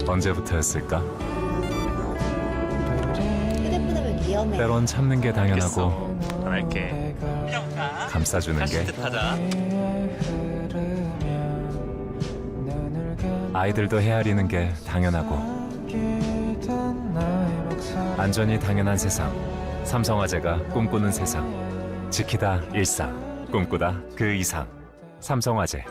언제부터였을까? 휴대폰 하면 위험해. 때론 참는 게 당연하고 안 할게. 감싸주는 게 하자. 아이들도 헤아리는 게 당연하고 안전이 당연한 세상, 삼성화재가 꿈꾸는 세상, 지키다 일상, 꿈꾸다 그 이상, 삼성화재.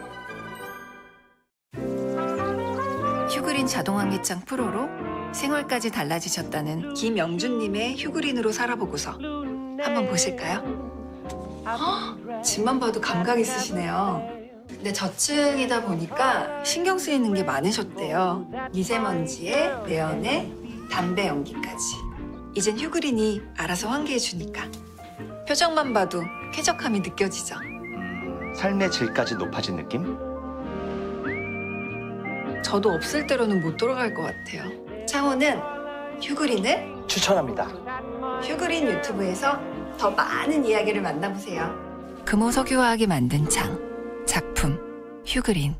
휴그린 자동환기창 프로로 생활까지 달라지셨다는 김영준님의 휴그린으로 살아보고서 한번 보실까요? 헉, 집만 봐도 감각 있으시네요. 근데 저층이다 보니까 신경 쓰이는 게 많으셨대요. 미세먼지에 매연에 담배 연기까지. 이젠 휴그린이 알아서 환기해주니까 표정만 봐도 쾌적함이 느껴지죠. 삶의 질까지 높아진 느낌? 저도 없을 때로는 못 돌아갈 것 같아요. 창호는 휴그린을 추천합니다. 휴그린 유튜브에서 더 많은 이야기를 만나보세요. 금호석유화학이 만든 창, 작품 휴그린.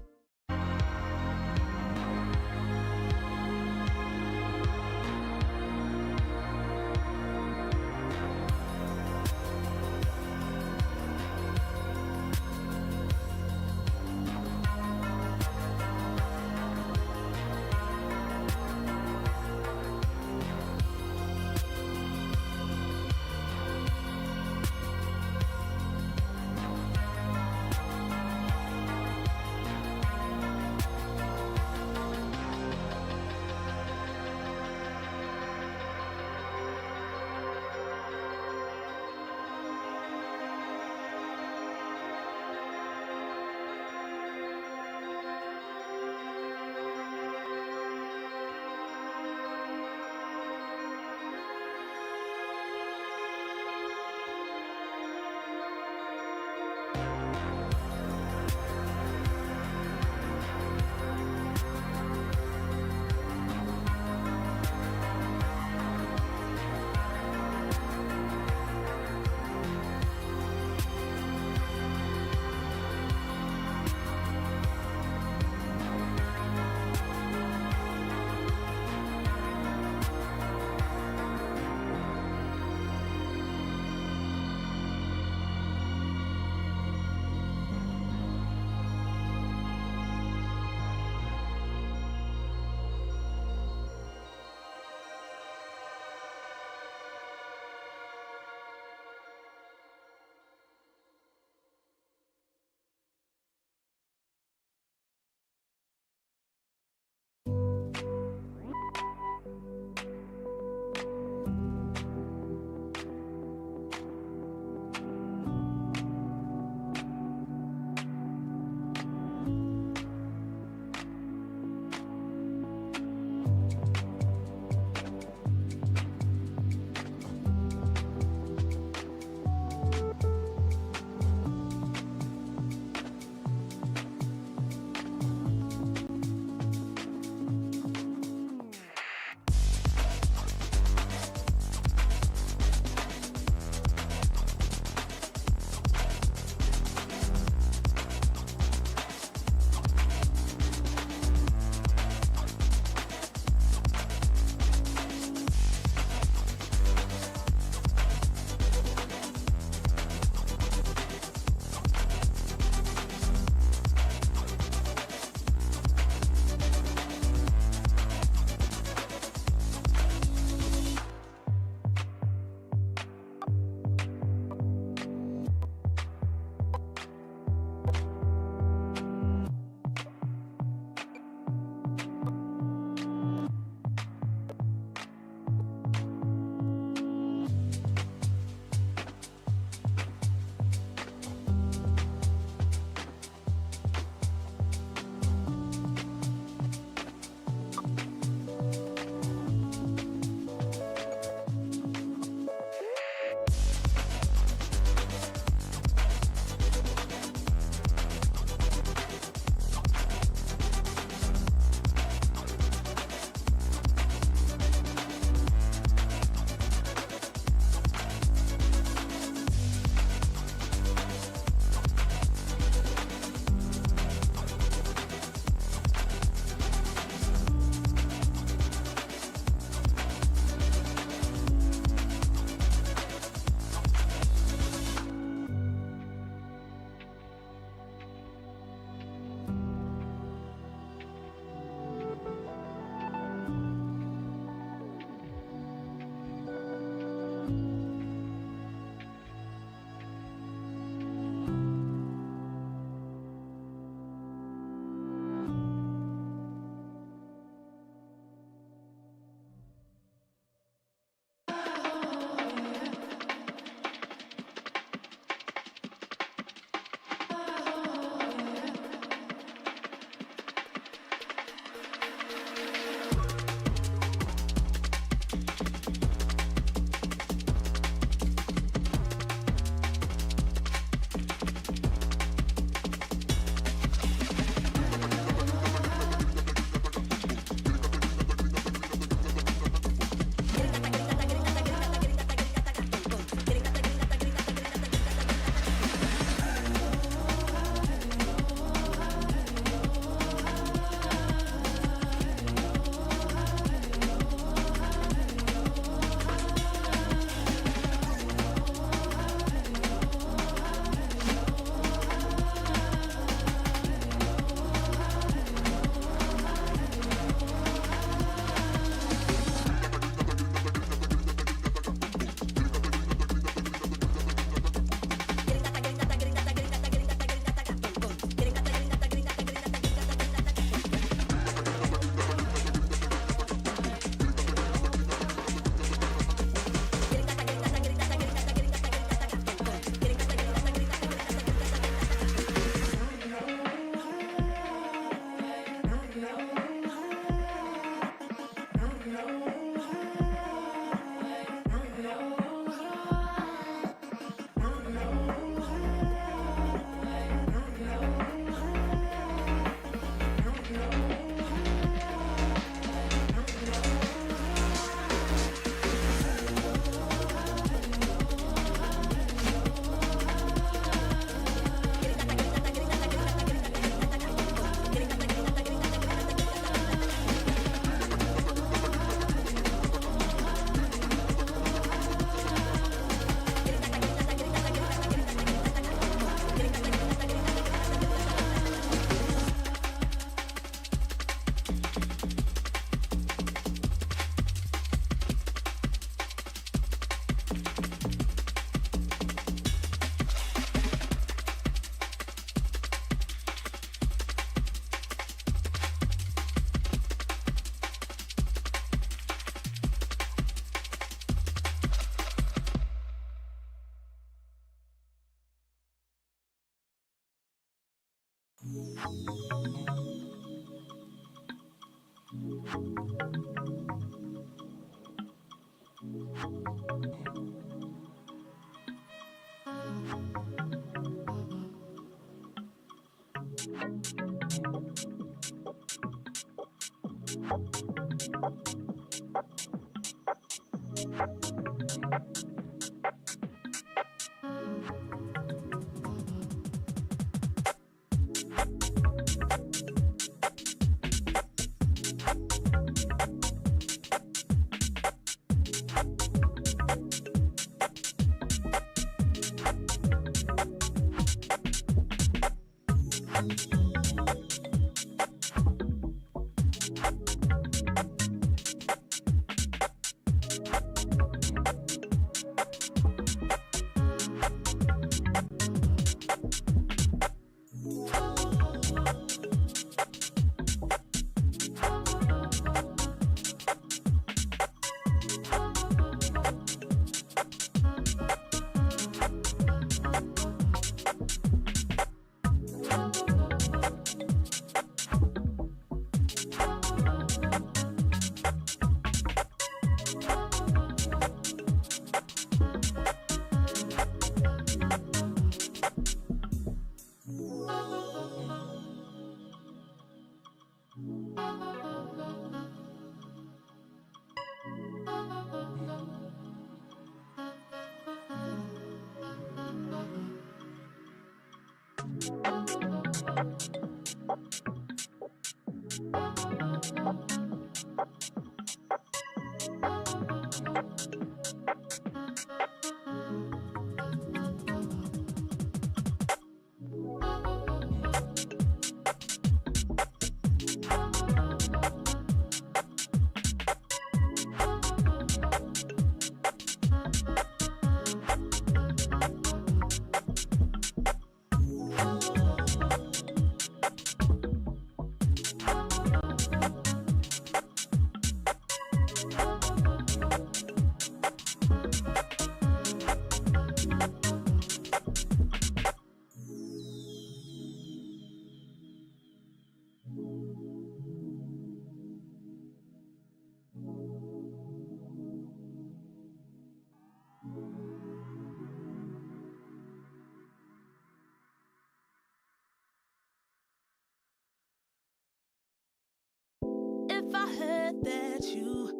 If I heard that you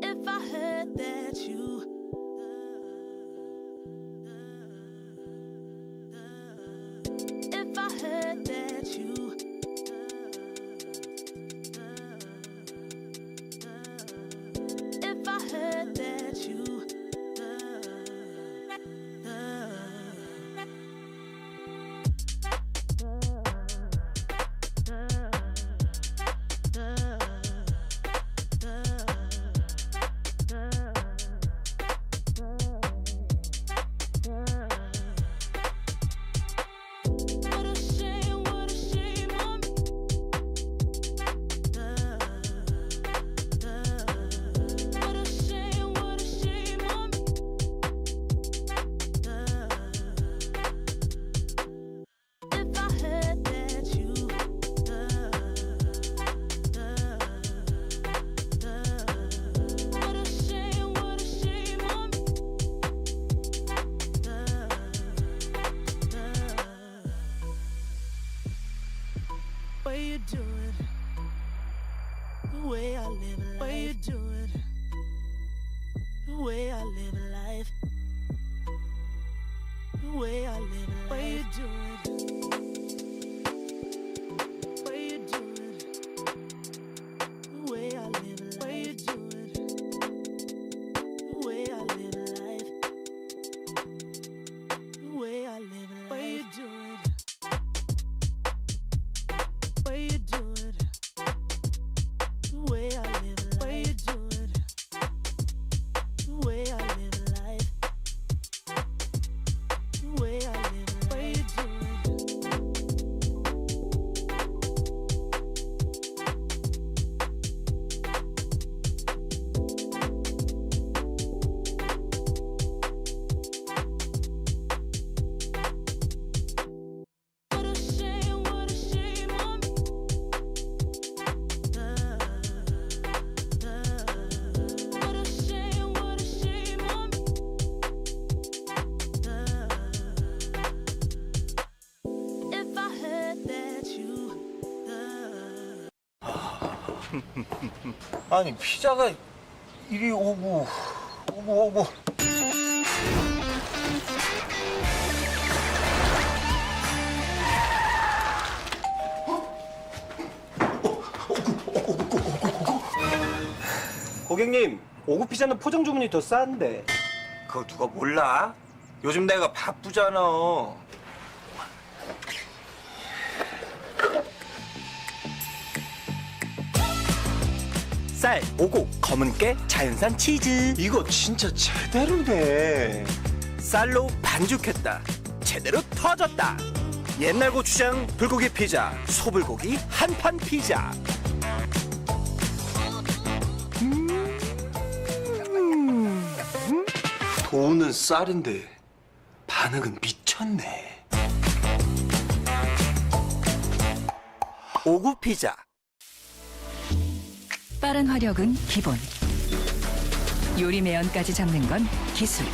If I heard that you If I heard that you If I heard that you Way I live 아니 피자가 이리 오고. 고객님, 오구 피자는 포장 주문이 더 싼데. 그거 누가 몰라? 요즘 내가 바쁘잖아. 쌀, 오구, 검은 깨, 자연산 치즈. 이거 진짜 제대로네. 쌀로 반죽했다. 제대로 터졌다. 옛날 고추장 불고기 피자, 소불고기 한판 피자. 도우는 쌀인데 반응은 미쳤네. 오구 피자. 빠른 화력은 기본. 요리 매연까지 잡는 건 기술.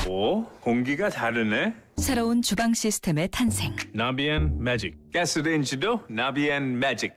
오, 공기가 다르네. 새로운 주방 시스템의 탄생. 나비엔 매직. 가스레인지도 나비엔 매직.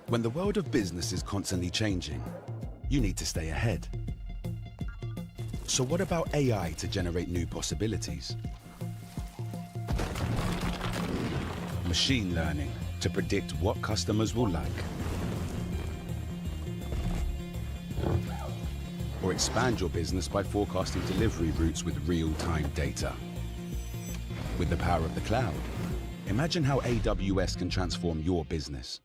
When the world of business is constantly changing, you need to stay ahead. So what about AI to generate new possibilities? Machine learning to predict what customers will like. Or expand your business by forecasting delivery routes with real-time data. With the power of the cloud, imagine how AWS can transform your business.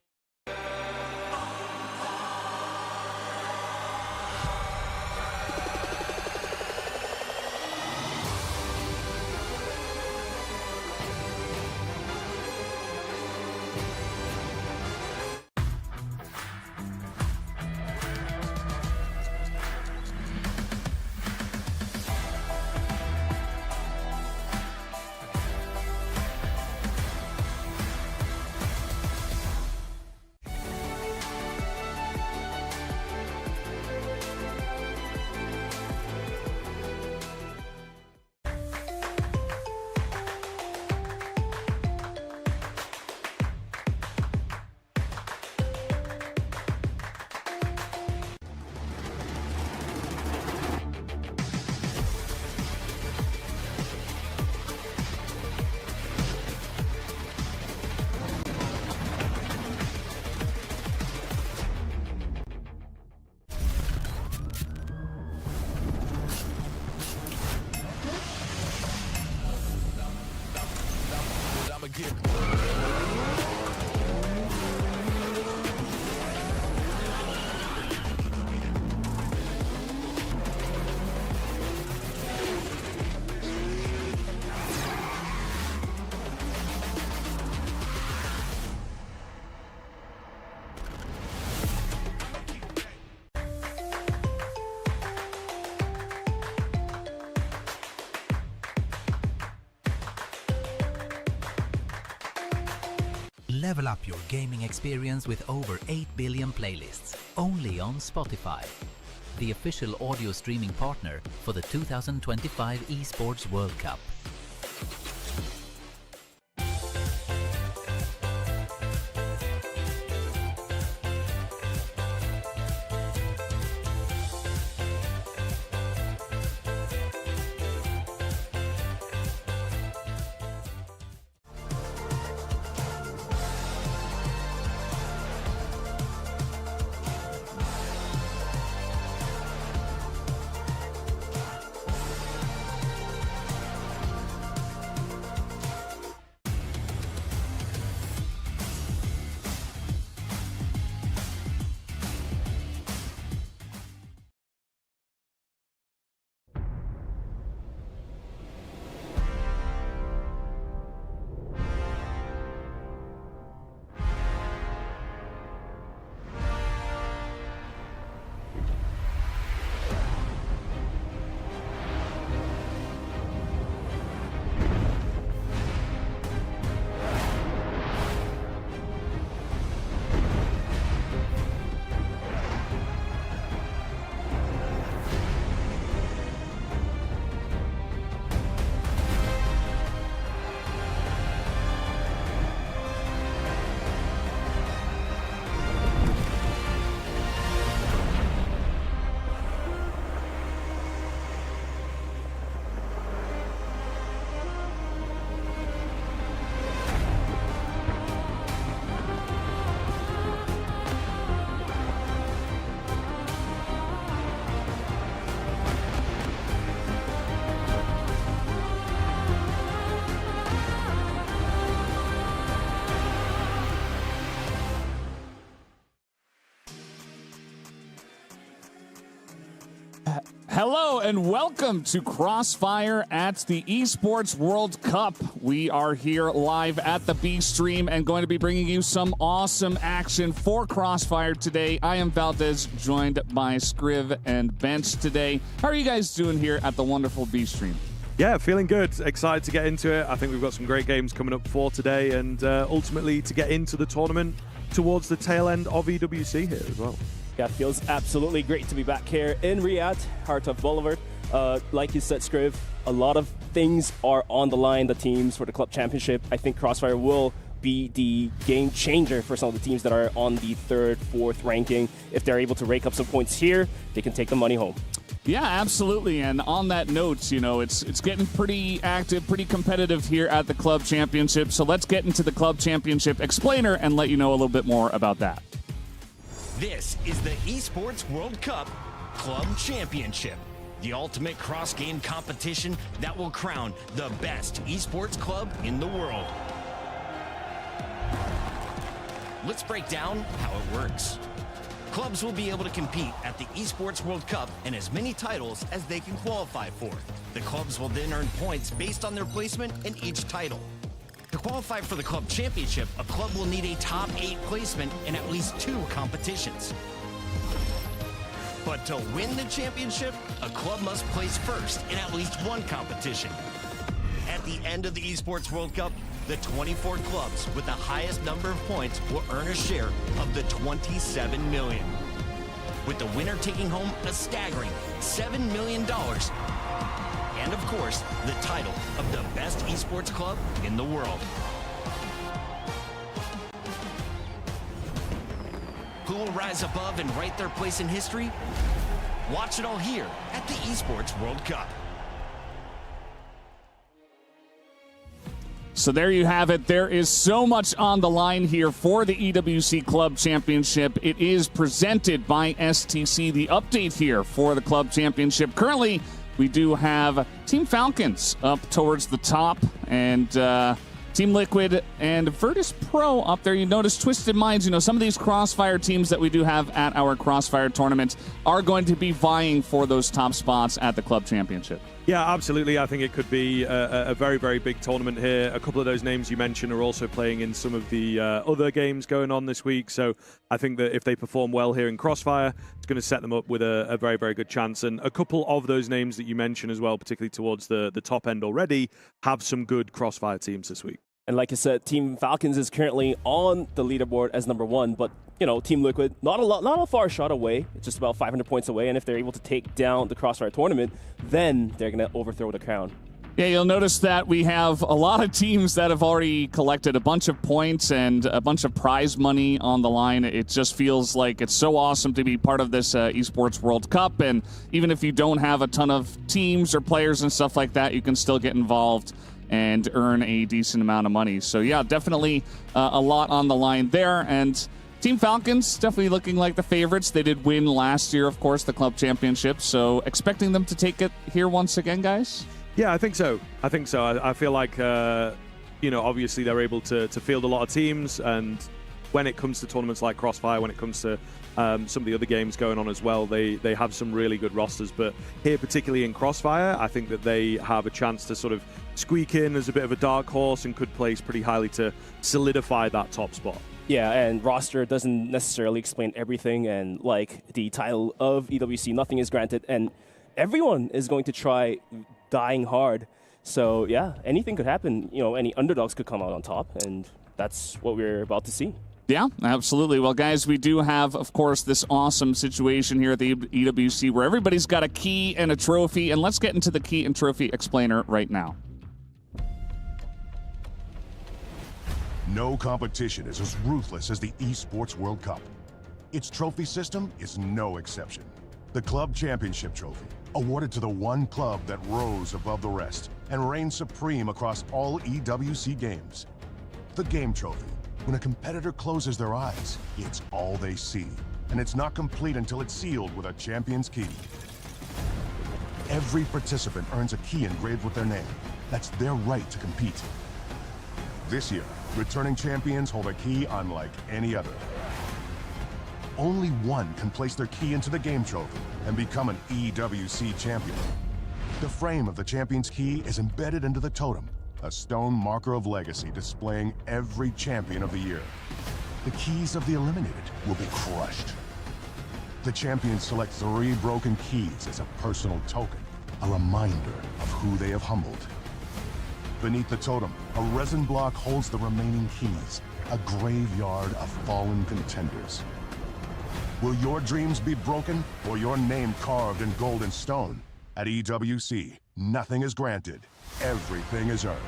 Level up your gaming experience with over 8 billion playlists, only on Spotify. the official audio streaming partner for the 2025 Esports World Cup. Hello and welcome to CROSSFIRE at the Esports World Cup. We are here live at the B stream and going to be bringing you some awesome action for CROSSFIRE today. I am Valdez, joined by Scriv and Bench today. How are you guys doing here at the wonderful B stream? Yeah, feeling good. Excited to get into it. I think we've got some great games coming up for today and ultimately to get into the tournament towards the tail end of EWC here as well. Yeah, it feels absolutely great to be back here in Riyadh, Heart of Boulevard. Like you said, Scriv, a lot of things are on the line, the teams for the club championship. I think CROSSFIRE will be the game changer for some of the teams that are on the 3rd, 4th ranking. If they're able to rake up some points here, they can take the money home. Yeah, absolutely. And on that note, you know, it's getting pretty active, pretty competitive here at the club championship. So let's get into the club championship explainer and let you know a little bit more about that. This is the Esports World Cup Club Championship, the ultimate cross-game competition that will crown the best esports club in the world. Let's break down how it works. Clubs will be able to compete at the Esports World Cup and as many titles as they can qualify for. The clubs will then earn points based on their placement in each title. To qualify for the club championship, a club will need a top 8 placement in at least 2 competitions. But to win the championship, a club must place first in at least 1 competition. At the end of the Esports World Cup, the 24 clubs with the highest number of points will earn a share of the 27 million. With the winner taking home a staggering $7 million. And of course, the title of the best esports club in the world. Who will rise above and write their place in history? Watch it all here at the Esports World Cup. So there you have it. There is so much on the line here for the EWC Club Championship. It is presented by STC. The update here for the Club Championship. Currently, we do have Team Falcons up towards the top and Team Liquid and Virtus Pro up there. You notice Twisted Minds, you know, some of these CROSSFIRE teams that we do have at our CROSSFIRE tournament are going to be vying for those top spots at the Club Championship. Yeah, absolutely. I think it could be a very, very big tournament here. A couple of those names you mentioned are also playing in some of the other games going on this week. So I think that if they perform well here in CROSSFIRE, it's going to set them up with a very, very good chance. And a couple of those names that you mentioned as well, particularly towards the top end already, have some good CROSSFIRE teams this week. And like I said, Team Falcons is currently on the leaderboard as number 1, but Team Liquid, not a far shot away. It's just about 500 points away. And if they're able to take down the CROSSFIRE tournament, then they're going to overthrow the crown. Yeah, you'll notice that we have a lot of teams that have already collected a bunch of points and a bunch of prize money on the line. It just feels like it's so awesome to be part of this Esports World Cup. And even if you don't have a ton of teams or players and stuff like that, you can still get involved and earn a decent amount of money. So yeah, definitely a lot on the line there. And Team Falcons definitely looking like the favorites. They did win last year, of course, the club championship. So expecting them to take it here once again, guys? Yeah, I think so. I feel like, obviously they're able to field a lot of teams, and when it comes to tournaments like CROSSFIRE, when it comes to some of the other games going on as well, they have some really good rosters. But here, particularly in CROSSFIRE, I think that they have a chance to sort of squeak in as a bit of a dark horse and could place pretty highly to solidify that top spot. Yeah, and roster doesn't necessarily explain everything, and like the title of EWC, nothing is granted, and everyone is going to try dying hard. So yeah, anything could happen. Any underdogs could come out on top, and that's what we're about to see. Yeah, absolutely. Well, guys, we do have, of course, this awesome situation here at the EWC where everybody's got a key and a trophy, and let's get into the key and trophy explainer right now. No competition is as ruthless as the Esports World Cup. Its trophy system is no exception. The Club Championship Trophy, awarded to the one club that rose above the rest and reigned supreme across all EWC games. The Game Trophy, when a competitor closes their eyes, it's all they see, and it's not complete until it's sealed with a champion's key. Every participant earns a key engraved with their name. That's their right to compete. This year, returning champions hold a key unlike any other. Only one can place their key into the Game Trophy and become an EWC champion. The frame of the champion's key is embedded into the totem, a stone marker of legacy displaying every champion of the year. The keys of the eliminated will be crushed. The champions select 3 broken keys as a personal token, a reminder of who they have humbled. Beneath the totem, a resin block holds the remaining keys, a graveyard of fallen contenders. Will your dreams be broken or your name carved in gold and stone? At EWC, nothing is granted, everything is earned.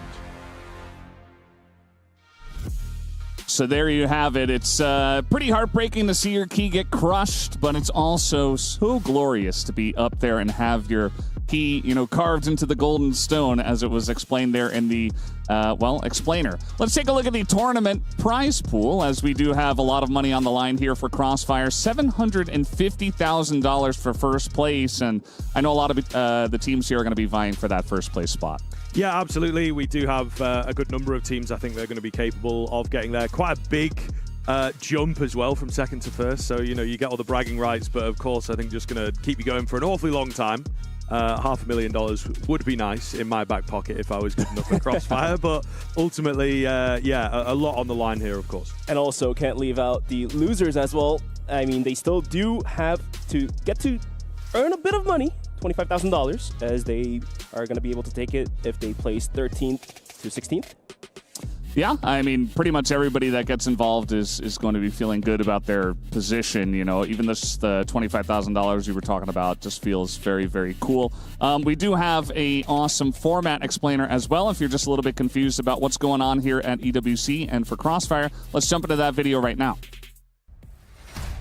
So there you have it. It's pretty heartbreaking to see your key get crushed, but it's also so glorious to be up there and have your key, carved into the golden stone, as it was explained there in the, explainer. Let's take a look at the tournament prize pool, as we do have a lot of money on the line here for CROSSFIRE. $750,000 for first place, and I know a lot of the teams here are going to be vying for that first place spot. Yeah, absolutely. We do have a good number of teams I think they're going to be capable of getting there. Quite a big jump as well from second to first, so you get all the bragging rights, but of course I think just going to keep you going for an awfully long time. $500,000 would be nice in my back pocket if I was good enough at CROSSFIRE, but ultimately, a lot on the line here, of course. And also can't leave out the losers as well. I mean, they still do have to get to earn a bit of money, $25,000, as they are going to be able to take it if they place 13th to 16th. Yeah, I mean, pretty much everybody that gets involved is going to be feeling good about their position. Even this, the $25,000 you were talking about just feels very, very cool. We do have a awesome format explainer as well. If you're just a little bit confused about what's going on here at EWC and for CROSSFIRE, let's jump into that video right now.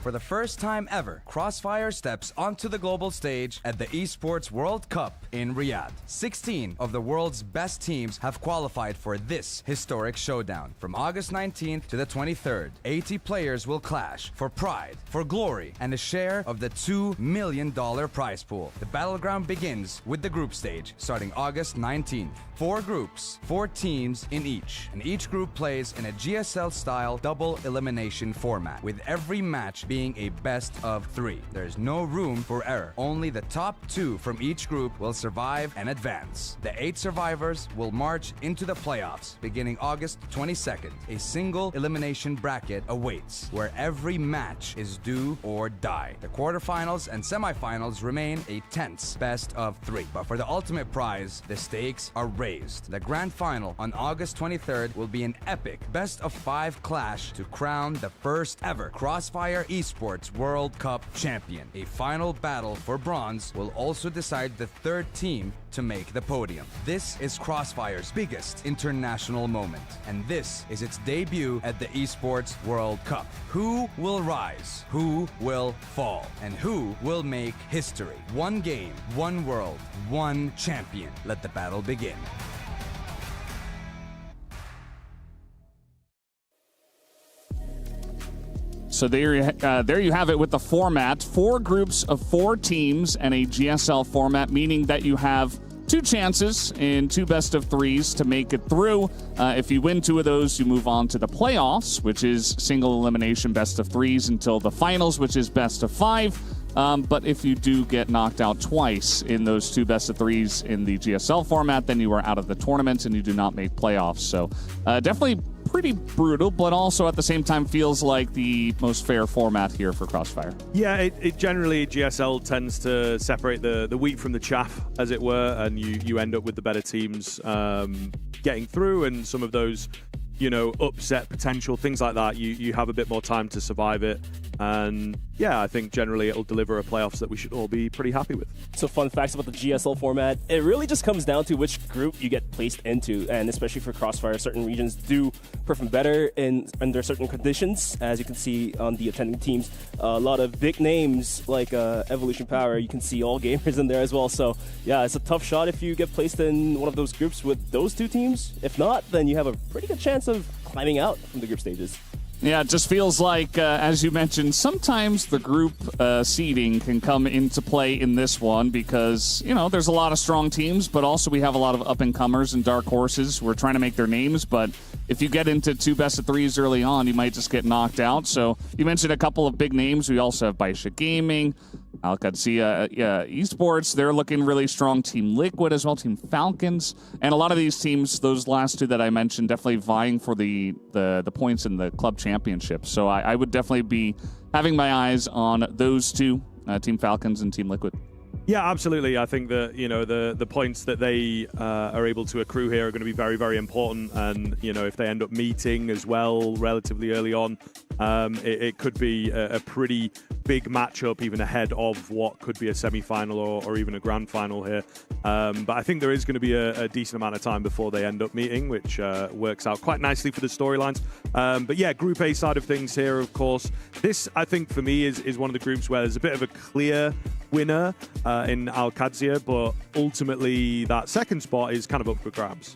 For the first time ever, CROSSFIRE steps onto the global stage at the Esports World Cup in Riyadh. 16 of the world's best teams have qualified for this historic showdown. From August 19th to the 23rd, 80 players will clash for pride, for glory, and a share of the $2 million prize pool. The battleground begins with the group stage, starting August 19th. 4 groups, 4 teams in each, and each group plays in a GSL-style double elimination format, with every match being being a best of 3. There's no room for error. Only the top 2 from each group will survive and advance. The 8 survivors will march into the playoffs beginning August 22nd. A single elimination bracket awaits, where every match is do or die. The quarterfinals and semifinals remain a tense best of 3. But for the ultimate prize, the stakes are raised. The grand final on August 23rd will be an epic best of 5 clash to crown the first ever CROSSFIRE Esports World Cup champion. A final battle for bronze will also decide the third team to make the podium. This is CROSSFIRE's biggest international moment, and this is its debut at the Esports World Cup. Who will rise? Who will fall? And who will make history? One game, one world, one champion. Let the battle begin. So there you have it with the format. 4 groups of 4 teams and a GSL format, meaning that you have 2 chances in 2 best of 3s to make it through. If you win 2 of those, you move on to the playoffs, which is single elimination best of 3s, until the finals, which is best of 5. But if you do get knocked out twice in those 2 best of 3s in the GSL format, then you are out of the tournament and you do not make playoffs. So definitely pretty brutal, but also at the same time feels like the most fair format here for CROSSFIRE. Yeah, it generally, GSL tends to separate the wheat from the chaff, as it were, and you end up with the better teams getting through, and some of those, you know, upset potential, things like that, you have a bit more time to survive it. And yeah, I think generally it'll deliver a playoffs that we should all be pretty happy with. So fun facts about the GSL format, it really just comes down to which group you get placed into, and especially for CROSSFIRE, certain regions do perform better under certain conditions. As you can see on the attending teams, a lot of big names like Evolution Power, you can see all gamers in there as well. So yeah, it's a tough shot if you get placed in one of those groups with those 2 teams. If not, then you have a pretty good chance of climbing out from the group stages. Yeah, it just feels like, as you mentioned, sometimes the group seeding can come into play in this one because, you know, there's a lot of strong teams, but also we have a lot of up-and-comers and dark horses who are trying to make their names. But if you get into 2 best of 3s early on, you might just get knocked out. So you mentioned a couple of big names. We also have Gaimin, Alcadzia, Esports. They're looking really strong. Team Liquid as well, Team Falcons. And a lot of these teams, those last 2 that I mentioned, definitely vying for the points in the club championship. So I would definitely be having my eyes on those 2, Team Falcons and Team Liquid. Yeah, absolutely. I think that, you know, the points that they are able to accrue here are going to be very, very important. And, you know, if they end up meeting as well relatively early on, it could be a pretty big matchup, even ahead of what could be a semi-final or even a grand final here. But I think there is going to be a decent amount of time before they end up meeting, which works out quite nicely for the storylines. But yeah, Group A side of things here, of course. This, I think, for me, is one of the groups where there's a bit of a clear winner in Alcadzia, but ultimately that second spot is kind of up for grabs.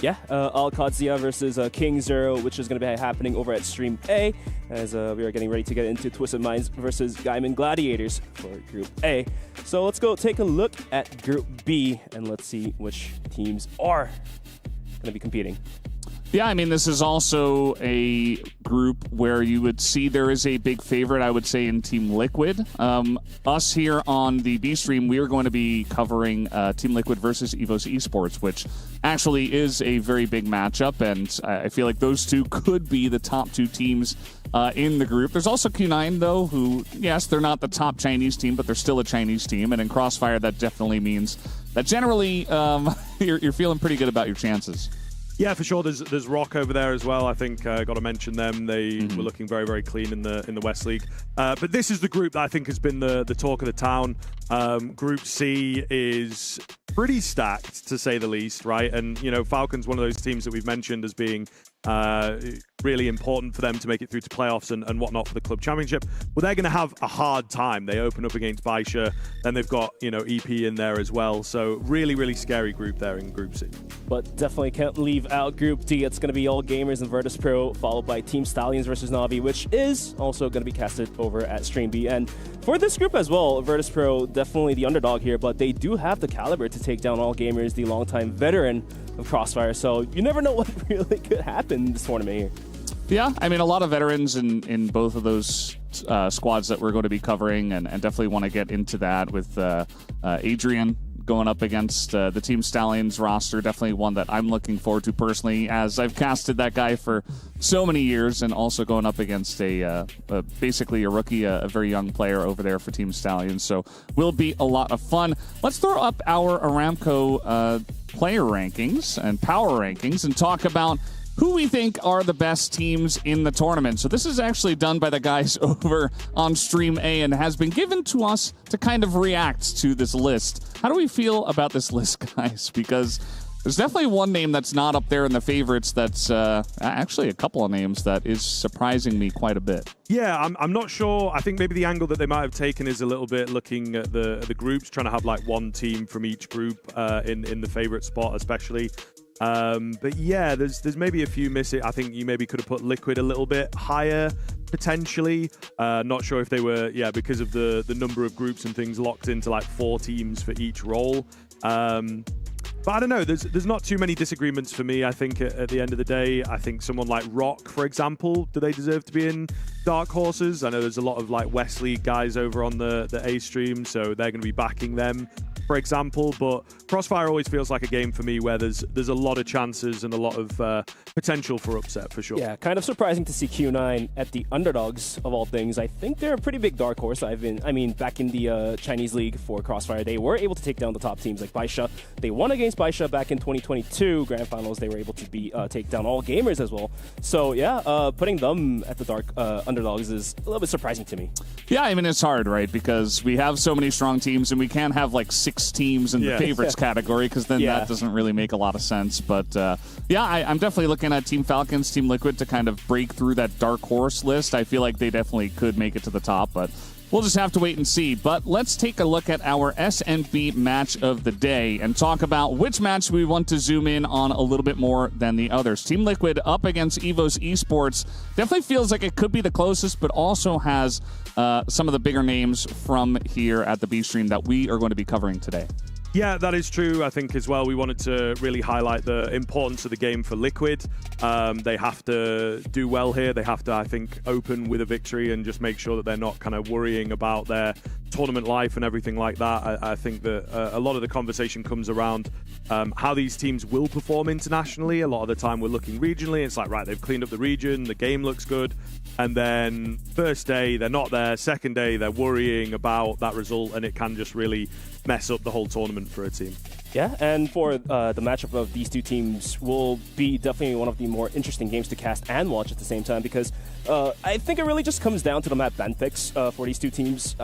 Yeah, Alcadzia versus King Zero, which is going to be happening over at Stream A, as we are getting ready to get into Twisted Minds versus Gaimin Gladiators for Group A. So let's go take a look at Group B, and let's see which teams are going to be competing. Yeah, I mean, this is also a group where you would see there is a big favorite, I would say, in Team Liquid. Us here on the B stream, we are going to be covering Team Liquid versus EVOS Esports, which actually is a very big matchup, and I feel like those 2 could be the top 2 teams in the group. There's also Q9, though, who, yes, they're not the top Chinese team, but they're still a Chinese team, and in CROSSFIRE, that definitely means that generally you're feeling pretty good about your chances. Yeah, for sure. There's Rock over there as well. I think got to mention them. They were looking very, very clean in the West League. But this is the group that I think has been the talk of the town. Group C is pretty stacked, to say the least, right? And, you know, Falcons, one of those teams that we've mentioned as being really important for them to make it through to playoffs and whatnot for the club championship. Well, they're going to have a hard time. They open up against Baisha, then they've got, you know, EP in there as well. So really, really scary group there in Group C. But definitely can't leave out Group D. It's going to be all gamers and Virtus Pro, followed by Team Stallions versus Navi, which is also going to be casted over at Stream B. And for this group as well, Virtus Pro definitely the underdog here, but they do have the caliber to take down all gamers, the longtime veteran of CROSSFIRE. So you never know what really could happen in this tournament here. Yeah, I mean, a lot of veterans in both of those squads that we're going to be covering, and definitely want to get into that with Adrian going up against the Team Stallions roster. Definitely one that I'm looking forward to personally, as I've casted that guy for so many years, and also going up against basically a rookie, a very young player over there for Team Stallions. So will be a lot of fun. Let's throw up our Aramco player rankings and power rankings and talk about who we think are the best teams in the tournament. So this is actually done by the guys over on Stream A and has been given to us to kind of react to this list. How do we feel about this list, guys? Because there's definitely one name that's not up there in the favorites that's actually a couple of names that is surprising me quite a bit. Yeah, I'm not sure. I think maybe the angle that they might have taken is a little bit looking at the groups, trying to have like one team from each group in the favorite spot especially. But yeah, there's maybe a few missing. I think you maybe could have put Liquid a little bit higher, potentially. Not sure if they were, because of the number of groups and things locked into like 4 teams for each role. But I don't know, there's not too many disagreements for me, I think, at the end of the day. I think someone like Rock, for example, do they deserve to be in Dark Horses? I know there's a lot of like Wesley guys over on the A stream, so they're going to be backing them, for example. But CROSSFIRE always feels like a game for me where there's a lot of chances and a lot of potential for upset, for sure. Yeah, kind of surprising to see Q9 at the underdogs of all things. I think they're a pretty big dark horse. Back in the Chinese league for CROSSFIRE, they were able to take down the top teams like Baisha. They won against Baisha back in 2022 Grand Finals. They were able to take down all gamers as well. So yeah, putting them at the dark underdogs is a little bit surprising to me. Yeah, I mean, it's hard, right? Because we have so many strong teams, and we can't have like 6 teams in the favorites category, because then that doesn't really make a lot of sense. But yeah, I'm definitely looking at Team Falcons, Team Liquid to kind of break through that dark horse list. I feel like they definitely could make it to the top, but we'll just have to wait and see. But let's take a look at our SMB match of the day and talk about which match we want to zoom in on a little bit more than the others. Team Liquid up against EVOS Esports definitely feels like it could be the closest, but also has some of the bigger names from here at the B stream that we are going to be covering today. Yeah, that is true. I think as well we wanted to really highlight the importance of the game for Liquid. They have to do well here. They have to, I think, open with a victory and just make sure that they're not kind of worrying about their tournament life and everything like that. I think that a lot of the conversation comes around how these teams will perform internationally. A lot of the time we're looking regionally. It's like, right, they've cleaned up the region, the game looks good. And then first day, they're not there. Second day, they're worrying about that result, and it can just really mess up the whole tournament for a team. Yeah, and for the matchup of these two teams will be definitely one of the more interesting games to cast and watch at the same time, because I think it really just comes down to the map ban picks for these two teams.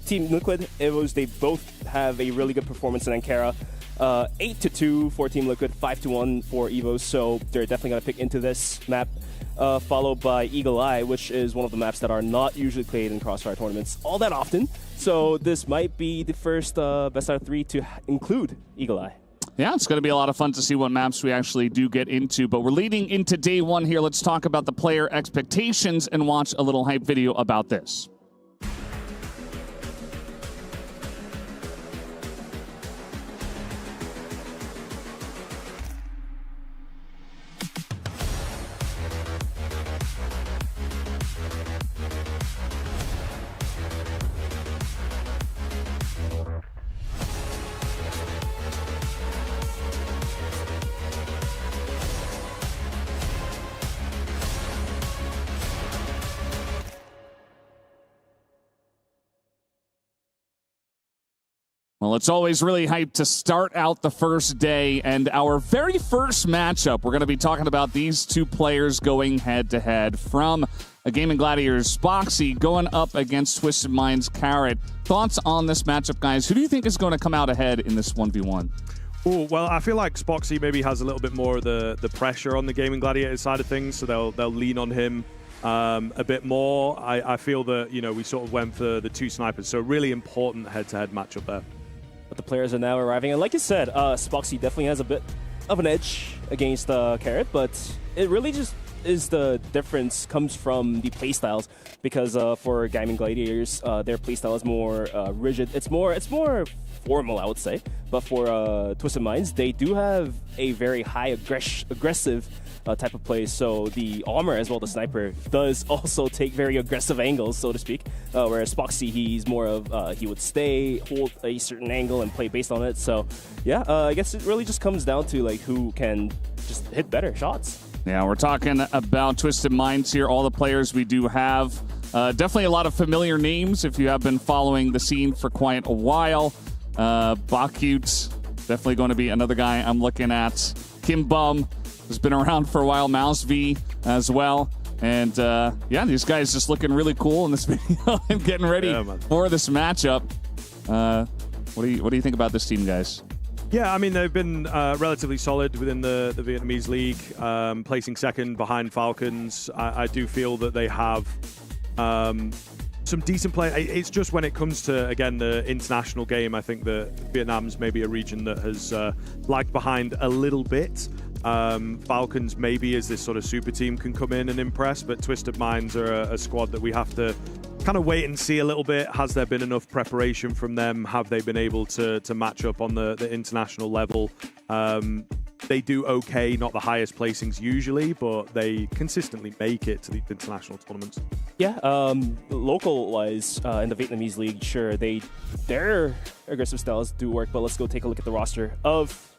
Team Liquid, they both have a really good performance in Ankara. 8-2 for Team Liquid, 5-1 for EVOS, so they're definitely going to pick into this map. Followed by Eagle Eye, which is one of the maps that are not usually played in CROSSFIRE tournaments all that often. So this might be the first best out of 3 to include Eagle Eye. Yeah, it's going to be a lot of fun to see what maps we actually do get into. But we're leading into day 1 here. Let's talk about the player expectations and watch a little hype video about this. Well, it's always really hyped to start out the first day, and our very first matchup, we're going to be talking about these two players going head-to-head. From Gaimin Gladiators, Spoxy going up against Twisted Minds Carrot. Thoughts on this matchup, guys? Who do you think is going to come out ahead in this 1v1? Oh, well, I feel like Spoxy maybe has a little bit more of the pressure on the Gaimin Gladiators side of things, so they'll lean on him a bit more. I feel that, we sort of went for the 2 snipers, so really important head-to-head matchup there. But the players are now arriving, and like you said, Spoxy definitely has a bit of an edge against Carrot, but it really just is the difference comes from the playstyles, because for Gaimin Gladiators, their playstyle is more rigid. It's more formal, I would say. But for Twisted Minds, they do have a very high aggressive type of play. So the armor as well, the sniper, does also take very aggressive angles, so to speak. Whereas Foxy, he's more of he would stay, hold a certain angle, and play based on it. So yeah, I guess it really just comes down to like who can just hit better shots. Yeah, we're talking about Twisted Minds here. All the players we do have, definitely a lot of familiar names if you have been following the scene for quite a while. Bakute, definitely going to be another guy I'm looking at. Kim Bum has been around for a while. Mouse V as well. And yeah, these guys just looking really cool in this video and getting ready for this matchup. What do you think about this team, guys? Yeah, I mean, they've been relatively solid within the Vietnamese league, placing second behind Falcons. I do feel that they have some decent play. It's just when it comes to, again, the international game, I think that Vietnam's maybe a region that has lagged behind a little bit. Falcons maybe as this sort of super team can come in and impress, but Twisted Minds are a squad that we have to kind of wait and see a little bit. Has there been enough preparation from them? Have they been able to match up on the international level? They do okay, not the highest placings usually, but they consistently make it to these international tournaments. Yeah, local-wise, in the Vietnamese league, sure, their aggressive styles do work, but let's go take a look at the roster of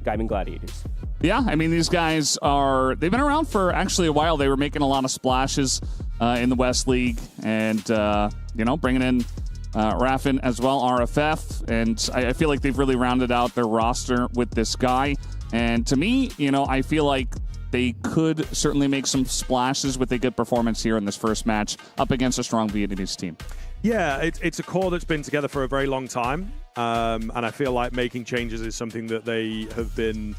Gaimin Gladiators. Yeah, I mean, these guys they've been around for actually a while. They were making a lot of splashes in the West League and, bringing in Raffin as well, RFF, and I feel like they've really rounded out their roster with this guy. And to me, I feel like they could certainly make some splashes with a good performance here in this first match up against a strong Vietnamese team. Yeah, it's a core that's been together for a very long time, and I feel like making changes is something that they have been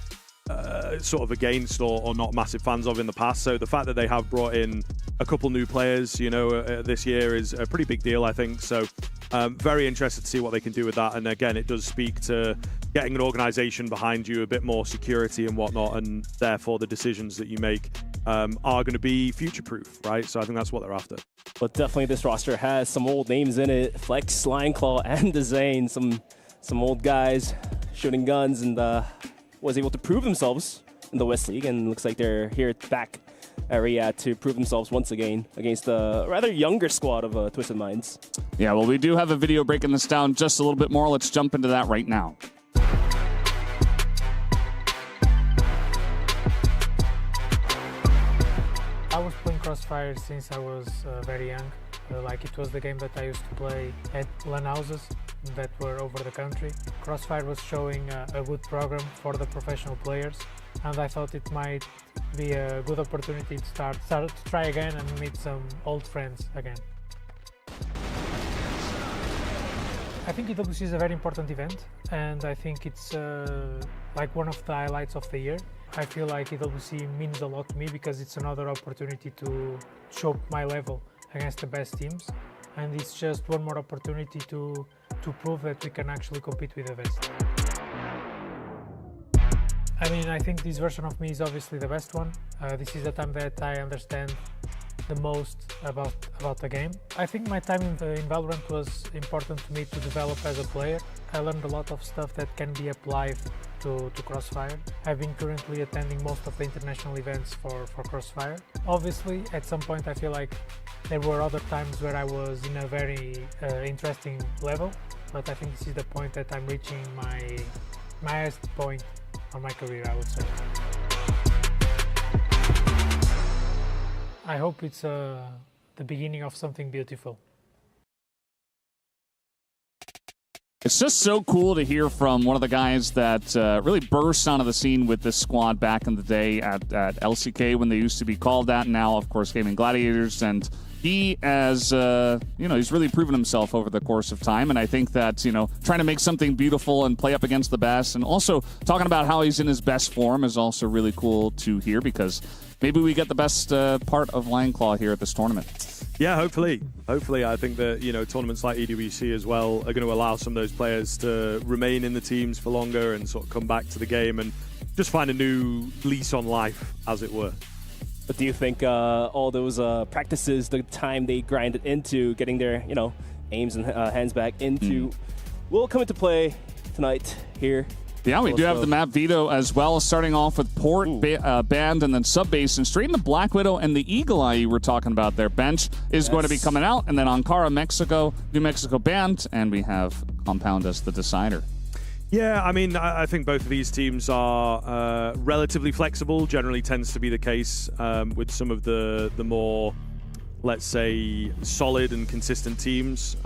sort of against or not massive fans of in the past. So the fact that they have brought in a couple new players, this year is a pretty big deal, I think. So very interested to see what they can do with that. And again, it does speak to getting an organization behind you, a bit more security and whatnot, and therefore the decisions that you make are going to be future-proof, right? So I think that's what they're after. But definitely this roster has some old names in it. Flex, Lion Claw, and Dezane, some old guys shooting guns, and was able to prove themselves in the West League, and looks like they're here back at Riyadh to prove themselves once again against a rather younger squad of Twisted Minds. Yeah, well, we do have a video breaking this down just a little bit more. Let's jump into that right now. I was playing CROSSFIRE since I was very young. Like, it was the game that I used to play at LAN houses that were over the country. CROSSFIRE was showing a good program for the professional players, and I thought it might be a good opportunity to start to try again and meet some old friends again. I think EWC is a very important event, and I think it's like one of the highlights of the year. I feel like EWC means a lot to me because it's another opportunity to show my level against the best teams, and it's just one more opportunity to prove that we can actually compete with the best. I mean, I think this version of me is obviously the best one. This is the time that I understand the most about the game. I think my time in Valorant was important to me to develop as a player. I learned a lot of stuff that can be applied to CROSSFIRE. I've been currently attending most of the international events for CROSSFIRE. Obviously, at some point I feel like there were other times where I was in a very interesting level, but I think this is the point that I'm reaching my highest point on my career, I would say. I hope it's the beginning of something beautiful. It's just so cool to hear from one of the guys that really burst onto the scene with this squad back in the day at LCK when they used to be called that. Now, of course, Gaimin Gladiators, and he has, he's really proven himself over the course of time. And I think that, trying to make something beautiful and play up against the best, and also talking about how he's in his best form is also really cool to hear, because maybe we get the best part of Lion Claw here at this tournament. Yeah, hopefully. Hopefully, I think that, tournaments like EWC as well are going to allow some of those players to remain in the teams for longer and sort of come back to the game and just find a new lease on life, as it were. But do you think all those practices, the time they grinded into getting their, aims and hands back into, will come into play tonight here? Yeah, we do have the map veto as well, starting off with Port, Band, and then Subbase. And straight in the Black Widow and the Eagle Eye you were talking about there. Bench is going to be coming out, and then Ankara, Mexico, New Mexico Band, and we have Compound as the decider. Yeah, I mean, I think both of these teams are relatively flexible. Generally tends to be the case with some of the more, let's say, solid and consistent teams.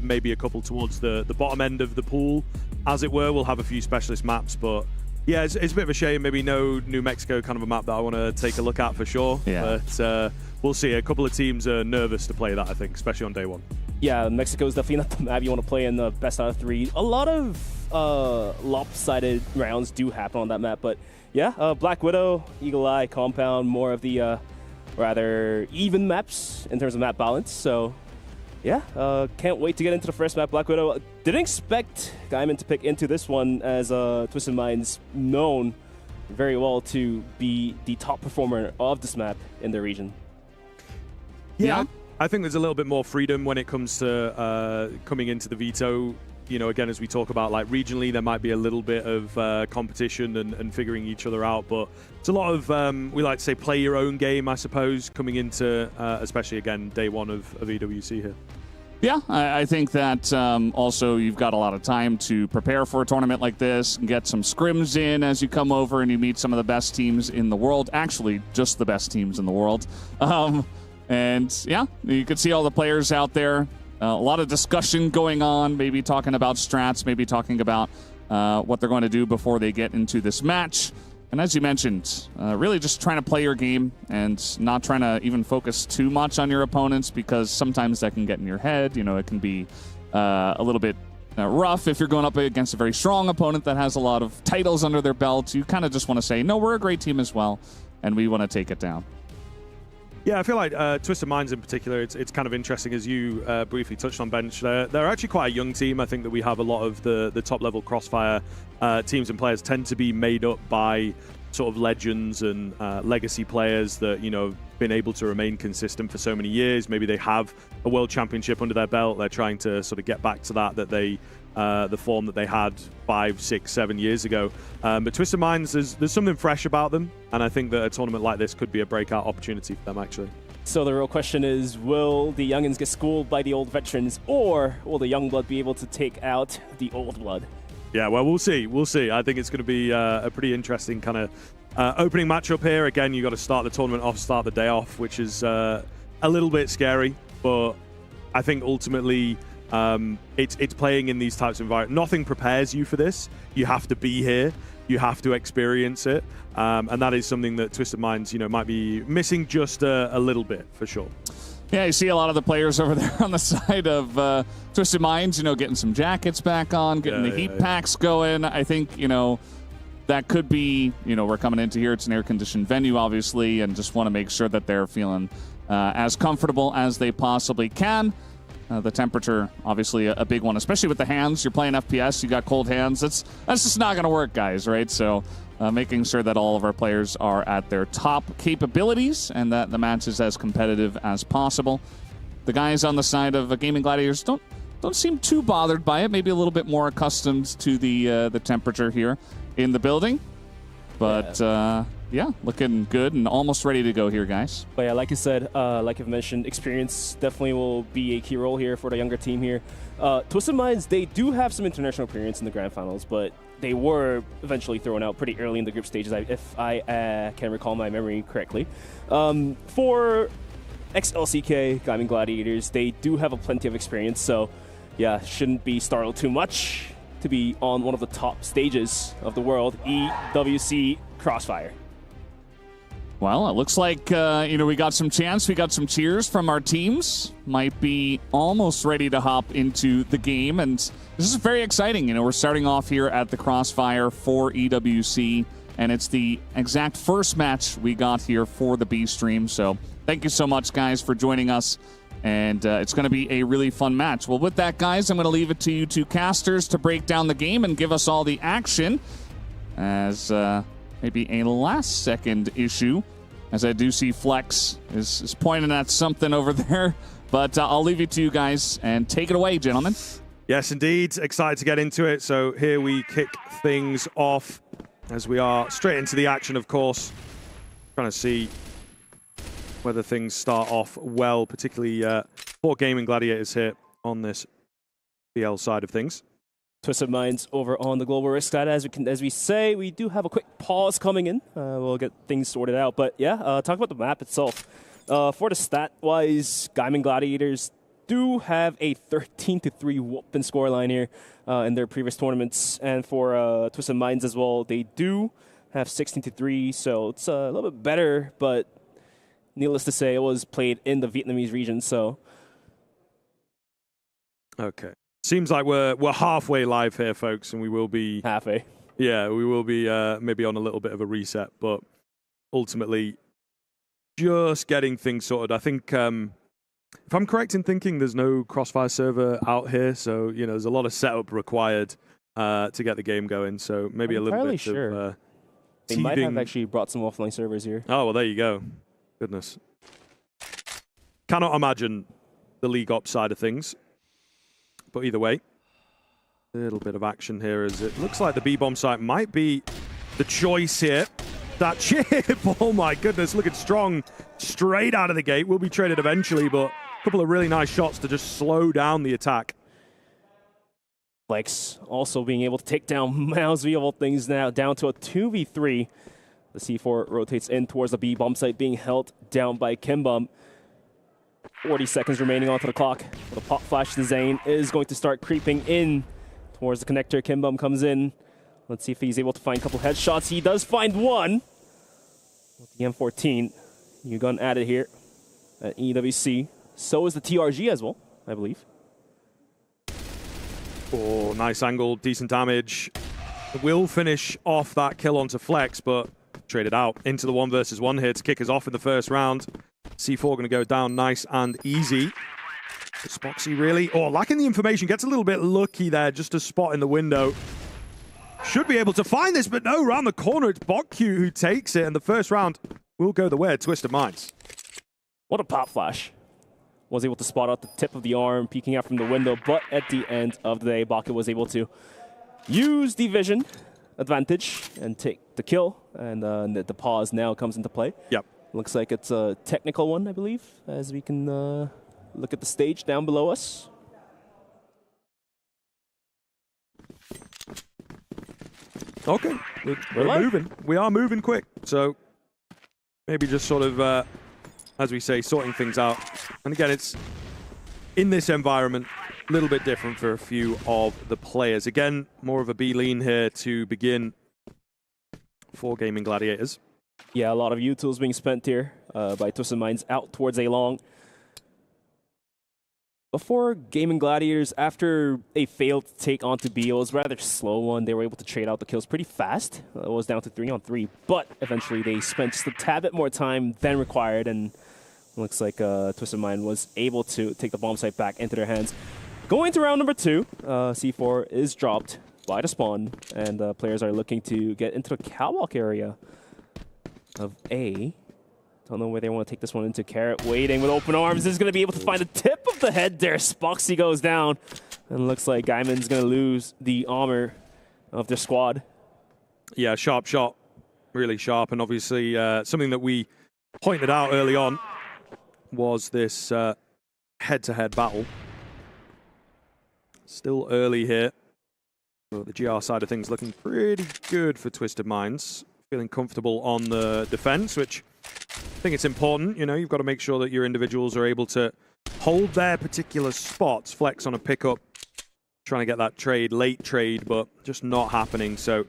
Maybe a couple towards the bottom end of the pool, as it were. We'll have a few specialist maps, but yeah, it's a bit of a shame. Maybe no New Mexico kind of a map that I want to take a look at for sure. Yeah. But we'll see. A couple of teams are nervous to play that, I think, especially on day one. Yeah, Mexico is definitely not the map you want to play in the best out of 3. A lot of lopsided rounds do happen on that map, but yeah, Black Widow, Eagle Eye, Compound, more of the rather even maps in terms of map balance. So yeah, can't wait to get into the first map, Black Widow. Didn't expect Gaimin to pick into this one, as Twisted Mind's known very well to be the top performer of this map in the region. Yeah, I think there's a little bit more freedom when it comes to coming into the veto. Again, as we talk about, like, regionally, there might be a little bit of competition and figuring each other out, but it's a lot of, we like to say, play your own game, I suppose, coming into, especially, again, day one of EWC here. Yeah, I think that also you've got a lot of time to prepare for a tournament like this and get some scrims in as you come over and you meet some of the best teams in the world. Actually, just the best teams in the world. And yeah, you can see all the players out there. A lot of discussion going on, maybe talking about strats, maybe talking about what they're going to do before they get into this match. And as you mentioned, really just trying to play your game and not trying to even focus too much on your opponents, because sometimes that can get in your head. It can be a little bit rough if you're going up against a very strong opponent that has a lot of titles under their belt. You kind of just want to say, no, we're a great team as well, and we want to take it down. Yeah, I feel like Twisted Minds in particular, it's kind of interesting, as you briefly touched on, Bench. They're actually quite a young team. I think that we have a lot of the top-level CROSSFIRE teams and players tend to be made up by sort of legends and legacy players that, have been able to remain consistent for so many years. Maybe they have a world championship under their belt. They're trying to sort of get back to that they the form that they had 5, 6, 7 years ago. But Twisted Minds, there's something fresh about them, and I think that a tournament like this could be a breakout opportunity for them, actually. So the real question is, will the youngins get schooled by the old veterans, or will the young blood be able to take out the old blood? Yeah, well, we'll see. We'll see. I think it's going to be a pretty interesting kind of opening matchup here. Again, you've got to start the tournament off, start the day off, which is a little bit scary, but I think ultimately it's playing in these types of environments. Nothing prepares you for this. You have to be here. You have to experience it. And that is something that Twisted Minds, might be missing just a little bit, for sure. Yeah, you see a lot of the players over there on the side of Twisted Minds, getting some jackets back on, getting the heat packs going. I think, that could be, we're coming into here. It's an air-conditioned venue, obviously, and just want to make sure that they're feeling as comfortable as they possibly can. The temperature, obviously, a big one, especially with the hands. You're playing FPS, you got cold hands. That's just not going to work, guys, right? So making sure that all of our players are at their top capabilities and that the match is as competitive as possible. The guys on the side of Gaimin Gladiators don't seem too bothered by it. Maybe a little bit more accustomed to the temperature here in the building. But yeah, looking good and almost ready to go here, guys. But yeah, like you said, like I've mentioned, experience definitely will be a key role here for the younger team here. Twisted Minds, they do have some international appearance in the Grand Finals, but they were eventually thrown out pretty early in the group stages, if I can recall my memory correctly. For XLCK, Gaimin Gladiators, they do have plenty of experience, so yeah, shouldn't be startled too much to be on one of the top stages of the world, EWC CROSSFIRE. Well, it looks like, we got some chants, we got some cheers from our teams. Might be almost ready to hop into the game, and this is very exciting. We're starting off here at the CROSSFIRE for EWC, and it's the exact first match we got here for the B stream. So thank you so much, guys, for joining us, and it's going to be a really fun match. Well, with that, guys, I'm going to leave it to you two casters to break down the game and give us all the action as maybe a last-second issue as I do see Flex is pointing at something over there. But I'll leave it to you guys and take it away, gentlemen. Yes, indeed. Excited to get into it. So here we kick things off as we are straight into the action, of course. Trying to see whether things start off well, particularly for Gaimin Gladiators here on this BL side of things. Twisted Minds over on the global risk side. As we say, we do have a quick pause coming in. We'll get things sorted out. But yeah, talk about the map itself. For the stat-wise, Gaimin Gladiators do have a 13-3 whooping scoreline here in their previous tournaments. And for Twisted Minds as well, they do have 16-3. So it's a little bit better, but needless to say, it was played in the Vietnamese region, so. Okay. Seems like we're halfway live here, folks, and we will be... Halfway. Yeah, we will be maybe on a little bit of a reset, but ultimately just getting things sorted. I think, if I'm correct in thinking, there's no CROSSFIRE server out here, so, you know, there's a lot of setup required to get the game going, so maybe a little bit of They might have actually brought some offline servers here. Oh, well, there you go. Goodness. Cannot imagine the league op side of things. But either way, a little bit of action here as it looks like the B-bomb site might be the choice here. That chip, oh my goodness, looking strong straight out of the gate. Will be traded eventually, but a couple of really nice shots to just slow down the attack. Flex also being able to take down Mouse of all things now down to a 2v3. The C4 rotates in towards the B-bomb site, being held down by Kimbum. 40 seconds remaining onto the clock. The pop flash to Zane is going to start creeping in towards the connector. Kimbum comes in. Let's see if he's able to find a couple headshots. He does find one. With the M14. New gun added here at EWC. So is the TRG as well, I believe. Oh, nice angle, decent damage. Will finish off that kill onto Flex, but traded out into the 1 versus 1 here to kick us off in the first round. C4 going to go down nice and easy. Spoxy really, lacking the information, gets a little bit lucky there, just a spot in the window. Should be able to find this, but no, around the corner, it's Bokyu who takes it, and the first round will go the way of Twisted Minds. What a pop flash. Was able to spot out the tip of the arm, peeking out from the window, but at the end of the day, Bokyu was able to use the vision advantage and take the kill, and the pause now comes into play. Yep. Looks like it's a technical one, I believe, as we can look at the stage down below us. Okay, we're moving. We are moving quick, so maybe just sort of, as we say, sorting things out. And again, it's in this environment, a little bit different for a few of the players. Again, more of a B lean here to begin for Gaimin Gladiators. Yeah, a lot of U-tools being spent here by Twisted Minds out towards A long. Before Gaimin Gladiators, after a failed take onto B, it was a rather slow one. They were able to trade out the kills pretty fast. It was down to 3-on-3, but eventually they spent just a tad bit more time than required, and it looks like Twisted Mind was able to take the bomb site back into their hands. Going to round number 2, C4 is dropped by the spawn, and players are looking to get into the catwalk area of A. Don't know where they want to take this one into. Carrot waiting with open arms. Is going to be able to find the tip of the head there. Spoxy goes down. And looks like Gaimin's going to lose the armor of their squad. Yeah, sharp shot. Really sharp. And obviously something that we pointed out early on was this head-to-head battle. Still early here. But the GR side of things looking pretty good for Twisted Minds. Feeling comfortable on the defense, which I think it's important. You know, you've got to make sure that your individuals are able to hold their particular spots. Flex on a pickup, trying to get that trade, late trade, but just not happening. So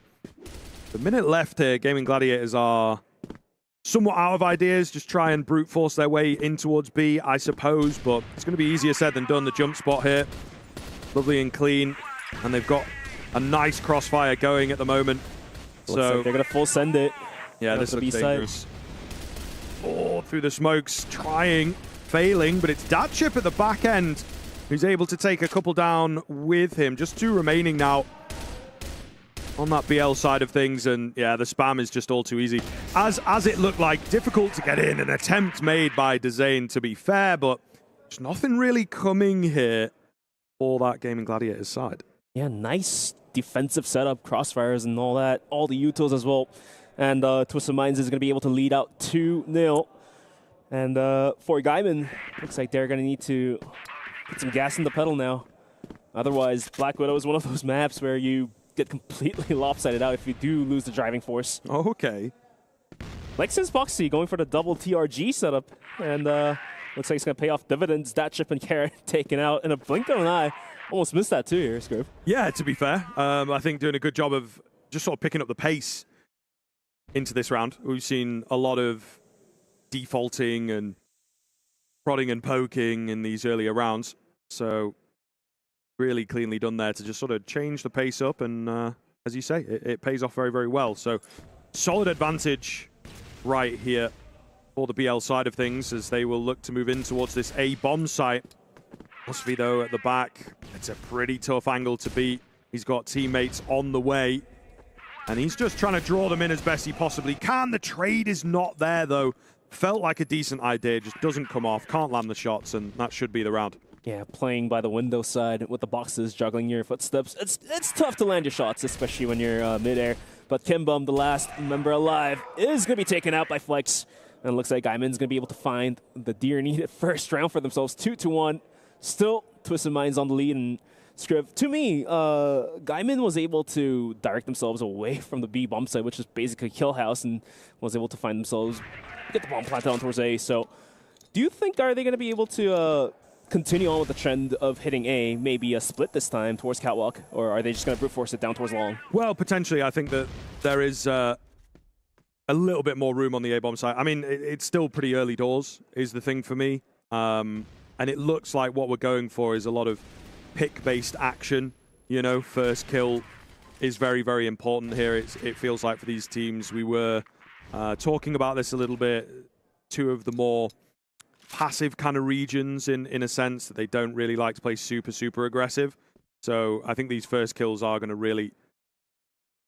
the minute left here, Gaimin Gladiators are somewhat out of ideas. Just try and brute force their way in towards B, I suppose, but it's going to be easier said than done. The jump spot here, lovely and clean, and they've got a nice crossfire going at the moment. Looks like they're going to full send it. Yeah, this looks dangerous. Oh, through the smokes, trying, failing, but it's Datchip at the back end who's able to take a couple down with him. Just 2 remaining now. on that BL side of things, and yeah, the spam is just all too easy. As it looked like, difficult to get in, an attempt made by Dezane to be fair, but there's nothing really coming here for that Gaimin Gladiators side. Yeah, nice defensive setup, crossfires and all that, all the utils as well. And Twisted Minds is going to be able to lead out 2-0. And for Gaimin, looks like they're going to need to put some gas in the pedal now. Otherwise, Black Widow is one of those maps where you get completely lopsided out if you do lose the driving force. Okay. Lexus Boxy going for the double TRG setup. And looks like it's going to pay off dividends. That chip and carrot taken out in a blink of an eye. Almost missed that too here, Scrib. Yeah, to be fair. I think doing a good job of just sort of picking up the pace into this round. We've seen a lot of defaulting and prodding and poking in these earlier rounds. So really cleanly done there to just sort of change the pace up. And as you say, it pays off very, very well. So solid advantage right here for the BL side of things as they will look to move in towards this A bomb site. CROSSFIRE though at the back, it's a pretty tough angle to beat. He's got teammates on the way and he's just trying to draw them in as best he possibly can. The trade is not there though. Felt like a decent idea, just doesn't come off, can't land the shots, and that should be the round. Yeah, playing by the window side with the boxes, juggling your footsteps. It's tough to land your shots, especially when you're midair. But Kimbum, the last member alive, is going to be taken out by Flex. And it looks like Gaimin's going to be able to find the dear needed first round for themselves. 2-1. Still Twisted Minds on the lead. And Scriv, to me, Gaimin was able to direct themselves away from the B bomb site, which is basically kill house, and was able to find themselves, get the bomb planted on towards A. So do you think, are they going to be able to continue on with the trend of hitting A, maybe a split this time towards Catwalk, or are they just going to brute force it down towards Long? Well, potentially. I think that there is a little bit more room on the A-bomb side. I mean, it's still pretty early doors, is the thing for me. And it looks like what we're going for is a lot of pick-based action. You know, first kill is very, very important here. It feels like for these teams, we were talking about this a little bit, two of the more passive kind of regions in a sense that they don't really like to play super, super aggressive. So I think these first kills are going to really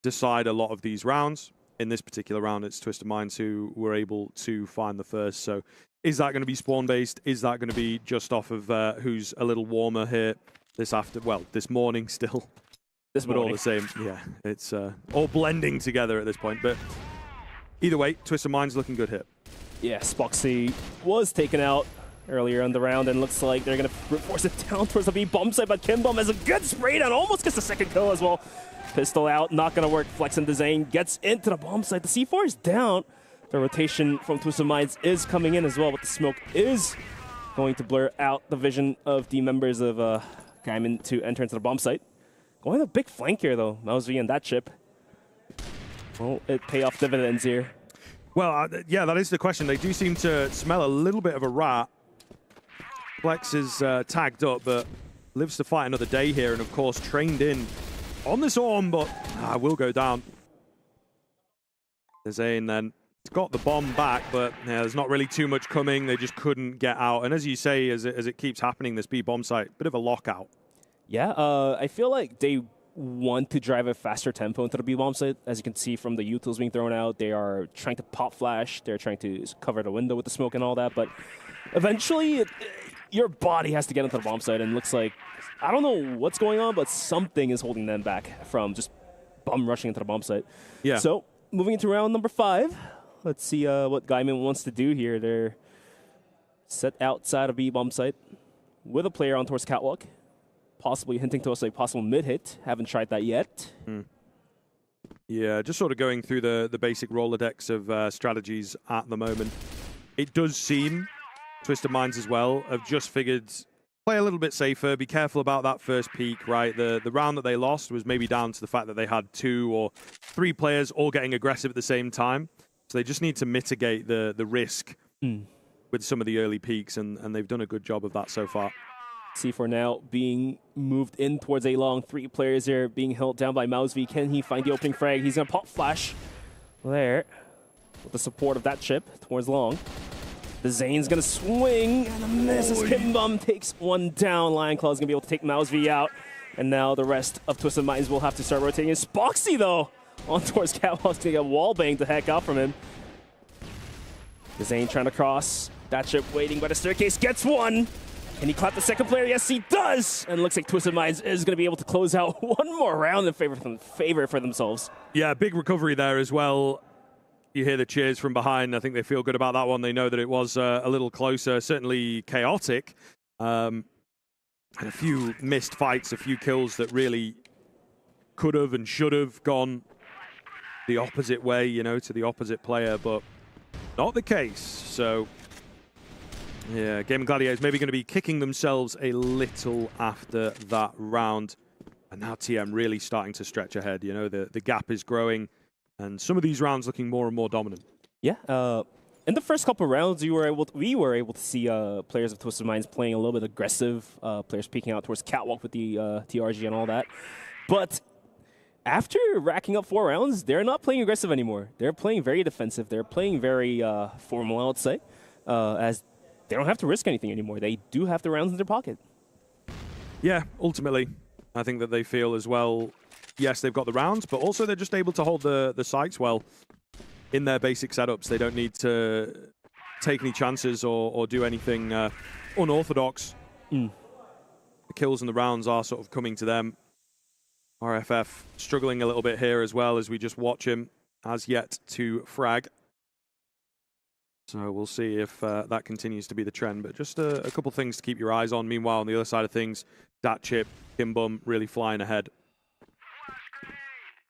decide a lot of these rounds. In this particular round, it's Twisted Minds who were able to find the first. So is that going to be spawn-based? Is that going to be just off of who's a little warmer here this morning still? But all the same, yeah, it's all blending together at this point. But either way, Twisted Minds looking good here. Yeah, Spoxy was taken out earlier in the round, and looks like they're going to force it down towards the B bomb site, but Kimbum has a good spray down, almost gets the second kill as well. Pistol out, not going to work. Flex and Dezane gets into the bomb site. The C4 is down. The rotation from Twisted Minds is coming in as well, but the smoke is going to blur out the vision of the members of Gaimin to enter into the bomb site. Going a big flank here, though. Mousy and that chip. Will it pay off dividends here? Well, yeah, that is the question. They do seem to smell a little bit of a rat. Flex is tagged up, but lives to fight another day here, and of course trained in on this Orm, but will go down. Dezane then got the bomb back, but yeah, there's not really too much coming. They just couldn't get out. And as you say, as it keeps happening, this B bomb site, bit of a lockout. Yeah, I feel like they want to drive a faster tempo into the B bomb site. As you can see from the utils being thrown out, they are trying to pop flash. They're trying to cover the window with the smoke and all that. But eventually, your body has to get into the bomb site, and it looks like, I don't know what's going on, but something is holding them back from just bum rushing into the bomb site. Yeah. So moving into round number 5, let's see what Gaimin wants to do here. They're set outside of B bomb site with a player on towards Catwalk, possibly hinting to us a possible mid-hit. Haven't tried that yet. Yeah, just sort of going through the basic Rolodex of strategies at the moment. It does seem Twisted Minds as well have just figured play a little bit safer, be careful about that first peak, right? The round that they lost was maybe down to the fact that they had 2 or 3 players all getting aggressive at the same time. So they just need to mitigate the risk with some of the early peaks, and they've done a good job of that so far. C4 now being moved in towards A long. 3 players here being held down by Mousy. Can he find the opening frag? He's going to pop flash there with the support of that chip towards long. The Zane's going to swing and a miss as Kimbum takes one down. Lion Claw's going to be able to take Mousy out. And now the rest of Twisted Minds will have to start rotating. It's Boxy, though, on towards Catwalk's gonna get wallbanged the heck out from him. Zane trying to cross. That chip waiting by the staircase, gets one. Can he clap the second player? Yes, he does. And it looks like Twisted Minds is going to be able to close out one more round in favor for themselves. Yeah, big recovery there as well. You hear the cheers from behind. I think they feel good about that one. They know that it was a little closer, certainly chaotic. And a few missed fights, a few kills that really could have and should have gone the opposite way, you know, to the opposite player, but not the case. So, yeah, Gaimin Gladiators maybe going to be kicking themselves a little after that round. And now TM really starting to stretch ahead. You know, the gap is growing, and some of these rounds looking more and more dominant. Yeah, in the first couple of rounds, we were able to see players of Twisted Minds playing a little bit aggressive, players peeking out towards Catwalk with the TRG and all that. But after racking up 4 rounds, they're not playing aggressive anymore. They're playing very defensive. They're playing very formal, I would say, as they don't have to risk anything anymore. They do have the rounds in their pocket. Yeah, ultimately, I think that they feel as well, yes, they've got the rounds, but also they're just able to hold the sites well in their basic setups. They don't need to take any chances or do anything unorthodox. The kills and the rounds are sort of coming to them. RFF struggling a little bit here as well as we just watch him as yet to frag. So we'll see if that continues to be the trend. But just a couple things to keep your eyes on. Meanwhile, on the other side of things, Datchip, Kimbum really flying ahead.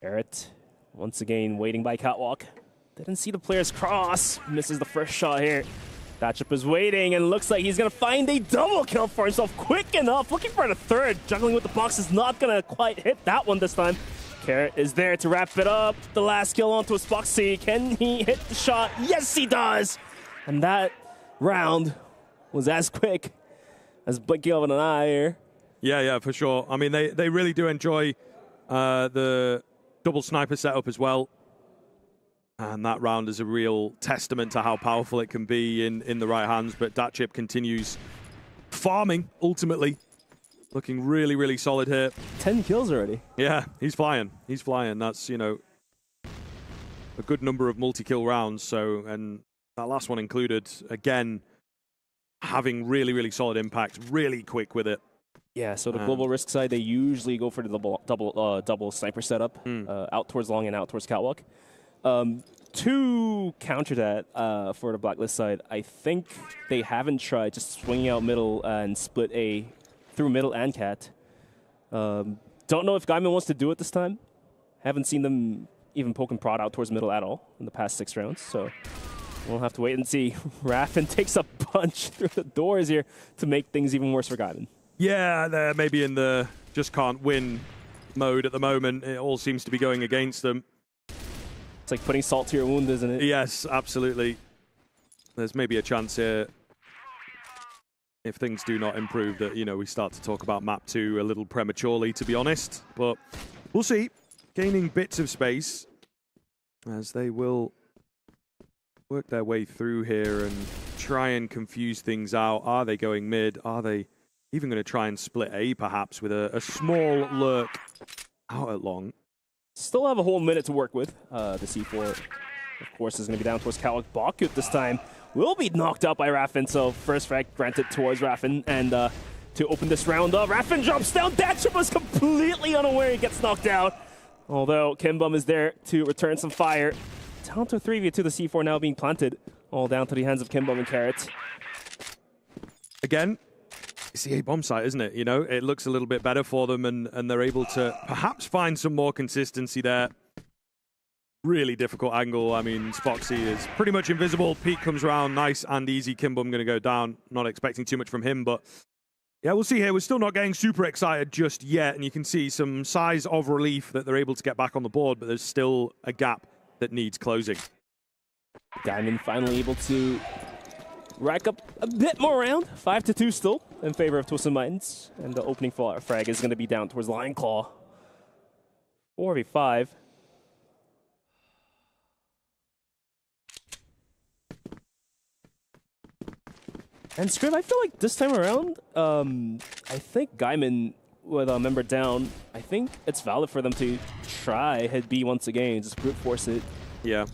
Barrett, once again, waiting by Catwalk. Didn't see the players cross. Misses the first shot here. Datchip is waiting and looks like he's going to find a double kill for himself quick enough. Looking for the third. Juggling with the box is not going to quite hit that one this time. Carrot is there to wrap it up. The last kill onto his Boxy. Can he hit the shot? Yes, he does. And that round was as quick as blinking of an eye here. Yeah, for sure. I mean, they really do enjoy the double sniper setup as well. And that round is a real testament to how powerful it can be in the right hands. But Datchip continues farming, ultimately. Looking really, really solid here. 10 kills already. Yeah, he's flying. He's flying. That's, you know, a good number of multi-kill rounds. So, and that last one included, again, having really, really solid impact, really quick with it. Yeah, so the global risk side, they usually go for the double sniper setup, out towards long and out towards Catwalk. To counter that for the Blacklist side, I think they haven't tried just swinging out middle and split A through middle and cat. Don't know if Gaimin wants to do it this time. Haven't seen them even poke and prod out towards middle at all in the past 6 rounds, so we'll have to wait and see. Raffin takes a punch through the doors here to make things even worse for Gaimin. Yeah, they're maybe in the just can't win mode at the moment. It all seems to be going against them. It's like putting salt to your wound, isn't it? Yes, absolutely. There's maybe a chance here, if things do not improve, that, you know, we start to talk about map 2 a little prematurely, to be honest. But we'll see. Gaining bits of space as they will work their way through here and try and confuse things out. Are they going mid? Are they even going to try and split A, perhaps, with a small lurk out at long? Still have a whole minute to work with. The C4, of course, is going to be down towards Catwalk. Bakut this time will be knocked out by Raffin, so first frag granted towards Raffin. And to open this round up, Raffin drops down. Datchip was completely unaware he gets knocked out. Although Kimbum is there to return some fire. Down to 3v2, the C4 now being planted. All down to the hands of Kimbum and Carrot. Again, it's the A-bomb site, isn't it? You know, it looks a little bit better for them, and they're able to perhaps find some more consistency there. Really difficult angle. I mean, Spoxy is pretty much invisible. Pete comes around, nice and easy. Kimbum going to go down. Not expecting too much from him, but yeah, we'll see here. We're still not getting super excited just yet, and you can see some size of relief that they're able to get back on the board, but there's still a gap that needs closing. Gaimin finally able to rack up a bit more round. 5-2 still in favor of Twisted Minds. And the opening frag is going to be down towards Lion Claw. 4v5. And Scrib, I feel like this time around, I think Gaimin with a member down, I think it's valid for them to try hit B once again, just brute force it. Yeah.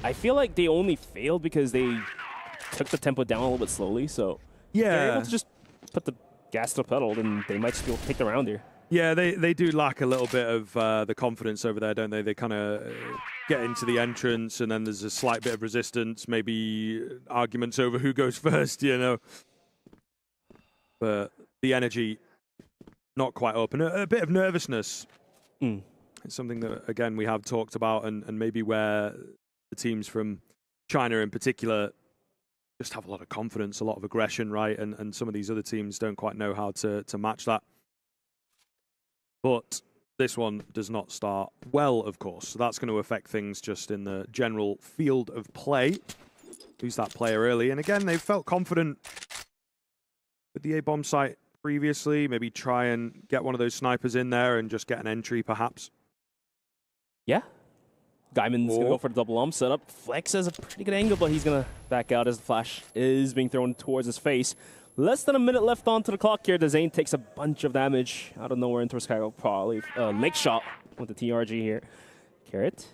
I feel like they only failed because they took the tempo down a little bit slowly, so if they're able to just put the gas to the pedal, then they might just be able to take the round here. Yeah, they do lack a little bit of the confidence over there, don't they? They kind of get into the entrance, and then there's a slight bit of resistance, maybe arguments over who goes first, you know. But the energy, not quite up, and a bit of nervousness. It's something that, again, we have talked about, and maybe where the teams from China in particular just have a lot of confidence, a lot of aggression, right? And some of these other teams don't quite know how to match that. But this one does not start well, of course. So that's going to affect things just in the general field of play. Lose that player early. And again, they felt confident with the A-bomb site previously. Maybe try and get one of those snipers in there and just get an entry, perhaps. Yeah. Gaimin's going to go for the double arm setup. Flex has a pretty good angle, but he's going to back out as the flash is being thrown towards his face. Less than a minute left onto the clock here. Zane takes a bunch of damage out of nowhere into Skyro. Probably leg shot with the TRG here. Carrot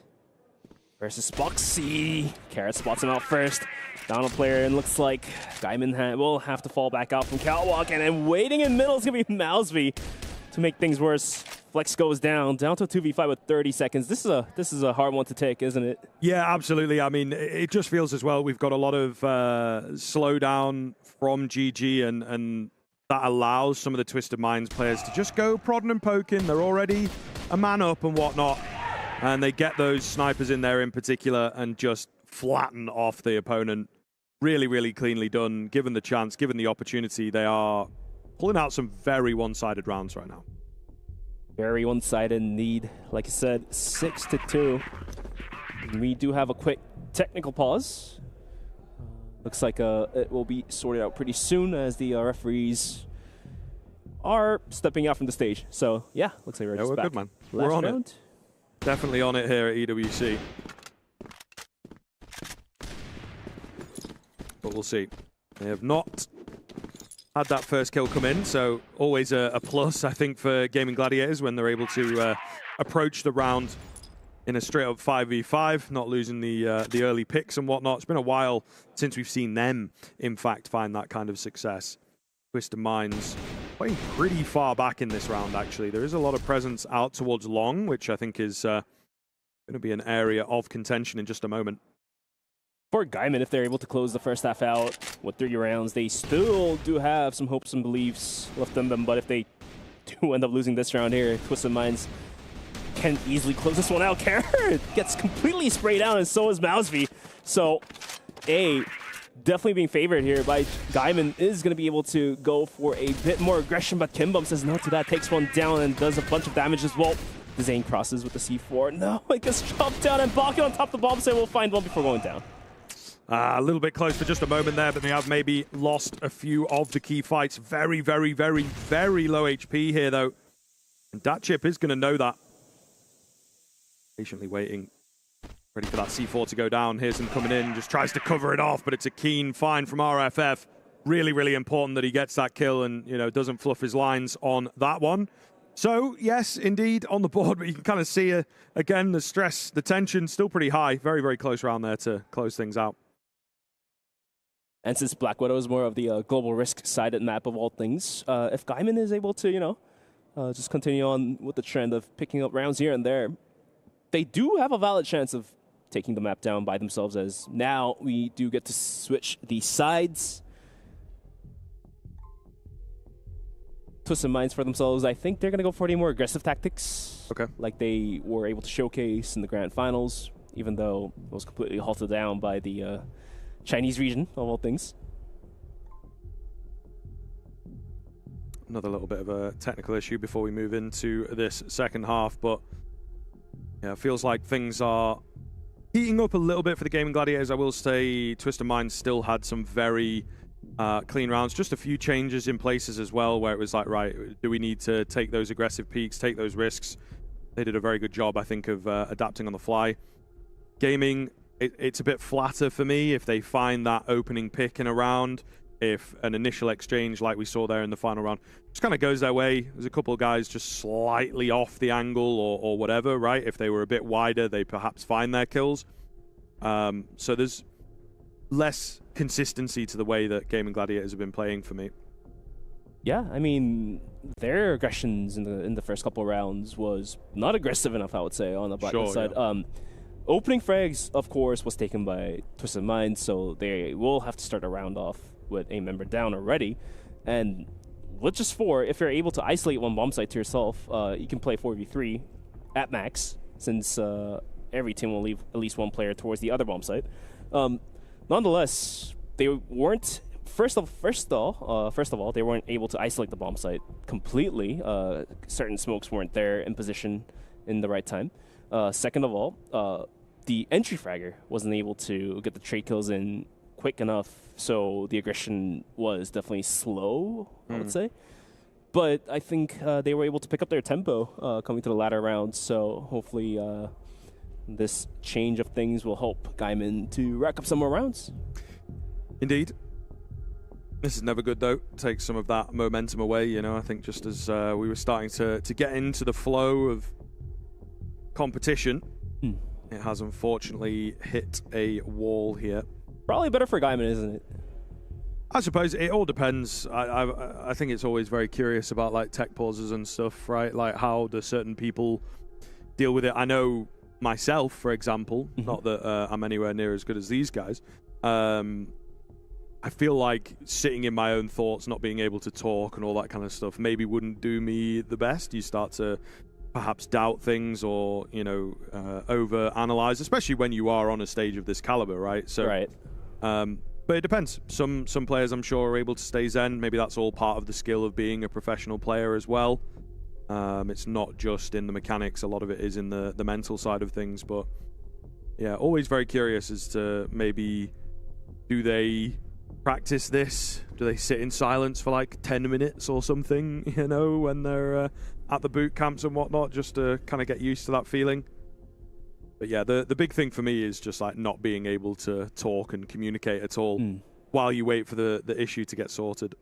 versus Boxy. Carrot spots him out first. Down a player, and looks like Gaimin will have to fall back out from Catwalk. And then waiting in middle is going to be Mouseby to make things worse. Flex goes down to a 2v5 with 30 seconds. This is a hard one to take, isn't it? Yeah, absolutely. I mean, it just feels as well we've got a lot of slowdown from GG, and that allows some of the Twisted Minds players to just go prodding and poking. They're already a man up and whatnot, and they get those snipers in there in particular and just flatten off the opponent. Really, really cleanly done. Given the chance, given the opportunity, they are pulling out some very one-sided rounds right now. Very one-sided indeed. Like I said, 6-2. We do have a quick technical pause. Looks like it will be sorted out pretty soon as the referees are stepping out from the stage. So yeah, looks like we're just back. Good, man. Last We're on round. it. Definitely on it here at EWC. But we'll see. They have not had that first kill come in, so always a plus, I think, for Gaimin Gladiators when they're able to approach the round in a straight-up 5v5, not losing the early picks and whatnot. It's been a while since we've seen them, in fact, find that kind of success. Twisted Minds playing pretty far back in this round, actually. There is a lot of presence out towards long, which I think is going to be an area of contention in just a moment. For Gaimin, if they're able to close the first half out with 3 rounds, they still do have some hopes and beliefs left in them. But if they do end up losing this round here, Twisted Minds can easily close this one out. Carrot gets completely sprayed out, and so is Mouseby. So, definitely being favored here by Gaimin is going to be able to go for a bit more aggression, but Kimbum says no to that, takes one down and does a bunch of damage as well. Zane crosses with the C4. No, it gets chopped down, and Balkan on top of the bomb say we'll find one before going down. A little bit close for just a moment there, but they have maybe lost a few of the key fights. Very, very, very, very low HP here, though. And Datchip is going to know that. Patiently waiting. Ready for that C4 to go down. Here's him coming in. Just tries to cover it off, but it's a keen find from RFF. Really, really important that he gets that kill and, you know, doesn't fluff his lines on that one. So, yes, indeed, on the board, but you can kind of see, again, the stress, the tension, still pretty high. Very, very close round there to close things out. And since Black Widow is more of the global risk-sided map of all things, if Gaimin is able to, you know, just continue on with the trend of picking up rounds here and there, they do have a valid chance of taking the map down by themselves, as now we do get to switch the sides. Twisted Minds for themselves, I think they're going to go for the more aggressive tactics. Okay. Like they were able to showcase in the grand finals, even though it was completely halted down by the Chinese region, of all things. Another little bit of a technical issue before we move into this second half, but yeah, it feels like things are heating up a little bit for the Gaimin Gladiators. I will say Twisted Minds still had some very clean rounds, just a few changes in places as well, where it was like, right, do we need to take those aggressive peaks, take those risks? They did a very good job, I think, of adapting on the fly. Gaming, it's a bit flatter for me if they find that opening pick in a round. if an initial exchange like we saw there in the final round just kind of goes their way. There's a couple of guys just slightly off the angle or whatever, right? If they were a bit wider, they perhaps find their kills. So there's less consistency to the way that Gaimin Gladiators have been playing for me. Yeah, I mean, their aggressions in the first couple of rounds was not aggressive enough, I would say, on the Blacklist side. Yeah. Opening frags, of course, was taken by Twisted Minds, so they will have to start a round off with a member down already. And with just 4, if you're able to isolate one bomb site to yourself, you can play 4v3 at max, since every team will leave at least one player towards the other bomb site. Nonetheless, they weren't. First of all, they weren't able to isolate the bomb site completely. Certain smokes weren't there in position in the right time. Second of all, the entry fragger wasn't able to get the trade kills in quick enough, so the aggression was definitely slow, I would say. But I think they were able to pick up their tempo coming to the latter rounds, so hopefully this change of things will help Gaimin to rack up some more rounds. Indeed. This is never good, though. Takes some of that momentum away, you know. I think just as we were starting to get into the flow of competition, it has unfortunately hit a wall here. Probably better for Gaimin, isn't it? I suppose it all depends. I think it's always very curious about like tech pauses and stuff, right? Like how do certain people deal with it? I know myself, for example, not that I'm anywhere near as good as these guys. I feel like sitting in my own thoughts, not being able to talk and all that kind of stuff maybe wouldn't do me the best. You start to perhaps doubt things or, you know, over-analyze, especially when you are on a stage of this caliber, right? So, right. But it depends. Some players, I'm sure, are able to stay zen. Maybe that's all part of the skill of being a professional player as well. It's not just in the mechanics. A lot of it is in the mental side of things. But, yeah, always very curious as to maybe do they practice this? Do they sit in silence for like 10 minutes or something, you know, when they're at the boot camps and whatnot, just to kind of get used to that feeling? But yeah, the big thing for me is just like not being able to talk and communicate at all while you wait for the issue to get sorted.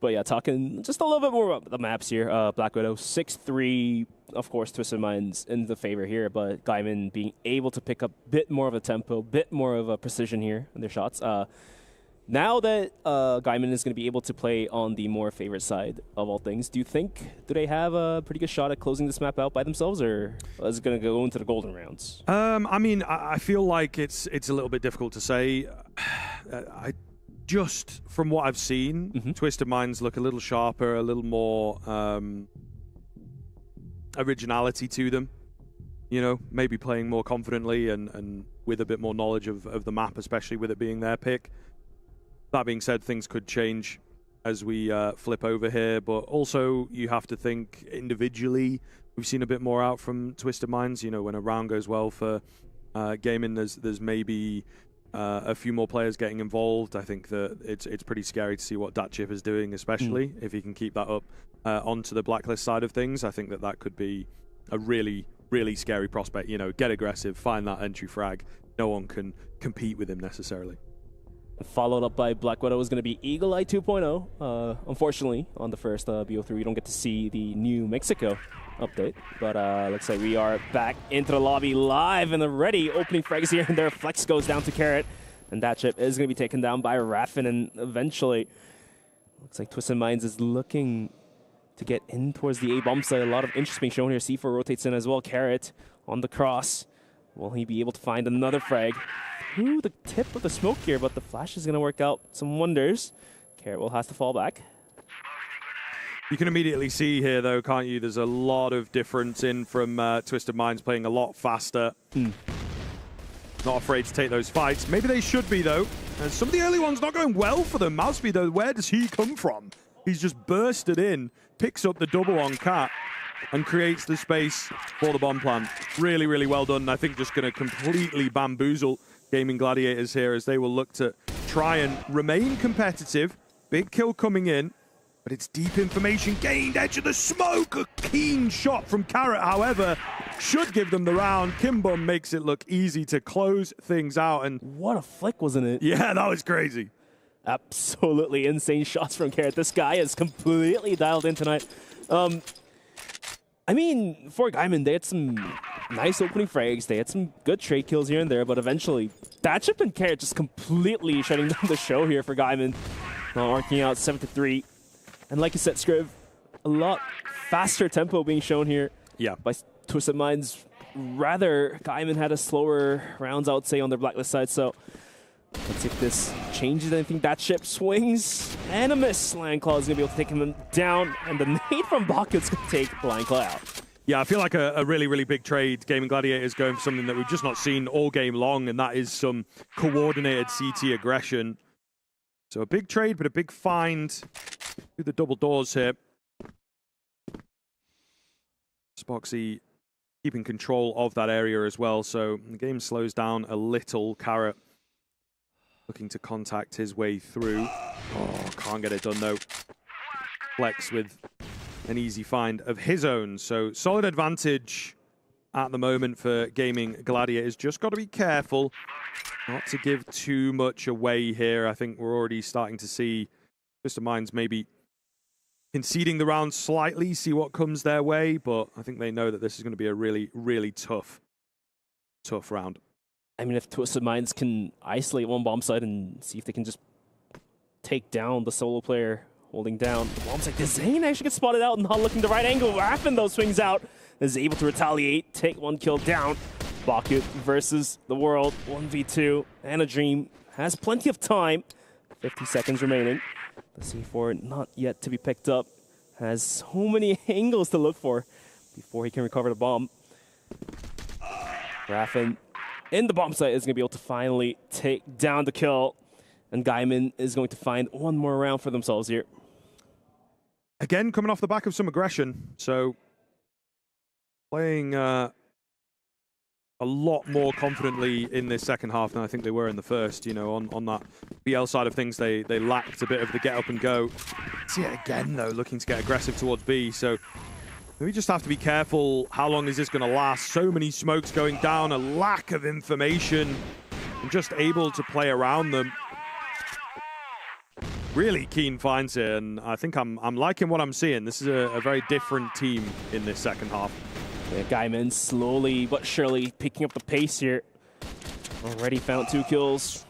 But yeah, talking just a little bit more about the maps here. Black Widow 6-3, of course, Twisted Minds in the favor here, but Gaimin being able to pick up a bit more of a tempo, bit more of a precision here in their shots. Now that Gaimin is going to be able to play on the more favorite side of all things, do they have a pretty good shot at closing this map out by themselves, or is it going to go into the golden rounds? I mean, I feel like it's a little bit difficult to say. Just from what I've seen, Twisted Minds look a little sharper, a little more originality to them. You know, maybe playing more confidently and with a bit more knowledge of the map, especially with it being their pick. That being said, things could change as we flip over here, but also you have to think individually. We've seen a bit more out from Twisted Minds. You know, when a round goes well for Gaimin, there's maybe a few more players getting involved. I think that it's pretty scary to see what Datchip is doing, especially if he can keep that up onto the Blacklist side of things. I think that could be a really, really scary prospect. You know, get aggressive, find that entry frag. No one can compete with him necessarily. Followed up by Black Widow is going to be Eagle Eye 2.0. Unfortunately, on the first BO3, we don't get to see the New Mexico update. But looks like we are back into the lobby live and ready. Opening frags here, and their flex goes down to Carrot. And that chip is going to be taken down by Raffin, and eventually, looks like Twisted Minds is looking to get in towards the A-bomb site. A lot of interest being shown here. C4 rotates in as well. Carrot on the cross. Will he be able to find another frag? Ooh, the tip of the smoke here, but the flash is going to work out some wonders. Carrot will have to fall back. You can immediately see here, though, can't you? There's a lot of difference in from Twisted Minds playing a lot faster. Not afraid to take those fights. Maybe they should be, though. And some of the early ones not going well for them. Mouseby, though, where does he come from? He's just bursted in, picks up the double on Cat, and creates the space for the bomb plant. Really, really well done. I think just going to completely bamboozle Gaimin Gladiators here as they will look to try and remain competitive. Big kill coming in, but it's deep information gained. Edge of the smoke. A keen shot from Carrot, however, should give them the round. Kimbum makes it look easy to close things out. And what a flick, wasn't it? Yeah, that was crazy. Absolutely insane shots from Carrot. This guy is completely dialed in tonight. I mean, for Gaimin, they had some nice opening frags. They had some good trade kills here and there, but eventually, Datchip and Carrot just completely shutting down the show here for Gaimin. Arcing out 7-3. And like you said, Scriv, a lot faster tempo being shown here by Twisted Minds. Rather, Gaimin had a slower rounds, I would say, on their blacklist side. So let's see if this changes anything. That ship swings and a miss. Lion Claw is going to be able to take him down, and the nade from Bakut's going to take Lion Claw out. Yeah, I feel like a really, really big trade. Gaming Gladiators going for something that we've just not seen all game long, and that is some coordinated CT aggression. So a big trade, but a big find through the double doors here. Spoxy keeping control of that area as well, so the game slows down a little. Carrot looking to contact his way through. Oh, can't get it done though. Flex with an easy find of his own, so solid advantage at the moment for Gaming Gladiators. Just got to be careful not to give too much away here. I think we're already starting to see Twisted Minds maybe conceding the round slightly, see what comes their way, but I think they know that this is going to be a really, really tough round. I mean, if Twisted Minds can isolate one bomb site and see if they can just take down the solo player holding down the bomb site, Zane actually gets spotted out and not looking the right angle. Raffin, though, swings out, is able to retaliate, take one kill down. Bakut versus the world, 1v2, and a Dream has plenty of time. 50 seconds remaining. The C4 not yet to be picked up. Has so many angles to look for before he can recover the bomb. Raffin in the bomb site is going to be able to finally take down the kill. And Gaimin is going to find one more round for themselves here. Again, coming off the back of some aggression. So playing a lot more confidently in this second half than I think they were in the first. You know, on that BL side of things, they lacked a bit of the get up and go. See it again, though, looking to get aggressive towards B. So we just have to be careful. How long is this going to last? So many smokes going down, a lack of information, and just able to play around them. Really keen finds here, and I think I'm liking what I'm seeing. This is a very different team in this second half. Yeah, Gaimin slowly but surely picking up the pace here. Already found 2 kills.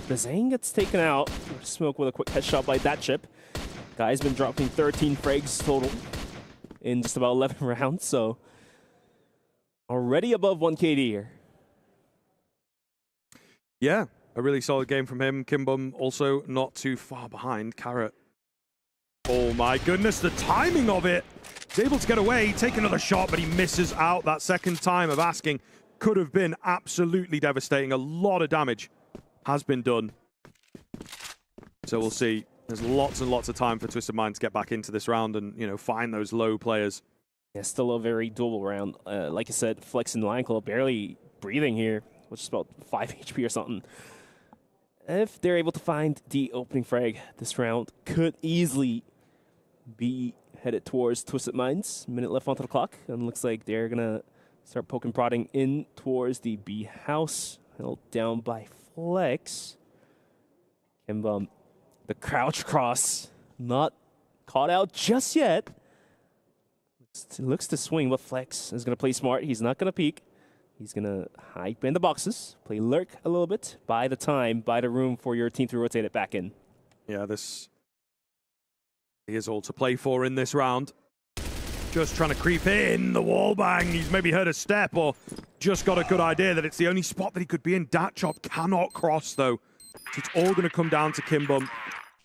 The Zane gets taken out. Smoke with a quick headshot by that chip. Guy's been dropping 13 frags total in just about 11 rounds, so already above 1 KD here. Yeah, a really solid game from him. Kimbum also not too far behind. Carrot. Oh my goodness, the timing of it. He's able to get away, take another shot, but he misses out. That second time of asking could have been absolutely devastating. A lot of damage has been done. So we'll see. There's lots and lots of time for Twisted Mind to get back into this round and, you know, find those low players. Yeah, still a very doable round. Like I said, Flex and Lion Claw barely breathing here, which is about 5 HP or something. If they're able to find the opening frag, this round could easily be headed towards Twisted Minds. Minute left onto the clock, and looks like they're gonna start poking prodding in towards the B house. Held down by Flex. Kimbum, the crouch cross, not caught out just yet. Looks to swing, but Flex is gonna play smart. He's not gonna peek. He's gonna hide in the boxes, play lurk a little bit, buy the time, buy the room for your team to rotate it back in. Yeah, this is all to play for in this round. Just trying to creep in, the wall bang. He's maybe heard a step or just got a good idea that it's the only spot that he could be in. Datchop cannot cross, though. So it's all going to come down to Kimbum.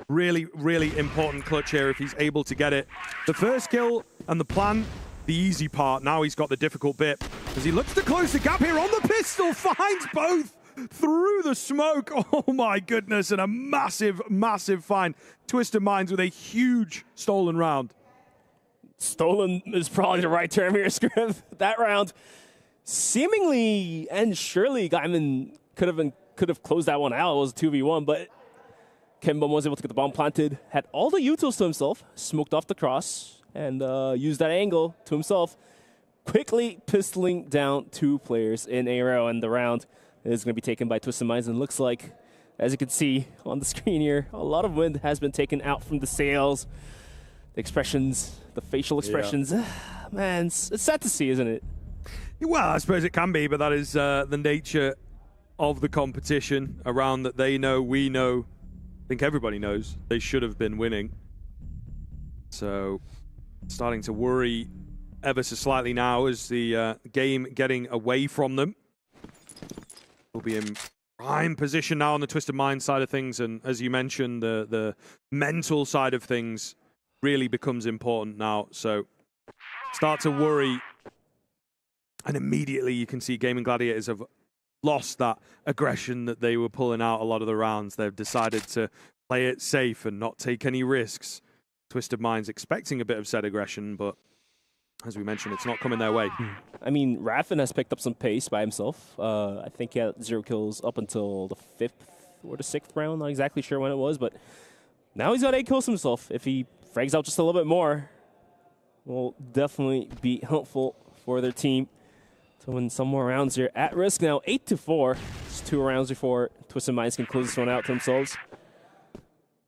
Really, really important clutch here if he's able to get it. The first kill and the plan, the easy part. Now he's got the difficult bit as he looks to close the gap here on the pistol. Finds both through the smoke. Oh my goodness, and a massive, massive find. Twisted Minds with a huge stolen round. Stolen is probably the right term here, Scriv. That round, seemingly and surely, Gaimin could have closed that one out. It was a 2v1, but Kimbum was able to get the bomb planted, had all the utils to himself, smoked off the cross, and used that angle to himself, quickly pistoling down 2 players in a row, and the round is going to be taken by Twisted Minds, and looks like As you can see on the screen here, a lot of wind has been taken out from the sails. The expressions, the facial expressions. Man, it's sad to see, isn't it? Well, I suppose it can be, but that is the nature of the competition around that they know, we know. I think everybody knows they should have been winning. So, starting to worry ever so slightly now as the game getting away from them. We'll be in prime position now on the Twisted Mind side of things, and as you mentioned, the mental side of things really becomes important now. So, start to worry, and immediately you can see Gaimin Gladiators have lost that aggression that they were pulling out a lot of the rounds. They've decided to play it safe and not take any risks. Twisted Minds expecting a bit of said aggression, but as we mentioned, it's not coming their way. I mean, Raffin has picked up some pace by himself. I think he had 0 kills up until the 5th or the 6th round. Not exactly sure when it was, but now he's got 8 kills himself. If he frags out just a little bit more, will definitely be helpful for their team to win some more rounds here. At risk now, 8-4. Just 2 rounds before Twisted Minds can close this one out to themselves.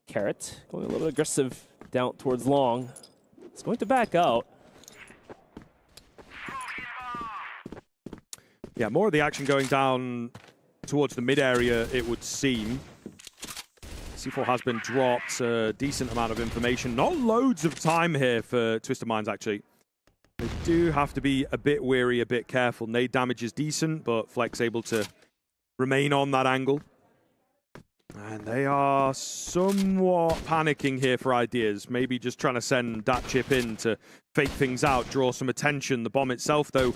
Carrot going a little bit aggressive down towards long. It's going to back out. Yeah, more of the action going down towards the mid area, it would seem. C4 has been dropped, a decent amount of information. Not loads of time here for Twisted Minds, actually. They do have to be a bit wary, a bit careful. Nade damage is decent, but Flex able to remain on that angle. And they are somewhat panicking here for ideas. Maybe just trying to send that chip in to fake things out, draw some attention. The bomb itself, though,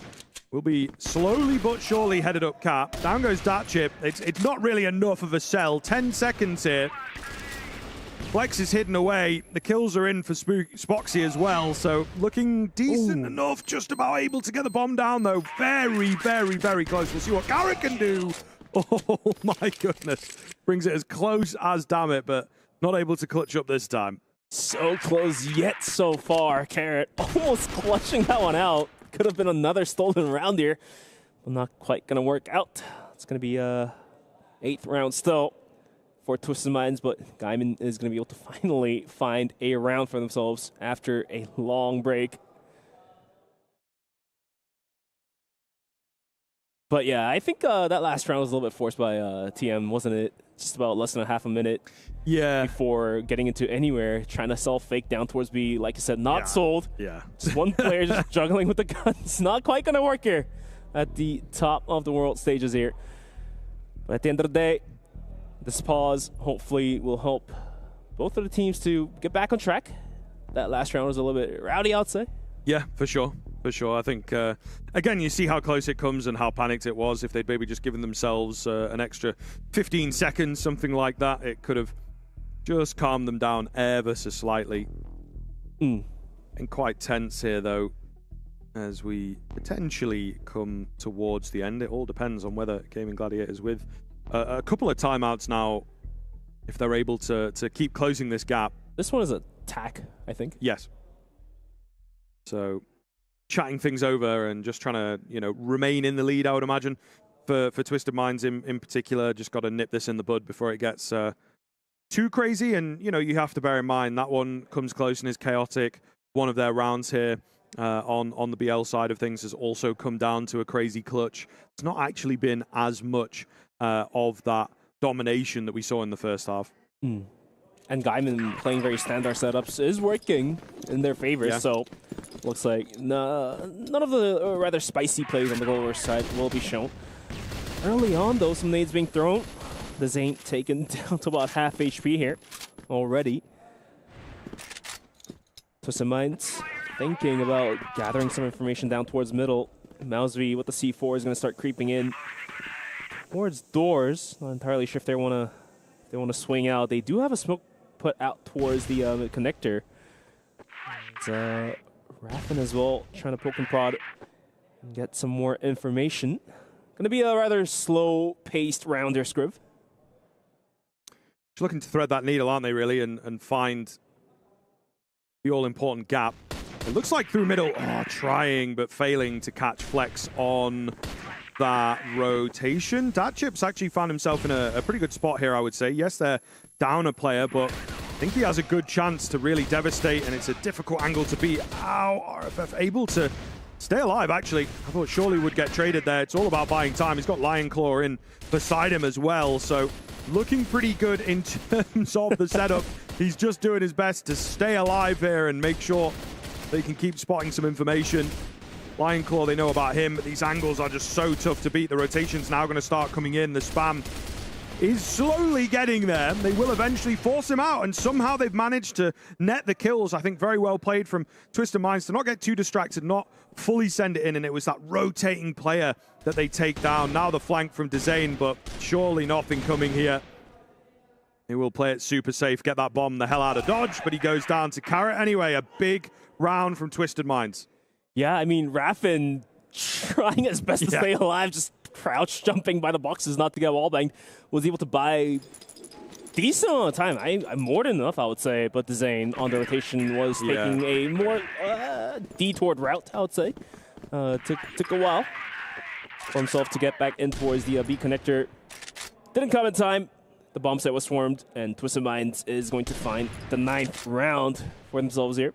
will be slowly but surely headed up cap. Down goes that chip. It's not really enough of a sell. 10 seconds here. Flex is hidden away. The kills are in for Spoxy as well, so looking decent enough. Just about able to get the bomb down, though. Very, very, very close. We'll see what Garrett can do. Oh, my goodness. Brings it as close as damn it, but not able to clutch up this time. So close yet so far. Carrot almost clutching that one out. Could have been another stolen round here, but not quite going to work out. It's going to be a 8th round still for Twisted Minds, but Gaimin is going to be able to finally find a round for themselves after a long break. But yeah, I think that last round was a little bit forced by TM, wasn't it? Just about less than a half a minute before getting into anywhere, trying to sell fake down towards B, like I said, not sold. Yeah. Just one player just juggling with the guns. Not quite going to work here at the top of the world stages here. But at the end of the day, this pause hopefully will help both of the teams to get back on track. That last round was a little bit rowdy, I'd say. Yeah, for sure. For sure. I think, again, you see how close it comes and how panicked it was. If they'd maybe just given themselves an extra 15 seconds, something like that, it could have just calmed them down ever so slightly. And quite tense here, though, as we potentially come towards the end. It all depends on whether Gaimin Gladiators with a couple of timeouts now, if they're able to keep closing this gap. This one is a tack, I think. Yes. So chatting things over and just trying to, remain in the lead, I would imagine, for Twisted Minds in particular. Just got to nip this in the bud before it gets too crazy. And, you have to bear in mind that one comes close and is chaotic. One of their rounds here on the BL side of things has also come down to a crazy clutch. It's not actually been as much of that domination that we saw in the first half. And Gaimin playing very standard setups is working in their favor, so looks like none of the rather spicy plays on the goaler side will be shown. Early on, though, some nades being thrown. The Zayn taken down to about half HP here already. Twisted Minds thinking about gathering some information down towards middle. Mouseby with the C4 is going to start creeping in towards doors. Not entirely sure if they want to swing out. They do have a smoke put out towards the connector. And, Raffin as well, trying to poke and prod and get some more information. Going to be a rather slow-paced round here, Scriv. Just looking to thread that needle, aren't they, really, and find the all-important gap. It looks like through middle, trying but failing to catch Flex on that rotation. Datchip's actually found himself in a pretty good spot here, I would say. Yes, they're down a player, but I think he has a good chance to really devastate, and it's a difficult angle to beat. Ow, RFF able to stay alive, actually. I thought surely would get traded there. It's all about buying time. He's got Lion Claw in beside him as well, so looking pretty good in terms of the setup. He's just doing his best to stay alive here and make sure they can keep spotting some information. Lion Claw, they know about him, but these angles are just so tough to beat. The rotation's now going to start coming in. The spam is slowly getting there. They will eventually force him out, and somehow they've managed to net the kills. I think very well played from Twisted Minds to not get too distracted, not fully send it in, and it was that rotating player that they take down. Now the flank from Dezane, but surely nothing coming here. He will play it super safe, get that bomb the hell out of dodge, but he goes down to Carrot anyway. A big round from Twisted Minds. Yeah, I mean, Raffin trying his best to stay alive, just crouch jumping by the boxes not to get wallbanged, was able to buy decent amount of time. More than enough, I would say, but Dezane on the rotation was taking a more detoured route, I would say. Took a while for himself to get back in towards the B connector. Didn't come in time. The bomb set was swarmed, and Twisted Minds is going to find the 9th round for themselves here.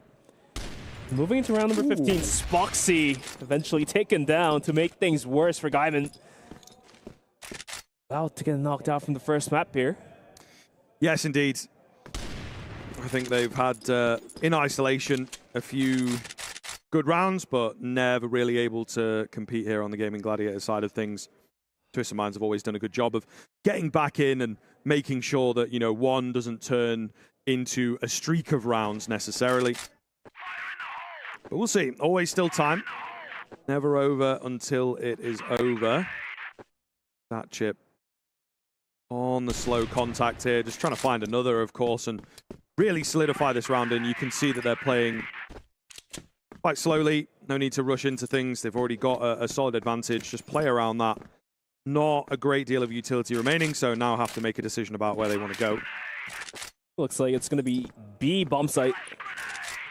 Moving into round number 15, Spoxy eventually taken down to make things worse for Gaimin. About to get knocked out from the first map here. Yes, indeed. I think they've had, in isolation, a few good rounds, but never really able to compete here on the Gaming Gladiator side of things. Twisted Minds have always done a good job of getting back in and making sure that, you know, one doesn't turn into a streak of rounds necessarily. But we'll see. Always still time. Never over until it is over. That chip on the slow contact here. Just trying to find another, of course, and really solidify this round in. You can see that they're playing quite slowly. No need to rush into things. They've already got a solid advantage. Just play around that. Not a great deal of utility remaining, so now have to make a decision about where they want to go. Looks like it's going to be B bomb site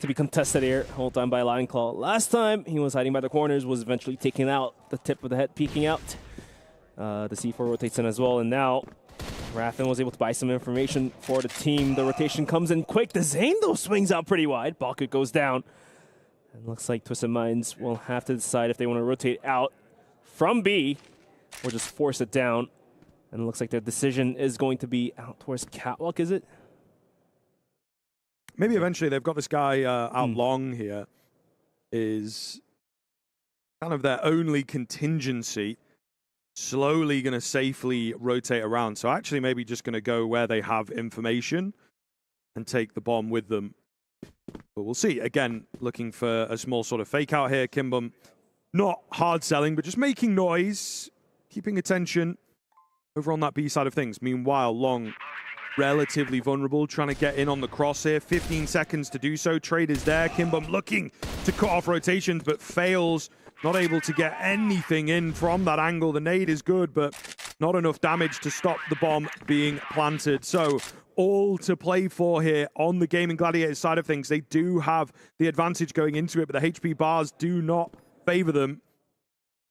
to be contested here, whole time by Lion Claw. Last time he was hiding by the corners, was eventually taken out, the tip of the head peeking out. The C4 rotates in as well, and now Raffin was able to buy some information for the team. The rotation comes in quick. The Zane, though, swings out pretty wide. Bucket goes down. And looks like Twisted Minds will have to decide if they want to rotate out from B or just force it down. And it looks like their decision is going to be out towards Catwalk, is it? Maybe eventually they've got this guy out long here. Is kind of their only contingency. Slowly going to safely rotate around. So actually maybe just going to go where they have information and take the bomb with them. But we'll see. Again, looking for a small sort of fake out here. Kimbum not hard selling, but just making noise, keeping attention over on that B side of things. Meanwhile, Long relatively vulnerable, trying to get in on the cross here. 15 seconds to do so. Trade is there. Kimbum looking to cut off rotations, but fails. Not able to get anything in from that angle. The nade is good, but not enough damage to stop the bomb being planted. So all to play for here on the Gaming Gladiators side of things. They do have the advantage going into it, but the HP bars do not favor them.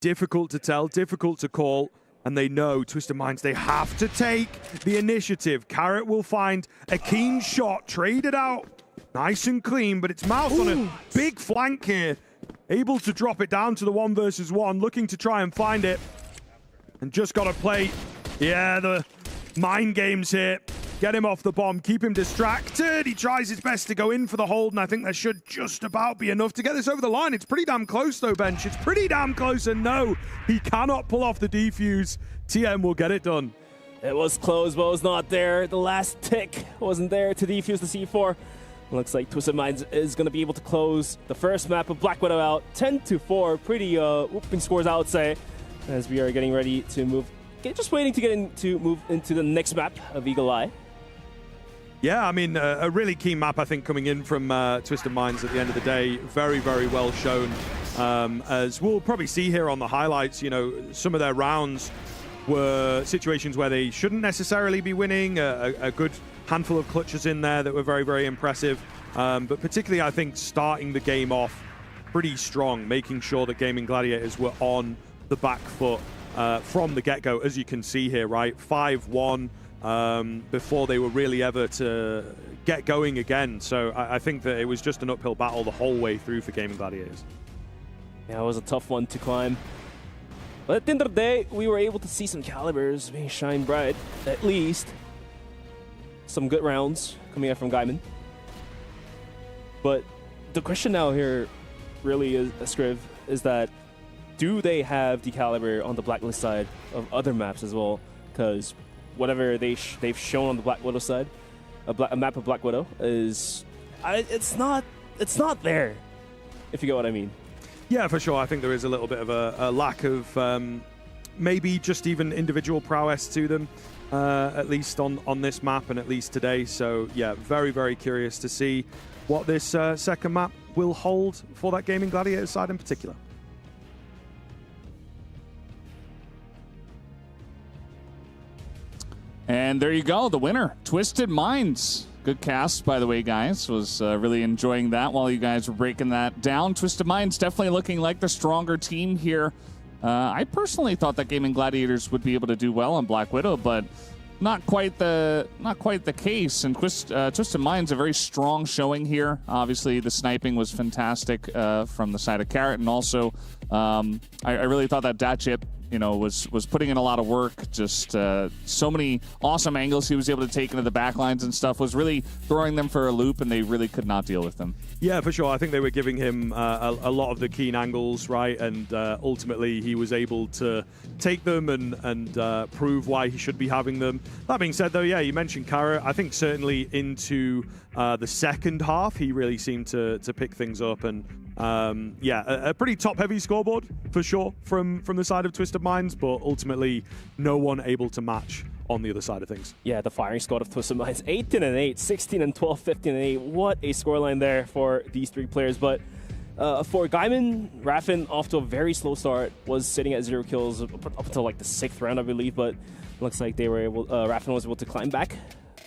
Difficult to tell, difficult to call. And they know, Twisted Minds, they have to take the initiative. Carrot will find a keen shot, traded out. Nice and clean, but it's Mouth on a big flank here. Able to drop it down to the 1 versus 1, looking to try and find it. And just got to play, the mind games here. Get him off the bomb, keep him distracted. He tries his best to go in for the hold, and I think that should just about be enough to get this over the line. It's pretty damn close though, Bench. It's pretty damn close, and no, he cannot pull off the defuse. TM will get it done. It was close, but it was not there. The last tick wasn't there to defuse the C4. Looks like Twisted Minds is going to be able to close the first map of Black Widow out 10-4. Pretty whooping scores, I would say, as we are getting ready to move. Just waiting to move into the next map of Eagle Eye. Yeah, I mean, a really key map, I think, coming in from Twisted Minds at the end of the day. Very, very well shown. As we'll probably see here on the highlights, you know, some of their rounds were situations where they shouldn't necessarily be winning. A good handful of clutches in there that were very, very impressive. But particularly, I think, starting the game off pretty strong, making sure that Gaming Gladiators were on the back foot from the get-go, as you can see here, right? 5-1 before they were really ever to get going again. So I think that it was just an uphill battle the whole way through for Gaimin Gladiators. Yeah, it was a tough one to climb. But at the end of the day, we were able to see some calibers being shine bright. At least some good rounds coming out from Gaimin. But the question now here really is, Scriv, is that do they have the caliber on the Blacklist side of other maps as well? Because whatever they've shown on the Black Widow side, a map of Black Widow is, it's not there, if you get what I mean. Yeah, for sure. I think there is a little bit of a lack of maybe just even individual prowess to them, at least on this map and at least today. So yeah, very, very curious to see what this second map will hold for that Gaimin Gladiators side in particular. And there you go, the winner, Twisted Minds. Good cast, by the way, guys. Was really enjoying that while you guys were breaking that down. Twisted Minds definitely looking like the stronger team here. I personally thought that Gaimin Gladiators would be able to do well on Black Widow, but not quite the case. And Twisted Minds a very strong showing here. Obviously, the sniping was fantastic from the side of Carrot, and also I really thought that Datchip, you know, was putting in a lot of work. Just so many awesome angles he was able to take into the backlines and stuff. Was really throwing them for a loop, and they really could not deal with them. Yeah, for sure. I think they were giving him a lot of the keen angles, right? And ultimately, he was able to take them and prove why he should be having them. That being said, though, yeah, you mentioned Carrot. I think certainly into the second half, he really seemed to pick things up. And yeah, a pretty top-heavy scoreboard, for sure, from the side of Twisted Minds, but ultimately, no one able to match on the other side of things. Yeah, the firing squad of Twisted Minds, 18-8, 16-12, 15-8. What a scoreline there for these three players. But for Gaimin, Raffin off to a very slow start, was sitting at 0 kills up until like the 6th round, I believe. But looks like they were able. Raffin was able to climb back,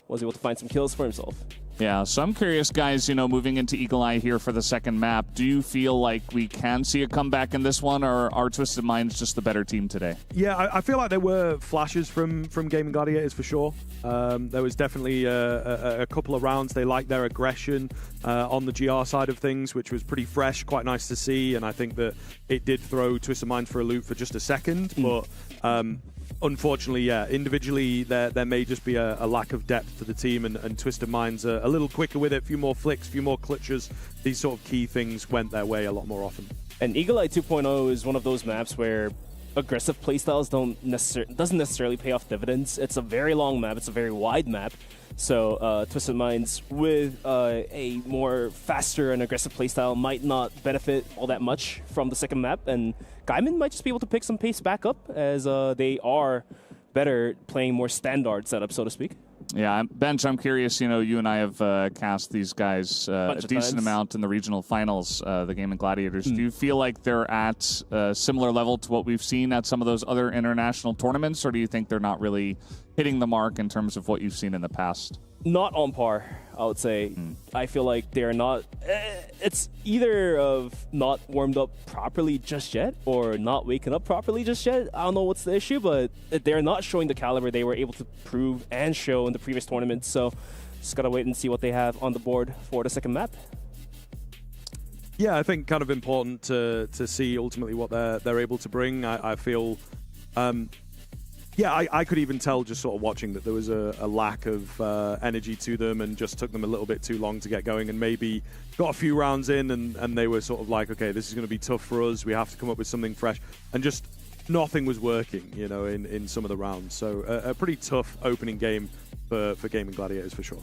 was able to find some kills for himself. Yeah, so I'm curious, guys, you know, moving into Eagle Eye here for the second map, do you feel like we can see a comeback in this one, or are Twisted Minds just the better team today? Yeah, I feel like there were flashes from Gaimin Gladiators for sure. There was definitely a couple of rounds. They liked their aggression on the GR side of things, which was pretty fresh, quite nice to see, and I think that it did throw Twisted Minds for a loop for just a second, but unfortunately, yeah, individually there may just be a lack of depth to the team, and Twisted Minds are a little quicker with it, a few more flicks, a few more clutches. These sort of key things went their way a lot more often. And Eagle Eye 2.0 is one of those maps where aggressive playstyles doesn't necessarily pay off dividends. It's a very long map, it's a very wide map. So Twisted Minds with a more faster and aggressive playstyle might not benefit all that much from the second map, and Gaimin might just be able to pick some pace back up as they are better playing more standard setup, so to speak. Yeah, Bench, I'm curious, you know, you and I have cast these guys a decent amount in the regional finals, the Gaimin Gladiators. Do you feel like they're at a similar level to what we've seen at some of those other international tournaments, or do you think they're not really hitting the mark in terms of what you've seen in the past? Not on par, I would say. I feel like they're not... it's either of not warmed up properly just yet or not waking up properly just yet. I don't know what's the issue, but they're not showing the caliber they were able to prove and show in the previous tournaments. So just got to wait and see what they have on the board for the second map. Yeah, I think kind of important to see ultimately what they're able to bring. I feel... yeah, I could even tell just sort of watching that there was a lack of energy to them and just took them a little bit too long to get going, and maybe got a few rounds in and they were sort of like, okay, this is going to be tough for us. We have to come up with something fresh. And just nothing was working, you know, in some of the rounds. So a pretty tough opening game for Gaimin Gladiators for sure.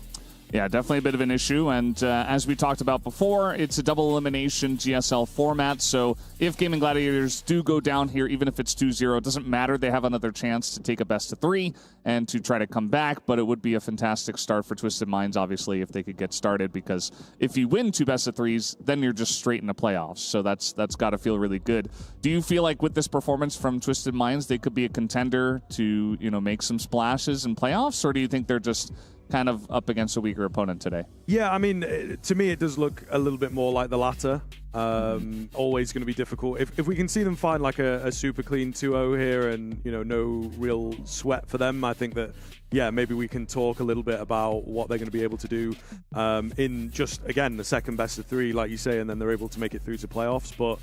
Yeah, definitely a bit of an issue, and as we talked about before, it's a double elimination GSL format, so if Gaimin Gladiators do go down here, even if it's 2-0, it doesn't matter. They have another chance to take a best-of-3 and to try to come back, but it would be a fantastic start for Twisted Minds, obviously, if they could get started, because if you win 2 best-of-3s, then you're just straight in the playoffs, so that's got to feel really good. Do you feel like with this performance from Twisted Minds, they could be a contender to, you know, make some splashes in playoffs, or do you think they're just kind of up against a weaker opponent today? Yeah, I mean, to me, it does look a little bit more like the latter. Always going to be difficult. If we can see them find like a super clean 2-0 here and, you know, no real sweat for them, I think that, yeah, maybe we can talk a little bit about what they're going to be able to do in just, again, the second best of 3, like you say, and then they're able to make it through to playoffs. But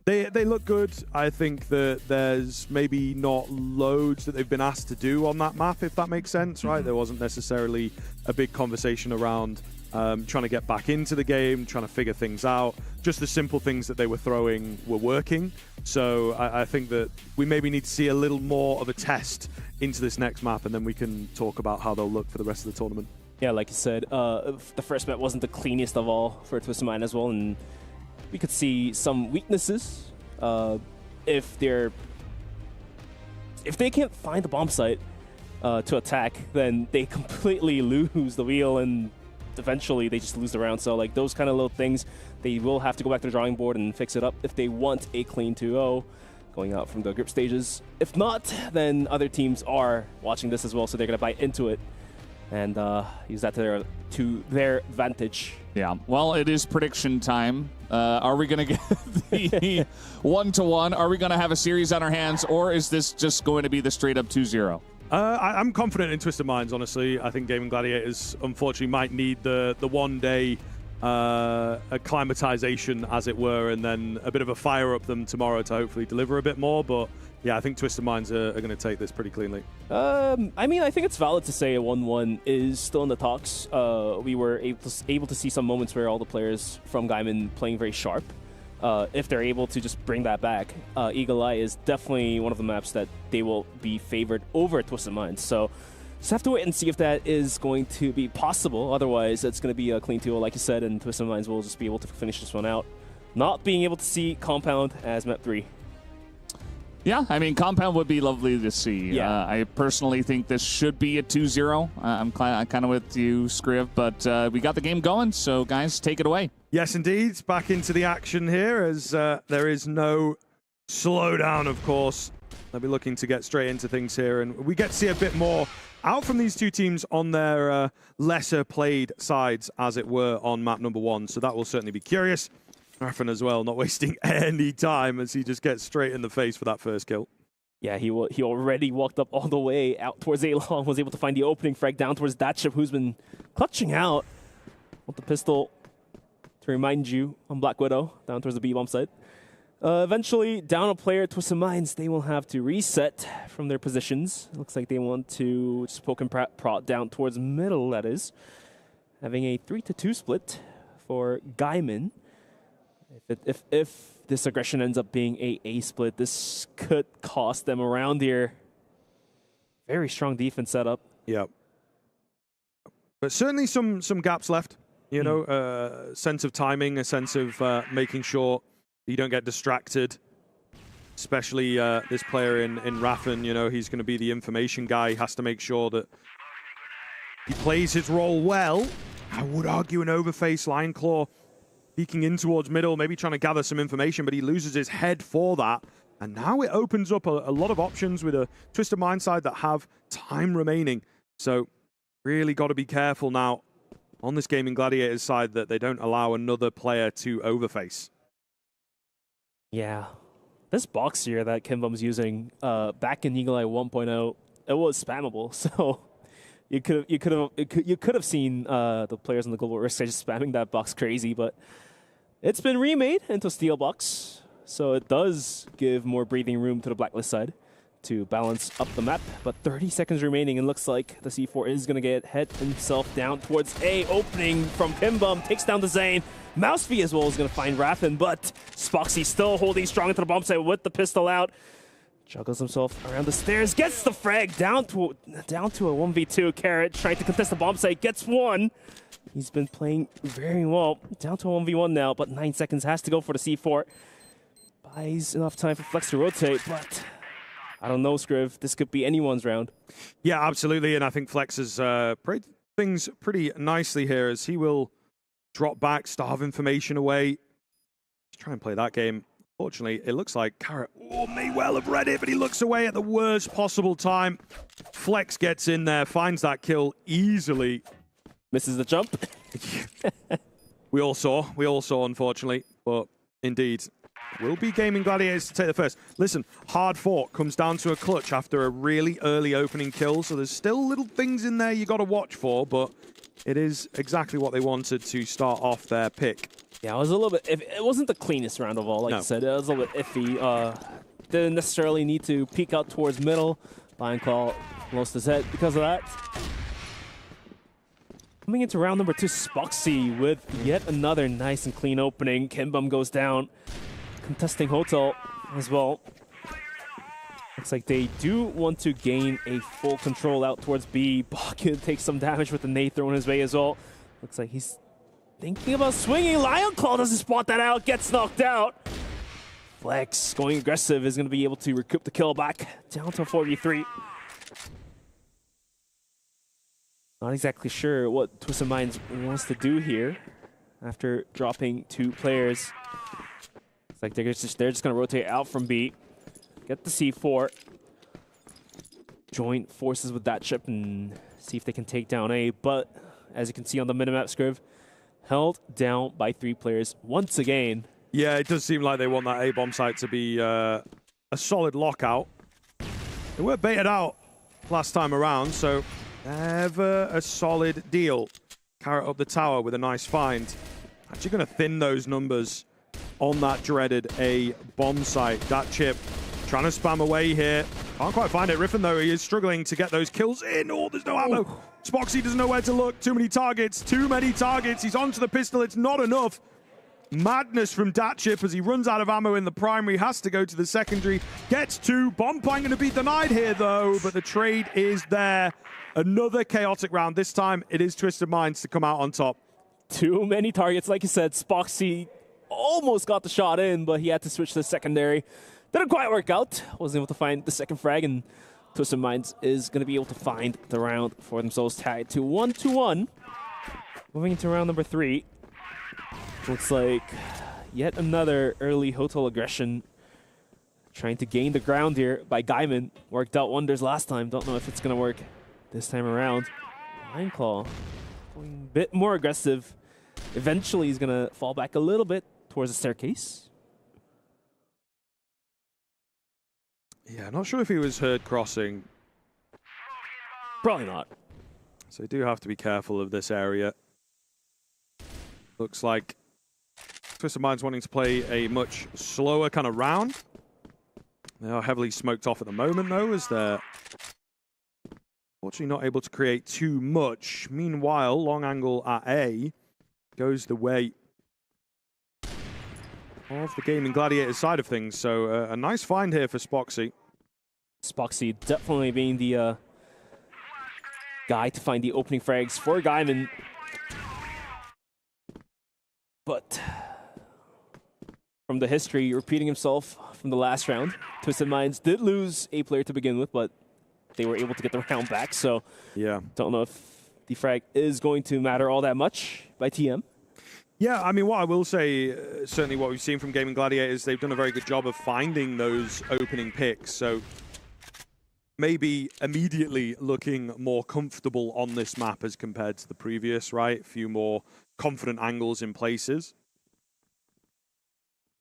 they look good. I think that there's maybe not loads that they've been asked to do on that map, if that makes sense, right? There wasn't necessarily a big conversation around trying to get back into the game, trying to figure things out. Just the simple things that they were throwing were working. So I think that we maybe need to see a little more of a test into this next map, and then we can talk about how they'll look for the rest of the tournament. Yeah, like you said, the first map wasn't the cleanest of all for Twisted Mind as well, and we could see some weaknesses if they can't find the bomb site to attack, then they completely lose the wheel and eventually they just lose the round. So like those kind of little things, they will have to go back to the drawing board and fix it up if they want a clean 2-0 going out from the group stages. If not, then other teams are watching this as well, so they're going to bite into it and use that to their advantage. Yeah, well, it is prediction time. Are we going to get the 1-1? Are we going to have a series on our hands, or is this just going to be the straight-up 2-0? I'm confident in Twisted Minds, honestly. I think Gaimin Gladiators, unfortunately, might need the one-day acclimatization, as it were, and then a bit of a fire up them tomorrow to hopefully deliver a bit more. But yeah, I think Twisted Minds are going to take this pretty cleanly. I mean, I think it's valid to say a 1-1 is still in the talks. We were able to see some moments where all the players from Gaimin playing very sharp. If they're able to just bring that back, Eagle Eye is definitely one of the maps that they will be favored over Twisted Minds. So just have to wait and see if that is going to be possible. Otherwise, it's going to be a clean 2-0, like you said, and Twisted Minds will just be able to finish this one out. Not being able to see Compound as map 3. Yeah, I mean, Compound would be lovely to see. Yeah. I personally think this should be a 2-0. I'm kind of with you, Scriv, but we got the game going, so guys, take it away. Yes, indeed. Back into the action here as there is no slowdown, of course. They'll be looking to get straight into things here, and we get to see a bit more out from these two teams on their lesser played sides, as it were, on map number 1. So that will certainly be curious. Raffin as well, not wasting any time as he just gets straight in the face for that first kill. Yeah, he already walked up all the way out towards A-Long, was able to find the opening frag down towards Datship, who's been clutching out with the pistol to remind you on Black Widow down towards the B-bomb site. Eventually, down a player, Twisted Minds, they will have to reset from their positions. Looks like they want to just poke and prod down towards middle, that is. Having a 3-2 split for Gaimin. If this aggression ends up being a split, this could cost them around here. Very strong defense setup. Yeah. But certainly some gaps left. You know, a sense of timing, a sense of making sure you don't get distracted. Especially this player in Raffin, you know, he's going to be the information guy. He has to make sure that he plays his role well. I would argue an overface line claw peeking in towards middle, maybe trying to gather some information, but he loses his head for that. And now it opens up a lot of options with a Twisted Mind side that have time remaining. So really got to be careful now on this Gaimin Gladiators side that they don't allow another player to overface. Yeah. This box here that Kimbum's using back in Eagle Eye 1.0, it was spammable. So you could have seen the players on the Global Risk just spamming that box crazy, but it's been remade into Steel Box, so it does give more breathing room to the Blacklist side to balance up the map. But 30 seconds remaining, and looks like the C4 is going to head himself down towards A. Opening from Kimbum, takes down the Zane. Mousefee as well is going to find Raffin, but Spoxy still holding strong into the bomb site with the pistol out. Juggles himself around the stairs, gets the frag down to a 1v2. Carrot trying to contest the bomb site, gets one. He's been playing very well. Down to a 1v1 now, but 9 seconds has to go for the C4. Buys enough time for Flex to rotate, but I don't know, Scriv. This could be anyone's round. Yeah, absolutely. And I think Flex has played things pretty nicely here as he will drop back, starve information away. Try and play that game Fortunately, it looks like Carrot may well have read it, but he looks away at the worst possible time. Flex gets in there, finds that kill easily. Misses the jump. We all saw, unfortunately, but indeed, will be Gaimin Gladiators to take the first. Listen, hard fought comes down to a clutch after a really early opening kill, so there's still little things in there you got to watch for, but it is exactly what they wanted to start off their pick. Yeah, it was a little bit. It wasn't the cleanest round of all, like I said. It was a little bit iffy. Didn't necessarily need to peek out towards middle. Lion Claw lost his head because of that. Coming into round number 2, Spoxy with yet another nice and clean opening. Kimbum goes down, contesting Hotel as well. Looks like they do want to gain a full control out towards B. Bakken takes some damage with the nade thrown his way as well. Looks like he's thinking about swinging. Lion Claw doesn't spot that out, gets knocked out. Flex going aggressive is going to be able to recoup the kill back down to 4v3. Not exactly sure what Twisted Minds wants to do here after dropping 2 players. It's like they're just going to rotate out from B, get the C4, join forces with that chip and see if they can take down A. But as you can see on the minimap, Scriv, held down by 3 players once again. Yeah, it does seem like they want that A-bomb site to be a solid lockout. They were baited out last time around, so never a solid deal. Carrot up the tower with a nice find. Actually going to thin those numbers on that dreaded A-bomb site. That chip trying to spam away here. Can't quite find it. Riffin, though, he is struggling to get those kills in. Oh, there's no ammo. Spoxy doesn't know where to look. Too many targets. He's onto the pistol. It's not enough. Madness from Datchip as he runs out of ammo in the primary, has to go to the secondary, gets 2. Bomb point going to be denied here, though, but the trade is there. Another chaotic round. This time, it is Twisted Minds to come out on top. Too many targets. Like you said, Spoxy almost got the shot in, but he had to switch to the secondary. Didn't quite work out. Wasn't able to find the second frag, and Twisted Minds is going to be able to find the round for themselves, tied to 1-1. Moving into round number 3. Looks like yet another early Hotel aggression. Trying to gain the ground here by Gaimin. Worked out wonders last time. Don't know if it's going to work this time around. Lion Claw going a bit more aggressive. Eventually he's going to fall back a little bit towards the staircase. Yeah, not sure if he was heard crossing. Probably not. So you do have to be careful of this area. Looks like Twisted Minds wanting to play a much slower kind of round. They are heavily smoked off at the moment, though, as they're fortunately not able to create too much. Meanwhile, long angle at A goes the way of the Gaimin Gladiators side of things. So a nice find here for Spoxy. Spoxy definitely being the guy to find the opening frags for Gaimin. But from the history repeating himself from the last round, Twisted Minds did lose a player to begin with, but they were able to get the round back. So yeah, don't know if the frag is going to matter all that much by TM. Yeah, I mean, what I will say, certainly what we've seen from Gaimin Gladiators, they've done a very good job of finding those opening picks. So maybe immediately looking more comfortable on this map as compared to the previous, right? A few more confident angles in places.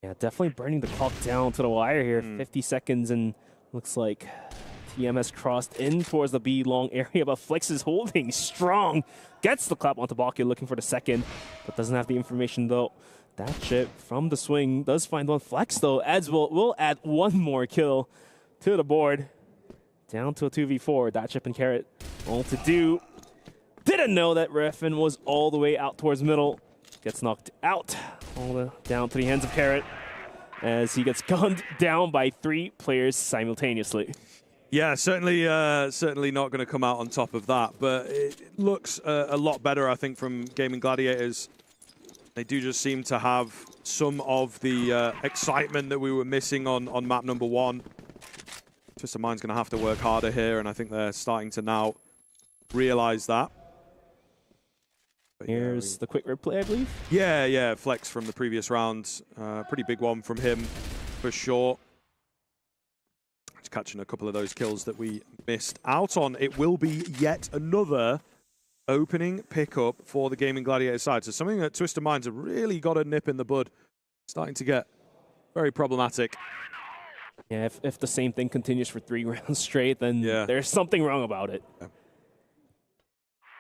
Yeah, definitely burning the clock down to the wire here. 50 seconds, and looks like TM has crossed in towards the B long area, but Flex is holding strong. Gets the clap onto Bakken, looking for the second, but doesn't have the information though. That chip from the swing does find one. Flex though will add one more kill to the board. Down to a 2v4. That chip and Carrot all to do. Didn't know that Refin was all the way out towards middle. Gets knocked out. All the down to the hands of Carrot as he gets gunned down by 3 players simultaneously. Yeah, certainly not going to come out on top of that, but it looks a lot better, I think, from Gaimin Gladiators. They do just seem to have some of the excitement that we were missing on map number 1. Twisted Mind's going to have to work harder here, and I think they're starting to now realize that. But here's the quick replay, I believe. Yeah, Flex from the previous round. Pretty big one from him. for sure. Just catching a couple of those kills that we missed out on. It will be yet another opening pickup for the Gaimin Gladiators side. So something that Twisted Minds have really got a nip in the bud. Starting to get very problematic. Yeah, if the same thing continues for 3 rounds straight, then there's something wrong about it. Yeah.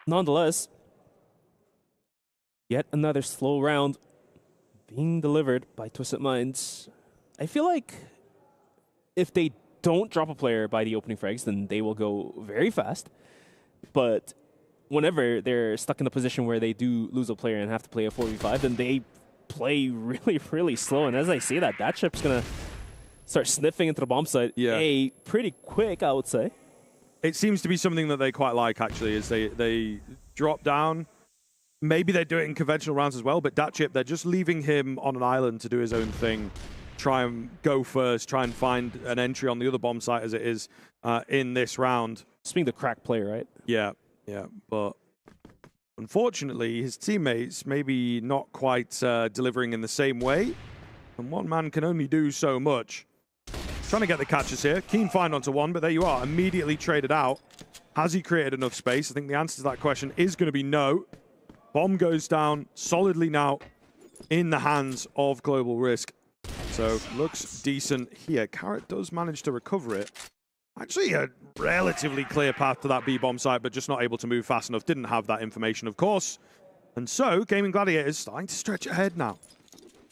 Nonetheless, yet another slow round being delivered by Twisted Minds. I feel like if they don't drop a player by the opening frags, then they will go very fast. But whenever they're stuck in a position where they do lose a player and have to play a 4v5, then they play really, really slow. And as I say that chip's going to start sniffing into the bomb site pretty quick, I would say. It seems to be something that they quite like, actually, is they drop down. Maybe they do it in conventional rounds as well, but Datchip, they're just leaving him on an island to do his own thing. Try and go first, try and find an entry on the other bomb site as it is in this round. Just being the crack player, right? Yeah, but unfortunately, his teammates maybe not quite delivering in the same way, and one man can only do so much. Trying to get the catches here. Keen find onto one, but there you are. Immediately traded out. Has he created enough space? I think the answer to that question is going to be no. Bomb goes down solidly now in the hands of Global Risk. So looks decent here. Carrot does manage to recover it. Actually a relatively clear path to that B-bomb site, but just not able to move fast enough. Didn't have that information, of course. And so Gaimin Gladiators starting to stretch ahead now.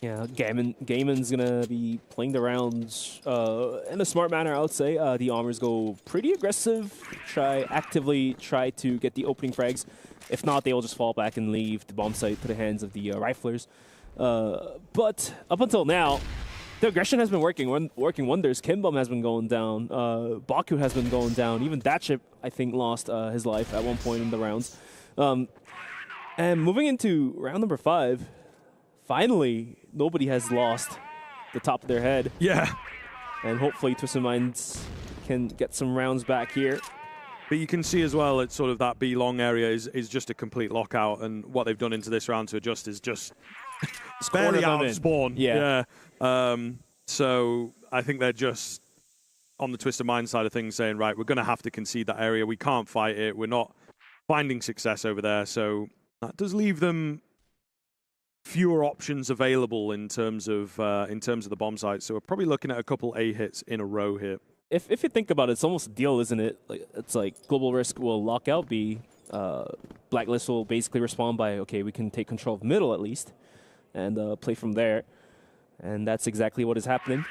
Yeah, Gaimin's going to be playing the rounds in a smart manner, I would say. The Armors go pretty aggressive, actively try to get the opening frags. If not, they will just fall back and leave the bomb site to the hands of the Riflers. But up until now, the aggression has been working wonders. Kimbum has been going down. Baku has been going down. Even Datchip, I think, lost his life at one point in the rounds. And moving into round number 5, finally, nobody has lost the top of their head. Yeah. And hopefully Twisted Minds can get some rounds back here. But you can see as well, it's sort of that B long area is just a complete lockout, and what they've done into this round to adjust is just barely out of spawn. Yeah. So I think they're just on the Twisted Mind side of things saying, right, we're going to have to concede that area. We can't fight it. We're not finding success over there. So that does leave them fewer options available in terms of the bomb sites. So we're probably looking at a couple A hits in a row here. If you think about it, it's almost a deal, isn't it? It's like Global Risk will lock out B. Blacklist will basically respond by, okay, we can take control of middle at least, and play from there. And that's exactly what is happening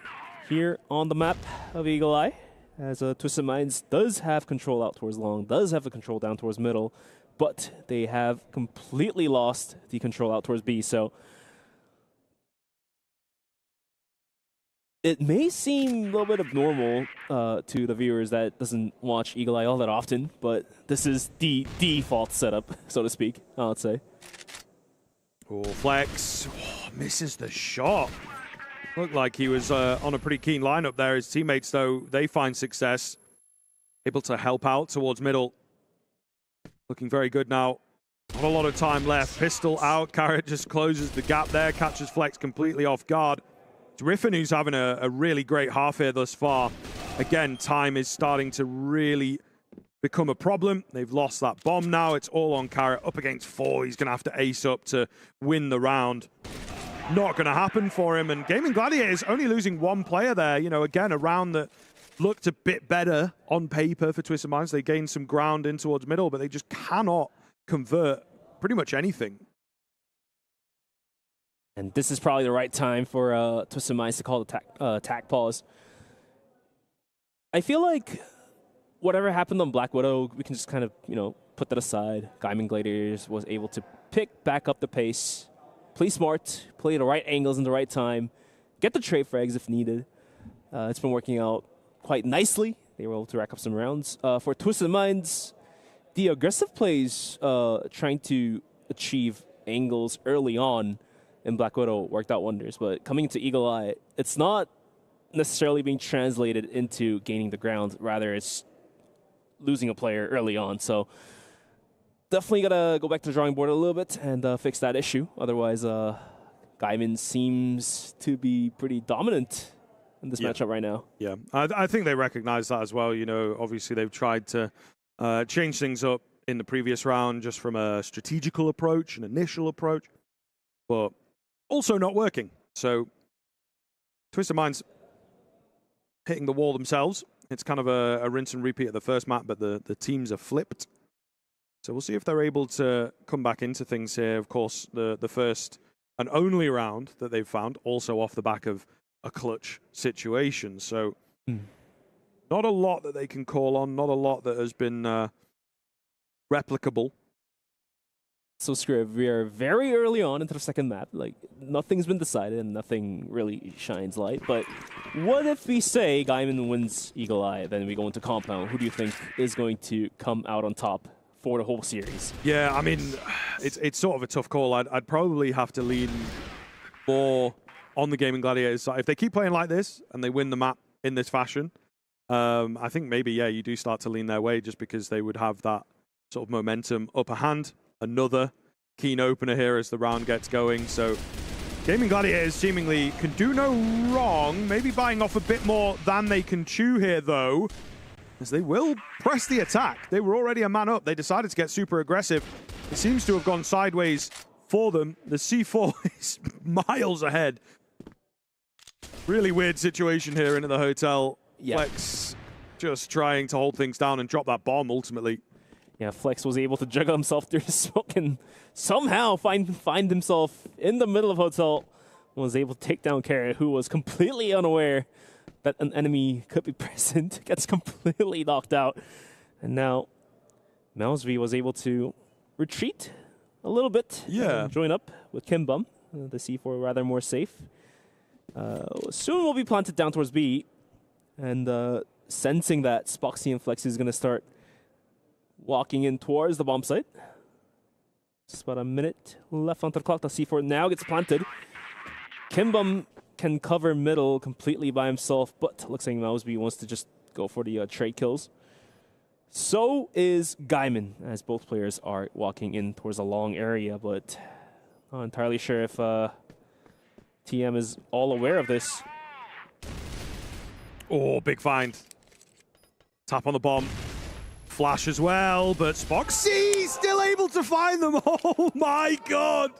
here on the map of Eagle Eye, as Twisted Minds does have control out towards long, does have the control down towards middle, but they have completely lost the control out towards B. So it may seem a little bit abnormal to the viewers that doesn't watch Eagle Eye all that often, but this is the default setup, so to speak, I would say. Oh, Flex misses the shot. Looked like he was on a pretty keen lineup there. His teammates, though, they find success. Able to help out towards middle. Looking very good now. Not a lot of time left. Pistol out. Carrot just closes the gap there. Catches Flex completely off guard. It's Riffin who's having a really great half here thus far. Again, time is starting to really become a problem. They've lost that bomb now. It's all on Carrot. Up against 4. He's going to have to ace up to win the round. Not going to happen for him. And Gaimin Gladiators only losing 1 player there. You know, again, a round that looked a bit better on paper for Twisted Minds. They gained some ground in towards middle, but they just cannot convert pretty much anything. And this is probably the right time for Twisted Minds to call the tack pause. I feel like whatever happened on Black Widow, we can just kind of, put that aside. Gaimin Gladiators was able to pick back up the pace, play smart, play the right angles in the right time, get the trade frags if needed. It's been working out quite nicely. They were able to rack up some rounds. For Twisted Minds, the aggressive plays trying to achieve angles early on in Black Widow worked out wonders. But coming to Eagle Eye, it's not necessarily being translated into gaining the ground. Rather, it's losing a player early on. So definitely got to go back to the drawing board a little bit and fix that issue. Otherwise, Gaimin seems to be pretty dominant in this matchup right now. Yeah, I think they recognize that as well. You know, obviously they've tried to change things up in the previous round just from a strategical approach, an initial approach, but also not working. So Twisted Minds hitting the wall themselves. It's kind of a rinse and repeat of the first map, but the teams are flipped. So we'll see if they're able to come back into things here. Of course, the first and only round that they've found, also off the back of a clutch situation. So not a lot that they can call on, not a lot that has been replicable. So Scriv, we are very early on into the second map. Like, nothing's been decided and nothing really shines light. But what if we say Gaimin wins Eagle Eye, then we go into Compound? Who do you think is going to come out on top for the whole series? Yeah, I mean, it's sort of a tough call. I'd probably have to lean more on the Gaimin Gladiators side. If they keep playing like this and they win the map in this fashion, I think maybe, yeah, you do start to lean their way just because they would have that sort of momentum upper hand. Another keen opener here as the round gets going. So Gaimin Gladiators seemingly can do no wrong. Maybe buying off a bit more than they can chew here, though, as they will press the attack. They were already a man up. They decided to get super aggressive. It seems to have gone sideways for them. The C4 is miles ahead. Really weird situation here into the hotel. Yeah. Flex just trying to hold things down and drop that bomb ultimately. Yeah, Flex was able to juggle himself through the smoke and somehow find himself in the middle of hotel. Was able to take down Carrot, who was completely unaware that an enemy could be present. Gets completely knocked out. And now Melsby was able to retreat a little bit. Yeah. Join up with Kimbum. The C4 rather more safe. Soon will be planted down towards B. And sensing that Spoxy and Flex is going to start walking in towards the bomb site. Just about a minute left onto the clock. The C4 now gets planted. Kimbum can cover middle completely by himself, but looks like Melsby wants to just go for the trade kills. So is Gaimin, as both players are walking in towards a long area, but not entirely sure if TM is all aware of this. Oh, big find. Tap on the bomb. Flash as well, but Spoxy still able to find them. Oh my god!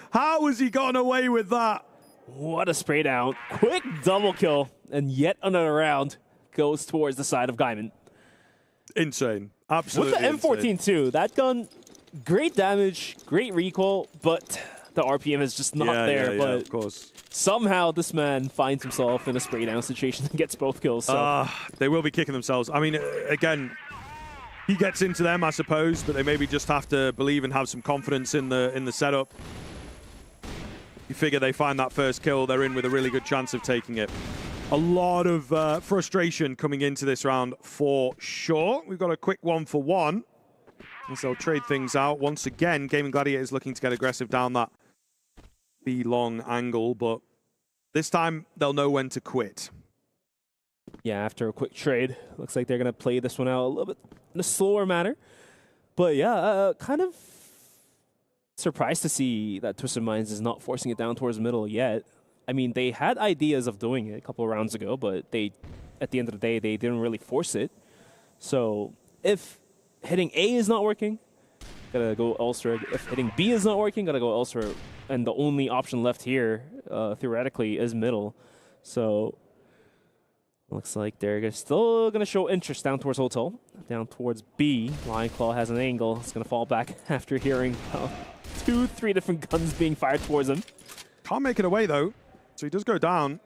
How has he gotten away with that? What a spray down. Quick double kill, and yet another round goes towards the side of Gaimin. Insane. Absolutely with the M14 insane. too. That gun, great damage, great recoil, but the RPM is just not there. Yeah, but of course. Somehow this man finds himself in a spray down situation and gets both kills. So. They will be kicking themselves. I mean, again, he gets into them, I suppose, but they maybe just have to believe and have some confidence in the setup. You figure they find that first kill, they're in with a really good chance of taking it. A lot of frustration coming into this round for sure. We've got a quick 1-for-1. And so they'll trade things out. Once again, Gaimin Gladiators looking to get aggressive down that B-long angle, but this time they'll know when to quit. Yeah, after a quick trade, looks like they're going to play this one out a little bit in a slower manner. But yeah, kind of surprised to see that Twisted Minds is not forcing it down towards the middle yet. I mean, they had ideas of doing it a couple of rounds ago, but they, at the end of the day, they didn't really force it. So if hitting A is not working, gotta go elsewhere. If hitting B is not working, gotta go elsewhere. And the only option left here, theoretically, is middle. So looks like they're still going to show interest down towards Hotel. Down towards B. Lion Claw has an angle. It's going to fall back after hearing 2-3 different guns being fired towards him. Can't make it away, though. So he does go down.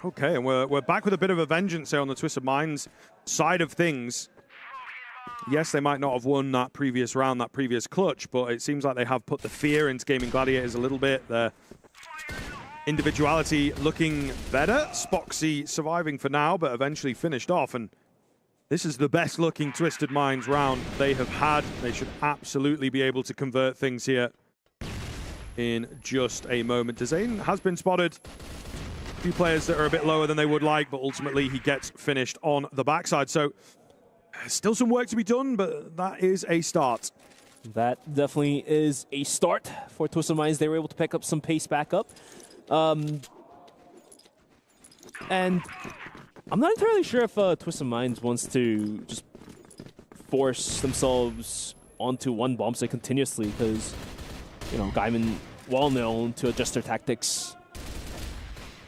Okay, and we're back with a bit of a vengeance here on the Twisted Minds side of things. Yes, they might not have won that previous round, that previous clutch, but it seems like they have put the fear into Gaimin Gladiators a little bit. Their individuality looking better. Spoxy surviving for now, but eventually finished off. And this is the best looking Twisted Minds round they have had. They should absolutely be able to convert things here in just a moment. Dezane has been spotted. A few players that are a bit lower than they would like, but ultimately he gets finished on the backside. So still some work to be done, but that is a start. That definitely is a start for Twisted Minds. They were able to pick up some pace back up. And I'm not entirely sure if Twisted Minds wants to just force themselves onto one bomb site continuously, because, you know, Gaimin, well known to adjust their tactics,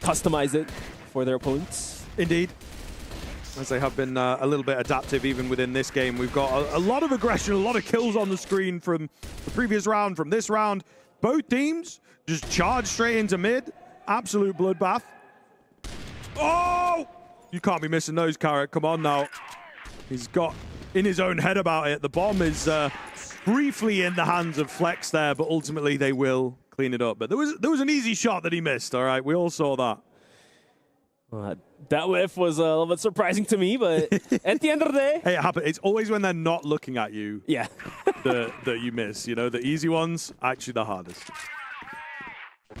customize it for their opponents. Indeed. As they have been a little bit adaptive even within this game. We've got a lot of aggression, a lot of kills on the screen from the previous round, from this round. Both teams just charge straight into mid. Absolute bloodbath. Oh! You can't be missing those, Carrot. Come on now. He's got in his own head about it. The bomb is briefly in the hands of Flex there, but ultimately they will clean it up. But there was an easy shot that he missed, all right? We all saw that. That whiff was a little bit surprising to me, but at the end of the day... Hey, it happens. It's always when they're not looking at you yeah. that you miss. You know, the easy ones, actually the hardest.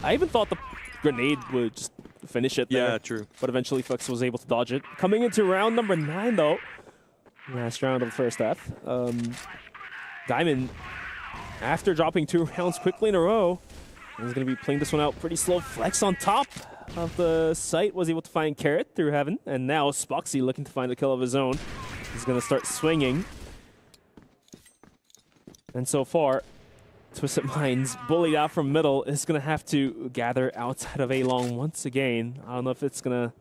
I even thought the grenade would just finish it there. Yeah, true. But eventually Flex was able to dodge it. Coming into round number 9, though. Last round of the first half. Gaimin, after dropping 2 rounds quickly in a row, is going to be playing this one out pretty slow. Flex on top of the site was able to find Carrot through heaven, and now Spoxy looking to find a kill of his own. He's going to start swinging. And so far, Twisted Minds, bullied out from middle, is going to have to gather outside of A-Long once again. I don't know if it's going to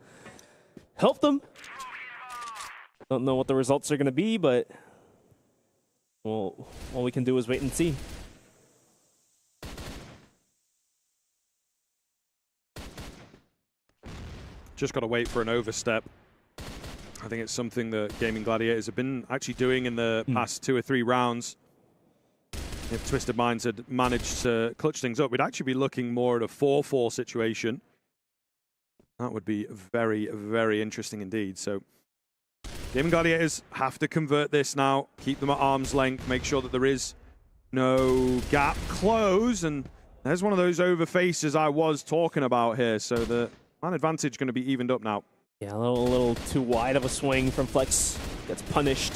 help them. Don't know what the results are going to be, but well, all we can do is wait and see. Just got to wait for an overstep. I think it's something that Gaming Gladiators have been actually doing in the past 2 or 3 rounds. If Twisted Minds had managed to clutch things up, we'd actually be looking more at a 4-4 situation. That would be very, very interesting indeed. So Gaming Gladiators have to convert this now, keep them at arm's length, make sure that there is no gap close. And there's one of those overfaces I was talking about here. So the man advantage going to be evened up now. Yeah, a little too wide of a swing from Flex. Gets punished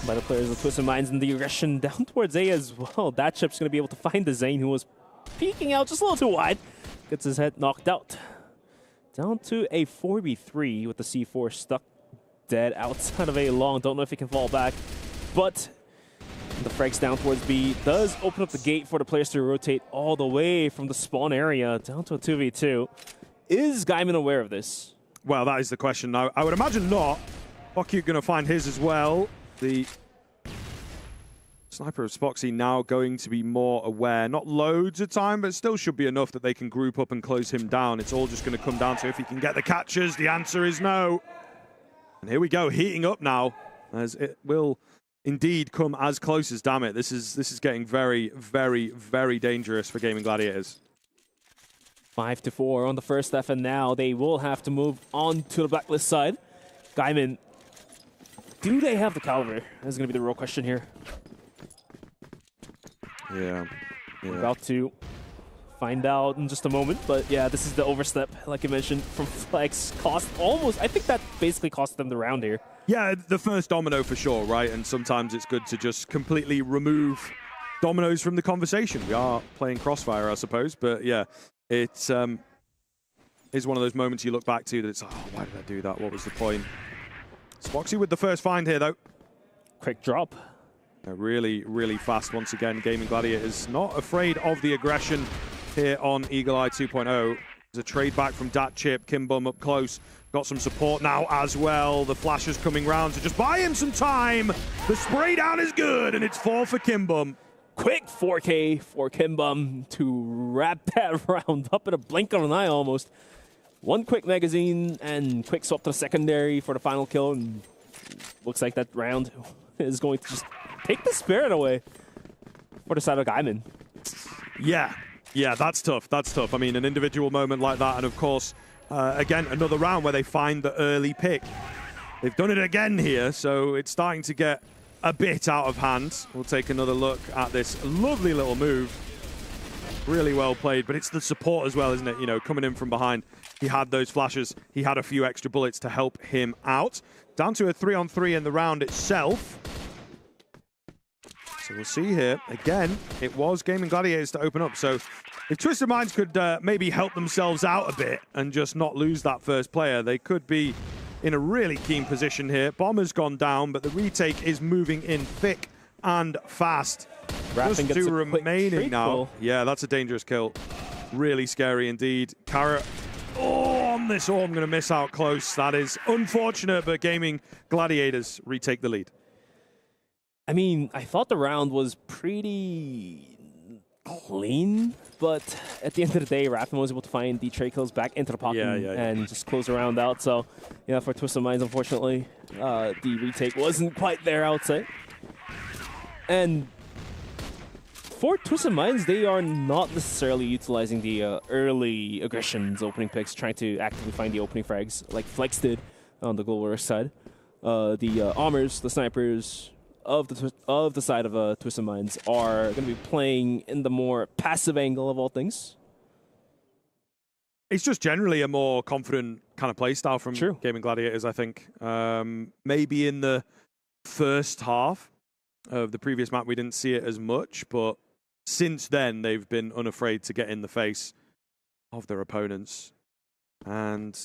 by the players of Twisted Minds, and the aggression down towards A as well. That chip's going to be able to find the Zane, who was peeking out just a little too wide. Gets his head knocked out. Down to a 4v3 with the C4 stuck dead outside of A-Long. Don't know if he can fall back, but the frags down towards B does open up the gate for the players to rotate all the way from the spawn area down to a 2v2. Is Gaimin aware of this? Well, that is the question. I would imagine not. Bucky going to find his as well. The sniper of Spoxy now going to be more aware. Not loads of time, but still should be enough that they can group up and close him down. It's all just going to come down to if he can get the catches. The answer is no. And here we go, heating up now, as it will indeed come as close as damn it. This is getting very, very, very dangerous for Gaming Gladiators. 5-4 on the first half, and now they will have to move on to the blacklist side. Gaimin, do they have the caliber? That's going to be the real question here. Yeah. We're about to find out in just a moment, but yeah, this is the overstep, like you mentioned, from Flex. Cost almost, I think that basically cost them the round here. Yeah, the first domino for sure, right? And sometimes it's good to just completely remove dominoes from the conversation. We are playing Crossfire, I suppose, but yeah, it's is one of those moments you look back to that it's, oh, why did I do that? What was the point? Spoxy with the first find here, though. Quick drop. Really, really fast once again. Gaming Gladiators not afraid of the aggression here on Eagle Eye 2.0. There's a trade back from Dat Chip. Kimbum up close. Got some support now as well. The flashes coming round to just buy him some time. The spray down is good, and it's 4 for Kimbum. Quick 4K for Kimbum to wrap that round up in a blink of an eye almost. One quick magazine and quick swap to the secondary for the final kill, and looks like that round is going to just take the spirit away for the side of Gaimin. Yeah, that's tough. That's tough. I mean, an individual moment like that, and of course, again, another round where they find the early pick. They've done it again here, so it's starting to get a bit out of hand. We'll take another look at this lovely little move. Really well played, but it's the support as well, isn't it? You know, coming in from behind. He had those flashes. He had a few extra bullets to help him out. Down to a 3-on-3 in the round itself. So we'll see here. Again, it was Gaming Gladiators to open up. So If Twisted Minds could maybe help themselves out a bit and just not lose that first player, they could be in a really keen position here. Bomber's gone down, but the retake is moving in thick and fast. Raffin Just gets two a quick remaining trade now. kill. Yeah, that's a dangerous kill. Really scary indeed. Carrot, on this I'm going to miss out close. That is unfortunate, but Gaming Gladiators retake the lead. I mean, I thought the round was pretty clean, but at the end of the day, Raffin was able to find the trade kills back into the pocket and just close the round out. So, yeah, for Twisted Minds, unfortunately, the retake wasn't quite there, I would say. And for Twisted Minds, they are not necessarily utilizing the early aggressions, opening picks, trying to actively find the opening frags, like Flex did on the Global Rush side. The Armors, the Snipers of the side of Twisted Minds are going to be playing in the more passive angle of all things. It's just generally a more confident kind of play style from Gaming Gladiators, I think. Maybe in the first half of the previous map, we didn't see it as much, but since then, they've been unafraid to get in the face of their opponents. And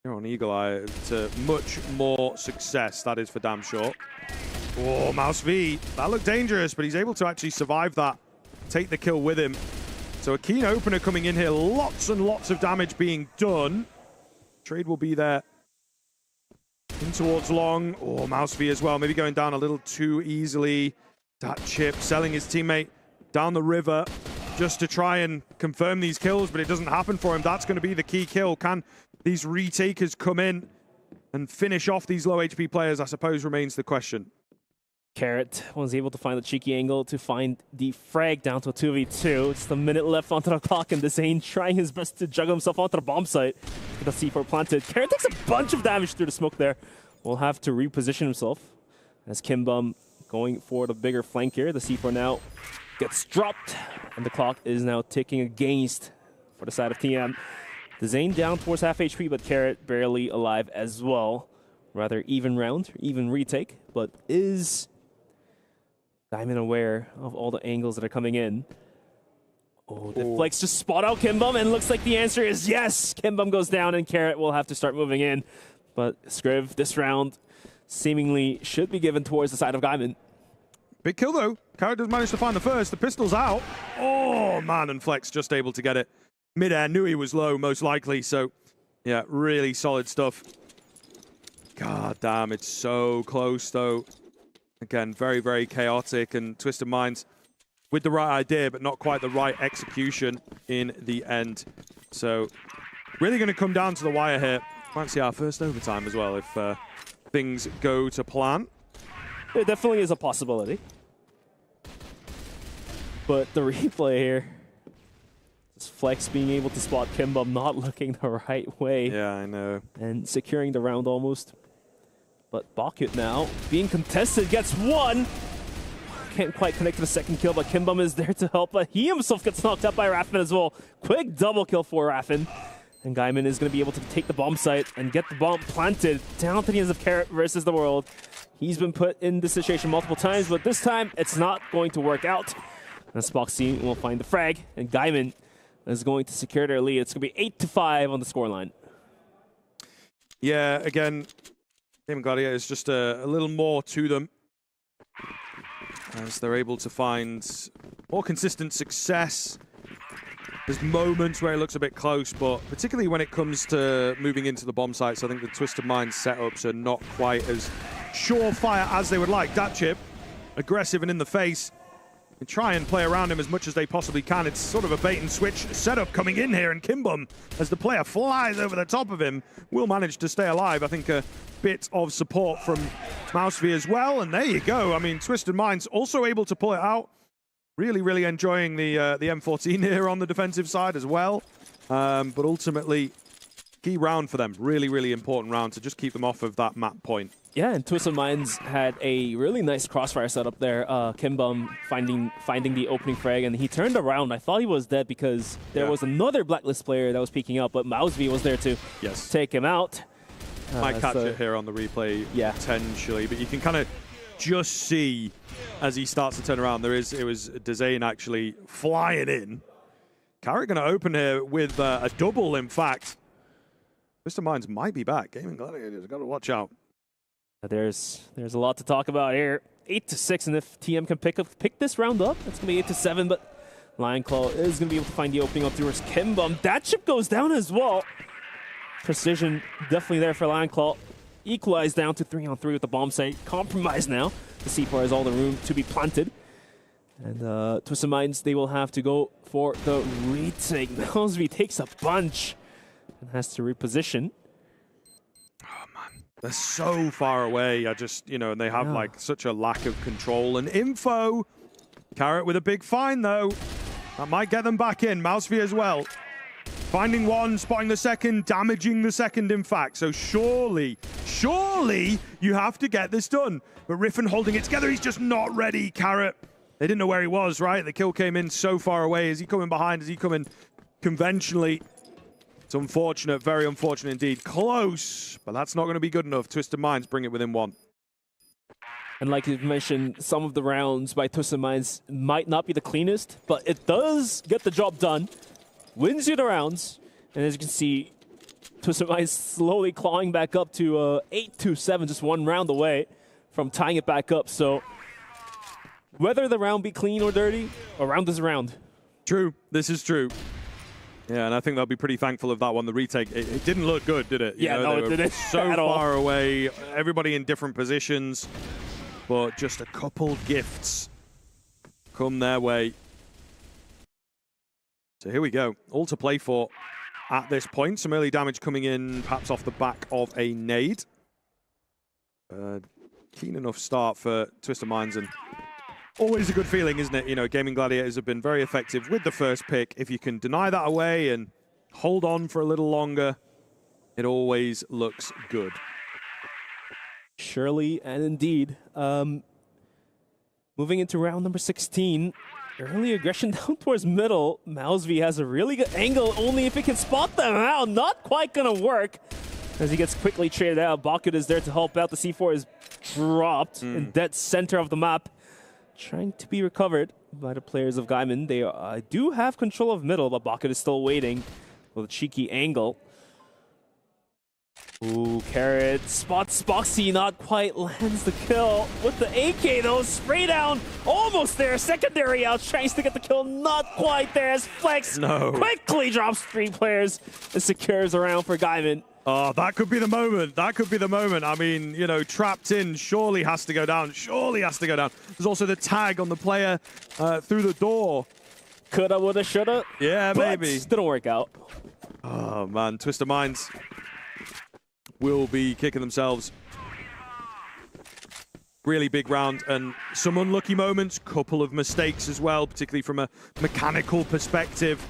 you're on Eagle Eye to much more success, that is for damn sure. Oh, Mouse V, that looked dangerous, but he's able to actually survive that, take the kill with him. So a keen opener coming in here, lots and lots of damage being done. Trade will be there. In towards long. Oh, Mouse V as well, maybe going down a little too easily. That chip selling his teammate down the river just to try and confirm these kills, but it doesn't happen for him. That's going to be the key kill. Can these retakers come in and finish off these low HP players, I suppose, remains the question. Carrot was able to find the cheeky angle to find the frag down to a 2v2. Just a minute left onto the clock, and Zane trying his best to juggle himself onto the bomb site. The C4 planted. Carrot takes a bunch of damage through the smoke there. Will have to reposition himself as Kimbum going for the bigger flank here. The C4 now gets dropped, and the clock is now ticking against for the side of TM. The Zane down towards half HP, but Carrot barely alive as well. Rather even round, even retake, but is Gaimin aware of all the angles that are coming in. Oh, the flex just spot out Kimbum, and looks like the answer is yes! Kimbum goes down, and Carrot will have to start moving in. But Scriv, this round, seemingly should be given towards the side of Gaimin. Big kill, though. Carrot does manage to find the first. The pistol's out. Oh, man, and Flex just able to get it. Mid-air, knew he was low, most likely. So, yeah, really solid stuff. God damn, it's so close, though. Again, very, very chaotic, and Twisted Minds with the right idea, but not quite the right execution in the end. So, really going to come down to the wire here. Might see our first overtime as well if things go to plan. It definitely is a possibility. But the replay here, this Flex being able to spot Kimbum not looking the right way. Yeah, I know. And securing the round almost. But Bakut now, being contested, gets one. Can't quite connect to the second kill, but Kimbum is there to help. But he himself gets knocked out by Raffin as well. Quick double kill for Raffin. And Gaimin is going to be able to take the bomb site and get the bomb planted down to the hands of Carrot versus the world. He's been put in this situation multiple times, but this time it's not going to work out. And Spoxy will find the frag, and Gaimin is going to secure their lead. It's going to be 8-5 on the scoreline. Yeah, again, Gaming Gladiators is just a little more to them as they're able to find more consistent success. There's moments where it looks a bit close, but particularly when it comes to moving into the bomb sites, I think the Twisted Minds setups are not quite as surefire as they would like. That chip, aggressive and in the face, and try and play around him as much as they possibly can. It's sort of a bait and switch setup coming in here, and Kimbum, as the player flies over the top of him, will manage to stay alive. I think a bit of support from Mousevy as well, and there you go. I mean, Twisted Minds also able to pull it out. Really, really enjoying the M14 here on the defensive side as well. But ultimately, key round for them. Really, really important round to just keep them off of that map point. Yeah, and Twisted Minds had a really nice crossfire setup there. Kimbum finding the opening frag, and he turned around. I thought he was dead because there was another Blacklist player that was peeking out, but Mousevy was there to take him out. Might catch it here on the replay potentially, but you can kind of just see as he starts to turn around, it was Dezane actually flying in, Carrot going to open here with a double, in fact. Mr. Minds might be back. Gaimin Gladiators, got to watch out. There's a lot to talk about here. 8-6, and if TM can pick this round up, it's going to be 8-7, but Lionclaw is going to be able to find the opening up towards Kimbum. That chip goes down as well. Precision definitely there for Lionclaw. Equalized down to 3-on-3 with the bomb site. Compromised now. The C4 has all the room to be planted. And Twisted Minds, they will have to go for the retake. Melsby takes a bunch and has to reposition. They're so far away. And they have like such a lack of control and info. Carrot with a big find though. That might get them back in. Melsby as well. Finding one, spotting the second, damaging the second, in fact. So surely you have to get this done. But Riffin holding it together, he's just not ready, Carrot. They didn't know where he was, right? The kill came in so far away. Is he coming behind? Is he coming conventionally? It's unfortunate, very unfortunate indeed. Close, but that's not going to be good enough. Twisted Minds bring it within one. And like you mentioned, some of the rounds by Twisted Minds might not be the cleanest, but it does get the job done. Wins you the rounds, and as you can see, Twisted Minds slowly clawing back up to 8-7, just one round away from tying it back up. So whether the round be clean or dirty, a round is a round. True, this is true. Yeah, and I think they'll be pretty thankful of that one. The retake, it didn't look good, did it? It didn't. So far away, everybody in different positions, but just a couple gifts come their way. So here we go, all to play for at this point. Some early damage coming in, perhaps off the back of a nade. Keen enough start for Twisted Minds, and always a good feeling, isn't it? Gaimin Gladiators have been very effective with the first pick. If you can deny that away and hold on for a little longer, it always looks good. Surely and indeed. Moving into round number 16. Early aggression down towards middle. Melsby has a really good angle, only if he can spot them out. Not quite going to work as he gets quickly traded out. Bakut is there to help out. The C4 is dropped in dead center of the map. Trying to be recovered by the players of Gaimin. They do have control of middle, but Bakut is still waiting with a cheeky angle. Ooh, Carrot spots Boxy, not quite lands the kill. With the AK though, spray down, almost there. Secondary out, tries to get the kill, not quite there as Flex quickly drops 3 players and secures around for Gaimin. Oh, that could be the moment. That could be the moment. I mean, trapped in surely has to go down. Surely has to go down. There's also the tag on the player through the door. Coulda, woulda, shoulda. Yeah, maybe. Didn't work out. Oh, man. Twisted Minds will be kicking themselves. Really big round and some unlucky moments. Couple of mistakes as well, particularly from a mechanical perspective.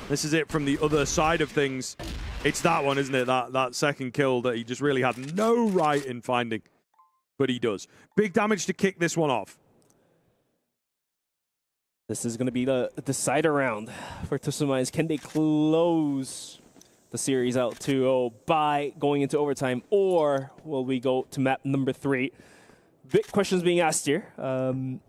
This is it from the other side of things. It's that one, isn't it? That second kill that he just really had no right in finding. But he does. Big damage to kick this one off. This is going to be the decider round for Twisted Minds. Can they close the series out 2-0 by going into overtime, or will we go to map number 3? Big questions being asked here. Don't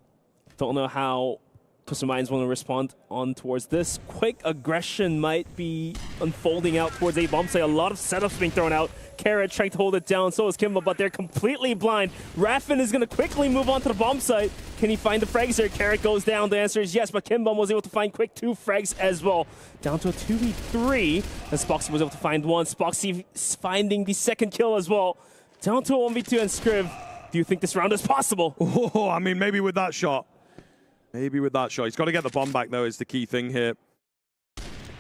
know how Twisted Minds want to respond on towards this. Quick aggression might be unfolding out towards a bomb site. A lot of setups being thrown out. Carrot trying to hold it down, so is Kimba, but they're completely blind. Raffin is going to quickly move on to the bomb site. Can he find the frags here? Carrot goes down. The answer is yes, but Kimba was able to find quick 2 frags as well. Down to a 2v3, as Spoxy was able to find 1. Spoxy finding the second kill as well. Down to a 1v2, and Scriv, do you think this round is possible? Oh, I mean, maybe with that shot. Maybe with that shot. He's got to get the bomb back, though, is the key thing here.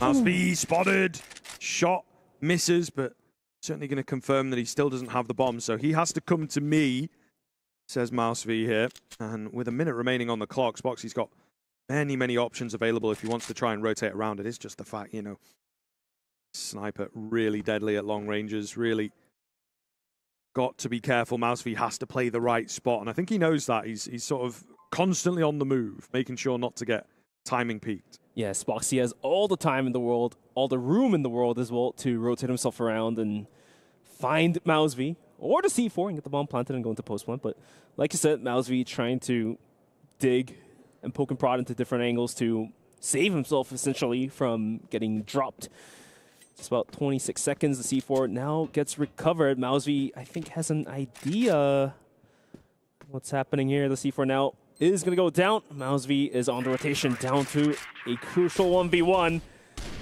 Melsby spotted. Shot misses, but certainly going to confirm that he still doesn't have the bomb. So he has to come to me, says Melsby here. And with a minute remaining on the clock, Spoxy's got many, many options available if he wants to try and rotate around. It is just the fact, sniper really deadly at long ranges, really got to be careful. Melsby has to play the right spot, and I think he knows that. He's sort of constantly on the move, making sure not to get timing peaked. Yeah, Spoxy has all the time in the world, all the room in the world as well to rotate himself around and find Melsby or the C4 and get the bomb planted and go into post plant. But like you said, Melsby trying to dig and poke and prod into different angles to save himself essentially from getting dropped. It's about 26 seconds. The C4 now gets recovered. Mausvi, I think, has an idea what's happening here. The C4 now is going to go down. Mausvi is on the rotation down to a crucial 1v1.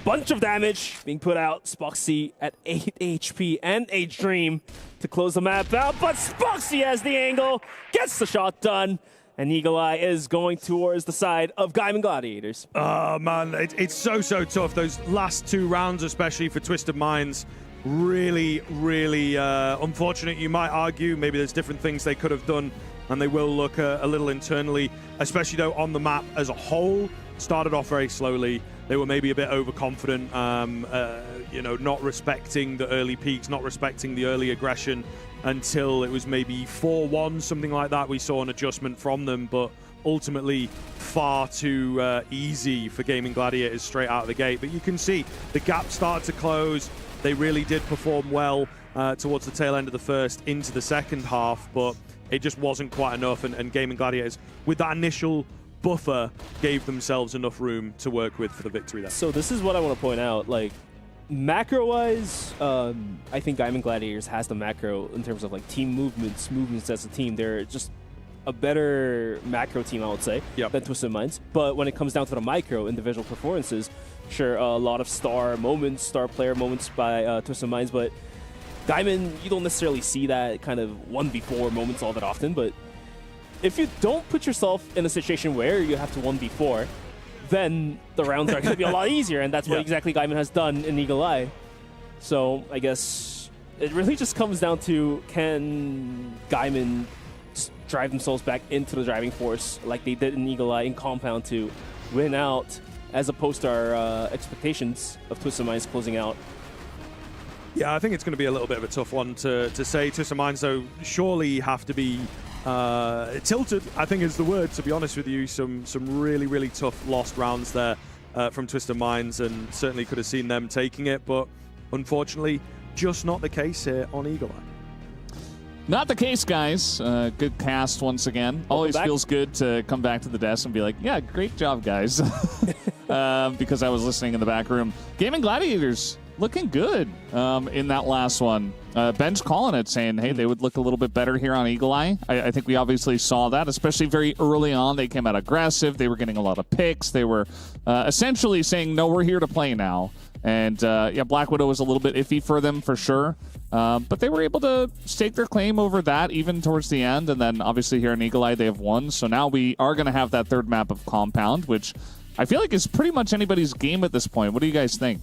Bunch of damage being put out. Spoxy at 8 HP and a Dream to close the map out. But Spoxy has the angle, gets the shot done. And Eagle Eye is going towards the side of Gaimin Gladiators. Oh, man, it's so tough. Those last 2 rounds, especially for Twisted Minds, really unfortunate, you might argue. Maybe there's different things they could have done, and they will look a little internally, especially, though, on the map as a whole. Started off very slowly. They were maybe a bit overconfident, you know, not respecting the early peaks, not respecting the early aggression, until it was maybe 4-1, something like that. We saw an adjustment from them, but ultimately far too easy for Gaimin Gladiators straight out of the gate. But you can see the gap started to close. They really did perform well towards the tail end of the first into the second half, but it just wasn't quite enough. And Gaimin Gladiators, with that initial buffer, gave themselves enough room to work with for the victory there. So this is what I want to point out. Like, macro-wise, I think Gaimin Gladiators has the macro in terms of like team movements as a team. They're just a better macro team, I would say, than Twisted Minds. But when it comes down to the micro individual performances, sure, a lot of star player moments by Twisted Minds, but Gaimin, you don't necessarily see that kind of 1v4 moments all that often. But if you don't put yourself in a situation where you have to 1v4, then the rounds are going to be a lot easier, and that's what exactly Gaimin has done in Eagle Eye. So I guess it really just comes down to, can Gaimin drive themselves back into the driving force like they did in Eagle Eye in Compound to win out, as opposed to our expectations of Twisted Minds closing out. Yeah, I think it's going to be a little bit of a tough one to say. Twisted Minds, though, surely have to be tilted, I think is the word, to be honest with you. Some really tough lost rounds there from Twisted Minds, and certainly could have seen them taking it, but unfortunately just not the case here on Eagle Eye. Not the case, guys. Good cast once again. Always feels good to come back to the desk and be like, yeah, great job, guys. Because I was listening in the back room. Gaimin Gladiators looking good in that last one. Ben's calling it, saying, hey, they would look a little bit better here on Eagle Eye. I think we obviously saw that, especially very early on. They came out aggressive. They were getting a lot of picks. They were essentially saying, no, we're here to play now. And, yeah, Black Widow was a little bit iffy for them, for sure. But they were able to stake their claim over that, even towards the end. And then, obviously, here in Eagle Eye, they have won. So now we are going to have that third map of Compound, which I feel like is pretty much anybody's game at this point. What do you guys think?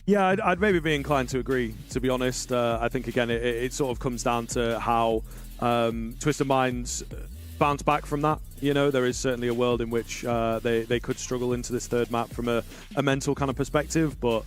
Yeah, I'd maybe be inclined to agree, to be honest. I think, again, it sort of comes down to how Twisted Minds bounce back from that. You know, there is certainly a world in which they could struggle into this third map from a mental kind of perspective, but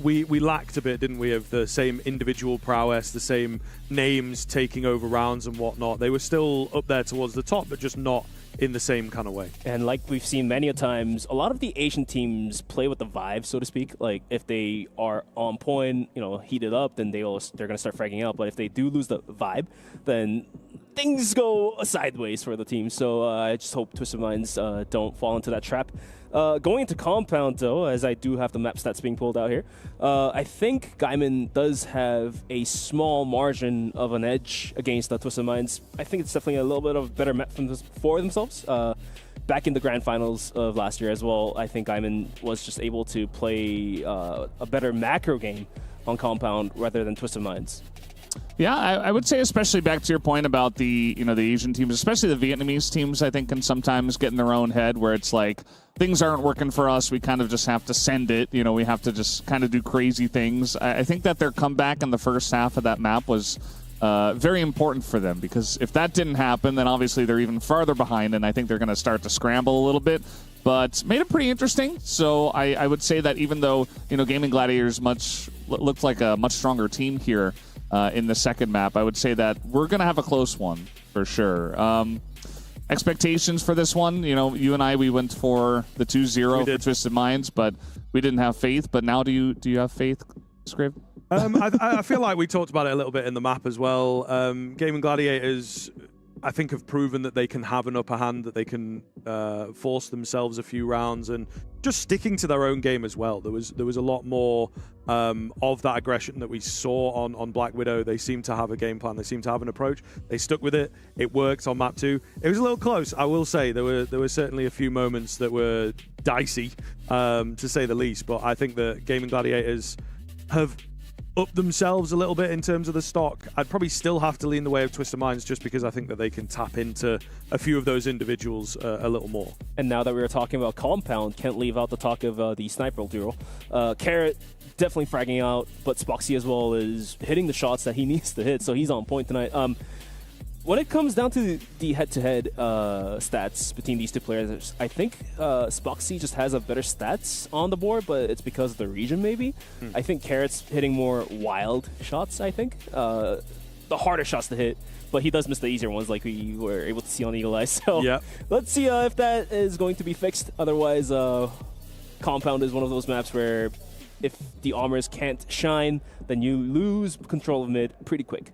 we lacked a bit, didn't we, of the same individual prowess, the same names taking over rounds and whatnot. They were still up there towards the top, but just not in the same kind of way. And like we've seen many a times, a lot of the Asian teams play with the vibe, so to speak. Like, if they are on point, you know, heated up, then they're going to start fragging out. But if they do lose the vibe, then things go sideways for the team. So I just hope Twisted Minds don't fall into that trap. Going into Compound, though, as I do have the map stats being pulled out here, I think Gaimin does have a small margin of an edge against the Twisted Minds. I think it's definitely a little bit of a better map for themselves. Back in the Grand Finals of last year as well, I think Gaimin was just able to play a better macro game on Compound rather than Twisted Minds. Yeah, I would say, especially back to your point about the Asian teams, especially the Vietnamese teams, I think can sometimes get in their own head where it's like, things aren't working for us. We kind of just have to send it. You know, we have to just kind of do crazy things. I think that their comeback in the first half of that map was very important for them, because if that didn't happen, then obviously they're even farther behind, and I think they're going to start to scramble a little bit. But made it pretty interesting. So I would say that even though, you know, Gaimin Gladiators looked like a much stronger team here in the second map, I would say that we're going to have a close one for sure. Expectations for this one, you know, you and I, we went for the 2-0 for Twisted Minds, but we didn't have faith. But now do you have faith, Scriv? I feel like we talked about it a little bit in the map as well. Gaimin Gladiators, I think have proven that they can have an upper hand, that they can force themselves a few rounds, and just sticking to their own game as well. There was a lot more of that aggression that we saw on Black Widow. They seem to have a game plan. They seem to have an approach. They stuck with it. It worked on map 2. It was a little close, I will say. There were certainly a few moments that were dicey, to say the least. But I think the Gaimin Gladiators have up themselves a little bit in terms of the stock. I'd probably still have to lean the way of Twisted Minds just because I think that they can tap into a few of those individuals a little more. And now that we were talking about Compound, can't leave out the talk of the sniper duel. Carrot definitely fragging out, but Spoxy as well is hitting the shots that he needs to hit, so he's on point tonight. When it comes down to the head-to-head stats between these two players, I think Spoxy just has a better stats on the board, but it's because of the region, maybe. I think Carrot's hitting more wild shots, I think. The harder shots to hit, but he does miss the easier ones like we were able to see on Eagle Eye. So let's see if that is going to be fixed. Otherwise, Compound is one of those maps where if the Armors can't shine, then you lose control of mid pretty quick.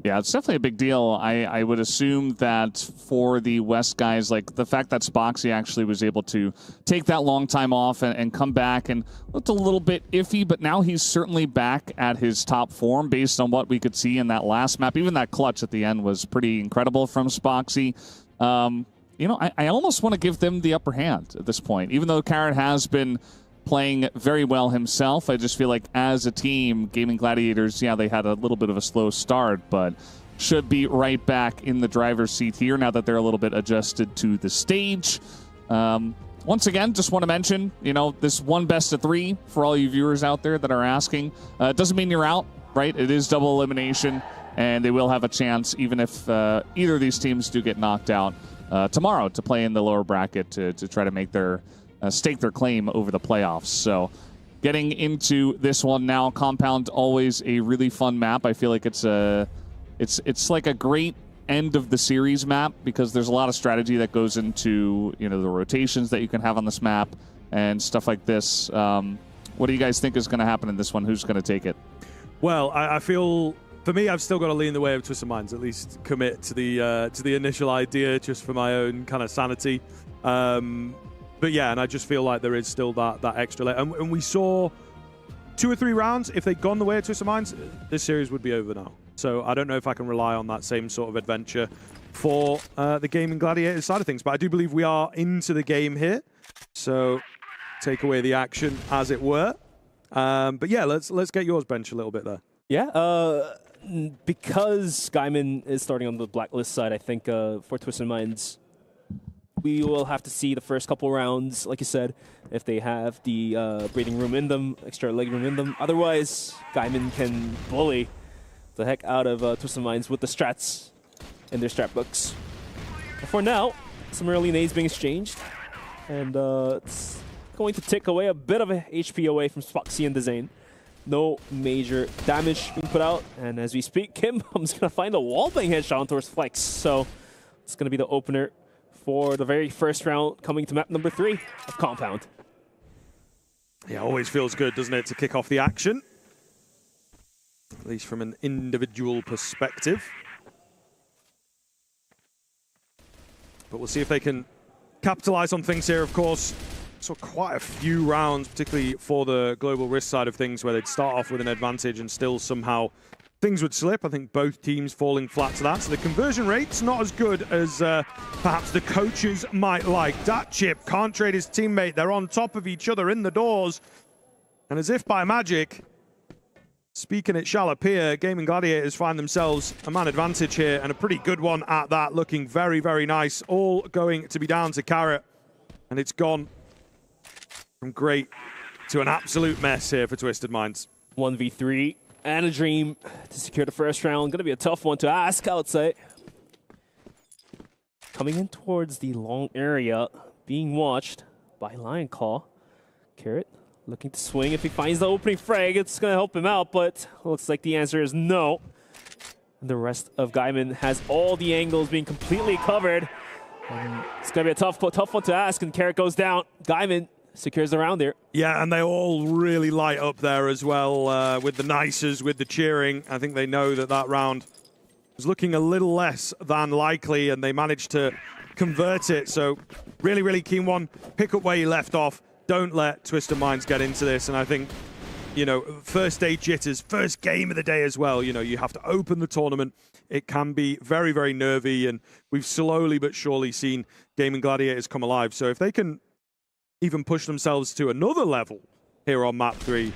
Yeah, it's definitely a big deal. I would assume that for the West guys, like the fact that Spoxy actually was able to take that long time off and come back and looked a little bit iffy, but now he's certainly back at his top form based on what we could see in that last map. Even that clutch at the end was pretty incredible from Spoxy. You know, I almost want to give them the upper hand at this point, even though Carrot has been playing very well himself. I just feel like as a team, Gaimin Gladiators, yeah, they had a little bit of a slow start, but should be right back in the driver's seat here now that they're a little bit adjusted to the stage. Once again, just want to mention, you know, this one best of 3 for all you viewers out there that are asking. It doesn't mean you're out, right? It is double elimination, and they will have a chance, even if either of these teams do get knocked out tomorrow, to play in the lower bracket to try to make their stake their claim over the playoffs. So getting into this one now, Compound, always a really fun map. I feel like it's like a great end of the series map because there's a lot of strategy that goes into, you know, the rotations that you can have on this map and stuff like this. What do you guys think is going to happen in this one? Who's going to take it? Well, I feel, for me, I've still got to lean the way of Twisted Minds, at least commit to the initial idea just for my own kind of sanity. But yeah, and I just feel like there is still that extra layer. And we saw 2 or 3 rounds. If they'd gone the way of Twisted Minds, this series would be over now. So I don't know if I can rely on that same sort of adventure for the Gaimin Gladiators side of things. But I do believe we are into the game here. So take away the action, as it were. But yeah, let's get yours, Bench, a little bit there. Yeah, because Gaimin is starting on the blacklist side, I think for Twisted Minds, we will have to see the first couple rounds, like you said, if they have the breathing room in them, extra leg room in them. Otherwise, Gaimin can bully the heck out of Twisted Minds with the strats in their strat books. But for now, some early nades being exchanged, and it's going to take away a bit of a HP away from Spoxy and Dezane. No major damage being put out, and as we speak, Kimbom's going to find a wallbang headshot on towards Flex, so it's going to be the opener for the very first round, coming to map number 3 of Compound. Yeah, always feels good, doesn't it, to kick off the action? At least from an individual perspective. But we'll see if they can capitalize on things here, of course. Saw quite a few rounds, particularly for the Global Risk side of things, where they'd start off with an advantage and still somehow things would slip. I think both teams falling flat to that. So the conversion rate's not as good as perhaps the coaches might like. Datchip can't trade his teammate. They're on top of each other in the doors. And as if by magic, speaking it shall appear, Gaimin Gladiators find themselves a man advantage here, and a pretty good one at that, looking very, very nice. All going to be down to Carrot. And it's gone from great to an absolute mess here for Twisted Minds. 1v3. And a dream to secure the first round. Going to be a tough one to ask, I would say. Coming in towards the long area, being watched by Lion Claw. Carrot looking to swing. If he finds the opening frag, it's going to help him out, but looks like the answer is no. And the rest of Gaimin has all the angles being completely covered. And it's going to be a tough one to ask, and Carrot goes down. Gaimin secures the round there. Yeah, and they all really light up there as well with the nices, with the cheering. I think they know that that round was looking a little less than likely, and they managed to convert it. So really, really keen one. Pick up where you left off. Don't let Twisted Minds get into this. And I think, you know, first day jitters, first game of the day as well. You know, you have to open the tournament. It can be very, very nervy, and we've slowly but surely seen Gaimin Gladiators come alive. So if they can even push themselves to another level here on map 3,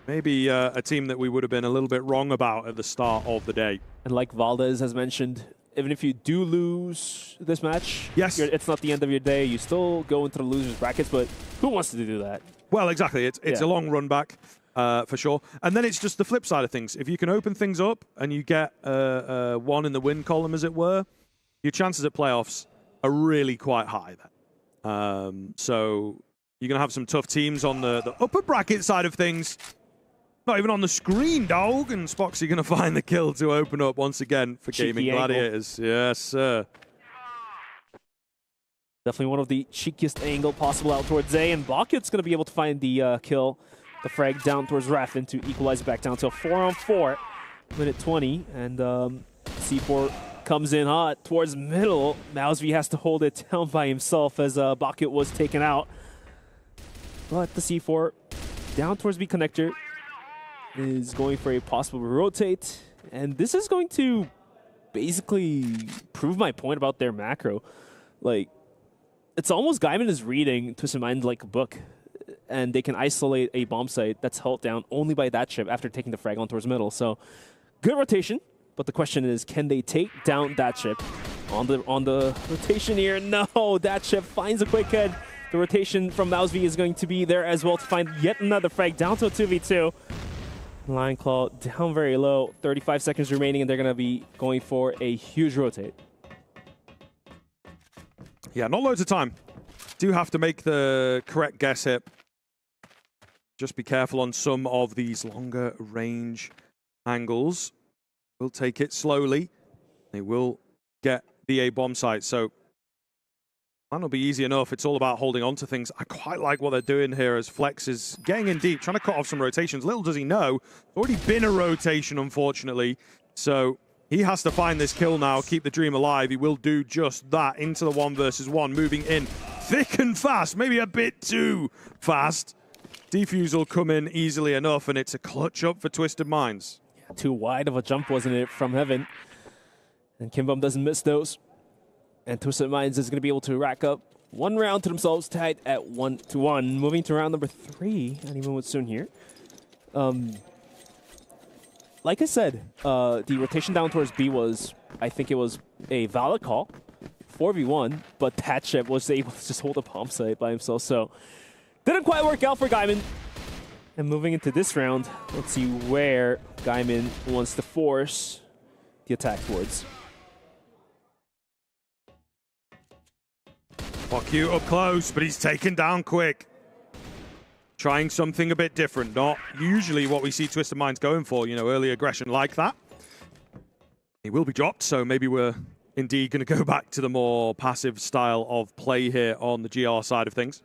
maybe a team that we would have been a little bit wrong about at the start of the day. And like Valdez has mentioned, even if you do lose this match, yes, it's not the end of your day. You still go into the losers brackets, but who wants to do that? Well, exactly. It's a long run back for sure. And then it's just the flip side of things. If you can open things up and you get one in the win column, as it were, your chances at playoffs are really quite high then. So you're going to have some tough teams on the upper bracket side of things. Not even on the screen, dog. And Spoxy going to find the kill to open up once again for Gaimin Gladiators. Yes, sir. Definitely one of the cheekiest angle possible out towards A. And Bakut's going to be able to find the kill, the frag down towards Raffin to equalize it back down to a 4-on-4. Minute 20. And C4 comes in hot towards middle. Mouseby has to hold it down by himself as Bakut was taken out. But the C4 down towards B connector is going for a possible rotate, and this is going to basically prove my point about their macro. Like, it's almost Gaimin is reading Twisted Mind like a book, and they can isolate a bomb site that's held down only by that chip after taking the frag on towards middle. So, good rotation, but the question is, can they take down that chip on the rotation here? No, that chip finds a quick head. The rotation from Mouseby is going to be there as well to find yet another frag down to a 2v2. Lion Claw down very low, 35 seconds remaining, and they're going to be going for a huge rotate. Yeah, not loads of time. Do have to make the correct guess here. Just be careful on some of these longer range angles. We'll take it slowly. They will get the A bomb site, so that'll be easy enough. It's all about holding on to things. I quite like what they're doing here as Flex is getting in deep, trying to cut off some rotations. Little does he know, it's already been a rotation, unfortunately. So he has to find this kill now, keep the dream alive. He will do just that into the 1 versus 1, moving in thick and fast, maybe a bit too fast. Defuse will come in easily enough, and it's a clutch up for Twisted Minds. Yeah, too wide of a jump, wasn't it, from Heaven? And Kimbum doesn't miss those. And Twisted Minds is going to be able to rack up one round to themselves, tied at 1-1. Moving to round number 3, and even with soon here. Like I said, the rotation down towards B was, I think it was a valid call, 4v1, but that chip was able to just hold a bomb site by himself, so didn't quite work out for Gaimin. And moving into this round, let's see where Gaimin wants to force the attack towards. Bakut up close, but he's taken down quick. Trying something a bit different, not usually what we see Twisted Minds going for, you know, early aggression like that. He will be dropped, so maybe we're indeed going to go back to the more passive style of play here on the GR side of things.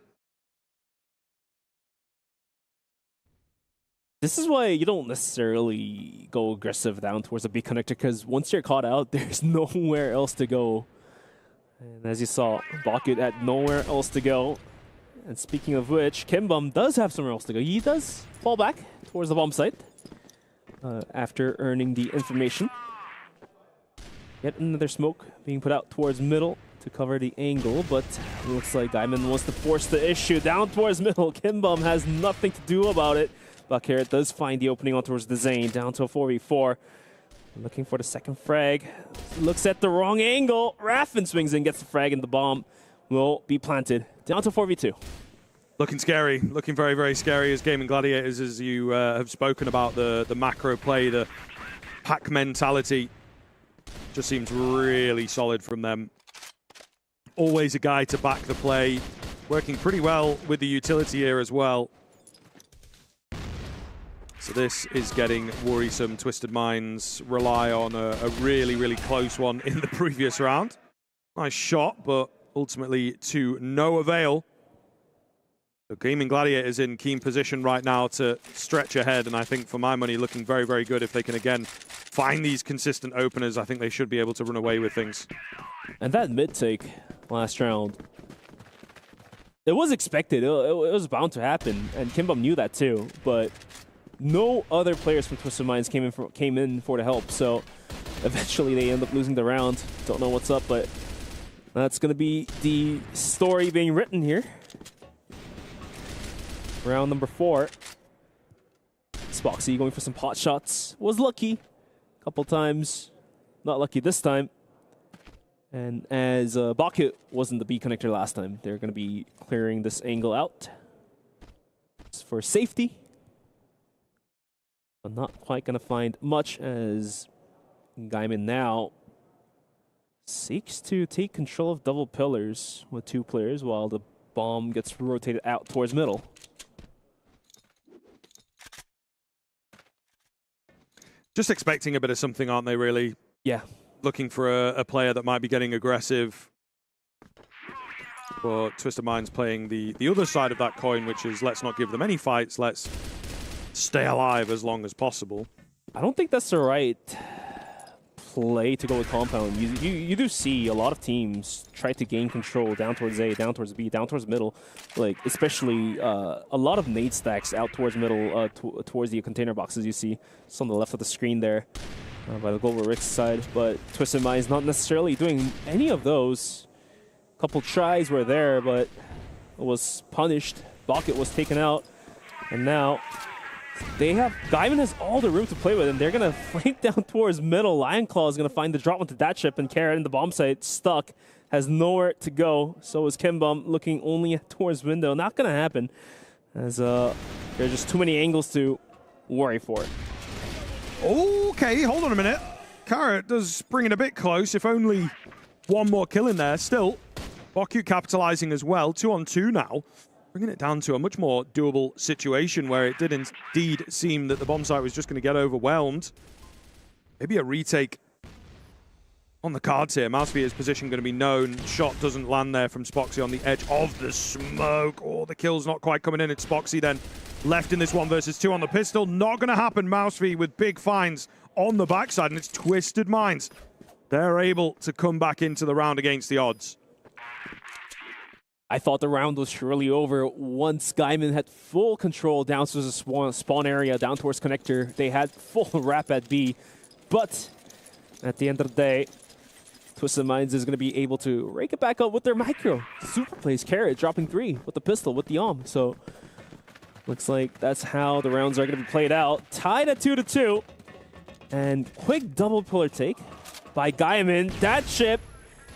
This is why you don't necessarily go aggressive down towards the B connector, because once you're caught out, there's nowhere else to go. And as you saw, Bakut had nowhere else to go. And speaking of which, Kimbum does have somewhere else to go. He does fall back towards the bomb site after earning the information. Yet another smoke being put out towards middle to cover the angle, but it looks like Gaimin wants to force the issue down towards middle. Kimbum has nothing to do about it. Bakut does find the opening on towards the Zane, down to a 4v4. Looking for the second frag. Looks at the wrong angle. Raffin swings in, gets the frag, and the bomb will be planted. Down to 4v2. Looking scary. Looking very, very scary as Gaimin Gladiators, as you have spoken about the macro play, the pack mentality. Just seems really solid from them. Always a guy to back the play. Working pretty well with the utility here as well. So this is getting worrisome. Twisted Minds rely on a really, really close one in the previous round. Nice shot, but ultimately to no avail. So Gaimin Gladiators in keen position right now to stretch ahead, and I think for my money looking very, very good if they can again find these consistent openers. I think they should be able to run away with things. And that mid take last round, it was expected. It was bound to happen, and Kimbum knew that too. But no other players from Twisted Minds came in for the help. So eventually they end up losing the round. Don't know what's up, but that's going to be the story being written here. Round number 4. Spoxy going for some pot shots. Was lucky a couple times. Not lucky this time. And as Baku wasn't the B connector last time, they're going to be clearing this angle out for safety. But not quite going to find much as Gaimin now seeks to take control of double pillars with 2 players while the bomb gets rotated out towards middle. Just expecting a bit of something, aren't they, really? Yeah. Looking for a player that might be getting aggressive. But Twisted Minds playing the other side of that coin, which is let's not give them any fights, let's stay alive as long as possible. I don't think that's the right play to go with compound. You do see a lot of teams try to gain control down towards A, down towards B, down towards middle. Like, especially a lot of nade stacks out towards middle, towards the container boxes you see. It's on the left of the screen there by the Global Rick's side. But Twisted Minds not necessarily doing any of those. A couple tries were there, but it was punished. Bucket was taken out. And now Gaimin has all the room to play with, and they're going to flank down towards middle. Lion Claw is going to find the drop onto that chip, and Carrot in the bomb site stuck, has nowhere to go. So is Kimbum looking only towards window. Not going to happen, as there's just too many angles to worry for it. Okay, hold on a minute. Carrot does bring it a bit close, if only one more kill in there. Still, Baku capitalizing as well. 2-on-2 now. Bringing it down to a much more doable situation where it did indeed seem that the bomb site was just going to get overwhelmed. Maybe a retake on the cards here. Mousefear's position going to be known. Shot doesn't land there from Spoxy on the edge of the smoke. Oh, the kill's not quite coming in. It's Spoxy then left in this 1 versus 2 on the pistol. Not going to happen. Mousefear with big finds on the backside, and it's Twisted Minds. They're able to come back into the round against the odds. I thought the round was surely over once Gaimin had full control down to the spawn area, down towards connector. They had full wrap at B, but at the end of the day, Twisted Minds is going to be able to rake it back up with their micro. Super plays Carrot dropping 3 with the pistol, with the arm. So looks like that's how the rounds are going to be played out. Tied at 2-2, and quick double pillar take by Gaimin. That chip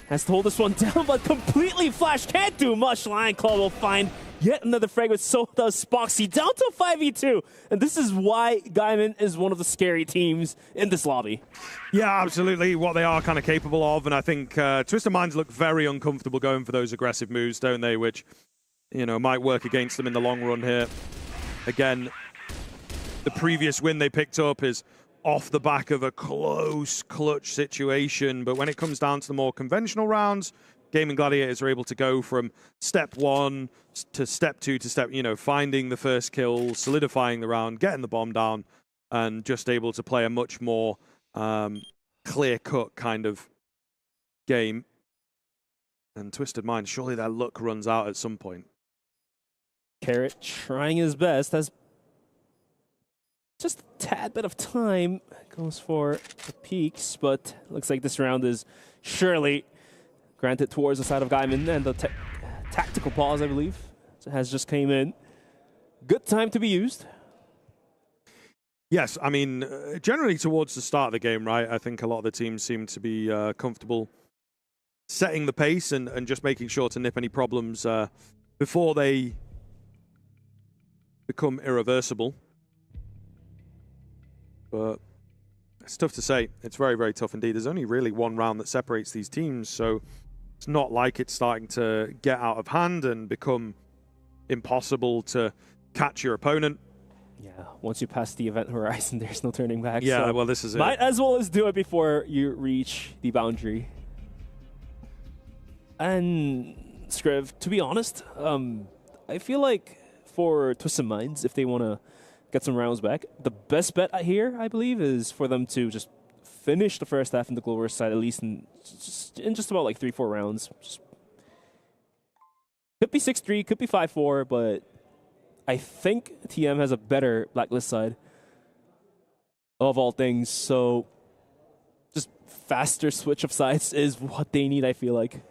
has to hold this one down, but completely flash. Can't do much. Lion Claw will find yet another fragment. So does Spoxy. Down to 5v2. And this is why Gaimin is one of the scary teams in this lobby. Yeah, absolutely. What they are kind of capable of. And I think Twisted Minds look very uncomfortable going for those aggressive moves, don't they? Which, you know, might work against them in the long run here. Again, the previous win they picked up is off the back of a close clutch situation, but when it comes down to the more conventional rounds, Gaimin Gladiators are able to go from step 1 to step 2 to step, you know, finding the first kill, solidifying the round, getting the bomb down, and just able to play a much more clear-cut kind of game. And Twisted Minds, surely their luck runs out at some point. Carrot trying his best, has just a tad bit of time, goes for the peaks, but looks like this round is surely granted towards the side of Gaimin, and the tactical pause, I believe, has just came in. Good time to be used. Yes, I mean, generally towards the start of the game, right, I think a lot of the teams seem to be comfortable setting the pace and just making sure to nip any problems before they become irreversible. But it's tough to say. It's very, very tough indeed. There's only really one round that separates these teams, so it's not like it's starting to get out of hand and become impossible to catch your opponent. Yeah, once you pass the event horizon, there's no turning back. Yeah, so well, this is it. Might as well do it before you reach the boundary. And Scriv, to be honest, I feel like for Twisted Minds if they want to get some rounds back. The best bet here, I believe, is for them to just finish the first half in the Global side, at least in just about like 3-4 rounds. Could be 6-3, could be 5-4, but I think TM has a better Blacklist side of all things. So just faster switch of sides is what they need, I feel like.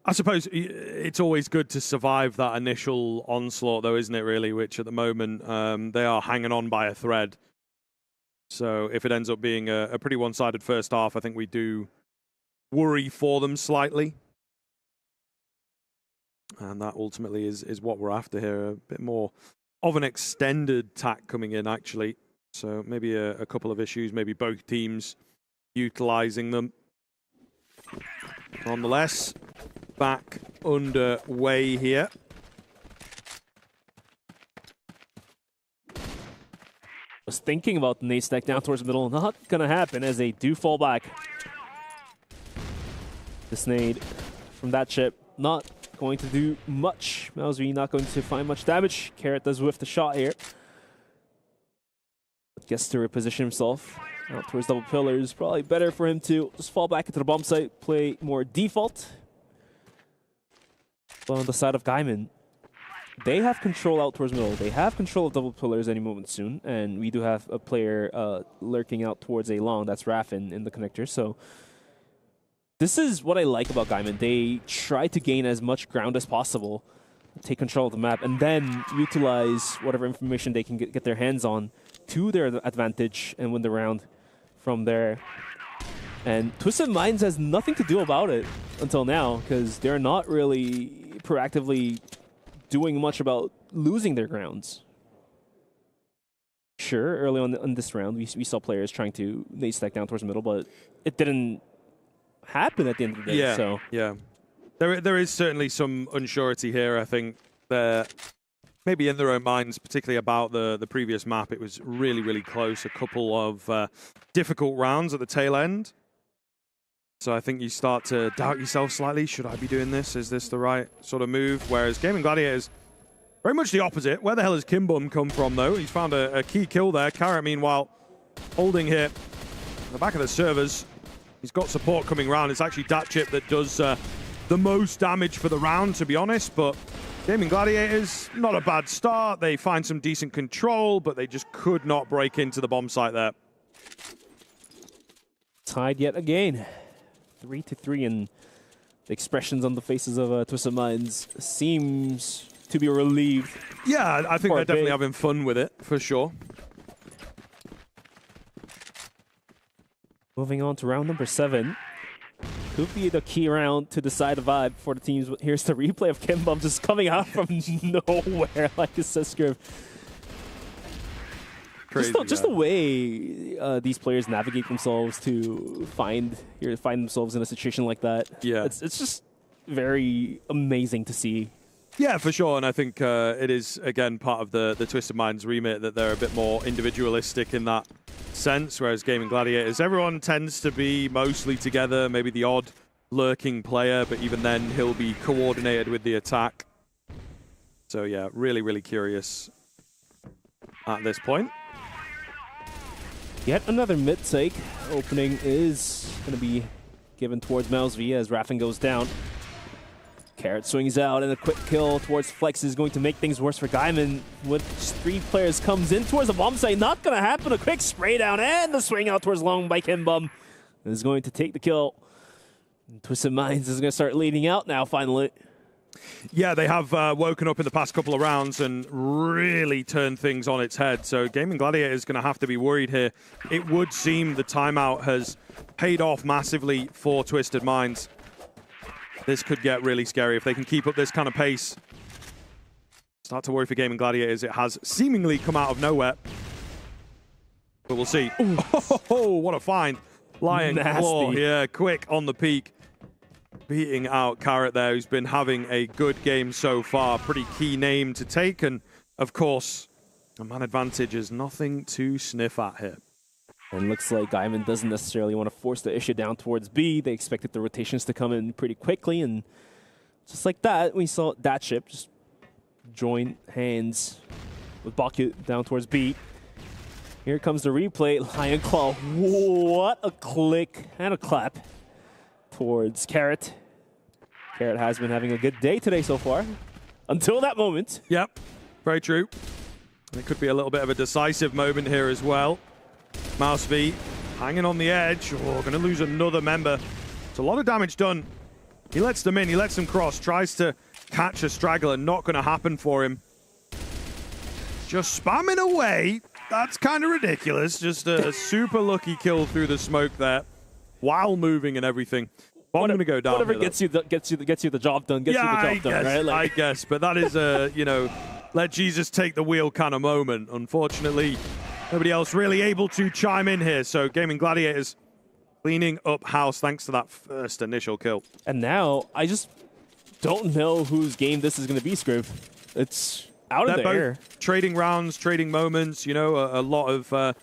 I suppose it's always good to survive that initial onslaught, though, isn't it, really? Which at the moment, they are hanging on by a thread. So if it ends up being a pretty one-sided first half, I think we do worry for them slightly. And that ultimately is what we're after here. A bit more of an extended attack coming in, actually. So maybe a couple of issues, maybe both teams utilizing them. Nonetheless, back underway here. Was thinking about the nade stack down towards the middle. Not gonna happen as they do fall back. This nade from that chip not going to do much. Mousy not going to find much damage. Carrot does whiff the shot here. Gets to reposition himself out towards double pillars. Probably better for him to just fall back into the bomb site, play more default. But on the side of Gaimin, they have control out towards middle. They have control of double pillars any moment soon. And we do have a player lurking out towards a long. That's Raffin in the connector. So this is what I like about Gaimin. They try to gain as much ground as possible, take control of the map, and then utilize whatever information they can get their hands on to their advantage and win the round from there. And Twisted Minds has nothing to do about it until now, because they're not really proactively doing much about losing their grounds. Sure, early on in this round, we saw players trying to nade stack down towards the middle, but it didn't happen at the end of the day. Yeah, so. yeah. There is certainly some unsurety here, I think. They're maybe in their own minds, particularly about the previous map. It was really, really close. A couple of difficult rounds at the tail end. So I think you start to doubt yourself slightly. Should I be doing this? Is this the right sort of move? Whereas Gaimin Gladiators, very much the opposite. Where the hell has Kimbum come from, though? He's found a key kill there. Carrot, meanwhile, holding here at the back of the servers. He's got support coming around. It's actually that chip that does the most damage for the round, to be honest. But Gaimin Gladiators, not a bad start. They find some decent control, but they just could not break into the bomb site there. Tied yet again. 3-3, and the expressions on the faces of Twisted Minds seems to be relieved. Yeah, I think they're definitely having fun with it, for sure. Moving on to round number 7. Could be the key round to decide the vibe for the teams. Here's the replay of Kimbum just coming out from nowhere, like a Sescriv. Just the way these players navigate themselves to find themselves in a situation like that. Yeah, it's just very amazing to see. Yeah, for sure, and I think it is, again, part of the Twisted Minds remit that they're a bit more individualistic in that sense, whereas Gaimin Gladiators, everyone tends to be mostly together, maybe the odd lurking player, but even then he'll be coordinated with the attack. So yeah, really, really curious at this point. Yet another mid-take opening is going to be given towards Mousy as Raffin goes down. Carrot swings out, and a quick kill towards Flex is going to make things worse for Gaimin. With 3 players comes in towards the bomb site. Not going to happen. A quick spray down, and the swing out towards long by Kimbum is going to take the kill. And Twisted Minds is going to start leading out now, finally. Yeah, they have woken up in the past couple of rounds and really turned things on its head. So Gaimin Gladiator is going to have to be worried here. It would seem the timeout has paid off massively for Twisted Minds. This could get really scary if they can keep up this kind of pace. Start to worry for Gaimin Gladiators. It has seemingly come out of nowhere. But we'll see. Oh, what a find. Lion Claw, yeah, quick on the peak. Beating out Carrot there, who's been having a good game so far. Pretty key name to take. And, of course, a man advantage is nothing to sniff at here. And looks like Gaimin doesn't necessarily want to force the issue down towards B. They expected the rotations to come in pretty quickly. And just like that, we saw that chip just join hands with Bakyu down towards B. Here comes the replay. Lion Claw. What a click and a clap towards Carrot. Carrot has been having a good day today so far. Until that moment. Yep, very true. It could be a little bit of a decisive moment here as well. Mouse V hanging on the edge. Oh, going to lose another member. It's a lot of damage done. He lets them in, he lets them cross, tries to catch a straggler, not going to happen for him. Just spamming away. That's kind of ridiculous. Just a super lucky kill through the smoke there, while moving and everything. Bomb going to go down. Whatever here, gets you the job done. I guess. But that is a let Jesus take the wheel kind of moment. Unfortunately, nobody else really able to chime in here. So Gaimin Gladiators cleaning up house thanks to that first initial kill. And now I just don't know whose game this is going to be, Scriv. It's out of the air. Trading rounds, trading moments, a lot of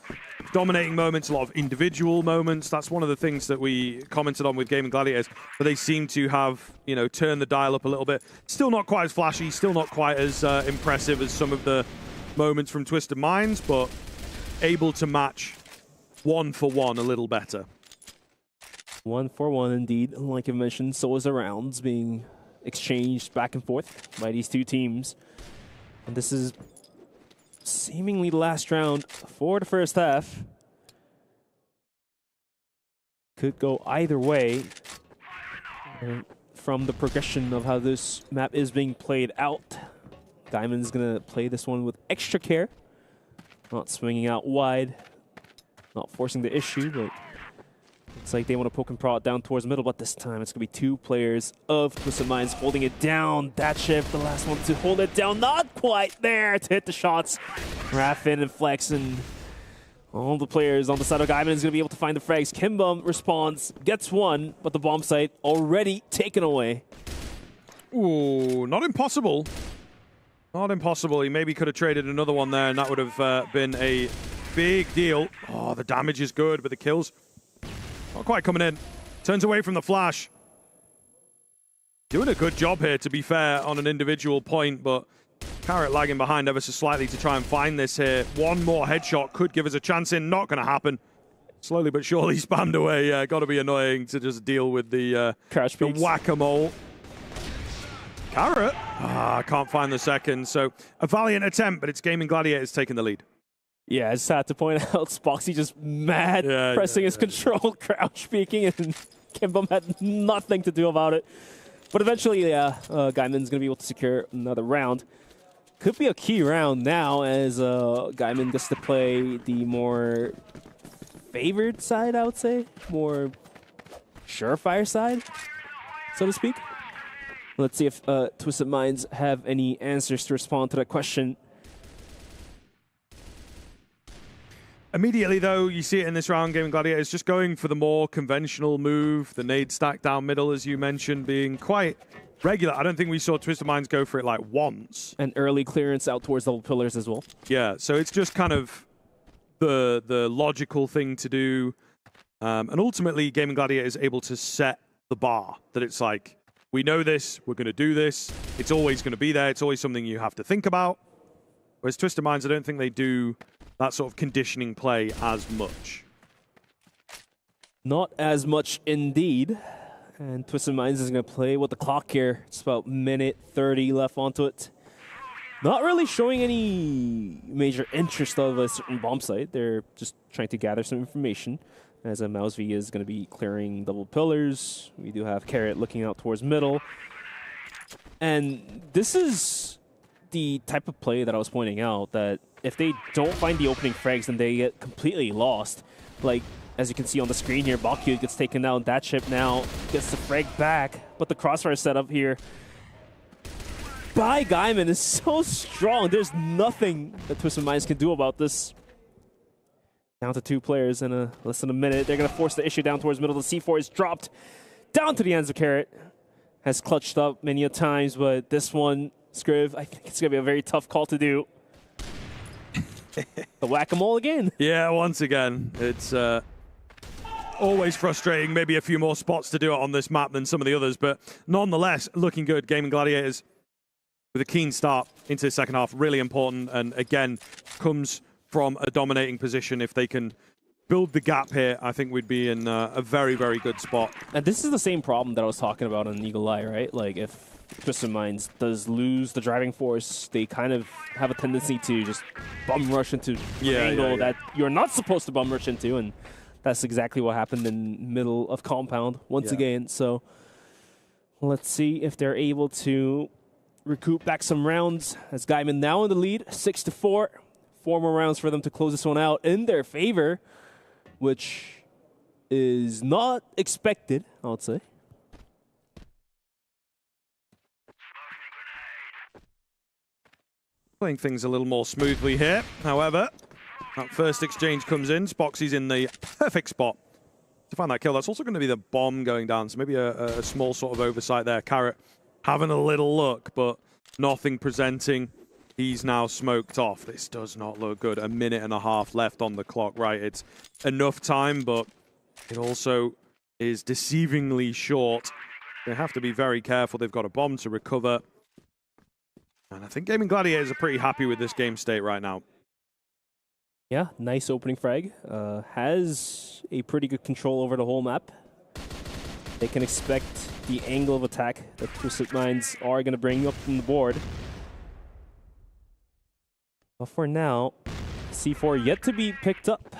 dominating moments, a lot of individual moments. That's one of the things that we commented on with Gaimin Gladiators, but they seem to have, turned the dial up a little bit. Still not quite as flashy, still not quite as impressive as some of the moments from Twisted Minds, but able to match 1-for-1 a little better. 1-for-1 indeed. Like I mentioned, so is the rounds being exchanged back and forth by these two teams. And this is seemingly the last round for the first half. Could go either way from the progression of how this map is being played out. Gaimin's going to play this one with extra care. Not swinging out wide. Not forcing the issue, but looks like they want to poke and prod down towards the middle, but this time it's going to be two players of Twisted Minds holding it down. That shift, the last one to hold it down. Not quite there to hit the shots. Raffin and Flex and all the players on the side of Gaimin is going to be able to find the frags. Kimbum responds, gets one, but the bomb site already taken away. Ooh, not impossible. Not impossible. He maybe could have traded another one there, and that would have been a big deal. Oh, the damage is good, but the kills not quite coming in. Turns away from the flash. Doing a good job here, to be fair, on an individual point, but Carrot lagging behind ever so slightly to try and find this here. One more headshot could give us a chance in. Not going to happen. Slowly but surely spammed away. Yeah, got to be annoying to just deal with the whack-a-mole. Carrot. Can't find the second. So a valiant attempt, but it's Gaimin Gladiators taking the lead. Yeah, I just had to point out Spoxy just mad, pressing his control, crouch speaking, and Kimbum had nothing to do about it. But eventually, Gaimin's going to be able to secure another round. Could be a key round now as Gaimin gets to play the more favored side, I would say. More surefire side, so to speak. Let's see if Twisted Minds have any answers to respond to that question. Immediately, though, you see it in this round, Gaimin Gladiators just going for the more conventional move. The nade stack down middle, as you mentioned, being quite regular. I don't think we saw Twisted Minds go for it like once. And early clearance out towards double pillars as well. Yeah, so it's just kind of the logical thing to do. And ultimately, Gaimin Gladiators is able to set the bar. That it's like, we know this, we're going to do this. It's always going to be there. It's always something you have to think about. Whereas Twisted Minds, I don't think they do that sort of conditioning play as much. Not as much indeed. And Twisted Minds is going to play with the clock here. It's about minute 30 left onto it. Not really showing any major interest of a certain bomb site. They're just trying to gather some information. As a Mouse V is going to be clearing double pillars. We do have Carrot looking out towards middle. And this is the type of play that I was pointing out, that if they don't find the opening frags, then they get completely lost. Like, as you can see on the screen here, Bakyu gets taken down. That ship now gets the frag back, but the crossfire setup here by Gaimin is so strong. There's nothing that Twisted Minds can do about this. Down to two players in less than a minute. They're going to force the issue down towards middle. The C4 is dropped down to the hands of Carrot. Has clutched up many a times, but this one, Scriv, I think it's going to be a very tough call to do. The whack-a-mole again. Yeah, once again. It's always frustrating. Maybe a few more spots to do it on this map than some of the others, but nonetheless, looking good. Gaimin Gladiators with a keen start into the second half. Really important, and again, comes from a dominating position. If they can build the gap here, I think we'd be in a very, very good spot. And this is the same problem that I was talking about on Eagle Eye, right? Like, if Twisted Minds does lose the driving force, they kind of have a tendency to just bum rush into an angle that you're not supposed to bum rush into, and that's exactly what happened in middle of Compound once again. So let's see if they're able to recoup back some rounds, as Gaimin now in the lead, 6-4. 4 more rounds for them to close this one out in their favor, which is not expected, I would say. Playing things a little more smoothly here. However, that first exchange comes in. Spoxy's in the perfect spot to find that kill. That's also going to be the bomb going down, so maybe a small sort of oversight there. Carrot having a little look, but nothing presenting. He's now smoked off. This does not look good. 1.5 minutes left on the clock. Right, it's enough time, but it also is deceivingly short. They have to be very careful. They've got a bomb to recover. And I think Gaimin Gladiators are pretty happy with this game state right now. Yeah, nice opening frag. Has a pretty good control over the whole map. They can expect the angle of attack that Twisted Minds are going to bring up on the board. But for now, C4 yet to be picked up.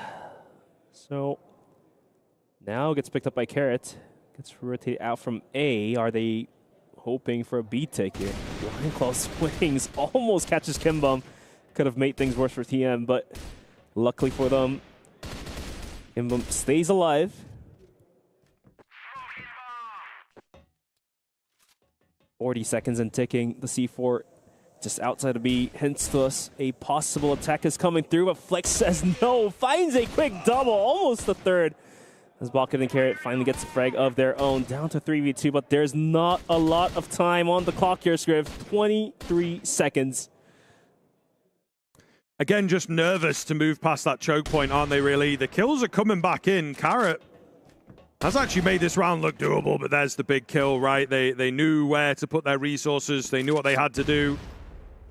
So now gets picked up by Carrot. Gets rotated out from A. Are they hoping for a B take here? Lion Claw swings almost catches Kimbum. Could have made things worse for TM, but luckily for them, Kimbum stays alive. "40 seconds and ticking. The C4 just outside of B hints to us a possible attack is coming through, but Flex says no. Finds a quick double, almost the third. As Balkan and Carrot finally gets a frag of their own, down to 3v2, but there's not a lot of time on the clock here, Scriv. 23 seconds. Again, just nervous to move past that choke point, aren't they, really? The kills are coming back in. Carrot has actually made this round look doable, but there's the big kill, right? They knew where to put their resources. They knew what they had to do.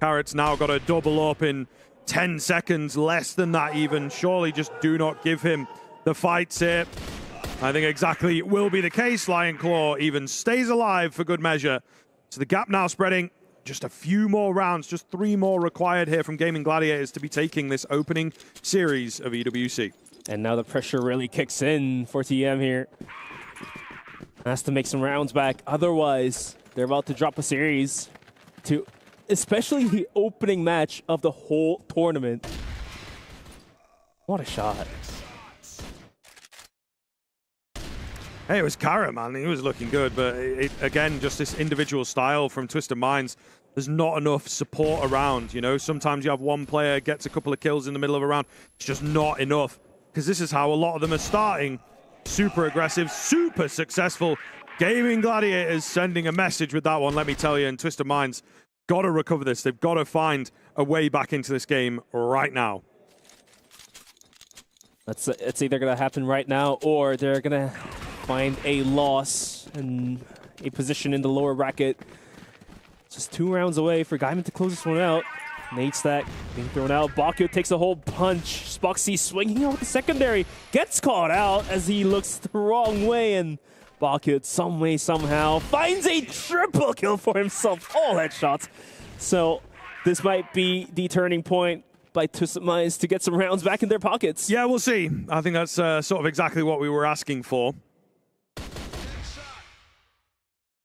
Carrot's now got to double up in 10 seconds, less than that even. Surely just do not give him the fights here. I think exactly will be the case. Lion Claw even stays alive for good measure. So the gap now spreading. Just a few more rounds, just 3 more required here from Gaimin Gladiators to be taking this opening series of EWC. And now the pressure really kicks in for TM here. Has to make some rounds back. Otherwise, they're about to drop a series to especially the opening match of the whole tournament. What a shot. Hey, it was Carrot, man. He was looking good, but again, just this individual style from Twisted Minds. There's not enough support around, you know? Sometimes you have one player gets a couple of kills in the middle of a round. It's just not enough, because this is how a lot of them are starting. Super aggressive, super successful. Gaimin Gladiators sending a message with that one, let me tell you, and Twisted Minds got to recover this. They've got to find a way back into this game right now. It's either going to happen right now, or they're going to find a loss and a position in the lower bracket. Just 2 rounds away for Gaimin to close this one out. Nate Stack being thrown out. Bakio takes a whole punch. Spoxy swinging out with the secondary. Gets caught out as he looks the wrong way, and Bakio some way, somehow finds a triple kill for himself. All headshots. So this might be the turning point by Twisted Minds to get some rounds back in their pockets. Yeah, we'll see. I think that's sort of exactly what we were asking for.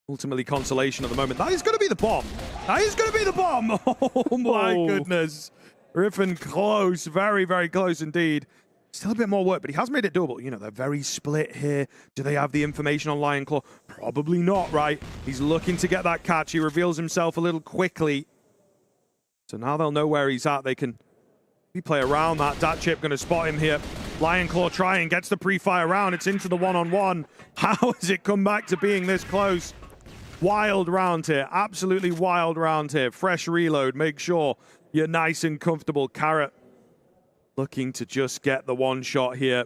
Ultimately, consolation at the moment. That is going to be the bomb. That is going to be the bomb. Oh, my goodness. Riffin close. Very, very close indeed. Still a bit more work, but he has made it doable. You know, they're very split here. Do they have the information on Lion Claw? Probably not, right? He's looking to get that catch. He reveals himself a little quickly. So now they'll know where he's at. They can play around that. Dat Chip going to spot him here. Lion Claw trying, gets the pre-fire round. It's into the one-on-one. How has it come back to being this close? Wild round here. Absolutely wild round here. Fresh reload. Make sure you're nice and comfortable. Carrot looking to just get the one shot here.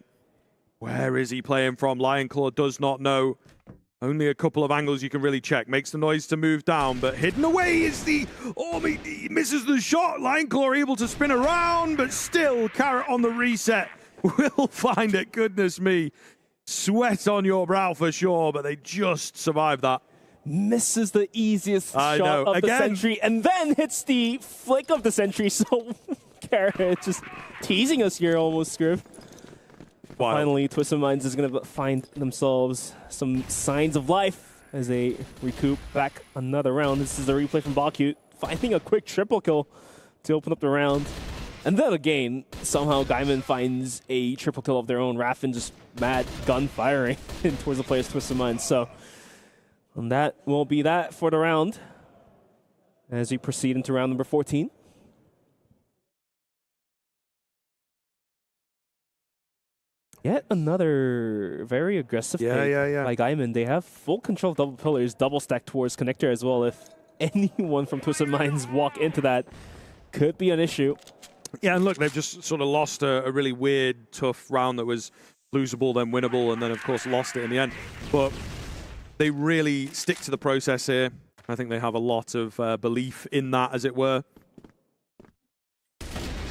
Where is he playing from? Lion Claw does not know. Only a couple of angles you can really check. Makes the noise to move down, but hidden away is the... Oh, he misses the shot. Lionclaw able to spin around, but still, Carrot on the reset will find it. Goodness me. Sweat on your brow for sure, but they just survived that. Misses the easiest shot of the century, and then hits the flick of the century, so Carrot just teasing us here almost, Scriv. Wow. Finally, Twisted Minds is going to find themselves some signs of life as they recoup back another round. This is a replay from Bakute, finding a quick triple kill to open up the round. And then again, somehow Gaimin finds a triple kill of their own. Raffin just mad gun firing towards the player's Twisted Minds. So and that will be that for the round as we proceed into round number 14. Yet another very aggressive pick by Gaimin. They have full control of double pillars, double stack towards connector as well. If anyone from Twisted Minds walk into that, could be an issue. Yeah, and look, they've just sort of lost a really weird, tough round that was losable, then winnable, and then, of course, lost it in the end. But they really stick to the process here. I think they have a lot of belief in that, as it were.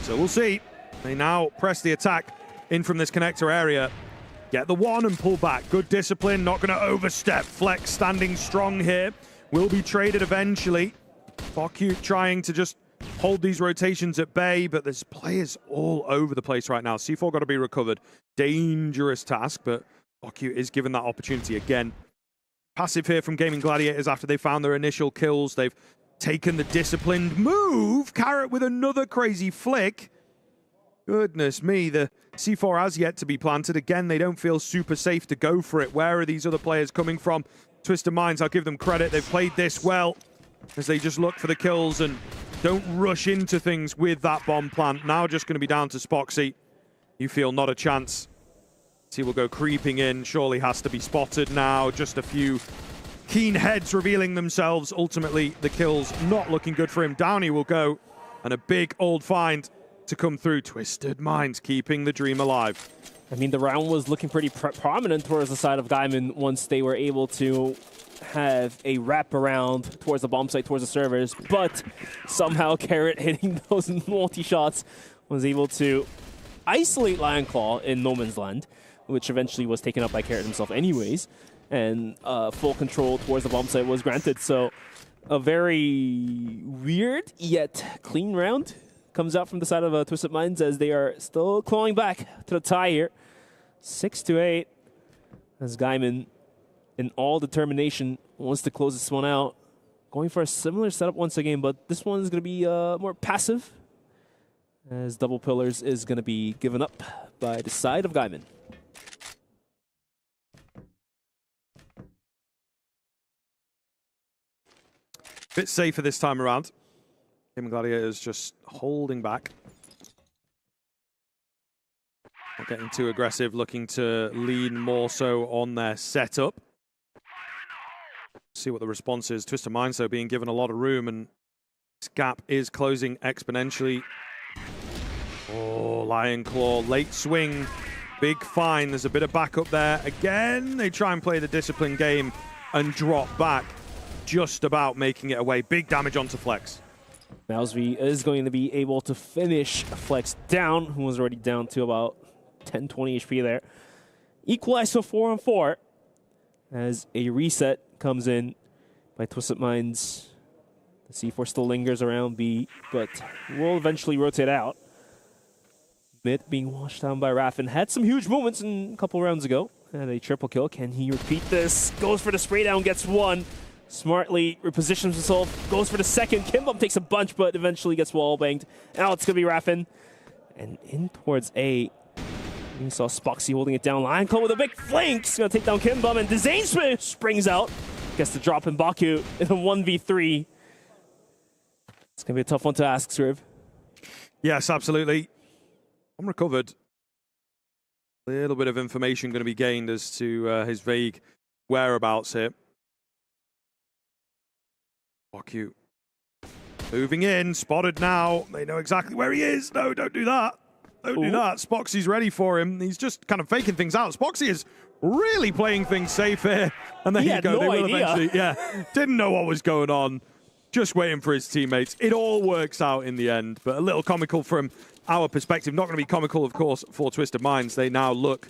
So we'll see. They now press the attack in from this connector area. Get the one and pull back. Good discipline, not going to overstep. Flex standing strong here. Will be traded eventually. Bakute trying to just hold these rotations at bay, but there's players all over the place right now. C4 got to be recovered. Dangerous task, but Bakute is given that opportunity again. Passive here from Gaimin Gladiators after they found their initial kills. They've taken the disciplined move. Carrot with another crazy flick. Goodness me, the C4 has yet to be planted. Again, they don't feel super safe to go for it. Where are these other players coming from? Twisted Minds, I'll give them credit. They've played this well as they just look for the kills and don't rush into things with that bomb plant. Now just going to be down to Spoxy. You feel not a chance. He will go creeping in. Surely has to be spotted now. Just a few keen heads revealing themselves. Ultimately, the kills not looking good for him. Down he will go. And a big old find to come through. Twisted Minds keeping the dream alive. I mean, the round was looking pretty prominent towards the side of Gaimin once they were able to have a wrap around towards the bomb site, towards the servers, but somehow Carrot hitting those multi-shots was able to isolate Lionclaw in no man's land, which eventually was taken up by Carrot himself anyways, and full control towards the bomb site was granted. So a very weird yet clean round comes out from the side of Twisted Minds as they are still clawing back to the tie here. 6-8 as Gaimin, in all determination, wants to close this one out. Going for a similar setup once again, but this one is going to be more passive as double pillars is going to be given up by the side of Gaimin. Bit safer this time around. Gaimin Gladiators just holding back. Not getting too aggressive, looking to lean more so on their setup. See what the response is. Twisted Minds, though, being given a lot of room, and this gap is closing exponentially. Oh, Lionclaw, late swing, big find. There's a bit of backup there. Again, they try and play the discipline game and drop back, just about making it away. Big damage onto Flex. Mouseby is going to be able to finish Flex down, who was already down to about 10-20 HP there. Equalize to 4-on-4 as a reset comes in by Twisted Minds. The C4 still lingers around B, but will eventually rotate out. Mid being washed down by Raffin. Had some huge moments a couple rounds ago. And a triple kill. Can he repeat this? Goes for the spray down, gets one. Smartly repositions himself, goes for the second. Kimbum takes a bunch, but eventually gets wall banged. Now it's going to be Raffin. And in towards A. You saw Spoxy holding it down. Lionclaw with a big flank. He's going to take down Kimbum. And Dezane springs out. Gets the drop in Bakute in a 1v3. It's going to be a tough one to ask, Sriv. Yes, absolutely. I'm recovered. A little bit of information going to be gained as to his vague whereabouts here. Bakute moving in, spotted now. They know exactly where he is. No, don't do that. Don't do that. Spoxy's ready for him. He's just kind of faking things out. Spoxy is really playing things safe here. And there you go. No they will idea. eventually, didn't know what was going on. Just waiting for his teammates. It all works out in the end, but a little comical from our perspective. Not going to be comical, of course, for Twisted Minds. They now look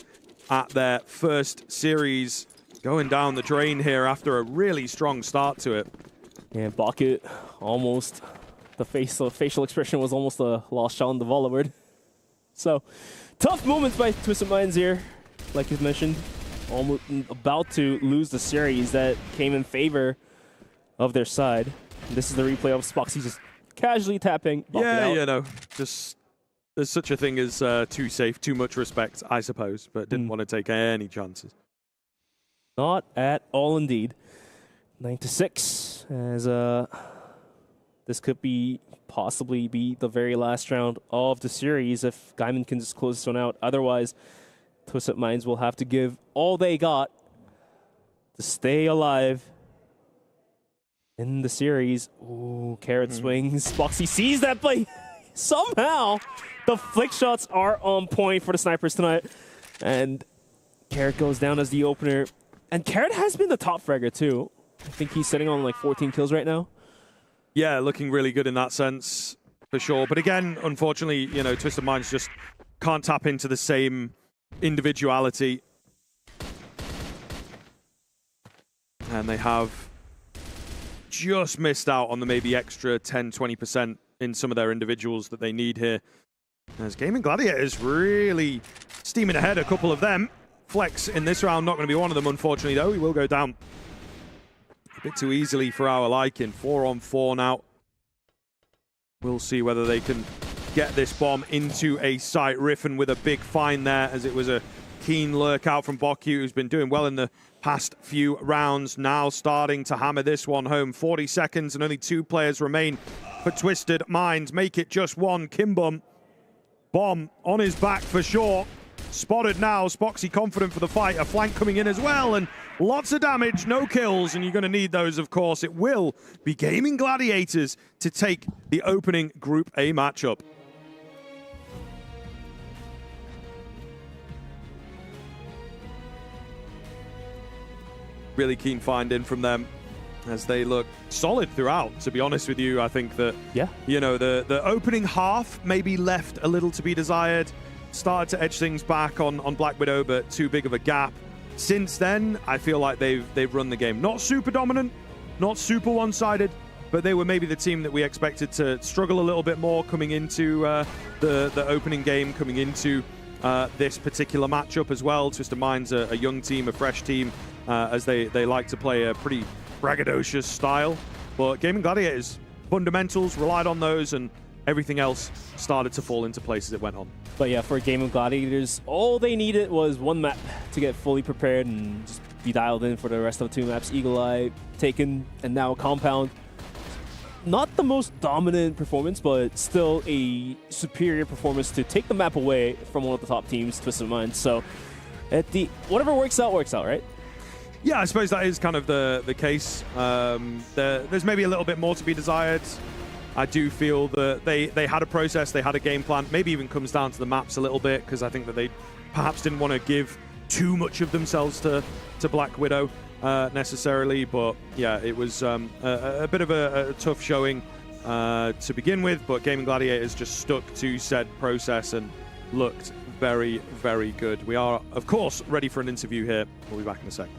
at their first series going down the drain here after a really strong start to it. Yeah, Bucket almost, the facial expression was almost a lost shot on the volley. So, tough moments by Twisted Minds here, like you mentioned. Almost about to lose the series that came in favor of their side. This is the replay of Spoxy just casually tapping Bucket out. You know, just there's such a thing as too safe, too much respect, I suppose, but didn't want to take any chances. Not at all, indeed. 9-6, as this could possibly be the very last round of the series if Gaimin can just close this one out. Otherwise, Twisted Minds will have to give all they got to stay alive in the series. Ooh, Carrot swings. Spoxy sees that play. Somehow, the flick shots are on point for the snipers tonight. And Carrot goes down as the opener. And Carrot has been the top fragger, too. I think he's sitting on like 14 kills right now. Yeah, looking really good in that sense, for sure. But again, unfortunately, you know, Twisted Minds just can't tap into the same individuality. And they have just missed out on the maybe extra 10-20% in some of their individuals that they need here. As Gaimin Gladiators really steaming ahead, a couple of them. Flex in this round, not going to be one of them, unfortunately, though. He will go down a bit too easily for our liking. 4-on-4 now. We'll see whether they can get this bomb into a site. Riffin with a big find there, as it was a keen lurk out from Boku, who's been doing well in the past few rounds. Now starting to hammer this one home. 40 seconds and only 2 players remain for Twisted Minds. Make it just one. Kimbum. Bomb on his back for sure. Spotted now. Spoxy confident for the fight. A flank coming in as well, and lots of damage, no kills, and you're going to need those, of course. It will be Gaimin Gladiators to take the opening Group A matchup. Really keen find in from them as they look solid throughout, to be honest with you. I think that, you know, the opening half maybe left a little to be desired. Started to edge things back on Black Widow, but too big of a gap. Since then, I feel like they've run the game. Not super dominant, not super one-sided, but they were maybe the team that we expected to struggle a little bit more coming into the opening game, coming into this particular matchup as well. Twisted Minds, a young team, a fresh team, as they like to play a pretty braggadocious style. But Gaimin Gladiators, fundamentals, relied on those, and everything else started to fall into place as it went on. But yeah, for Gaimin Gladiators, all they needed was one map to get fully prepared and just be dialed in for the rest of the 2 maps. Eagle Eye, Taken, and now Compound. Not the most dominant performance, but still a superior performance to take the map away from one of the top teams, Twisted Minds. So whatever works out, right? Yeah, I suppose that is kind of the case. There's maybe a little bit more to be desired. I do feel that they had a process, they had a game plan. Maybe even comes down to the maps a little bit, because I think that they perhaps didn't want to give too much of themselves to Black Widow necessarily. But yeah, it was a bit of a tough showing to begin with. But Gaimin Gladiators just stuck to said process and looked very, very good. We are, of course, ready for an interview here. We'll be back in a sec.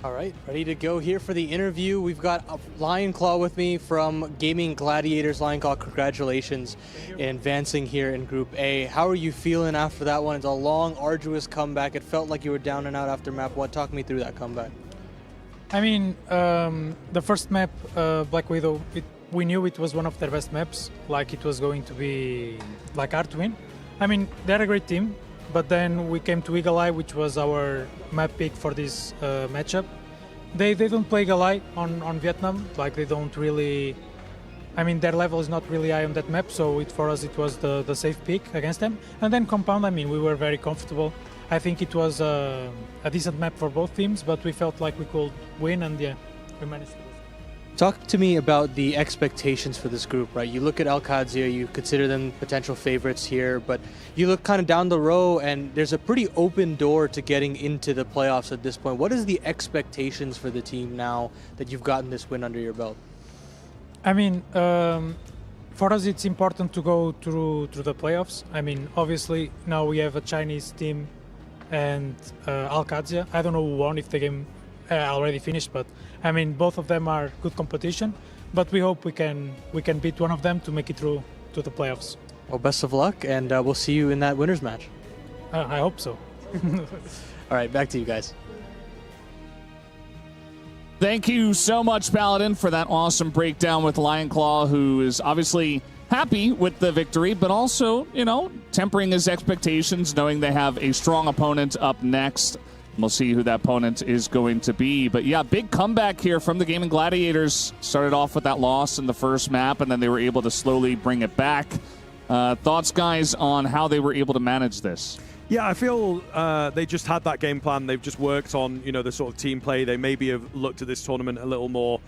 All right, ready to go here for the interview. We've got Lion Claw with me from Gaimin Gladiators. Lion Claw, congratulations in advancing here in Group A. How are you feeling after that one? It's a long, arduous comeback. It felt like you were down and out after map 1. Talk me through that comeback. I mean, the first map, Black Widow, we knew it was one of their best maps. Like, it was going to be like hard to win. I mean, they're a great team. But then we came to Eagle Eye, which was our map pick for this matchup. They don't play Eagle Eye on Vietnam. Like, they don't really... I mean, their level is not really high on that map, so for us it was the safe pick against them. And then Compound, I mean, we were very comfortable. I think it was a decent map for both teams, but we felt like we could win, and yeah, we managed to. Talk to me about the expectations for this group, right? You look at Alcadzia, you consider them potential favorites here, but you look kind of down the row and there's a pretty open door to getting into the playoffs at this point. What is the expectations for the team now that you've gotten this win under your belt? I mean, for us it's important to go through the playoffs. I mean, obviously now we have a Chinese team and Alcadzia. I don't know who won, if the game already finished, but I mean both of them are good competition, but we hope we can beat one of them to make it through to the playoffs. Well, best of luck, and we'll see you in that winners match. I hope so. All right, back to you guys. Thank you so much, Paladin, for that awesome breakdown with Lionclaw, who is obviously happy with the victory, but also, you know, tempering his expectations, knowing they have a strong opponent up next. We'll see who that opponent is going to be. But yeah, big comeback here from the Gaimin Gladiators. Started off with that loss in the first map, and then they were able to slowly bring it back. Thoughts, guys, on how they were able to manage this? Yeah, I feel they just had that game plan. They've just worked on, you know, the sort of team play. They maybe have looked at this tournament a little more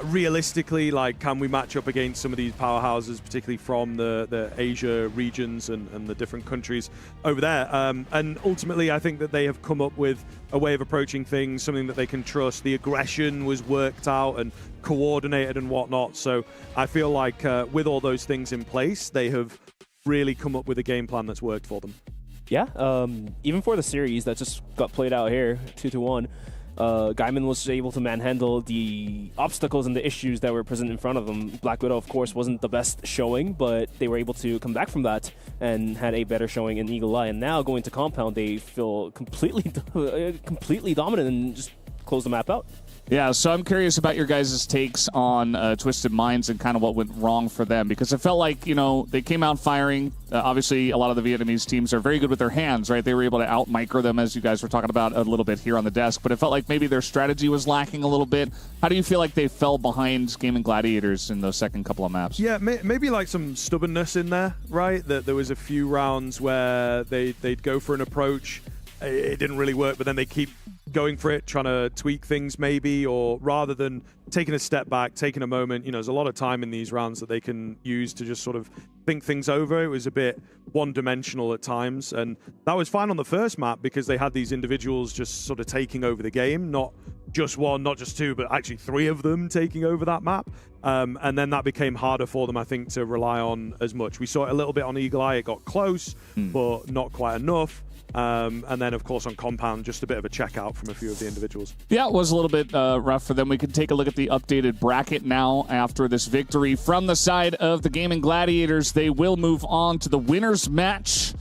realistically, like, can we match up against some of these powerhouses, particularly from the Asia regions and the different countries over there. And ultimately, I think that they have come up with a way of approaching things, something that they can trust. The aggression was worked out and coordinated and whatnot. So I feel like with all those things in place, they have really come up with a game plan that's worked for them. Yeah, even for the series that just got played out here, 2-1, Gaimin was able to manhandle the obstacles and the issues that were present in front of them. Black Widow, of course, wasn't the best showing, but they were able to come back from that and had a better showing in Eagle Eye. And now going to Compound, they feel completely dominant and just close the map out. Yeah, so I'm curious about your guys' takes on Twisted Minds and kind of what went wrong for them, because it felt like, you know, they came out firing. Obviously, a lot of the Vietnamese teams are very good with their hands, right? They were able to out-micro them, as you guys were talking about a little bit here on the desk, but it felt like maybe their strategy was lacking a little bit. How do you feel like they fell behind Gaimin Gladiators in those second couple of maps? Yeah, maybe like some stubbornness in there, right? That there was a few rounds where they'd go for an approach. It didn't really work, but then they keep going for it, trying to tweak things maybe, or rather than taking a step back, taking a moment, you know, there's a lot of time in these rounds that they can use to just sort of think things over. It was a bit one-dimensional at times, and that was fine on the first map because they had these individuals just sort of taking over the game, not just one, not just two, but actually three of them taking over that map. And then that became harder for them, I think, to rely on as much. We saw it a little bit on Eagle Eye. It got close, but not quite enough. And then, of course, on Compound, just a bit of a checkout from a few of the individuals. Yeah, it was a little bit rough for them. We can take a look at the updated bracket now after this victory. From the side of the Gaimin Gladiators, they will move on to the winners match.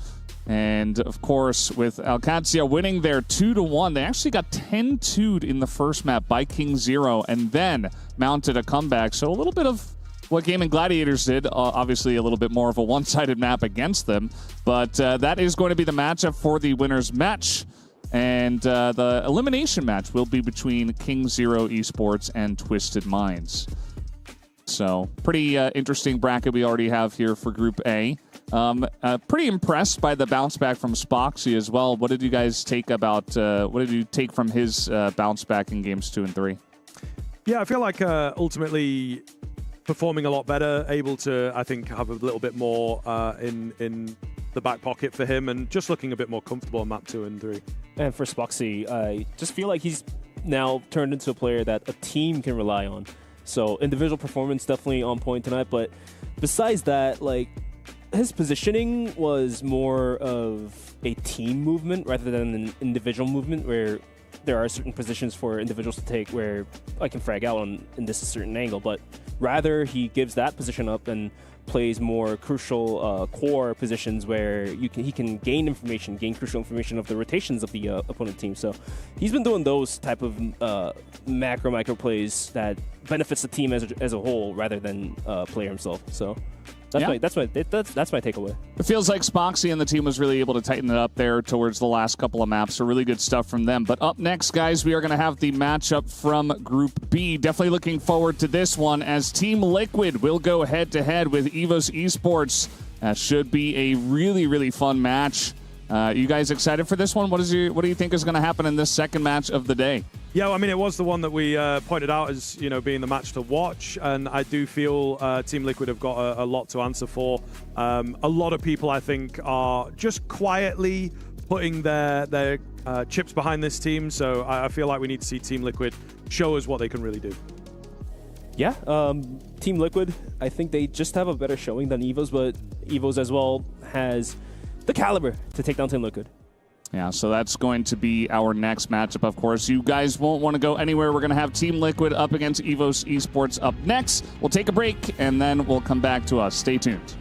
And, of course, with Alcadzia winning their 2-1, they actually got 10-2'd in the first map by King Zero and then mounted a comeback. So a little bit of what Gaimin Gladiators did, obviously a little bit more of a one-sided map against them, but that is going to be the matchup for the winners match, and the elimination match will be between King Zero Esports and Twisted Minds. So pretty interesting bracket we already have here for Group A. Pretty impressed by the bounce back from Spoxy as well. What did you guys take about, what did you take from his bounce back in games 2 and 3? Yeah, I feel like ultimately performing a lot better, able to, I think, have a little bit more in the back pocket for him, and just looking a bit more comfortable on map 2 and 3. And for Spoxy, I just feel like he's now turned into a player that a team can rely on. So individual performance definitely on point tonight, but besides that, like, his positioning was more of a team movement rather than an individual movement, where there are certain positions for individuals to take where I can frag out in this certain angle, but rather he gives that position up and plays more crucial core positions where he can gain crucial information of the rotations of the opponent team. So he's been doing those type of micro plays that benefits the team as a whole rather than player himself. So that's my takeaway. It feels like Spoxy and the team was really able to tighten it up there towards the last couple of maps. So really good stuff from them. But up next, guys, we are going to have the matchup from Group B. Definitely looking forward to this one, as Team Liquid will go head-to-head with EVOS Esports. That should be a really, really fun match. You guys excited for this one? What do you think is going to happen in this second match of the day? Yeah, well, I mean, it was the one that we pointed out as, being the match to watch, and I do feel Team Liquid have got a lot to answer for. A lot of people, I think, are just quietly putting their chips behind this team, so I feel like we need to see Team Liquid show us what they can really do. Yeah, Team Liquid, I think they just have a better showing than EVOS, but EVOS as well has the caliber to take down Team Liquid. Yeah, so that's going to be our next matchup, of course. You guys won't want to go anywhere. We're going to have Team Liquid up against EVOS Esports up next. We'll take a break, and then we'll come back to us. Stay tuned.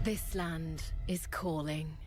This land is calling.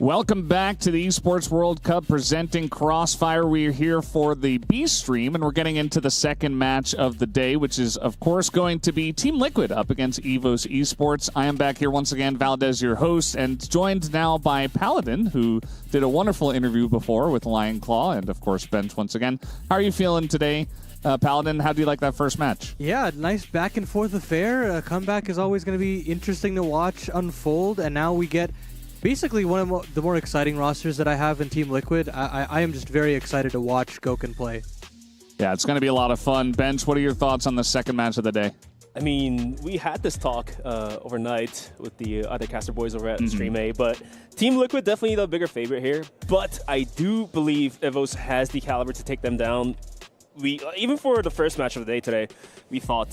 Welcome back to the Esports World Cup presenting CrossFire. We are here for the B stream, and we're getting into the second match of the day, which is, of course, going to be Team Liquid up against EVOS Esports. I am back here once again, Valdez, your host, and joined now by Paladin, who did a wonderful interview before with Lion Claw, and, of course, Bench once again. How are you feeling today Paladin, how do you like that first match? Yeah, nice back and forth affair. A comeback is always going to be interesting to watch unfold, and now we get basically one of the more exciting rosters that I have in Team Liquid. I am just very excited to watch Gouken play. Yeah, it's going to be a lot of fun. Bench, what are your thoughts on the second match of the day? I mean, we had this talk overnight with the other caster boys over at Stream A, but Team Liquid definitely the bigger favorite here. But I do believe EVOS has the caliber to take them down. Even for the first match of the day today, we thought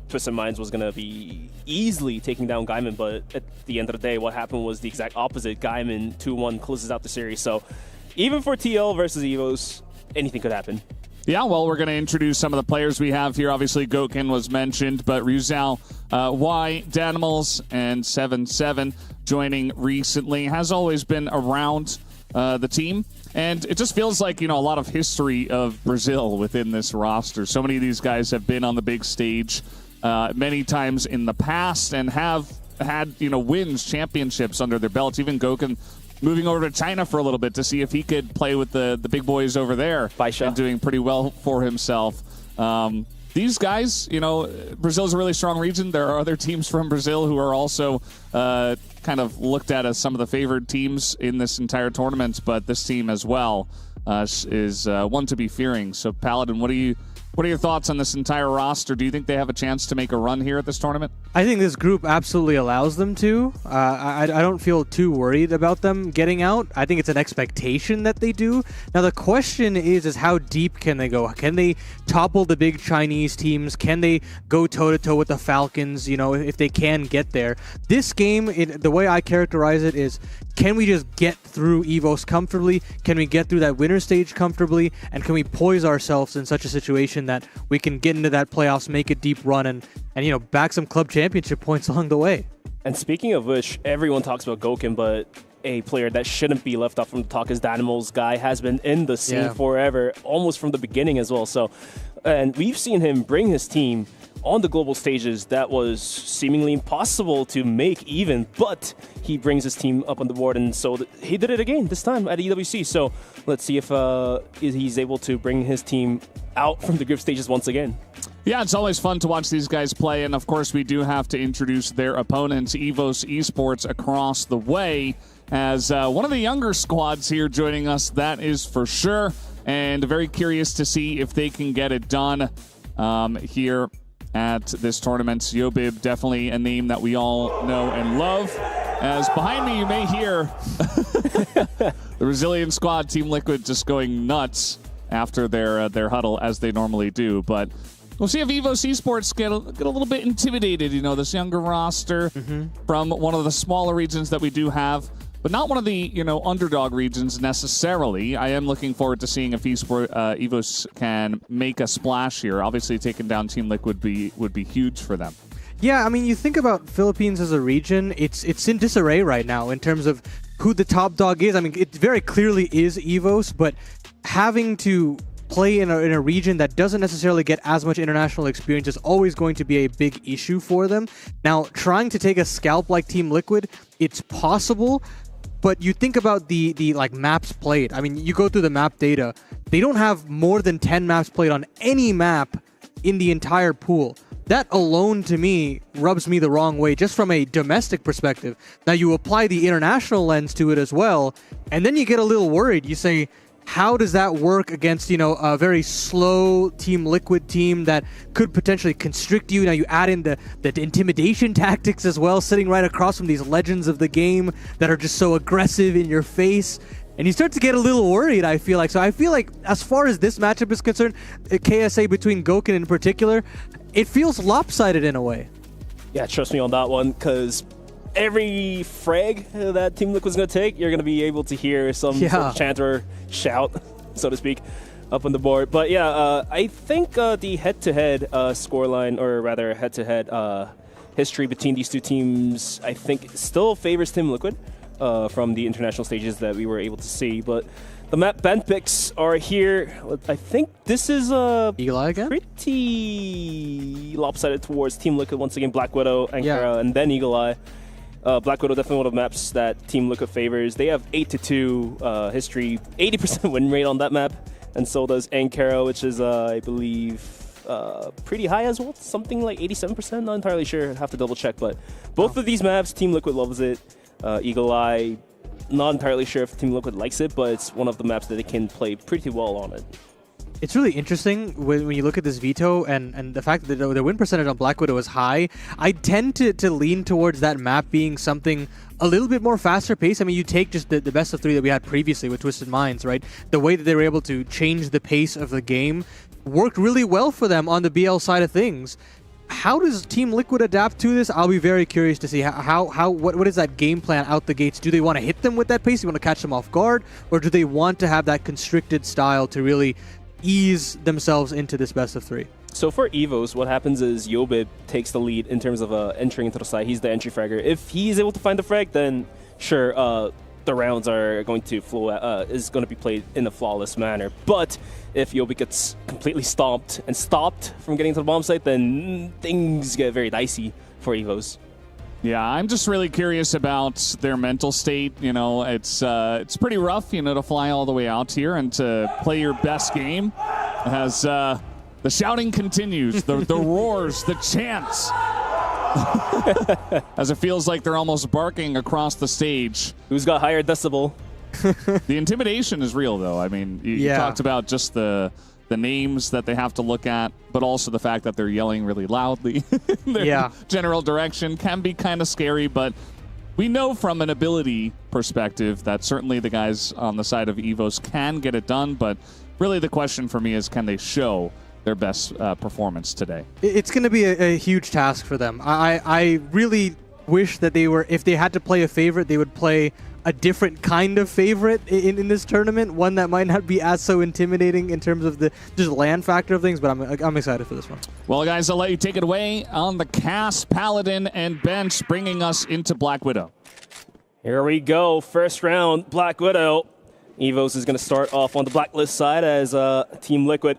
Twisted Minds was going to be easily taking down Gaimin, but at the end of the day, what happened was the exact opposite. Gaimin 2-1 closes out the series. So even for TL versus EVOS, anything could happen. Yeah, well, we're going to introduce some of the players we have here. Obviously, Gouken was mentioned, but Ryuzal, Y, Danimals, and 7-7 joining recently. Has always been around the team. And it just feels like, a lot of history of Brazil within this roster. So many of these guys have been on the big stage many times in the past and have had, wins, championships under their belts. Even Gouken moving over to China for a little bit to see if he could play with the big boys over there. And doing pretty well for himself. These guys, Brazil's a really strong region. There are other teams from Brazil who are also kind of looked at as some of the favored teams in this entire tournament, but this team as well is one to be fearing. So, Paladin, what are your thoughts on this entire roster? Do you think they have a chance to make a run here at this tournament? I think this group absolutely allows them to. I don't feel too worried about them getting out. I think it's an expectation that they do. Now, the question is how deep can they go? Can they topple the big Chinese teams? Can they go toe-to-toe with the Falcons, if they can get there? This game, the way I characterize it is, can we just get through EVOS comfortably? Can we get through that winner stage comfortably? And can we poise ourselves in such a situation that we can get into that playoffs, make a deep run, and bag some club championship points along the way? And speaking of which, everyone talks about Gouken, but a player that shouldn't be left off from the talk is Danimals. Guy has been in the scene forever, almost from the beginning as well. So, and we've seen him bring his team on the global stages that was seemingly impossible to make even, but he brings his team up on the board, and so he did it again this time at EWC. So let's see if he's able to bring his team out from the group stages once again. Yeah, it's always fun to watch these guys play, and of course we do have to introduce their opponents, EVOS Esports Across the Way, as one of the younger squads here joining us, that is for sure, and very curious to see if they can get it done here at this tournament. Yobib, definitely a name that we all know and love. As behind me, you may hear the Brazilian squad, Team Liquid, just going nuts after their huddle, as they normally do. But we'll see if EVOS Esports get a little bit intimidated. This younger roster from one of the smaller regions that we do have, but not one of the underdog regions necessarily. I am looking forward to seeing if EVOS can make a splash here. Obviously, taking down Team Liquid would be huge for them. Yeah, I mean, you think about Philippines as a region, it's in disarray right now in terms of who the top dog is. I mean, it very clearly is EVOS, but having to play in a region that doesn't necessarily get as much international experience is always going to be a big issue for them. Now, trying to take a scalp like Team Liquid, it's possible, but you think about the maps played. I mean, you go through the map data. They don't have more than 10 maps played on any map in the entire pool. That alone, to me, rubs me the wrong way, just from a domestic perspective. Now, you apply the international lens to it as well, and then you get a little worried. You say, how does that work against, a very slow Team Liquid team that could potentially constrict you? Now, you add in the intimidation tactics as well, sitting right across from these legends of the game that are just so aggressive in your face. And you start to get a little worried, I feel like. So I feel like, as far as this matchup is concerned, KSA between Gouken in particular, it feels lopsided in a way. Yeah, trust me on that one, because every frag that Team Liquid's going to take, you're going to be able to hear some sort of chant or shout, so to speak, up on the board. But yeah, I think the head-to-head scoreline, or rather head-to-head history between these two teams, I think still favors Team Liquid from the international stages that we were able to see. But the map band picks are here. I think this is Eagle-Eye again? Pretty lopsided towards Team Liquid once again. Black Widow, Ankara, and then Eagle-Eye. Black Widow definitely one of the maps that Team Liquid favors. They have 8-2 history, 80% win rate on that map. and so does Ankara, which is, I believe, pretty high as well. Something like 87%, not entirely sure. I'd have to double check, but both of these maps, Team Liquid loves it. Eagle Eye, not entirely sure if Team Liquid likes it, but it's one of the maps that they can play pretty well on it. It's really interesting when you look at this veto and the fact that the win percentage on Black Widow is high. I tend to lean towards that map being something a little bit more faster paced. I mean, you take just the best of 3 that we had previously with Twisted Minds, right? The way that they were able to change the pace of the game worked really well for them on the BL side of things. How does Team Liquid adapt to this? I'll be very curious to see what is that game plan out the gates. Do they want to hit them with that pace? Do they want to catch them off guard? Or do they want to have that constricted style to really ease themselves into this best of 3? So for EVOS, what happens is Yobib takes the lead in terms of entering into the side. He's the entry fragger. If he's able to find the frag, then sure, the rounds are going to flow. Is going to be played in a flawless manner. But if Yobib gets completely stomped and stopped from getting to the bomb site, then things get very dicey for EVOS. Yeah, I'm just really curious about their mental state. You know, it's pretty rough, you know, to fly all the way out here and to play your best game. As the shouting continues, the roars, the chants, as it feels like they're almost barking across the stage. Who's got higher decibel? The intimidation is real, though. I mean, you talked about just the names that they have to look at, but also the fact that they're yelling really loudly. Their general direction can be kind of scary, but we know from an ability perspective that certainly the guys on the side of EVOS can get it done, but really the question for me is, can they show their best performance today? It's going to be a huge task for them. I really wish that if they had to play a favorite, they would play a different kind of favorite in this tournament, one that might not be as so intimidating in terms of the just land factor of things, but I'm excited for this one. Well, guys, I'll let you take it away on the cast, Paladin, and Bench, bringing us into Black Widow. Here we go. First round, Black Widow. EVOS is going to start off on the blacklist side as Team Liquid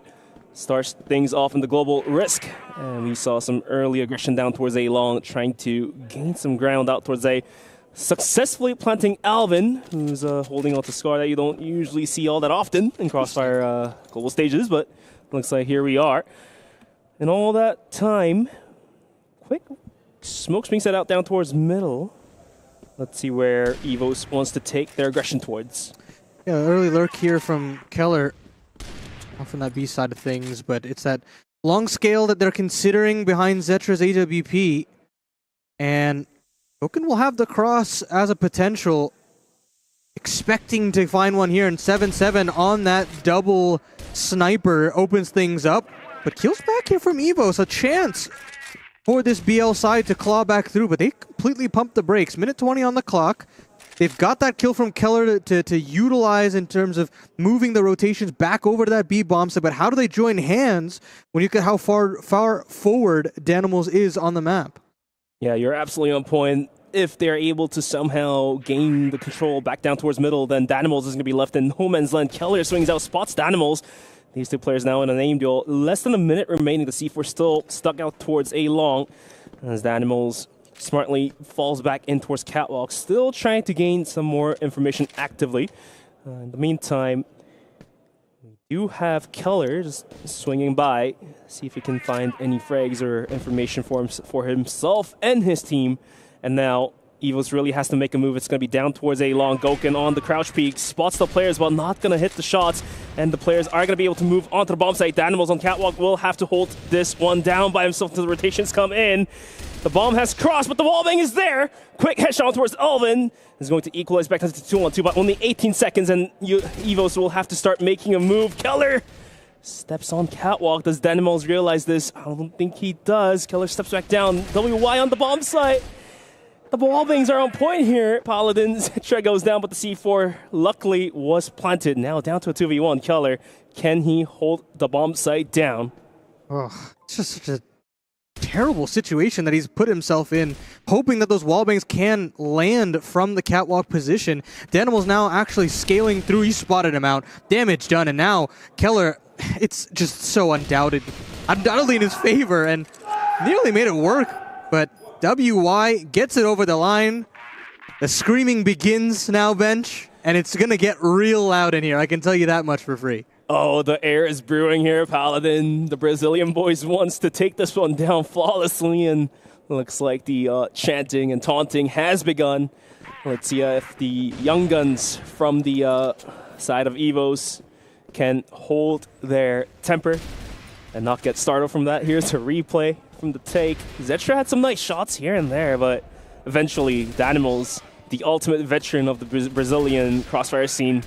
starts things off in the global risk. And we saw some early aggression down towards A long, trying to gain some ground out towards A. Successfully planting Alvin, who's holding on to Scar that you don't usually see all that often in CROSSFIRE global stages, but looks like here we are. And all that time, quick smokes being set out down towards middle. Let's see where EVOS wants to take their aggression towards. Yeah, early lurk here from Keller off on that B side of things, but it's that long scale that they're considering behind Zetra's AWP. And Goken will have the cross as a potential, expecting to find one here, and 7-7 on that double sniper opens things up. But kills back here from EVOS, a chance for this BL side to claw back through, but they completely pumped the brakes. Minute 20 on the clock. They've got that kill from Keller to utilize in terms of moving the rotations back over to that B bomb site, but how do they join hands when you look at how far forward Danimals is on the map? Yeah, you're absolutely on point. If they're able to somehow gain the control back down towards middle, then Danimals is going to be left in no man's land. Keller swings out, spots Danimals. These two players now in an aim duel. Less than a minute remaining. The C4 still stuck out towards A long, as Danimals smartly falls back in towards Catwalk, still trying to gain some more information actively. In the meantime, we do have Keller just swinging by, see if he can find any frags or information for himself and his team. And now EVOS really has to make a move. It's going to be down towards A long. Goken on the crouch peak, spots the players but not going to hit the shots. And the players are going to be able to move onto the bomb site. Danimals on Catwalk will have to hold this one down by himself until the rotations come in. The bomb has crossed, but the wallbang is there. Quick headshot towards Alvin is going to equalize back to 2-on-2, but only 18 seconds, and EVOS will have to start making a move. Keller steps on Catwalk. Does Danimals realize this? I don't think he does. Keller steps back down. WY on the bomb site. The wallbangs are on point here. Paladins, Tre goes down, but the C4 luckily was planted. Now down to a 2v1. Keller, can he hold the bomb site down? Oh, it's just such a terrible situation that he's put himself in, hoping that those wallbangs can land from the Catwalk position. Danimals now actually scaling through. He spotted him out. Damage done, and now Keller, it's just so undoubtedly in his favor, and nearly made it work, but WY gets it over the line. The screaming begins now, Bench, and it's going to get real loud in here. I can tell you that much for free. Oh, the air is brewing here. Paladin, the Brazilian boys, wants to take this one down flawlessly, and looks like the chanting and taunting has begun. Let's see if the young guns from the side of EVOS can hold their temper and not get startled from that. Here's a replay from the take. Zetra had some nice shots here and there, but eventually Danimals, the ultimate veteran of the Brazilian Crossfire scene,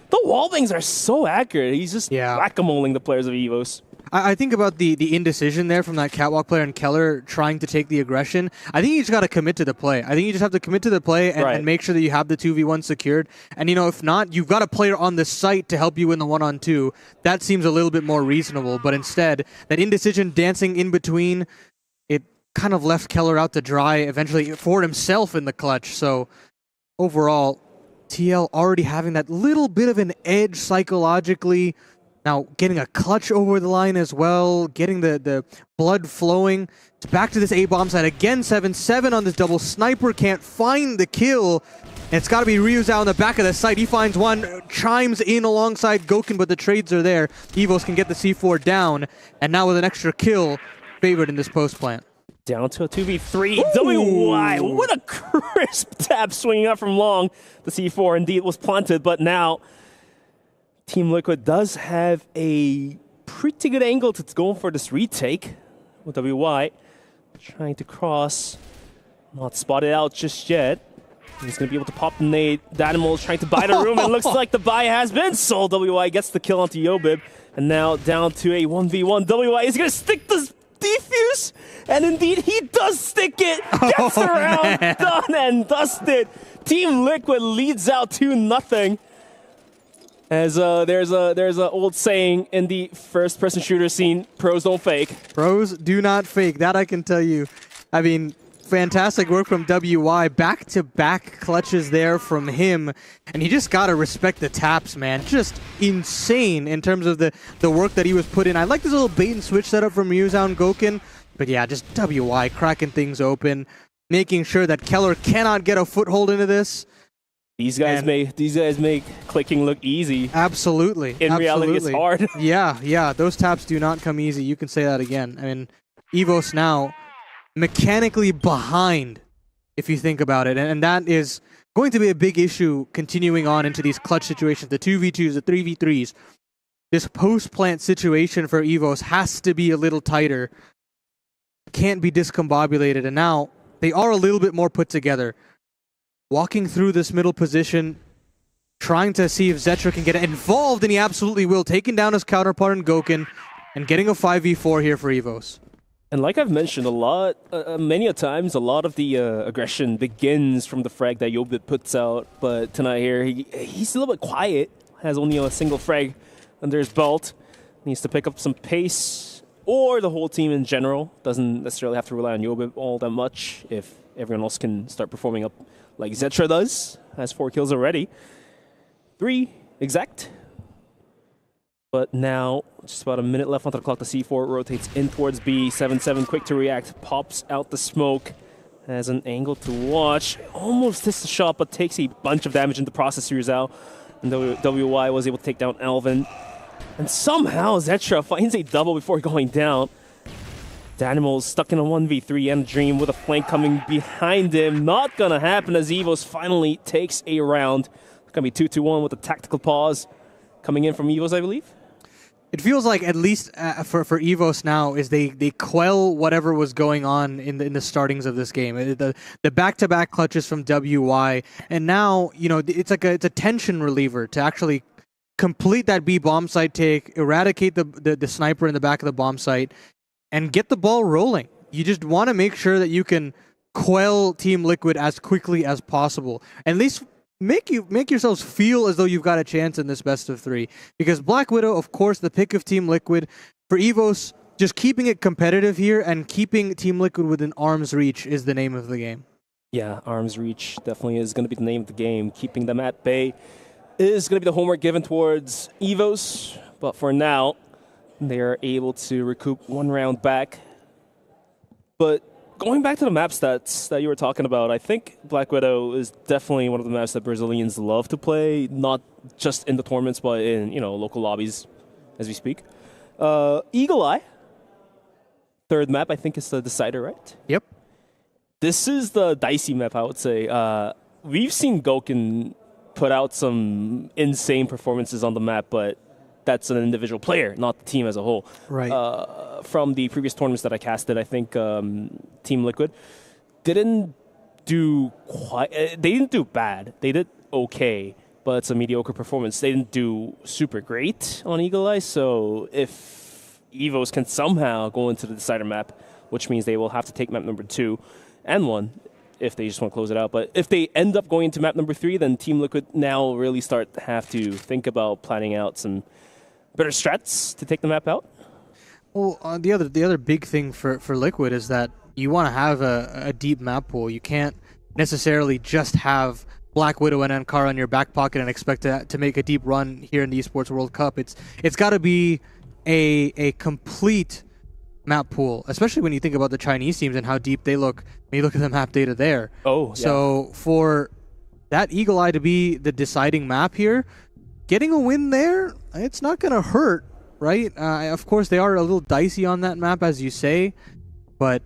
the wallbangs are so accurate. He's just whack-a-moling the players of EVOS. I think about the indecision there from that catwalk player and Keller trying to take the aggression. I think you just got to commit to the play. I think you just have to commit to the play and make sure that you have the 2v1 secured. And, if not, you've got a player on the site to help you in the 1-on-2. That seems a little bit more reasonable. But instead, that indecision dancing in between, it kind of left Keller out to dry eventually for himself in the clutch. So overall, TL already having that little bit of an edge psychologically. Now, getting a clutch over the line as well, getting the blood flowing. It's back to this A-bomb side again, 7-7 on this double. Sniper can't find the kill. And it's got to be Ryuzao on the back of the site. He finds one, chimes in alongside Goken, but the trades are there. EVOS can get the C4 down, and now with an extra kill, favored in this post plant. Down to a 2v3. WY, what a crisp tap swinging up from long. The C4 indeed was planted, but now Team Liquid does have a pretty good angle to go for this retake with WY. Trying to cross. Not spotted out just yet. He's going to be able to pop the nade. Danimal is trying to buy the room. It looks like the buy has been sold. WY gets the kill onto Yobib. And now down to a 1v1. WY is going to stick the defuse. And indeed, he does stick it. Gets the round done and dusted. Team Liquid leads out 2-0. As there's a old saying in the first-person shooter scene: pros don't fake. Pros do not fake. That I can tell you. I mean, fantastic work from WY. Back-to-back clutches there from him, and you just gotta respect the taps, man. Just insane in terms of the work that he was put in. I like this little bait and switch setup from Ryuzao and Goken, but yeah, just WY cracking things open, making sure that Keller cannot get a foothold into this. These guys make clicking look easy. Absolutely. In reality, it's hard. Yeah. Those taps do not come easy. You can say that again. I mean, EVOS now mechanically behind, if you think about it. And that is going to be a big issue continuing on into these clutch situations, the 2v2s, the 3v3s. This post-plant situation for EVOS has to be a little tighter. Can't be discombobulated. And now they are a little bit more put together. Walking through this middle position, trying to see if Zetra can get involved, and he absolutely will. Taking down his counterpart in Goken, and getting a 5v4 here for EVOS. And like I've mentioned many a times, a lot of the aggression begins from the frag that Yobit puts out. But tonight here, he's a little bit quiet. Has only a single frag under his belt. Needs to pick up some pace, or the whole team in general. Doesn't necessarily have to rely on Yobit all that much if everyone else can start performing up like Zetra does. Has 4 kills already. 3 exact. But now, just about a minute left onto the clock. The C4 rotates in towards B. 7-7, quick to react. Pops out the smoke. Has an angle to watch. Almost hits the shot, but takes a bunch of damage in the process. Ryuzao. And WY was able to take down Alvin. And somehow Zetra finds a double before going down. Danimal's stuck in a 1v3 and a Dream with a flank coming behind him. Not gonna happen as EVOS finally takes a round. It's gonna be 2-1 with a tactical pause coming in from EVOS, I believe. It feels like, at least for EVOS now, is they quell whatever was going on in the startings of this game. The back-to-back clutches from WY, and now it's a tension reliever to actually complete that B bomb site take, eradicate the sniper in the back of the bomb site, and get the ball rolling. You just want to make sure that you can quell Team Liquid as quickly as possible. At least make yourselves feel as though you've got a chance in this best of 3. Because Black Widow, of course, the pick of Team Liquid. For EVOS, just keeping it competitive here and keeping Team Liquid within arm's reach is the name of the game. Yeah, arm's reach definitely is going to be the name of the game. Keeping them at bay is going to be the homework given towards EVOS. But for now, they are able to recoup 1 round back. But going back to the map stats that you were talking about, I think Black Widow is definitely one of the maps that Brazilians love to play, not just in the tournaments, but in local lobbies as we speak. Eagle Eye, third map, I think is the decider, right? Yep. This is the dicey map, I would say. We've seen Goukin put out some insane performances on the map, but that's an individual player, not the team as a whole. Right. From the previous tournaments that I casted, I think Team Liquid didn't do they didn't do bad. They did okay, but it's a mediocre performance. They didn't do super great on Eagle Eye, so if EVOS can somehow go into the decider map, which means they will have to take map number 2 and 1 if they just want to close it out. But if they end up going to map number 3, then Team Liquid now really have to think about planning out some better strats to take the map out. Well, the other big thing for Liquid is that you want to have a deep map pool. You can't necessarily just have Black Widow and Ankara in your back pocket and expect to make a deep run here in the Esports World Cup. It's got to be a complete map pool, especially when you think about the Chinese teams and how deep they look when you look at the map data there. Oh, yeah. So for that Eagle Eye to be the deciding map here, getting a win there, it's not going to hurt, right? Of course, they are a little dicey on that map, as you say, but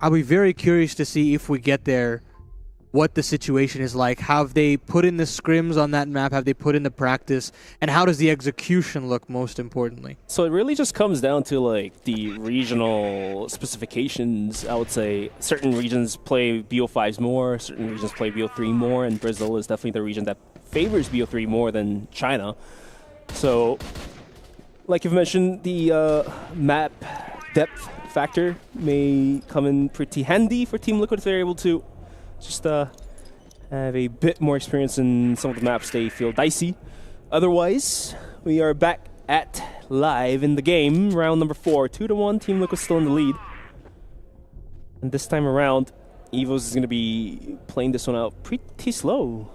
I'll be very curious to see if we get there, what the situation is like. Have they put in the scrims on that map? Have they put in the practice? And how does the execution look, most importantly? So it really just comes down to like the regional specifications. I would say certain regions play BO5s more, certain regions play BO3 more, and Brazil is definitely the region that favors BO3 more than China. So, like you've mentioned, the map depth factor may come in pretty handy for Team Liquid if they're able to just have a bit more experience in some of the maps they feel dicey. Otherwise, we are back at live in the game, round number 4, 2-1. Team Liquid still in the lead. And this time around, EVOS is going to be playing this one out pretty slow.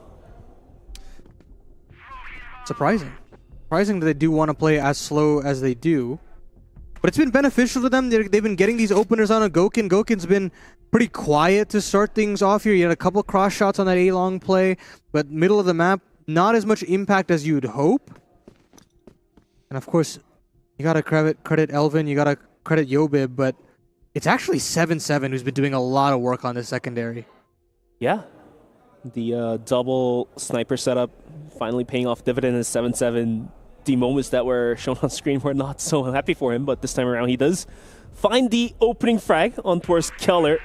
Surprising that they do want to play as slow as they do. But it's been beneficial to them. They've been getting these openers on a Goukin. Goukin's been pretty quiet to start things off here. You had a couple cross shots on that A-long play, but middle of the map, not as much impact as you'd hope. And of course, you gotta credit Elvin, you gotta credit Yobib, but it's actually 7-7 who's been doing a lot of work on this secondary. Yeah. The double sniper setup finally paying off dividend in 7-7. The moments that were shown on screen were not so happy for him, but this time around he does find the opening frag on towards Keller.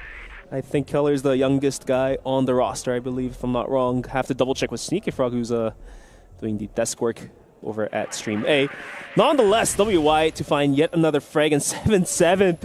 I think Keller is the youngest guy on the roster, I believe, if I'm not wrong. Have to double check with Sneaky Frog, who's doing the desk work over at Stream A. Nonetheless, WY to find yet another frag, and 7-7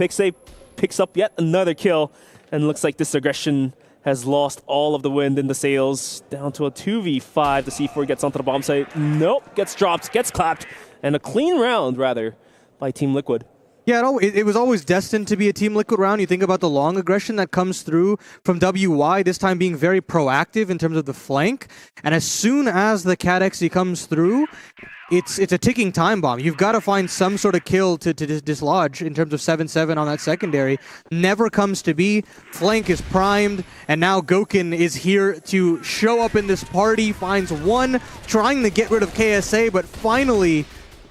picks up yet another kill, and looks like this aggression has lost all of the wind in the sails, down to a 2v5. The C4 gets onto the bomb site. Nope, gets dropped, gets clapped, and a clean round, rather, by Team Liquid. Yeah, it was always destined to be a Team Liquid round. You think about the long aggression that comes through from WY, this time being very proactive in terms of the flank. And as soon as the Cat XE comes through, it's a ticking time bomb. You've got to find some sort of kill to dislodge in terms of 7-7 on that secondary. Never comes to be. Flank is primed, and now Goukin is here to show up in this party. Finds one, trying to get rid of KSA, but finally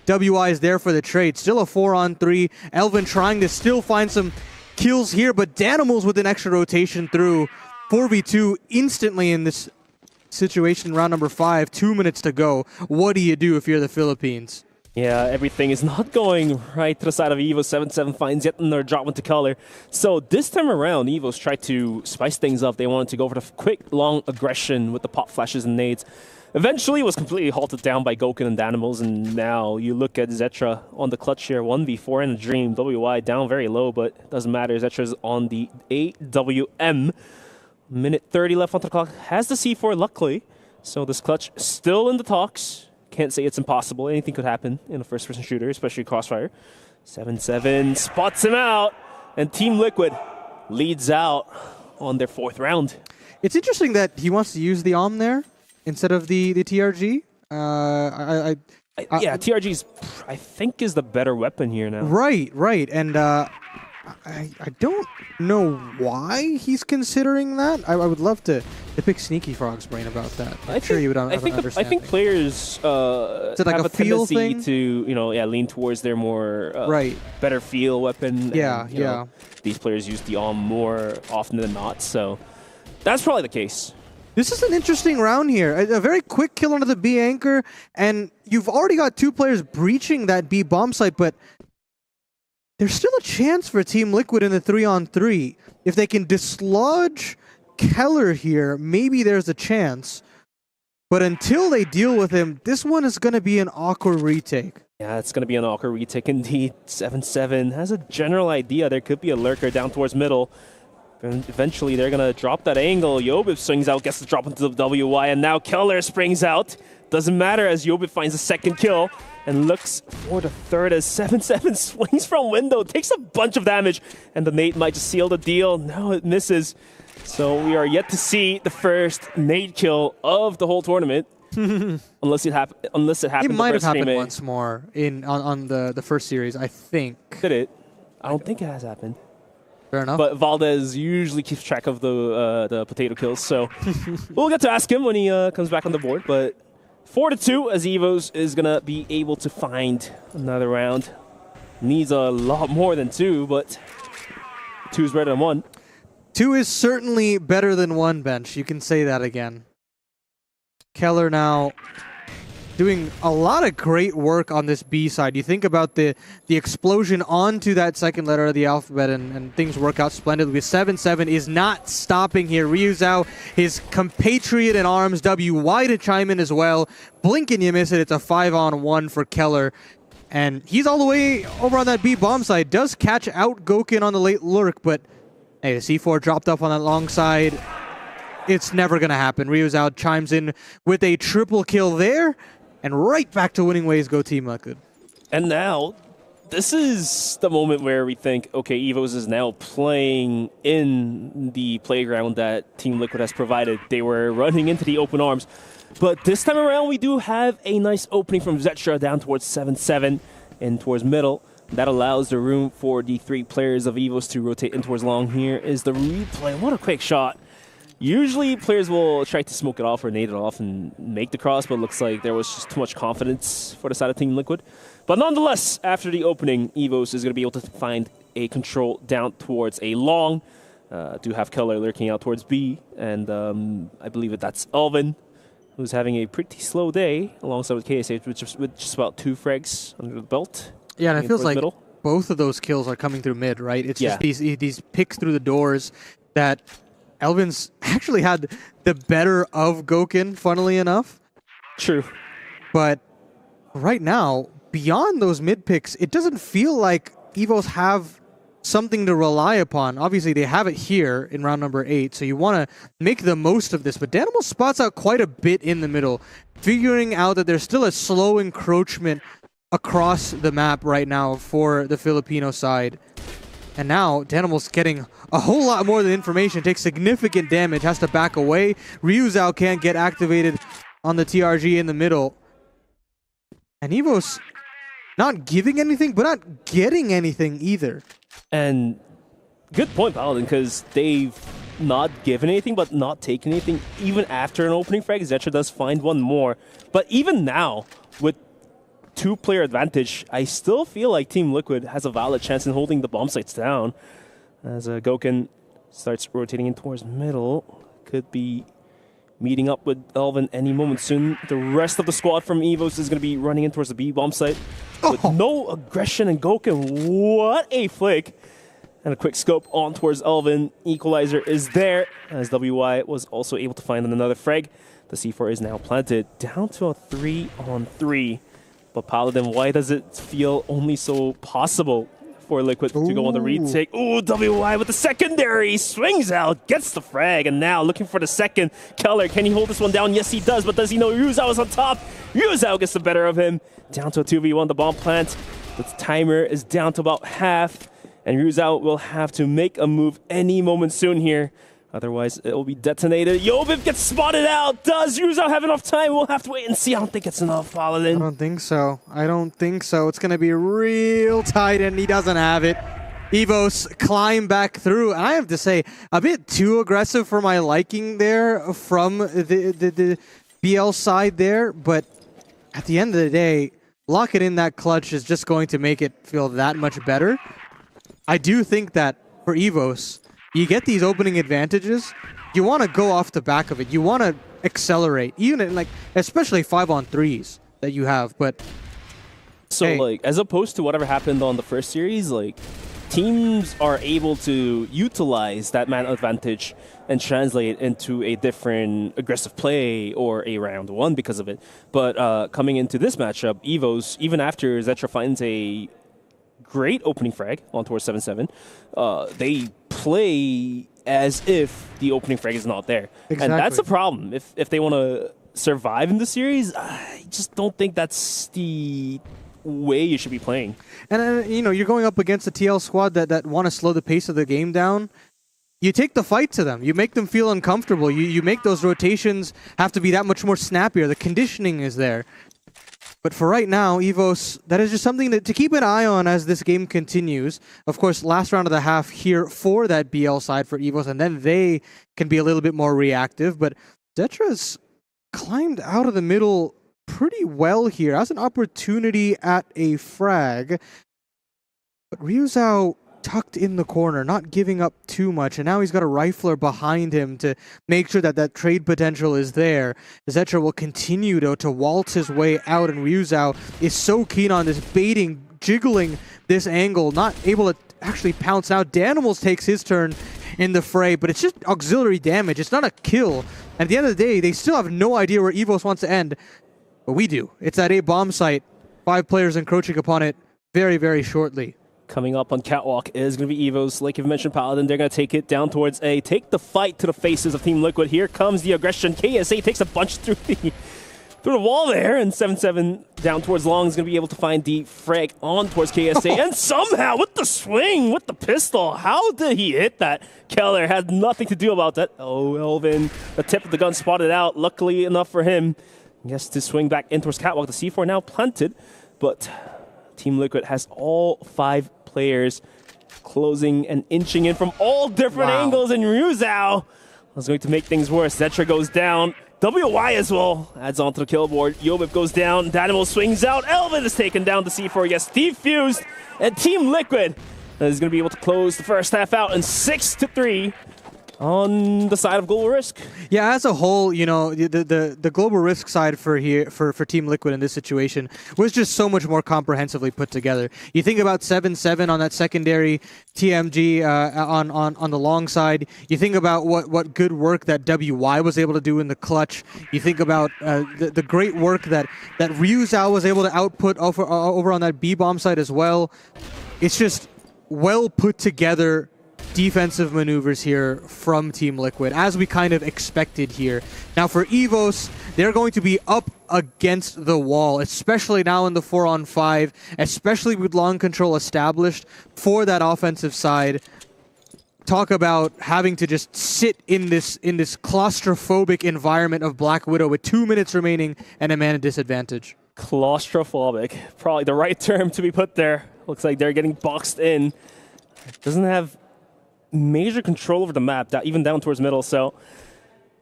WI is there for the trade. Still a 4-on-3. Elvin trying to still find some kills here, but Danimals with an extra rotation through. 4v2 instantly in this situation, round number 5. 2 minutes to go. What do you do if you're the Philippines? Yeah, everything is not going right to the side of EVOS. 7-7 finds yet another drop into Color. So this time around, EVOS tried to spice things up. They wanted to go for the quick, long aggression with the pop flashes and nades. Eventually, it was completely halted down by Goukin and Danimals, and now you look at Zetra on the clutch here, 1v4 in a dream. WY down very low, but it doesn't matter. Zetra's on the AWM. Minute 30 left on the clock. Has the C4, luckily. So this clutch still in the talks. Can't say it's impossible. Anything could happen in a first-person shooter, especially CROSSFIRE. 7-7 spots him out, and Team Liquid leads out on their 4th round. It's interesting that he wants to use the AWM there instead of the TRG. Yeah, TRG's, I think, is the better weapon here now. Right. And I don't know why he's considering that. I would love to pick Sneaky Frog's brain about that. I'm sure you would have an understanding. I think players Is it like have a feel tendency thing? to lean towards their more better feel weapon. Yeah, and, you know, these players use the AWM more often than not, so that's probably the case. This is an interesting round here. A very quick kill onto the B anchor, and you've already got 2 players breaching that B bomb site, but there's still a chance for Team Liquid in the 3-on-3. If they can dislodge Keller here, maybe there's a chance. But until they deal with him, this one is going to be an awkward retake. Yeah, it's going to be an awkward retake indeed. 7-7 has a general idea. There could be a lurker down towards middle. And eventually, they're going to drop that angle. Yobib swings out, gets the drop into the WY, and now Keller springs out. Doesn't matter as Yobib finds a second kill and looks for the third as 7-7 swings from window, takes a bunch of damage, and the nade might just seal the deal. No, it misses. So we are yet to see the first nade kill of the whole tournament. unless it happened. It might have happened once more on the first series, I think. Did it? I don't think it has happened. Fair enough. But Valdez usually keeps track of the potato kills, so we'll get to ask him when he comes back on the board. But 4-2 as EVOS is gonna be able to find another round. Needs a lot more than 2, but 2 is better than 1. 2 is certainly better than 1, Bench. You can say that again. Keller now doing a lot of great work on this B side. You think about the explosion onto that second letter of the alphabet, and things work out splendidly. 7-7 is not stopping here. Ryu Zhao, his compatriot in arms, WY to chime in as well. Blink and you miss it. It's a 5-on-1 for Keller. And he's all the way over on that B bomb side. Does catch out Gouken on the late lurk, but hey, the C4 dropped up on that long side. It's never going to happen. Ryu Zhao chimes in with a triple kill there. And right back to winning ways go Team Liquid. And now, this is the moment where we think, okay, EVOS is now playing in the playground that Team Liquid has provided. They were running into the open arms. But this time around, we do have a nice opening from Zetra down towards 7-7 and towards middle. That allows the room for the 3 players of EVOS to rotate in towards long. Here is the replay. What a quick shot. Usually players will try to smoke it off or nade it off and make the cross, but it looks like there was just too much confidence for the side of Team Liquid. But nonetheless, after the opening, EVOS is going to be able to find a control down towards a long. Do have Keller lurking out towards B, and I believe that's Elvin, who's having a pretty slow day alongside with KSH, with just about 2 frags under the belt. Yeah, and it feels like both of those kills are coming through mid, right? It's just these picks through the doors that Elvin's actually had the better of Gouken, funnily enough. True. But right now, beyond those mid picks, it doesn't feel like EVOS have something to rely upon. Obviously, they have it here in round number 8, so you want to make the most of this. But Danimal spots out quite a bit in the middle, figuring out that there's still a slow encroachment across the map right now for the Filipino side. And now, Danimal's getting a whole lot more than information, takes significant damage, has to back away. Ryu Zhao can't get activated on the TRG in the middle. And EVOS not giving anything, but not getting anything either. And good point, Paladin, because they've not given anything, but not taken anything. Even after an opening frag, Zetra does find one more. But even now, with 2-player advantage, I still feel like Team Liquid has a valid chance in holding the bomb sites down. As Gouken starts rotating in towards middle, could be meeting up with Elvin any moment soon. The rest of the squad from EVOS is going to be running in towards the B bomb site with no aggression, and Gouken, what a flick. And a quick scope on towards Elvin. Equalizer is there, as WY was also able to find another frag. The C4 is now planted down to a 3-on-3. But Paladin, why does it feel only so possible for Liquid to go on the retake? Ooh, WY with the secondary, swings out, gets the frag, and now looking for the second. Keller, can he hold this one down? Yes, he does, but does he know Ryu Zhao is on top? Ryu Zhao gets the better of him. Down to a 2v1, the bomb plant. The timer is down to about half, and Ryu Zhao will have to make a move any moment soon here. Otherwise, it will be detonated. Yobib gets spotted out. Does Ryu Zhao have enough time? We'll have to wait and see. I don't think it's enough, Paladin. I don't think so. I don't think so. It's going to be real tight, and he doesn't have it. EVOS climb back through. And I have to say, a bit too aggressive for my liking there from the BL side there. But at the end of the day, locking in that clutch is just going to make it feel that much better. I do think that for EVOS, you get these opening advantages, you want to go off the back of it. You want to accelerate, even in, like, especially 5-on-3s that you have. But so, hey, like, as opposed to whatever happened on the first series, like, teams are able to utilize that man advantage and translate it into a different aggressive play or a round one because of it. But coming into this matchup, EVOS, even after Zetra finds a great opening frag on towards 7-7, they play as if the opening frag is not there. Exactly. And that's a problem. If they want to survive in the series, I just don't think that's the way you should be playing. And you know, you're going up against a TL squad that want to slow the pace of the game down. You take the fight to them. You make them feel uncomfortable. You make those rotations have to be that much more snappier. The conditioning is there. But for right now, EVOS, that is just something to keep an eye on as this game continues. Of course, last round of the half here for that BL side for EVOS, and then they can be a little bit more reactive. But Zetra's climbed out of the middle pretty well here. Has an opportunity at a frag. But Ryuzao tucked in the corner, not giving up too much, and now he's got a rifler behind him to make sure that that trade potential is there. Zetra will continue to waltz his way out, and Ryuzao is so keen on this, baiting, jiggling this angle, not able to actually pounce out. Danimals takes his turn in the fray, but it's just auxiliary damage. It's not a kill. And at the end of the day, they still have no idea where EVOS wants to end, but we do. It's at a bomb site, 5 players encroaching upon it very, very shortly. Coming up on Catwalk is going to be EVOS. Like you've mentioned, Paladin, they're going to take it down towards A. Take the fight to the faces of Team Liquid. Here comes the aggression. KSA takes a bunch through the wall there, and 7-7 down towards Long is going to be able to find the frag on towards KSA. And somehow, with the swing, with the pistol, how did he hit that? Keller had nothing to do about that. Oh, Elvin, the tip of the gun spotted out. Luckily enough for him, he has to swing back in towards Catwalk. The C4 now planted, but Team Liquid has all 5 players closing and inching in from all different angles, and Ryuzao was going to make things worse. Zetra goes down. WY as well adds on to the kill board. Yobib goes down. Dynamo swings out. Elvin is taken down to C4. Yes, defused. And Team Liquid is going to be able to close the first half out in 6-3 on the side of Global Risk. Yeah, as a whole, you know, the Global Risk side for Team Liquid in this situation was just so much more comprehensively put together. You think about 7-7 on that secondary TMG on the long side. You think about what good work that WY was able to do in the clutch. You think about the great work that Ryuzao was able to output over on that B-bomb side as well. It's just well put together defensive maneuvers here from Team Liquid, as we kind of expected here. Now for EVOS, they're going to be up against the wall, especially now in the 4-on-5, especially with long control established for that offensive side. Talk about having to just sit in this claustrophobic environment of Black Widow with 2 minutes remaining and a mana disadvantage. Claustrophobic, probably the right term to be put there. Looks like they're getting boxed in. Doesn't have major control over the map, even down towards middle. So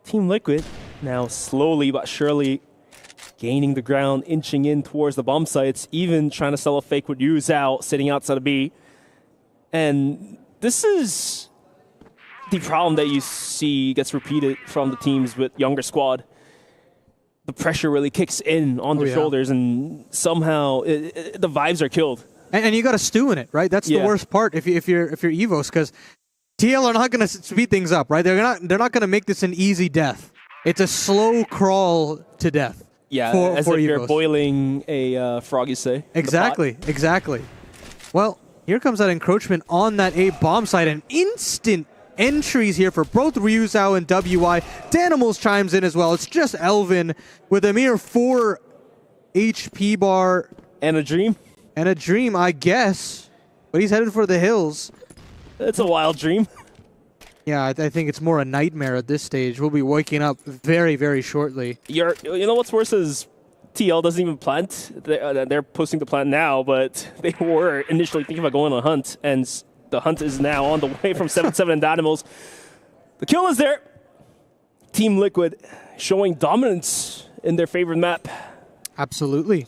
Team Liquid now slowly but surely gaining the ground, inching in towards the bomb sites, even trying to sell a fake with Ryuzao sitting outside of B. And this is the problem that you see gets repeated from the teams with younger squad. The pressure really kicks in on their shoulders, and somehow the vibes are killed. And you got to stew in it, right? That's the worst part if you're EVOS, because TL are not going to speed things up, right? They're not going to make this an easy death. It's a slow crawl to death. Yeah, for as if EVOS. you're boiling a frog, you say. Exactly. Well, here comes that encroachment on that A bomb site, and instant entries here for both Ryuzao and WY. Danimals chimes in as well. It's just Elvin with a mere 4 HP bar. And a dream. And a dream, I guess. But he's headed for the hills. It's a wild dream. Yeah, I think it's more a nightmare at this stage. We'll be waking up very, very shortly. You know what's worse is TL doesn't even plant. They're posting the plant now, but they were initially thinking about going on a hunt. And the hunt is now on the way from 7-7 and Dynamos. The kill is there. Team Liquid showing dominance in their favorite map. Absolutely.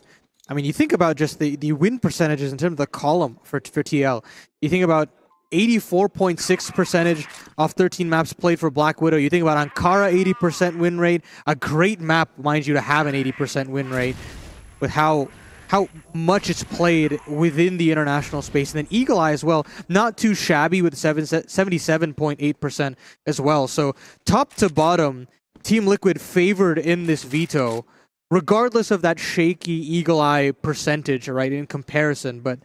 I mean, you think about just the win percentages in terms of the column for TL. You think about 84.6% off 13 maps played for Black Widow. You think about Ankara, 80% win rate. A great map, mind you, to have an 80% win rate with how much it's played within the international space. And then Eagle Eye as well, not too shabby with 77.8% as well. So top to bottom, Team Liquid favored in this veto, regardless of that shaky Eagle Eye percentage, right, in comparison. But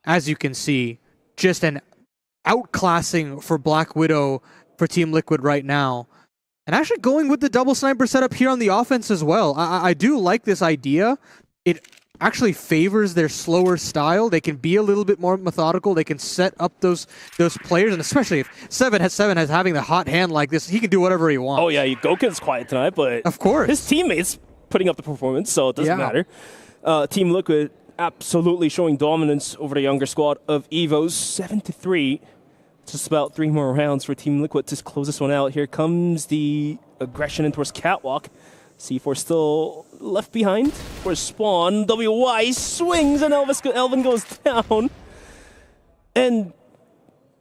as you can see, just an outclassing for Black Widow for Team Liquid right now. And actually going with the double sniper setup here on the offense as well. I do like this idea. It actually favors their slower style. They can be a little bit more methodical. They can set up those players, and especially if Seven has having the hot hand like this, he can do whatever he wants. Oh yeah, Goken's quiet tonight, but of course his teammates putting up the performance, so it doesn't matter. Team Liquid absolutely showing dominance over the younger squad of EVOS, 7-3. Just about 3 more rounds for Team Liquid to close this one out. Here comes the aggression in towards Catwalk. C4 still left behind for Spawn. WY swings and Elvin goes down. And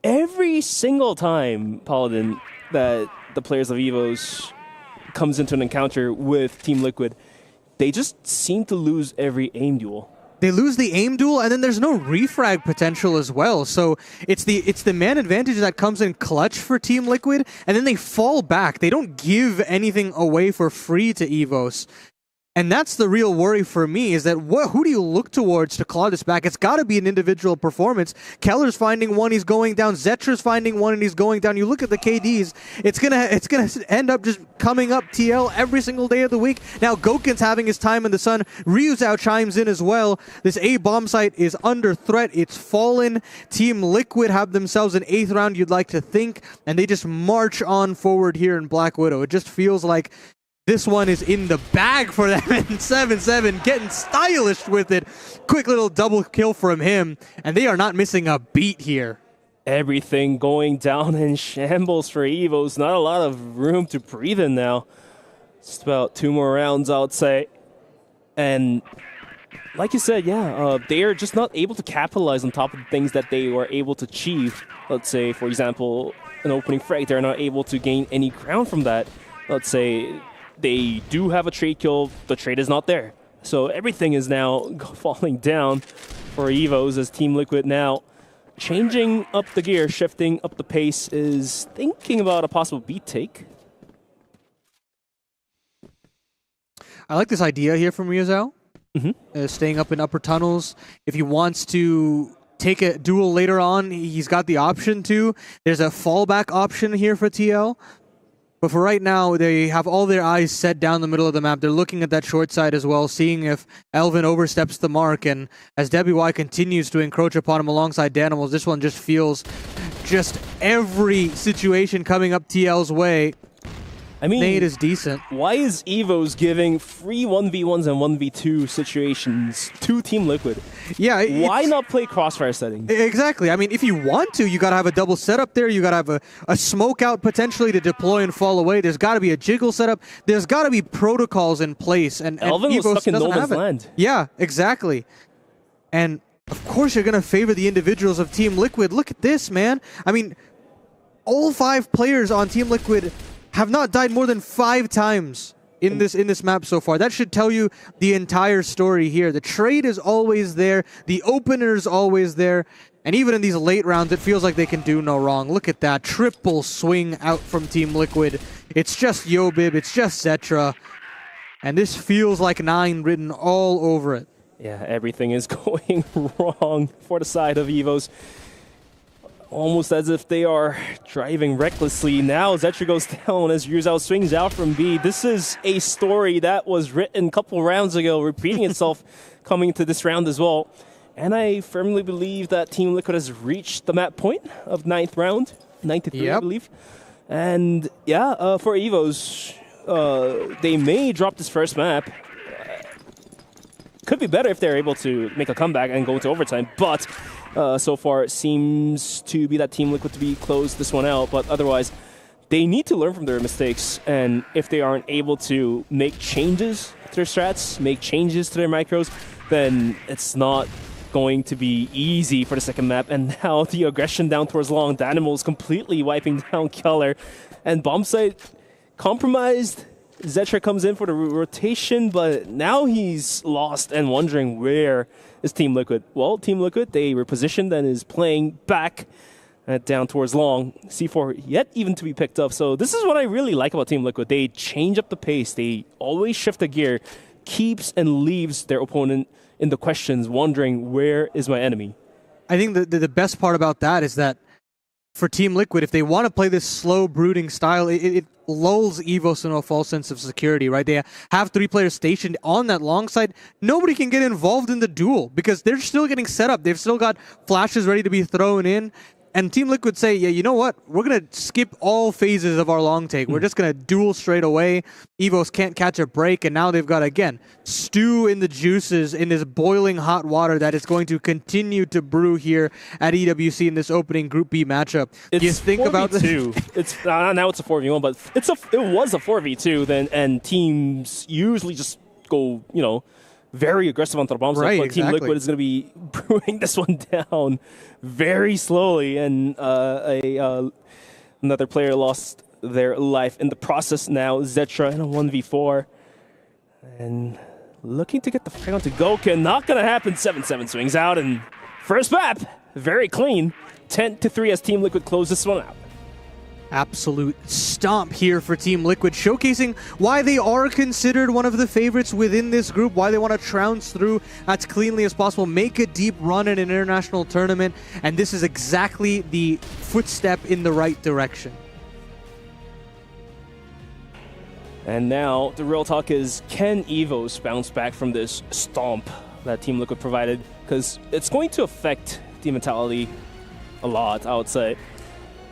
every single time, Paladin, that the players of EVOS comes into an encounter with Team Liquid, they just seem to lose every aim duel. They lose the aim duel, and then there's no refrag potential as well. So it's the man advantage that comes in clutch for Team Liquid, and then they fall back. They don't give anything away for free to EVOS. And that's the real worry for me, is that who do you look towards to claw this back? It's got to be an individual performance. Keller's finding one, he's going down. Zetra's finding one, and he's going down. You look at the KDs, it's gonna end up just coming up TL every single day of the week. Now Goken's having his time in the sun. Ryuzao chimes in as well. This A bomb site is under threat. It's fallen. Team Liquid have themselves an 8th round, you'd like to think, and they just march on forward here in Black Widow. It just feels like this one is in the bag for them in 7-7, getting stylish with it. Quick little double kill from him, and they are not missing a beat here. Everything going down in shambles for EVOS. Not a lot of room to breathe in now. Just about 2 more rounds, I would say. And like you said, they are just not able to capitalize on top of the things that they were able to achieve. Let's say, for example, an opening frag, they're not able to gain any ground from that. Let's say they do have a trade kill, the trade is not there. So everything is now falling down for EVOS as Team Liquid now changing up the gear, shifting up the pace, is thinking about a possible beat take. I like this idea here from Ryuzao. Staying up in upper tunnels. If he wants to take a duel later on, he's got the option to. There's a fallback option here for TL. But for right now, they have all their eyes set down the middle of the map. They're looking at that short side as well, seeing if Elvin oversteps the mark. And as WY continues to encroach upon him alongside Danimals, this one just feels just every situation coming up TL's way. I mean, Nate is decent. Why is EVOS giving free 1v1s and 1v2 situations to Team Liquid? Yeah. Why not play Crossfire settings? Exactly. I mean, if you want to, you got to have a double setup there. You got to have a smoke out potentially to deploy and fall away. There's got to be a jiggle setup. There's got to be protocols in place. And Elvin was stuck in no man's land. Yeah, exactly. And of course, you're going to favor the individuals of Team Liquid. Look at this, man. I mean, all 5 players on Team Liquid have not died more than 5 times in this map so far. That should tell you the entire story here. The trade is always there. The opener is always there. And even in these late rounds, it feels like they can do no wrong. Look at that. Triple swing out from Team Liquid. It's just Yobib. It's just Zetra. And this feels like 9 written all over it. Yeah, everything is going wrong for the side of EVOS. Almost as if they are driving recklessly. Now Zetra goes down as Ryuzao swings out from B. This is a story that was written a couple rounds ago, repeating itself coming to this round as well. And I firmly believe that Team Liquid has reached the map point of 9th round. 9-3, I believe. And yeah, for EVOS, they may drop this first map. Could be better if they're able to make a comeback and go into overtime, but so far seems to be that Team Liquid to be close this one out, but otherwise, they need to learn from their mistakes, and if they aren't able to make changes to their strats, make changes to their micros, then it's not going to be easy for the second map. And now the aggression down towards long, Dynamo is completely wiping down Keller, and Bombsight compromised. Zetra comes in for the rotation, but now he's lost and wondering where is Team Liquid. Well, Team Liquid, they repositioned and is playing back down towards long. C4 yet even to be picked up. So this is what I really like about Team Liquid. They change up the pace. They always shift the gear, keeps and leaves their opponent in the questions, wondering where is my enemy. I think the best part about that is that for Team Liquid, if they want to play this slow, brooding style, it lulls EVOS into a false sense of security, right? They have 3 players stationed on that long side. Nobody can get involved in the duel because they're still getting set up. They've still got flashes ready to be thrown in. And Team Liquid say, yeah, you know what? We're going to skip all phases of our long take. We're just going to duel straight away. EVOS can't catch a break, and now they've got, again, stew in the juices in this boiling hot water that is going to continue to brew here at EWC in this opening Group B matchup. It's you think 4v2. About this? It's now it's a 4v1, but it was a 4v2 then, and teams usually just go, very aggressive onto the bomb site, but Team Liquid is going to be brewing this one down very slowly, and another player lost their life in the process now. Zetra in a 1v4, and looking to get the frag onto Goken. Not going to happen. 7-7 swings out, and first map, very clean. 10-3 as Team Liquid close this one out. Absolute stomp here for Team Liquid, showcasing why they are considered one of the favorites within this group, why they want to trounce through as cleanly as possible, make a deep run in an international tournament, and this is exactly the footstep in the right direction. And now the real talk is, can EVOS bounce back from this stomp that Team Liquid provided? Because it's going to affect team mentality a lot, I would say.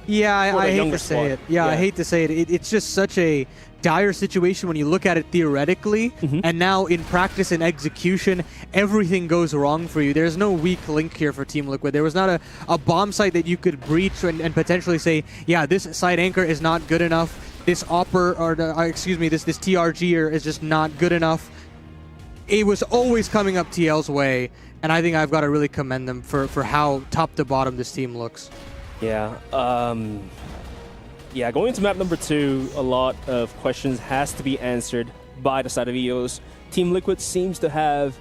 Yeah, I hate to say it. Yeah, I hate to say it. It's just such a dire situation when you look at it theoretically, and now in practice and execution, everything goes wrong for you. There's no weak link here for Team Liquid. There was not a bomb site that you could breach and potentially say, yeah, this side anchor is not good enough. This this TRG is just not good enough. It was always coming up TL's way, and I think I've got to really commend them for how top to bottom this team looks. Yeah, going into map number 2, a lot of questions has to be answered by the side of EOS. Team Liquid seems to have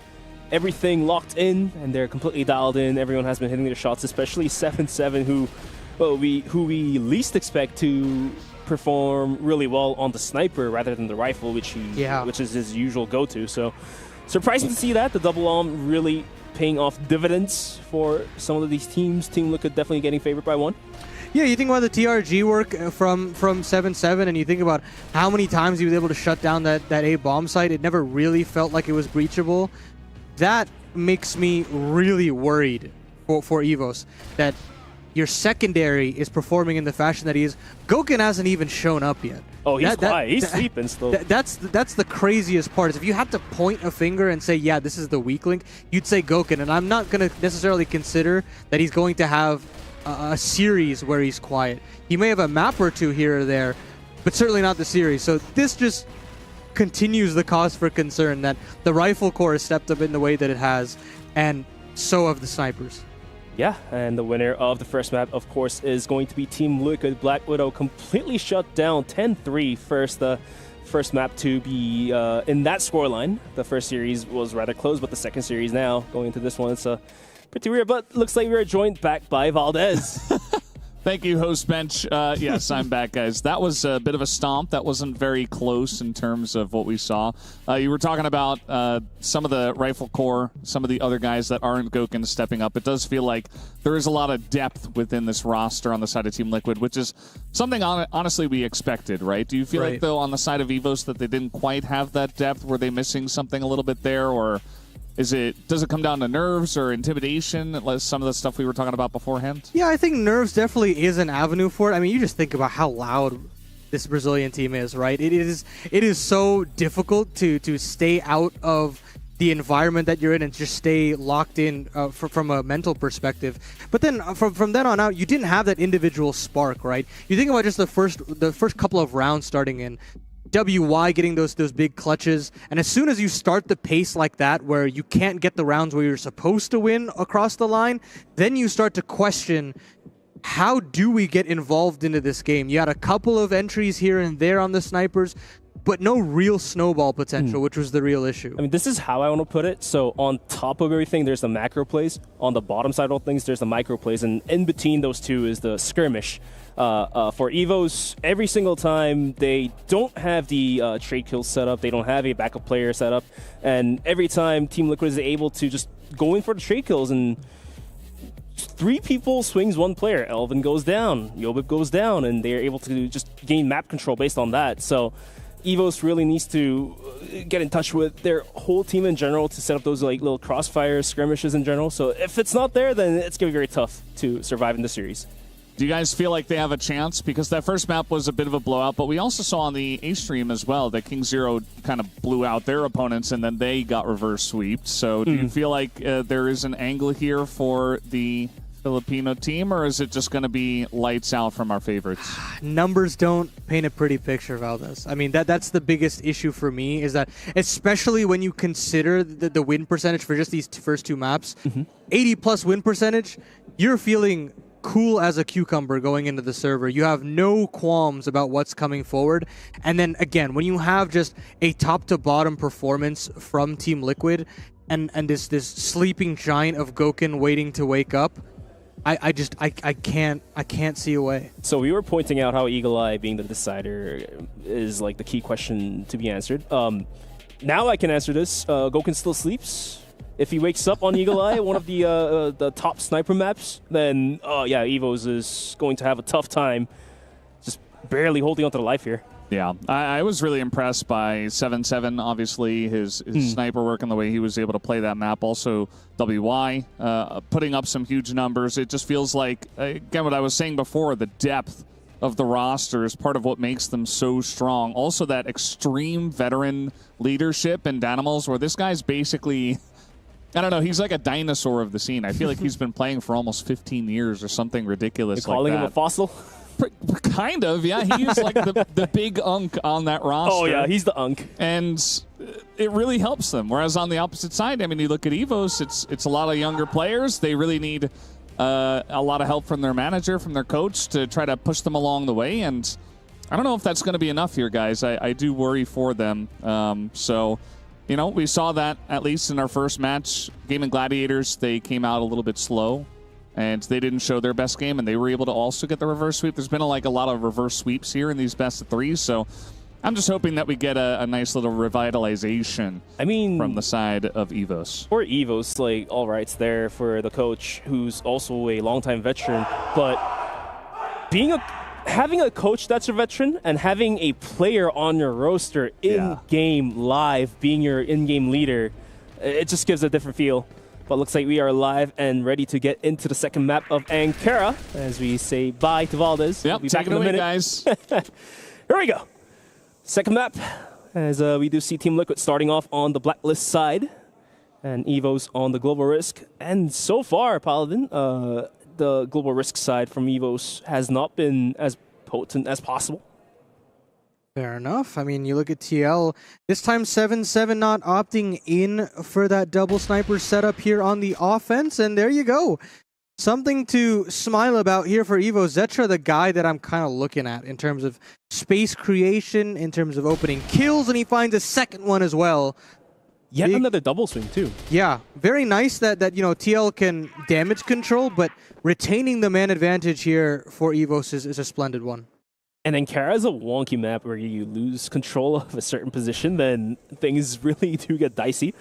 everything locked in, and they're completely dialed in. Everyone has been hitting their shots, especially 7-7, who we least expect to perform really well on the sniper rather than the rifle, which is his usual go-to. So, surprising to see that the double arm really paying off dividends for some of these teams. Team Liquid definitely getting favored by 1. Yeah, you think about the TRG work from 7-7, and you think about how many times he was able to shut down that A bomb site. It never really felt like it was breachable. That makes me really worried for EVOS, that your secondary is performing in the fashion that he is. Goken hasn't even shown up yet. Oh, he's quiet. He's sleeping still. That's the craziest part. Is if you had to point a finger and say, yeah, this is the weak link, you'd say Goken. And I'm not going to necessarily consider that he's going to have a series where he's quiet. He may have a map or 2 here or there, but certainly not the series. So this just continues the cause for concern that the rifle core has stepped up in the way that it has, and so have the snipers. Yeah, and the winner of the first map, of course, is going to be Team Liquid. Black Widow completely shut down 10-3 first map to be in that scoreline. The first series was rather close, but the second series now, going into this one, it's pretty weird, but looks like we are joined back by Valdez. Thank you, host bench. Yes, I'm back, guys. That was a bit of a stomp. That wasn't very close in terms of what we saw. You were talking about some of the rifle core, some of the other guys that aren't Goken stepping up. It does feel like there is a lot of depth within this roster on the side of Team Liquid, which is something honestly we expected, right? Do you feel like, though, on the side of EVOS that they didn't quite have that depth? Were they missing something a little bit there, or does it come down to nerves or intimidation, some of the stuff we were talking about beforehand? Yeah, I think nerves definitely is an avenue for it. I mean, you just think about how loud this Brazilian team is, right? It is so difficult to stay out of the environment that you're in and just stay locked in from a mental perspective. But then from then on out, you didn't have that individual spark, right? You think about just the first couple of rounds starting in. WY getting those big clutches, and as soon as you start the pace like that where you can't get the rounds where you're supposed to win across the line, then you start to question, how do we get involved into this game? You had a couple of entries here and there on the snipers, but no real snowball potential, which was the real issue. I mean, this is how I want to put it. So on top of everything, there's the macro plays. On the bottom side of things, there's the micro plays. And in between those two is the skirmish. For EVOS, every single time, they don't have the trade kills set up. They don't have a backup player set up. And every time Team Liquid is able to just go in for the trade kills, and 3 people swings 1 player. Elvin goes down, Yobib goes down, and they're able to just gain map control based on that. So EVOS really needs to get in touch with their whole team in general to set up those like little crossfire skirmishes in general. So if it's not there, then it's going to be very tough to survive in the series. Do you guys feel like they have a chance? Because that first map was a bit of a blowout, but we also saw on the A stream as well that King Zero kind of blew out their opponents and then they got reverse sweeped. So do you feel like there is an angle here for the Filipino team, or is it just going to be lights out from our favorites? Numbers don't paint a pretty picture, Valdez. I mean, that's the biggest issue for me, is that especially when you consider the win percentage for just these first 2 maps, 80+ win percentage, you're feeling cool as a cucumber going into the server. You have no qualms about what's coming forward. And then again, when you have just a top to bottom performance from Team Liquid and this sleeping giant of Gokun waiting to wake up, I can't see a way. So we were pointing out how Eagle Eye being the decider is like the key question to be answered. Now I can answer this. Gokun still sleeps. If he wakes up on Eagle Eye, one of the top sniper maps, then yeah, EVOS is going to have a tough time just barely holding on to the life here. Yeah, I was really impressed by 7-7, obviously, his sniper work and the way he was able to play that map. Also, WY putting up some huge numbers. It just feels like, again, what I was saying before, the depth of the roster is part of what makes them so strong. Also, that extreme veteran leadership in Danimals, where this guy's basically, I don't know, he's like a dinosaur of the scene. I feel like he's been playing for almost 15 years or something ridiculous like that. Calling him a fossil? Kind of, yeah. He's like the big unk on that roster. Oh, yeah, he's the unk. And it really helps them. Whereas on the opposite side, I mean, you look at EVOS, it's a lot of younger players. They really need a lot of help from their manager, from their coach, to try to push them along the way. And I don't know if that's going to be enough here, guys. I do worry for them. So, you know, we saw that at least in our first match. Gaimin Gladiators, they came out a little bit slow. And they didn't show their best game, and they were able to also get the reverse sweep. There's been a lot of reverse sweeps here in these best of 3s, so I'm just hoping that we get a nice little revitalization from the side of EVOS. For EVOS, like, all right's there for the coach, who's also a longtime veteran, but having a coach that's a veteran and having a player on your roster in-game live, being your in-game leader, it just gives a different feel. But looks like we are live and ready to get into the second map of Ankara as we say bye to Valdez. Yep, we'll take it away, guys. Here we go. Second map, as we do see Team Liquid starting off on the Blacklist side and EVOS on the Global Risk. And so far, Paladin, the Global Risk side from EVOS has not been as potent as possible. Fair enough. I mean, you look at TL, this time 7-7 not opting in for that double sniper setup here on the offense, and there you go. Something to smile about here for Evo. Zetra, the guy that I'm kind of looking at in terms of space creation, in terms of opening kills, and he finds a second one as well. Yet another double swing too. Yeah, very nice that you know, TL can damage control, but retaining the man advantage here for EVOS is a splendid one. And Ankara is a wonky map where you lose control of a certain position, then things really do get dicey.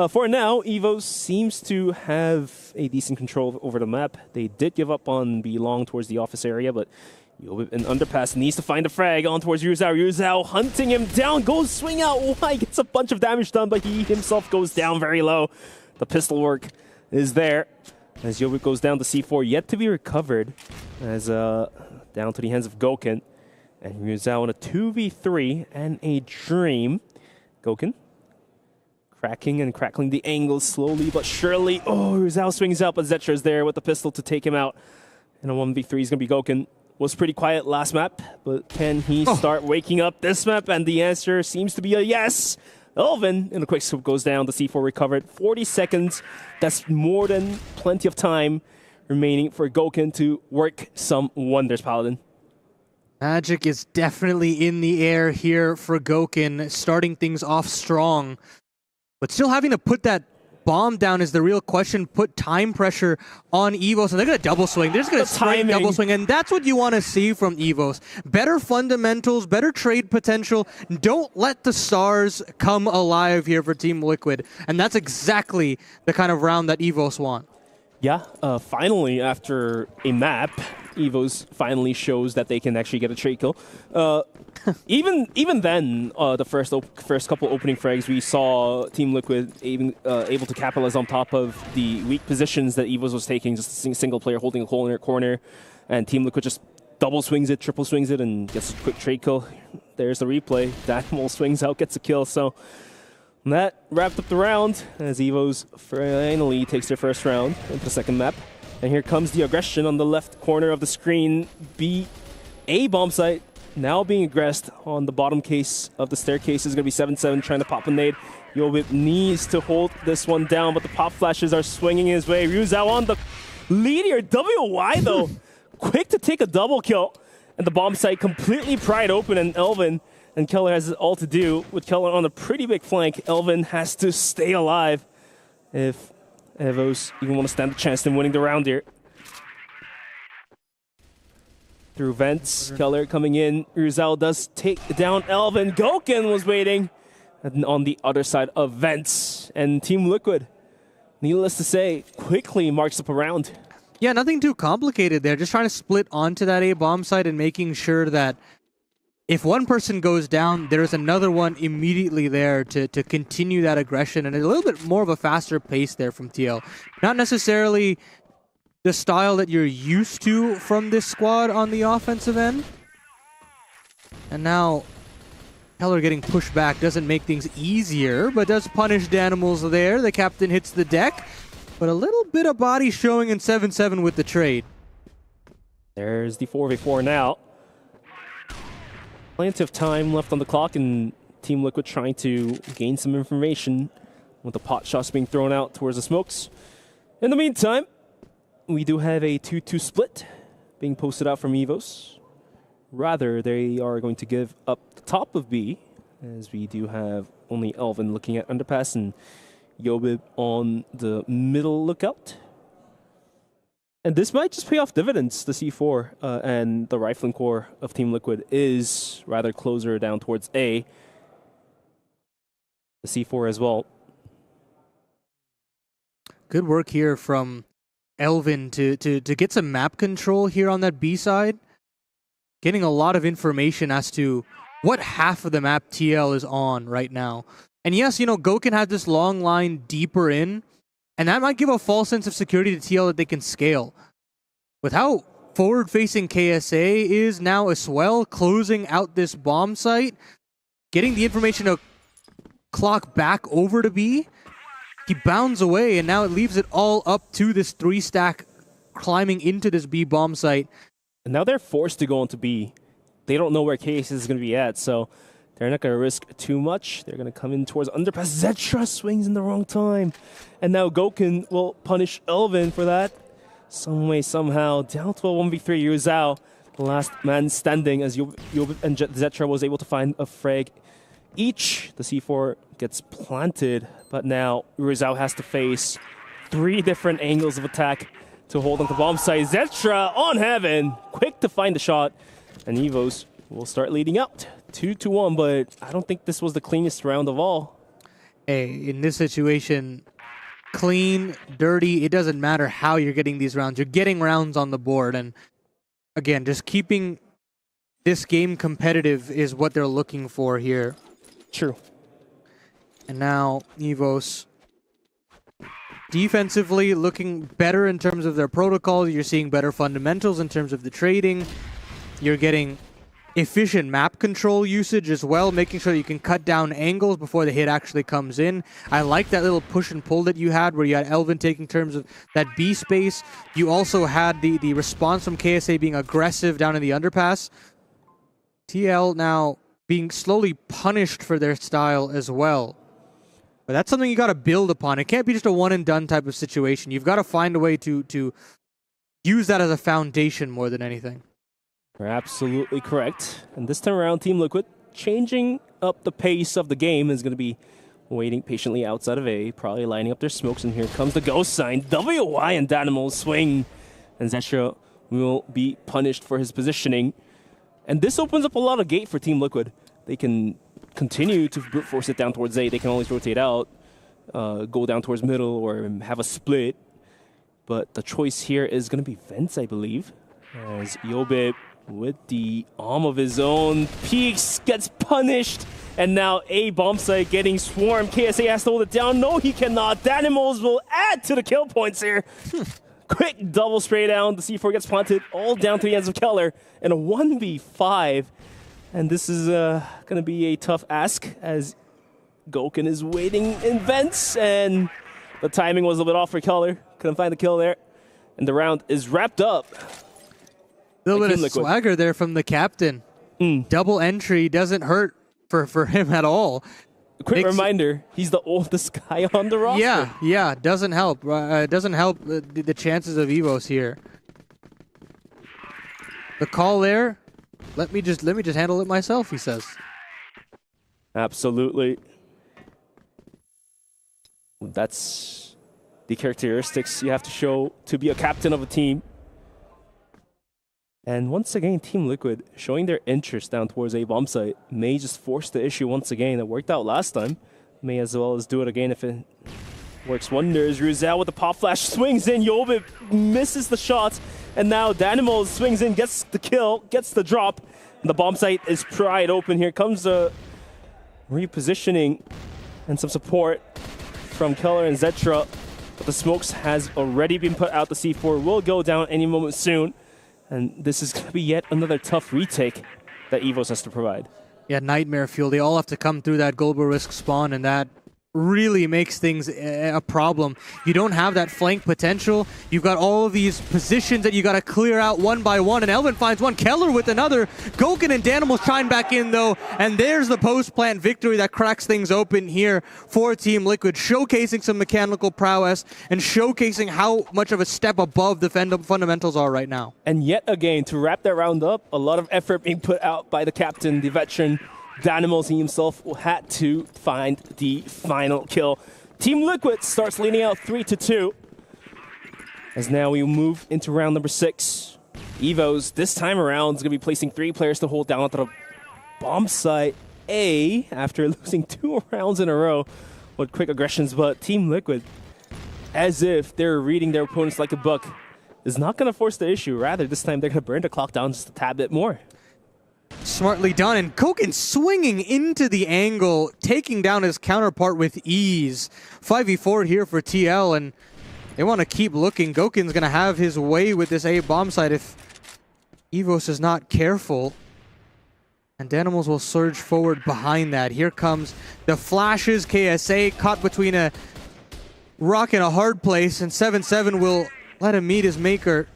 For now, EVOS seems to have a decent control over the map. They did give up on Belong towards the office area, but an underpass needs to find a frag on towards Yuzhao. Yuzhao hunting him down, goes swing out wide, gets a bunch of damage done, but he himself goes down very low. The pistol work is there as Yobik goes down to C4, yet to be recovered, as down to the hands of Gokun. And Yuzhao in a 2v3 and a dream. Gokun cracking and crackling the angles slowly but surely. Oh, Rizal swings out, but Zetra is there with the pistol to take him out. And a 1v3 is going to be Gouken. Was pretty quiet last map, but can he start waking up this map? And the answer seems to be a yes. Elvin, in a quick scope, goes down. The C4 recovered. 40 seconds. That's more than plenty of time remaining for Gouken to work some wonders, Paladin. Magic is definitely in the air here for Gouken, starting things off strong. But still having to put that bomb down is the real question. Put time pressure on EVOS, and they're going to double swing. They're just going to straight double swing, and that's what you want to see from EVOS. Better fundamentals, better trade potential. Don't let the stars come alive here for Team Liquid, and that's exactly the kind of round that EVOS want. Yeah, finally, after a map, EVOS finally shows that they can actually get a trade kill. Even then, the first couple opening frags, we saw Team Liquid able to capitalize on top of the weak positions that EVOS was taking, just a single player holding a corner, and Team Liquid just double swings it, triple swings it, and gets a quick trade kill. There's the replay. Danimal swings out, gets a kill, so that wrapped up the round as EVOS finally takes their first round into the second map. And here comes the aggression on the left corner of the screen. A bomb site now being aggressed on the bottom case of the staircase is going to be 7-7 trying to pop a nade. Yobib needs to hold this one down, but the pop flashes are swinging his way. Ryuzao on the lead here. WY though, quick to take a double kill. And the bomb site completely pried open, and Elvin and Keller has all to do. With Keller on a pretty big flank, Elvin has to stay alive if EVOS even want to stand a chance in winning the round here. Through vents, Keller coming in. Rizal does take down Elvin. Gouken was waiting on the other side of vents. And Team Liquid, needless to say, quickly marks up a round. Yeah, nothing too complicated there. Just trying to split onto that A bomb site and making sure that if one person goes down, there's another one immediately there to continue that aggression, and a little bit more of a faster pace there from TL. Not necessarily the style that you're used to from this squad on the offensive end. And now Keller getting pushed back doesn't make things easier, but does punish Danimals there. The captain hits the deck, but a little bit of body showing in 7-7 with the trade. There's the 4v4 now. Plenty of time left on the clock, and Team Liquid trying to gain some information with the pot shots being thrown out towards the smokes. In the meantime, we do have a 2-2 split being posted out from EVOS. Rather, they are going to give up the top of B, as we do have only Elvin looking at underpass and Yobib on the middle lookout. And this might just pay off dividends. The C4 and the rifling core of Team Liquid is rather closer down towards A. The C4 as well. Good work here from Elvin to get some map control here on that B side. Getting a lot of information as to what half of the map TL is on right now. And yes, you know, Gouken had this long line deeper in, and that might give a false sense of security to TL that they can scale. With how forward-facing KSA is now as well, closing out this bomb site, getting the information to clock back over to B, he bounds away, and now it leaves it all up to this 3-stack climbing into this B bomb site. And now they're forced to go into B. They don't know where KSA is going to be at, so they're not going to risk too much. They're going to come in towards underpass. Zetra swings in the wrong time. And now Gouken will punish Elvin for that. Some way, somehow, down to a 1v3. Ryuzao, the last man standing, as Yobib and Zetra was able to find a frag each. The C4 gets planted, but now Ryuzao has to face 3 different angles of attack to hold on to bomb site. Zetra on heaven, quick to find the shot, and EVOS will start leading out 2-1, but I don't think this was the cleanest round of all. Hey, in this situation, clean, dirty, it doesn't matter how you're getting these rounds. You're getting rounds on the board, and again, just keeping this game competitive is what they're looking for here. True. And now EVOS defensively looking better in terms of their protocols. You're seeing better fundamentals in terms of the trading. You're getting efficient map control usage as well, making sure you can cut down angles before the hit actually comes in. I like that little push and pull that you had where you had Elvin taking terms of that B space. You also had the response from KSA being aggressive down in the underpass. TL now being slowly punished for their style as well. But that's something you got to build upon. It can't be just a one and done type of situation. You've got to find a way to use that as a foundation more than anything. You're absolutely correct. And this time around, Team Liquid changing up the pace of the game is going to be waiting patiently outside of A, probably lining up their smokes. And here comes the ghost sign. WY and Dynamo swing. And Zetra will be punished for his positioning. And this opens up a lot of gate for Team Liquid. They can continue to brute force it down towards A. They can always rotate out, go down towards middle, or have a split. But the choice here is going to be Vince, I believe. As Yobib, with the arm of his own, peeks, gets punished, and now A bomb site getting swarmed. KSA has to hold it down. No, he cannot. Danimals will add to the kill points here. Quick double spray down. The C4 gets planted all down to the ends of Keller in a 1v5. And this is going to be a tough ask as Goken is waiting in vents, and the timing was a little bit off for Keller. Couldn't find the kill there. And the round is wrapped up. A little bit of swagger there from the captain. Double entry doesn't hurt for him at all. Quick reminder, he's the oldest guy on the roster. Yeah, doesn't help. Doesn't help the chances of EVOS here. The call there, let me just handle it myself, he says. Absolutely. That's the characteristics you have to show to be a captain of a team. And once again, Team Liquid showing their interest down towards A bomb site may just force the issue once again. It worked out last time. May as well as do it again if it works wonders. Ruzel with the pop flash swings in. Yobib misses the shot. And now Danimals swings in, gets the kill, gets the drop. And the bomb site is pried open. Here comes the repositioning and some support from Keller and Zetra. But the smokes has already been put out. The C4 will go down any moment soon. And this is going to be yet another tough retake that EVOS has to provide. Yeah, nightmare fuel. They all have to come through that global risk spawn, and that really makes things a problem. You don't have that flank potential. You've got all of these positions that you got to clear out one by one, and Elvin finds one. Keller with another. Goken and Danimals trying back in, though, and there's the post-plant victory that cracks things open here for Team Liquid, showcasing some mechanical prowess and showcasing how much of a step above the fundamentals are right now. And yet again, to wrap that round up, a lot of effort being put out by the captain, the veteran, Danimals. He himself had to find the final kill. Team Liquid starts leading out 3-2. As now we move into round number 6. EVOS this time around is going to be placing 3 players to hold down at the bomb site A after losing 2 rounds in a row with quick aggressions. But Team Liquid, as if they're reading their opponents like a book, is not going to force the issue. Rather, this time they're going to burn the clock down just a tad bit more. Smartly done, and Goken swinging into the angle, taking down his counterpart with ease. 5v4 here for TL, and they want to keep looking. Goken's going to have his way with this A bomb site if EVOS is not careful. And Danimals will surge forward behind that. Here comes the flashes. KSA caught between a rock and a hard place, and 7-7 will let him meet his maker.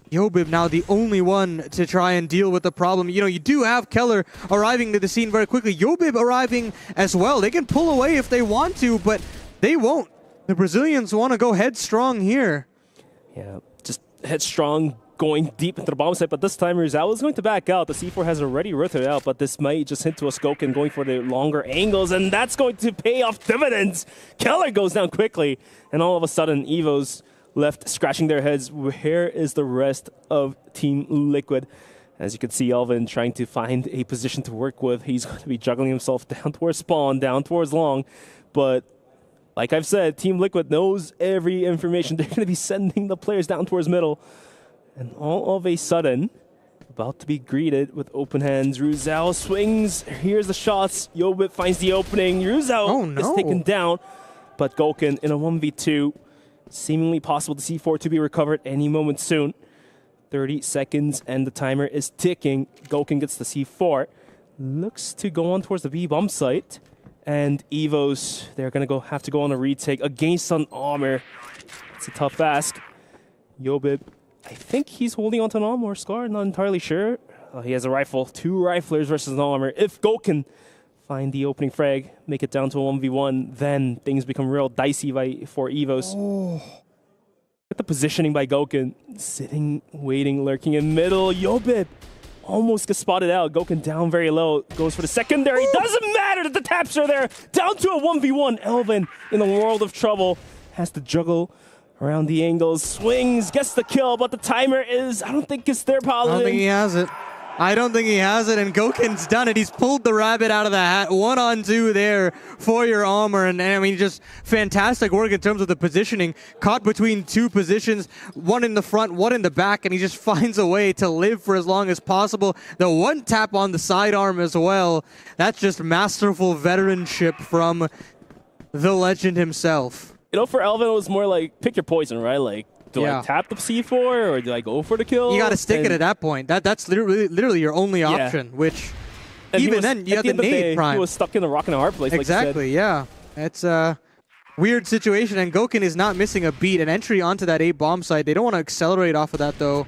Yobib now the only one to try and deal with the problem. You know, you do have Keller arriving to the scene very quickly. Yobib arriving as well. They can pull away if they want to, but they won't. The Brazilians want to go headstrong here. Yeah, just headstrong, going deep into the bomb site, but this time Rizal is going to back out. The C4 has already rotated out, but this might just hint to a Skoken going for the longer angles, and that's going to pay off dividends. Keller goes down quickly, and all of a sudden, EVOS left scratching their heads. Where is the rest of Team Liquid? As you can see, Alvin trying to find a position to work with. He's going to be juggling himself down towards spawn, down towards long. But like I've said, Team Liquid knows every information. They're going to be sending the players down towards middle. And all of a sudden, about to be greeted with open hands. Ruzel swings. Here's the shots. Yobib finds the opening. Ruzel is taken down. But Goken in a 1v2. Seemingly possible to C4 to be recovered any moment soon. 30 seconds and the timer is ticking. Gouken gets the C4. Looks to go on towards the B bomb site. And EVOS, they're going to have to go on a retake against an armor. It's a tough ask. Yobib, I think he's holding on to an armor or Scar, not entirely sure. He has a rifle. 2 riflers versus an armor. If Gouken find the opening frag, make it down to a 1v1, then things become real dicey for EVOS. Get the positioning by Gouken. Sitting, waiting, lurking in middle. Yobib almost gets spotted out. Gouken down very low. Goes for the secondary. Doesn't matter that the taps are there. Down to a 1v1. Elvin in a world of trouble. Has to juggle around the angles. Swings, gets the kill, but the timer is, I don't think it's there, Paladin. I don't think he has it. I don't think he has it, and Gouken's done it. He's pulled the rabbit out of the hat. 1-on-2 there for your armor, and I mean, just fantastic work in terms of the positioning. Caught between 2 positions, one in the front, one in the back, and he just finds a way to live for as long as possible. The 1 tap on the sidearm as well. That's just masterful veteranship from the legend himself. You know, for Elvin, it was more like, pick your poison, right? Like, do I tap the C4 or do I go for the kill? You got to stick it at that point. That's literally your only option, which and even was, then you have the nade prime. He was stuck in a rock and a hard place, exactly, like yeah. It's a weird situation, and Gouken is not missing a beat. An entry onto that A bomb site. They don't want to accelerate off of that, though.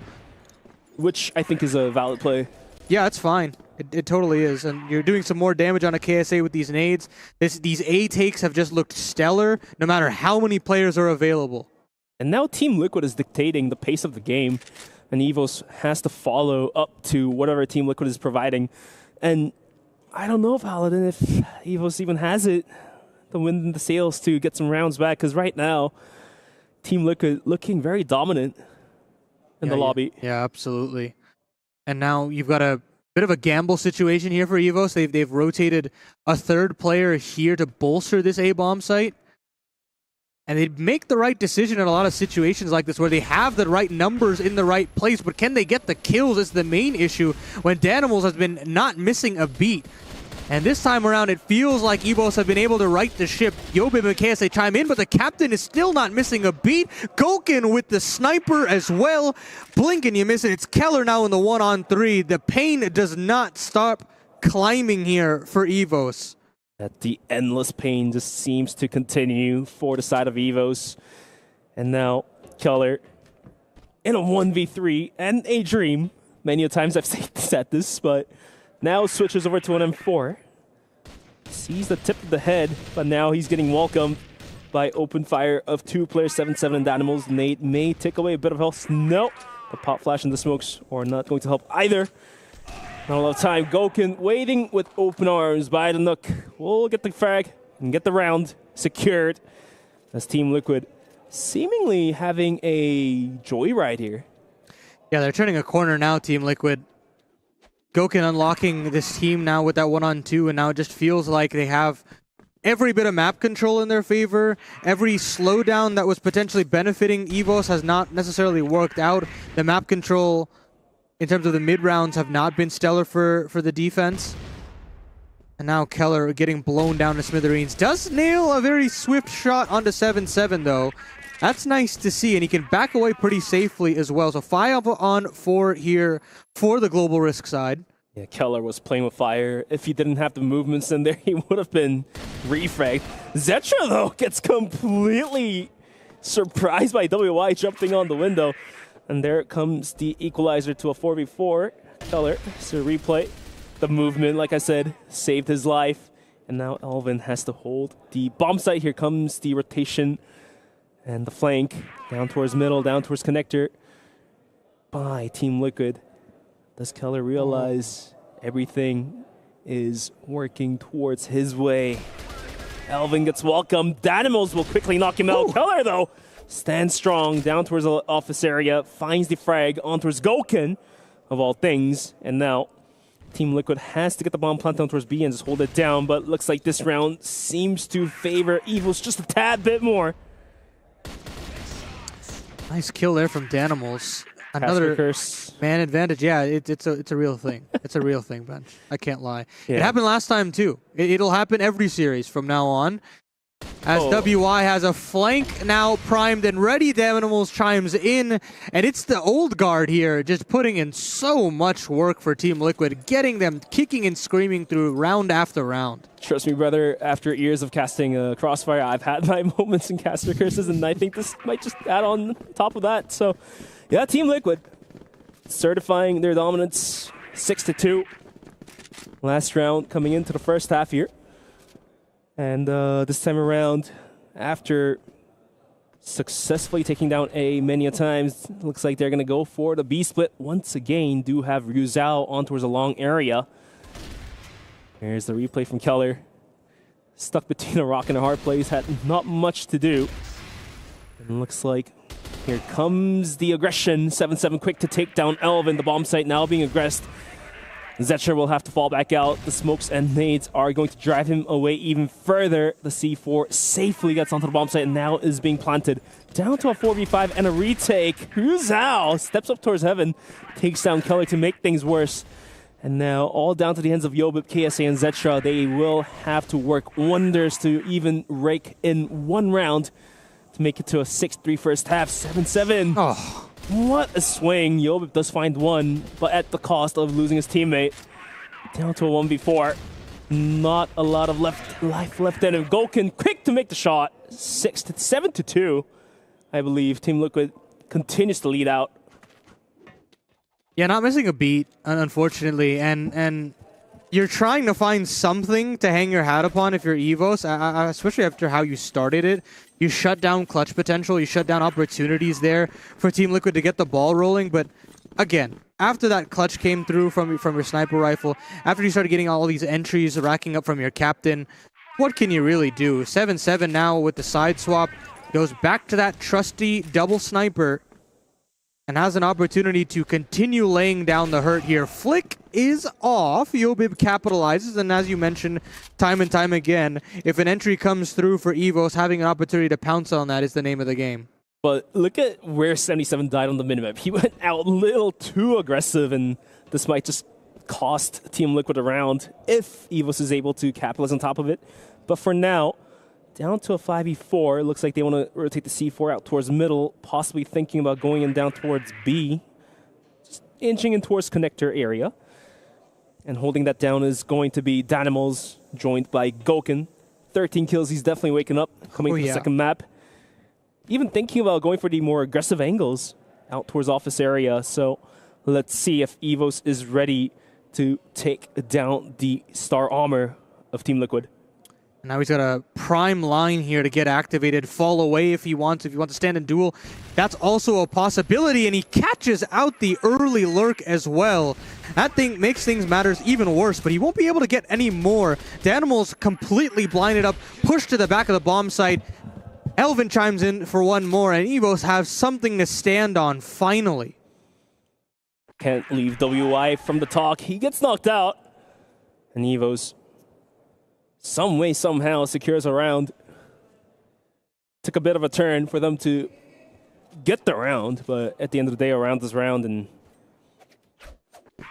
Which I think is a valid play. Yeah, it's fine. It totally is. And you're doing some more damage on a KSA with these nades. These A takes have just looked stellar, no matter how many players are available. And now Team Liquid is dictating the pace of the game, and EVOS has to follow up to whatever Team Liquid is providing. And I don't know, Paladin, if EVOS even has it, the wind in the sails to get some rounds back, because right now, Team Liquid looking very dominant in the lobby. Yeah, absolutely. And now you've got a bit of a gamble situation here for EVOS. They've rotated a 3rd player here to bolster this A bomb site. And they make the right decision in a lot of situations like this where they have the right numbers in the right place, but can they get the kills is the main issue when Danimals has been not missing a beat. And this time around, it feels like EVOS have been able to right the ship. Yobib and KSA chime in, but the captain is still not missing a beat. Gouken with the sniper as well. Blink and you miss it. It's Keller now in the 1-on-3. The pain does not stop climbing here for EVOS. That the endless pain just seems to continue for the side of EVOS. And now Keller in a 1v3 and a dream. Many a times I've said this, but now switches over to an M4. Sees the tip of the head, but now he's getting welcomed by open fire of 2 players, 7-7 and Danimals. Nate may take away a bit of health. No, the pop flash and the smokes are not going to help either. Not a lot of time. Gouken waiting with open arms by the Nook. We'll get the frag and get the round secured. As Team Liquid seemingly having a joyride here. Yeah, they're turning a corner now, Team Liquid. Gouken unlocking this team now with that 1-on-2, and now it just feels like they have every bit of map control in their favor. Every slowdown that was potentially benefiting EVOS has not necessarily worked out. The map control in terms of the mid-rounds have not been stellar for the defense. And now Keller getting blown down to smithereens. Does nail a very swift shot onto 7-7 though. That's nice to see, and he can back away pretty safely as well. So 5-on-4 here for the Global Risk side. Yeah, Keller was playing with fire. If he didn't have the movements in there, he would have been refragged. Zetra, though, gets completely surprised by WY jumping on the window. And there comes the equalizer to a 4v4. Keller, so replay. The movement, like I said, saved his life. And now Elvin has to hold the bomb site. Here comes the rotation and the flank. Down towards middle, down towards connector. By Team Liquid. Does Keller realize everything is working towards his way? Elvin gets welcomed. Danimals will quickly knock him out. Keller, though, stands strong down towards the office area, finds the frag on towards Gouken, of all things. And now Team Liquid has to get the bomb plant down towards B and just hold it down, but looks like this round seems to favor EVOS just a tad bit more. Nice kill there from Danimals. Another man advantage. Yeah, it's a real thing. It's a real thing, Bench. I can't lie. Yeah. It happened last time too. It'll happen every series from now on. as WI has a flank now primed and ready. Animals chimes in, and it's the old guard here just putting in so much work for Team Liquid, getting them kicking and screaming through round after round. Trust me, brother, after years of casting Crossfire, I've had my moments in caster curses, and I think this might just add on top of that. So, yeah, Team Liquid certifying their dominance 6-2. Last round coming into the first half here. And this time around, after successfully taking down A many a times, looks like they're going to go for the B split once again. Do have Ryu Zhao on towards a long area. Here's the replay from Keller. Stuck between a rock and a hard place, had not much to do. And looks like here comes the aggression. 7-7 quick to take down Elvin. The bomb site now being aggressed. Zetcher will have to fall back out. The smokes and nades are going to drive him away even further. The C4 safely gets onto the bomb site and now is being planted. Down to a 4v5 and a retake. Ryu Zhao steps up towards heaven, takes down Keller to make things worse. And now all down to the hands of Yobib, KSA, and Zetra. They will have to work wonders to even rake in one round to make it to a 6-3 first half. 7-7. Oh. What a swing. Yobib does find one, but at the cost of losing his teammate. Down to a 1v4. Not a lot of life left in him. Gokun quick to make the shot. 7-2, I believe. Team Liquid continues to lead out. Yeah, not missing a beat, unfortunately, and you're trying to find something to hang your hat upon if you're EVOS, especially after how you started it. You shut down clutch potential, you shut down opportunities there for Team Liquid to get the ball rolling, but again, after that clutch came through from your sniper rifle, after you started getting all these entries racking up from your captain, what can you really do? 7-7 now with the side swap, goes back to that trusty double sniper, and has an opportunity to continue laying down the hurt here. Flick is off. Yobib capitalizes, and as you mentioned time and time again, if an entry comes through for EVOS, having an opportunity to pounce on that is the name of the game. But look at where 77 died on the minimap. He went out a little too aggressive, and this might just cost Team Liquid a round if EVOS is able to capitalize on top of it. But for now, down to a 5v4. Looks like they want to rotate the C4 out towards middle, possibly thinking about going in down towards B. Just inching in towards connector area. And holding that down is going to be Danimals, joined by Gokun. 13 kills, he's definitely waking up, coming to the second map. Even thinking about going for the more aggressive angles out towards office area. So let's see if EVOS is ready to take down the star armor of Team Liquid. Now he's got a prime line here to get activated, fall away if he wants. If you want to stand and duel, that's also a possibility, and he catches out the early lurk as well. That thing makes things matters even worse, but he won't be able to get any more. The animal's completely blinded up, pushed to the back of the bomb site. Elvin chimes in for one more, and EVOS have something to stand on, finally. Can't leave WI from the talk. He gets knocked out, and EVOS some way, somehow secures a round. Took a bit of a turn for them to get the round, but at the end of the day, a round is round, and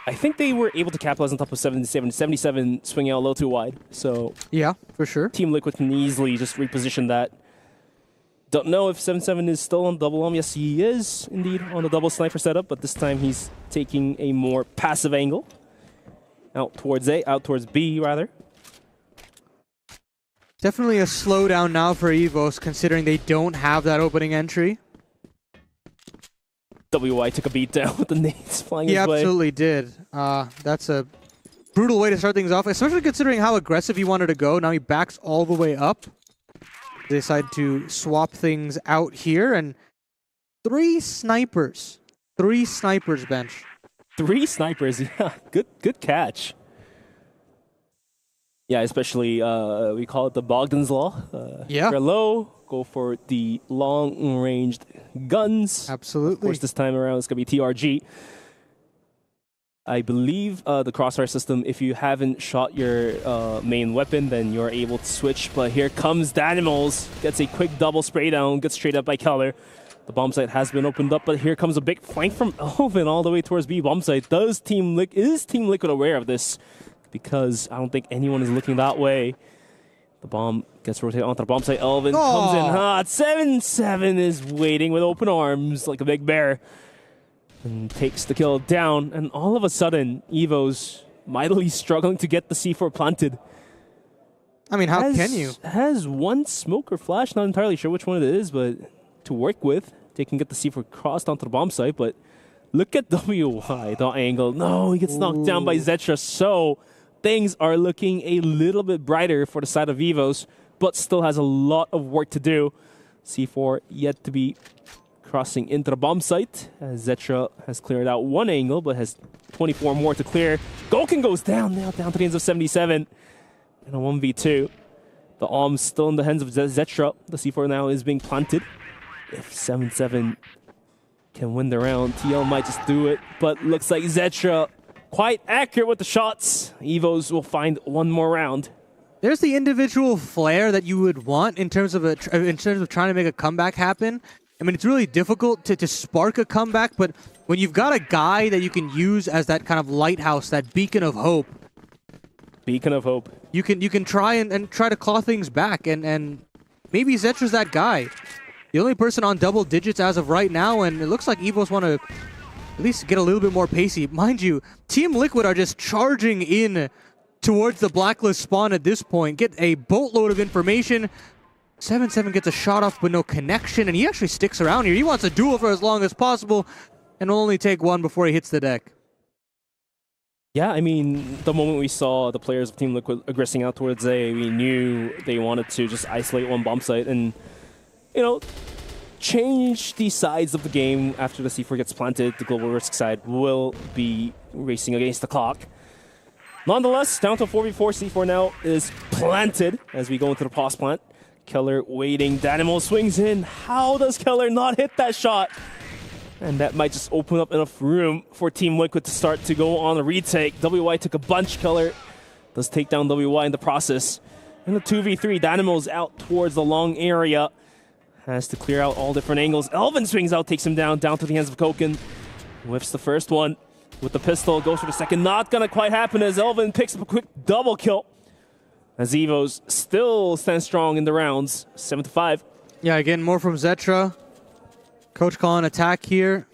I think they were able to capitalize on top of 77. 77 swinging out a little too wide, so yeah, for sure. Team Liquid can easily just reposition that. Don't know if 77 is still on double arm. Yes, he is indeed on the double sniper setup, but this time he's taking a more passive angle. Out towards B, rather. Definitely a slowdown now for EVOS, considering they don't have that opening entry. WI took a beat down with the nades flying his way. He absolutely did. That's a brutal way to start things off, especially considering how aggressive he wanted to go. Now he backs all the way up. They decide to swap things out here, and 3 snipers. 3 snipers bench. 3 snipers, yeah. Good catch. Yeah, especially, we call it the Bogdan's Law. Yeah. If you're low, go for the long-ranged guns. Absolutely. Of course, this time around, it's going to be TRG. I believe the Crossfire system, if you haven't shot your main weapon, then you're able to switch. But here comes Danimals. Gets a quick double spray down, gets straight up by Keller. The bomb site has been opened up, but here comes a big flank from Elvin all the way towards B bomb site. Is Team Liquid aware of this? Because I don't think anyone is looking that way. The bomb gets rotated onto the bomb site. Elvin comes in hot. 7-7 is waiting with open arms like a big bear. And takes the kill down. And all of a sudden, EVOS mightily struggling to get the C4 planted. I mean, how can you? Has one smoke or flash, not entirely sure which one it is, but to work with. They can get the C4 crossed onto the bomb site, but look at WY, the angle. No, he gets knocked down by Zetra, so things are looking a little bit brighter for the side of EVOS, but still has a lot of work to do. C4 yet to be crossing into the bomb site, as Zetra has cleared out one angle, but has 24 more to clear. Gulkin goes down now, down to the ends of 77, and a 1v2. The arm's still in the hands of Zetra. The C4 now is being planted. If 7-7 can win the round, TL might just do it, but looks like Zetra quite accurate with the shots. EVOS will find one more round. There's the individual flair that you would want in terms of trying to make a comeback happen. I mean, it's really difficult to spark a comeback, but when you've got a guy that you can use as that kind of lighthouse, that beacon of hope. Beacon of hope. You can try and try to claw things back, and maybe Zetra's that guy. The only person on double digits as of right now, and it looks like EVOS want to at least get a little bit more pacey. Mind you, Team Liquid are just charging in towards the blacklist spawn at this point. Get a boatload of information. 7-7 gets a shot off but no connection, and he actually sticks around here. He wants a duel for as long as possible, and will only take one before he hits the deck. Yeah, I mean, the moment we saw the players of Team Liquid aggressing out towards A, we knew they wanted to just isolate one bomb site and, you know, change the sides of the game after the C4 gets planted. The Global Risk side will be racing against the clock. Nonetheless, down to 4v4. C4 now is planted as we go into the pause plant. Keller waiting. Danimal swings in. How does Keller not hit that shot? And that might just open up enough room for Team Liquid to start to go on a retake. WY took a bunch. Keller does take down WY in the process. In the 2v3, Danimal's out towards the long area. Has to clear out all different angles. Elvin swings out, takes him down to the hands of Koken. Whiffs the first one with the pistol, goes for the second. Not gonna quite happen as Elvin picks up a quick double kill. As EVOS still stands strong in the rounds, 7-5. Yeah, again, more from Zetra. Coach calling attack here.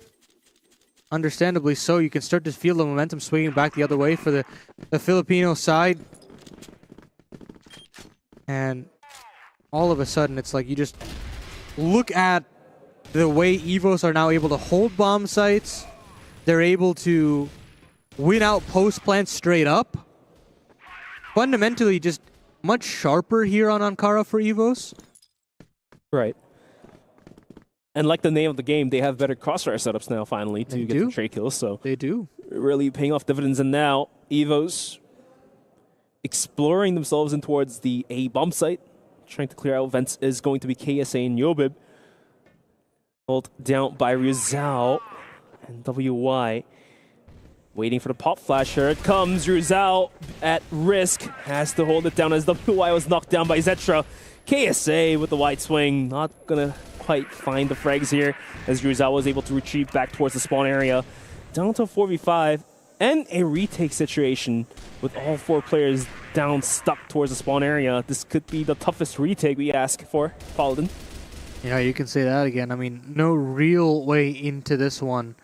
Understandably so. You can start to feel the momentum swinging back the other way for the Filipino side. And all of a sudden, it's like you just look at the way EVOS are now able to hold bomb sites. They're able to win out post plants straight up. Fundamentally, just much sharper here on Ankara for EVOS. Right. And like the name of the game, they have better crossfire setups now, finally, to get the trade kills. So they do. Really paying off dividends. And now, EVOS exploring themselves in towards the A bomb site. Trying to clear out vents is going to be KSA and Yobib. Hold down by Rizal and WY. Waiting for the pop flash. Here it comes. Rizal at risk. Has to hold it down as WY was knocked down by Zetra. KSA with the wide swing. Not going to quite find the frags here as Rizal was able to retreat back towards the spawn area. Down to 4v5 and a retake situation with all four players down, stuck towards the spawn area. This could be the toughest retake we ask for, Paladin. Yeah, you can say that again. I mean, no real way into this one.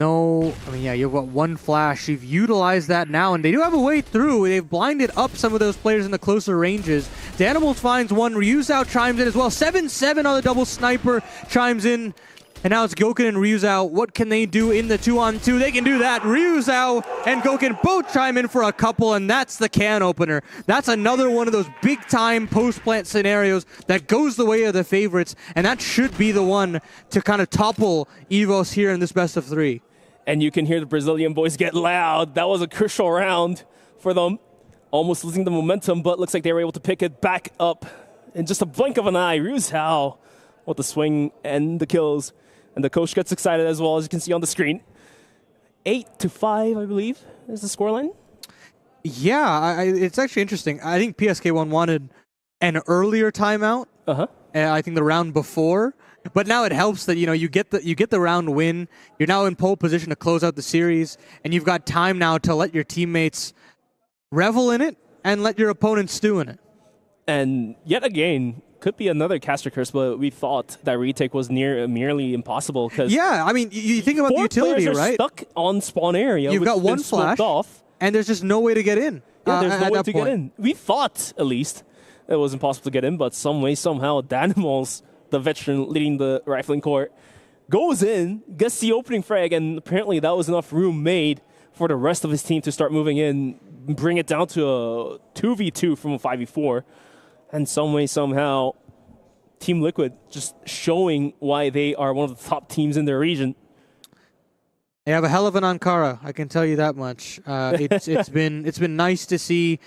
No, I mean, yeah, you've got one flash. You've utilized that now, and they do have a way through. They've blinded up some of those players in the closer ranges. Danimals finds one. Ryuzao chimes in as well. 7-7 on the double sniper chimes in. And now it's Gouken and Ryuzao. What can they do in the 2-on-2? They can do that. Ryuzao and Gouken both chime in for a couple, and that's the can opener. That's another one of those big-time post-plant scenarios that goes the way of the favorites, and that should be the one to kind of topple EVOS here in this best of three. And you can hear the Brazilian boys get loud. That was a crucial round for them. Almost losing the momentum, but looks like they were able to pick it back up in just a blink of an eye. Ryuzao with the swing and the kills. And the coach gets excited as well, as you can see on the screen. 8-5, I believe, is the scoreline. Yeah, it's actually interesting. I think PSK1 wanted an earlier timeout. I think the round before. But now it helps that you get the round win. You're now in pole position to close out the series, and you've got time now to let your teammates revel in it and let your opponents stew in it. And yet again, could be another caster curse, but we thought that retake was merely impossible. Cause yeah, I mean, you think about the utility, players are right? Stuck on spawn area. You've got one flash, off. and there's just no way to get in. Yeah, there's no at way that to point. get in. We thought, at least, it was impossible to get in, but some way, somehow, Danimals, the veteran leading the rifling court, goes in, gets the opening frag, and apparently that was enough room made for the rest of his team to start moving in, bring it down to a 2v2 from a 5v4. And some way, somehow, Team Liquid just showing why they are one of the top teams in their region. They have a hell of an Ankara, I can tell you that much. It's been nice to see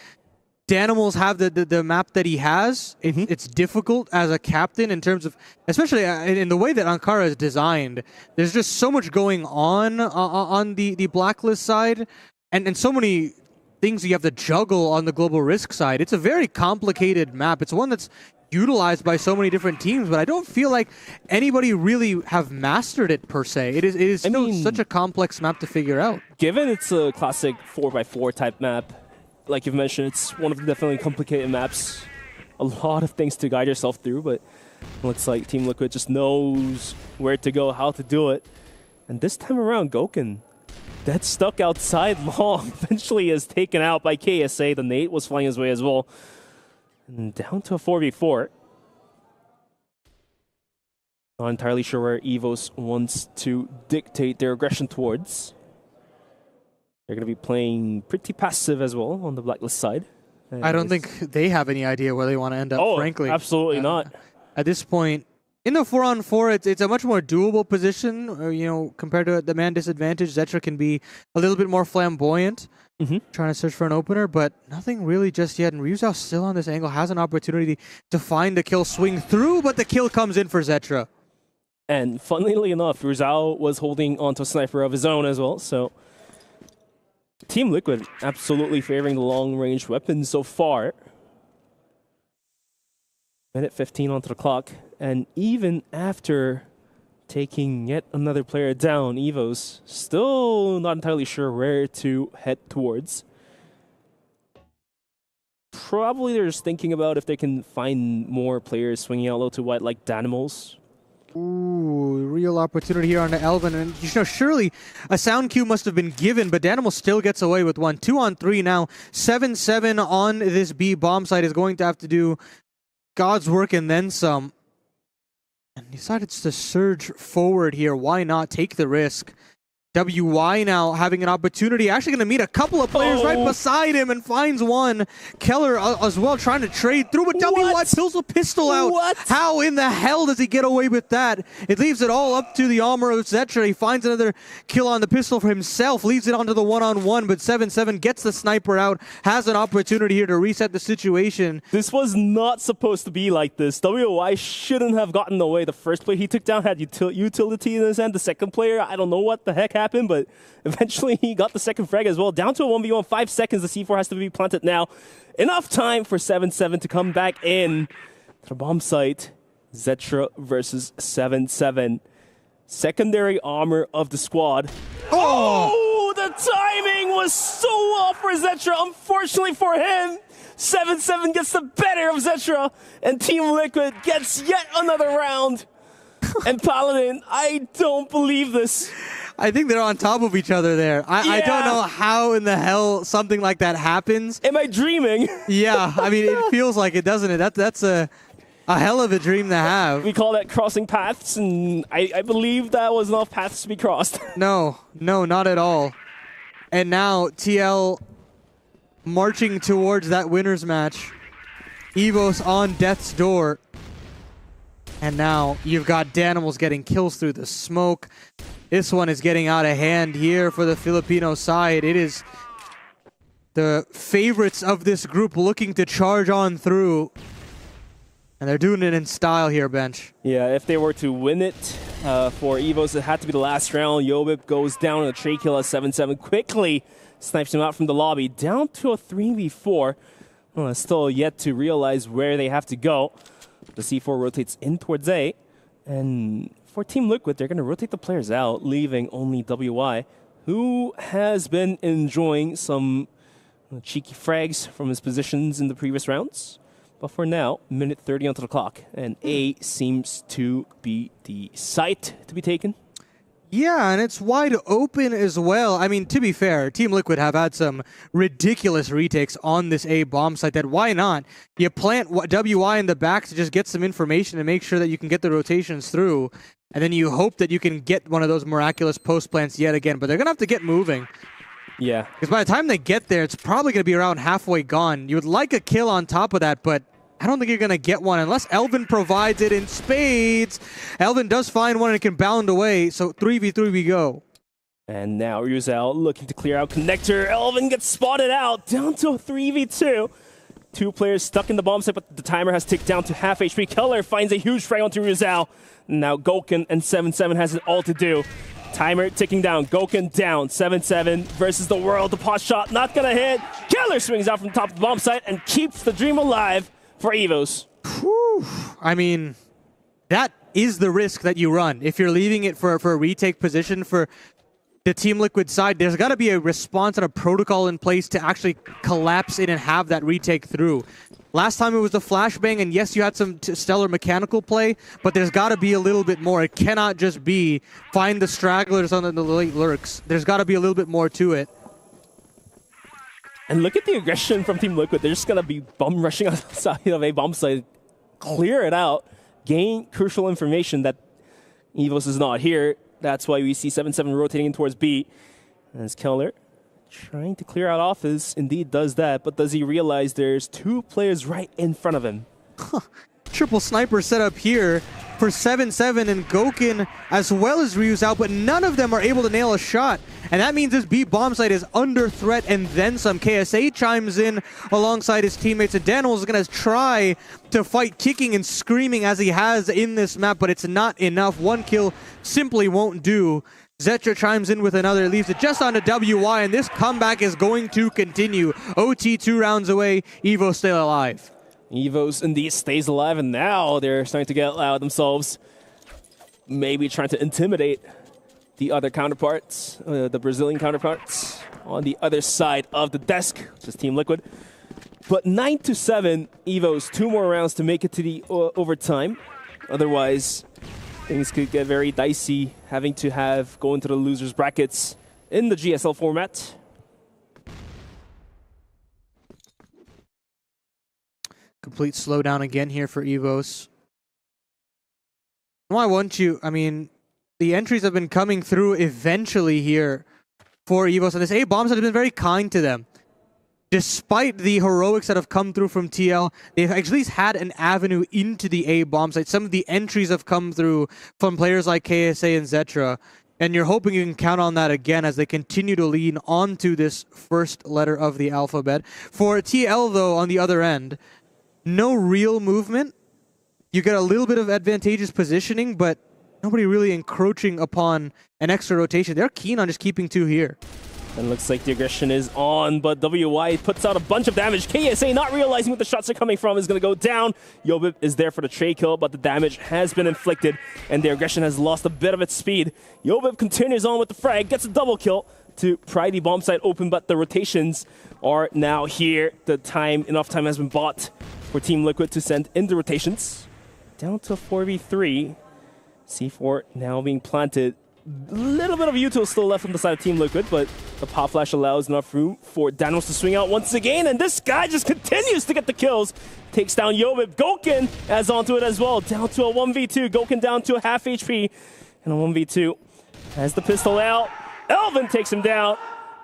Danimals have the map that he has. It's difficult as a captain in terms of, especially in the way that Ankara is designed. There's just so much going on the Blacklist side, and so many things you have to juggle on the global risk side. It's a very complicated map. It's one that's utilized by so many different teams, but I don't feel like anybody really have mastered it per se. It is still such a complex map to figure out. Given it's a classic 4x4 type map, like you've mentioned, it's one of the definitely complicated maps. A lot of things to guide yourself through, but it looks like Team Liquid just knows where to go, how to do it. And this time around, Gokun, that's stuck outside long, eventually is taken out by KSA. The nade was flying his way as well. And down to a 4v4. Not entirely sure where EVOS wants to dictate their aggression towards. They're going to be playing pretty passive as well on the Blacklist side. I don't think they have any idea where they want to end up, frankly. Absolutely not. At this point, in the 4-on-4, it's a much more doable position, compared to the man disadvantage. Zetra can be a little bit more flamboyant, trying to search for an opener, but nothing really just yet. And Ryuzao still on this angle, has an opportunity to find the kill, swing through, but the kill comes in for Zetra. And funnily enough, Ryuzao was holding onto a sniper of his own as well, so Team Liquid absolutely favoring the long-range weapons so far. Minute 15 onto the clock, and even after taking yet another player down, EVOS still not entirely sure where to head towards. Probably they're just thinking about if they can find more players swinging out low to wide like Danimals. Ooh, real opportunity here on the Elven, and surely a sound cue must have been given, but Danimal still gets away with one. 2-on-3 now, 7-7 on this B bomb site is going to have to do God's work and then some. And decided to surge forward here. Why not take the risk? WY now having an opportunity, actually going to meet a couple of players right beside him and finds one. Keller as well trying to trade through, but WY pulls a pistol out. How in the hell does he get away with that? It leaves it all up to the armor of Zetra. He finds another kill on the pistol for himself, leaves it onto the 1-on-1, but 7-7 gets the sniper out, has an opportunity here to reset the situation. This was not supposed to be like this. WY shouldn't have gotten away. The first player he took down had utility in his hand. The second player, I don't know what the heck happened, but eventually he got the second frag as well. Down to a 1v1, 5 seconds. The C4 has to be planted now. Enough time for 7-7 to come back in to the bomb site. Zetra versus 7-7. Secondary armor of the squad. Oh, the timing was so off for Zetra. Unfortunately for him, 7-7 gets the better of Zetra, and Team Liquid gets yet another round. And Paladin, I don't believe this. I think they're on top of each other there. I don't know how in the hell something like that happens. Am I dreaming? Yeah, I mean, it feels like it, doesn't it? That's a hell of a dream to have. We call that crossing paths, and I believe that was enough paths to be crossed. No, not at all. And now TL marching towards that winner's match. EVOS on death's door. And now you've got Danimals getting kills through the smoke. This one is getting out of hand here for the Filipino side. It is the favorites of this group looking to charge on through. And they're doing it in style here, Bench. Yeah, if they were to win it for EVOS, it had to be the last round. Yobip goes down on a trade kill at 7-7. Quickly snipes him out from the lobby. Down to a 3v4. Well, still yet to realize where they have to go. The C4 rotates in towards A. And for Team Liquid, they're going to rotate the players out, leaving only WY, who has been enjoying some cheeky frags from his positions in the previous rounds. But for now, minute 30 onto the clock, and A seems to be the site to be taken. Yeah, and it's wide open as well. I mean, to be fair, Team Liquid have had some ridiculous retakes on this A bomb site that why not? You plant WI in the back to just get some information and make sure that you can get the rotations through, and then you hope that you can get one of those miraculous post plants yet again, but they're going to have to get moving. Yeah. Because by the time they get there, it's probably going to be around halfway gone. You would like a kill on top of that, but I don't think you're going to get one unless Elvin provides it in spades. Elvin does find one and can bound away, so 3v3 we go. And now Ryuzel looking to clear out connector. Elvin gets spotted out, down to a 3v2. Two players stuck in the bomb site, but the timer has ticked down to half HP. Keller finds a huge frag onto Ryuzel. Now Goken and 7-7 has it all to do. Timer ticking down. Goken down. 7-7 versus the world. The pot shot not going to hit. Keller swings out from the top of the bomb site and keeps the dream alive for EVOS. Whew. I mean, that is the risk that you run. If you're leaving it for a retake position for the Team Liquid side, there's got to be a response and a protocol in place to actually collapse in and have that retake through. Last time it was the flashbang, and yes, you had some stellar mechanical play, but there's got to be a little bit more. It cannot just be find the stragglers on the late lurks. There's got to be a little bit more to it. And look at the aggression from Team Liquid. They're just going to be bum rushing outside of a bomb site, clear it out, gain crucial information that EVOS is not here. That's why we see 7-7 rotating in towards B. As Keller trying to clear out office, indeed does that, but does he realize there's two players right in front of him? Triple sniper set up here for 7-7 and Goken as well as Ryuzel, but none of them are able to nail a shot. And that means this B bomb site is under threat and then some. KSA chimes in alongside his teammates, and Daniel is going to try to fight kicking and screaming as he has in this map, but it's not enough. One kill simply won't do. Zetra chimes in with another, leaves it just onto WY, and this comeback is going to continue. OT 2 rounds away, EVO still alive. EVOS indeed stays alive, and now they're starting to get loud themselves. Maybe trying to intimidate the other counterparts, the Brazilian counterparts on the other side of the desk, which is Team Liquid. But 9-7, EVOS, 2 more rounds to make it to the overtime. Otherwise, things could get very dicey, having to go into the losers brackets in the GSL format. Complete slowdown again here for EVOS. Why won't you? I mean, the entries have been coming through eventually here for EVOS, and this A bombs have been very kind to them. Despite the heroics that have come through from TL, they've at least had an avenue into the A bomb site. Some of the entries have come through from players like KSA and Zetra, and you're hoping you can count on that again as they continue to lean onto this first letter of the alphabet. For TL, though, on the other end, no real movement. You get a little bit of advantageous positioning, but nobody really encroaching upon an extra rotation. They're keen on just keeping 2 here. And looks like the aggression is on, but WY puts out a bunch of damage. KSA, not realizing what the shots are coming from, is going to go down. Yobib is there for the trade kill, but the damage has been inflicted, and the aggression has lost a bit of its speed. Yobib continues on with the frag, gets a double kill to pry the bomb site open, but the rotations are now here. Enough time has been bought for Team Liquid to send in the rotations. Down to 4v3. C4 now being planted. Little bit of util still left on the side of Team Liquid, but the pop flash allows enough room for Daniels to swing out once again, and this guy just continues to get the kills. Takes down Yobib. Goken adds onto it as well. Down to a 1v2. Goken down to a half HP. And a 1v2. Has the pistol out. Elvin takes him down.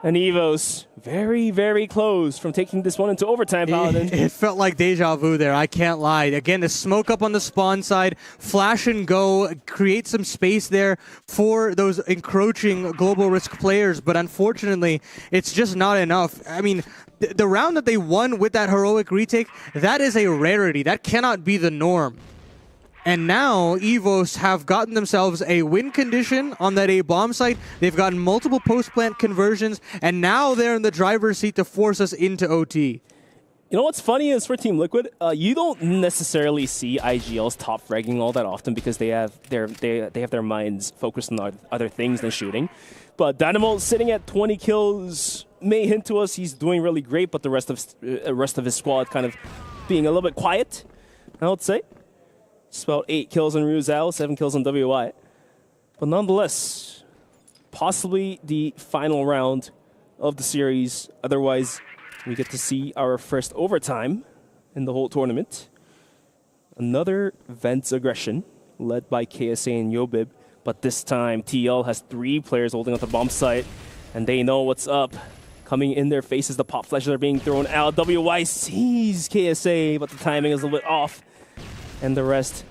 And EVOS very, very close from taking this one into overtime, Paladin. It felt like deja vu there, I can't lie. Again, the smoke up on the spawn side, flash and go, create some space there for those encroaching global risk players, but unfortunately, it's just not enough. I mean, the round that they won with that heroic retake, that is a rarity. That cannot be the norm. And now, EVOS have gotten themselves a win condition on that A bomb site. They've gotten multiple post-plant conversions, and now they're in the driver's seat to force us into OT. You know what's funny is for Team Liquid, you don't necessarily see IGLs top fragging all that often because they have their minds focused on other things than shooting. But Dynamo sitting at 20 kills may hint to us he's doing really great, but the rest of his squad kind of being a little bit quiet, I would say. It's about 8 kills on Ruzal, 7 kills on WI. But nonetheless, possibly the final round of the series. Otherwise, we get to see our first overtime in the whole tournament. Another Vents aggression led by KSA and Yobib. But this time, TL has 3 players holding on the bomb site, and they know what's up. Coming in their faces, the pop flashes are being thrown out. WY sees KSA, but the timing is a little bit off. And the rest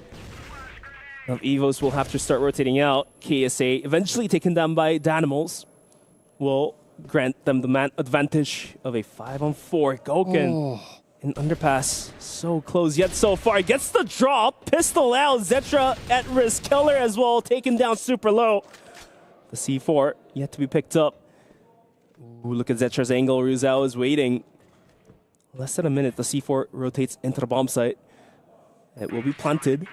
of EVOS will have to start rotating out. KSA, eventually taken down by Danimals, will grant them the advantage of a 5-on-4. Gokun in underpass. So close yet so far. Gets the drop. Pistol out. Zetra at risk. Killer as well. Taken down super low. The C4 yet to be picked up. Ooh, look at Zetra's angle. Ruzal is waiting. Less than a minute. The C4 rotates into the bomb site. It will be planted.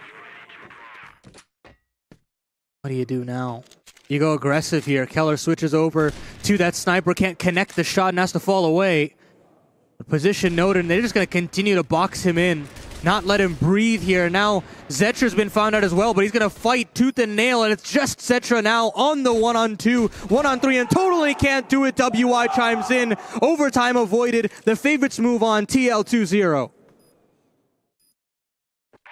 What do you do now? You go aggressive here. Keller switches over to that sniper. Can't connect the shot and has to fall away. The position noted, and they're just going to continue to box him in. Not let him breathe here. Now, Zetra's been found out as well, but he's going to fight tooth and nail, and it's just Zetra now on the 1-on-2, 1-on-3, and totally can't do it. WI chimes in. Overtime avoided. The favorites move on. TL 2-0.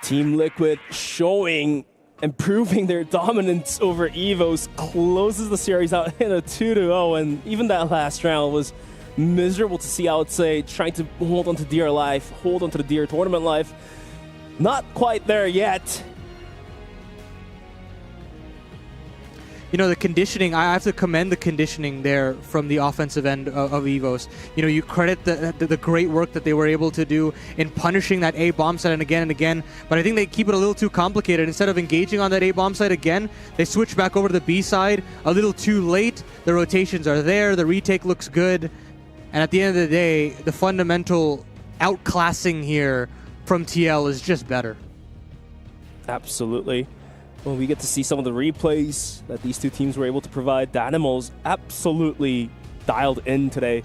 Team Liquid showing and proving their dominance over EVOS, closes the series out in a 2-0, and even that last round was miserable to see, I would say, trying to hold on to dear life, hold on to the dear tournament life. Not quite there yet. You know, the conditioning, I have to commend the conditioning there from the offensive end of EVOS. You know, you credit the great work that they were able to do in punishing that A bomb site and again, but I think they keep it a little too complicated. Instead of engaging on that A bomb site again, they switch back over to the B side a little too late. The rotations are there, the retake looks good, and at the end of the day, the fundamental outclassing here from TL is just better. Absolutely. Well, we get to see some of the replays that these two teams were able to provide. Danimals absolutely dialed in today.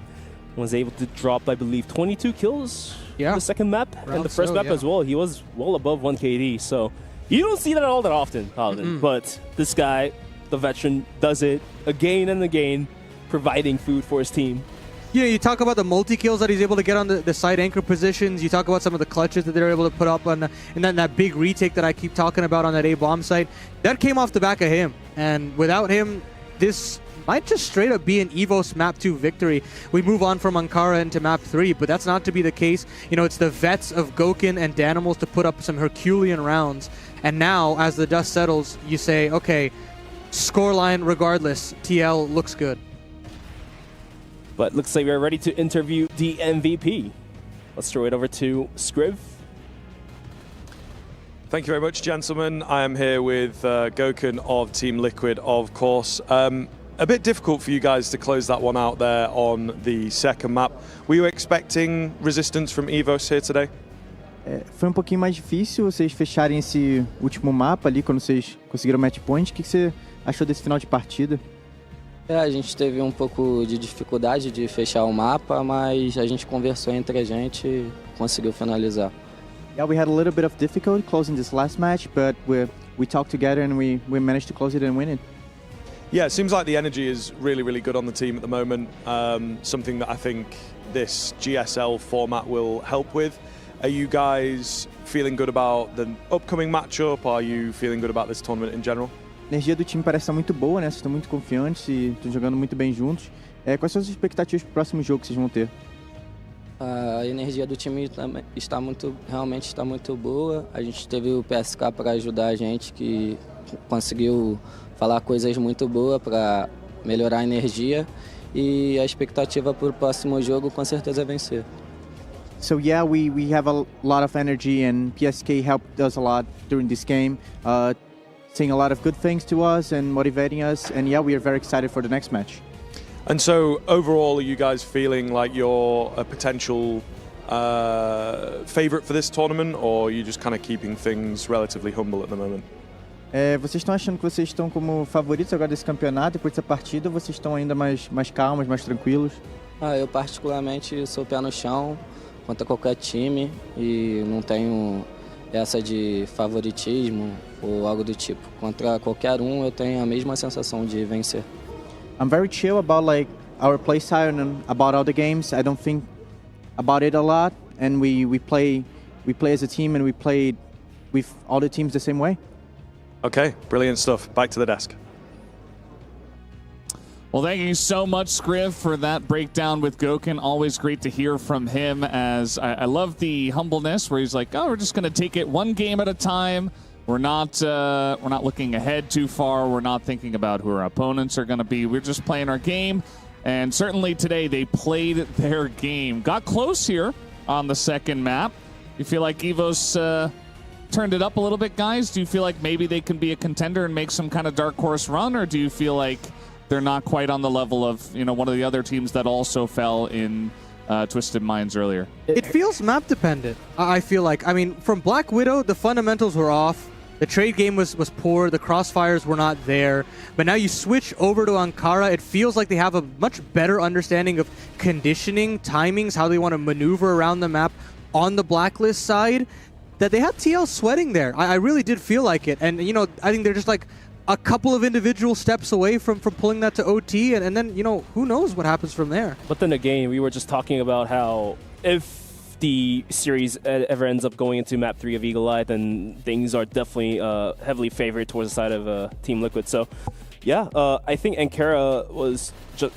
Was able to drop, I believe, 22 kills in the second map. And the first map as well. He was well above 1 KD. So you don't see that all that often, Paladin. But this guy, the veteran, does it again and again, providing food for his team. You know, you talk about the multi-kills that he's able to get on the side anchor positions. You talk about some of the clutches that they're able to put up on and then that big retake that I keep talking about on that A bomb site. That came off the back of him. And without him, this might just straight up be an EVOS Map 2 victory. We move on from Ankara into Map 3, but that's not to be the case. You know, it's the vets of Gokun and Danimals to put up some Herculean rounds. And now, as the dust settles, you say, okay, scoreline regardless, TL looks good. But looks like we're ready to interview the MVP. Let's throw it over to Scriv. Thank you very much, gentlemen. I am here with Gokun of Team Liquid, of course. A bit difficult for you guys to close that one out there on the second map. Were you expecting resistance from EVOS here today? Foi pouquinho mais difícil vocês fecharem esse último mapa ali quando vocês conseguiram match point. O que você achou desse final de partida? A gente teve pouco de dificuldade de fechar o mapa, mas a gente conversou entre a gente e conseguiu finalizar. Yeah, we had a little bit of difficulty closing this last match, but we talked together and we managed to close it and win it. Yeah, it seems like the energy is really, really good on the team at the moment. Something that I think this GSL format will help with. Are you guys feeling good about the upcoming matchup? Are you feeling good about this tournament in general? A energia do time parece estar muito boa, né? Vocês estão muito confiantes e estão jogando muito bem juntos. Quais são as expectativas para o próximo jogo que vocês vão ter? A energia do time realmente está muito boa. A gente teve o PSK para ajudar a gente, que conseguiu falar coisas muito boas para melhorar a energia. E a expectativa para o próximo jogo com certeza é vencer. So yeah, we have a lot of energy and PSK helped us a lot during this game. Saying a lot of good things to us and motivating us, and yeah, we are very excited for the next match. And so overall, are you guys feeling like you're a potential favorite for this tournament, or are you just kind of keeping things relatively humble at the moment? Vocês estão achando que vocês estão como favoritos agora desse campeonato e por essa partida, ou vocês estão ainda mais calmos, mais tranquilos? Eu particularmente sou pé no chão. contra qualquer time e não tenho essa de favoritismo ou algo do tipo. Contra qualquer eu tenho a mesma sensação de vencer. I'm very chill about like our play style and about all the games. I don't think about it a lot, and we play as a team, and we play with all the teams the same way. Okay, brilliant stuff. Back to the desk. Well, thank you so much, Scriv, for that breakdown with Gokin. Always great to hear from him, as I love the humbleness where he's like, oh, we're just going to take it one game at a time. We're not looking ahead too far. We're not thinking about who our opponents are going to be. We're just playing our game. And certainly today they played their game. Got close here on the second map. You feel like EVOS turned it up a little bit, guys? Do you feel like maybe they can be a contender and make some kind of dark horse run? Or do you feel like they're not quite on the level of, you know, one of the other teams that also fell in Twisted Minds earlier? It feels map dependent, I feel like. I mean, from Black Widow, the fundamentals were off. The trade game was poor. The crossfires were not there. But now you switch over to Ankara. It feels like they have a much better understanding of conditioning, timings, how they want to maneuver around the map on the Blacklist side. That they had TL sweating there. I really did feel like it. And, you know, I think they're just like a couple of individual steps away from pulling that to OT. And then, you know, who knows what happens from there. But then again, we were just talking about how if the series ever ends up going into map 3 of Eagle Eye, then things are definitely heavily favored towards the side of Team Liquid. So, yeah, I think Ankara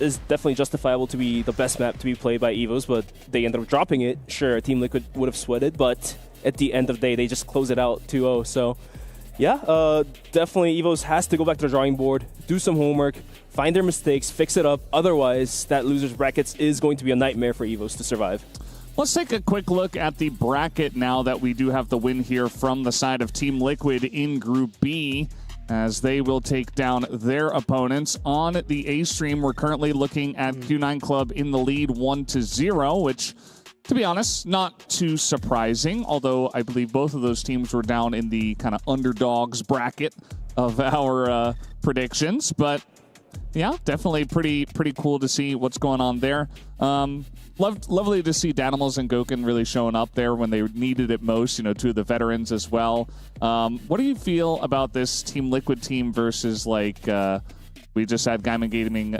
is definitely justifiable to be the best map to be played by EVOS, but they ended up dropping it. Sure, Team Liquid would have sweated, but at the end of the day, they just close it out 2-0. So, yeah, definitely EVOS has to go back to the drawing board, do some homework, find their mistakes, fix it up. Otherwise, that loser's brackets is going to be a nightmare for EVOS to survive. Let's take a quick look at the bracket now that we do have the win here from the side of Team Liquid in Group B, as they will take down their opponents. On the A stream, we're currently looking at Q9 Club in the lead 1-0, which, to be honest, not too surprising, although I believe both of those teams were down in the kind of underdogs bracket of our predictions. But yeah, definitely pretty cool to see what's going on there. Lovely to see Danimals and Gokin really showing up there when they needed it most, you know, two of the veterans as well. What do you feel about this Team Liquid team versus, like, we just had Gaimin Gaming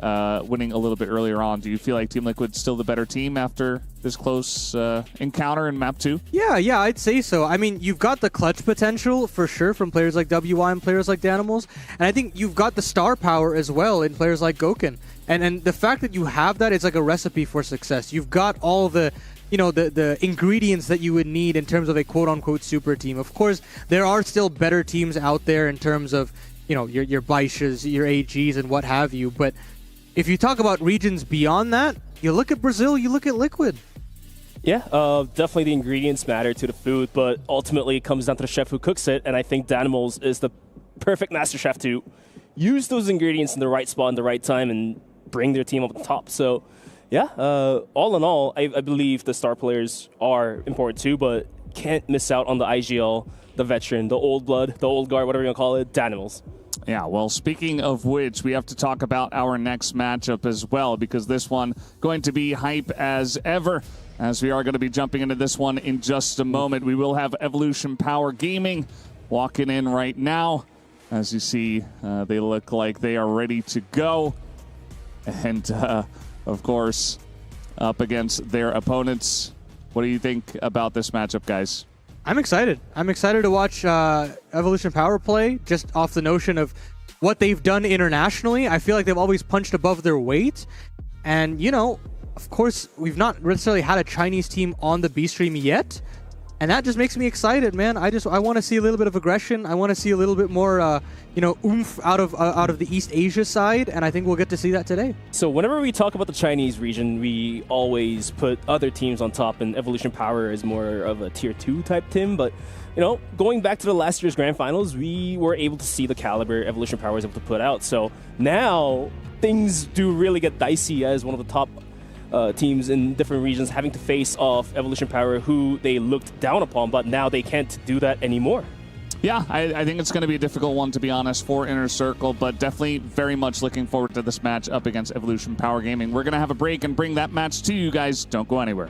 winning a little bit earlier on. Do you feel like Team Liquid's still the better team after this close encounter in Map 2? Yeah, I'd say so. I mean, you've got the clutch potential for sure from players like WI and players like Danimals, and I think you've got the star power as well in players like Gokin. And the fact that you have that is like a recipe for success. You've got all the, you know, the ingredients that you would need in terms of a quote-unquote super team. Of course, there are still better teams out there in terms of, you know, your Baishas, your AGs, and what have you. But if you talk about regions beyond that, you look at Brazil, you look at Liquid. Yeah, definitely the ingredients matter to the food, but ultimately it comes down to the chef who cooks it, and I think Danimals is the perfect master chef to use those ingredients in the right spot in the right time and bring their team up the top. So, yeah, all in all, I believe the star players are important too, but can't miss out on the IGL, the veteran, the old blood, the old guard, whatever you want to call it, Danimals. Yeah, well, speaking of which, we have to talk about our next matchup as well, because this one going to be hype as ever, as we are going to be jumping into this one in just a moment. We will have Evolution Power Gaming walking in right now. As you see, they look like they are ready to go. And, of course, up against their opponents. What do you think about this matchup, guys? I'm excited. I'm excited to watch Evolution Power play, just off the notion of what they've done internationally. I feel like they've always punched above their weight. And, you know, of course, we've not necessarily had a Chinese team on the B stream yet. And that just makes me excited, man. I want to see a little bit of aggression. I want to see a little bit more, you know, oomph out of the East Asia side, and I think we'll get to see that today. So whenever we talk about the Chinese region, we always put other teams on top, and Evolution Power is more of a tier 2 type team. But, you know, going back to the last year's Grand Finals, we were able to see the caliber Evolution Power is able to put out. So now things do really get dicey as one of the top teams in different regions having to face off Evolution Power, who they looked down upon, but now they can't do that anymore. Yeah, I think it's going to be a difficult one, to be honest, for Inner Circle, but definitely very much looking forward to this match up against Evolution Power Gaming. We're going to have a break and bring that match to you guys. Don't go anywhere.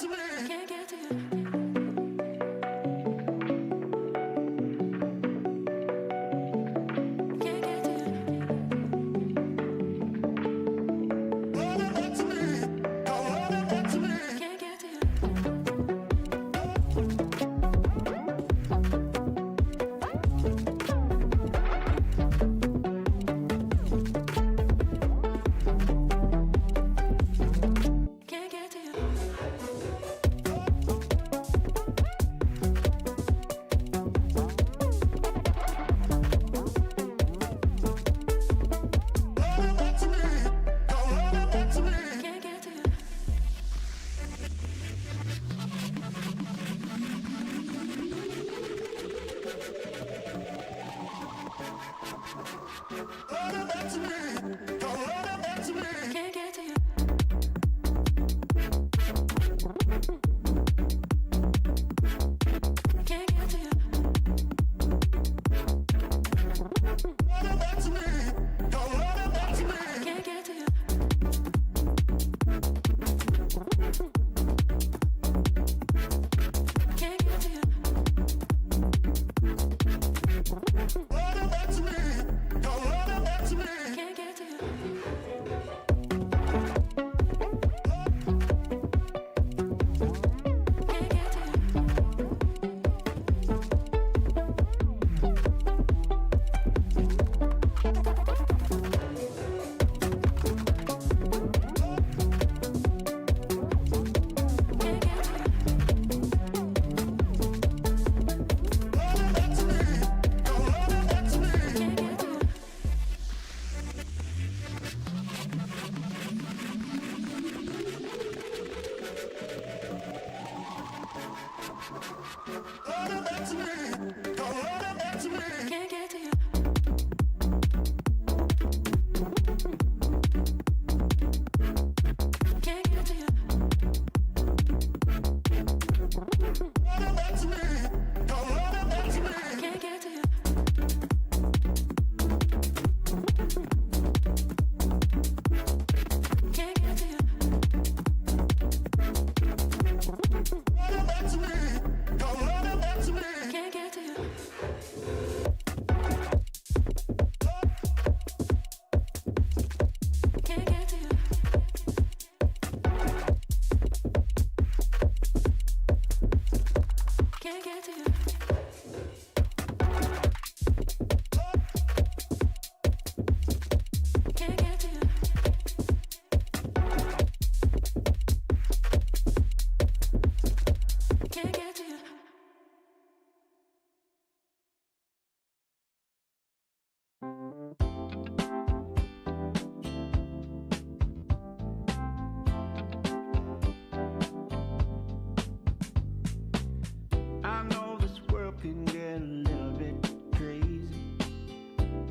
Can't get to you.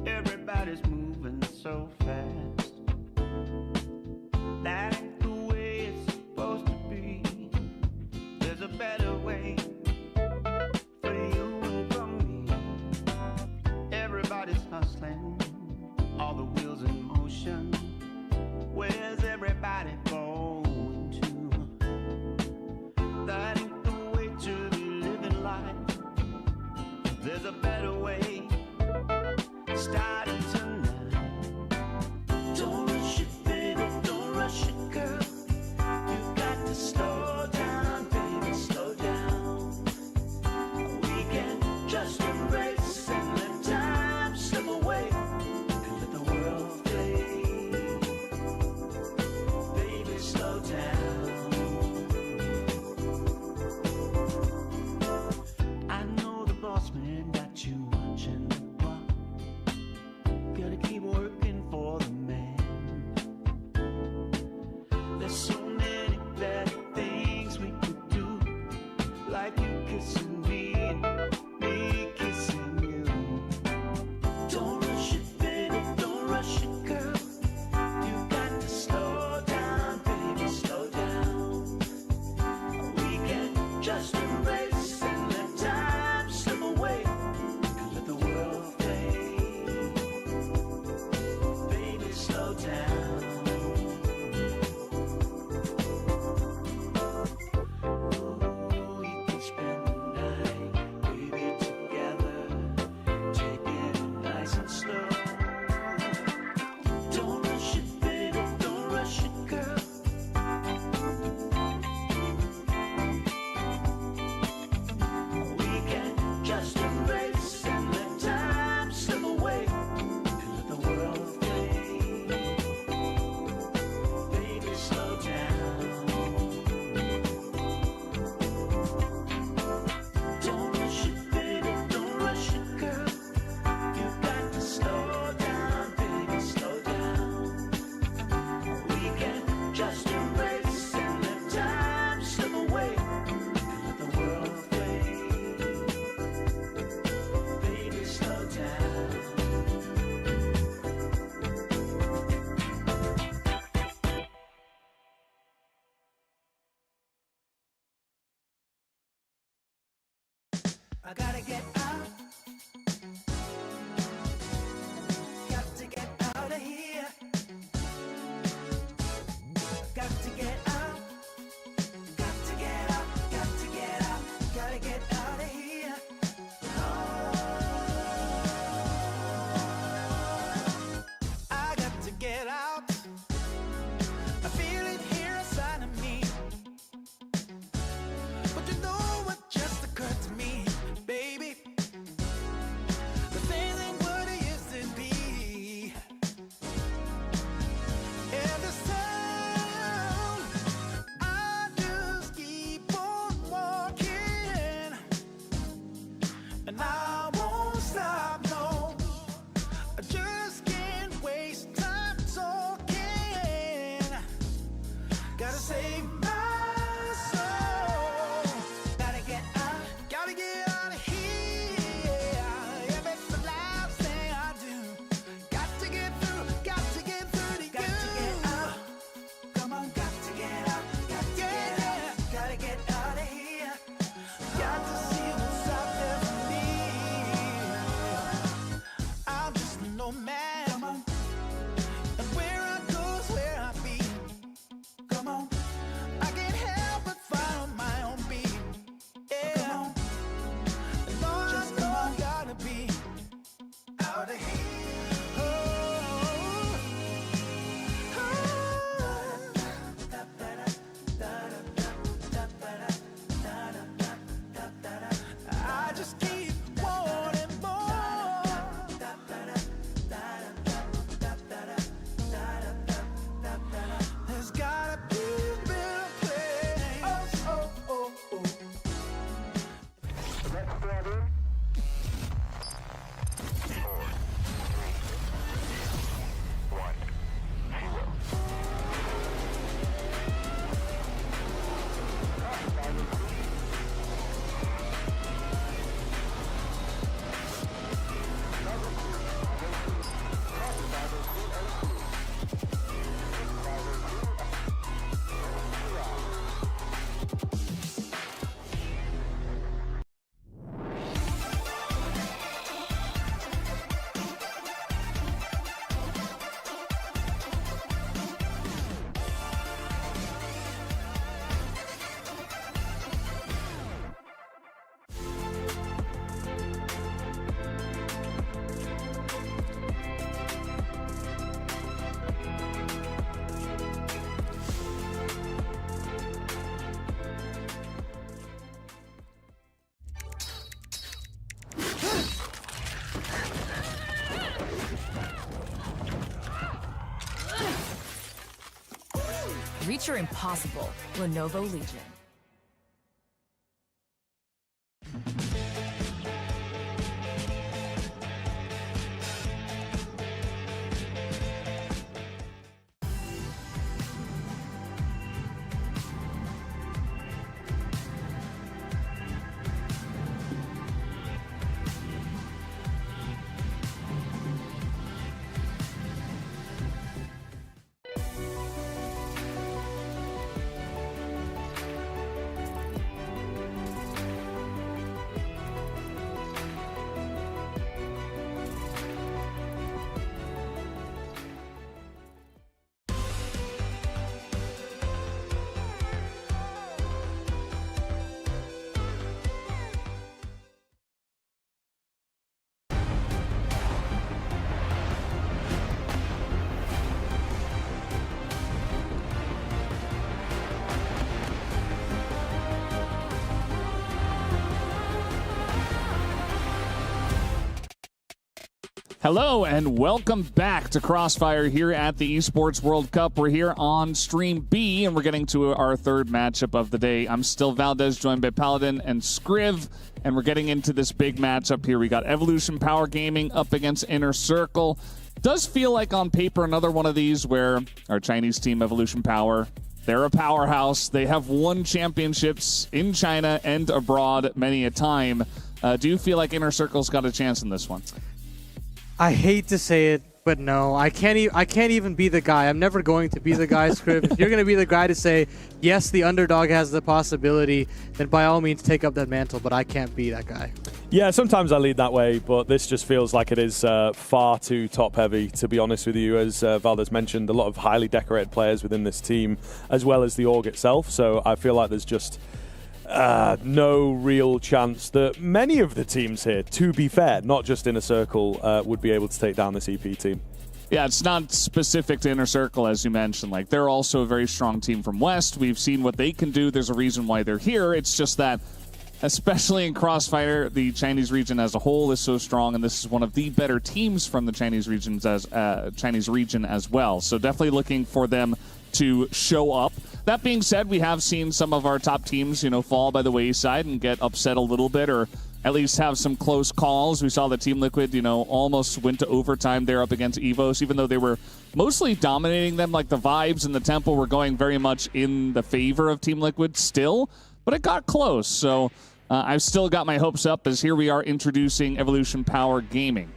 Everybody's moving so fast. That ain't the way it's supposed to be. There's a better way for you and for me. Everybody's hustling, all the wheels in motion. Where's everybody going to? That ain't the way to be living life. There's a better way starting tonight. Don't rush it, baby, don't rush it, girl. You got to slow down, baby, slow down. We can just embrace and let time slip away and let the world fade. Baby, slow down. I know the boss man got you watching the clock. Gotta keep working for the man. There's so many better things we could do, like you kissing me and me kissing you. Don't rush it, baby, don't rush it, girl. You got to slow down, baby, slow down. We can just embrace and let time slip away and let the world fade. Baby, slow down. I gotta get out. Got to get out of here. Got to get out. Got to get out. Got to get out. Gotta get out of here. I got to get out. I feel it here inside of me. But you know what just occurred to me, baby? The things ain't what it used to be. And this time, I just keep on walking. And I won't stop, no. I just can't waste time talking. Gotta save my soul. Gotta get out of here. Yeah, that's the last thing I do. Got to get through to you. Got to get out. Come on, got to get out. Got to get out. Gotta get out of here. Got to see what's out there for me. I'm just a nomad. Come on. And where I go's where I be. Come on. I can't help but follow my own beat. Yeah. Come on. And all I know I gotta be out of here. I just keep wanting more. There's gotta be a better place. Oh. Reach your impossible. Lenovo Legion. Hello and welcome back to Crossfire here at the Esports World Cup. We're here on Stream B and we're getting to our third matchup of the day. I'm still Valdez, joined by Paladin and Scriv, and we're getting into this big matchup here. We got Evolution Power Gaming up against Inner Circle. Does feel like on paper another one of these where our Chinese team, Evolution Power, they're a powerhouse. They have won championships in China and abroad many a time. Do you feel like Inner Circle's got a chance in this one? I hate to say it, But no, I can't even be the guy. I'm never going to be the guy, Scriv. If you're going to be the guy to say, yes, the underdog has the possibility, then by all means take up that mantle, but I can't be that guy. Yeah, sometimes I lead that way, but this just feels like it is far too top-heavy, to be honest with you. As Valdez mentioned, a lot of highly decorated players within this team, as well as the org itself, so I feel like there's just no real chance that many of the teams here, to be fair, not just Inner Circle, would be able to take down this EP team. Yeah, it's not specific to Inner Circle, as you mentioned. Like, they're also a very strong team from West. We've seen what they can do. There's a reason why they're here. It's just that, especially in CrossFIRE, the Chinese region as a whole is so strong, and this is one of the better teams from the Chinese region as well. So definitely looking for them to show up. That being said, we have seen some of our top teams, fall by the wayside and get upset a little bit, or at least have some close calls. We saw that Team Liquid, almost went to overtime there up against EVOS, even though they were mostly dominating them. Like, the vibes and the tempo were going very much in the favor of Team Liquid still, but it got close. So I've still got my hopes up, as here we are introducing Evolution Power Gaming.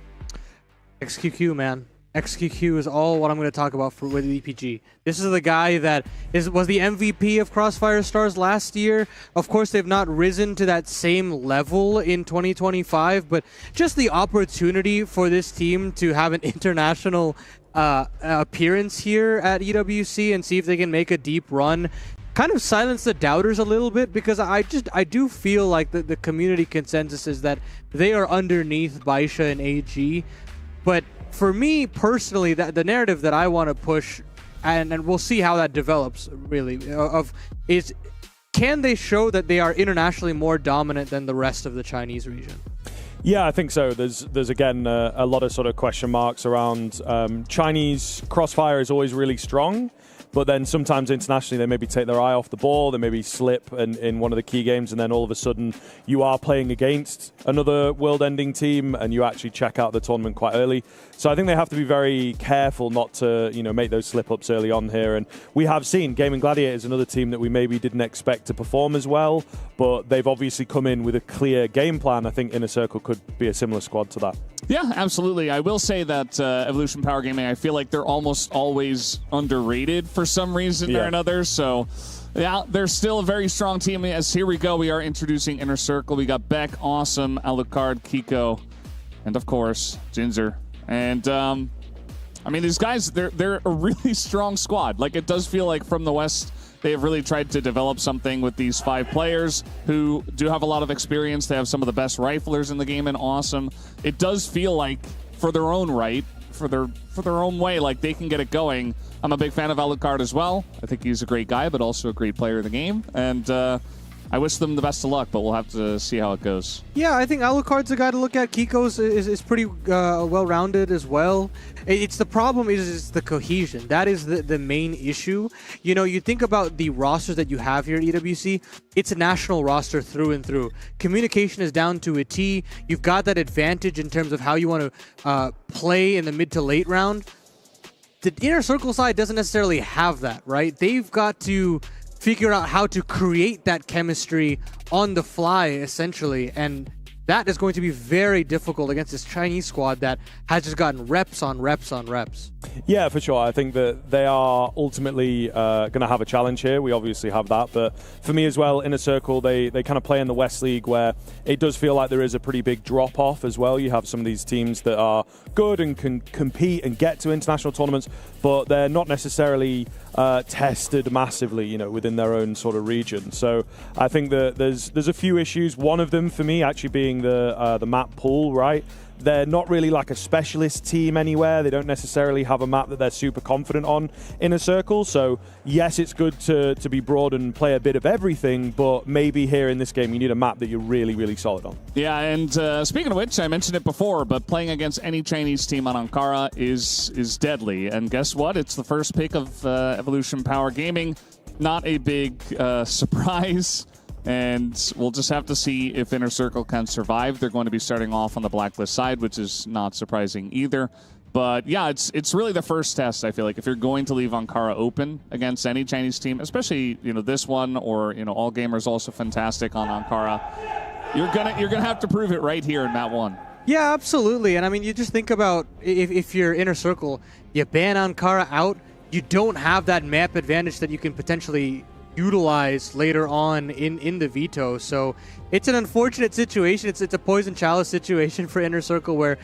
XQQ, man. XQQ is all what I'm going to talk about with EPG. This is the guy that was the MVP of CrossFIRE Stars last year. Of course, they've not risen to that same level in 2025, but just the opportunity for this team to have an international appearance here at EWC and see if they can make a deep run kind of silence the doubters a little bit, because I do feel like the community consensus is that they are underneath Baisha and AG. But for me personally, the narrative that I want to push, and we'll see how that develops really, is can they show that they are internationally more dominant than the rest of the Chinese region? Yeah, I think so. There's again a lot of sort of question marks around Chinese CrossFIRE is always really strong, but then sometimes internationally they maybe take their eye off the ball, they maybe slip in one of the key games, and then all of a sudden you are playing against another world-ending team and you actually check out the tournament quite early. So I think they have to be very careful not to make those slip-ups early on here. And we have seen Gaimin Gladiators, another team that we maybe didn't expect to perform as well, but they've obviously come in with a clear game plan. I think Inner Circle could be a similar squad to that. Yeah, absolutely. I will say that Evolution Power Gaming, I feel like they're almost always underrated for some reason or another. So, yeah, they're still a very strong team. As here we go, we are introducing Inner Circle. We got Beck, Awesome, Alucard, Kiko, and of course, Jinzer. And, I mean, these guys, they're a really strong squad. Like, it does feel like from the West, they have really tried to develop something with these 5 players who do have a lot of experience. They have some of the best riflers in the game and Awesome. It does feel like, for their own right, for their own way, like they can get it going. I'm a big fan of Alucard as well. I think he's a great guy, but also a great player of the game. And I wish them the best of luck, but we'll have to see how it goes. Yeah, I think Alucard's a guy to look at. Kiko's is pretty well-rounded as well. It's the problem is the cohesion. That is the main issue. You think about the rosters that you have here at EWC, it's a national roster through and through. Communication is down to a T. You've got that advantage in terms of how you want to play in the mid to late round. The Inner Circle side doesn't necessarily have that, right? They've got to figure out how to create that chemistry on the fly, essentially, and that is going to be very difficult against this Chinese squad that has just gotten reps on reps on reps. Yeah, for sure. I think that they are ultimately going to have a challenge here. We obviously have that. But for me as well, Inner Circle, they kind of play in the West League where it does feel like there is a pretty big drop-off as well. You have some of these teams that are good and can compete and get to international tournaments, but they're not necessarily tested massively, within their own sort of region. So I think that there's a few issues. One of them for me actually being the map pool, right? They're not really like a specialist team anywhere. They don't necessarily have a map that they're super confident on in a circle. So yes, it's good to be broad and play a bit of everything, but maybe here in this game you need a map that you're really, really solid on. Yeah, and speaking of which, I mentioned it before, but playing against any Chinese team on Ankara is deadly. And guess what? It's the first pick of Evolution Power Gaming. Not a big surprise. And we'll just have to see if Inner Circle can survive. They're going to be starting off on the blacklist side, which is not surprising either. But yeah, it's really the first test, I feel like. If you're going to leave Ankara open against any Chinese team, especially, this one or, All Gamers also fantastic on Ankara, you're gonna have to prove it right here in Map 1. Yeah, absolutely. And I mean, you just think about if you're Inner Circle, you ban Ankara out, you don't have that map advantage that you can potentially utilize later on in the veto. So it's an unfortunate situation. It's a poison chalice situation for Inner Circle where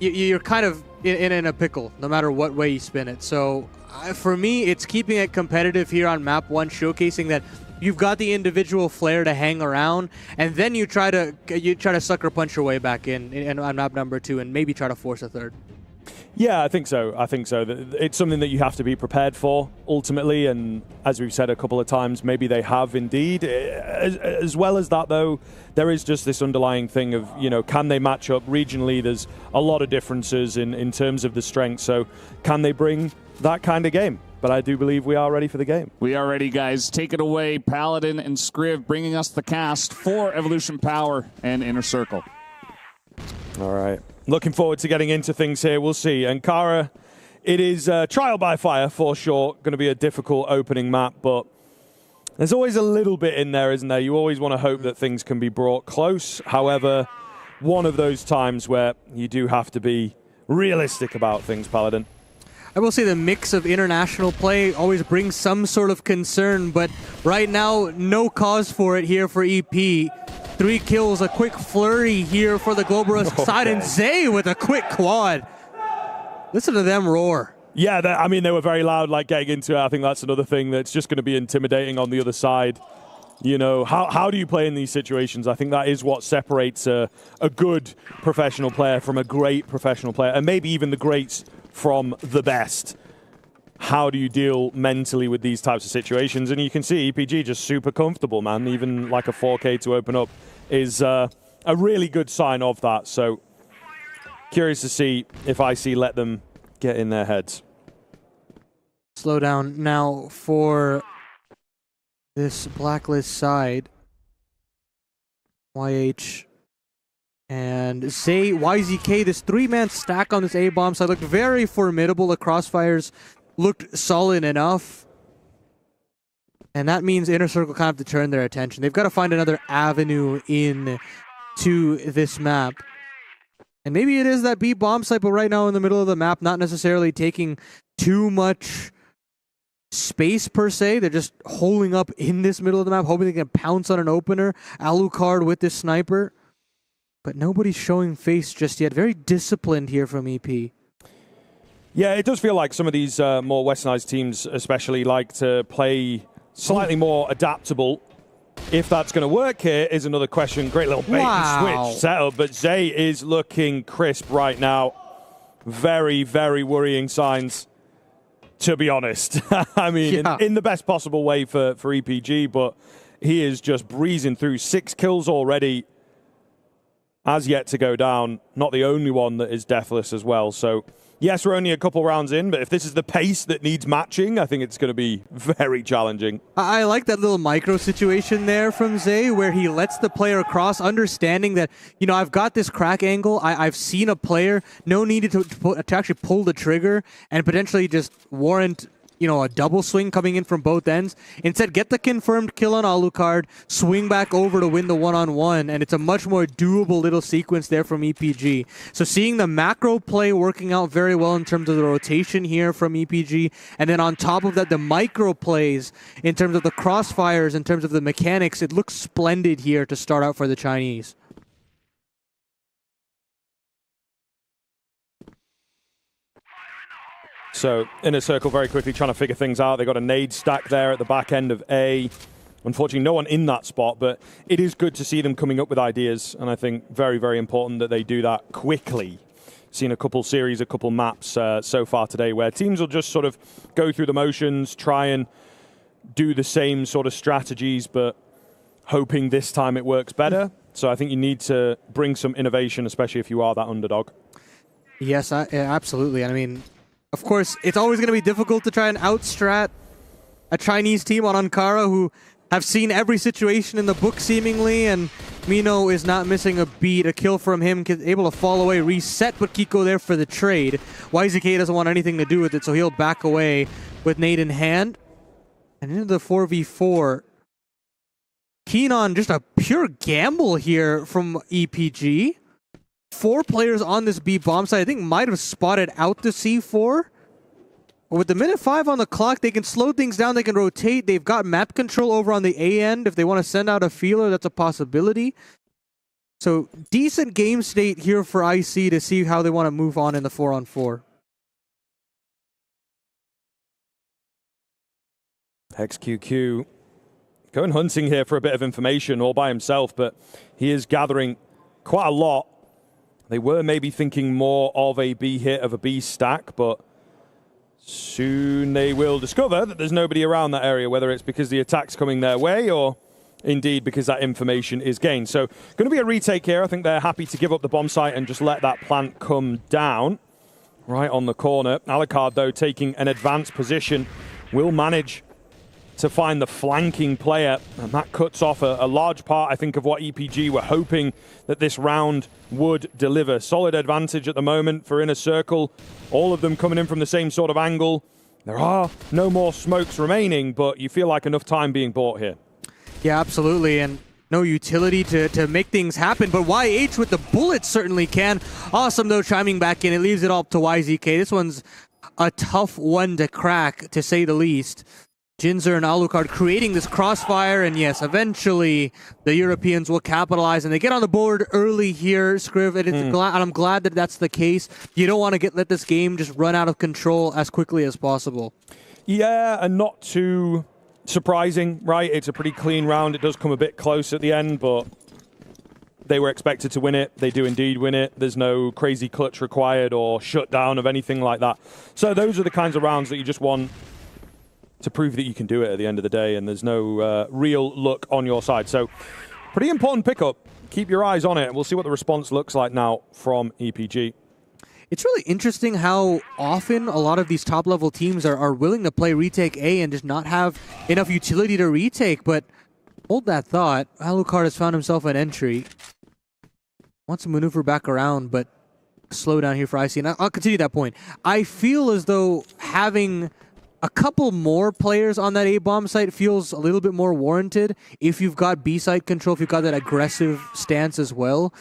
you're kind of in a pickle no matter what way you spin it. So for me, it's keeping it competitive here on map 1, showcasing that you've got the individual flair to hang around, and then you try to sucker punch your way back in on map number 2 and maybe try to force a third. Yeah, I think so. It's something that you have to be prepared for ultimately, and as we've said a couple of times, maybe they have indeed. As well as that, though, there is just this underlying thing of, can they match up regionally? There's a lot of differences in terms of the strength, so can they bring that kind of game? But I do believe we are ready for the game. We are ready, guys. Take it away, Paladin and Scriv, bringing us the cast for Evolution Power and Inner Circle. All right. Looking forward to getting into things here. We'll see. Ankara, it is trial by fire for sure. Going to be a difficult opening map, but there's always a little bit in there, isn't there? You always want to hope that things can be brought close. However, one of those times where you do have to be realistic about things, Paladin. I will say the mix of international play always brings some sort of concern, but right now, no cause for it here for EP. 3 kills, a quick flurry here for the Global Risk side, and Zay with a quick quad. Listen to them roar. Yeah, they were very loud, getting into it. I think that's another thing that's just going to be intimidating on the other side. How do you play in these situations? I think that is what separates a good professional player from a great professional player, and maybe even the greats from the best. How do you deal mentally with these types of situations? And you can see EPG just super comfortable, man. Even a 4K to open up is a really good sign of that. So curious to see if IC let them get in their heads. Slow down now for this Blacklist side. YH and Zay, YZK, this 3-man stack on this A-bomb side looked very formidable. The Crossfires looked solid enough. And that means Inner Circle kind of have to turn their attention. They've got to find another avenue in to this map. And maybe it is that B bomb site, but right now in the middle of the map, not necessarily taking too much space per se. They're just holding up in this middle of the map, hoping they can pounce on an opener. Alucard with this sniper. But nobody's showing face just yet. Very disciplined here from EP. Yeah, it does feel like some of these more westernized teams especially like to play slightly more adaptable. If that's going to work here is another question. Great little bait and switch setup, but Zay is looking crisp right now. Very, very worrying signs, to be honest. I mean, in the best possible way for EPG, but he is just breezing through 6 kills already. Has yet to go down. Not the only one that is deathless as well. So, yes, we're only a couple rounds in, but if this is the pace that needs matching, I think it's going to be very challenging. I like that little micro situation there from Zay where he lets the player across, understanding that, I've got this crack angle. I've seen a player. No need to actually pull the trigger and potentially just warrant a double swing coming in from both ends. Instead, get the confirmed kill on Alucard, swing back over to win the one-on-one, and it's a much more doable little sequence there from EPG. So seeing the macro play working out very well in terms of the rotation here from EPG, and then on top of that, the micro plays in terms of the crossfires, in terms of the mechanics, it looks splendid here to start out for the Chinese. So, Inner Circle very quickly trying to figure things out. They got a nade stack there at the back end of A. Unfortunately, no one in that spot, but it is good to see them coming up with ideas, and I think very, very important that they do that quickly. Seen a couple series, a couple maps so far today where teams will just sort of go through the motions, try and do the same sort of strategies, but hoping this time it works better. So I think you need to bring some innovation, especially if you are that underdog. Yes, absolutely. I mean, of course, it's always going to be difficult to try and outstrat a Chinese team on Ankara who have seen every situation in the book seemingly, and Mino is not missing a beat. A kill from him, able to fall away, reset, but Kiko there for the trade. YZK doesn't want anything to do with it, so he'll back away with nade in hand. And into the 4v4. Keen on just a pure gamble here from EPG. 4 players on this B bomb site. I think might have spotted out the C4. But with the minute 5 on the clock, they can slow things down, they can rotate. They've got map control over on the A end. If they want to send out a feeler, that's a possibility. So decent game state here for IC to see how they want to move on in the 4-on-4. XQQ going hunting here for a bit of information all by himself, but he is gathering quite a lot. They were maybe thinking more of a B hit, of a B stack, but soon they will discover that there's nobody around that area, whether it's because the attack's coming their way or indeed because that information is gained. So going to be a retake here. I think they're happy to give up the bomb site and just let that plant come down right on the corner. Alucard, though, taking an advanced position, will manage to find the flanking player, and that cuts off a large part, I think, of what EPG were hoping that this round would deliver. Solid advantage at the moment for Inner Circle, all of them coming in from the same sort of angle. There are no more smokes remaining, but you feel like enough time being bought here. Yeah, absolutely, and no utility to make things happen, but YH with the bullets certainly can. Awesome, though, chiming back in. It leaves it all up to YZK. This one's a tough one to crack, to say the least. Vincere and Alucard creating this crossfire, and yes, eventually the Europeans will capitalize, and they get on the board early here, Scriv, and I'm glad that that's the case. You don't want to let this game just run out of control as quickly as possible. Yeah, and not too surprising, right? It's a pretty clean round. It does come a bit close at the end, but they were expected to win it. They do indeed win it. There's no crazy clutch required or shutdown of anything like that. So those are the kinds of rounds that you just want to prove that you can do it at the end of the day, and there's no real luck on your side. So pretty important pickup. Keep your eyes on it, and we'll see what the response looks like now from EPG. It's really interesting how often a lot of these top-level teams are willing to play retake A and just not have enough utility to retake, but hold that thought. Alucard has found himself an entry. Wants to maneuver back around, but slow down here for IC, and I'll continue that point. I feel as though having a couple more players on that A-bomb site feels a little bit more warranted if you've got B-site control, if you've got that aggressive stance as well.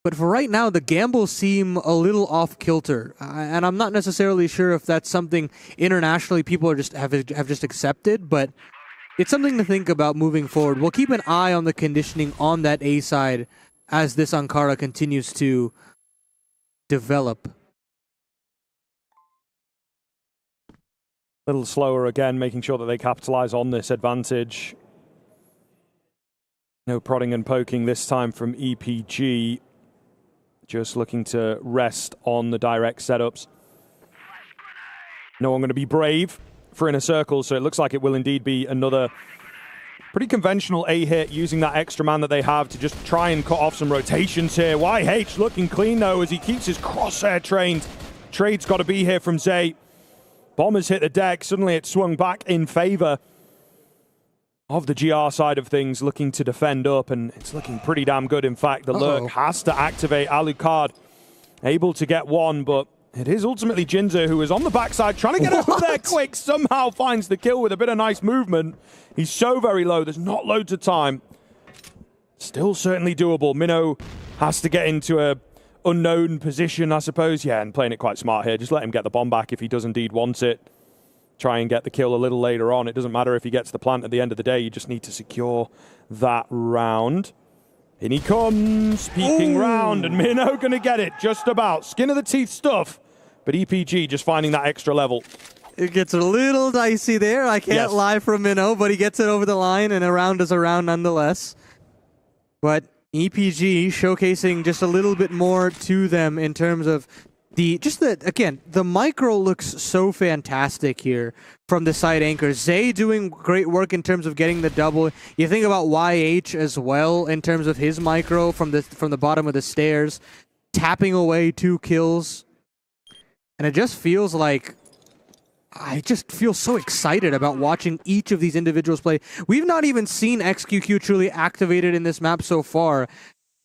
But for right now, the gambles seem a little off-kilter, and I'm not necessarily sure if that's something internationally people are have just accepted, but it's something to think about moving forward. We'll keep an eye on the conditioning on that A side as this Ankara continues to develop. A little slower again, making sure that they capitalize on this advantage. No prodding and poking this time from EPG. Just looking to rest on the direct setups. No one going to be brave for Inner Circle, so it looks like it will indeed be another pretty conventional A hit, using that extra man that they have to just try and cut off some rotations here. YH looking clean, though, as he keeps his crosshair trained. Trade's got to be here from Zay. Bombers hit the deck. Suddenly it swung back in favor of the GR side of things, looking to defend up, and it's looking pretty damn good. In fact, the lurk has to activate. Alucard able to get one, but it is ultimately Vincere who is on the backside trying to get over there quick. Somehow finds the kill with a bit of nice movement. He's so very low. There's not loads of time. Still certainly doable. Minnow has to get into a unknown position, I suppose. Yeah, and playing it quite smart here. Just let him get the bomb back if he does indeed want it. Try and get the kill a little later on. It doesn't matter if he gets the plant at the end of the day. You just need to secure that round. In he comes, peeking round, and Minnow going to get it just about. Skin of the teeth stuff, but EPG just finding that extra level. It gets a little dicey there. I can't lie for Minnow, but he gets it over the line, and a round is a round nonetheless. But EPG showcasing just a little bit more to them in terms of the micro looks so fantastic here from the side anchor. Zay doing great work in terms of getting the double. You think about YH as well in terms of his micro from the bottom of the stairs, tapping away 2 kills. And it just feels like I just feel so excited about watching each of these individuals play. We've not even seen XQQ truly activated in this map so far.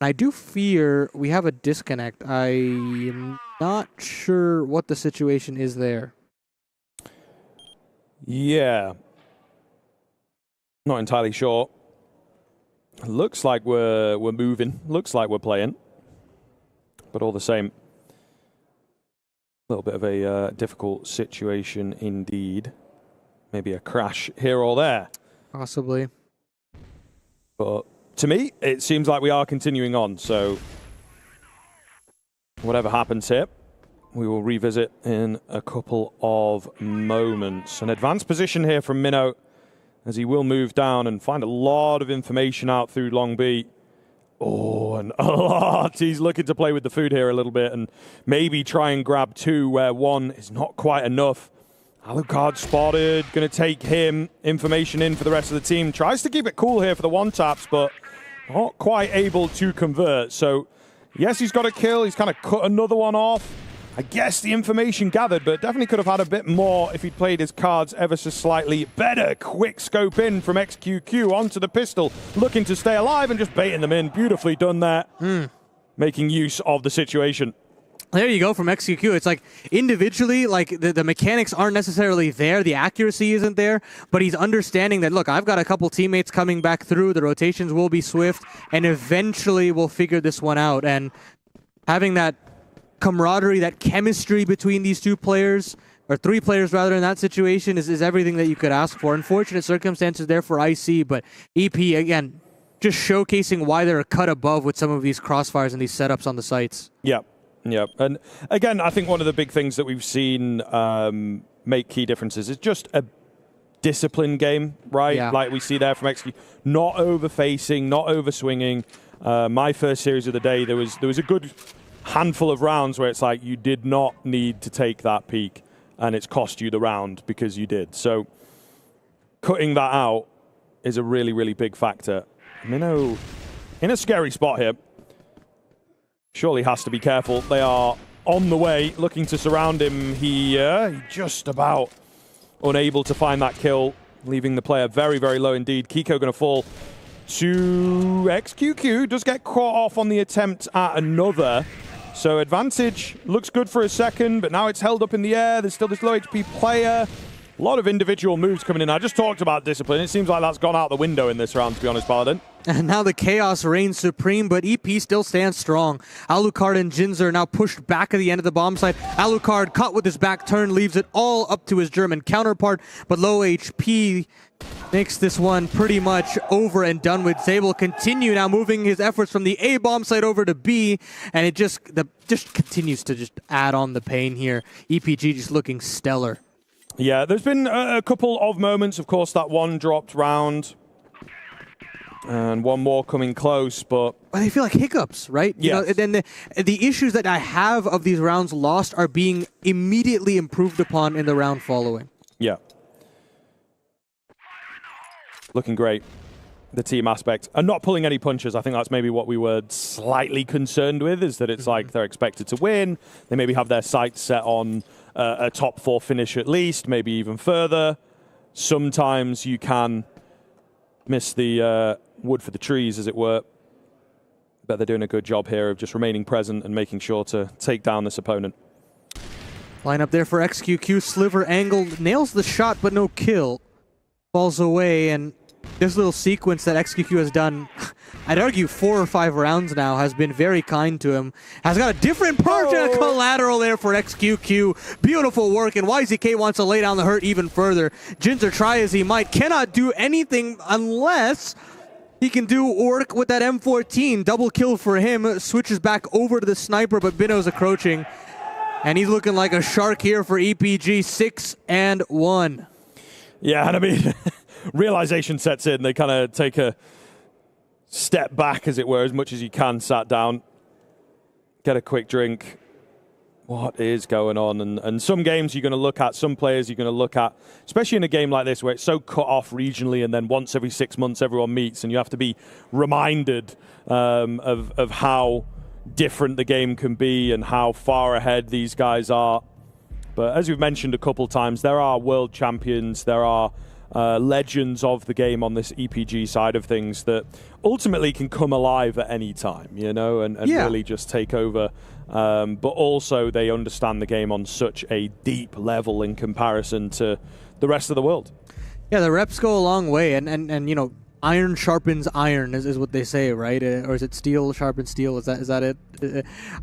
I do fear we have a disconnect. I am not sure what the situation is there. Yeah. Not entirely sure. Looks like we're moving. Looks like we're playing. But all the same, a little bit of a difficult situation indeed. Maybe a crash here or there. Possibly. But to me, it seems like we are continuing on. So whatever happens here, we will revisit in a couple of moments. An advanced position here from Minnow, as he will move down and find a lot of information out through Long B. Oh, and a lot. He's looking to play with the food here a little bit and maybe try and grab 2 where 1 is not quite enough. Alucard spotted, going to take him. Information in for the rest of the team. Tries to keep it cool here for the 1-taps, but not quite able to convert. So, yes, he's got a kill. He's kind of cut another one off. I guess the information gathered, but definitely could have had a bit more if he'd played his cards ever so slightly better. Quick scope in from XQQ onto the pistol, looking to stay alive and just baiting them in. Beautifully done there. Making use of the situation. There you go from XQQ. It's like individually, like the mechanics aren't necessarily there. The accuracy isn't there, but he's understanding that, look, I've got a couple teammates coming back through. The rotations will be swift, and eventually we'll figure this one out. And having that camaraderie, that chemistry between these 2 players, or 3 players rather, in that situation is everything that you could ask for. Unfortunate circumstances there for IC, but EP, again, just showcasing why they're a cut above with some of these crossfires and these setups on the sites. Yeah. Yeah, and again, I think one of the big things that we've seen make key differences is just a discipline game, right? Yeah. Like we see there from XQ, not over-facing, not over-swinging. My first series of the day, there was a good handful of rounds where it's like you did not need to take that peak, and it's cost you the round because you did. So cutting that out is a really, really big factor. Minnow in a scary spot here. Surely has to be careful. They are on the way, looking to surround him here. Just about unable to find that kill, leaving the player very, very low indeed. Kiko going to fall to XQQ. Does get caught off on the attempt at another. So advantage looks good for a second, but now it's held up in the air. There's still this low HP player. A lot of individual moves coming in. I just talked about discipline. It seems like that's gone out the window in this round, to be honest, Paladin. And now the chaos reigns supreme, but EP still stands strong. Alucard and Jinzer now pushed back at the end of the bomb site. Alucard caught with his back turn, leaves it all up to his German counterpart, but low HP makes this one pretty much over and done with. Zabel continue now moving his efforts from the A bomb site over to B, and it just continues to just add on the pain here. EPG just looking stellar. Yeah, there's been a couple of moments, of course, that one dropped round. And one more coming close, but they feel like hiccups, right? Yeah. You know, the issues that I have of these rounds lost are being immediately improved upon in the round following. Yeah. Looking great. The team aspect. And not pulling any punches. I think that's maybe what we were slightly concerned with, is that it's like they're expected to win. They maybe have their sights set on a top 4 finish at least, maybe even further. Sometimes you can miss the wood for the trees, as it were. But they're doing a good job here of just remaining present and making sure to take down this opponent. Line up there for XQQ. Sliver angled, nails the shot, but no kill. Falls away, and this little sequence that XQQ has done, I'd argue 4 or 5 rounds now, has been very kind to him. Has got a different perch and a collateral there for XQQ. Beautiful work, and YZK wants to lay down the hurt even further. Jinzer, try as he might, cannot do anything unless he can do work with that M14. Double kill for him. Switches back over to the sniper, but Bino's encroaching. And he's looking like a shark here for EPG, 6-1. Yeah, and I mean, realization sets in. They kind of take a step back, as it were, as much as you can, sat down, get a quick drink. What is going on? And some games you're going to look at, some players you're going to look at, especially in a game like this where it's so cut off regionally, and then once every 6 months everyone meets, and you have to be reminded of how different the game can be and how far ahead these guys are. But as we've mentioned a couple times, there are world champions, there are legends of the game on this EPG side of things that ultimately can come alive at any time, you know, and really just take over. But also they understand the game on such a deep level in comparison to the rest of the world. Yeah, the reps go a long way, and you know, iron sharpens iron is what they say, right? Or is it steel sharpens steel? Is that it?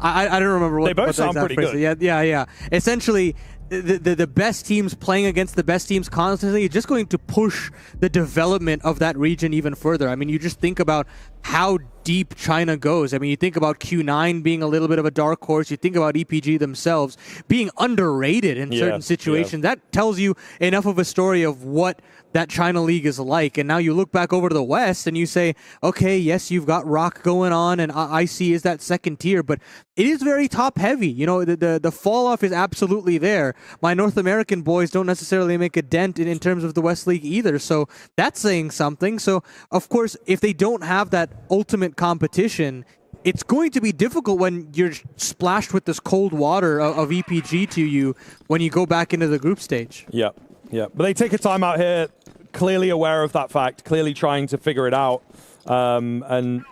I don't remember what. They both what the sound exact pretty phrase good. is. Yeah. Essentially, the best teams playing against the best teams constantly is just going to push the development of that region even further. I mean, you just think about how deep China goes. I mean, you think about Q9 being a little bit of a dark horse. You think about EPG themselves being underrated in certain situations. That tells you enough of a story of what that China League is like. And now you look back over to the West and you say, okay, yes, you've got Rock going on and IC is that second tier, but it is very top heavy. You know, the fall off is absolutely there. My North American boys don't necessarily make a dent in terms of the West League either. So that's saying something. So of course, if they don't have that ultimate competition, it's going to be difficult when you're splashed with this cold water of EPG to you when you go back into the group stage. Yeah. But they take a time out here, clearly aware of that fact, clearly trying to figure it out. And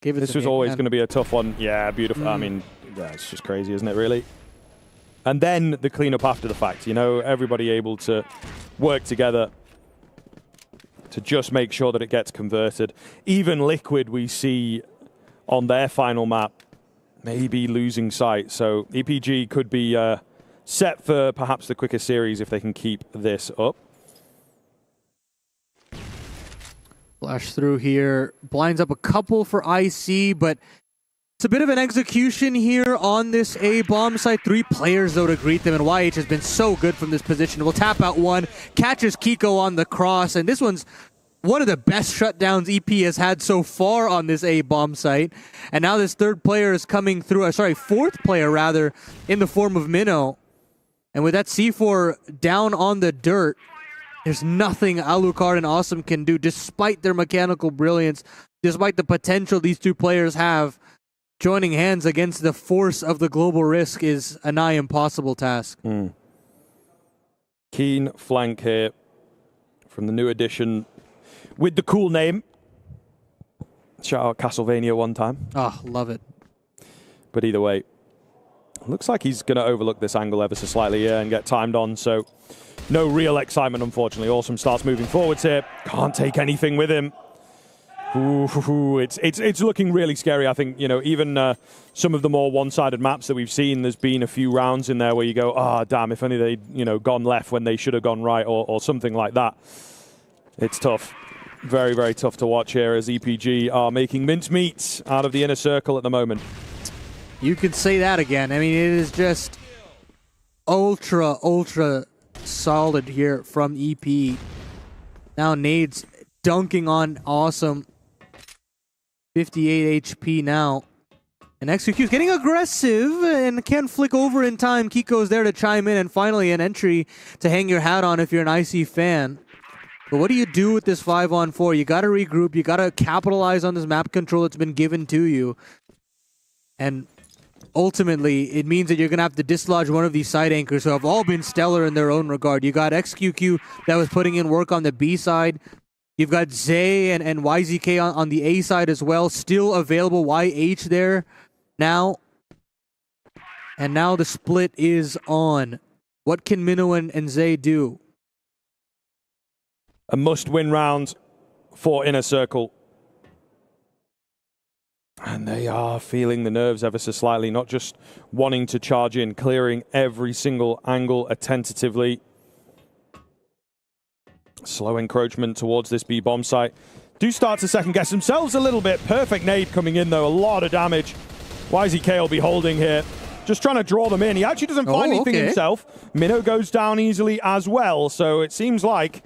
this was always going to be a tough one. Yeah, beautiful. I mean, yeah, it's just crazy, isn't it, really? And then the cleanup after the fact, you know, everybody able to work together to just make sure that it gets converted. Even Liquid, we see on their final map, maybe losing sight. So EPG could be set for perhaps the quicker series if they can keep this up. Flash through here, blinds up a couple for IC, but it's a bit of an execution here on this A bomb site. 3 players though to greet them, and YH has been so good from this position. Will tap out one, catches Kiko on the cross, and this one's one of the best shutdowns EP has had so far on this A bomb site. And now this third player is coming through, fourth player rather, in the form of Minnow. And with that C4 down on the dirt, there's nothing Alucard and Awesome can do, despite their mechanical brilliance, despite the potential these two players have. Joining hands against the force of the global risk is a nigh impossible task. Keen flank here from the new addition with the cool name. Shout out Castlevania one time. Oh, love it. But either way, looks like he's going to overlook this angle ever so slightly here and get timed on, so no real excitement, unfortunately. Awesome starts moving forwards here. Can't take anything with him. It's looking really scary. I think, you know, even some of the more one-sided maps that we've seen, there's been a few rounds in there where you go, ah, damn, if only they'd, you know, gone left when they should have gone right, or something like that. It's tough. Very, very tough to watch here as EPG are making mincemeat out of the inner circle at the moment. You could say that again. I mean, it is just ultra solid here from EP. Now Nades dunking on Awesome. 58 HP now. And XQ's getting aggressive and can flick over in time. Kiko's there to chime in, and finally an entry to hang your hat on if you're an IC fan. But what do you do with this 5-on-4? You got to regroup. You got to capitalize on this map control that's been given to you. And ultimately, it means that you're going to have to dislodge one of these side anchors who have all been stellar in their own regard. You got XQQ that was putting in work on the B side. You've got Zay and YZK on the A side as well. Still available. YH there now. And now the split is on. What can Minnow and Zay do? A must-win round for Inner Circle. And they are feeling the nerves ever so slightly, not just wanting to charge in, clearing every single angle attentively. Slow encroachment towards this B-bomb site. Do start to second-guess themselves a little bit. Perfect nade coming in, though. A lot of damage. YZK will be holding here. Just trying to draw them in. He actually doesn't find anything himself. Minnow goes down easily as well. So it seems like,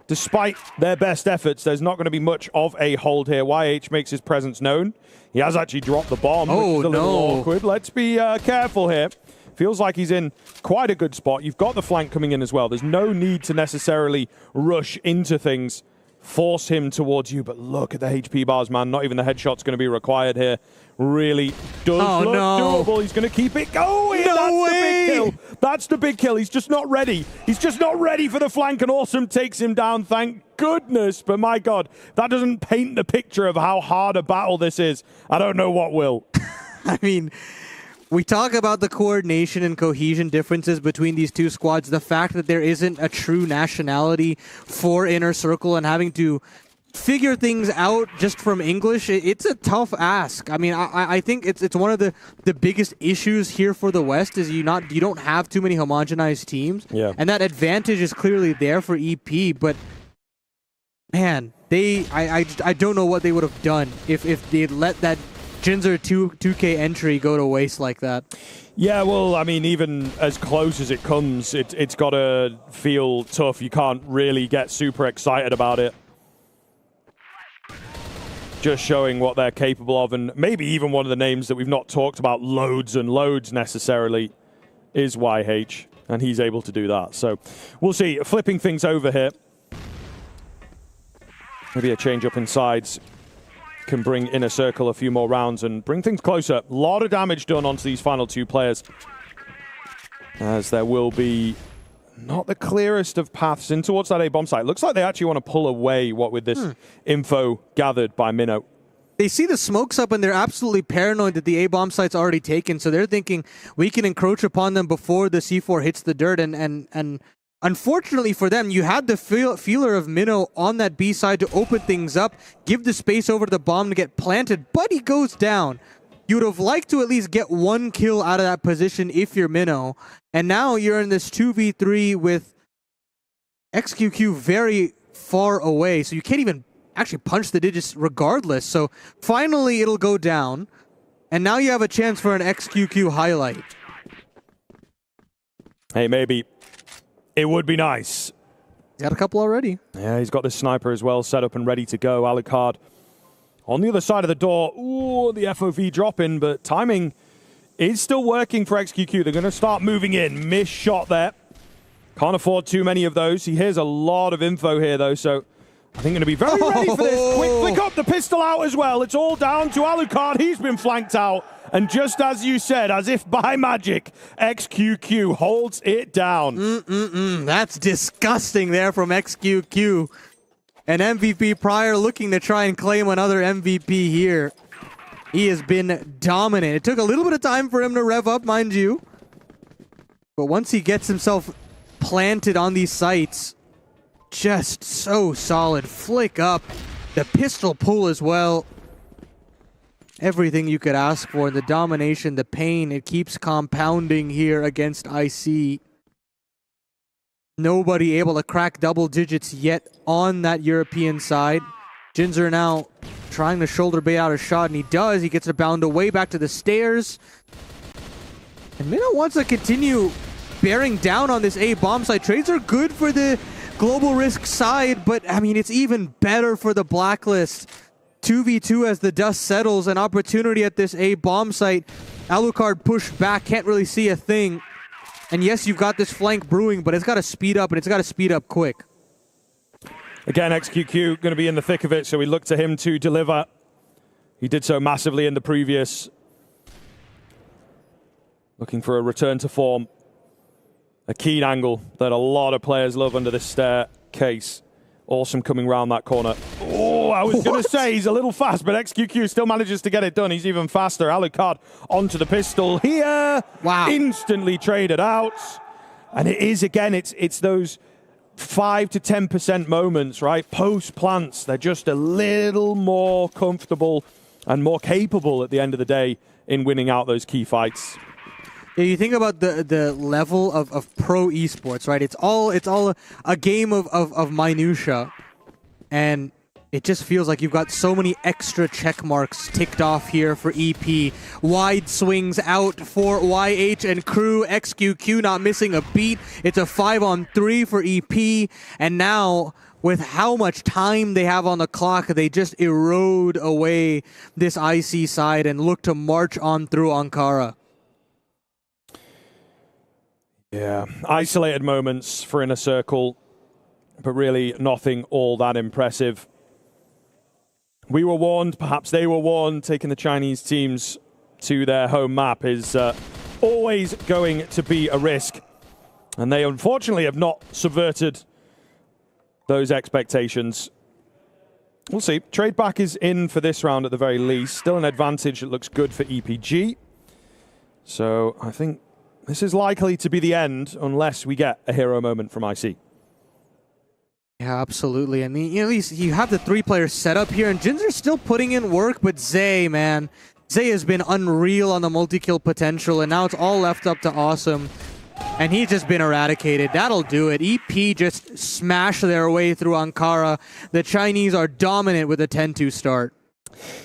despite their best efforts, there's not going to be much of a hold here. YH makes his presence known. He has actually dropped the bomb, which is a little awkward. Let's be careful here. Feels like he's in quite a good spot. You've got the flank coming in as well. There's no need to necessarily rush into things, force him towards you. But look at the HP bars, man. Not even the headshot's going to be required here. Really does look doable. He's going to keep it going. That's the big kill. That's the big kill. He's just not ready. He's just not ready for the flank, and Awesome takes him down. Thank goodness. But my God, that doesn't paint the picture of how hard a battle this is. I don't know what will. I mean, We talk about the coordination and cohesion differences between these two squads. The fact that there isn't a true nationality for Inner Circle and having to figure things out just from English, it's a tough ask. I mean, I think it's one of the biggest issues here for the West is you don't have too many homogenized teams. Yeah. And that advantage is clearly there for EP, but man, I don't know what they would have done if they had let that Jinzer 2K entry go to waste like that. Yeah, well, I mean, even as close as it comes, it's got to feel tough. You can't really get super excited about it. Just showing what they're capable of, and maybe even one of the names that we've not talked about loads and loads necessarily is YH, and he's able to do that. So we'll see. Flipping things over here. Maybe a change up in sides can bring Inner Circle a few more rounds and bring things closer. A lot of damage done onto these final two players, as there will be not the clearest of paths in towards that A-bomb site. Looks like they actually want to pull away, what with this info gathered by Minnow. They see the smokes up and they're absolutely paranoid that the A-bomb site's already taken, so they're thinking we can encroach upon them before the C4 hits the dirt, and unfortunately for them, you had the feeler of Minnow on that B side to open things up, give the space over to the bomb to get planted, but he goes down. You would have liked to at least get one kill out of that position if you're Minnow, and now you're in this 2v3 with XQQ very far away, so you can't even actually punch the digits regardless. So finally it'll go down, and now you have a chance for an XQQ highlight. Hey, maybe it would be nice. He's got a couple already. Yeah, he's got this sniper as well set up and ready to go. Alucard on the other side of the door. Ooh, the FOV dropping, but timing is still working for XQQ. They're going to start moving in. Missed shot there. Can't afford too many of those. He hears a lot of info here, though, so I think going to be very ready for this. Quick flick up, the pistol out as well. It's all down to Alucard. He's been flanked out. And just as you said, as if by magic, XQQ holds it down. That's disgusting there from XQQ. An MVP prior looking to try and claim another MVP here. He has been dominant. It took a little bit of time for him to rev up, mind you. But once he gets himself planted on these sites, just so solid. Flick up, the pistol pull as well. Everything you could ask for. The domination, the pain, it keeps compounding here against IC. Nobody able to crack double digits yet on that European side. Jinzer now trying to shoulder bait out a shot, and he does. He gets it bound away back to the stairs. And Minnow wants to continue bearing down on this A-bomb side. Trades are good for the Global Risk side, but I mean, it's even better for the Blacklist. 2v2 as the dust settles, an opportunity at this A-bomb site. Alucard pushed back, can't really see a thing. And yes, you've got this flank brewing, but it's got to speed up, and it's got to speed up quick. Again, XQQ going to be in the thick of it, so we look to him to deliver. He did so massively in the previous. Looking for a return to form. A keen angle that a lot of players love under this staircase. Awesome coming round that corner. Oh, I was going to say he's a little fast, but XQQ still manages to get it done. He's even faster. Alucard onto the pistol here. Wow. Instantly traded out. And it is, again, it's those 5 to 10% moments, right? Post plants, they're just a little more comfortable and more capable at the end of the day in winning out those key fights. Yeah, you think about the level of pro esports, right? It's all a game of minutia, and it just feels like you've got so many extra check marks ticked off here for EP. Wide swings out for YH and crew. XQQ not missing a beat. It's a 5-on-3 for EP, and now with how much time they have on the clock, they just erode away this IC side and look to march on through Ankara. Yeah, isolated moments for Inner Circle, but really nothing all that impressive. We were warned, perhaps they were warned, taking the Chinese teams to their home map is always going to be a risk. And they unfortunately have not subverted those expectations. We'll see. Trade back is in for this round at the very least. Still an advantage that looks good for EPG. So I think this is likely to be the end unless we get a hero moment from IC. Yeah, absolutely. I mean, at least you have the 3 players set up here, and Jinzer's still putting in work, but Zay, man. Zay has been unreal on the multi-kill potential, and now it's all left up to Awesome. And he's just been eradicated. That'll do it. EP just smashed their way through Ankara. The Chinese are dominant with a 10-2 start.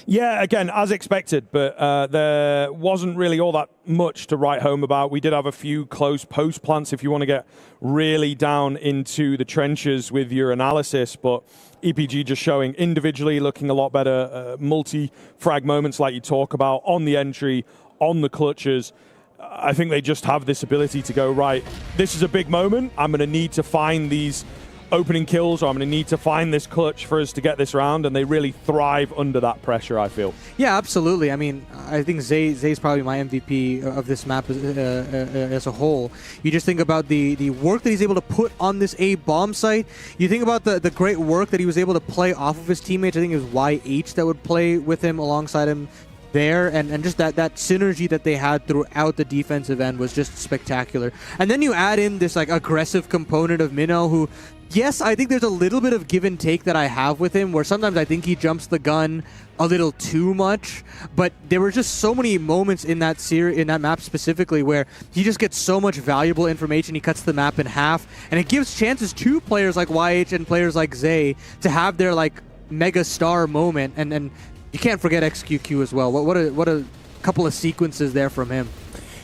Yeah, again, as expected, but there wasn't really all that much to write home about. We did have a few close post plants if you want to get really down into the trenches with your analysis, but EPG just showing individually looking a lot better, multi-frag moments like you talk about on the entry, on the clutches. I think they just have this ability to go, right, this is a big moment. I'm going to need to find these opening kills, or I'm going to need to find this clutch for us to get this round, and they really thrive under that pressure, I feel. Yeah, absolutely. I mean, I think Zay's probably my MVP of this map as a whole. You just think about the work that he's able to put on this A bomb site. You think about the great work that he was able to play off of his teammates. I think it was YH that would play with him alongside him there, and just that synergy that they had throughout the defensive end was just spectacular. And then you add in this like aggressive component of Minnow, who, yes, I think there's a little bit of give and take that I have with him, where sometimes I think he jumps the gun a little too much, but there were just so many moments in that map specifically where he just gets so much valuable information. He cuts the map in half, and it gives chances to players like YH and players like Zay to have their like mega star moment, and you can't forget XQQ as well. What a couple of sequences there from him.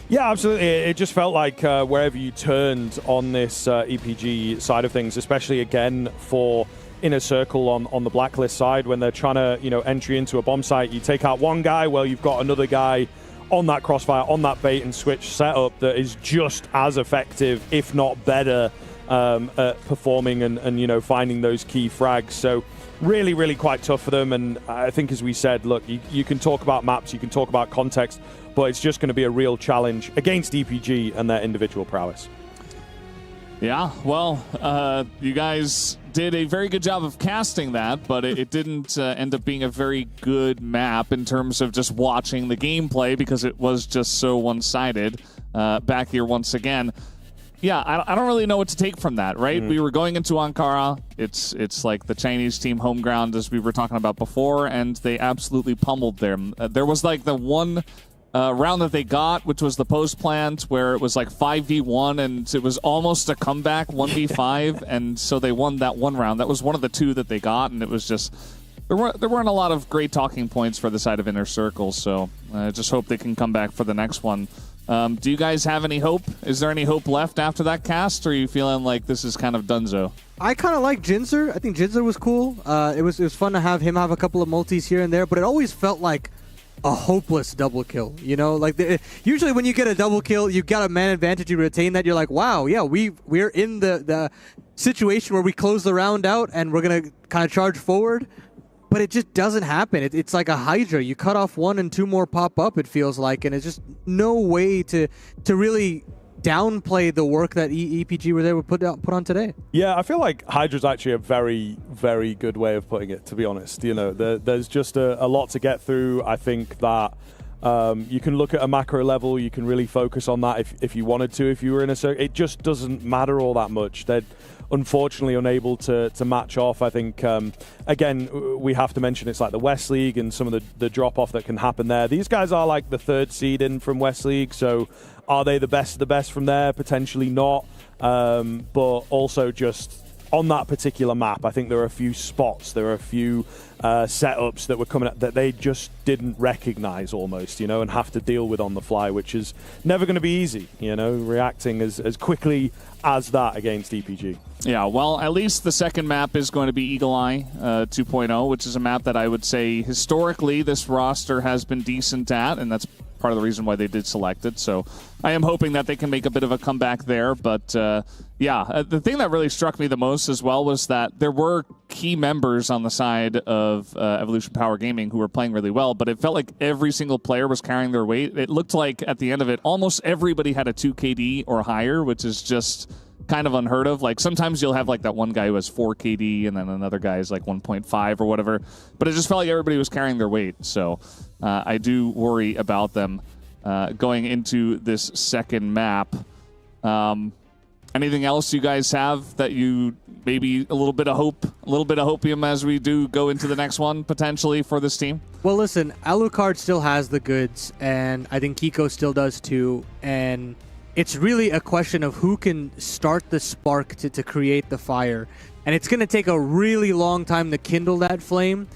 Yeah, absolutely. It just felt like wherever you turned on this EPG side of things, especially again for Inner Circle on the Blacklist side, when they're trying to entry into a bomb site, you take out one guy, well, you've got another guy on that crossfire, on that bait and switch setup that is just as effective, if not better, at performing and finding those key frags. So really, really quite tough for them. And I think, as we said, look, you can talk about maps, you can talk about context, but it's just going to be a real challenge against EPG and their individual prowess. Yeah, well, you guys did a very good job of casting that, but it didn't end up being a very good map in terms of just watching the gameplay, because it was just so one-sided. Back here once again. Yeah, I don't really know what to take from that, right? We were going into Ankara. It's like the Chinese team home ground, as we were talking about before, and they absolutely pummeled them. There was like the one round that they got, which was the post plant, where it was like 5v1, and it was almost a comeback 1v5, and so they won that one round. That was one of the 2 that they got, and it was just there weren't a lot of great talking points for the side of Inner Circle. So I just hope they can come back for the next one. Do you guys have any hope? Is there any hope left after that cast, or are you feeling like this is kind of donezo? I kind of like Jinzer. I think Jinzer was cool. It was fun to have him have a couple of multis here and there, but it always felt like a hopeless double kill. Like usually when you get a double kill, you got a man advantage, you retain that, you're like, wow, yeah, we're in the situation where we close the round out and we're gonna kind of charge forward. But it just doesn't happen. It's like a Hydra. You cut off 1 and 2 more pop up, it feels like, and it's just no way to really downplay the work that EPG were there to put on today. Yeah, I feel like Hydra's actually a very, very good way of putting it, to be honest. There's just a lot to get through. I think that you can look at a macro level, you can really focus on that if you wanted to, if you were in a circle. It just doesn't matter all that much. They're unfortunately unable to match off. I think, again, we have to mention it's like the West League and some of the drop-off that can happen there. These guys are like the 3rd seed in from West League, so are they the best of the best from there? Potentially not. But also just on that particular map, I think there are a few spots, there are a few setups that were coming up that they just didn't recognize almost, and have to deal with on the fly, which is never going to be easy, reacting as quickly as that against EPG. Yeah, well, at least the second map is going to be Eagle Eye 2.0, which is a map that I would say historically this roster has been decent at, and that's part of the reason why they did select it. So I am hoping that they can make a bit of a comeback there. But yeah, the thing that really struck me the most as well was that there were key members on the side of Evolution Power Gaming who were playing really well, but it felt like every single player was carrying their weight. It looked like at the end of it, almost everybody had a 2 KD or higher, which is just kind of unheard of. Like sometimes you'll have like that one guy who has 4 KD and then another guy is like 1.5 or whatever, but it just felt like everybody was carrying their weight. So I do worry about them. going into this second map. Anything else you guys have that you maybe a little bit of hopium as we do go into the next one potentially for this team? Well, listen, Alucard still has the goods, and I think Kiko still does too. And it's really a question of who can start the spark to create the fire. And it's going to take a really long time to kindle that flame.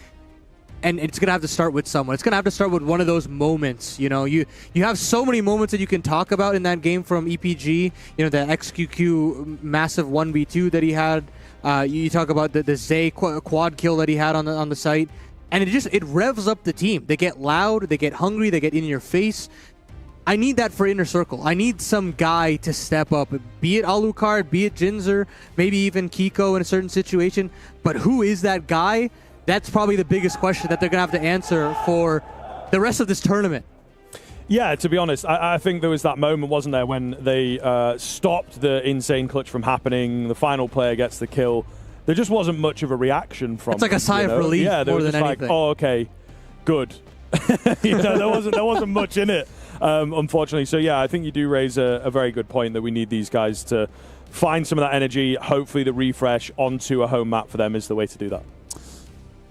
And it's going to have to start with someone. It's going to have to start with one of those moments. You know, you have so many moments that you can talk about in that game from EPG. You know, the XQQ massive 1v2 that he had. You talk about the Zay quad kill that he had on the site. And it revs up the team. They get loud, they get hungry, they get in your face. I need that for Inner Circle. I need some guy to step up. Be it Alucard, be it Jinzer, maybe even Kiko in a certain situation. But who is that guy? That's probably the biggest question that they're going to have to answer for the rest of this tournament. Yeah, to be honest, I think there was that moment, wasn't there, when they stopped the insane clutch from happening, the final player gets the kill. There just wasn't much of a reaction from It's like a sigh of relief more than anything. Like, oh, okay, good. There wasn't much in it, unfortunately. So, yeah, I think you do raise a very good point that we need these guys to find some of that energy. Hopefully the refresh onto a home map for them is the way to do that.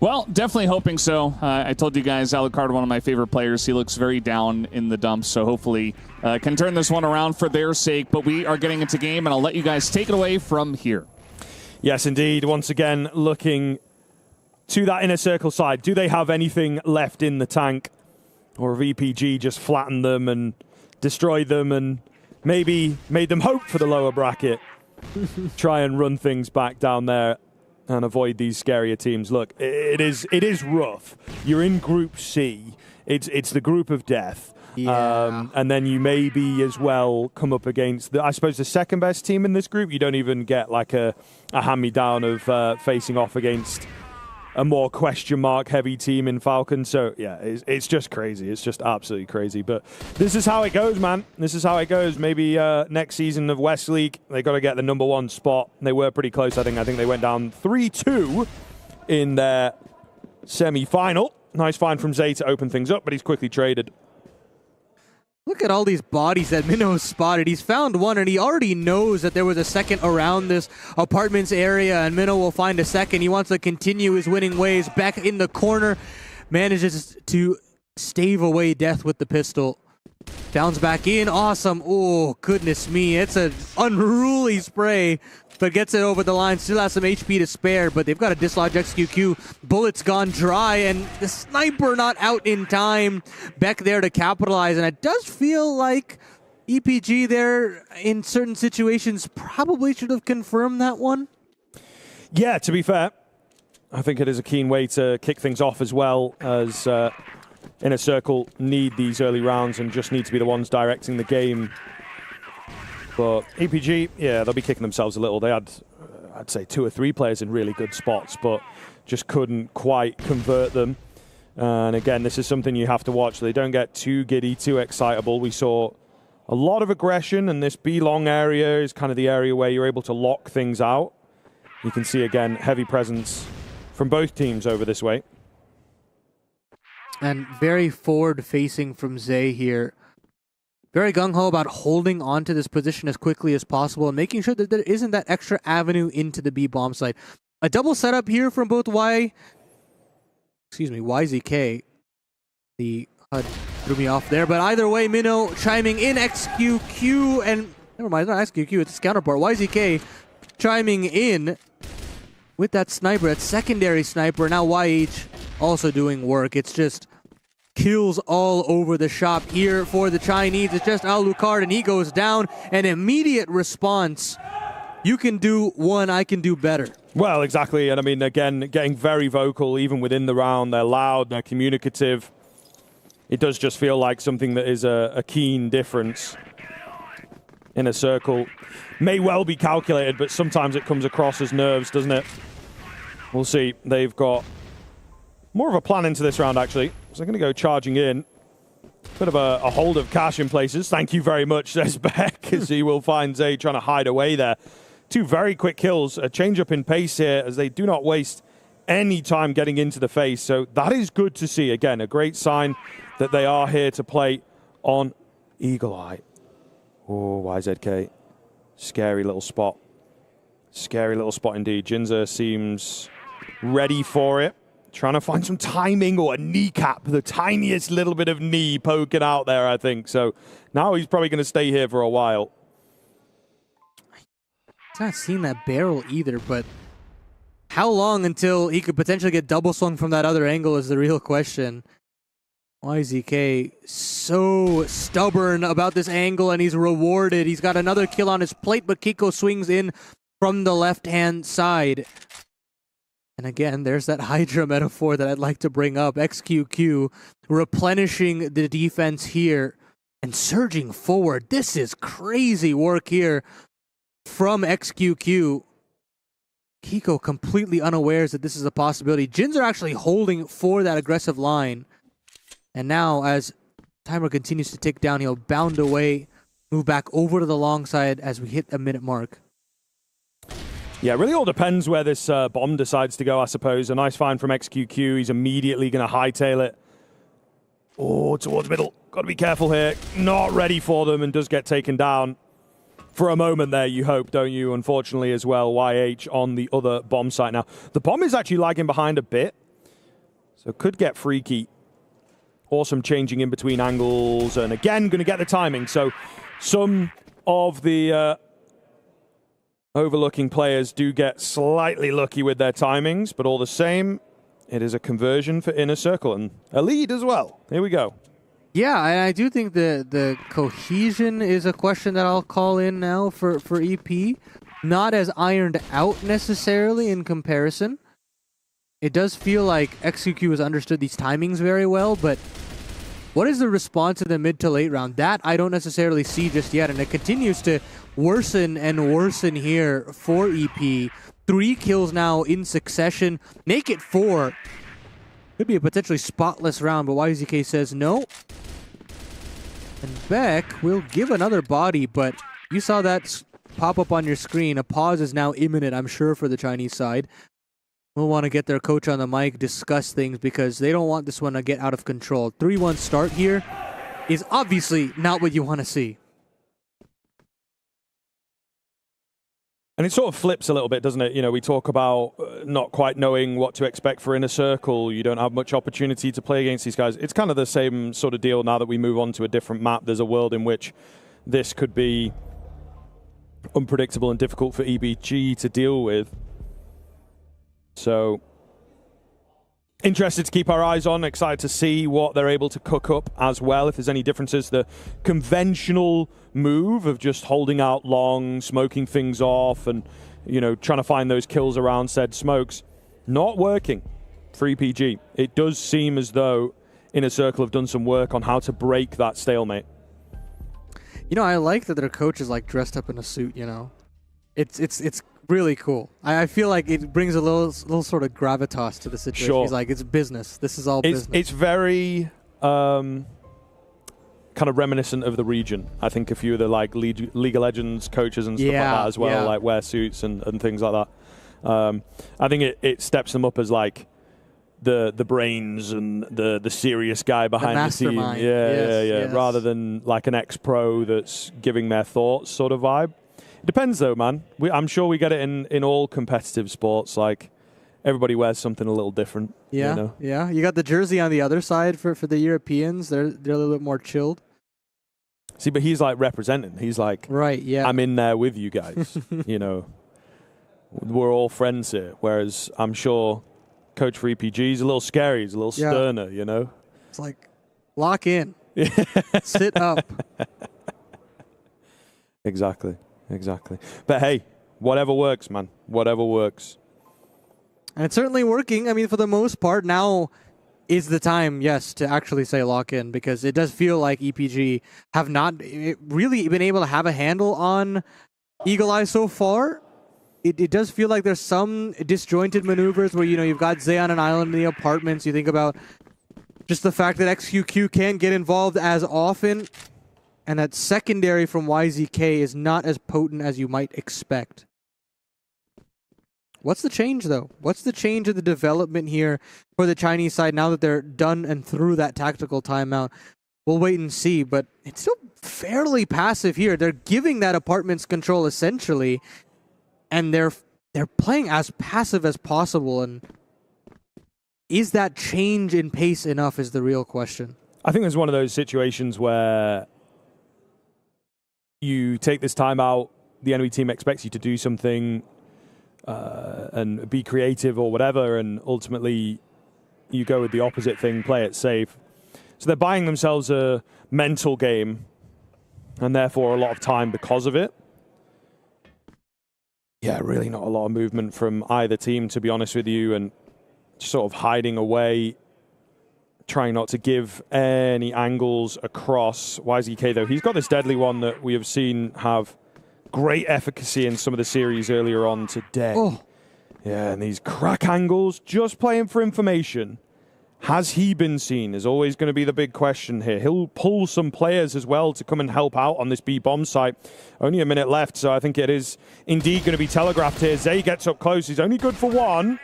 Well, definitely hoping so. I told you guys Alucard, one of my favorite players. He looks very down in the dumps, so hopefully can turn this one around for their sake. But we are getting into game, and I'll let you guys take it away from here. Yes, indeed. Once again, looking to that Inner Circle side. Do they have anything left in the tank? Or have EPG just flattened them and destroyed them and maybe made them hope for the lower bracket? Try and run things back down there and avoid these scarier teams. Look, it is rough. You're in Group C. It's the group of death. Yeah. And then you maybe as well come up against, I suppose, the second best team in this group. You don't even get like a hand-me-down of facing off against a more question mark heavy team in Falcon. So, yeah, it's just crazy. It's just absolutely crazy. But this is how it goes, man. This is how it goes. Maybe next season of West League, they got to get the #1 spot. They were pretty close, I think. I think they went down 3-2 in their semi-final. Nice find from Zay to open things up, but he's quickly traded. Look at all these bodies that Minnow spotted. He's found one, and he already knows that there was a second around this apartments area, and Minnow will find a second. He wants to continue his winning ways. Back in the corner, manages to stave away death with the pistol. Downs back in. Awesome. Oh, goodness me. It's an unruly spray, but gets it over the line. Still has some HP to spare, but they've got to dislodge XQQ. Bullets gone dry, and the sniper not out in time. Beck there to capitalize, and it does feel like EPG there in certain situations probably should have confirmed that one. Yeah, to be fair, I think it is a keen way to kick things off as well, as Inner Circle need these early rounds and just need to be the ones directing the game. But EPG, yeah, they'll be kicking themselves a little. They had, I'd say, 2 or 3 players in really good spots, but just couldn't quite convert them. And again, this is something you have to watch. They don't get too giddy, too excitable. We saw a lot of aggression, and this B-long area is kind of the area where you're able to lock things out. You can see, again, heavy presence from both teams over this way. And very forward-facing from Zay here. Very gung-ho about holding on to this position as quickly as possible and making sure that there isn't that extra avenue into the B-bomb site. A double setup here from both YZK. The HUD threw me off there, but either way, Minnow chiming in, XQQ, and never mind, it's not XQQ, it's his counterpart. YZK chiming in with that sniper, that secondary sniper. Now YH also doing work. It's just kills all over the shop here for the Chinese. It's just Alucard, and he goes down. An immediate response. You can do one, I can do better. Well, exactly. And I mean, again, getting very vocal even within the round. They're loud, they're communicative. It does just feel like something that is a keen difference. Inner Circle may well be calculated, but sometimes it comes across as nerves, doesn't it? We'll see. They've got more of a plan into this round, actually. So they're going to go charging in. Bit of a hold of cash in places. Thank you very much, says Beck, as he will find Zay trying to hide away there. 2 very quick kills. A change up in pace here as they do not waste any time getting into the face. So that is good to see. Again, a great sign that they are here to play on Eagle Eye. Oh, YZK. Scary little spot. Scary little spot indeed. Jinza seems ready for it. Trying to find some timing or a kneecap. The tiniest little bit of knee poking out there, I think. So now he's probably going to stay here for a while. He's not seen that barrel either, but how long until he could potentially get double swung from that other angle is the real question. YZK so stubborn about this angle, and he's rewarded. He's got another kill on his plate, but Kiko swings in from the left-hand side. And again, there's that Hydra metaphor that I'd like to bring up. XQQ replenishing the defense here and surging forward. This is crazy work here from XQQ. Kiko completely unawares that this is a possibility. Jins are actually holding for that aggressive line. And now, as timer continues to tick down, he'll bound away, move back over to the long side as we hit a minute mark. Yeah, it really all depends where this bomb decides to go, I suppose. A nice find from XQQ. He's immediately going to hightail it. Oh, towards middle. Got to be careful here. Not ready for them and does get taken down. For a moment there, you hope, don't you? Unfortunately as well, YH on the other bomb site now. The bomb is actually lagging behind a bit, so could get freaky. Awesome changing in between angles, and again, going to get the timing. So some of the overlooking players do get slightly lucky with their timings, but all the same, it is a conversion for Inner Circle and a lead as well. Here we go. Yeah, and I do think the cohesion is a question that I'll call in now for EP. Not as ironed out necessarily in comparison. It does feel like XQQ has understood these timings very well, but what is the response in the mid to late round? That I don't necessarily see just yet, and it continues to worsen and worsen here for EP. 3 kills now in succession. Make it 4. Could be a potentially spotless round, but YZK says no. And Beck will give another body, but you saw that pop up on your screen. A pause is now imminent, I'm sure, for the Chinese side. We'll want to get their coach on the mic, discuss things, because they don't want this one to get out of control. 3-1 start here is obviously not what you want to see. And it sort of flips a little bit, doesn't it? You know, we talk about not quite knowing what to expect for Inner Circle. You don't have much opportunity to play against these guys. It's kind of the same sort of deal now that we move on to a different map. There's a world in which this could be unpredictable and difficult for EBG to deal with. So, interested to keep our eyes on, excited to see what they're able to cook up as well, if there's any differences. The conventional move of just holding out long, smoking things off, and, you know, trying to find those kills around said smokes, not working for EPG. It does seem as though Inner Circle have done some work on how to break that stalemate. You know, I like that their coach is like dressed up in a suit, you know. It's really cool. I feel like it brings a little sort of gravitas to the situation. Sure. He's like, it's business. This is all business. It's very kind of reminiscent of the region. I think a few of the like League of Legends coaches and stuff like that as well, like wear suits and things like that. I think it steps them up as like the brains and the serious guy behind the team. Yeah. Rather than like an ex-pro that's giving their thoughts sort of vibe. It depends though, man. I'm sure we get it in all competitive sports. Like everybody wears something a little different. Yeah, you know? Yeah. You got the jersey on the other side for the Europeans. They're a little bit more chilled. See, but he's like representing. He's like, right, yeah. I'm in there with you guys. You know, we're all friends here. Whereas I'm sure Coach for EPG is a little scary. He's a little sterner. You know, it's like lock in, sit up. Exactly. But hey, whatever works, man. Whatever works. And it's certainly working. I mean, for the most part, now is the time, yes, to actually say lock in, because it does feel like EPG have not really been able to have a handle on Eagle Eye so far. It does feel like there's some disjointed maneuvers where, you know, you've got Zay on an island in the apartments. You think about just the fact that XQQ can't get involved as often. And that secondary from YZK is not as potent as you might expect. What's the change, though? What's the change in the development here for the Chinese side now that they're done and through that tactical timeout? we'll wait and see, but it's still fairly passive here. They're giving that apartments control essentially, and they're playing as passive as possible. And is that change in pace enough is the real question. I think there's one of those situations where you take this time out, the enemy team expects you to do something and be creative or whatever, and ultimately you go with the opposite thing, play it safe. So they're buying themselves a mental game and therefore a lot of time because of it. Yeah, really not a lot of movement from either team, to be honest with you, and sort of hiding away, trying not to give any angles across. YZK, though, he's got this deadly one that we have seen have great efficacy in some of the series earlier on today. Oh. Yeah, and these crack angles, just playing for information. Has he been seen is always going to be the big question here. He'll pull some players as well to come and help out on this B-bomb site. Only a minute left, so I think it is indeed going to be telegraphed here. Zay gets up close. He's only good for one.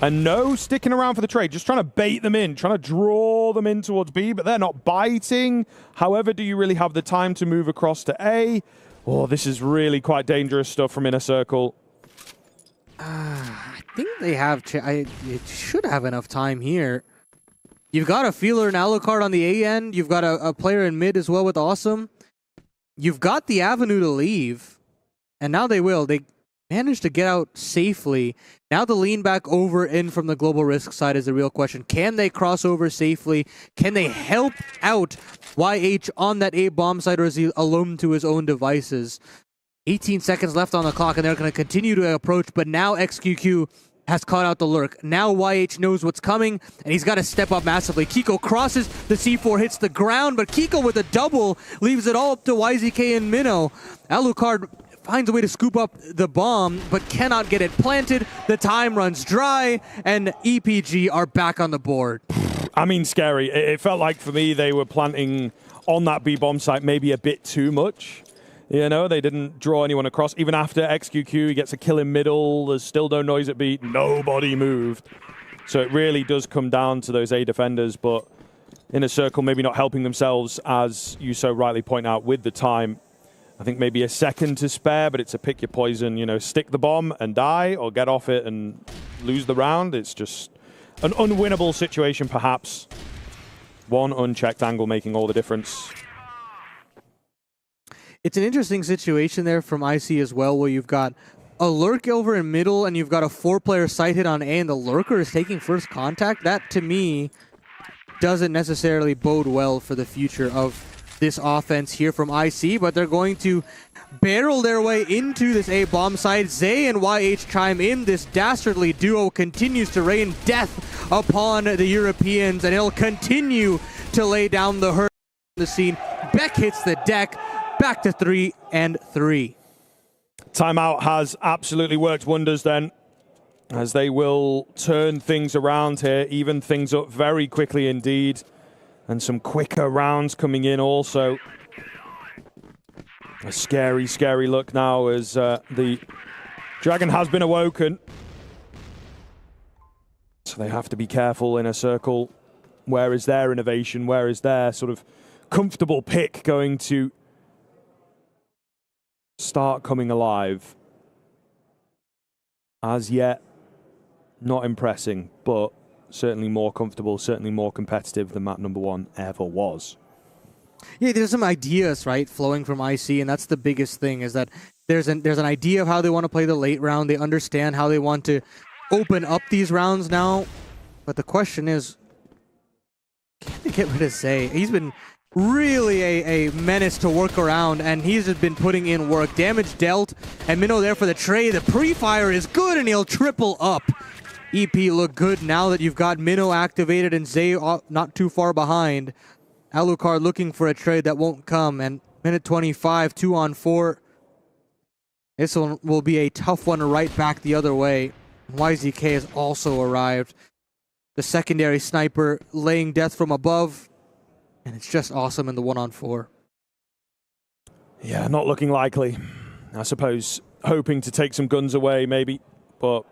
And no sticking around for the trade, just trying to bait them in, trying to draw them in towards B, but they're not biting. However, do you really have the time to move across to A? Oh, this is really quite dangerous stuff from Inner Circle. I think they have... it should have enough time here. You've got a Feeler and Alucard on the A end. You've got a player in mid as well with Awesome. You've got the avenue to leave. And now they will. They managed to get out safely. Now the lean back over in from the global risk side is the real question. Can they cross over safely? Can they help out YH on that A bomb side, or is he alone to his own devices? 18 seconds left on the clock, and they're going to continue to approach, but now XQQ has caught out the lurk. Now YH knows what's coming, and he's got to step up massively. Kiko crosses, the C4 hits the ground, but Kiko with a double leaves it all up to YZK and Minnow. Alucard finds a way to scoop up the bomb, but cannot get it planted. The time runs dry, and EPG are back on the board. I mean, scary. It felt like, for me, they were planting on that B-bomb site maybe a bit too much. You know, they didn't draw anyone across. Even after XQQ, he gets a kill in middle. There's still no noise at B. Nobody moved. So it really does come down to those A defenders, but Inner Circle maybe not helping themselves, as you so rightly point out, with the time. I think maybe a second to spare, but it's a pick your poison. You know, stick the bomb and die, or get off it and lose the round. It's just an unwinnable situation, perhaps. One unchecked angle making all the difference. It's an interesting situation there from IC as well, where you've got a lurk over in middle, and you've got a 4-player site hit on A, and the lurker is taking first contact. That, to me, doesn't necessarily bode well for the future of this offense here from IC, but they're going to barrel their way into this A bomb site. Zay and YH chime in. This dastardly duo continues to rain death upon the Europeans, and it'll continue to lay down the hurt on the scene. Beck hits the deck. Back to 3-3. Timeout has absolutely worked wonders then, as they will turn things around here, even things up very quickly indeed. And some quicker rounds coming in also. A scary, scary look now as the Dragon has been awoken. So they have to be careful. Inner Circle. Where is their innovation? Where is their sort of comfortable pick going to start coming alive? As yet, not impressing, but certainly more comfortable, certainly more competitive than map number 1 ever was. Yeah, there's some ideas, right, flowing from IC, and that's the biggest thing, is that there's an idea of how they want to play the late round. They understand how they want to open up these rounds now, but the question is, can they get rid of Zay? He's been really a menace to work around, and he's just been putting in work. Damage dealt, and Minnow there for the trade. The pre-fire is good, and he'll triple up. EP look good now that you've got Minnow activated and Zay not too far behind. Alucard looking for a trade that won't come, and minute 25, 2-on-4. This one will be a tough one right back the other way. YZK has also arrived. The secondary sniper laying death from above. And it's just awesome in the 1-on-4. Yeah, not looking likely. I suppose hoping to take some guns away maybe, but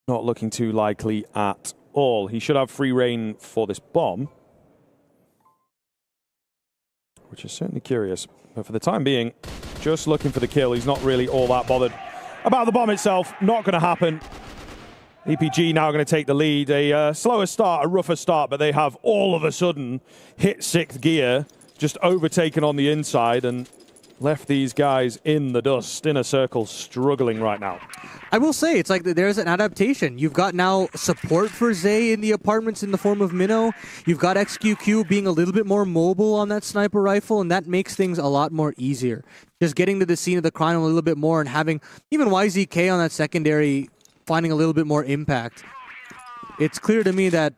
not looking too likely at all. He should have free reign for this bomb. which is certainly curious. But for the time being, just looking for the kill. He's not really all that bothered about the bomb itself. Not going to happen. EPG now going to take the lead. A slower start, a rougher start, but they have all of a sudden hit 6th gear, just overtaken on the inside and left these guys in the dust, in a circle, struggling right now. I will say, it's like there's an adaptation. You've got now support for Zay in the apartments in the form of Minnow. You've got XQQ being a little bit more mobile on that sniper rifle, and that makes things a lot more easier. Just getting to the scene of the crime a little bit more and having even YZK on that secondary finding a little bit more impact. It's clear to me that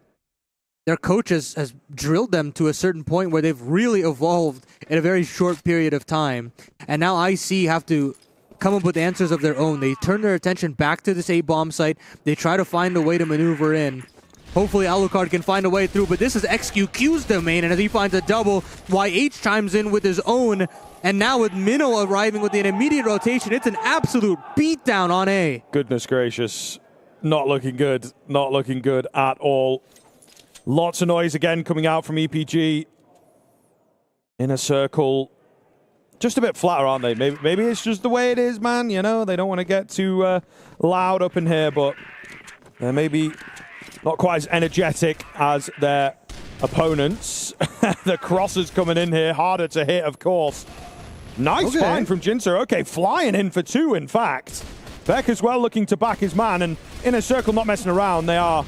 their coach has drilled them to a certain point where they've really evolved in a very short period of time. And now IC have to come up with answers of their own. They turn their attention back to this A-bomb site. They try to find a way to maneuver in. Hopefully Alucard can find a way through, but this is XQQ's domain, and as he finds a double, YH chimes in with his own, and now with Minnow arriving with an immediate rotation, it's an absolute beatdown on A. Goodness gracious. Not looking good. Not looking good at all. Lots of noise again coming out from EPG. In a circle. Just a bit flatter, aren't they? Maybe it's just the way it is, man. You know, they don't want to get too loud up in here, but they're maybe not quite as energetic as their opponents. The crosses coming in here, harder to hit, of course. Nice find from Vincere. Okay, flying in for 2, in fact. Beck as well looking to back his man, and in a circle, not messing around. They are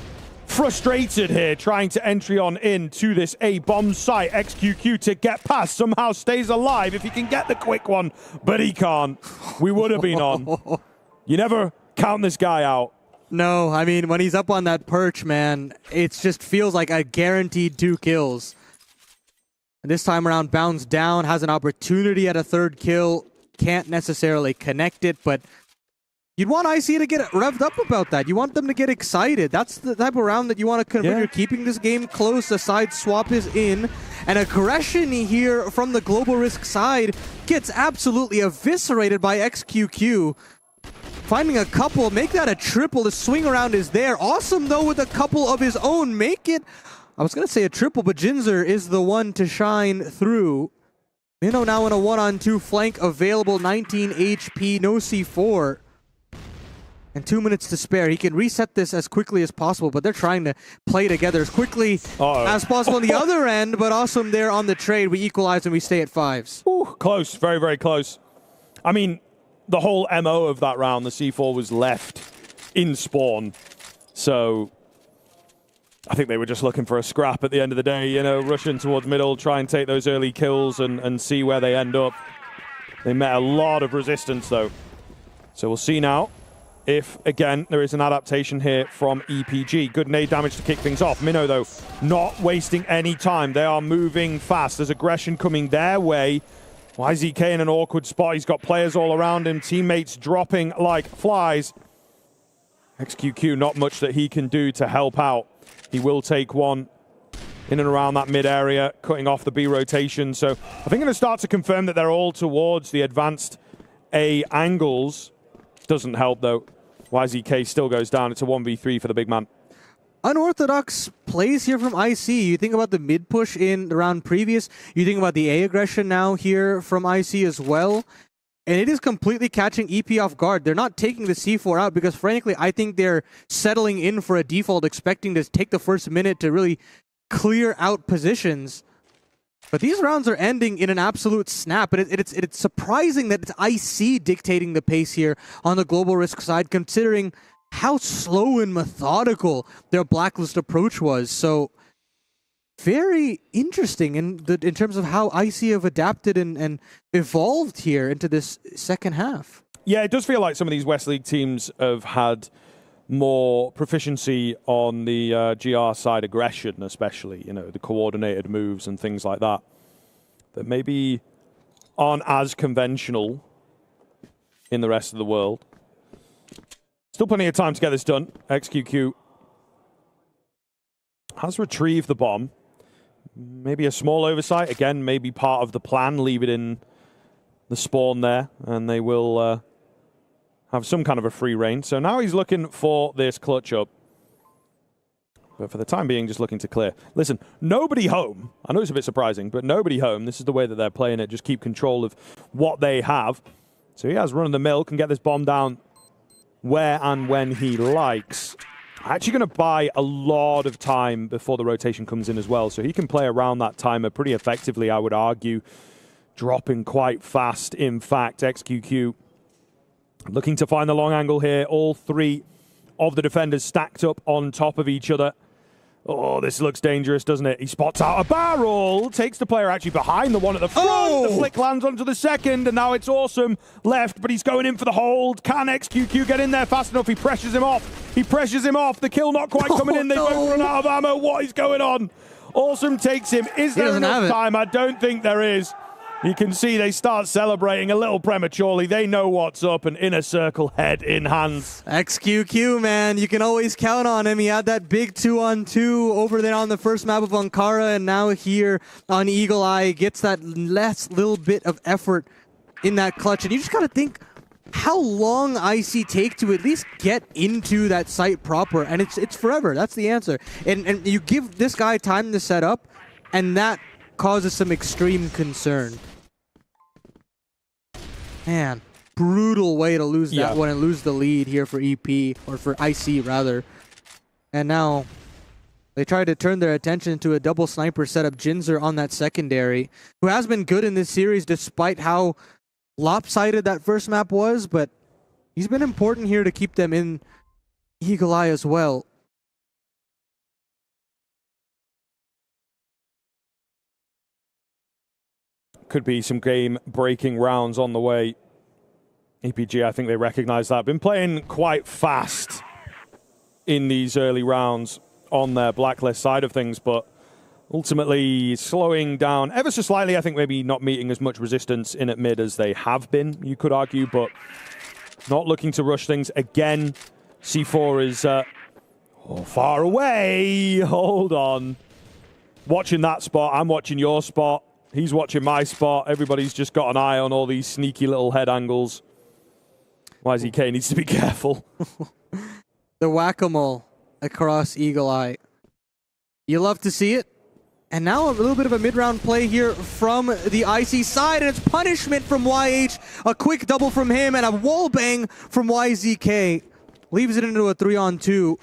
frustrated here, trying to entry on in to this A-bomb site. XQQ to get past, somehow stays alive if he can get the quick one, but he can't. We would have been on. You never count this guy out. No, I mean, when he's up on that perch, man, it just feels like a guaranteed 2 kills. And this time around, Bounds down, has an opportunity at a 3rd kill. Can't necessarily connect it, but you'd want IC to get revved up about that. You want them to get excited. That's the type of round that you want to when you're keeping this game close. A side swap is in. And aggression here from the Global Risk side gets absolutely eviscerated by XQQ. Finding a couple, make that a triple. The swing around is there. Awesome, though, with a couple of his own. Make it, I was going to say a triple, but Vincere is the one to shine through. Minnow now in a 1-on-2 flank available. 19 HP, no C4. And 2 minutes to spare. He can reset this as quickly as possible, but they're trying to play together as quickly as possible on the other end, but awesome there on the trade. We equalize and we stay at 5s. Ooh, close, very, very close. I mean, the whole MO of that round, the C4 was left in spawn. So I think they were just looking for a scrap at the end of the day, you know, rushing towards middle, try and take those early kills and see where they end up. They met a lot of resistance, though. So we'll see now if, again, there is an adaptation here from EPG. Good nade damage to kick things off. Minnow, though, not wasting any time. They are moving fast. There's aggression coming their way. YZK in an awkward spot. He's got players all around him. Teammates dropping like flies. XQQ, not much that he can do to help out. He will take one in and around that mid area, cutting off the B rotation. So I think I'm going to start to confirm that they're all towards the advanced A angles. Doesn't help, though. YZK still goes down. It's a 1v3 for the big man. Unorthodox plays here from IC. You think about the mid push in the round previous. You think about the A aggression now here from IC as well. And it is completely catching EP off guard. They're not taking the C4 out because, frankly, I think they're settling in for a default, expecting to take the first minute to really clear out positions. But these rounds are ending in an absolute snap. And it's surprising that it's IC dictating the pace here on the Global Risk side, considering how slow and methodical their Blacklist approach was. So very interesting in terms of how IC have adapted and evolved here into this second half. Yeah, it does feel like some of these West League teams have had more proficiency on the GR side, aggression especially, you know, the coordinated moves and things like that, that maybe aren't as conventional in the rest of the world. Still plenty of time to get this done. XQQ has retrieved the bomb. Maybe a small oversight. Again, maybe part of the plan. Leave it in the spawn there, and they will have some kind of a free reign. So now he's looking for this clutch up. But for the time being, just looking to clear. Listen, nobody home. I know it's a bit surprising, but nobody home. This is the way that they're playing it. Just keep control of what they have. So he has run of the mill, can get this bomb down where and when he likes. Actually going to buy a lot of time before the rotation comes in as well. So he can play around that timer pretty effectively, I would argue. Dropping quite fast, in fact. XQQ looking to find the long angle here. All three of the defenders stacked up on top of each other. Oh, this looks dangerous, doesn't it? He spots out a barrel, takes the player actually behind the one at the front. Oh! The flick lands onto the second, and now it's Awesome left, but he's going in for the hold. Can XQQ get in there fast enough? He pressures him off. He pressures him off. The kill not quite coming in. They both run out of ammo. What is going on? Awesome takes him. Is there enough time? I don't think there is. You can see they start celebrating a little prematurely. They know what's up, and Inner Circle head in hands. XQQ, man, you can always count on him. He had that big 2-on-2 over there on the first map of Ankara, and now here on Eagle Eye gets that last little bit of effort in that clutch. And you just got to think how long IC take to at least get into that site proper, and it's forever. That's the answer. And you give this guy time to set up, and that causes some extreme concern. Man, brutal way to lose that one and lose the lead here for EP, or for IC rather. And now they try to turn their attention to a double sniper setup. Jinzer on that secondary, who has been good in this series despite how lopsided that first map was, but he's been important here to keep them in Eagle Eye as well. Could be some game-breaking rounds on the way. EPG, I think they recognize that. Been playing quite fast in these early rounds on their blacklist side of things, but ultimately slowing down ever so slightly. I think maybe not meeting as much resistance in at mid as they have been, you could argue, but not looking to rush things. Again, C4 is far away. Hold on. Watching that spot. I'm watching your spot. He's watching my spot. Everybody's just got an eye on all these sneaky little head angles. YZK needs to be careful. The whack-a-mole across Eagle Eye. You love to see it. And now a little bit of a mid-round play here from the IC side, and it's punishment from YH. A quick double from him and a wall bang from YZK. Leaves it into a 3-on-2.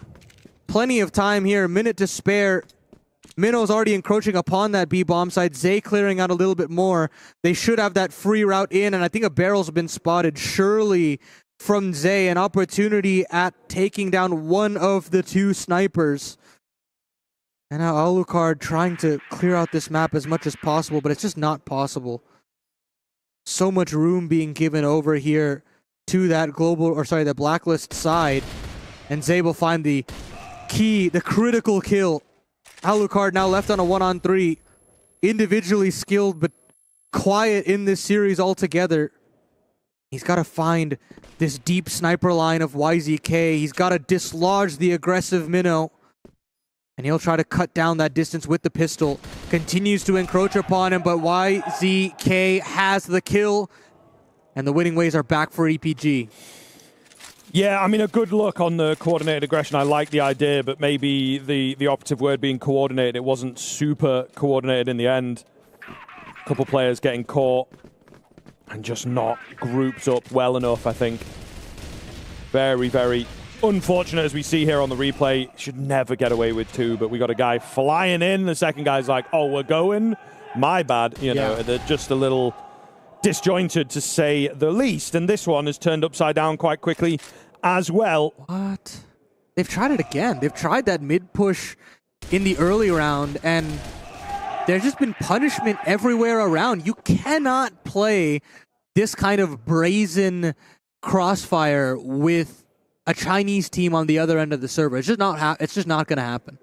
Plenty of time here, a minute to spare. Minnow's already encroaching upon that B bomb side. Zay clearing out a little bit more. They should have that free route in, and I think a barrel's been spotted surely from Zay. An opportunity at taking down one of the two snipers. And now Alucard trying to clear out this map as much as possible, but it's just not possible. So much room being given over here to that the blacklist side. And Zay will find the key, the critical kill. Alucard now left on a 1-on-3. Individually skilled, but quiet in this series altogether. He's got to find this deep sniper line of YZK. He's got to dislodge the aggressive Minnow. And he'll try to cut down that distance with the pistol. Continues to encroach upon him, but YZK has the kill. And the winning ways are back for EPG. Yeah, I mean, a good look on the coordinated aggression. I like the idea, but maybe the operative word being coordinated, it wasn't super coordinated in the end. A couple players getting caught and just not grouped up well enough, I think. Very, very unfortunate, as we see here on the replay. Should never get away with two, but we got a guy flying in. The second guy's like, oh, we're going? My bad. You know, they're just a little disjointed, to say the least. And this one has turned upside down quite quickly as well. What? They've tried it again. They've tried that mid push in the early round, and there's just been punishment everywhere around. You cannot play this kind of brazen CROSSFIRE with a Chinese team on the other end of the server. It's just not going to happen.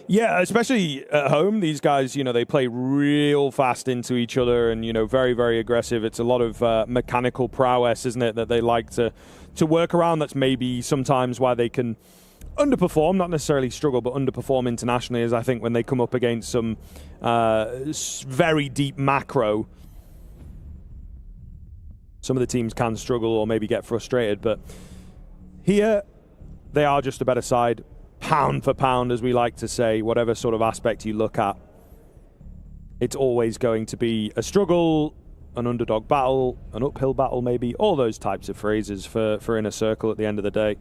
Yeah, especially at home, these guys, you know, they play real fast into each other and, you know, very, very aggressive. It's a lot of mechanical prowess, isn't it, that they like to work around. That's maybe sometimes why they can underperform, not necessarily struggle, but underperform internationally, is I think when they come up against some very deep macro, some of the teams can struggle or maybe get frustrated. But here, they are just a better side. pound for pound, as we like to say, whatever sort of aspect you look at, it's always going to be a struggle, an underdog battle, an uphill battle maybe, all those types of phrases for Inner Circle at the end of the day.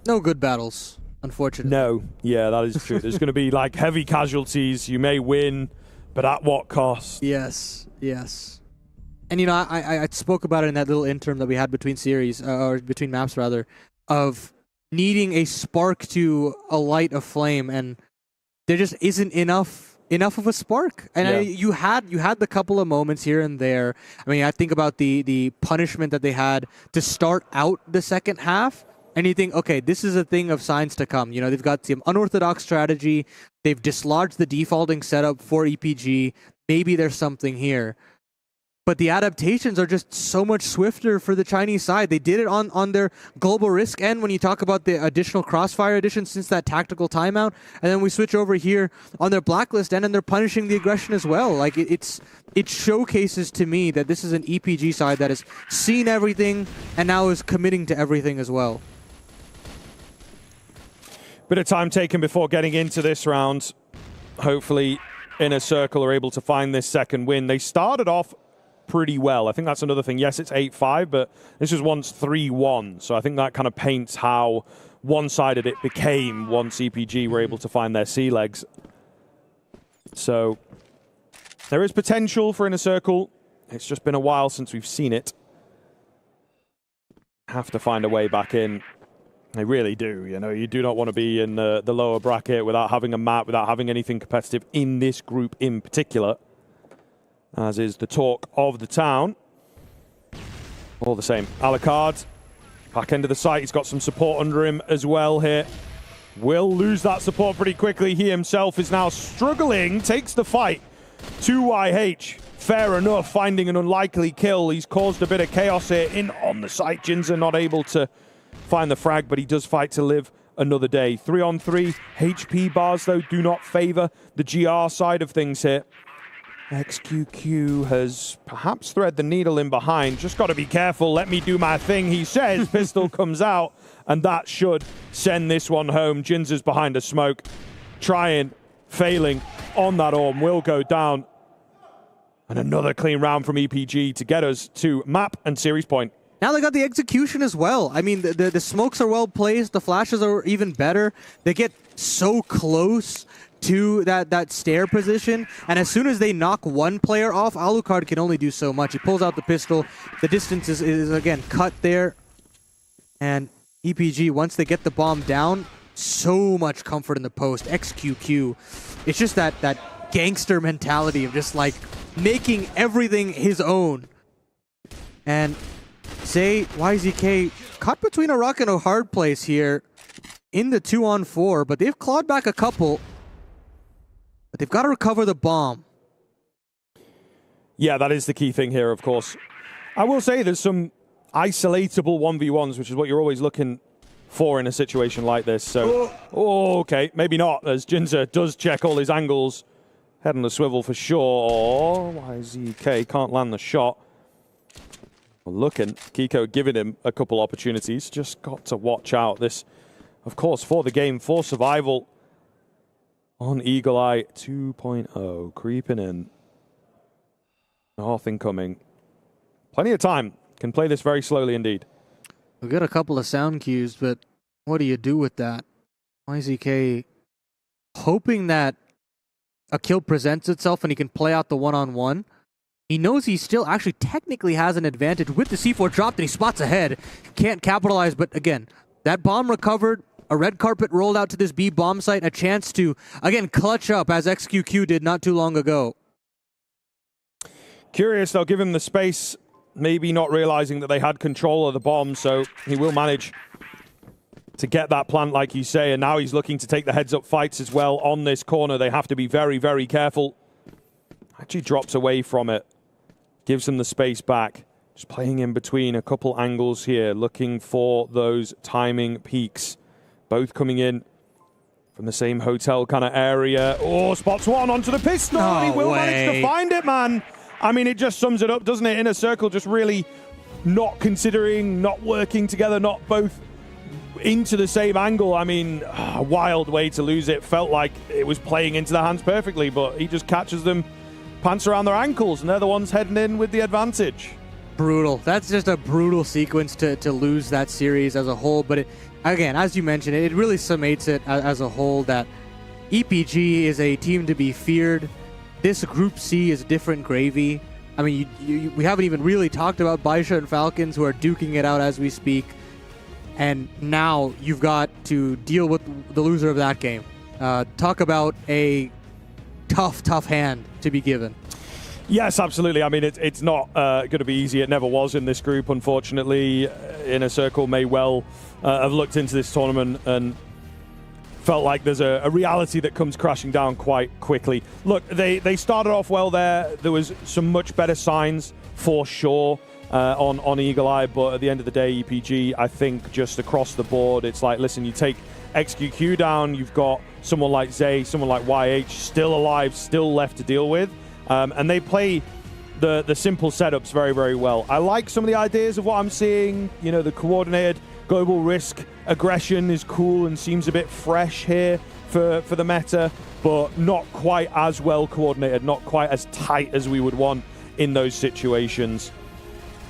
No good battles, unfortunately. No, yeah, that is true. There's going to be like heavy casualties. You may win, but at what cost? Yes, yes. And you know, I spoke about it in that little interim that we had between series, or between maps rather, of needing a spark to alight a flame, and there just isn't enough of a spark. And you had the couple of moments here and there. I mean, I think about the punishment that they had to start out the second half, and you think, okay, this is a thing of signs to come. You know, they've got some unorthodox strategy. They've dislodged the defaulting setup for EPG. Maybe there's something here. But the adaptations are just so much swifter for the Chinese side. They did it on their global risk end when you talk about the additional CROSSFIRE addition since that tactical timeout. And then we switch over here on their blacklist end, and they're punishing the aggression as well. Like it showcases to me that this is an EPG side that has seen everything and now is committing to everything as well. Bit of time taken before getting into this round. Hopefully Inner Circle are able to find this second win. They started off pretty well. I think that's another thing. Yes, it's 8-5, but this was once 3-1. So I think that kind of paints how one-sided it became once EPG were able to find their sea legs. So there is potential for Inner Circle. It's just been a while since we've seen it. Have to find a way back in. They really do. You know, you do not want to be in the lower bracket without having a map, without having anything competitive in this group in particular, as is the talk of the town. All the same, Alucard, back end of the site, he's got some support under him as well here. Will lose that support pretty quickly. He himself is now struggling, takes the fight to YH. Fair enough, finding an unlikely kill. He's caused a bit of chaos here in on the site. Jinza not able to find the frag, but he does fight to live another day. 3-on-3 HP bars, though, do not favor the GR side of things here. XQQ has perhaps thread the needle in behind. Just got to be careful. Let me do my thing, he says. Pistol comes out, and that should send this one home. Jinza's behind a smoke, trying, failing on that orb. Will go down. And another clean round from EPG to get us to map and series point. Now they got the execution as well. I mean, the smokes are well placed. The flashes are even better. They get so close to that stair position, and as soon as they knock one player off, Alucard can only do so much. He pulls out the pistol. The distance is again cut there, and EPG, once they get the bomb down, so much comfort in the post. XQQ, it's just that gangster mentality of just like making everything his own. And say YZK caught between a rock and a hard place here in the 2-on-4, but they've clawed back a couple. But they've got to recover the bomb. Yeah, that is the key thing here, of course. I will say there's some isolatable 1v1s, which is what you're always looking for in a situation like this. So, okay, maybe not, as Jinza does check all his angles. Head on the swivel for sure. YZK can't land the shot. Looking, Kiko giving him a couple opportunities. Just got to watch out. This, of course, for the game, for survival. On Eagle Eye 2.0, creeping in. North incoming. Plenty of time. Can play this very slowly indeed. We've got a couple of sound cues, but what do you do with that? YZK hoping that a kill presents itself and he can play out the one-on-one. He knows he still actually technically has an advantage with the C4 dropped and he spots ahead. Can't capitalize, but again, that bomb recovered. A red carpet rolled out to this B bomb site. A chance to, again, clutch up as XQQ did not too long ago. Curious, they'll give him the space, maybe not realizing that they had control of the bomb, so he will manage to get that plant, like you say, and now he's looking to take the heads-up fights as well on this corner. They have to be very, very careful. Actually drops away from it. Gives them the space back. Just playing in between a couple angles here, looking for those timing peaks. Both coming in from the same hotel kind of area. Oh, spots one onto the pistol. No he will way. manage to find it, man. I mean, it just sums it up, doesn't it? Inner Circle just really not considering, not working together, not both into the same angle. I mean, a wild way to lose it. Felt like it was playing into their hands perfectly, but he just catches them, pants around their ankles, and they're the ones heading in with the advantage. Brutal. That's just a brutal sequence to lose that series as a whole. But it, again, as you mentioned, it really summates it as a whole that EPG is a team to be feared. This Group C is different gravy. I mean, we haven't even really talked about Baisha and Falcons, who are duking it out as we speak. And now you've got to deal with the loser of that game. Talk about a tough hand to be given. Yes, absolutely. I mean, it's not going to be easy. It never was in this group, unfortunately. Inner Circle may well have looked into this tournament and felt like there's a reality that comes crashing down quite quickly. Look, they started off well there. There was some much better signs for sure on Eagle Eye, but at the end of the day, EPG, I think just across the board, it's like, listen, you take XQQ down, you've got someone like Zay, someone like YH still alive, still left to deal with, and they play the simple setups very, very well. I like some of the ideas of what I'm seeing. You know, the coordinated global risk aggression is cool and seems a bit fresh here for the meta, but not quite as well coordinated, not quite as tight as we would want in those situations.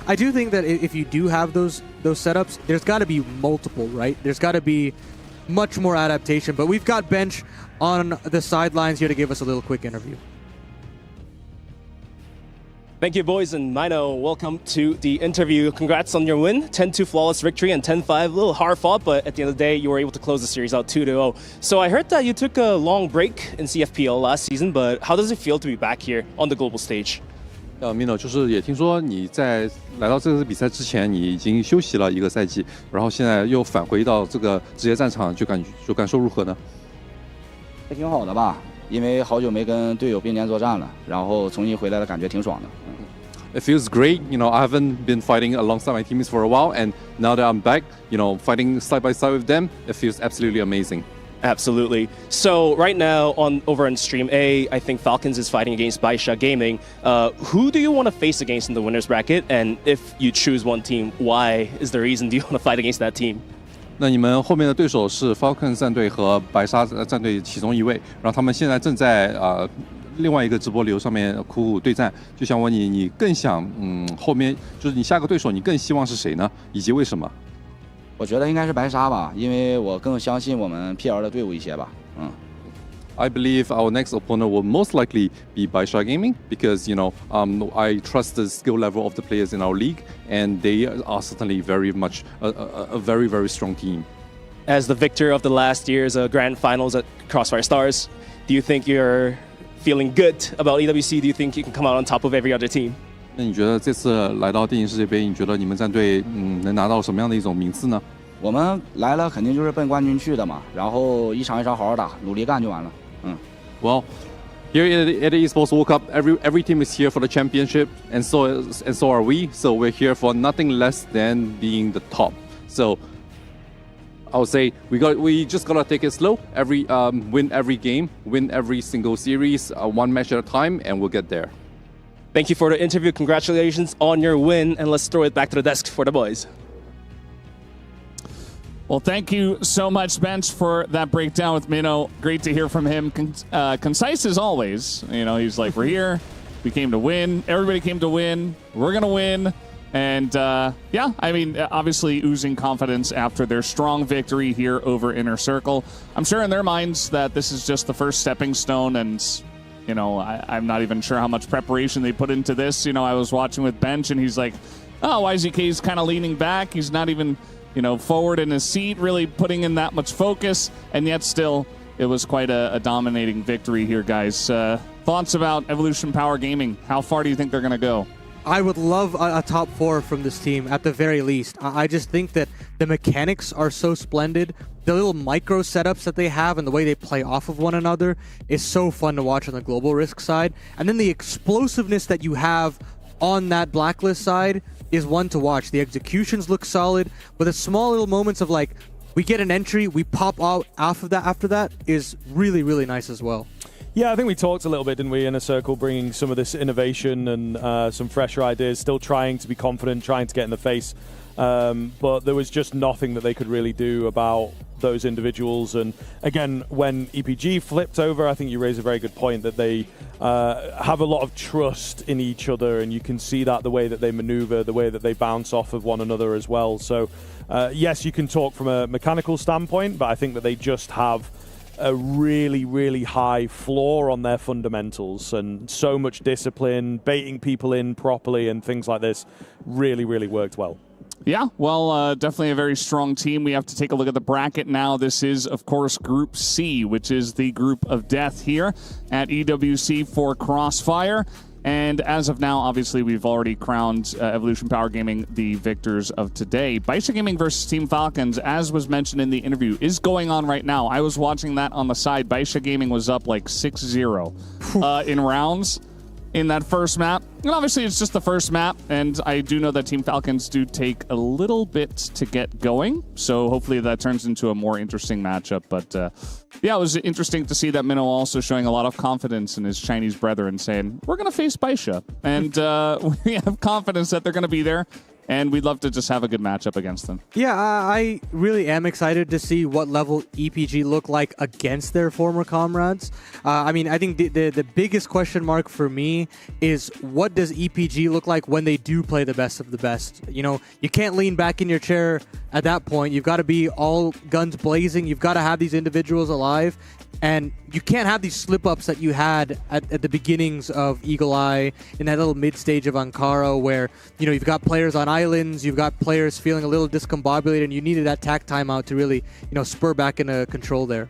I do think that if you do have those setups, there's got to be multiple, right? There's got to be much more adaptation. But we've got Bench on the sidelines here to give us a little quick interview. Thank you, boys, and Mino, welcome to the interview. Congrats on your win, 10-2 flawless victory and 10-5, a little hard fought, but at the end of the day, you were able to close the series out 2-0. So I heard that you took a long break in CFPL last season, but how does it feel to be back here on the global stage? Mino 就是也听说你在来到这个比赛之前，你已经休息了一个赛季，然后现在又返回到这个职业战场，感受如何呢？还挺好的吧，因为好久没跟队友并肩作战了，然后重新回来的感觉挺爽的。It feels great. You know, I haven't been fighting alongside my teammates for a while, and now that I'm back, you know, fighting side by side with them, it feels absolutely amazing. Absolutely. So right now over on Stream A, I think Falcons is fighting against Baisha Gaming. Who do you want to face against in the winners bracket? And if you choose one team, why is the reason do you want to fight against that team? 那你们后面的对手是 Falcons 战队和白沙战队其中一位，然后他们现在正在另外一个直播流上面苦苦对战。就想问你，你更想后面就是你下个对手，你更希望是谁呢？以及为什么？我觉得应该是白沙吧，因为我更相信我们 PL 的队伍一些吧。I believe our next opponent will most likely be Baisha Gaming because, you know, I trust the skill level of the players in our league, and they are certainly very much a very, very strong team. As the victor of the last year's grand finals at CrossFire Stars, do you think you're feeling good about EWC? Do you think you can come out on top of every other team? 那你觉得这次来到电竞世界杯，你觉得你们战队能拿到什么样的一种名次呢？我们来了肯定就是奔冠军去的嘛，然后一场一场好好打，努力干就完了。Well, here at the Esports World Cup, every team is here for the championship, and so are we. So we're here for nothing less than being the top. So I would say we just gotta take it slow. Win every game, win every single series, one match at a time, and we'll get there. Thank you for the interview. Congratulations on your win, and let's throw it back to the desk for the boys. Well, thank you so much, Bench, for that breakdown with Mino. Great to hear from him. Concise as always. You know, he's like, we're here. We came to win. Everybody came to win. We're going to win. And, yeah, I mean, obviously oozing confidence after their strong victory here over Inner Circle. I'm sure in their minds that this is just the first stepping stone, and, you know, I'm not even sure how much preparation they put into this. You know, I was watching with Bench, and he's like, oh, YZK's kind of leaning back. He's not even, you know, forward in his seat, really putting in that much focus, and yet still it was quite a dominating victory here, guys. Thoughts about Evolution Power Gaming? How far do you think they're going to go? I would love a top 4 from this team at the very least. I just think that the mechanics are so splendid. The little micro setups that they have and the way they play off of one another is so fun to watch on the global risk side. And then the explosiveness that you have on that blacklist side is one to watch. The executions look solid, but the small little moments of like, we get an entry, we pop out after that is really, really nice as well. Yeah, I think we talked a little bit, didn't we, in a circle, bringing some of this innovation and some fresher ideas, still trying to be confident, trying to get in the face but there was just nothing that they could really do about those individuals. And again, when EPG flipped over, I think you raised a very good point that they have a lot of trust in each other, and you can see that the way that they maneuver, the way that they bounce off of one another as well. So yes, you can talk from a mechanical standpoint, but I think that they just have a really, really high floor on their fundamentals, and so much discipline, baiting people in properly and things like this really, really worked well. Yeah, well, definitely a very strong team. We have to take a look at the bracket now. This is, of course, Group C, which is the group of death here at EWC for CROSSFIRE. And as of now, obviously, we've already crowned Evolution Power Gaming the victors of today. Baisha Gaming versus Team Falcons, as was mentioned in the interview, is going on right now. I was watching that on the side. Baisha Gaming was up like 6-0 in rounds in that first map. And obviously, it's just the first map, and I do know that Team Falcons do take a little bit to get going, so hopefully that turns into a more interesting matchup. But yeah, it was interesting to see that Minnow also showing a lot of confidence in his Chinese brethren, saying, we're going to face Baisha, and we have confidence that they're going to be there, and we'd love to just have a good matchup against them. Yeah, I really am excited to see what level EPG look like against their former comrades. I mean, I think the biggest question mark for me is, what does EPG look like when they do play the best of the best? You know, you can't lean back in your chair at that point. You've got to be all guns blazing. You've got to have these individuals alive. And you can't have these slip-ups that you had at the beginnings of Eagle Eye, in that little mid-stage of Ankara, where, you know, you've got players on islands, you've got players feeling a little discombobulated, and you needed that tack timeout to really, you know, spur back into control there.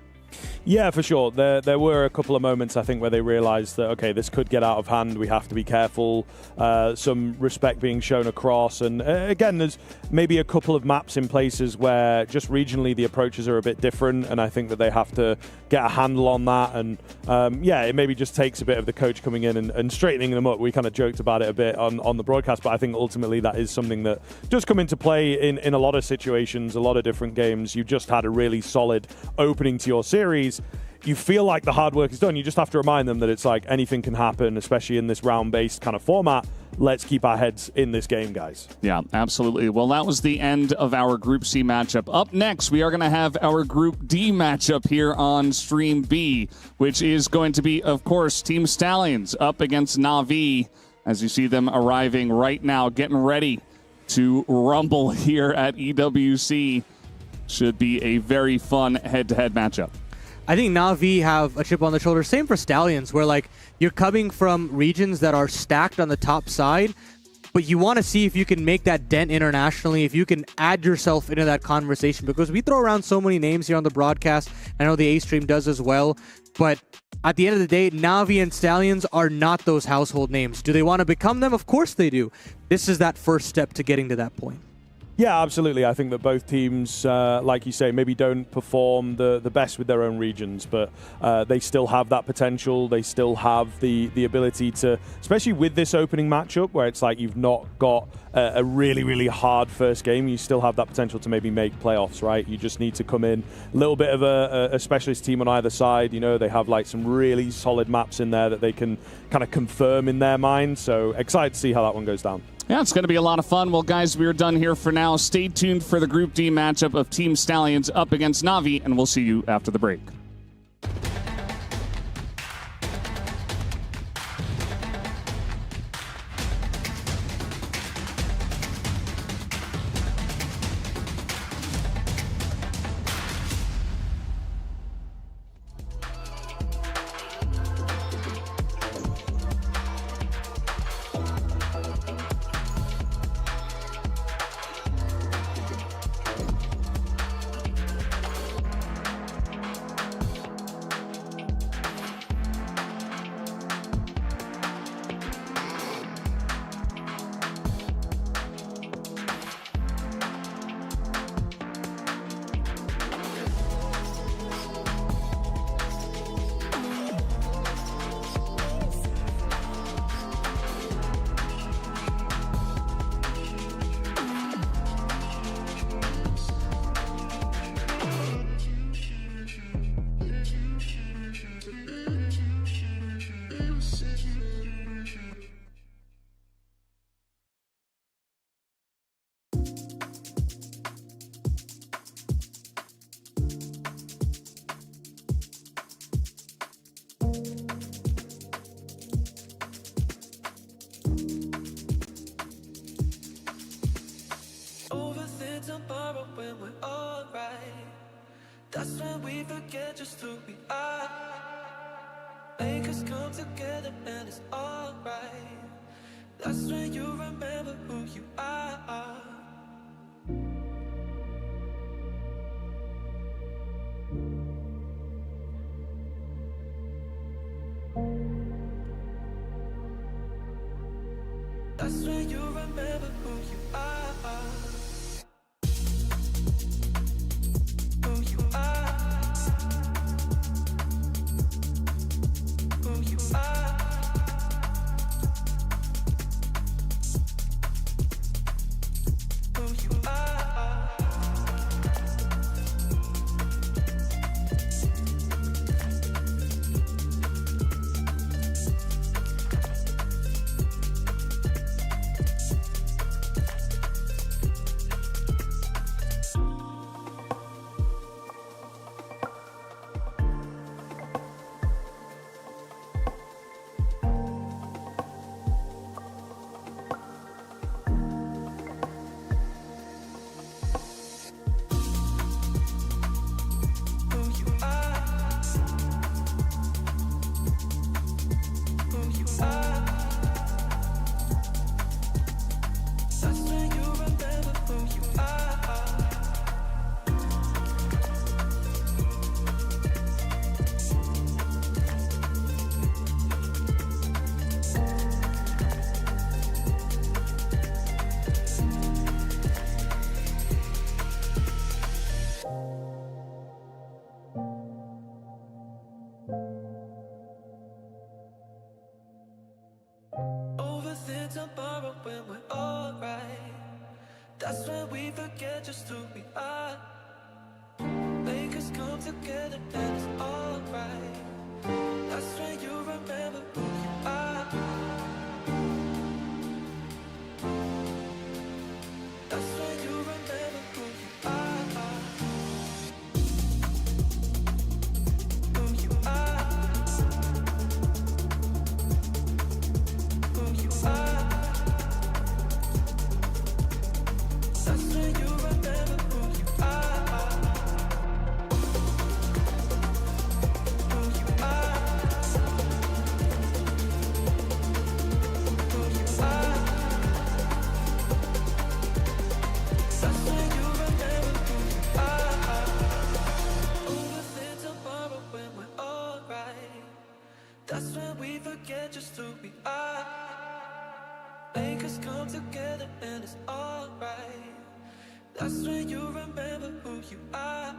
Yeah, for sure. There were a couple of moments, I think, where they realized that, okay, this could get out of hand. We have to be careful. Some respect being shown across. And again, there's maybe a couple of maps in places where just regionally the approaches are a bit different. And I think that they have to get a handle on that. And yeah, it maybe just takes a bit of the coach coming in and straightening them up. We kind of joked about it a bit on the broadcast, but I think ultimately that is something that does come into play in a lot of situations, a lot of different games. You just had a really solid opening to your series. You feel like the hard work is done. You just have to remind them that it's like anything can happen, especially in this round-based kind of format. Let's keep our heads in this game, guys. Yeah, absolutely. Well, that was the end of our Group C matchup. Up next, we are going to have our Group D matchup here on Stream B, which is going to be, of course, Team Stallions up against Na'Vi, as you see them arriving right now, getting ready to rumble here at EWC. Should be a very fun head-to-head matchup. I think Na'Vi have a chip on the shoulder. Same for Stallions, where like you're coming from regions that are stacked on the top side, but you want to see if you can make that dent internationally, if you can add yourself into that conversation, because we throw around so many names here on the broadcast. I know the A-Stream does as well, but at the end of the day, Na'Vi and Stallions are not those household names. Do they want to become them? Of course they do. This is that first step to getting to that point. Yeah, absolutely. I think that both teams, like you say, maybe don't perform the best with their own regions, but they still have that potential. They still have the ability to, especially with this opening matchup where it's like you've not got a really, really hard first game, you still have that potential to maybe make playoffs, right? You just need to come in a little bit of a specialist team on either side. You know, they have like some really solid maps in there that they can kind of confirm in their mind. So excited to see how that one goes down. Yeah, it's going to be a lot of fun. Well, guys, we're done here for now. Stay tuned for the Group D matchup of Team Stallions up against Na'Vi, and we'll see you after the break. That's when you remember who you are. That's when you remember who you are. Who you are. Who you are. Who you are. Overthink tomorrow when we're alright. That's when we forget just who we are. Make us come together and it's alright. That's when you remember who you are. That's when you remember who you are. Who you are. Who you are. That's when you remember who you are. Who you are. Who you are. That's when you remember who you are. Overthink tomorrow when we're alright. That's when we forget just who we are. Make us come together and it's alright. That's when you remember who you are.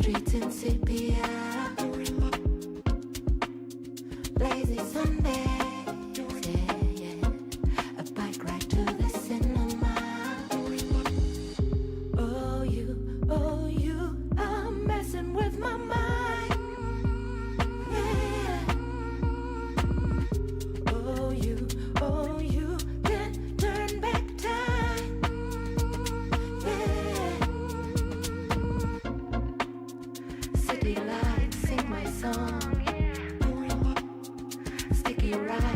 streets in sepia. Lazy Sundays, yeah. A bike ride to the cinema. Oh, you are messing with my mind. Yeah. Oh, you can turn back time. Yeah. City lights sing my song. Sticky ride.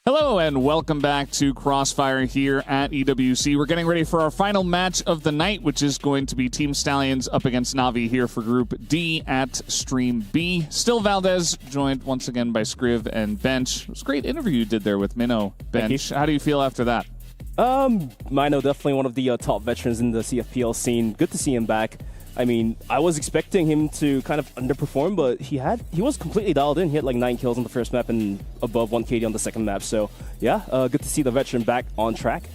Hello and welcome back to CROSSFIRE here at EWC. We're getting ready for our final match of the night, which is going to be Team Stallions up against Navi here for Group D at Stream B. Still Valdez, joined once again by Scriv and Bench. It was a great interview you did there with Minnow, Bench. How do you feel after that? Minnow, definitely one of the top veterans in the CFPL scene. Good to see him back. I mean, I was expecting him to kind of underperform, but he was completely dialed in. He had like 9 kills on the first map and above 1 KD on the second map. So, yeah, good to see the veteran back on track.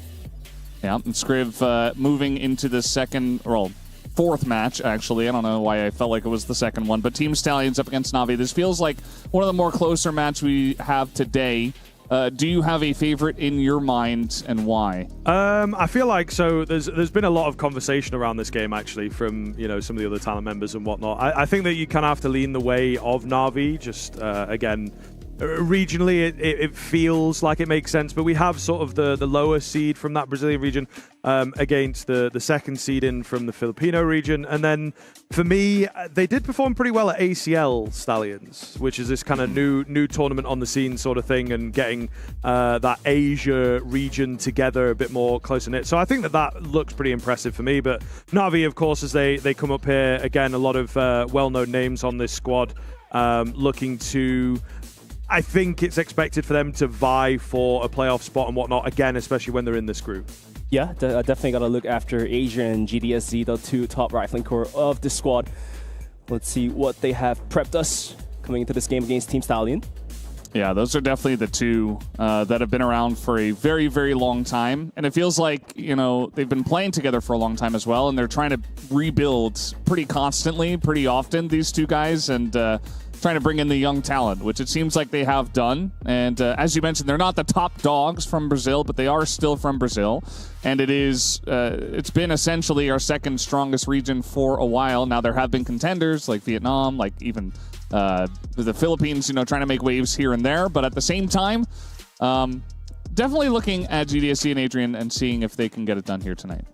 Yeah, and Scriv moving into the fourth match, actually. I don't know why I felt like it was the second one, but Team Stallions up against Navi. This feels like one of the more closer matches we have today. Do you have a favorite in your mind, and why? I feel like there's been a lot of conversation around this game actually from some of the other talent members and whatnot. I think that you kind of have to lean the way of Navi. Just again, regionally it feels like it makes sense, but we have sort of the lower seed from that Brazilian region against the second seed in from the Filipino region, and then for me they did perform pretty well at ACL Stallions, which is this kind of new tournament on the scene sort of thing, and getting that Asia region together a bit more close knit. So I think that looks pretty impressive for me. But Navi, of course, as they come up here again, a lot of well-known names on this squad, looking to. I think it's expected for them to vie for a playoff spot and whatnot, again, especially when they're in this group. Yeah, definitely got to look after Asia and GDSZ, the 2 top rifling corps of the squad. Let's see what they have prepped us coming into this game against Team Stallion. Yeah, those are definitely the 2 that have been around for a very, very long time. And it feels like, they've been playing together for a long time as well, and they're trying to rebuild pretty constantly, pretty often, these 2 guys, and trying to bring in the young talent, which it seems like they have done. And as you mentioned, they're not the top dogs from Brazil, but they are still from Brazil. And it's been essentially our second strongest region for a while. Now, there have been contenders like Vietnam, like even the Philippines, trying to make waves here and there. But at the same time, definitely looking at GDSC and Adrian and seeing if they can get it done here tonight.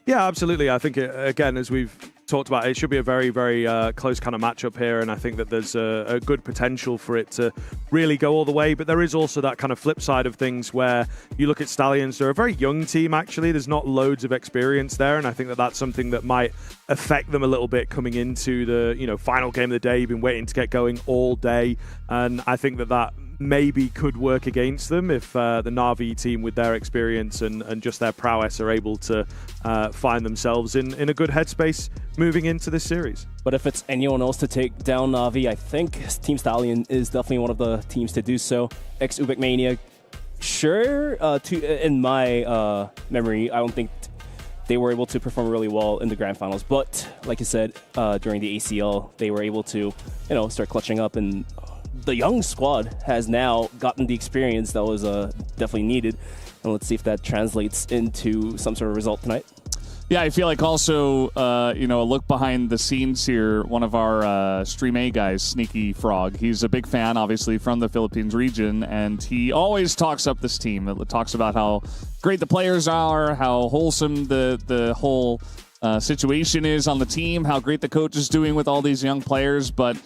Yeah, absolutely. I think, again, as we've talked about, it should be a very, very close kind of matchup here, and I think that there's a good potential for it to really go all the way. But there is also that kind of flip side of things where you look at Stallions, they're a very young team, actually. There's not loads of experience there, and I think that that's something that might affect them a little bit coming into the final game of the day. You've been waiting to get going all day, and I think that maybe could work against them if the Navi team with their experience and just their prowess are able to find themselves in a good headspace moving into this series. But if it's anyone else to take down Navi, I think Team Stallion is definitely one of the teams to do so. Ex-Ubek Mania, sure, in my memory, I don't think they were able to perform really well in the grand finals. But like you said, during the ACL, they were able to start clutching up, and the young squad has now gotten the experience that was definitely needed. And let's see if that translates into some sort of result tonight. Yeah, I feel like also, a look behind the scenes here, one of our Stream A guys, Sneaky Frog, he's a big fan, obviously, from the Philippines region, and he always talks up this team. It talks about how great the players are, how wholesome the whole situation is on the team, how great the coach is doing with all these young players, but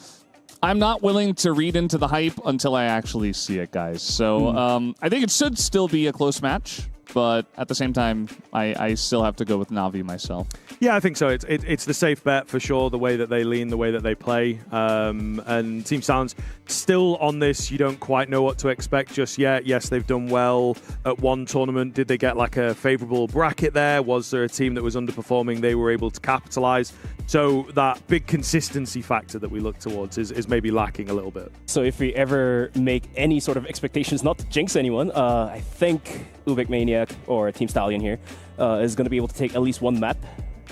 I'm not willing to read into the hype until I actually see it, guys. So I think it should still be a close match, but at the same time, I still have to go with Navi myself. Yeah, I think so. It's the safe bet for sure, the way that they lean, the way that they play. And Team Stallions still on this, you don't quite know what to expect just yet. Yes, they've done well at one tournament. Did they get like a favorable bracket there? Was there a team that was underperforming they were able to capitalize? So that big consistency factor that we look towards is maybe lacking a little bit. So if we ever make any sort of expectations, not to jinx anyone, I think Ubek Maniac or Team Stallion here is going to be able to take at least one map,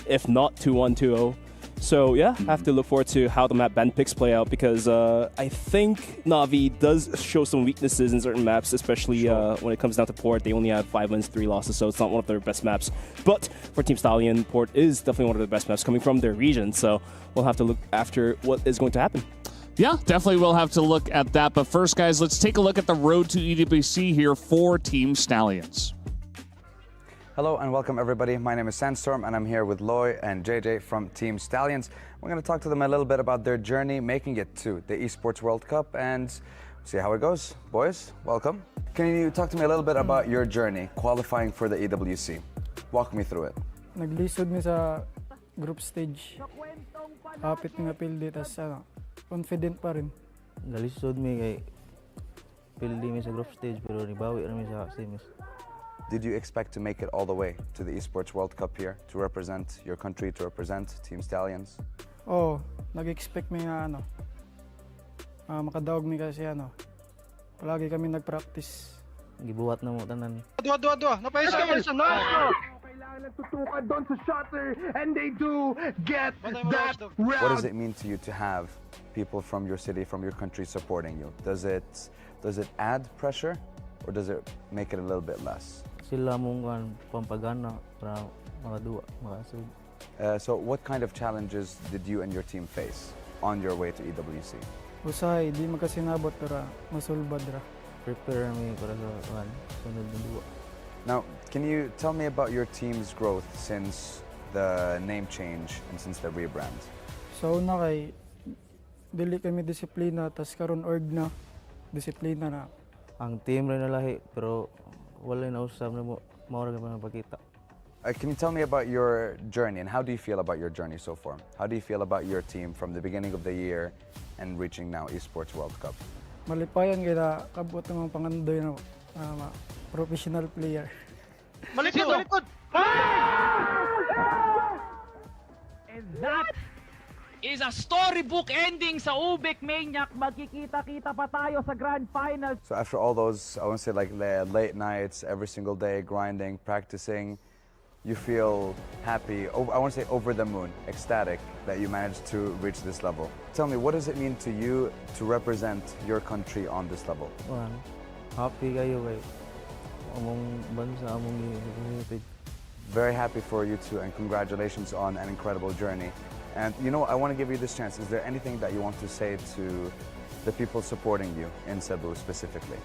if not 2-1, 2-0. So yeah, have to look forward to how the map ban picks play out, because I think Navi does show some weaknesses in certain maps, especially when it comes down to Port. They only have 5 wins, 3 losses, so it's not one of their best maps. But for Team Stallion, Port is definitely one of the best maps coming from their region, so we'll have to look after what is going to happen. Yeah, definitely we'll have to look at that. But first, guys, let's take a look at the road to EWC here for Team Stallions. Hello and welcome everybody. My name is Sandstorm and I'm here with Loy and JJ from Team Stallions. We're going to talk to them a little bit about their journey making it to the Esports World Cup, and See how it goes. Boys, welcome. Can you talk to me a little bit about your journey qualifying for the EWC? Walk me through it. Naglisod mi sa group stage. Kapit nga pildi, tas confident pa rin. Naglisod mi kay pildi mi sa group stage pero nibawi ra mi sa semis. Did you expect to make it all the way to the Esports World Cup here to represent your country, to represent Team Stallions? Oh, nag-expect mi nga makadaog mi kasi palagi kami nag-practice. Gibuhat na mo tanan. Dua. Napaisa. Nice. Nagtutukan doon sa shutter, and they do get that round. What does it mean to you to have people from your city, from your country supporting you? Does it add pressure or does it make it a little bit less? Sila mong pampagana para makadua, makasud. So what kind of challenges did you and your team face on your way to EWC? Usay, di magkasinabot ra, masulbad ra. Prepare mi para sa sunod na duwa. Now, can you tell me about your team's growth since the name change and since the rebrand? So una kay dili kami disiplina, tas karon org na disiplina na. Ang team rin nalahi pero wala na usab na mo mao ra gyud pakita. Can you tell me about your journey and how do you feel about your journey so far? How do you feel about your team from the beginning of the year and reaching now Esports World Cup? Malipayan kaya kabot ng mga pangandoy na professional player. Malikod! And that is a storybook ending sa Ubik Maniac. Magkikita-kita pa tayo sa Grand Finals. So after all those, I want to say like late nights, every single day, grinding, practicing, you feel happy, I want to say over the moon, ecstatic that you managed to reach this level. Tell me, what does it mean to you to represent your country on this level? Happy kayo kay among bansa among community. Very happy for you too, and congratulations on an incredible journey. And you know, I want to give you this chance. Is there anything that you want to say to the people supporting you in Cebu specifically?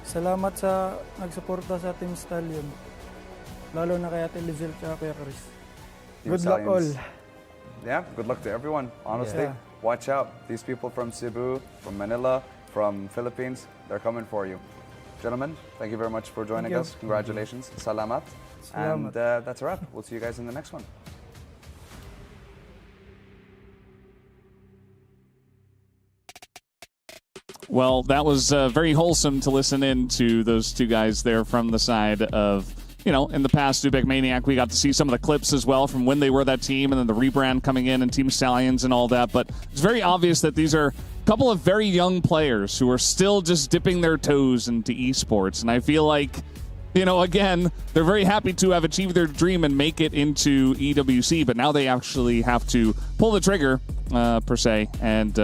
Salamat sa nagsuporta sa Team Stallion. Lalo na kay Ate Lizel at Kuya Chris. Good luck all. Yeah, good luck to everyone, honestly. Yeah. Watch out. These people from Cebu, from Manila, from Philippines, they're coming for you. Gentlemen, thank you very much for joining us. Congratulations. Salamat. And that's a wrap. We'll see you guys in the next one. Well, that was very wholesome to listen in to those two guys there from the side of, in the past, Ubik Maniac, we got to see some of the clips as well from when they were that team and then the rebrand coming in and Team Stallions and all that. But it's very obvious that these are a couple of very young players who are still just dipping their toes into esports. And I feel like, again, they're very happy to have achieved their dream and make it into EWC, but now they actually have to pull the trigger, per se, and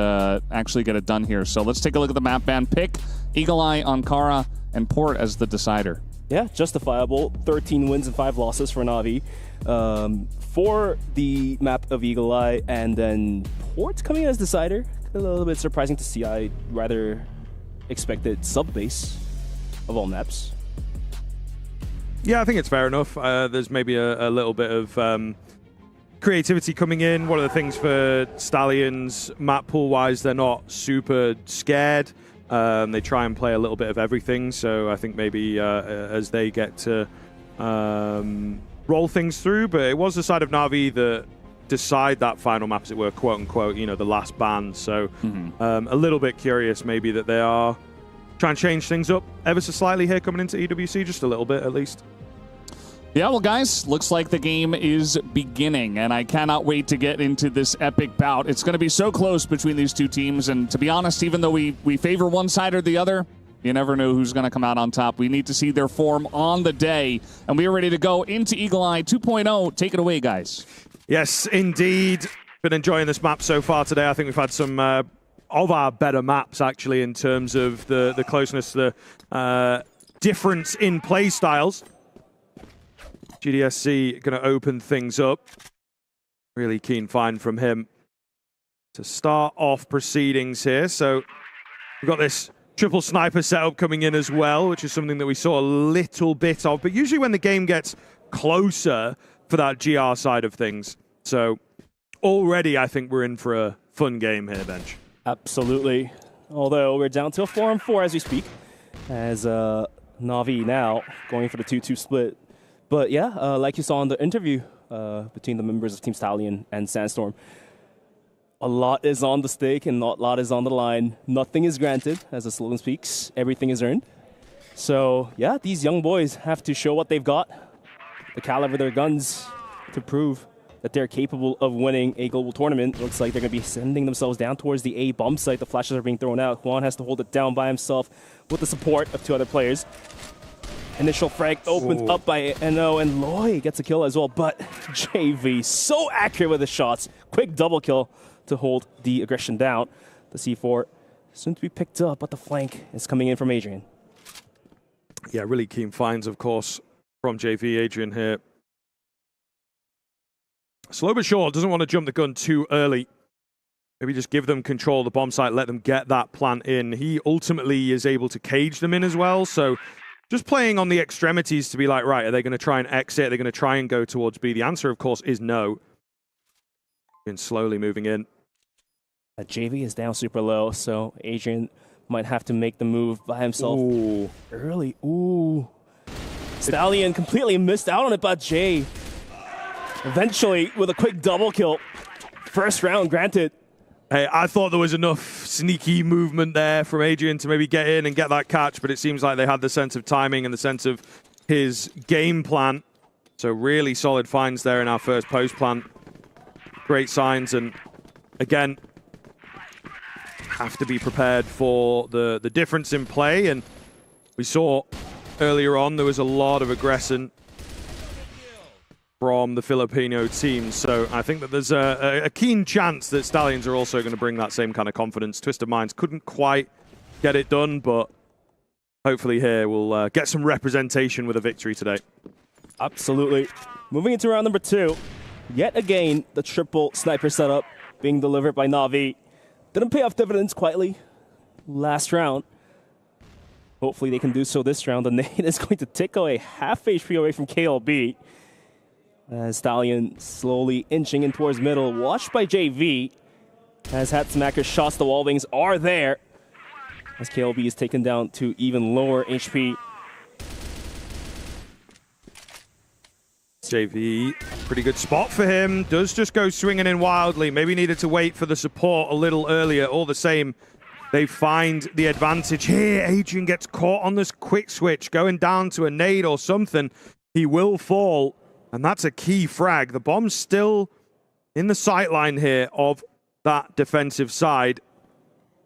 actually get it done here. So let's take a look at the map ban pick. Eagle Eye, Ankara, and Port as the decider. Yeah, justifiable. 13 wins and 5 losses for Navi. For the map of Eagle Eye, and then Port's coming as decider. A little bit surprising to see. I rather expected sub-base of all maps. Yeah, I think it's fair enough. There's maybe a little bit of creativity coming in. One of the things for Stallions, map pool-wise, they're not super scared. They try and play a little bit of everything, so I think maybe as they get to roll things through, but it was the side of Navi that decide that final map, as it were, quote-unquote, the last ban, so a little bit curious maybe that they are trying to change things up ever so slightly here coming into EWC, just a little bit at least. Yeah, well, guys, looks like the game is beginning, and I cannot wait to get into this epic bout. It's going to be so close between these two teams, and to be honest, even though we favor one side or the other, you never know who's going to come out on top. We need to see their form on the day, and we are ready to go into Eagle Eye 2.0. Take it away, guys. Yes, indeed. Been enjoying this map so far today. I think we've had some of our better maps, actually, in terms of the closeness, the difference in play styles. GDSC going to open things up. Really keen find from him to start off proceedings here. So we've got this triple sniper setup coming in as well, which is something that we saw a little bit of. But usually when the game gets closer for that GR side of things. So already I think we're in for a fun game here, Bench. Absolutely. although we're down to a 4-on-4 as we speak, as Na'Vi now going for the 2-2 split. But yeah, like you saw in the interview between the members of Team Stallion and Sandstorm, a lot is on the stake and a lot is on the line. Nothing is granted, as the slogan speaks. Everything is earned. So yeah, these young boys have to show what they've got, the caliber of their guns, to prove that they're capable of winning a global tournament. Looks like they're going to be sending themselves down towards the A bomb site. The flashes are being thrown out. Juan has to hold it down by himself with the support of 2 other players. Initial frag opened up by NO, and Loy gets a kill as well, but JV so accurate with his shots. Quick double kill to hold the aggression down. The C4 soon to be picked up, but the flank is coming in from Adrian. Yeah, really keen finds, of course, from JV. Adrian here. Slow but sure, doesn't want to jump the gun too early. Maybe just give them control of the bomb site, let them get that plant in. He ultimately is able to cage them in as well, so just playing on the extremities to be like, right, are they going to try and exit? Are they going to try and go towards B? The answer, of course, is no. Been slowly moving in. JV is down super low, so Adrian might have to make the move by himself. Ooh. Early. Ooh. Stallion completely missed out on it, but Jay eventually with a quick double kill. First round granted. Hey, I thought there was enough sneaky movement there from Adrian to maybe get in and get that catch, but it seems like they had the sense of timing and the sense of his game plan. So really solid finds there in our first post plant. Great signs, and again, have to be prepared for the difference in play. And we saw earlier on there was a lot of aggression from the Filipino team. So I think that there's a keen chance that Stallions are also going to bring that same kind of confidence. Twisted Minds couldn't quite get it done, but hopefully here we'll get some representation with a victory today. Absolutely. Moving into round number 2. Yet again, the triple sniper setup being delivered by Na'Vi. Didn't pay off dividends quietly last round. Hopefully they can do so this round. The nade is going to take away half HP away from KLB. As Stallion slowly inching in towards middle. Watched by JV. As hat smacker shots, the wall wings are there. As KLB is taken down to even lower HP. JV, pretty good spot for him. Does just go swinging in wildly. Maybe needed to wait for the support a little earlier. All the same, they find the advantage here. Adrian gets caught on this quick switch, going down to a nade or something. He will fall, and that's a key frag. The bomb's still in the sightline here of that defensive side.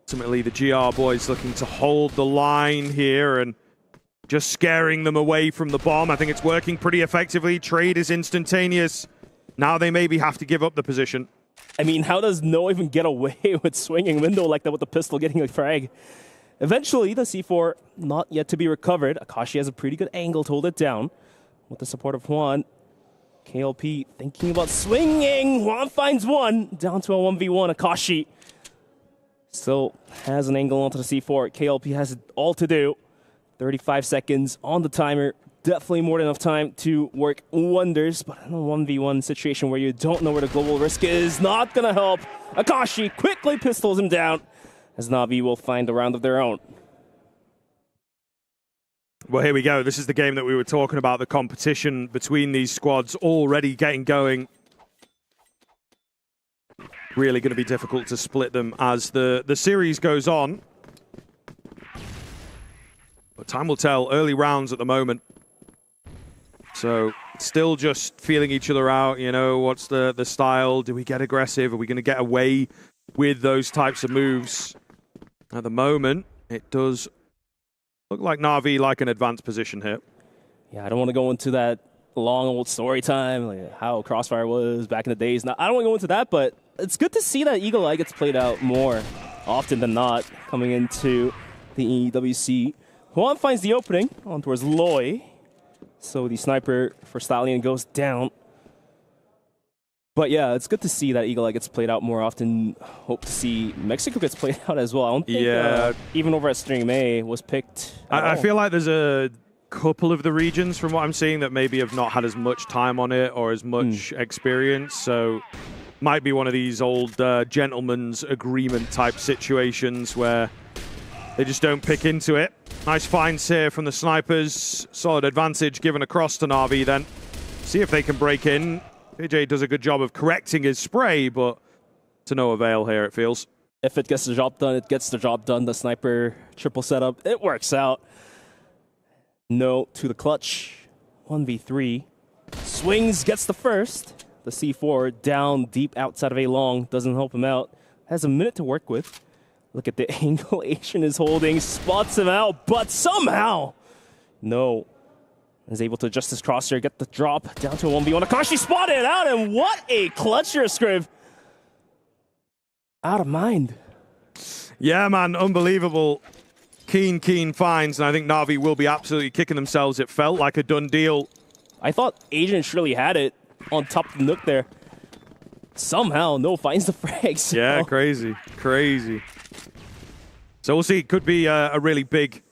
Ultimately, the GR boys looking to hold the line here and just scaring them away from the bomb. I think it's working pretty effectively. Trade is instantaneous. Now they maybe have to give up the position. I mean, how does No even get away with swinging window like that with the pistol getting a frag? Eventually, the C4 not yet to be recovered. Akashi has a pretty good angle to hold it down. With the support of Juan, KLP thinking about swinging. Juan finds one. Down to a 1v1. Akashi still has an angle onto the C4. KLP has it all to do. 35 seconds on the timer. Definitely more than enough time to work wonders, but in a 1v1 situation where you don't know where the global risk is, not going to help. Akashi quickly pistols him down, as Na'Vi will find a round of their own. Well, here we go. This is the game that we were talking about, the competition between these squads already getting going. Really going to be difficult to split them as the series goes on. But time will tell. Early rounds at the moment. So still just feeling each other out. You know, what's the style? Do we get aggressive? Are we going to get away with those types of moves? At the moment, it does look like Na'Vi like an advanced position here. Yeah, I don't want to go into that long old story time, like how CROSSFIRE was back in the days. Now, I don't want to go into that, but it's good to see that Eagle Eye gets played out more often than not coming into the EWC. Juan finds the opening on towards Loy. So the sniper for Stallion goes down. But yeah, it's good to see that Eagle Eye gets played out more often. Hope to see Mexico gets played out as well. I don't think even over at Stream A was picked. I feel like there's a couple of the regions from what I'm seeing that maybe have not had as much time on it or as much experience. So might be one of these old gentleman's agreement type situations where They just don't pick into it. Nice finds here from the snipers. Solid advantage given across to Na'Vi then. See if they can break in. PJ does a good job of correcting his spray, but to no avail here, it feels. If it gets the job done, it gets the job done. The sniper triple setup, it works out. No to the clutch. 1v3. Swings, gets the first. The C4 down deep outside of A long. Doesn't help him out. Has a minute to work with. Look at the angle Asian is holding. Spots him out, but somehow, no. Is able to adjust his crosshair, get the drop down to a 1v1. Akashi spotted out, and what a clutcher, Scriv. Out of mind. Yeah, man, unbelievable. Keen finds, and I think Na'Vi will be absolutely kicking themselves. It felt like a done deal. I thought Asian surely had it on top of the nook there. Somehow, no, finds the frags. Yeah, crazy. So we'll see. It could be a really big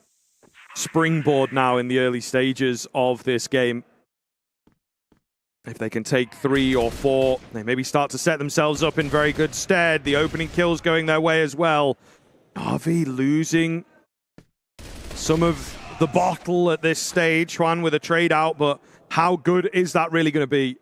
springboard now in the early stages of this game. If they can take 3 or 4, they maybe start to set themselves up in very good stead. The opening kills going their way as well. Na'Vi losing some of the bottle at this stage. Juan with a trade out, but how good is that really going to be?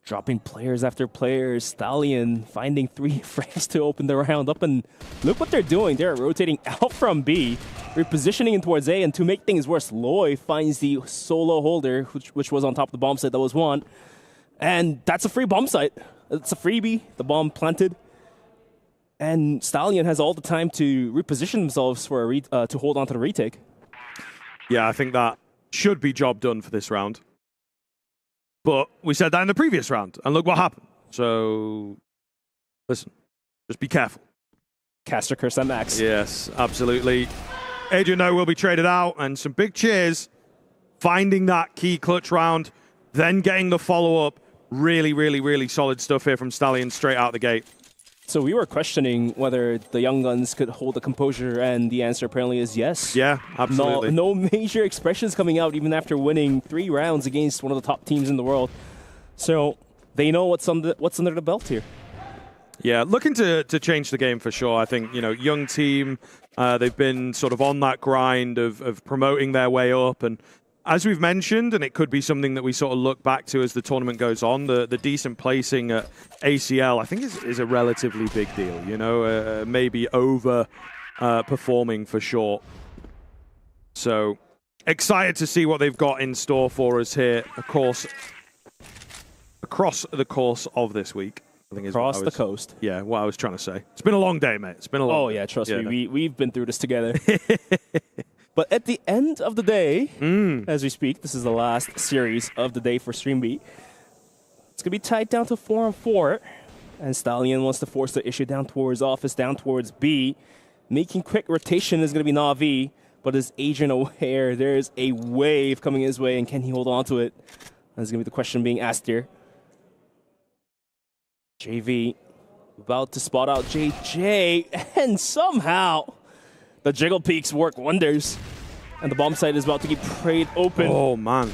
Dropping players after players. Stallion finding 3 frags to open the round up, and look what they're doing. They're rotating out from B, repositioning in towards A, and to make things worse, Loy finds the solo holder, which was on top of the bomb site that was one. And that's a free bomb site. It's a freebie, the bomb planted. And Stallion has all the time to reposition themselves for to hold on to the retake. Yeah, I think that should be job done for this round. But we said that in the previous round, and look what happened. So, listen, just be careful. Caster curse at max. Yes, absolutely. Adrian, though, will be traded out, and some big cheers. Finding that key clutch round, then getting the follow-up. Really solid stuff here from Stallion straight out the gate. So we were questioning whether the Young Guns could hold the composure, and the answer apparently is yes. Yeah, absolutely. No major expressions coming out even after winning 3 rounds against one of the top teams in the world. So they know what's under the belt here. Yeah, looking to change the game for sure. I think, young team, they've been sort of on that grind of promoting their way up, and as we've mentioned, and it could be something that we sort of look back to as the tournament goes on, the decent placing at ACL, I think is a relatively big deal, maybe over performing for sure. So excited to see what they've got in store for us here, of course, across the course of this week. I think Across the coast. Yeah, what I was trying to say. It's been a long day, mate. It's been a long day. Yeah, trust me. We've been through this together. But at the end of the day, as we speak, this is the last series of the day for Stream B. It's going to be tied down to 4-4. And Stallion wants to force the issue down towards Office, down towards B. Making quick rotation is going to be Na'Vi. But is Adrian aware there's a wave coming his way, and can he hold on to it? That's going to be the question being asked here. JV about to spot out JJ, and somehow the jiggle peaks work wonders, and the bomb site is about to get prayed open. Oh, man.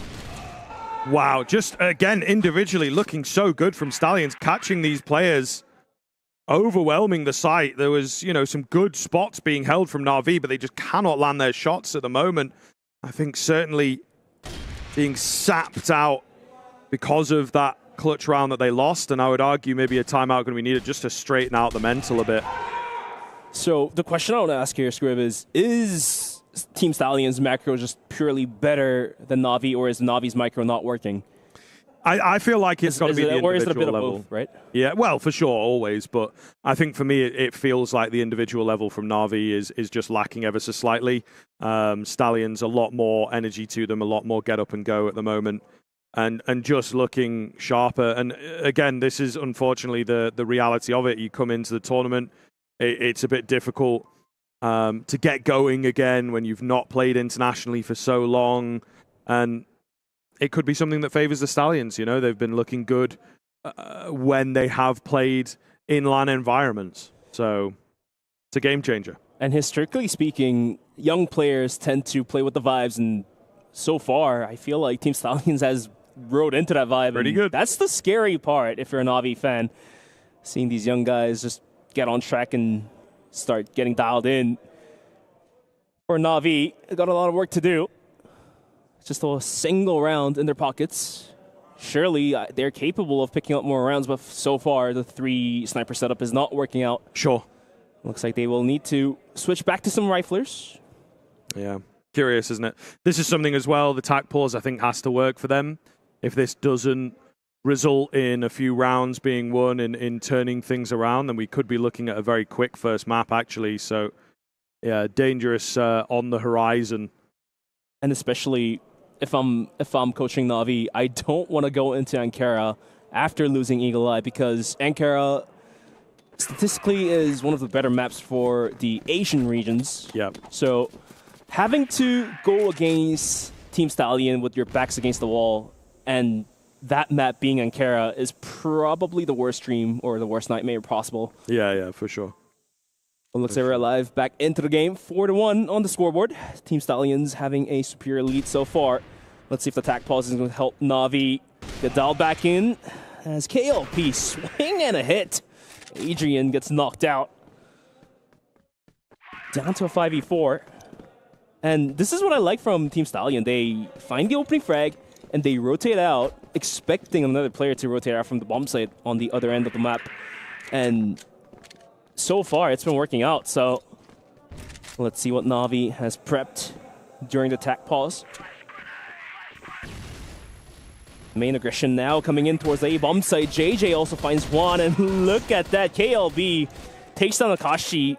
Wow, just again, individually looking so good from Stallions, catching these players, overwhelming the site. There was, some good spots being held from Na'Vi, but they just cannot land their shots at the moment. I think certainly being sapped out because of that clutch round that they lost, and I would argue maybe a timeout going to be needed just to straighten out the mental a bit. So the question I want to ask here, Scrib, is Team Stallions macro just purely better than Na'Vi, or is Navi's micro not working? I feel like it's got to be the individual or is it a bit level. Of both, right? Yeah, well, for sure, always. But I think for me, it feels like the individual level from Na'Vi is just lacking ever so slightly. Stallions, a lot more energy to them, a lot more get up and go at the moment. And just looking sharper. And again, this is unfortunately the reality of it. You come into the tournament, it's a bit difficult to get going again when you've not played internationally for so long. And it could be something that favors the Stallions. They've been looking good when they have played in LAN environments. So it's a game changer. And historically speaking, young players tend to play with the vibes. And so far, I feel like Team Stallions has rode into that vibe. Pretty good. That's the scary part if you're an Na'Vi fan. Seeing these young guys just get on track and start getting dialed in. for Na'Vi. They got a lot of work to do. Just a single round in their pockets. Surely they're capable of picking up more rounds, but so far the 3 sniper setup is not working out. Sure. Looks like they will need to switch back to some riflers. Yeah, curious, isn't it? This is something as well, the tac pause I think has to work for them. If this doesn't result in a few rounds being won in turning things around, then we could be looking at a very quick first map actually. So yeah, dangerous on the horizon. And especially if I'm coaching Na'Vi, I don't want to go into Ankara after losing Eagle Eye, because Ankara statistically is one of the better maps for the Asian regions. Yeah. So having to go against Team Stallion with your backs against the wall, and that map being Ankara, is probably the worst dream or the worst nightmare possible. Yeah, for sure. Well, looks like we're alive back into the game. 4-1 on the scoreboard. Team Stallions having a superior lead so far. Let's see if the attack pause is going to help Na'Vi get dialed back in. As KLP swing and a hit. Adrian gets knocked out. Down to a 5v4. And this is what I like from Team Stallion. They find the opening frag and they rotate out, expecting another player to rotate out from the bomb site on the other end of the map. And so far, it's been working out. So let's see what Na'Vi has prepped during the attack pause. Main aggression now coming in towards the A bomb site. JJ also finds one, and look at that. KLB takes down Akashi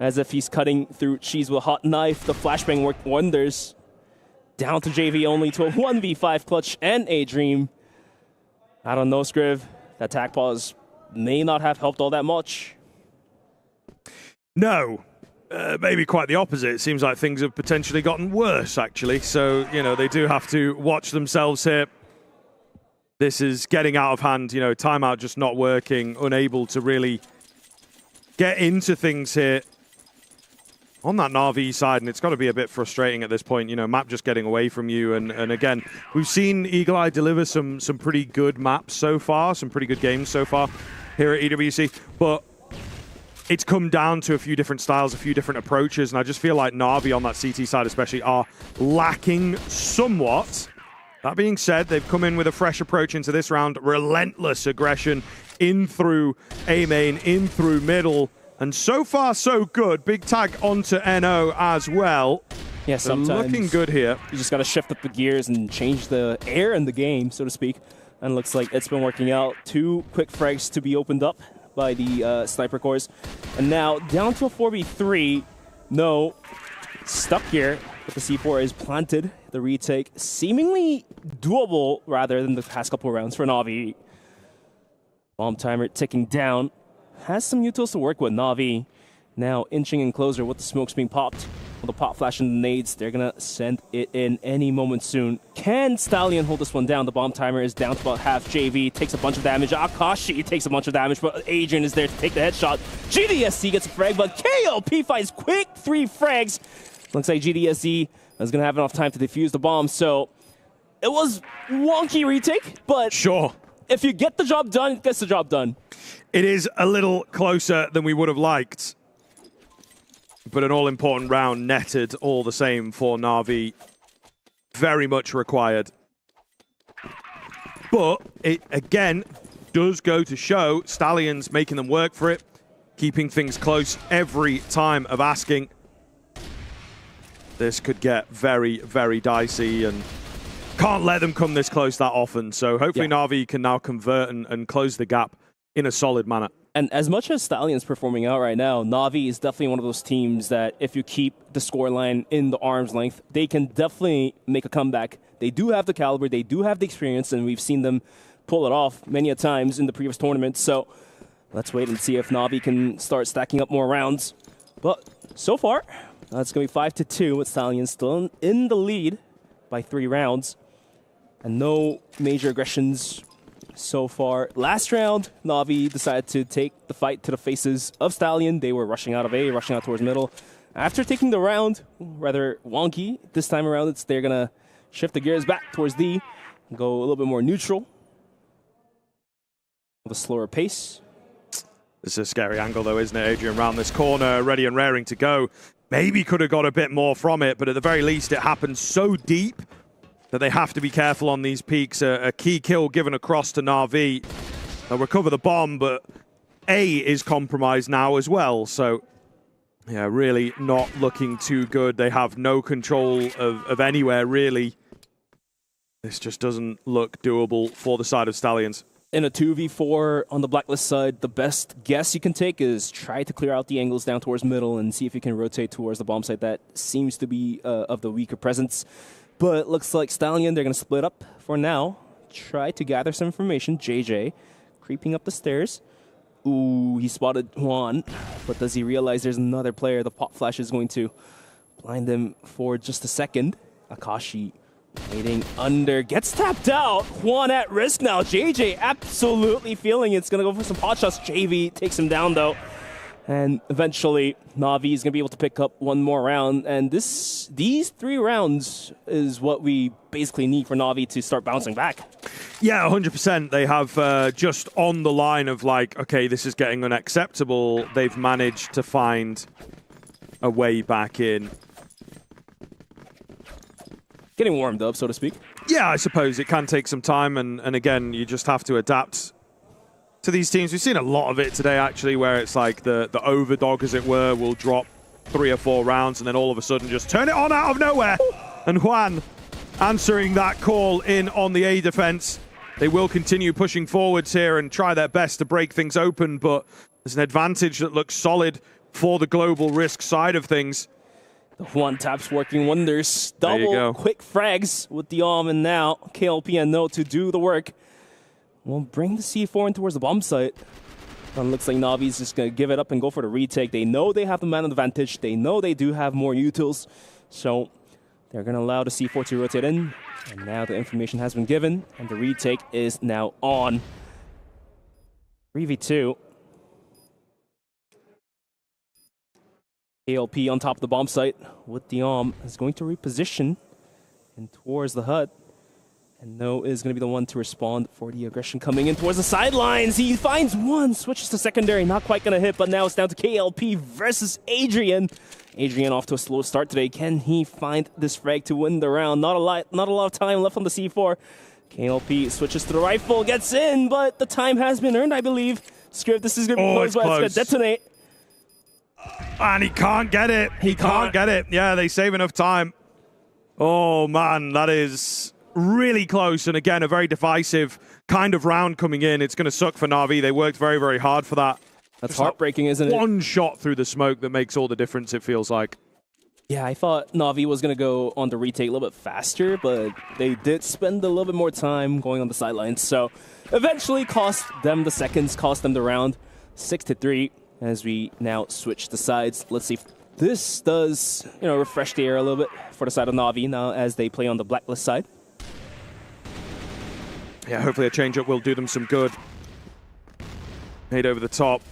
as if he's cutting through cheese with a hot knife. The flashbang worked wonders. Down to JV only to a 1v5 clutch and a dream. I don't know, Scriv. That attack pause may not have helped all that much. No, maybe quite the opposite. It seems like things have potentially gotten worse, actually. So, you know, they do have to watch themselves here. This is getting out of hand, you know, timeout just not working, unable to really get into things here on that Na'Vi side, and it's got to be a bit frustrating at this point, you know, map just getting away from you. And again, we've seen Eagle Eye deliver some pretty good maps so far, some pretty good games so far here at EWC, but it's come down to a few different styles, a few different approaches, and I just feel like Na'Vi on that CT side especially are lacking somewhat. That being said, they've come in with a fresh approach into this round, relentless aggression in through A main, in through middle, and so far so good. Big tag onto NO as well. Yeah, sometimes looking good here. You just got to shift up the gears and change the air in the game, so to speak. And looks like it's been working out. 2 quick frags to be opened up by the sniper cores. And now down to a 4v3. No, stuck here, but the C4 is planted. The retake seemingly doable rather than the past couple of rounds for Na'Vi. Bomb timer ticking down. Has some utils to work with. Na'Vi now inching in closer with the smokes being popped. With the pop flash and the nades, they're going to send it in any moment soon. Can Stallion hold this one down? The bomb timer is down to about half. JV takes a bunch of damage. Akashi takes a bunch of damage, but Adrian is there to take the headshot. GDSC gets a frag, but KLP finds quick 3 frags. Looks like GDSC is going to have enough time to defuse the bomb, so it was wonky retake, but sure, if you get the job done, it gets the job done. It is a little closer than we would have liked, but an all-important round netted all the same for Na'Vi. Very much required. But it, again, does go to show Stallions making them work for it, keeping things close every time of asking. This could get very, very dicey, and can't let them come this close that often. So hopefully Na'Vi can now convert and close the gap in a solid manner. And as much as Stallions performing out right now, Na'Vi is definitely one of those teams that if you keep the scoreline in the arm's length, they can definitely make a comeback. They do have the caliber, they do have the experience, and we've seen them pull it off many a times in the previous tournaments. So let's wait and see if Na'Vi can start stacking up more rounds. But so far, it's going to be 5-2 with Stallions still in the lead by 3 rounds. And no major aggressions so far. Last round, Na'Vi decided to take the fight to the faces of Stallion. They were rushing out of A, rushing out towards middle. After taking the round, rather wonky, this time around they're going to shift the gears back towards D, go a little bit more neutral with a slower pace. This is a scary angle though, isn't it? Adrian round this corner, ready and raring to go. maybe could have got a bit more from it, but at the very least it happens so deep that they have to be careful on these peaks. A key kill given across to Na'Vi. They'll recover the bomb, but A is compromised now as well. So, yeah, really not looking too good. They have no control of anywhere, really. This just doesn't look doable for the side of Stallions. In a 2v4 on the Blacklist side, the best guess you can take is try to clear out the angles down towards middle and see if you can rotate towards the bomb site. That seems to be of the weaker presence. But it looks like Stallion, they're going to split up for now. Try to gather some information. JJ creeping up the stairs. Ooh, he spotted Juan. But does he realize there's another player? The pop flash is going to blind him for just a second. Akashi waiting under, gets tapped out. Juan at risk now. JJ absolutely feeling it's going to go for some pot shots. JV takes him down though. And eventually, Na'Vi is going to be able to pick up one more round. And these 3 rounds is what we basically need for Na'Vi to start bouncing back. Yeah, 100%. They have just on the line of like, okay, this is getting unacceptable. They've managed to find a way back in. Getting warmed up, so to speak. Yeah, I suppose it can take some time. And again, you just have to adapt to these teams. We've seen a lot of it today, actually, where it's like the overdog, as it were, will drop 3 or 4 rounds and then all of a sudden just turn it on out of nowhere. And Juan answering that call in on the A defense. They will continue pushing forwards here and try their best to break things open, but there's an advantage that looks solid for the global risk side of things. The Juan taps working wonders. Double quick frags with the arm, and now KLP and No to do the work. We'll bring the C4 in towards the bomb site. And it looks like Na'Vi's just going to give it up and go for the retake. They know they have the man advantage. They know they do have more utils. So they're going to allow the C4 to rotate in. And now the information has been given, and the retake is now on. 3v2. KLP on top of the bomb site with the arm is going to reposition in towards the hut. And No is going to be the one to respond for the aggression coming in towards the sidelines. He finds one, switches to secondary, not quite going to hit, but now it's down to KLP versus Adrian. Adrian off to a slow start today. Can he find this frag to win the round? Not a lot of time left on the C4. KLP switches to the rifle, gets in, but the time has been earned, I believe. Script, this is going to be close, but it's going to detonate. And he can't get it. He can't get it. Yeah, they save enough time. Oh, man, that is really close. And again, a very divisive kind of round coming in. It's going to suck for Na'Vi. They worked very, very hard for that. That's just heartbreaking, isn't it? One shot through the smoke that makes all the difference, it feels like. Yeah, I thought Na'Vi was going to go on the retake a little bit faster, but they did spend a little bit more time going on the sidelines. So eventually cost them the seconds, cost them the round. 6-3 as we now switch the sides. Let's see if this does, refresh the air a little bit for the side of Na'Vi now as they play on the Blacklist side. Yeah, hopefully a change-up will do them some good. Made over the top.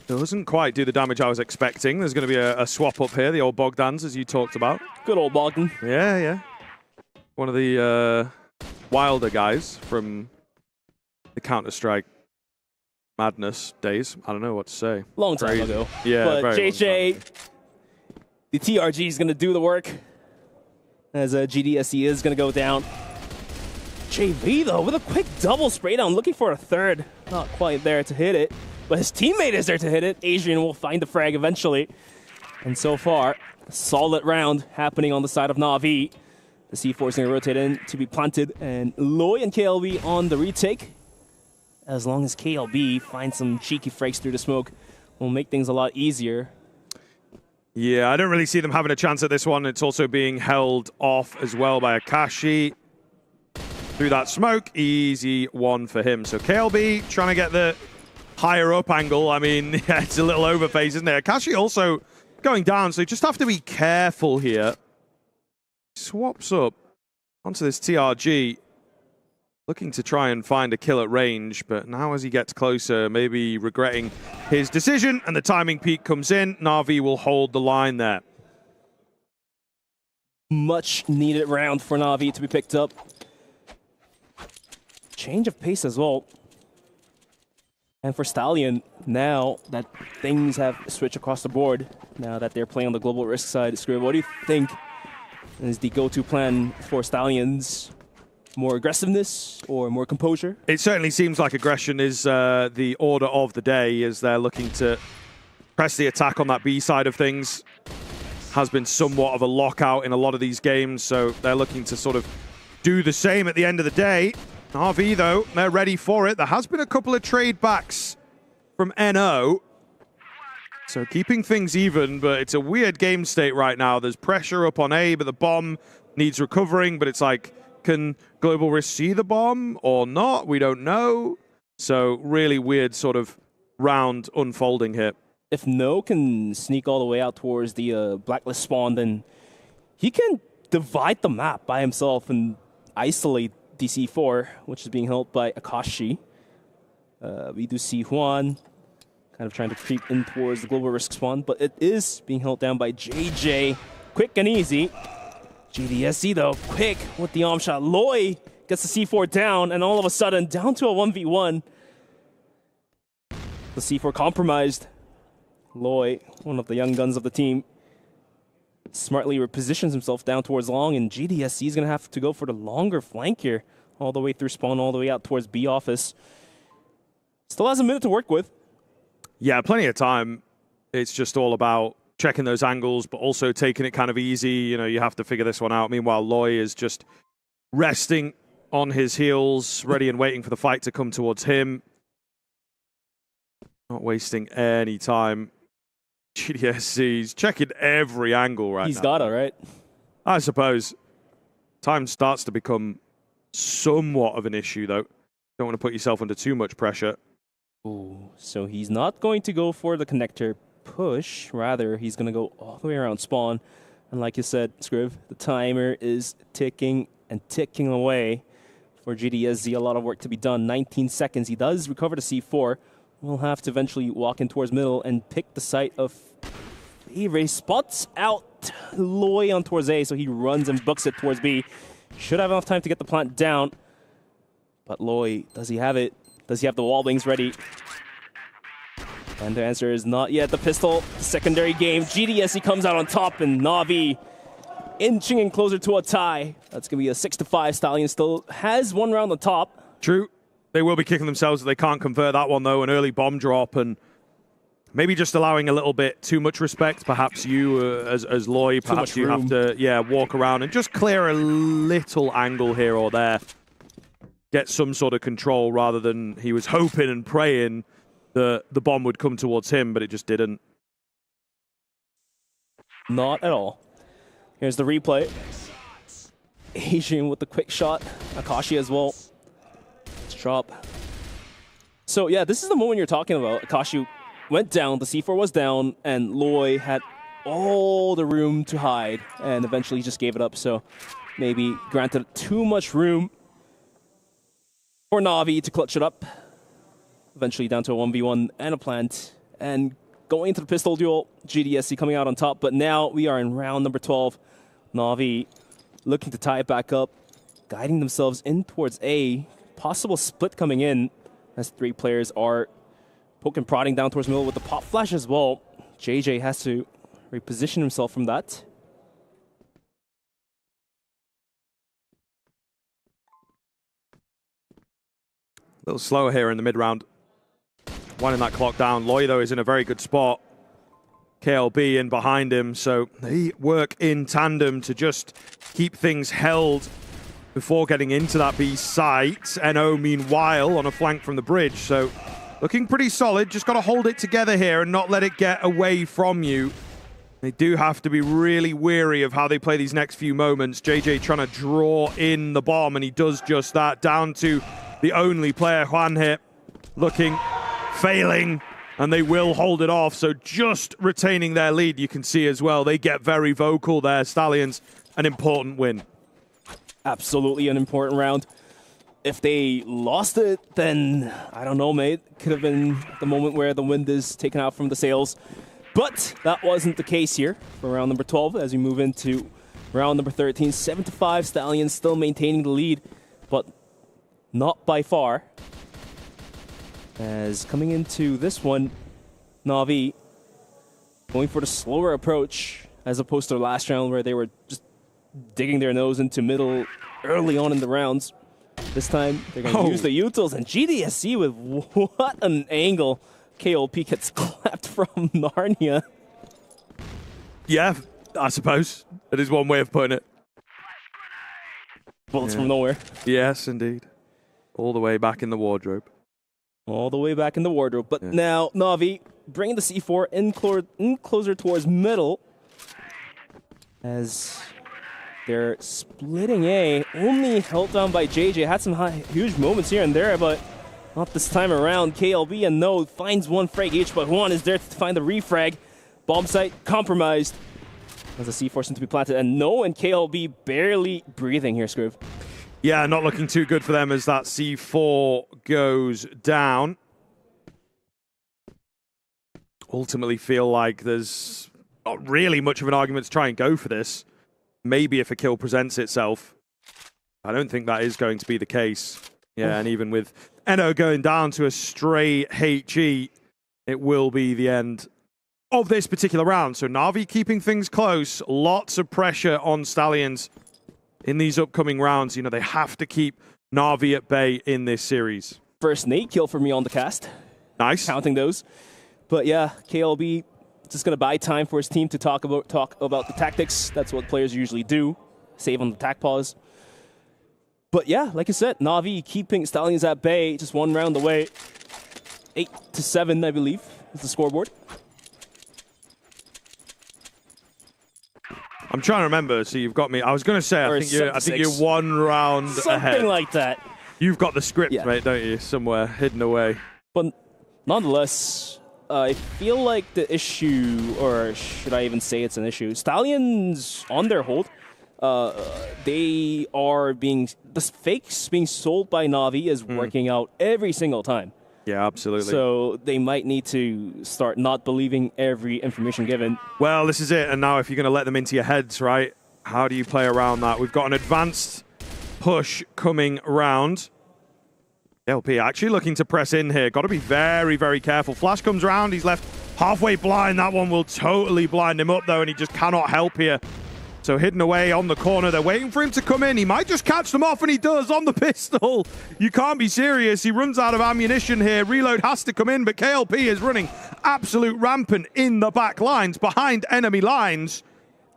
Doesn't quite do the damage I was expecting. There's going to be a swap up here, the old Bogdans, as you talked about. Good old Bogdan. Yeah, yeah. One of the wilder guys from the Counter-Strike madness days. I don't know what to say. Long time ago. Yeah, but JJ, the TRG is going to do the work as GDSE is going to go down. JV, though, with a quick double spray down, looking for a third. Not quite there to hit it, but his teammate is there to hit it. Adrian will find the frag eventually. And so far, a solid round happening on the side of Na'Vi. The C4 is going to rotate in to be planted, and Loy and KLB on the retake. As long as KLB finds some cheeky frags through the smoke, will make things a lot easier. Yeah, I don't really see them having a chance at this one. It's also being held off as well by Akashi. Through that smoke, easy one for him. So KLB trying to get the higher up angle. I mean, yeah, it's a little overphase, isn't it? Akashi also going down, so you just have to be careful here. Swaps up onto this TRG. Looking to try and find a kill at range, but now as he gets closer, maybe regretting his decision, and the timing peak comes in. Na'Vi will hold the line there. Much needed round for Na'Vi to be picked up. Change of pace as well. And for Stallion, now that things have switched across the board, now that they're playing on the global risk side, Scrib, what do you think is the go-to plan for Stallions? More aggressiveness or more composure? It certainly seems like aggression is the order of the day, as they're looking to press the attack on that B side of things. Has been somewhat of a lockout in a lot of these games, so they're looking to sort of do the same at the end of the day. RV, though, they're ready for it. There has been a couple of trade backs from NO. So keeping things even, but it's a weird game state right now. There's pressure up on A, but the bomb needs recovering. But it's like, can Global Risk see the bomb or not? We don't know. So really weird sort of round unfolding here. If No can sneak all the way out towards the Blacklist spawn, then he can divide the map by himself and isolate DC4, which is being held by Akashi. We do see Juan kind of trying to creep in towards the global risk spawn, but it is being held down by JJ. Quick and easy. GDSC, though, quick with the arm shot. Loy gets the C4 down, and all of a sudden, down to a 1v1. The C4 compromised. Loy, one of the young guns of the team, smartly repositions himself down towards long, and GDSC is going to have to go for the longer flank here, all the way through spawn, all the way out towards B office. Still has a minute to work with. Yeah, plenty of time. It's just all about checking those angles, but also taking it kind of easy. You know, you have to figure this one out. Meanwhile, Loy is just resting on his heels, ready and waiting for the fight to come towards him. Not wasting any time. GDSC's checking every angle right now. He's got it, right? I suppose. Time starts to become somewhat of an issue, though. Don't want to put yourself under too much pressure. Ooh, so he's not going to go for the connector push. Rather, he's going to go all the way around spawn. And like you said, Scriv, the timer is ticking and ticking away for GDSZ. A lot of work to be done. 19 seconds. He does recover the C4. We'll have to eventually walk in towards middle and pick the site of Ray. Spots out Loy on towards A, so he runs and books it towards B. Should have enough time to get the plant down. But Loy, does he have it? Does he have the wall wings ready? And the answer is not yet. The pistol, secondary game. GDSC comes out on top, and Na'Vi inching in closer to a tie. That's going to be a 6-5. Stallion still has one round on top. True. They will be kicking themselves if they can't convert that one, though. An early bomb drop and maybe just allowing a little bit too much respect. Perhaps you, as Loy, perhaps you have to, walk around and just clear a little angle here or there. Get some sort of control rather than he was hoping and praying the bomb would come towards him, but it just didn't. Not at all. Here's the replay. Asian with the quick shot. Akashi as well. Drop. So yeah, this is the moment you're talking about. Akashi went down, the C4 was down, and Loy had all the room to hide, and eventually just gave it up. So maybe granted too much room for Na'Vi to clutch it up. Eventually down to a 1v1 and a plant. And going into the pistol duel, GDSC coming out on top. But now we are in round number 12. Na'Vi looking to tie it back up, guiding themselves in towards A. Possible split coming in as three players are poking, prodding down towards middle with the pop flash as well. JJ has to reposition himself from that. A little slower here in the mid-round. Winding that clock down. Loy, though, is in a very good spot. KLB in behind him, so they work in tandem to just keep things held before getting into that B site. NO, meanwhile, on a flank from the bridge. So looking pretty solid. Just got to hold it together here and not let it get away from you. They do have to be really wary of how they play these next few moments. JJ trying to draw in the bomb, and he does just that. Down to the only player, Juan here, looking, failing, and they will hold it off. So just retaining their lead, you can see as well. They get very vocal there. Stallions, an important win. Absolutely an important round. If they lost it, then I don't know, mate. Could have been the moment where the wind is taken out from the sails. But that wasn't the case here for round number 12 as we move into round number 13. 7-5, Stallions still maintaining the lead, but not by far. As coming into this one, Na'Vi going for the slower approach as opposed to the last round where they were just digging their nose into middle early on in the rounds. This time, they're going to use the utils, and GDSC with what an angle. KLP gets clapped from Narnia. Yeah, I suppose. That is one way of putting it. Bullets from nowhere. Yes, indeed. All the way back in the wardrobe. All the way back in the wardrobe. But now, Na'Vi bringing the C4 in closer towards middle. As they're splitting A, only held down by JJ. Had some huge moments here and there, but not this time around. KLB and No finds one frag each, but Juan is there to find the refrag. Bomb site compromised as the C4 seems to be planted, and No and KLB barely breathing here, Scriv. Yeah, not looking too good for them as that C4 goes down. Ultimately feel like there's not really much of an argument to try and go for this. Maybe if a kill presents itself. I don't think that is going to be the case. Yeah, and even with Eno going down to a stray HE, it will be the end of this particular round. So Na'Vi keeping things close. Lots of pressure on Stallions in these upcoming rounds. You know, they have to keep Na'Vi at bay in this series. First Nate kill for me on the cast. Nice. Counting those. But yeah, KLB just going to buy time for his team to talk about the tactics. That's what players usually do. Save on the attack pause. But yeah, like I said, Na'Vi keeping Stallions at bay, just one round away. 8-7, I believe, is the scoreboard. I'm trying to remember, so you've got me. I was going to say, I think you're one round Something ahead. Something like that. You've got the script, mate, don't you? Somewhere hidden away. But nonetheless, I feel like the issue, or should I even say it's an issue, Stallions on their hold. They are the fakes being sold by Na'Vi is working out every single time. Yeah, absolutely. So they might need to start not believing every information given. Well, this is it. And now if you're going to let them into your heads, right, how do you play around that? We've got an advanced push coming around. LP actually looking to press in here. Got to be very, very careful. Flash comes around. He's left halfway blind. That one will totally blind him up, though, and he just cannot help here. So hidden away on the corner. They're waiting for him to come in. He might just catch them off, and he does on the pistol. You can't be serious. He runs out of ammunition here. Reload has to come in, but KLP is running absolute rampant in the back lines, behind enemy lines.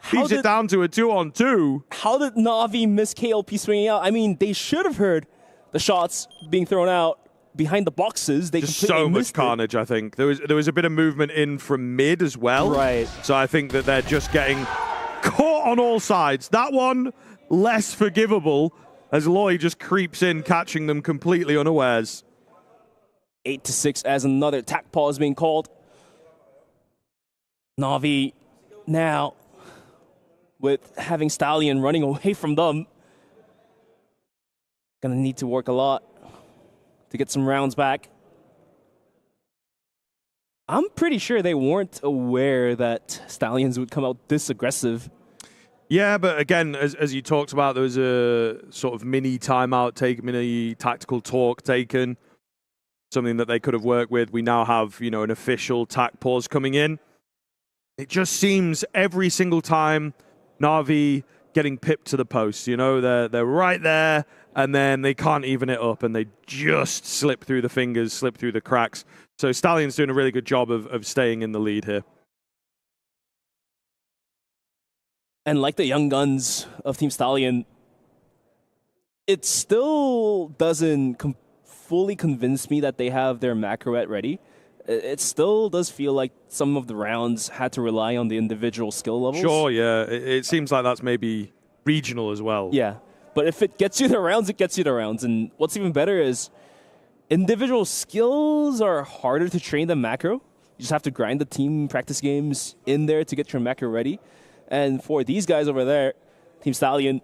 Keeps it down to a 2-on-2. How did Na'Vi miss KLP swinging out? I mean, they should have heard the shots being thrown out behind the boxes. They just so much carnage, I think. There was a bit of movement in from mid as well. Right. So I think that they're just getting caught on all sides. That one, less forgivable, as Loy just creeps in, catching them completely unawares. 8-6 as another attack pause being called. Na'Vi now, with having Stallion running away from them, gonna need to work a lot to get some rounds back. I'm pretty sure they weren't aware that Stallions would come out this aggressive. Yeah, but again, as you talked about, there was a sort of mini timeout taken, mini tactical talk taken, something that they could have worked with. We now have, you know, an official tac pause coming in. It just seems every single time Na'Vi getting pipped to the post, you know, they're right there, and then they can't even it up, and they just slip through the fingers, slip through the cracks. So Stallion's doing a really good job of staying in the lead here. And like the young guns of Team Stallion, it still doesn't fully convince me that they have their macroette ready. It still does feel like some of the rounds had to rely on the individual skill levels. Sure, yeah. It seems like that's maybe regional as well. Yeah, but if it gets you the rounds, it gets you the rounds. And what's even better is individual skills are harder to train than macro. You just have to grind the team practice games in there to get your macro ready. And for these guys over there, Team Stallion,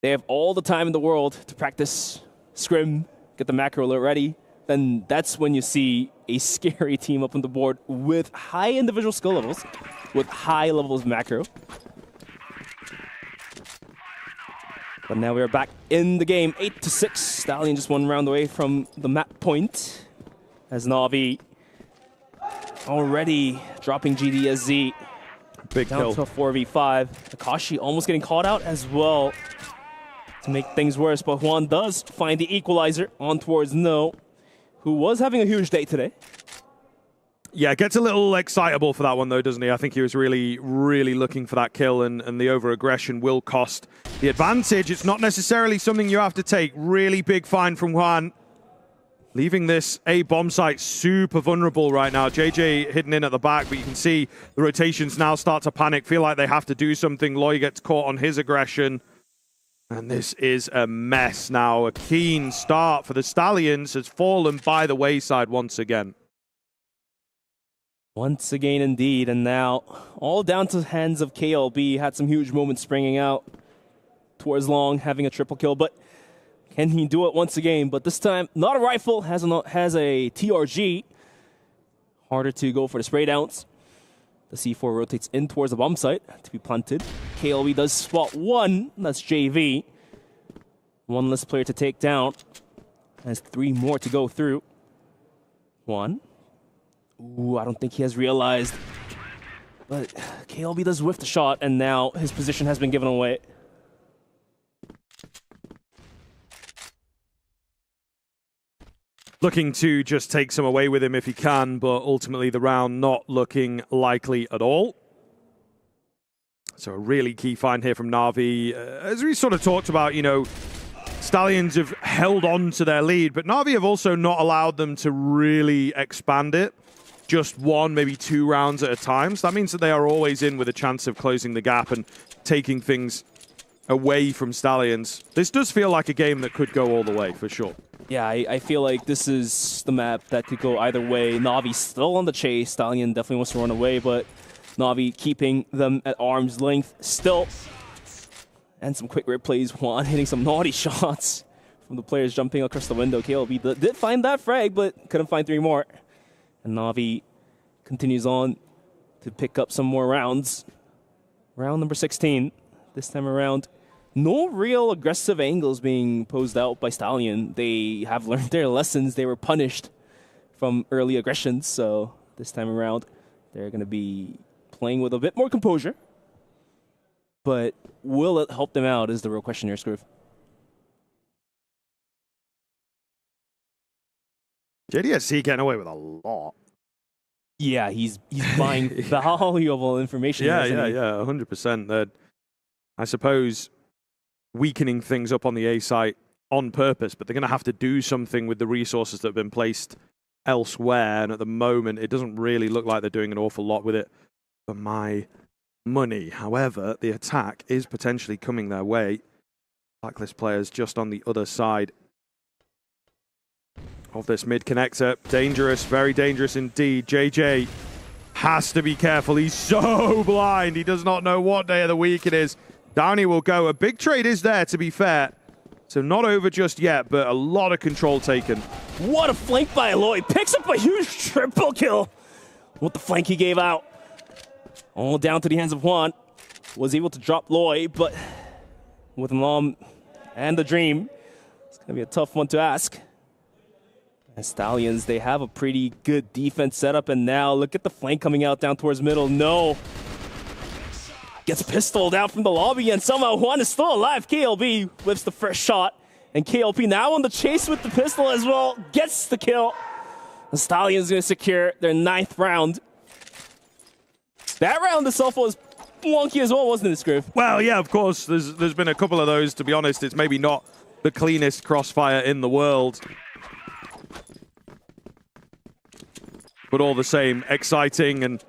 they have all the time in the world to practice scrim, get the macro alert ready. Then that's when you see a scary team up on the board with high individual skill levels, with high levels of macro. But now we are back in the game, 8-6. Stallion just one round away from the map point. As Na'Vi already dropping GDSZ. Big down kill. to a 4v5. Akashi almost getting caught out as well to make things worse. But Juan does find the equalizer on towards No, who was having a huge day today. Yeah, gets a little excitable for that one, though, doesn't he? I think he was really, really looking for that kill, and the over-aggression will cost the advantage. It's not necessarily something you have to take. Really big find from Juan. Leaving this A bomb site super vulnerable right now. JJ hidden in at the back, but you can see the rotations now start to panic, feel like they have to do something. Loy gets caught on his aggression. And this is a mess now. A keen start for the Stallions has fallen by the wayside once again. Once again, indeed, and now all down to the hands of KLB. Had some huge moments springing out towards Long, having a triple kill, but can he do it once again? But this time, not a rifle, has a TRG. Harder to go for the spray downs. The C4 rotates in towards the bomb site to be planted. KLB does spot one, that's JV. One less player to take down. Has 3 more to go through. One. Ooh, I don't think he has realized. But KLB does whiff the shot, and now his position has been given away. Looking to just take some away with him if he can, but ultimately the round not looking likely at all. So a really key find here from Na'Vi. As we sort of talked about, you know, Stallions have held on to their lead, but Na'Vi have also not allowed them to really expand it. Just 1, maybe 2 rounds at a time. So that means that they are always in with a chance of closing the gap and taking things away from Stallions. This does feel like a game that could go all the way, for sure. Yeah, I feel like this is the map that could go either way. Na'Vi still on the chase. Stallion definitely wants to run away, but Na'Vi keeping them at arm's length still. And some quick replays. Juan hitting some naughty shots from the players jumping across the window. KLB did find that frag, but couldn't find 3 more. And Na'Vi continues on to pick up some more rounds. Round number 16. This time around, no real aggressive angles being posed out by Stallion. They have learned their lessons. They were punished from early aggressions. So this time around, they're going to be playing with a bit more composure. But will it help them out is the real question here, Scrooge. JDSC getting away with a lot. Yeah, he's buying valuable information. Yeah, 100%. That, I suppose, weakening things up on the A site on purpose, but they're going to have to do something with the resources that have been placed elsewhere. And at the moment, it doesn't really look like they're doing an awful lot with it for my money. However, the attack is potentially coming their way. Blacklist players just on the other side of this mid connector. Dangerous, very dangerous indeed. JJ has to be careful. He's so blind. He does not know what day of the week it is. Down he will go. A big trade is there, to be fair. So not over just yet, but a lot of control taken. What a flank by Eloy. Picks up a huge triple kill with the flank he gave out. All down to the hands of Juan. Was able to drop Loy, but with Mom and the Dream, it's going to be a tough one to ask. And Stallions, they have a pretty good defense setup, and now look at the flank coming out down towards middle. No. Gets pistoled out from the lobby, and somehow Juan is still alive. KLB whips the first shot, and KLB now on the chase with the pistol as well. Gets the kill. The Stallions going to secure their 9th round. That round itself was wonky as well, wasn't it, Scriv? Well, yeah, of course. There's been a couple of those, to be honest. It's maybe not the cleanest crossfire in the world. But all the same, exciting and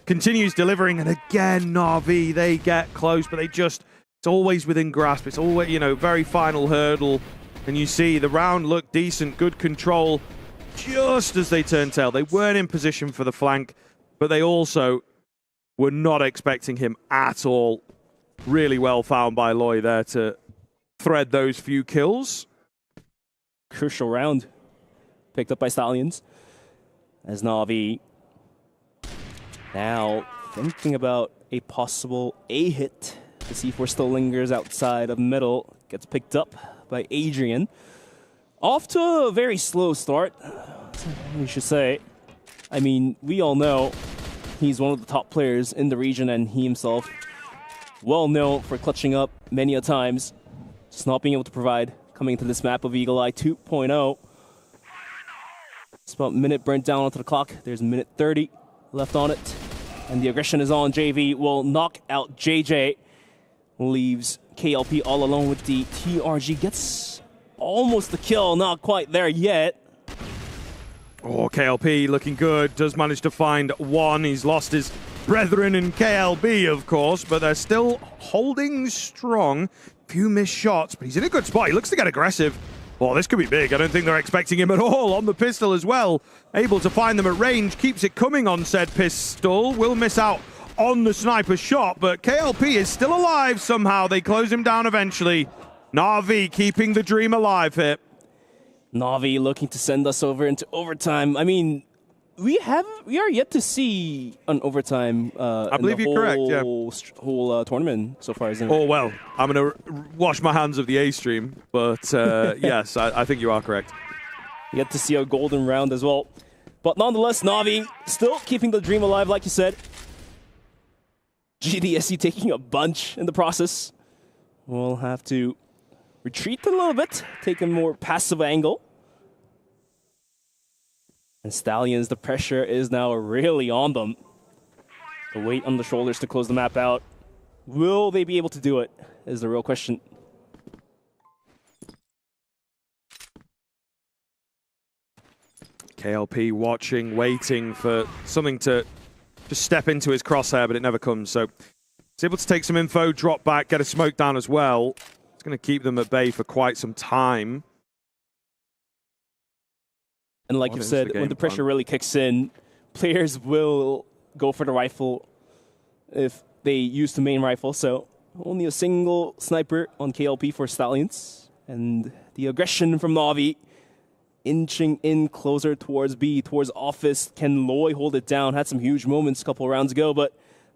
continues delivering. And again, Na'Vi, they get close, but it's always within grasp. It's always, you know, very final hurdle. And you see the round looked decent, good control, just as they turned tail. They weren't in position for the flank, but they also were not expecting him at all. Really well found by Loy there to thread those few kills. Crucial round picked up by Stallions. As Na'Vi now thinking about a possible A hit. The C4 still lingers outside of middle. gets picked up by Adrian. Off to a very slow start, we should say. I mean, we all know he's one of the top players in the region, and he himself well known for clutching up many a times. Just not being able to provide coming into this map of Eagle Eye 2.0. It's about a minute burnt down onto the clock. There's a minute 30 left on it. And the aggression is on. JV will knock out JJ. Leaves KLP all alone with the TRG. Gets almost the kill. Not quite there yet. Oh, KLP looking good. Does manage to find one. He's lost his brethren in KLB, of course, but they're still holding strong. Few missed shots, but he's in a good spot. He looks to get aggressive. Oh, this could be big. I don't think they're expecting him at all on the pistol as well. Able to find them at range. Keeps it coming on said pistol. Will miss out on the sniper shot, but KLP is still alive somehow. They close him down eventually. Na'Vi keeping the dream alive here. Na'Vi looking to send us over into overtime. I mean, we are yet to see an overtime. I believe you're correct. Yeah. Whole tournament so far, isn't it? Oh well, I'm gonna wash my hands of the A stream, but yes, I think you are correct. Yet to see a golden round as well, but nonetheless, Na'Vi still keeping the dream alive, like you said. GDSC taking a bunch in the process. We'll have to retreat a little bit, take a more passive angle. And Stallions, the pressure is now really on them. The weight on the shoulders to close the map out. Will they be able to do it is the real question. KLP watching, waiting for something to just step into his crosshair, but it never comes. So he's able to take some info, drop back, get a smoke down as well. It's going to keep them at bay for quite some time. And like you've said, when the pressure really kicks in, players will go for the rifle if they use the main rifle. So only a single sniper on KLP for Stallions. And the aggression from Na'Vi inching in closer towards B, towards Office. Can Loy hold it down? Had some huge moments a couple rounds ago, but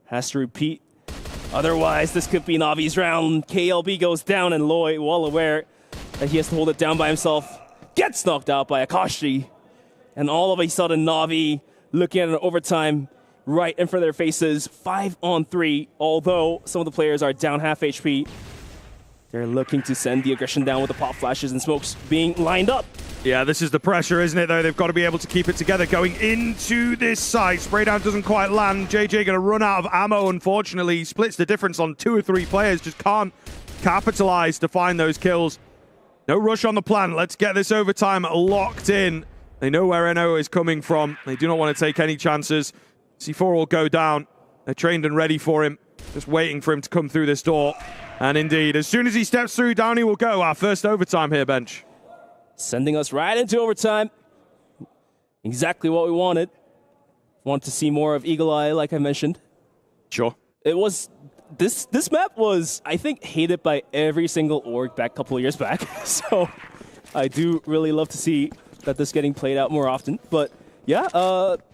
has to repeat. Otherwise, this could be Na'Vi's round. KLB goes down, and Loy, well aware that he has to hold it down by himself, gets knocked out by Akashi. And all of a sudden, Na'Vi looking at an overtime right in front of their faces. 5-on-3, although some of the players are down half HP. They're looking to send the aggression down with the pop flashes and smokes being lined up. Yeah, this is the pressure, isn't it, though? They've got to be able to keep it together going into this side. Spray down doesn't quite land. JJ going to run out of ammo, unfortunately. Splits the difference on 2 or 3 players. Just can't capitalize to find those kills. No rush on the plan. Let's get this overtime locked in. They know where NO is coming from. They do not want to take any chances. C4 will go down. They're trained and ready for him. Just waiting for him to come through this door. And indeed, as soon as he steps through, down he will go. Our first overtime here, Bench. Sending us right into overtime. Exactly what we wanted. Want to see more of Eagle Eye, like I mentioned. Sure. It was... This map was, I think, hated by every single org back a couple of years back. So I do really love to see that this getting played out more often. But yeah,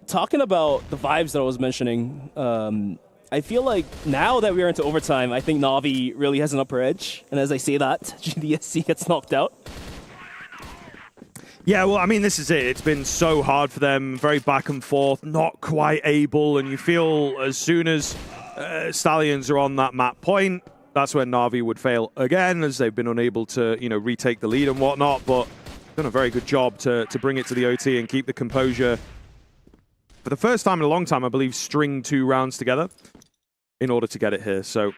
talking about the vibes that I was mentioning, I feel like now that we're into overtime, I think Na'Vi really has an upper edge. And as I say that, GDSC gets knocked out. Yeah, well, I mean, this is it. It's been so hard for them, very back and forth, not quite able. And you feel as soon as Stallions are on that map point, that's when Na'Vi would fail again, as they've been unable to, retake the lead and whatnot. But done a very good job to bring it to the OT and keep the composure. For the first time in a long time, I believe, string 2 rounds together in order to get it here. So,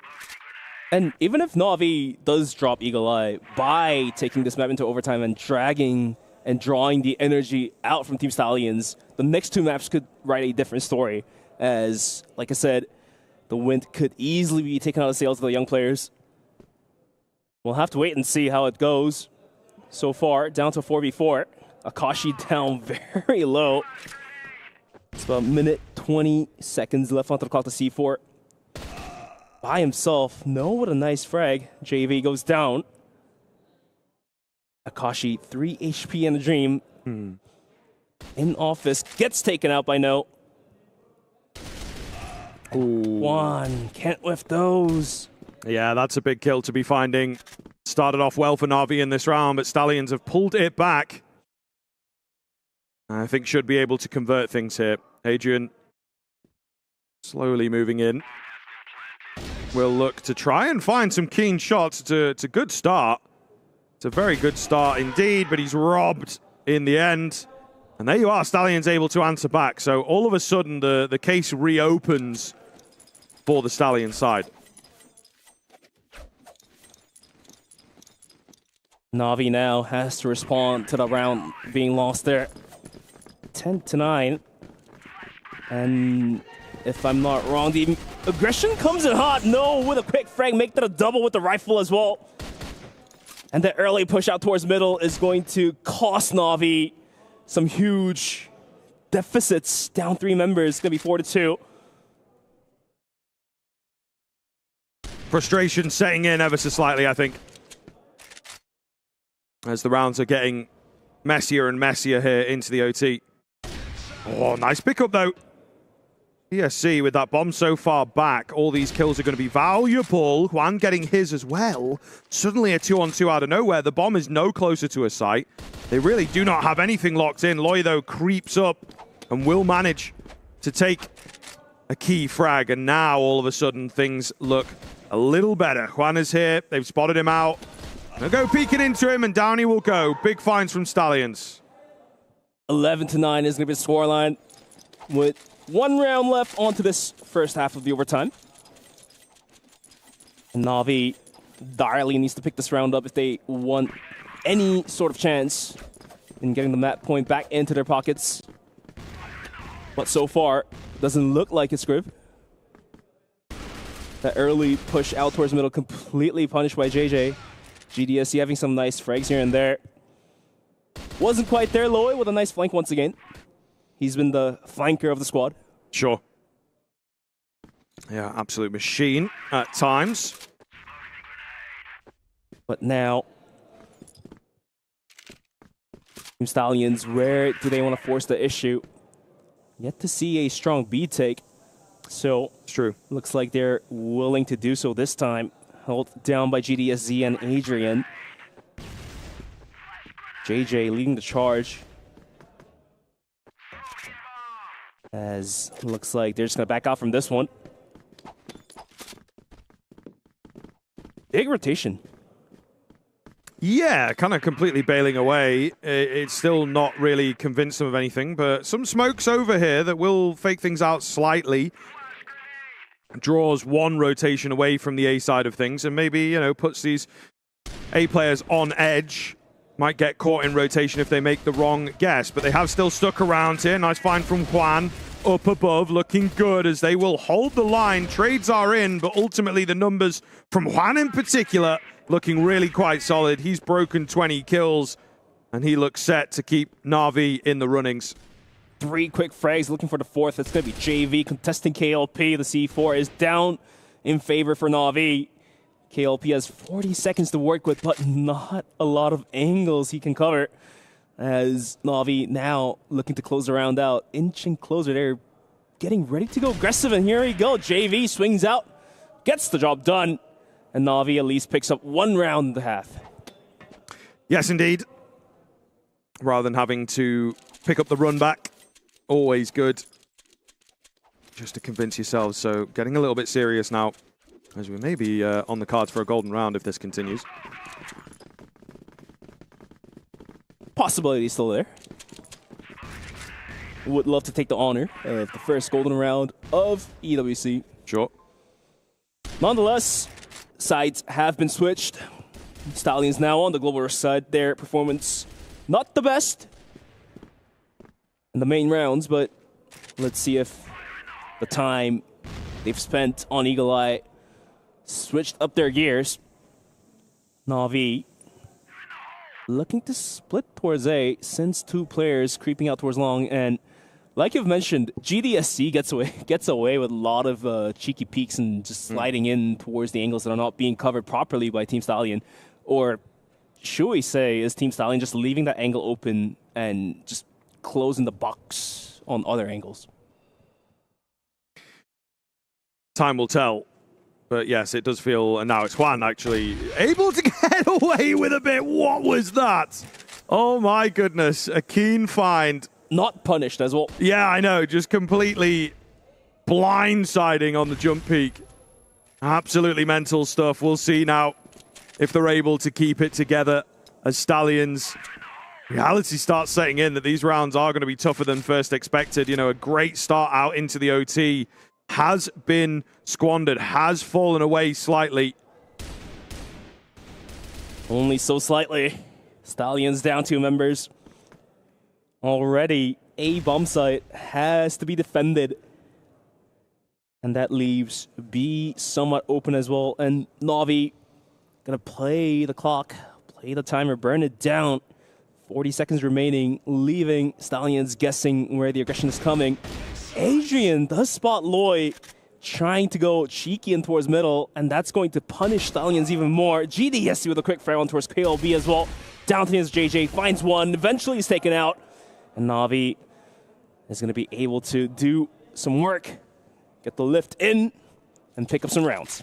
and even if Na'Vi does drop Eagle Eye by taking this map into overtime and dragging and drawing the energy out from Team Stallions, the next 2 maps could write a different story. As, like I said, the wind could easily be taken out of sails of the young players. We'll have to wait and see how it goes. So far, down to 4v4. Akashi down very low. It's about a minute 20 seconds left onto the clock to C4. By himself. No, what a nice frag. JV goes down. Akashi, 3 HP in a dream. In office, gets taken out by No. Ooh. 1, can't whiff those. Yeah, that's a big kill to be finding. Started off well for Na'Vi in this round, but Stallions have pulled it back. I think should be able to convert things here. Adrian slowly moving in. We'll look to try and find some keen shots. It's a good start. It's a very good start indeed, but he's robbed in the end. And there you are, Stallions able to answer back. So all of a sudden, the case reopens for the Stallions side. Na'Vi now has to respond to the round being lost there. 10-9. And if I'm not wrong, the aggression comes in hot. No, with a quick frag, make that a double with the rifle as well. And the early push out towards middle is going to cost Na'Vi some huge deficits. Down 3 members, it's going to be 4-2. Frustration setting in ever so slightly, I think, as the rounds are getting messier and messier here into the OT. Oh, nice pickup though. ESC with that bomb so far back. All these kills are going to be valuable. Juan getting his as well. Suddenly a 2-on-2 out of nowhere. The bomb is no closer to a site. They really do not have anything locked in. Loy, though, creeps up and will manage to take a key frag. And now, all of a sudden, things look a little better. Juan is here. They've spotted him out. They'll go peeking into him, and down he will go. Big finds from Stallions. 11-9 is going to be the scoreline with 1 round left onto this first half of the overtime. Na'Vi direly needs to pick this round up if they want any sort of chance in getting the map point back into their pockets. But so far, doesn't look like it's Scriv. That early push out towards middle completely punished by JJ. GDSC having some nice frags here and there. Wasn't quite there, Loy, with a nice flank once again. He's been the flanker of the squad. Sure. Yeah, absolute machine at times. But now, Team Stallions, where do they want to force the issue? Yet to see a strong B take. So, it's true. Looks like they're willing to do so this time. Held down by GDSZ and Adrian. JJ leading the charge. As looks like they're just going to back out from this one. Big rotation. Yeah, kind of completely bailing away. It's still not really convinced them of anything, but some smokes over here that will fake things out slightly. Draws 1 rotation away from the A side of things and maybe, you know, puts these A players on edge. Might get caught in rotation if they make the wrong guess, but they have still stuck around here. Nice find from Juan up above, looking good as they will hold the line. Trades are in, but ultimately the numbers from Juan in particular looking really quite solid. He's broken 20 kills and he looks set to keep Na'Vi in the runnings. 3 quick frags looking for the 4th. It's going to be JV contesting KLP. The C4 is down in favor for Na'Vi. KLP has 40 seconds to work with, but not a lot of angles he can cover. As Na'Vi now looking to close the round out. Inching closer there, getting ready to go aggressive, and here we go. JV swings out, gets the job done, and Na'Vi at least picks up 1 round and a half. Yes, indeed. Rather than having to pick up the run back, always good just to convince yourselves. So getting a little bit serious now, as we may be on the cards for a golden round if this continues. Possibility still there. Would love to take the honor of the first golden round of EWC. Sure. Nonetheless, sides have been switched. Stallions now on the global side. Their performance not the best in the main rounds, but let's see if the time they've spent on Eagle Eye switched up their gears. Na'Vi looking to split towards A, since 2 players creeping out towards long, and like you've mentioned, GDSC gets away with a lot of cheeky peeks and just sliding in towards the angles that are not being covered properly by Team Stallion. Or should we say, is Team Stallion just leaving that angle open and just closing the box on other angles? Time will tell. But yes, it does feel, and now it's Juan actually able to get away with a bit. What was that? Oh my goodness, a keen find. Not punished as well. Yeah, I know, just completely blindsiding on the jump peak. Absolutely mental stuff. We'll see now if they're able to keep it together as Stallions. Reality starts setting in that these rounds are going to be tougher than first expected. You know, a great start out into the OT has been squandered, has fallen away slightly. Only so slightly. Stallions down 2 members. Already, A bomb site has to be defended. And that leaves B somewhat open as well. And Na'Vi gonna play the clock, play the timer, burn it down. 40 seconds remaining, leaving Stallions guessing where the aggression is coming. Adrian does spot Loy trying to go cheeky in towards middle, and that's going to punish Stallions even more. GDSC with a quick fire on towards KLB as well. Down to his JJ, finds one, eventually he's taken out. And Na'Vi is going to be able to do some work, get the lift in, and pick up some rounds.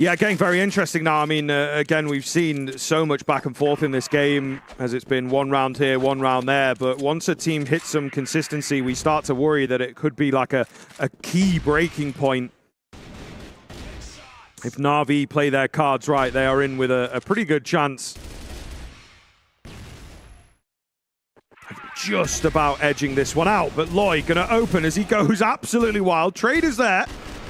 Yeah, getting very interesting now. I mean, again, we've seen so much back and forth in this game as it's been one round here, one round there. But once a team hits some consistency, we start to worry that it could be like a key breaking point. If Na'Vi play their cards right, they are in with a pretty good chance. Just about edging this one out, but Loy gonna open as he goes absolutely wild. Trader's there.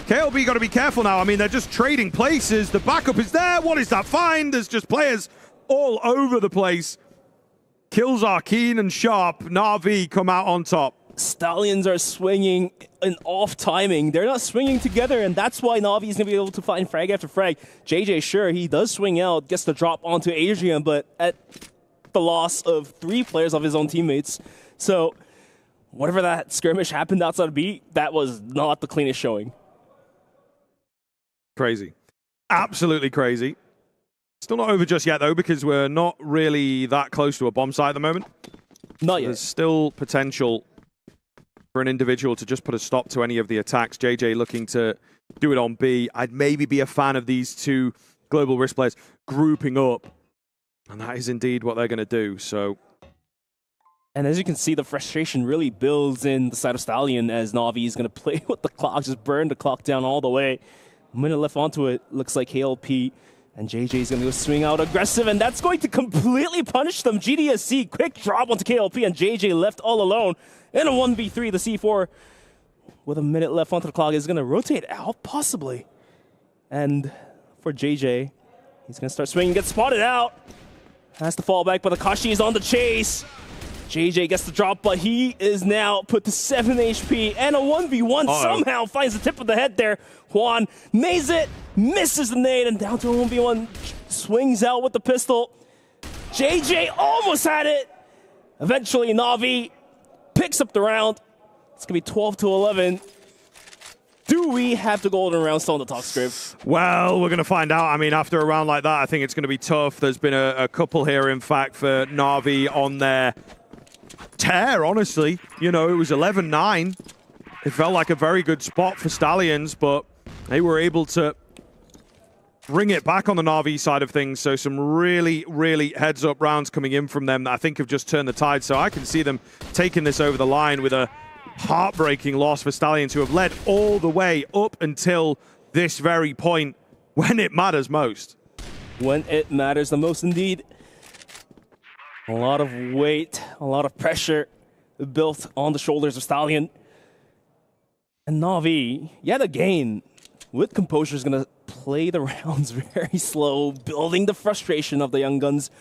KLB got to be careful now. I mean, they're just trading places. The backup is there. What is that find? There's just players all over the place. Kills are keen and sharp. Na'Vi come out on top. Stallions are swinging in off timing. They're not swinging together, and that's why Na'Vi is going to be able to find frag after frag. JJ, sure, he does swing out, gets the drop onto Adrian, but at the loss of 3 players of his own teammates. So whatever that skirmish happened outside of B, that was not the cleanest showing. Crazy. Absolutely crazy. Still not over just yet, though, because we're not really that close to a bomb site at the moment. Not yet. There's still potential for an individual to just put a stop to any of the attacks. JJ looking to do it on B. I'd maybe be a fan of these 2 global risk players grouping up. And that is indeed what they're going to do, so... And as you can see, the frustration really builds in the side of Stallion as Na'Vi is going to play with the clock, just burn the clock down all the way. A minute left onto it. Looks like KLP and JJ is going to go swing out aggressive, and that's going to completely punish them. GDSC, quick drop onto KLP, and JJ left all alone. In a 1v3, the C4, with a minute left onto the clock, is going to rotate out, possibly. And for JJ, he's going to start swinging, gets spotted out. Has to fall back, but Akashi is on the chase. JJ gets the drop, but he is now put to 7 HP, and a 1v1 somehow finds the tip of the head there. Juan nays it, misses the nade, and down to a 1v1, swings out with the pistol. JJ almost had it. Eventually, Na'Vi picks up the round. It's going to be 12-11. Do we have the golden round still on the talk script? Well, we're going to find out. I mean, after a round like that, I think it's going to be tough. There's been a couple here, in fact, for Na'Vi on their tear, honestly. You know, it was 11-9. It felt like a very good spot for Stallions, but they were able to bring it back on the Na'Vi side of things. So some really, really heads-up rounds coming in from them that I think have just turned the tide. So I can see them taking this over the line with a heartbreaking loss for Stallions, who have led all the way up until this very point when it matters most. When it matters the most, indeed. A lot of weight, a lot of pressure built on the shoulders of Stallion. And Na'Vi, yet again, with composure, is going to play the rounds very slow, building the frustration of the young guns.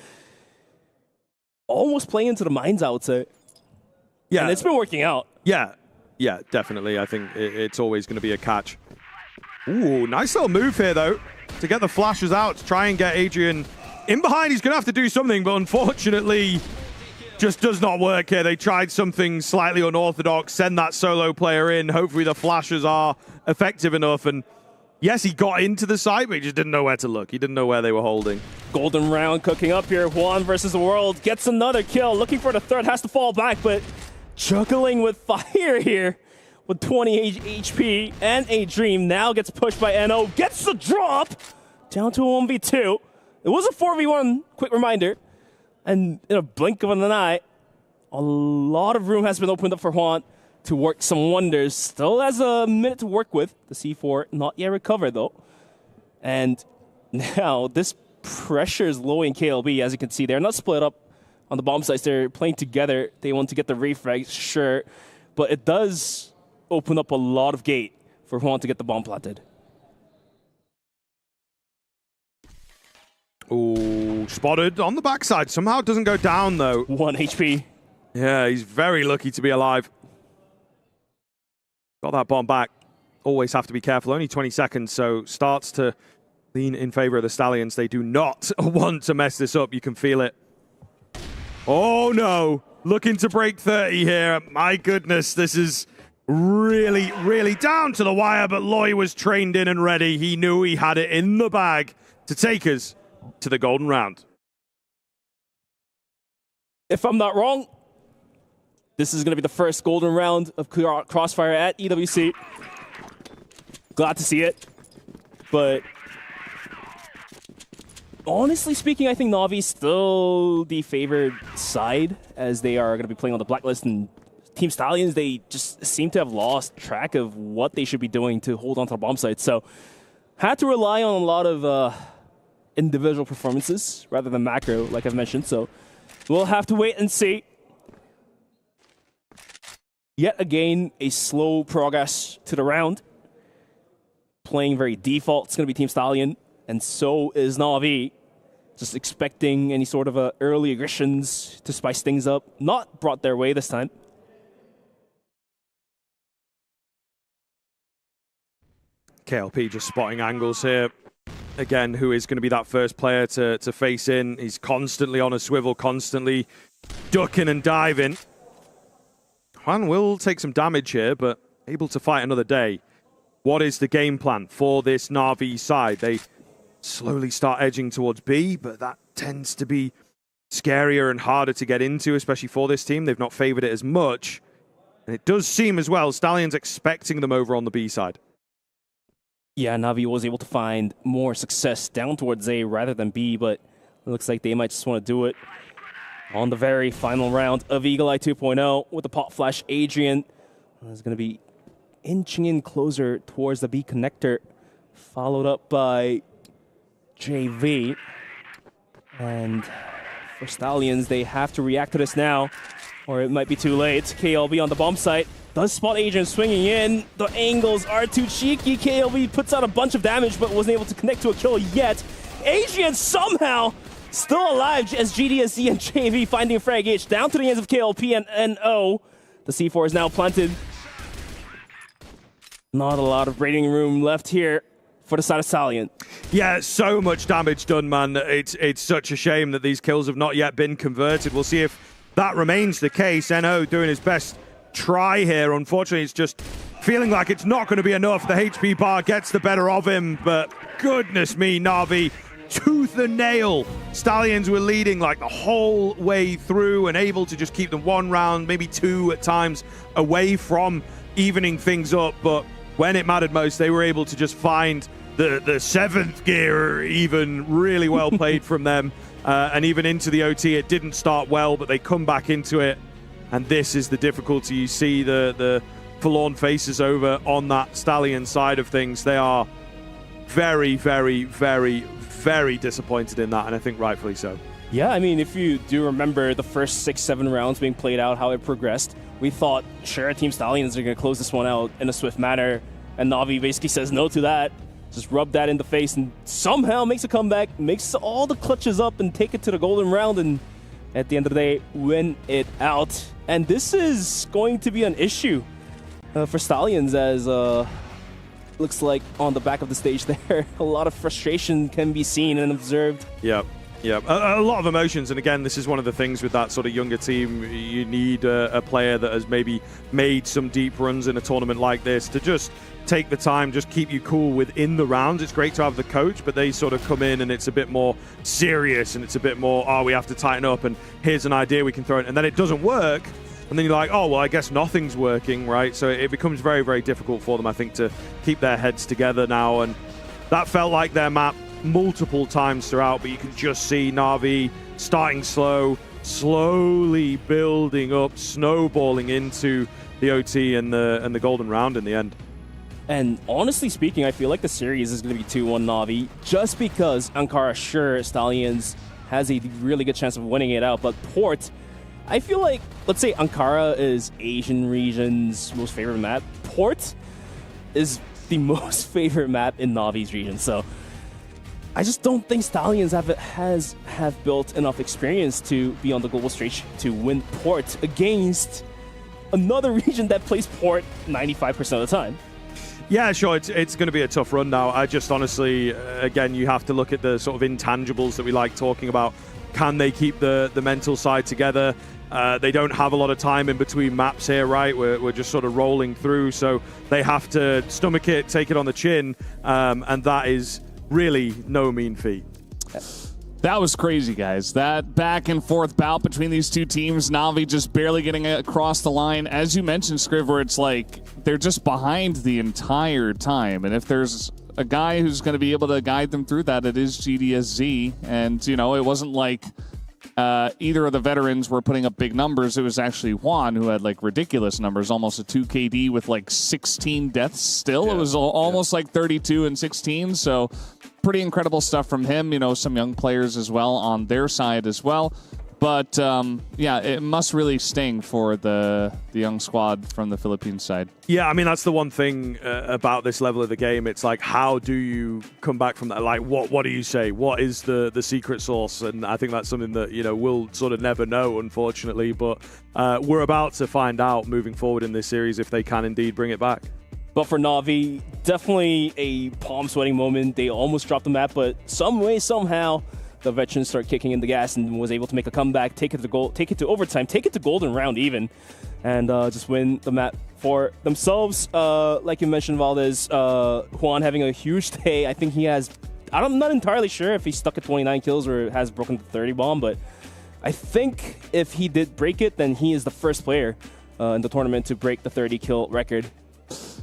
Almost playing into the minds, I would say. Yeah. And it's been working out. Yeah, definitely. I think it's always going to be a catch. Ooh, nice little move here, though, to get the flashes out, to try and get Adrian in behind. He's going to have to do something, but unfortunately, just does not work here. They tried something slightly unorthodox, send that solo player in. Hopefully the flashes are effective enough. And yes, he got into the site, but he just didn't know where to look. He didn't know where they were holding. Golden round cooking up here. Juan versus the world gets another kill. Looking for the third, has to fall back, but juggling with fire here. with 20 HP and a Dream. Now gets pushed by NO. Gets the drop. Down to a 1v2. It was a 4v1, quick reminder. And in a blink of an eye, a lot of room has been opened up for Juan to work some wonders. Still has a minute to work with. The C4 not yet recovered, though. And now this pressure is low in KLB, as you can see. They're not split up on the bomb sites. They're playing together. They want to get the refrags, sure. But it does open up a lot of gate for Juan to get the bomb planted. Ooh, spotted on the backside. Somehow doesn't go down, though. 1 HP. Yeah, he's very lucky to be alive. Got that bomb back. Always have to be careful. Only 20 seconds, so starts to lean in favor of the Stallions. They do not want to mess this up. You can feel it. Oh, no. Looking to break 30 here. My goodness, this is really, really down to the wire, but Loy was trained in and ready. He knew he had it in the bag to take us to the golden round. If I'm not wrong, this is going to be the first golden round of CROSSFIRE at EWC. Glad to see it. But honestly speaking, I think Navi is still the favored side, as they are going to be playing on the blacklist. And Team Stallions, they just seem to have lost track of what they should be doing to hold on to the bomb site. So had to rely on a lot of individual performances rather than macro, like I've mentioned. So we'll have to wait and see. Yet again, a slow progress to the round. Playing very default. It's going to be Team Stallion, and so is Navi. Just expecting any sort of early aggressions to spice things up. Not brought their way this time. KLP just spotting angles here. Again, who is going to be that first player to face in. He's constantly on a swivel, constantly ducking and diving. Juan will take some damage here, but able to fight another day. What is the game plan for this Na'Vi side? They slowly start edging towards B, but that tends to be scarier and harder to get into, especially for this team. They've not favored it as much. And it does seem as well, Stallions expecting them over on the B side. Yeah, Navi was able to find more success down towards A rather than B, but it looks like they might just want to do it on the very final round of Eagle Eye 2.0 with the pop flash. Adrian is going to be inching in closer towards the B connector, followed up by JV. And for Stallions, they have to react to this now, or it might be too late. KLB on the bomb site does spot Adrian swinging in. The angles are too cheeky. KLB puts out a bunch of damage, but wasn't able to connect to a kill yet. Adrian somehow still alive as GDSC and JV finding frag H down to the hands of KLP and NO. The C4 is now planted. Not a lot of breathing room left here for the side of Stallion. Yeah, so much damage done, man. It's such a shame that these kills have not yet been converted. We'll see if that remains the case. NO doing his best try here. Unfortunately, it's just feeling like it's not going to be enough. The HP bar gets the better of him, but goodness me, Na'Vi, tooth and nail. Stallions were leading like the whole way through and able to just keep them one round, maybe two at times, away from evening things up. But when it mattered most, they were able to just find the seventh gear, even really well played from them. And even into the OT, it didn't start well, but they come back into it. And this is the difficulty. You see the forlorn faces over on that Stallion side of things. They are very, very, very, very disappointed in that, and I think rightfully so. Yeah, I mean, if you do remember the first 6-7 rounds being played out, how it progressed, we thought, sure, Team Stallions are going to close this one out in a swift manner, and Navi basically says no to that. Just rub that in the face and somehow makes a comeback, makes all the clutches up and take it to the golden round, and at the end of the day, win it out. And this is going to be an issue for Stallions, as looks like on the back of the stage there, a lot of frustration can be seen and observed. Yep. Yeah, a lot of emotions, and again, this is one of the things with that sort of younger team. You need a player that has maybe made some deep runs in a tournament like this to just take the time, just keep you cool within the rounds. It's great to have the coach, but they sort of come in and it's a bit more serious and it's a bit more, we have to tighten up and here's an idea we can throw in. And then it doesn't work, and then you're like, oh, well, I guess nothing's working, right? So it becomes very, very difficult for them, I think, to keep their heads together now. And that felt like their map multiple times throughout, but you can just see Na'Vi starting slow, slowly building up, snowballing into the OT and the golden round in the end. And honestly speaking, I feel like the series is going to be 2-1 Na'Vi, just because Ankara, sure, Stallions has a really good chance of winning it out, but Port, I feel like, let's say Ankara is Asian region's most favorite map. Port is the most favorite map in Na'Vi's region, so I just don't think Stallions have built enough experience to be on the global stage to win Port against another region that plays Port 95% of the time. Yeah, sure, it's going to be a tough run now. I just honestly, again, you have to look at the sort of intangibles that we like talking about. Can they keep the mental side together? They don't have a lot of time in between maps here, right? We're just sort of rolling through, so they have to stomach it, take it on the chin, and that is really no mean feat. That was crazy, guys. That back and forth bout between these two teams, Na'Vi just barely getting across the line. As you mentioned, Scriv, where it's like they're just behind the entire time. And if there's a guy who's going to be able to guide them through that, it is GDSZ. And, you know, it wasn't like either of the veterans were putting up big numbers. It was actually Juan who had like ridiculous numbers, almost a 2 KD with like 16 deaths still. Yeah. It was almost like 32 and 16. So pretty incredible stuff from him. You know, some young players as well on their side as well. But yeah, it must really sting for the young squad from the Philippines side. Yeah, I mean, that's the one thing about this level of the game. It's like, how do you come back from that? Like, what do you say? What is the secret sauce? And I think that's something that, you know, we'll sort of never know, unfortunately. But we're about to find out moving forward in this series if they can indeed bring it back. But for Na'Vi, definitely a palm sweating moment. They almost dropped the map, but some way, somehow, the veterans start kicking in the gas and was able to make a comeback, take it to overtime, take it to golden round even, and just win the map for themselves. Like you mentioned, Valdez, Juan having a huge day. I think he has, I'm not entirely sure if he's stuck at 29 kills or has broken the 30 bomb, but I think if he did break it, then he is the first player in the tournament to break the 30 kill record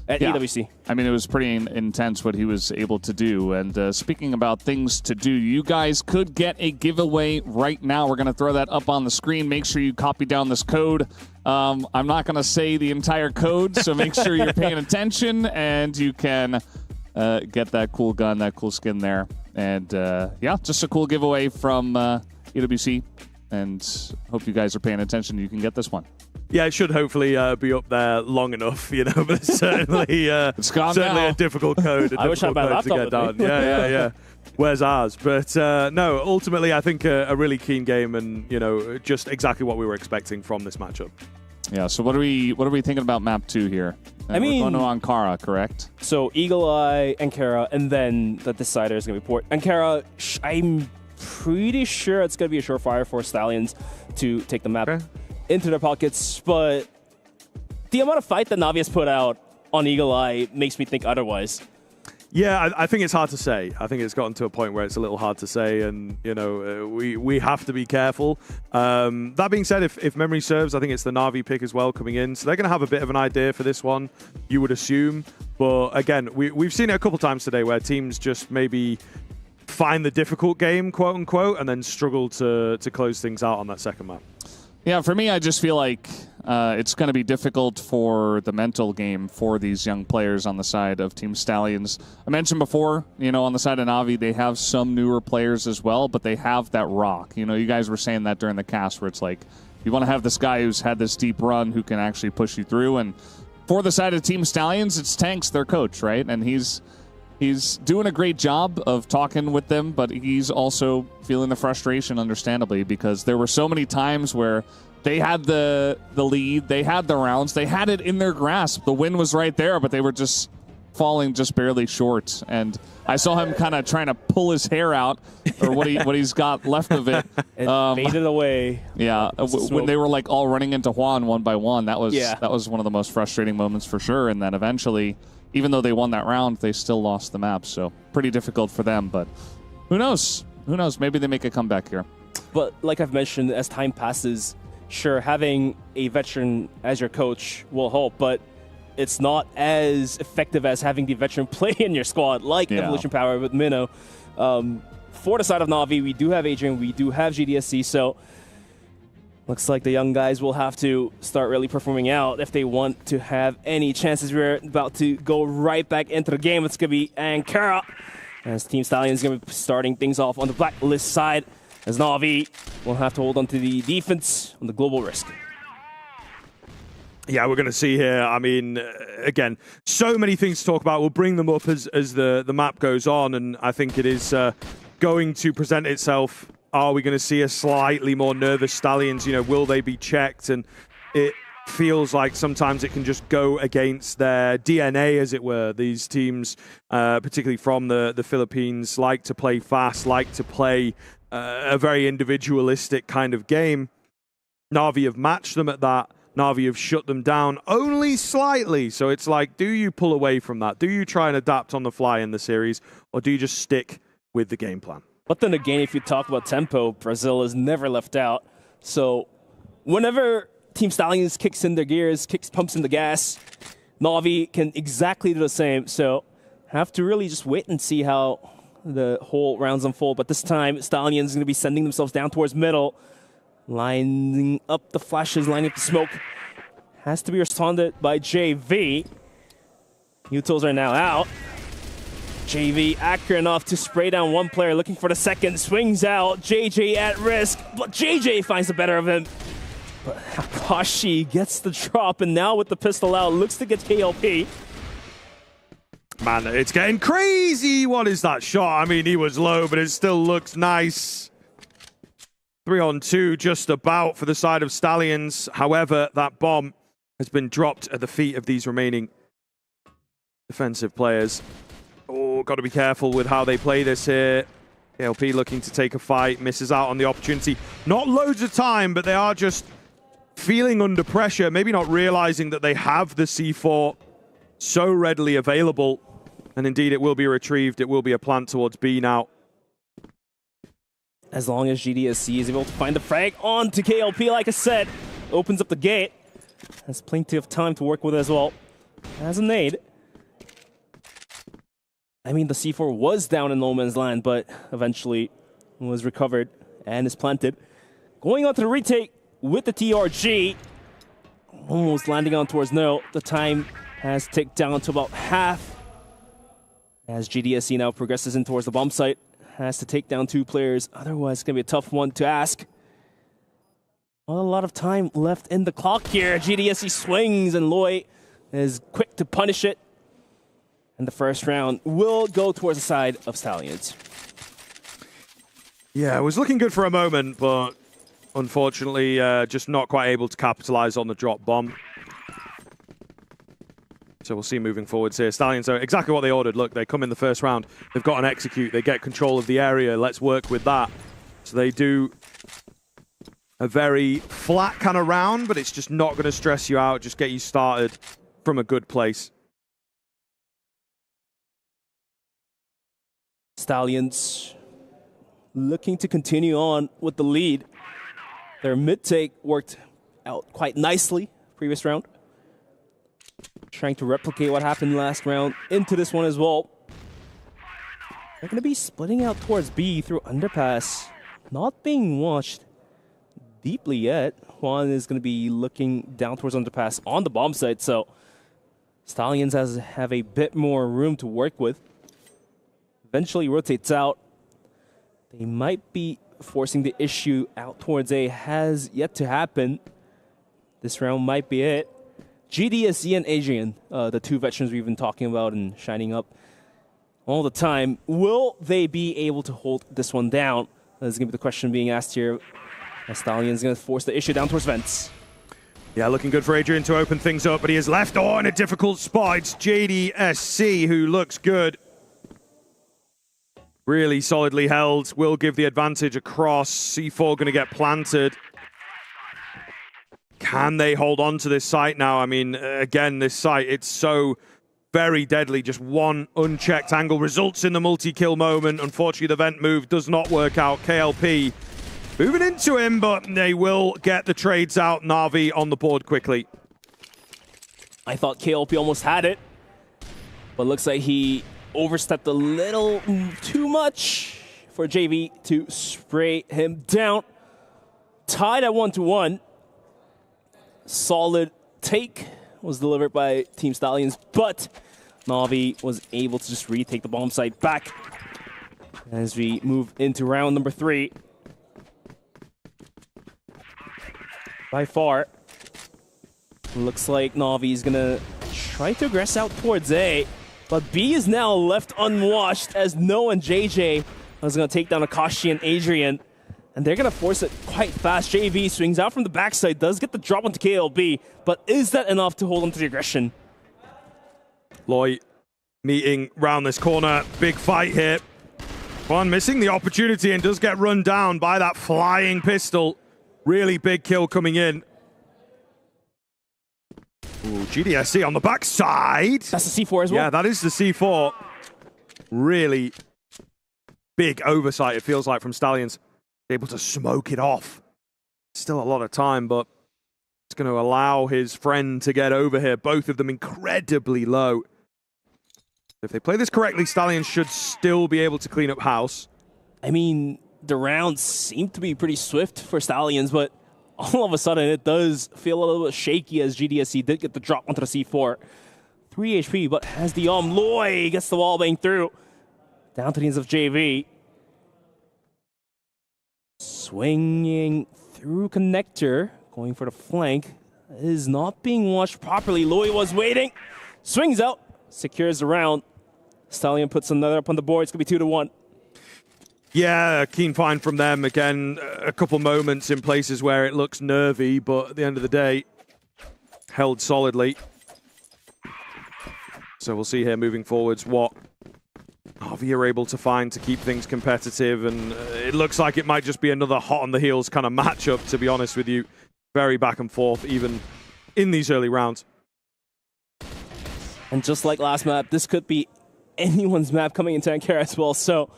at EWC. I mean, it was pretty intense what he was able to do. And speaking about things to do, you guys could get a giveaway right now. We're going to throw that up on the screen. Make sure you copy down this code. I'm not going to say the entire code, so make sure you're paying attention and you can get that cool gun, that cool skin there. And yeah, just a cool giveaway from EWC. And hope you guys are paying attention. You can get this one. Yeah, it should hopefully be up there long enough, you know, but it's certainly, certainly a difficult code, I wish I had my laptop to get down. Yeah. Where's ours? But no, ultimately, I think a really keen game and, you know, just exactly what we were expecting from this matchup. Yeah, so what are we thinking about map 2 here? I mean, we're going to Ankara, correct? So Eagle Eye, Ankara, and then the decider is going to be Port. Ankara, I'm pretty sure it's going to be a surefire for Stallions to take the map into their pockets, but the amount of fight that Na'Vi has put out on Eagle Eye makes me think otherwise. Yeah, I think it's hard to say. I think it's gotten to a point where it's a little hard to say, and, you know, we have to be careful. That being said, if memory serves, I think it's the Na'Vi pick as well coming in, so they're going to have a bit of an idea for this one, you would assume. But again, we've seen it a couple times today where teams just maybe find the difficult game, quote unquote, and then struggle to close things out on that second map. Yeah, for me, I just feel like it's going to be difficult for the mental game for these young players on the side of Team Stallions. I mentioned before, you know, on the side of Na'Vi, they have some newer players as well, but they have that rock. You know, you guys were saying that during the cast where it's like, you want to have this guy who's had this deep run who can actually push you through. And for the side of Team Stallions, it's Tanks, their coach, right? And he's doing a great job of talking with them, but he's also feeling the frustration, understandably, because there were so many times where they had the lead, they had the rounds, they had it in their grasp. The win was right there, but they were just falling just barely short. And I saw him kind of trying to pull his hair out, or what he's got left of it. And faded away. Yeah, when they were like all running into Juan one by one, that was one of the most frustrating moments for sure. And then eventually, even though they won that round, they still lost the map. So pretty difficult for them, but who knows? Who knows? Maybe they make a comeback here. But like I've mentioned, as time passes, sure, having a veteran as your coach will help, but it's not as effective as having the veteran play in your squad, like Evolution Power with Minnow. For the side of Na'Vi, we do have Adrian, we do have GDSC, so looks like the young guys will have to start really performing out if they want to have any chances. We're about to go right back into the game. It's going to be Ankara, as Team Stallions going to be starting things off on the blacklist side, as Na'Vi will have to hold on to the defense on the global risk. Yeah, we're going to see here. I mean, again, so many things to talk about. We'll bring them up as the map goes on, and I think it is going to present itself. Are we going to see a slightly more nervous Stallions? You know, will they be checked? And it feels like sometimes it can just go against their DNA, as it were. These teams, particularly from the Philippines, like to play fast, like to play a very individualistic kind of game. Na'Vi have matched them at that. Na'Vi have shut them down only slightly. So it's like, do you pull away from that? Do you try and adapt on the fly in the series? Or do you just stick with the game plan? But then again, if you talk about tempo, Brazil is never left out. So whenever Team Stallions kicks in their gears, pumps in the gas, Na'Vi can exactly do the same. So have to really just wait and see how the whole rounds unfold. But this time, Stallions is going to be sending themselves down towards middle, lining up the flashes, lining up the smoke. Has to be responded by JV. Utils are now out. JV accurate enough to spray down one player, looking for the second, swings out, JJ at risk, but JJ finds the better of him. But Akashi gets the drop, and now with the pistol out, looks to get KLP. Man, it's getting crazy. What is that shot? I mean, he was low, but it still looks nice. 3-on-2 just about for the side of Stallions. However, that bomb has been dropped at the feet of these remaining defensive players. Oh, got to be careful with how they play this here. KLP looking to take a fight, misses out on the opportunity. Not loads of time, but they are just feeling under pressure, maybe not realizing that they have the C4 so readily available. And indeed, it will be retrieved. It will be a plant towards B now. As long as GDSC is able to find the frag onto KLP, like I said, opens up the gate. Has plenty of time to work with as well. Has a nade. I mean, the C4 was down in no man's land, but eventually was recovered and is planted. Going on to the retake with the TRG. Almost landing on towards no. The time has ticked down to about half. As GDSC now progresses in towards the bomb site. Has to take down two players. Otherwise, it's going to be a tough one to ask. Not a lot of time left in the clock here. GDSC swings, and Loy is quick to punish it. And the first round will go towards the side of Stallions. Yeah, it was looking good for a moment, but unfortunately just not quite able to capitalize on the drop bomb. So we'll see moving forwards here. Stallions are exactly what they ordered. Look, they come in the first round. They've got an execute. They get control of the area. Let's work with that. So they do a very flat kind of round, but it's just not going to stress you out, just get you started from a good place. Stallions looking to continue on with the lead. Their mid-take worked out quite nicely previous round. Trying to replicate what happened last round into this one as well. They're going to be splitting out towards B through underpass. Not being watched deeply yet. Juan is going to be looking down towards underpass on the bomb site, so Stallions have a bit more room to work with. Eventually rotates out. They might be forcing the issue out towards A. Has yet to happen. This round might be it. GDSC and Adrian, the two veterans we've been talking about and shining up all the time, will they be able to hold this one down? That's going to be the question being asked here. Stallions going to force the issue down towards Vents. Yeah, looking good for Adrian to open things up, but he is left in a difficult spot. It's JDSC who looks good. Really solidly held. Will give the advantage across. C4 going to get planted. Can they hold on to this site now? I mean, again, this site, it's so very deadly. Just one unchecked angle results in the multi-kill moment. Unfortunately, the vent move does not work out. KLP moving into him, but they will get the trades out. Na'Vi on the board quickly. I thought KLP almost had it, but looks like he overstepped a little too much for JV to spray him down. Tied at 1-1. Solid take was delivered by Team Stallions, but Na'Vi was able to just retake the bomb site back as we move into round number 3. By far, looks like Na'Vi is gonna try to aggress out towards A, but B is now left unwashed as Noah and JJ is gonna take down Akashi and Adrian, and they're gonna force it quite fast. JV swings out from the backside, does get the drop onto KLB, but is that enough to hold on to the aggression? Loy meeting round this corner. Big fight here. One missing the opportunity and does get run down by that flying pistol. Really big kill coming in. Ooh, GDSC on the backside. That's the C4 as well? Yeah, that is the C4. Really big oversight, it feels like, from Stallions. Able to smoke it off. Still a lot of time, but it's going to allow his friend to get over here. Both of them incredibly low. If they play this correctly, Stallions should still be able to clean up house. I mean, the rounds seem to be pretty swift for Stallions, but all of a sudden it does feel a little bit shaky as GDSC did get the drop onto the C4. 3 HP, but has the Loy gets the wall bang through. Down to the ends of JV. Swinging through connector, going for the flank. Is not being watched properly. Loy was waiting. Swings out, secures the round. Stallion puts another up on the board. It's going to be 2-1. Yeah, keen find from them. Again, a couple moments in places where it looks nervy, but at the end of the day, held solidly. So we'll see here moving forwards what Na'Vi are able to find to keep things competitive, and it looks like it might just be another hot on the heels kind of matchup, to be honest with you. Very back and forth, even in these early rounds. And just like last map, this could be anyone's map coming into Ankara as well, so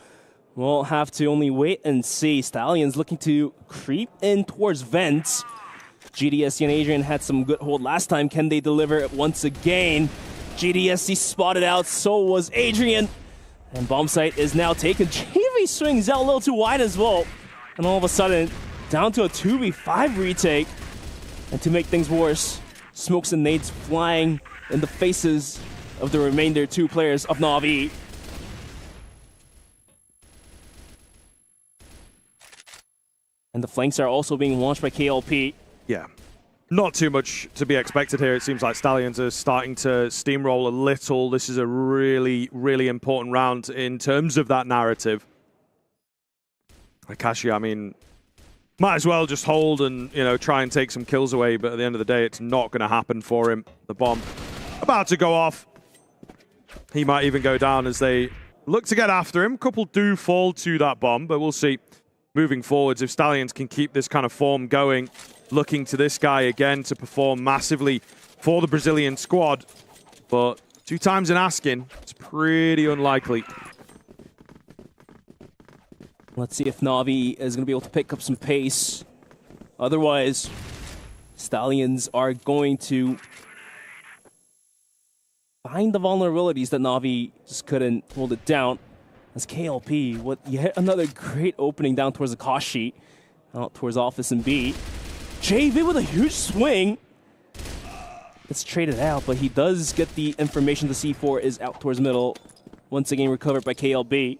we'll have to only wait and see. Stallions looking to creep in towards vents. GDSC and Adrian had some good hold last time. Can they deliver it once again? GDSC spotted out, so was Adrian. And bomb site is now taken. JV swings out a little too wide as well. And all of a sudden, down to a 2v5 retake. And to make things worse, smokes and nades flying in the faces of the remainder 2 players of Na'Vi. And the flanks are also being launched by KLP. Yeah, not too much to be expected here. It seems like Stallions are starting to steamroll a little. This is a really, really important round in terms of that narrative. Akashi, I mean, might as well just hold and, you know, try and take some kills away, but at the end of the day, it's not going to happen for him. The bomb about to go off. He might even go down as they look to get after him. A couple do fall to that bomb, but we'll see moving forwards if Stallions can keep this kind of form going. Looking to this guy again to perform massively for the Brazilian squad, but 2 times in asking, it's pretty unlikely. Let's see if Na'Vi is going to be able to pick up some pace. Otherwise, Stallions are going to find the vulnerabilities that Na'Vi just couldn't hold it down. As KLP, with yet another great opening down towards Akashi, out towards Office and B. JV with a huge swing. It's traded out, but he does get the information the C4 is out towards middle. Once again recovered by KLB.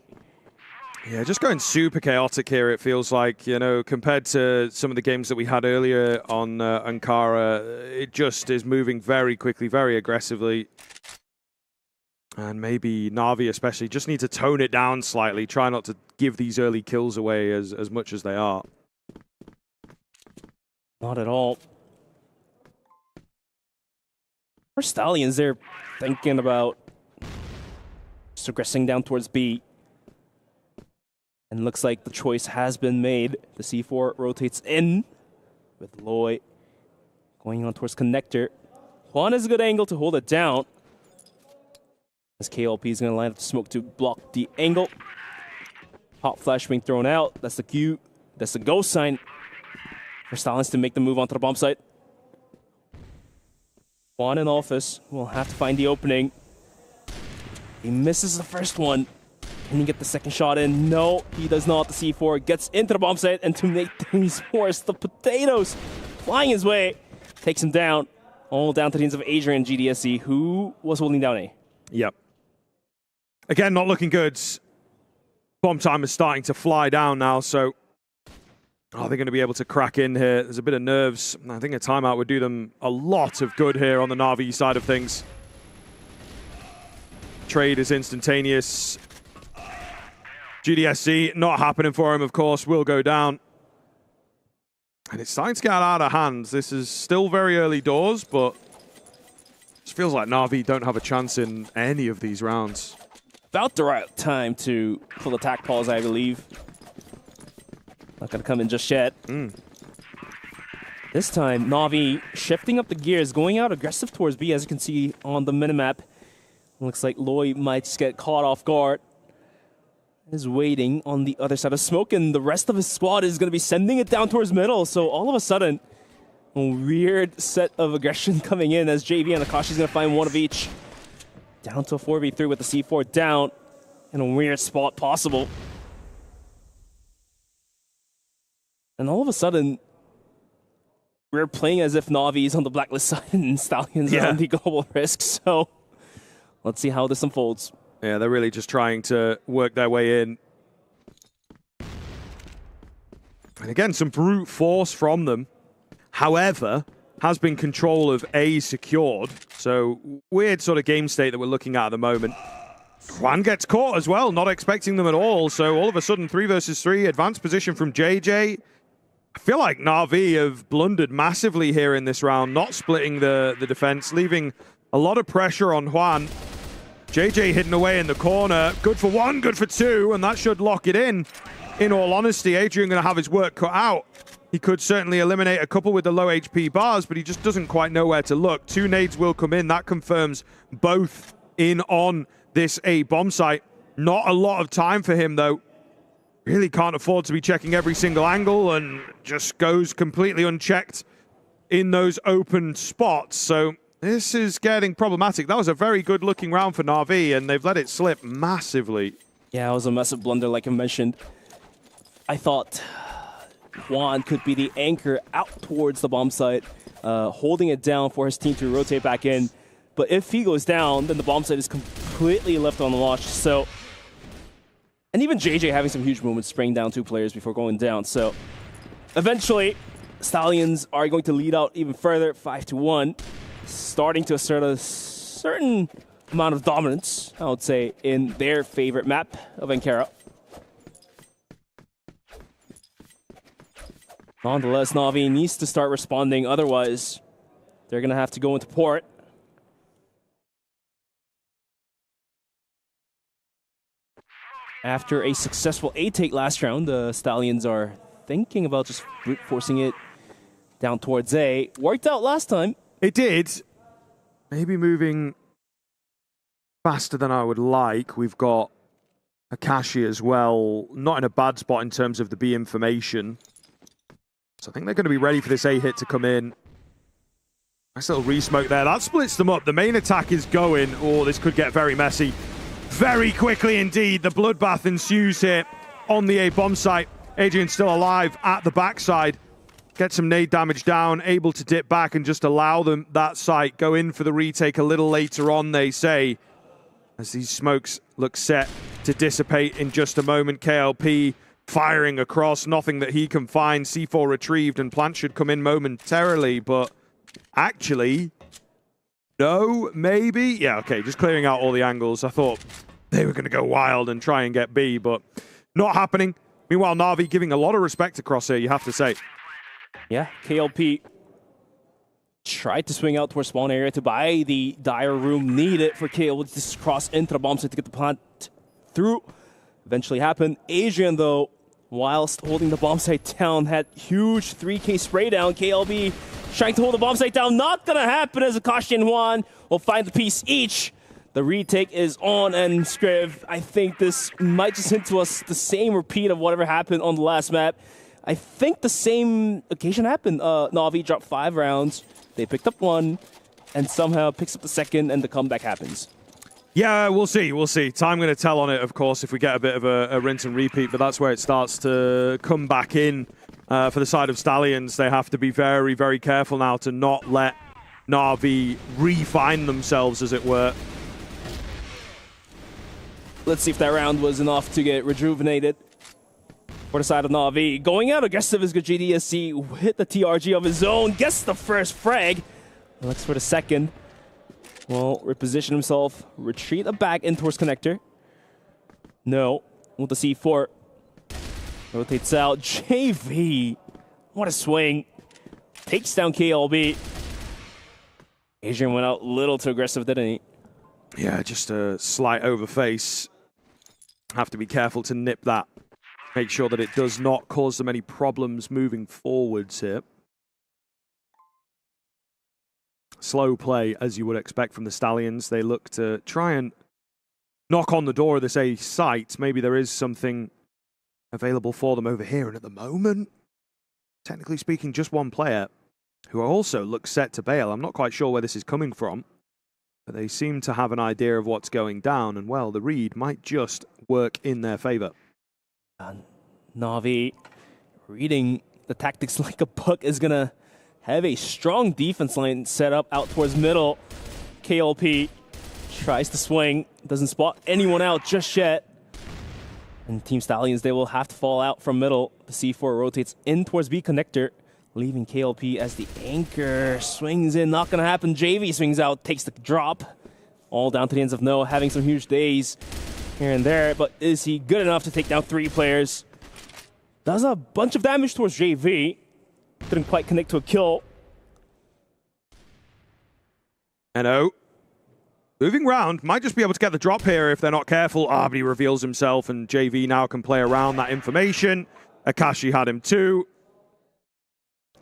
Yeah, just going super chaotic here, it feels like, you know, compared to some of the games that we had earlier on Ankara, it just is moving very quickly, very aggressively. And maybe Na'Vi especially just need to tone it down slightly, try not to give these early kills away as much as they are. Not at all. For Stallions, they're thinking about just aggressing down towards B. And looks like the choice has been made. The C4 rotates in with Loy going on towards connector. Juan has a good angle to hold it down. As KLP is going to line up the smoke to block the angle. Hot flash being thrown out. That's the Q That's the go sign for Stallions to make the move onto the bomb site. Juan in office will have to find the opening. He misses the first one. Can he get the second shot in? No, he does not. The C4 gets into the bomb site, and to make things worse, the potatoes flying his way takes him down. All down to the hands of Adrian GDSC, who was holding down A. Yep. Again, not looking good. Bomb time is starting to fly down now, so are they going to be able to crack in here? There's a bit of nerves. I think a timeout would do them a lot of good here on the Na'Vi side of things. Trade is instantaneous. GDSC, not happening for him, of course, will go down. And it's starting to get out of hand. This is still very early doors, but it feels like Na'Vi don't have a chance in any of these rounds. About the right time to pull attack pause, I believe. Not going to come in just yet. This time, Na'Vi shifting up the gears, going out aggressive towards B, as you can see on the minimap. Looks like Loy might just get caught off guard. Is waiting on the other side of smoke, and the rest of his squad is going to be sending it down towards middle. So all of a sudden, a weird set of aggression coming in as JV and Akashi is going to find one of each. Down to a 4v3 with the C4 down in a weird spot possible. And all of a sudden, we're playing as if Na'Vi is on the blacklist side and Stallions are on the global risk. So let's see how this unfolds. Yeah, they're really just trying to work their way in. And again, some brute force from them. However, has been control of A secured. So weird sort of game state that we're looking at the moment. Juan gets caught as well, not expecting them at all. So all of a sudden, 3 versus 3, advanced position from JJ. I feel like Na'Vi have blundered massively here in this round, not splitting the defense, leaving a lot of pressure on Juan. JJ hidden away in the corner. Good for 1, good for 2, and that should lock it in. In all honesty, Adrian going to have his work cut out. He could certainly eliminate a couple with the low HP bars, but he just doesn't quite know where to look. 2 nades will come in. That confirms both in on this A bomb site. Not a lot of time for him, though. Really can't afford to be checking every single angle and just goes completely unchecked in those open spots. So this is getting problematic. That was a very good-looking round for Na'Vi, and they've let it slip massively. Yeah, it was a massive blunder, like I mentioned. I thought Juan could be the anchor out towards the bomb site, holding it down for his team to rotate back in. But if he goes down, then the bomb site is completely left on the watch. So, and even JJ having some huge moments, spraying down 2 players before going down. So, eventually, Stallions are going to lead out even further, 5-1. Starting to assert a certain amount of dominance, I would say, in their favorite map of Ankara. Nonetheless, Na'Vi needs to start responding, otherwise they're going to have to go into port. After a successful A take last round, the Stallions are thinking about just brute forcing it down towards A. Worked out last time. It did. Maybe moving faster than I would like. We've got Akashi as well. Not in a bad spot in terms of the B information. So I think they're going to be ready for this A hit to come in. Nice little re-smoke there. That splits them up. The main attack is going. Oh, this could get very messy. Very quickly indeed. The bloodbath ensues here on the A bomb site. Adrian still alive at the backside. Get some nade damage down, able to dip back and just allow them that site. Go in for the retake a little later on, they say. As these smokes look set to dissipate in just a moment. KLP firing across, nothing that he can find. C4 retrieved and plant should come in momentarily, but actually, no, maybe. Yeah, okay, just clearing out all the angles. I thought they were going to go wild and try and get B, but not happening. Meanwhile, Na'Vi giving a lot of respect to Crosshair, you have to say. Yeah, KLP tried to swing out towards spawn area to buy the dire room needed for KL to just cross into the bomb site to get the plant through. Eventually happened. Adrian, though, whilst holding the bomb site down, had huge 3K spray down. KLB trying to hold the bomb site down. Not going to happen as Akashi and Juan will find the piece each. The retake is on, and Scriv, I think this might just hint to us the same repeat of whatever happened on the last map. I think the same occasion happened. Na'Vi dropped 5 rounds. They picked up 1, and somehow picks up the second, and the comeback happens. Yeah, we'll see. We'll see. Time going to tell on it, of course, if we get a bit of a rinse and repeat, but that's where it starts to come back in for the side of Stallions. They have to be very, very careful now to not let Na'Vi refine themselves, as it were. Let's see if that round was enough to get rejuvenated for the side of Na'Vi. Going out aggressive is GDSC, hit the TRG of his own, gets the first frag, looks for the second. Well, reposition himself, retreat back in towards connector. No, with the C4. Rotates out, JV, what a swing. Takes down KLB. Adrian went out a little too aggressive, didn't he? Yeah, just a slight overface. Have to be careful to nip that. Make sure that it does not cause them any problems moving forwards here. Slow play, as you would expect from the Stallions. They look to try and knock on the door of this A site. Maybe there is something available for them over here. And at the moment, technically speaking, just one player who also looks set to bail. I'm not quite sure where this is coming from, but they seem to have an idea of what's going down. And, well, the read might just work in their favor. Na'Vi reading the tactics like a book is going to have a strong defense line set up out towards middle. KLP tries to swing, doesn't spot anyone out just yet. And Team Stallions, they will have to fall out from middle. The C4 rotates in towards B connector, leaving KLP as the anchor. Swings in, not going to happen. JV swings out, takes the drop. All down to the ends of No, having some huge days here and there. But is he good enough to take down 3 players? Does a bunch of damage towards JV. Didn't quite connect to a kill. Eno, moving round, might just be able to get the drop here if they're not careful. But he reveals himself, and JV now can play around that information. Akashi had him too.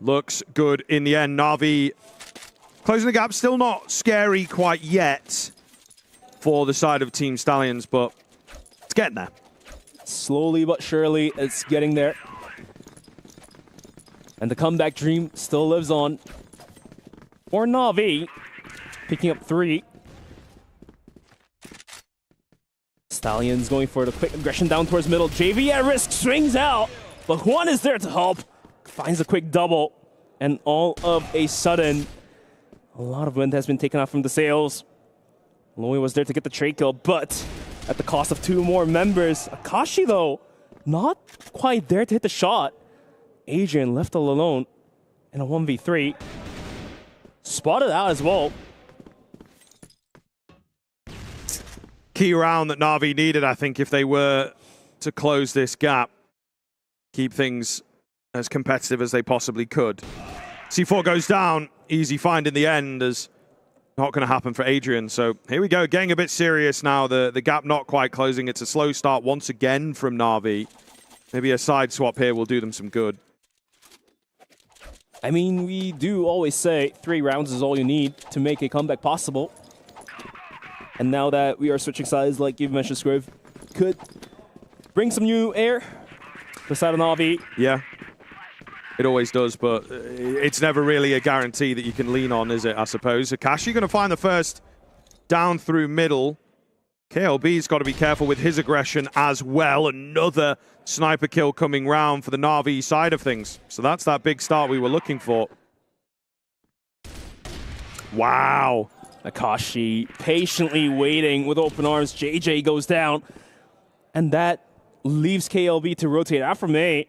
Looks good in the end. Na'Vi closing the gap, still not scary quite yet for the side of Team Stallions, but it's getting there. Slowly but surely, it's getting there. And the comeback dream still lives on for Na'Vi, picking up 3. Stallions going for the quick aggression down towards middle. JV at risk, swings out, but Juan is there to help. Finds a quick double, and all of a sudden, a lot of wind has been taken out from the sails. Lowy was there to get the trade kill, but at the cost of 2 more members. Akashi, though, not quite there to hit the shot. Adrian left all alone in a 1v3. Spotted out as well. Key round that Na'Vi needed, I think, if they were to close this gap. Keep things as competitive as they possibly could. C4 goes down. Easy find in the end, as not going to happen for Adrian. So here we go, getting a bit serious now. The gap not quite closing. It's a slow start once again from Na'Vi. Maybe a side swap here will do them some good. I mean, we do always say 3 rounds is all you need to make a comeback possible. And now that we are switching sides, like you mentioned, Scriv, could bring some new air to the side of Na'Vi. Yeah, it always does, but it's never really a guarantee that you can lean on, is it, I suppose? Akashi going to find the first down through middle. KLB's got to be careful with his aggression as well. Another sniper kill coming round for the Na'Vi side of things. So that's that big start we were looking for. Wow. Akashi patiently waiting with open arms. JJ goes down. And that leaves KLB to rotate after May,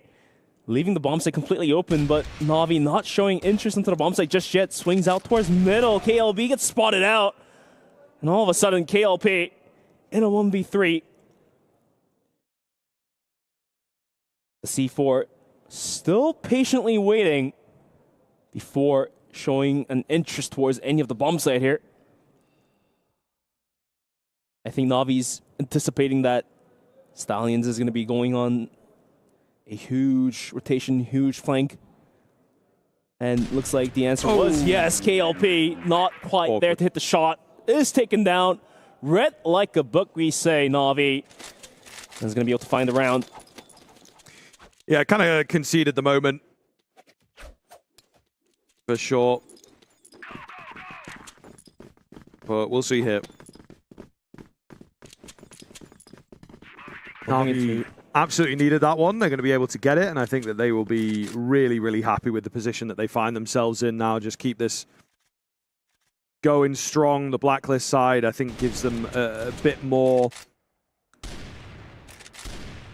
leaving the bomb site completely open, but Na'Vi not showing interest into the bomb site just yet. Swings out towards middle. KLB gets spotted out. And all of a sudden, KLP in a 1v3. The C4 still patiently waiting before showing an interest towards any of the bomb site here. I think Na'Vi's anticipating that Stallions is going to be going on a huge rotation, huge flank. And looks like the answer was yes. KLP not quite there to hit the shot. Is taken down. Read like a book, we say. Na'Vi is going to be able to find the round. Yeah, kind of conceded the moment. For sure. But we'll see here. Na'Vi absolutely needed that one. They're going to be able to get it, and I think that they will be really, really happy with the position that they find themselves in now. Just keep this going strong. The Blacklist side, I think, gives them a bit more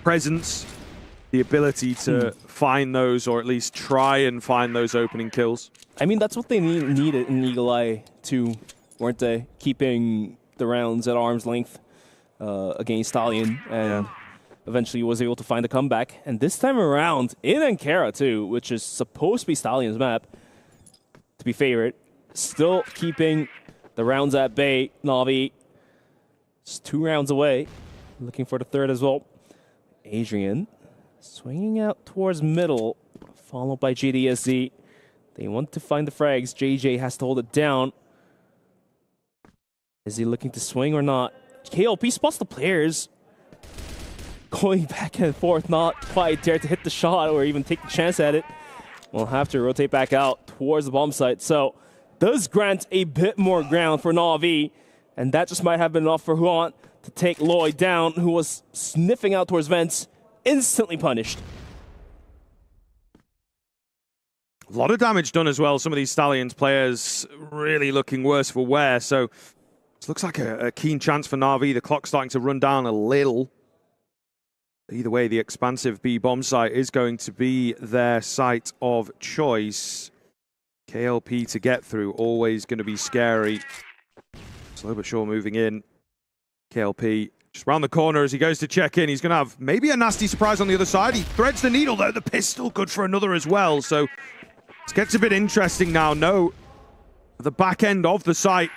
presence, the ability to find those, or at least try and find those opening kills. I mean, that's what they needed in Eagle Eye too, weren't they? Keeping the rounds at arm's length against Stallion, and eventually was able to find a comeback. And this time around, in Ankara too, which is supposed to be Stallion's map, to be favorite, still keeping the rounds at bay. Na'Vi just 2 rounds away, looking for the third as well. Adrian swinging out towards middle, followed by JDSZ. They want to find the frags. JJ has to hold it down. Is he looking to swing or not? KLP spots the players. Going back and forth, not quite dare to hit the shot or even take the chance at it. We'll have to rotate back out towards the bomb site. So does grant a bit more ground for Na'Vi, and that just might have been enough for Huant to take Lloyd down, who was sniffing out towards vents, instantly punished. A lot of damage done as well. Some of these Stallions players really looking worse for wear. So this looks like a keen chance for Na'Vi. The clock's starting to run down a little. Either way, the expansive B bomb site is going to be their site of choice. KLP to get through, always going to be scary. Slow but sure moving in. KLP just round the corner as he goes to check in. He's going to have maybe a nasty surprise on the other side. He threads the needle though. The pistol good for another as well. So it gets a bit interesting now. No, the back end of the site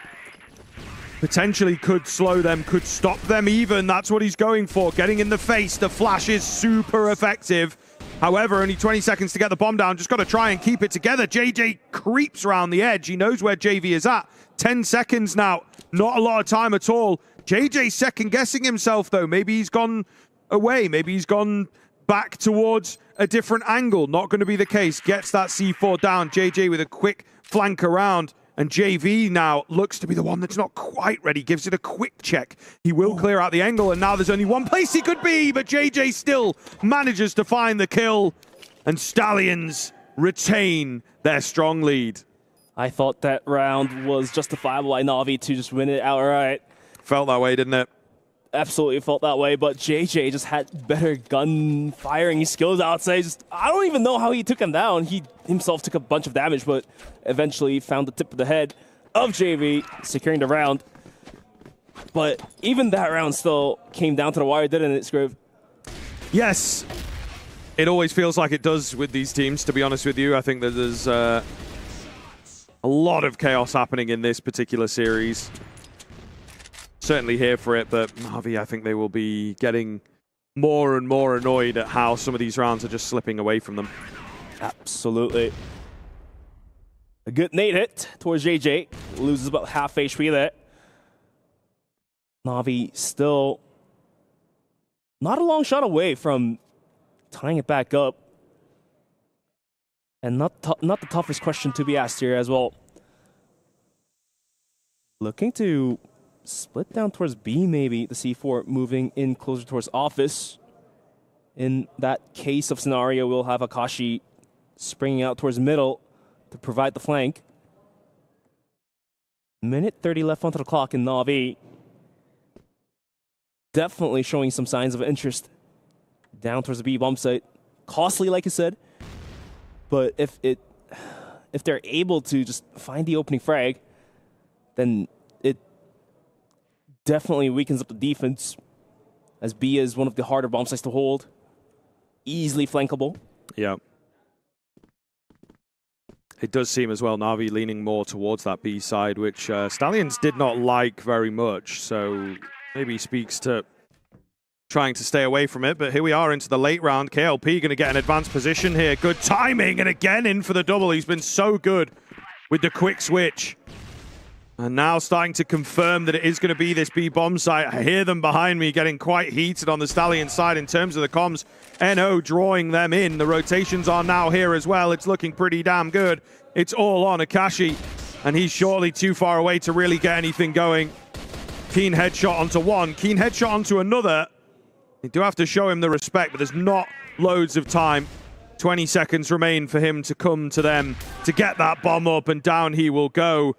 potentially could slow them, could stop them even. That's what he's going for. Getting in the face. The flash is super effective. However, only 20 seconds to get the bomb down. Just got to try and keep it together. JJ creeps around the edge. He knows where JV is at. 10 seconds now. Not a lot of time at all. JJ second guessing himself though. Maybe he's gone away. Maybe he's gone back towards a different angle. Not going to be the case. Gets that C4 down. JJ with a quick flank around. And JV now looks to be the one that's not quite ready. Gives it a quick check. He will clear out the angle, and now there's only one place he could be, but JJ still manages to find the kill. And Stallions retain their strong lead. I thought that round was justifiable by Na'Vi to just win it outright. Felt that way, didn't it? Absolutely felt that way, but JJ just had better gun firing skills, I would say. I don't even know how he took him down. He himself took a bunch of damage, but eventually found the tip of the head of JV, securing the round. But even that round still came down to the wire, didn't it, Scriv? Yes. It always feels like it does with these teams, to be honest with you. I think that there's a lot of chaos happening in this particular series. Certainly here for it, but Na'Vi, I think they will be getting more and more annoyed at how some of these rounds are just slipping away from them. Absolutely. A good nade hit towards JJ. Loses about half HP there. Na'Vi still not a long shot away from tying it back up. And not the toughest question to be asked here as well. Looking to split down towards B, maybe. The C4 moving in closer towards office. In that case of scenario, we'll have Akashi springing out towards middle to provide the flank. Minute 30 left onto the clock in Na'Vi. Definitely showing some signs of interest down towards the B bomb site. Costly, like I said. But if they're able to just find the opening frag, then it definitely weakens up the defense, as B is one of the harder bomb sites to hold. Easily flankable. Yeah. It does seem as well, Na'Vi leaning more towards that B side, which Stallions did not like very much. So maybe speaks to trying to stay away from it. But here we are into the late round. KLP going to get an advanced position here. Good timing, and again in for the double. He's been so good with the quick switch. And now starting to confirm that it is going to be this B bomb site. I hear them behind me getting quite heated on the Stallion side in terms of the comms. NO drawing them in. The rotations are now here as well. It's looking pretty damn good. It's all on Akashi, and he's surely too far away to really get anything going. Keen headshot onto one, keen headshot onto another. You do have to show him the respect, but there's not loads of time. 20 seconds remain for him to come to them to get that bomb up, and down he will go.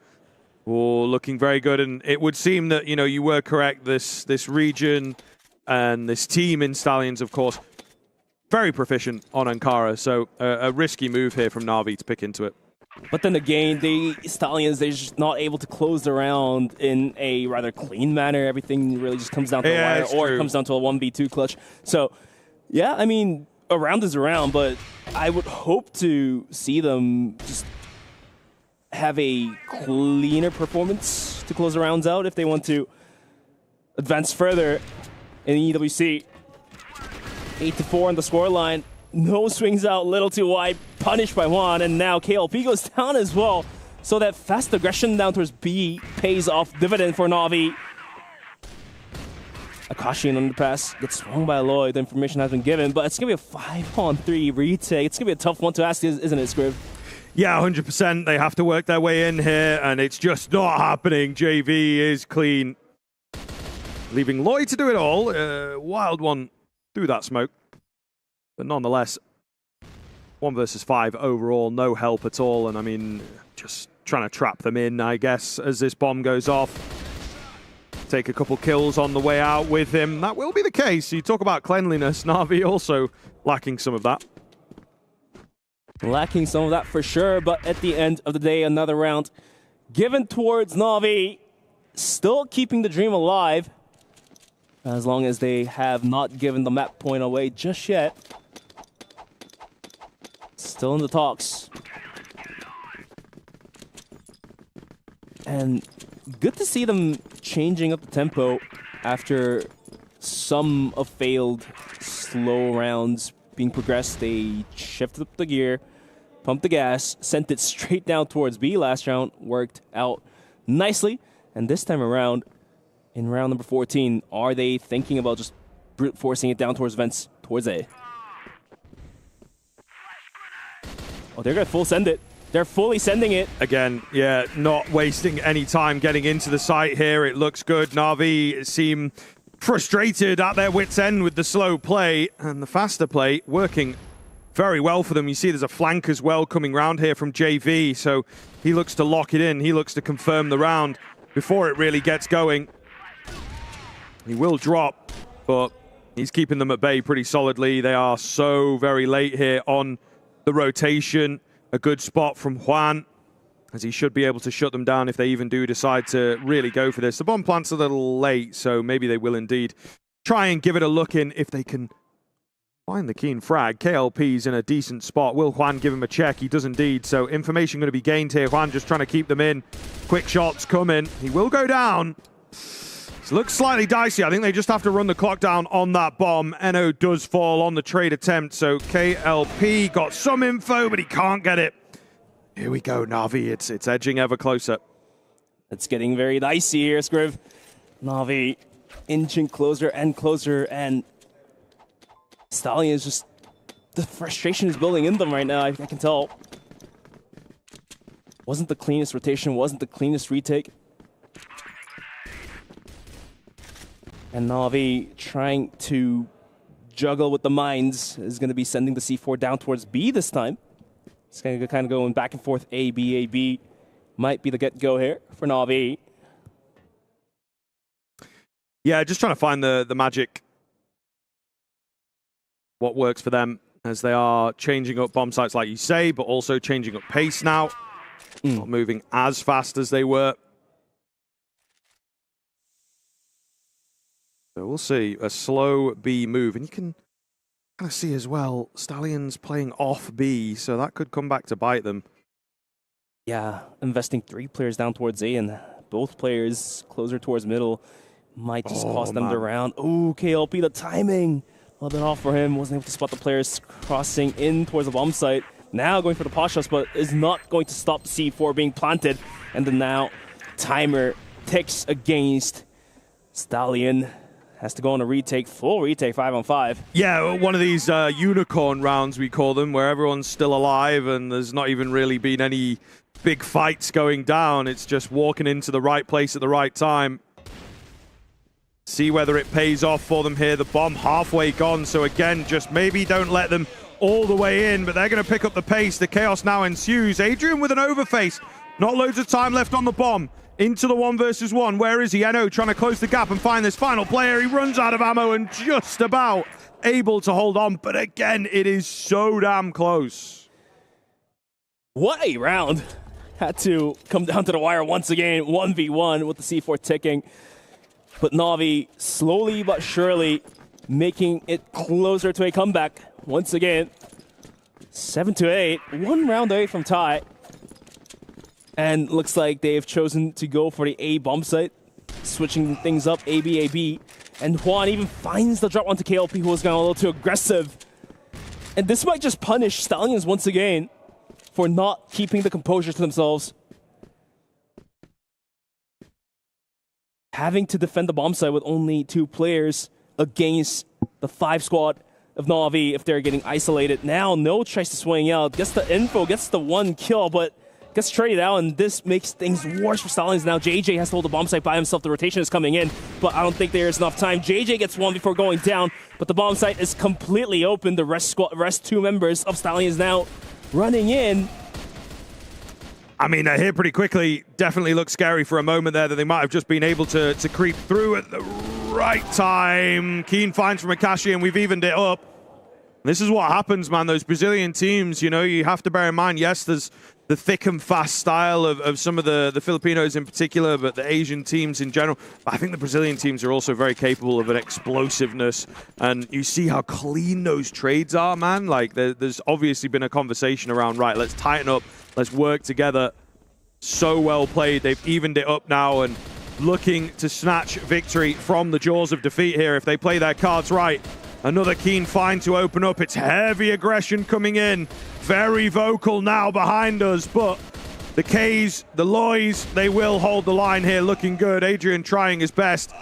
Oh, looking very good, and it would seem that, you know, you were correct. This region and this team in Stallions, of course, very proficient on Ankara, so a risky move here from Na'Vi to pick into it. But then again, the Stallions, they're just not able to close the round in a rather clean manner. Everything really just comes down to the wire, or it comes down to a 1v2 clutch. So, yeah, I mean, a round is a round, but I would hope to see them just have a cleaner performance to close the rounds out if they want to advance further in EWC. 8-4 on the scoreline. No swings out, little too wide, punished by Juan, and now KLP goes down as well. So that fast aggression down towards B pays off dividend for Na'Vi. Akashi in on the pass gets swung by Lloyd. The information has been given, but it's going to be a 5-on-3 retake. It's going to be a tough one to ask, isn't it, Scriv? Yeah, 100%. They have to work their way in here, and it's just not happening. JV is clean, leaving Lloyd to do it all. Wild one through that smoke. But nonetheless, 1 versus 5 overall, no help at all. And I mean, just trying to trap them in, I guess, as this bomb goes off. Take a couple kills on the way out with him. That will be the case. You talk about cleanliness. Na'Vi also lacking some of that. Lacking some of that for sure, but at the end of the day, another round given towards Na'Vi. Still keeping the dream alive, as long as they have not given the map point away just yet. Still in the talks. And good to see them changing up the tempo after some of failed slow rounds being progressed. They shifted up the gear, pumped the gas, sent it straight down towards B last round. Worked out nicely. And this time around, in round number 14, are they thinking about just brute forcing it down towards vents, towards A? Oh, they're going to full send it. They're fully sending it. Again, yeah, not wasting any time getting into the site here. It looks good. Na'Vi seem frustrated at their wits' end with the slow play, and the faster play working very well for them. You see there's a flank as well coming round here from JV, so he looks to lock it in. He looks to confirm the round before it really gets going. He will drop, but he's keeping them at bay pretty solidly. They are so very late here on the rotation. A good spot from Juan, as he should be able to shut them down if they even do decide to really go for this. The bomb plant's a little late, so maybe they will indeed try and give it a look in if they can find the keen frag. KLP's in a decent spot. Will Juan give him a check? He does indeed, so information going to be gained here. Juan just trying to keep them in. Quick shots coming. He will go down. It looks slightly dicey. I think they just have to run the clock down on that bomb. NO does fall on the trade attempt, so KLP got some info, but he can't get it. Here we go, Na'Vi. It's edging ever closer. It's getting very dicey here, Scriv. Na'Vi inching closer and closer, and Stallions just... the frustration is building in them right now, I can tell. Wasn't the cleanest rotation, wasn't the cleanest retake. And Na'Vi trying to juggle with the mines is going to be sending the C4 down towards B this time. It's going to kind of going back and forth. A, B, A, B might be the get-go here for Na'Vi. Yeah, just trying to find the magic. What works for them as they are changing up bomb sites like you say, but also changing up pace now. Not moving as fast as they were. So we'll see a slow B move, and you can kind of see as well Stallions playing off B, so that could come back to bite them. Yeah, investing 3 players down towards A and both players closer towards middle might just cost them the round. Oh, KLP, the timing a little bit off for him. Wasn't able to spot the players crossing in towards the bomb site. Now going for the pot shots, but is not going to stop the C4 being planted. And then now timer ticks against Stallion. Has to go on a retake, full retake, 5-on-5. Yeah, one of these unicorn rounds, we call them, where everyone's still alive and there's not even really been any big fights going down. It's just walking into the right place at the right time. See whether it pays off for them here. The bomb halfway gone, so again, just maybe don't let them all the way in, but they're going to pick up the pace. The chaos now ensues. Adrian with an overface. Not loads of time left on the bomb. Into the 1 versus 1. Where is he? Eno trying to close the gap and find this final player. He runs out of ammo and just about able to hold on. But again, it is so damn close. What a round. Had to come down to the wire once again. 1v1 with the C4 ticking. But Na'Vi slowly but surely making it closer to a comeback. Once again, 7-8. 1 round away from tie. And looks like they've chosen to go for the A bomb site, switching things up, AB, AB. And Juan even finds the drop onto KLP, who was going a little too aggressive. And this might just punish Stallions once again for not keeping the composure to themselves. Having to defend the bomb site with only 2 players against the 5 squad of Na'Vi if they're getting isolated. Now, No tries to swing out, gets the info, gets the 1 kill, but gets traded out, and this makes things worse for Stallions. Now JJ has to hold the bomb site by himself. The rotation is coming in, but I don't think there's enough time. JJ gets 1 before going down, but the bomb site is completely open. The rest 2 members of Stallions now running in. I mean, they're here pretty quickly. Definitely looks scary for a moment there that they might have just been able to creep through at the right time. Keen finds from Akashi, and we've evened it up. This is what happens, man. Those Brazilian teams, you know, you have to bear in mind, yes, there's the thick and fast style of some of the Filipinos in particular, but the Asian teams in general. I think the Brazilian teams are also very capable of an explosiveness, and you see how clean those trades are, man. Like, there's obviously been a conversation around, right, let's tighten up, let's work together. So well played. They've evened it up now and looking to snatch victory from the jaws of defeat here if they play their cards right. Another keen find to open up. It's heavy aggression coming in. Very vocal now behind us, but the Ks, the Loys, they will hold the line here, looking good. Adrian trying his best,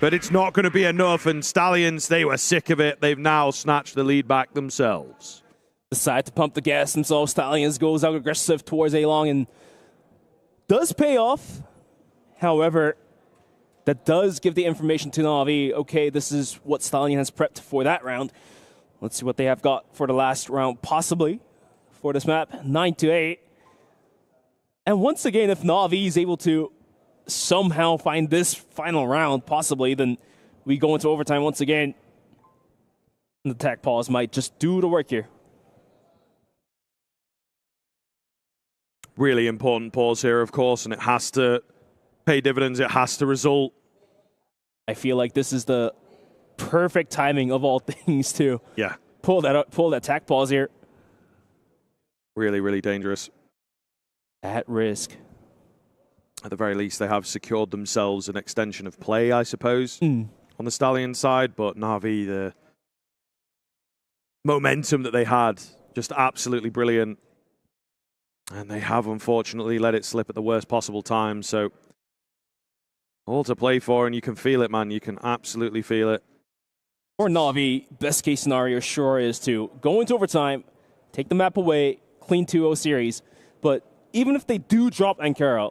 but it's not going to be enough, and Stallions, they were sick of it. They've now snatched the lead back themselves. Decide to pump the gas themselves. Stallions goes out aggressive towards A-Long and does pay off. However, that does give the information to Na'Vi. Okay, this is what Stallion has prepped for that round. Let's see what they have got for the last round, possibly, for this map. 9-8. And once again, if Na'Vi is able to somehow find this final round, possibly, then we go into overtime once again. And the attack pause might just do the work here. Really important pause here, of course, and it has to pay dividends. It has to result. I feel like this is the perfect timing of all things to pull that attack pause here. Really, really dangerous. At risk. At the very least, they have secured themselves an extension of play, I suppose, on the Stallion side. But Na'Vi, the momentum that they had, just absolutely brilliant. And they have, unfortunately, let it slip at the worst possible time. So all to play for, and you can feel it, man. You can absolutely feel it. For Na'Vi, best case scenario sure is to go into overtime, take the map away, clean 2-0 series. But even if they do drop Ankara,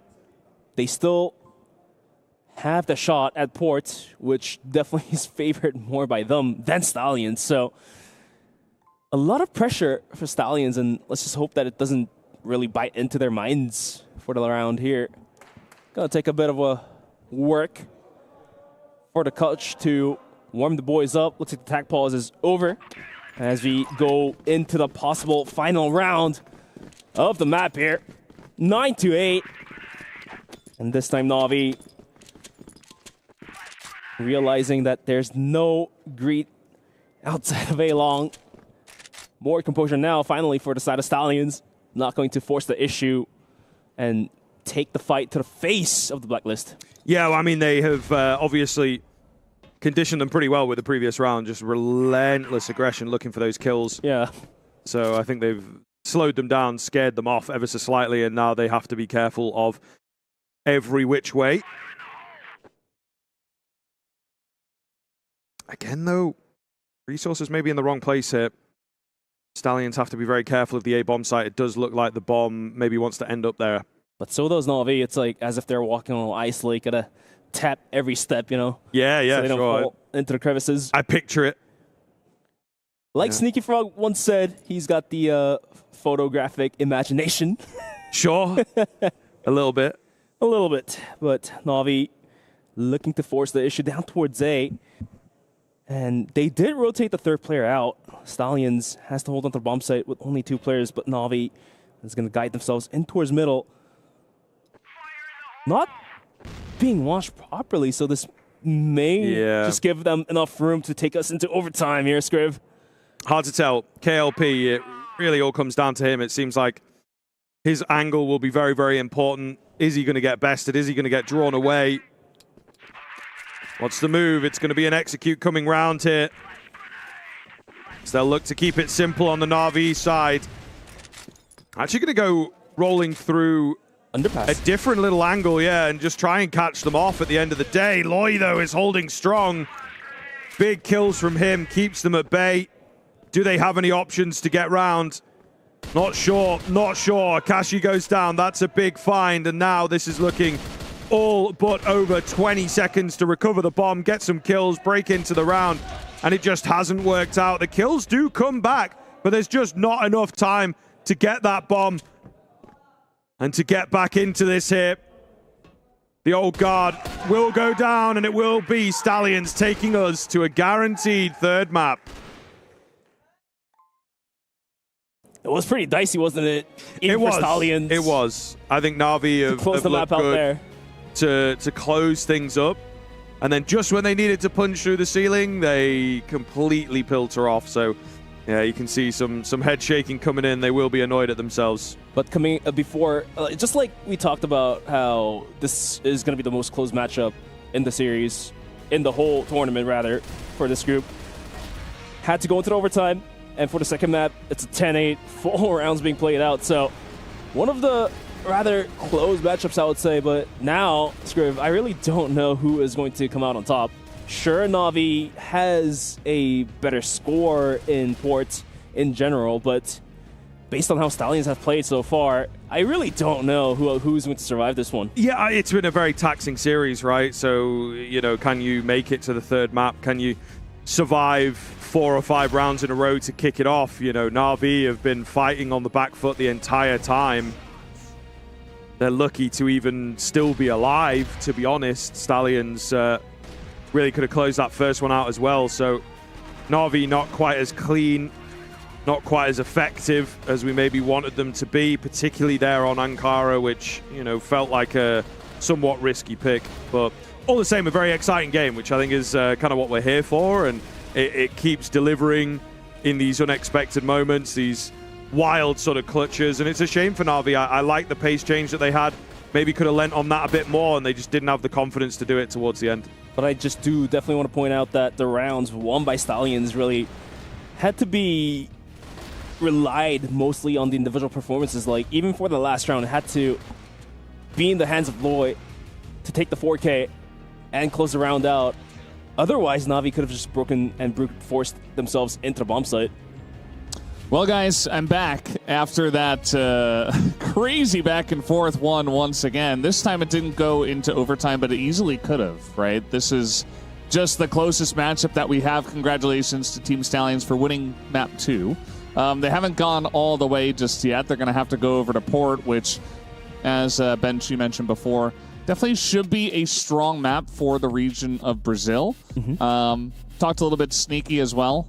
they still have the shot at port, which definitely is favored more by them than Stallions. So a lot of pressure for Stallions, and let's just hope that it doesn't really bite into their minds for the round here. Gonna take a bit of a work for the coach to warm the boys up. Looks like the attack pause is over as we go into the possible final round of the map here. 9-8. And this time Na'Vi realizing that there's no greed outside of A-Long. More composure now, finally, for the side of Stallions. Not going to force the issue and take the fight to the face of the blacklist. Yeah, well, I mean, they have obviously conditioned them pretty well with the previous round. Just relentless aggression, looking for those kills. Yeah. So I think they've slowed them down, scared them off ever so slightly, and now they have to be careful of every which way. Again, though, resources may be in the wrong place here. Stallions have to be very careful of the A bomb site. It does look like the bomb maybe wants to end up there. But so does Na'Vi. It's like as if they're walking on an ice lake, gotta tap every step, you know? Yeah, so they don't fall into the crevices. I picture it. Like Sneaky Frog once said, he's got the photographic imagination. Sure. A little bit. A little bit. But Na'Vi looking to force the issue down towards A. And they did rotate the third player out. Stallions has to hold on to the bomb site with only 2 players, but Na'Vi is going to guide themselves in towards middle. Not being watched properly, so this may just give them enough room to take us into overtime here, Scriv. Hard to tell. KLP, it really all comes down to him. It seems like his angle will be very, very important. Is he going to get bested? Is he going to get drawn away? What's the move? It's going to be an execute coming round here. So they'll look to keep it simple on the Na'Vi side. Actually going to go rolling through underpass. A different little angle, and just try and catch them off at the end of the day. Loy, though, is holding strong. Big kills from him, keeps them at bay. Do they have any options to get round? Not sure, not sure. Akashi goes down, that's a big find, and now this is looking all but over 20 seconds to recover the bomb, get some kills, break into the round, and it just hasn't worked out. The kills do come back, but there's just not enough time to get that bomb and to get back into this here. The old guard will go down, and it will be Stallions taking us to a guaranteed third map. It was pretty dicey, wasn't it? Even for Stallions. It was. I think Na'Vi have closed the map out there. To close things up. And then just when they needed to punch through the ceiling, they completely filter off. So, yeah, you can see some head shaking coming in. They will be annoyed at themselves. But coming before, just like we talked about how this is going to be the most close matchup in the series, in the whole tournament, rather, for this group. Had to go into the overtime. And for the second map, it's a 10-8, 4 rounds being played out. So one of the rather close matchups, I would say. But now, Scriv, I really don't know who is going to come out on top. Sure, Na'Vi has a better score in port in general, but based on how Stallions have played so far, I really don't know who's going to survive this one. Yeah, it's been a very taxing series, right? So, you know, can you make it to the third map? Can you survive 4 or 5 rounds in a row to kick it off? You know, Na'Vi have been fighting on the back foot the entire time. They're lucky to even still be alive, to be honest. Stallions really could have closed that first one out as well. So Na'Vi not quite as clean, not quite as effective as we maybe wanted them to be, particularly there on Ankara, which, you know, felt like a somewhat risky pick. But all the same, a very exciting game, which I think is kind of what we're here for. And it keeps delivering in these unexpected moments, these wild sort of clutches. And it's a shame for Na'Vi. I like the pace change that they had. Maybe could have lent on that a bit more, and they just didn't have the confidence to do it towards the end. But I just do definitely want to point out that the rounds won by Stallions really had to be relied mostly on the individual performances. Like, even for the last round, it had to be in the hands of Loy to take the 4K and close the round out. Otherwise, Na'Vi could have just broken and brute forced themselves into the bomb site. Well, guys, I'm back after that crazy back and forth one once again. This time it didn't go into overtime, but it easily could have, right? This is just the closest matchup that we have. Congratulations to Team Stallions for winning Map 2. They haven't gone all the way just yet. They're going to have to go over to Port, which, as Ben Chi mentioned before, definitely should be a strong map for the region of Brazil. Talked a little bit Sneaky as well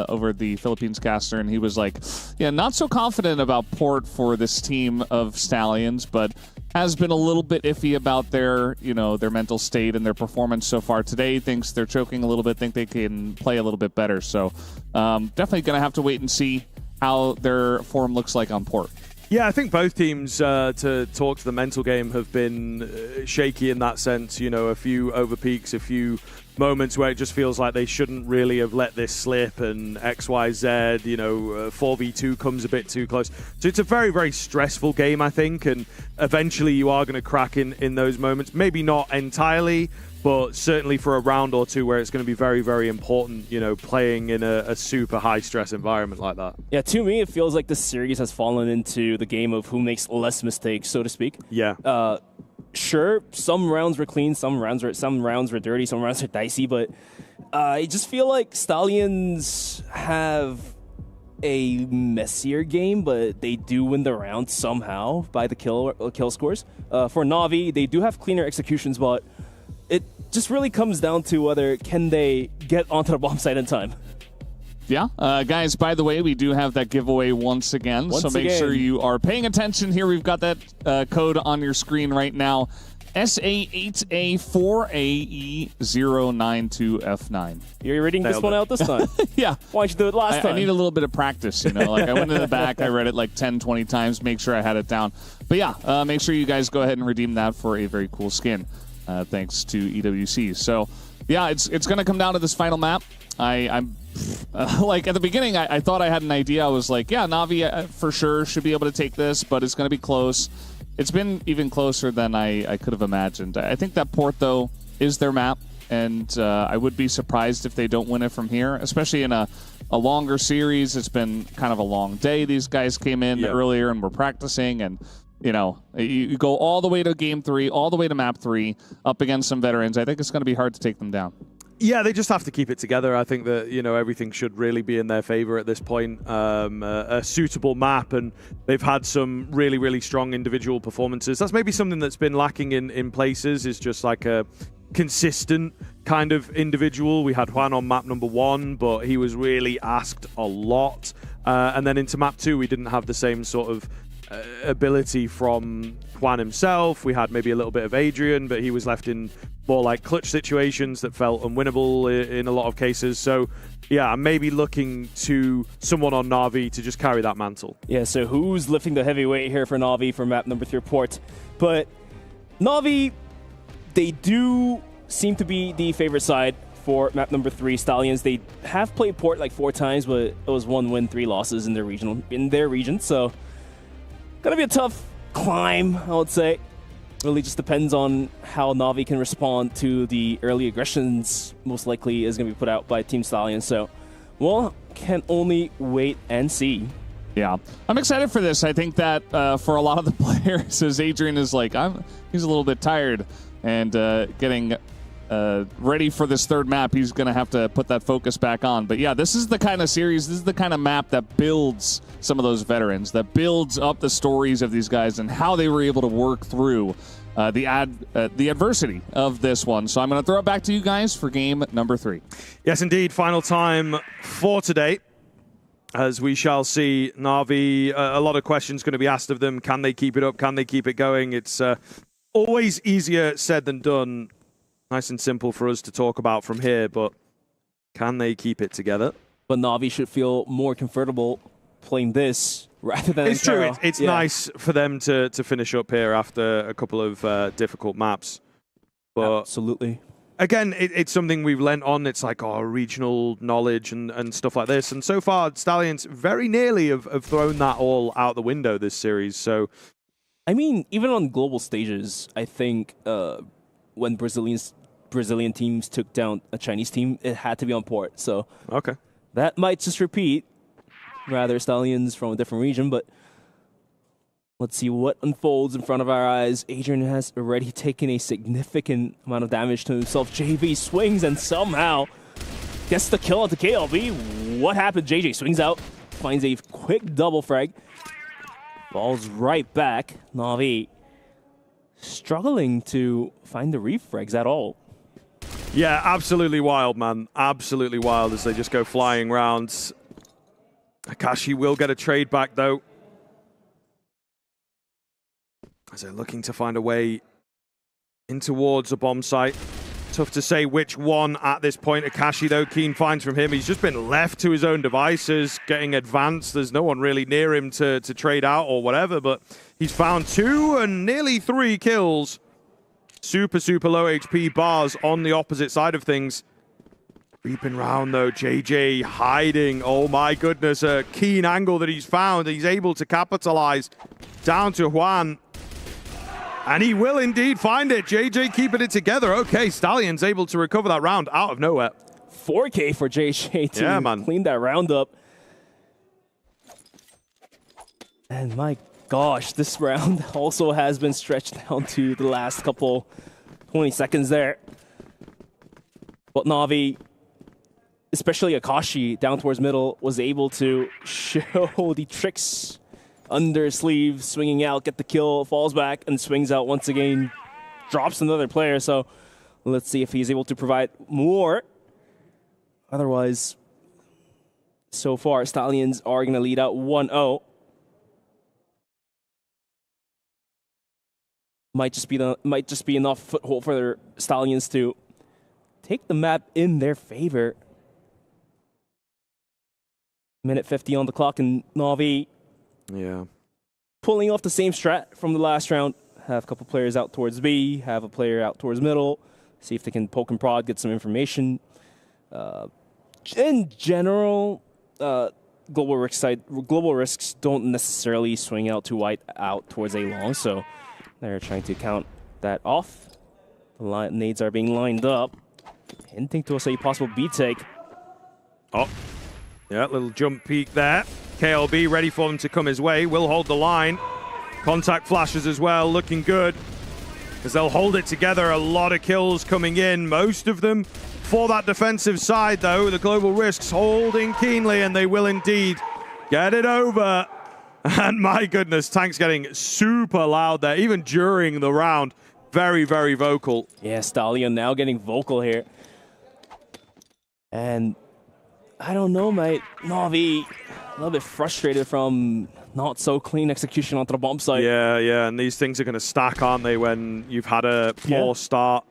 over the Philippines caster, and he was like, yeah, not so confident about Port for this team of Stallions, but has been a little bit iffy about their, you know, their mental state and their performance so far today. Thinks they're choking a little bit, think they can play a little bit better. So definitely going to have to wait and see how their form looks like on Port. Yeah, I think both teams, to talk to the mental game, have been shaky in that sense. You know, a few overpeaks, a few moments where it just feels like they shouldn't really have let this slip, and XYZ, 4v2 comes a bit too close. So it's a very, very stressful game, I think, and eventually you are going to crack in those moments. Maybe not entirely, but certainly for a round or two where it's going to be very, very important, playing in a super high-stress environment like that. Yeah, to me, it feels like the series has fallen into the game of who makes less mistakes, so to speak. Yeah. Sure, some rounds were clean, some rounds were dirty, some rounds were dicey, but I just feel like Stallions have a messier game, but they do win the round somehow by the kill scores. For Na'Vi, they do have cleaner executions, but it just really comes down to whether can they get onto the bomb site in time. Yeah, guys, by the way, we do have that giveaway once again, so make sure you are paying attention here. We've got that code on your screen right now, SA8A4AE092F9. You're reading this one out this time? Yeah. Why don't you do it last time? I need a little bit of practice, Like I went in the back, I read it like 10, 20 times, make sure I had it down. But yeah, make sure you guys go ahead and redeem that for a very cool skin, thanks to EWC. So yeah, it's going to come down to this final map. I'm like at the beginning, I thought I had an idea. I was like, yeah, Na'Vi for sure should be able to take this, but it's going to be close. It's been even closer than I could have imagined. I think that port, though, is their map, and I would be surprised if they don't win it from here, especially in a longer series. It's been kind of a long day. These guys came in earlier and were practicing, and you go all the way to Game 3, all the way to Map 3, up against some veterans. I think it's going to be hard to take them down. Yeah, they just have to keep it together. I think that, everything should really be in their favor at this point. A suitable map, and they've had some really, really strong individual performances. That's maybe something that's been lacking in places, is just like a consistent kind of individual. We had Juan on map number 1, but he was really asked a lot. And then into map 2, we didn't have the same sort of ability from Juan himself. We had maybe a little bit of Adrian, but he was left in more like clutch situations that felt unwinnable in a lot of cases. So yeah, I'm maybe looking to someone on Na'Vi to just carry that mantle. Yeah, so who's lifting the heavyweight here for Na'Vi for map number 3 port? But Na'Vi, they do seem to be the favorite side for map number 3. Stallions, they have played port like 4 times, but it was 1 win, 3 losses in their region. So gonna be a tough climb, I would say. Really just depends on how Na'Vi can respond to the early aggressions most likely is going to be put out by Team Stallions. So, well, can only wait and see. Yeah, I'm excited for this. I think that for a lot of the players, as Adrian is like, he's a little bit tired and getting ready for this third map, he's going to have to put that focus back on. But yeah, this is the kind of series, this is the kind of map that builds some of those veterans, that builds up the stories of these guys and how they were able to work through the adversity of this one. So I'm going to throw it back to you guys for game number 3. Yes, indeed. Final time for today. As we shall see, Na'Vi, a lot of questions going to be asked of them. Can they keep it up? Can they keep it going? It's always easier said than done. Nice and simple for us to talk about from here, but can they keep it together? But Na'Vi should feel more comfortable playing this rather than It's true. It's nice for them to finish up here after a couple of difficult maps. But absolutely. Again, it's something we've lent on. It's like regional knowledge and stuff like this. And so far, Stallions very nearly have thrown that all out the window this series. So, I mean, even on global stages, I think when Brazilian teams took down a Chinese team, it had to be on port. So okay, that might just repeat. Rather, Stallions from a different region, but let's see what unfolds in front of our eyes. Adrian has already taken a significant amount of damage to himself. JV swings and somehow gets the kill at the KLB. What happened? JJ swings out, finds a quick double frag, falls right back. Na'Vi struggling to find the refrags at all. Yeah, absolutely wild, man. Absolutely wild as they just go flying round. Akashi will get a trade back, though. As they're looking to find a way in towards a bomb site. Tough to say which one at this point. Akashi, though, keen finds from him. He's just been left to his own devices, getting advanced. There's no one really near him to trade out or whatever, but he's found 2 and nearly 3 kills. Super, super low HP bars on the opposite side of things. Creeping round though, JJ hiding. Oh my goodness, a keen angle that he's found. He's able to capitalize down to Juan. And he will indeed find it. JJ keeping it together. Okay, Stallions able to recover that round out of nowhere. 4K for JJ to clean that round up. And my gosh, this round also has been stretched down to the last couple 20 seconds there. But Na'Vi, especially Akashi down towards middle, was able to show the tricks under his sleeve, swinging out, get the kill, falls back, and swings out once again, drops another player. So let's see if he's able to provide more. Otherwise, so far, Stallions are going to lead out 1-0. Might just be enough foothold for their Stallions to take the map in their favor. Minute 50 on the clock, and Na'Vi pulling off the same strat from the last round. Have a couple players out towards B, have a player out towards middle. See if they can poke and prod, get some information. In general, global risks don't necessarily swing out too wide out towards A long, so they're trying to count that off. The nades are being lined up, hinting to us a possible B take. Oh, yeah, little jump peek there. KLB ready for him to come his way. Will hold the line. Contact flashes as well, looking good. Because they'll hold it together. A lot of kills coming in. Most of them for that defensive side, though. The global risks holding keenly, and they will indeed get it over. And my goodness, Tank's getting super loud there, even during the round. Very, very vocal. Yeah, Stallion now getting vocal here. And I don't know, mate. Na'Vi a little bit frustrated from not so clean execution onto the bomb site. Yeah, and these things are going to stack, aren't they, when you've had a poor start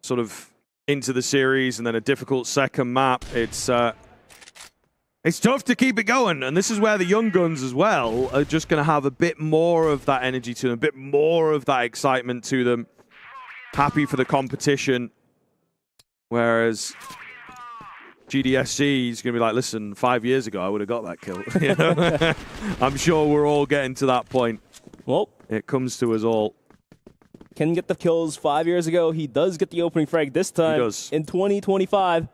sort of into the series and then a difficult second map. It's tough to keep it going, and this is where the young guns as well are just going to have a bit more of that energy to them, a bit more of that excitement to them. Happy for the competition, whereas GDSC is going to be like, listen, 5 years ago I would have got that kill. You know? I'm sure we're all getting to that point. Well, it comes to us all. Can get the kills 5 years ago. He does get the opening frag this time. He does. In 2025.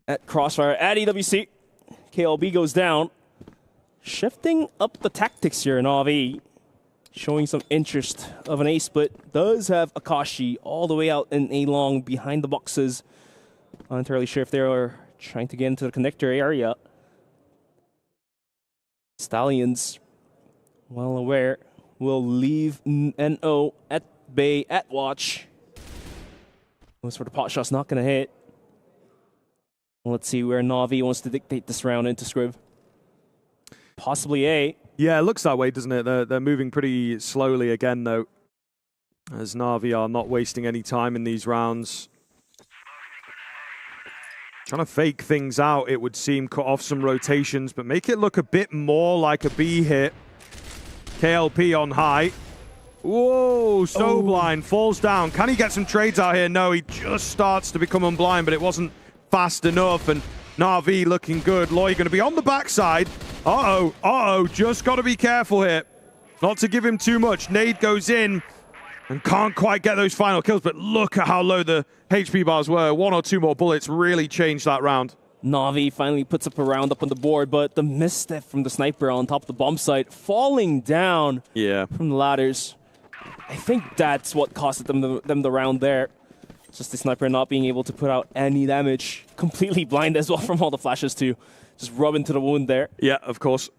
At CROSSFIRE, at EWC. KLB goes down. Shifting up the tactics here in Na'Vi. Showing some interest of an A split. Does have Akashi all the way out in A long behind the boxes. Not entirely sure if they're trying to get into the connector area. Stallions, well aware, will leave NO at bay, at watch. Most for the pot shot's not going to hit. Let's see where Na'Vi wants to dictate this round into Scriv. Possibly A. Yeah, it looks that way, doesn't it? They're moving pretty slowly again, though, as Na'Vi are not wasting any time in these rounds. Trying to fake things out, it would seem, cut off some rotations, but make it look a bit more like a B hit. KLP on high. Whoa, so blind, falls down. Can he get some trades out here? No, he just starts to become unblind, but it wasn't fast enough, and Na'Vi looking good. Loy going to be on the backside. Just got to be careful here. Not to give him too much. Nade goes in and can't quite get those final kills, but look at how low the HP bars were. One or two more bullets really changed that round. Na'Vi finally puts up a round up on the board, but the misstep from the sniper on top of the bomb site, falling down from the ladders. I think that's what costed them the round there. Just the sniper not being able to put out any damage. Completely blind as well from all the flashes to just rub into the wound there. Yeah, of course.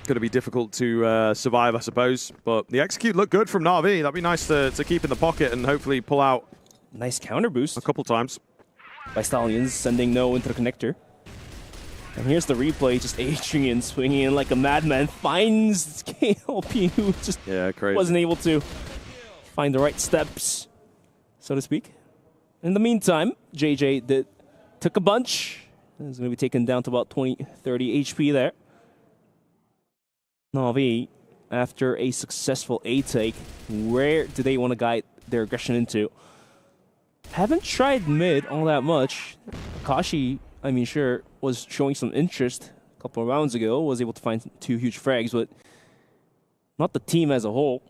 Going to be difficult to survive, I suppose. But the execute looked good from Na'Vi. That'd be nice to keep in the pocket and hopefully pull out. Nice counter boost. A couple times. By Stallions, sending No into the connector. And here's the replay. Just Adrian swinging in like a madman. Finds KLP, who just wasn't able to find the right steps, so to speak. In the meantime, JJ took a bunch. He's going to be taken down to about 20, 30 HP there. Na'Vi, after a successful A take, where do they want to guide their aggression into? haven't tried mid all that much. Akashi, I mean, sure, was showing some interest a couple of rounds ago, was able to find 2 huge frags, but not the team as a whole.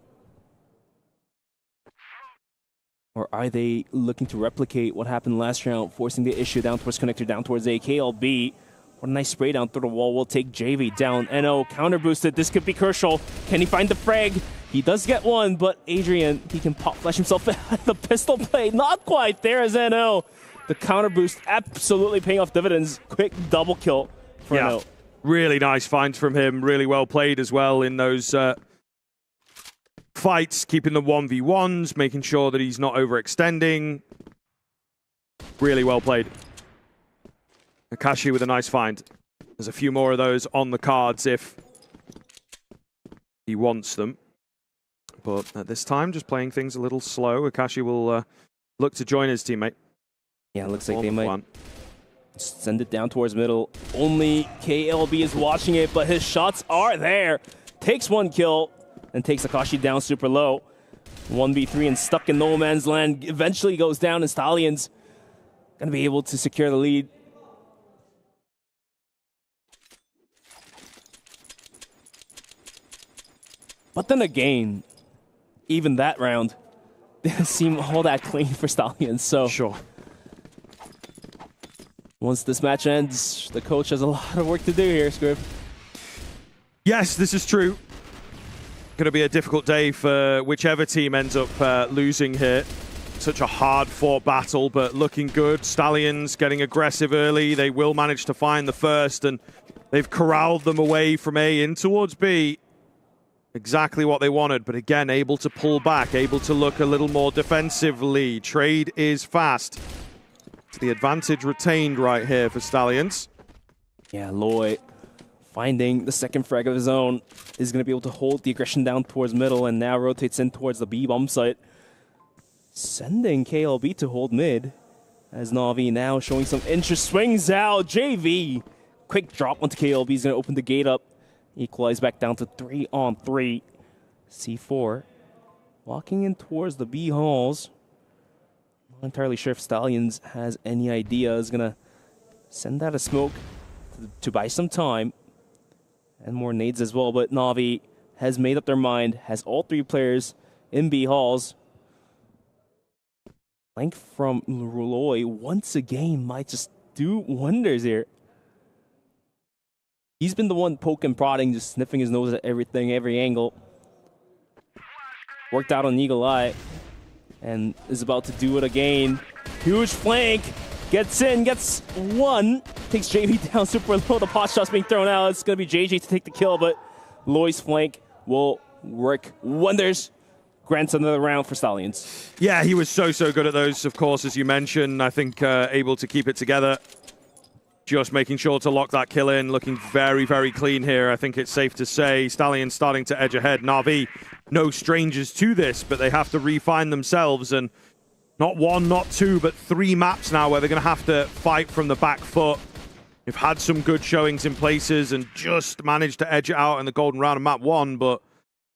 Or are they looking to replicate what happened last round, forcing the issue down towards connector, down towards a KLB? What a nice spray down through the wall. Will take JV down. NO counter boosted. This could be crucial. Can he find the frag? He does get one, but Adrian, he can pop flash himself at the pistol play. Not quite there as NO. The counter boost absolutely paying off dividends. Quick double kill for NO. Really nice finds from him. Really well played as well in those fights, keeping the 1v1s, making sure that he's not overextending. Really well played. Akashi with a nice find. There's a few more of those on the cards if he wants them. But at this time, just playing things a little slow. Akashi will look to join his teammate. Yeah, it looks like they might send it down towards middle. Only KLB is watching it, but his shots are there. Takes 1 kill and takes Akashi down super low. 1v3 and stuck in no man's land. Eventually goes down, and Stallions gonna be able to secure the lead. But then again, even that round didn't seem all that clean for Stallions. So sure. Once this match ends, the coach has a lot of work to do here, Scriv. Yes, this is true. Going to be a difficult day for whichever team ends up losing here. Such a hard-fought battle, but looking good. Stallions getting aggressive early. They will manage to find the first, and they've corralled them away from A in towards B. Exactly what they wanted, but again, able to pull back, able to look a little more defensively. Trade is fast. It's the advantage retained right here for Stallions. Yeah, Loy finding the second frag of his own is going to be able to hold the aggression down towards middle and now rotates in towards the B bomb site. Sending KLB to hold mid as Na'Vi now showing some interest. Swings out, JV. Quick drop onto KLB is going to open the gate up. Equalize back down to 3-on-3. C4 walking in towards the B halls. Not entirely sure if Stallions has any idea. Is going to send out a smoke to buy some time. And more nades as well, but Na'Vi has made up their mind, has all 3 players in B halls. Flank from Loy once again might just do wonders here. He's been the one poking, prodding, just sniffing his nose at everything, every angle. Worked out on Eagle Eye and is about to do it again. Huge flank. Gets in, gets 1. Takes JV down super low. The pot shot's being thrown out. It's going to be JJ to take the kill, but Loy's flank will work wonders. Grants another round for Stallions. Yeah, he was so good at those, of course, as you mentioned. I think able to keep it together. Just making sure to lock that kill in. Looking very, very clean here. I think it's safe to say Stallions starting to edge ahead. Na'Vi, no strangers to this, but they have to refine themselves. And not 1, not 2, but 3 maps now where they're going to have to fight from the back foot. They've had some good showings in places and just managed to edge it out in the golden round of map 1, but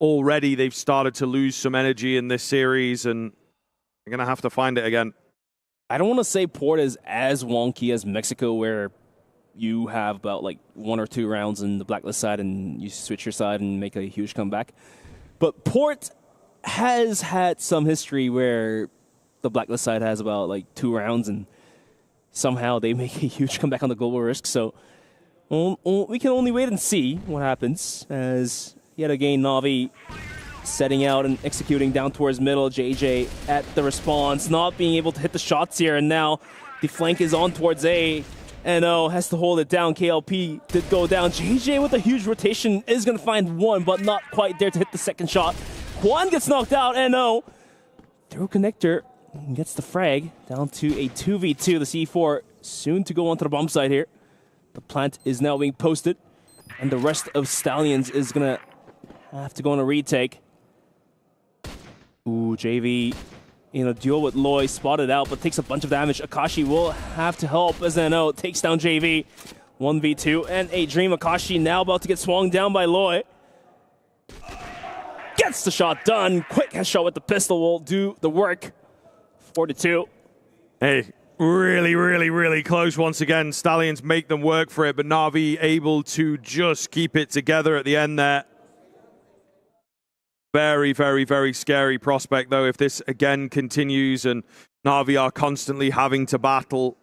already they've started to lose some energy in this series, and they're going to have to find it again. I don't want to say Port is as wonky as Mexico, where you have about like 1 or 2 rounds in the blacklist side and you switch your side and make a huge comeback. But Port has had some history where the blacklist side has about like 2 rounds and somehow they make a huge comeback on the global risk. So we can only wait and see what happens, as yet again Na'Vi setting out and executing down towards middle. JJ at the response, not being able to hit the shots here, and now the flank is on towards A. NO has to hold it down. KLP did go down. JJ with a huge rotation is going to find 1, but not quite there to hit the second shot. Juan gets knocked out. NO through connector gets the frag down to a 2v2. The C4 soon to go onto the bomb site here. The plant is now being posted, and the rest of Stallions is going to have to go on a retake. Ooh, JV in a duel with Loy, spotted out, but takes a bunch of damage. Akashi will have to help as NO takes down JV. 1v2 and a dream. Akashi now about to get swung down by Loy. Gets the shot done. Quick headshot with the pistol will do the work. 4-2. Hey, really, really, really close once again. Stallions make them work for it, but Na'Vi able to just keep it together at the end there. Very, very, very scary prospect, though, if this again continues and Na'Vi are constantly having to battle.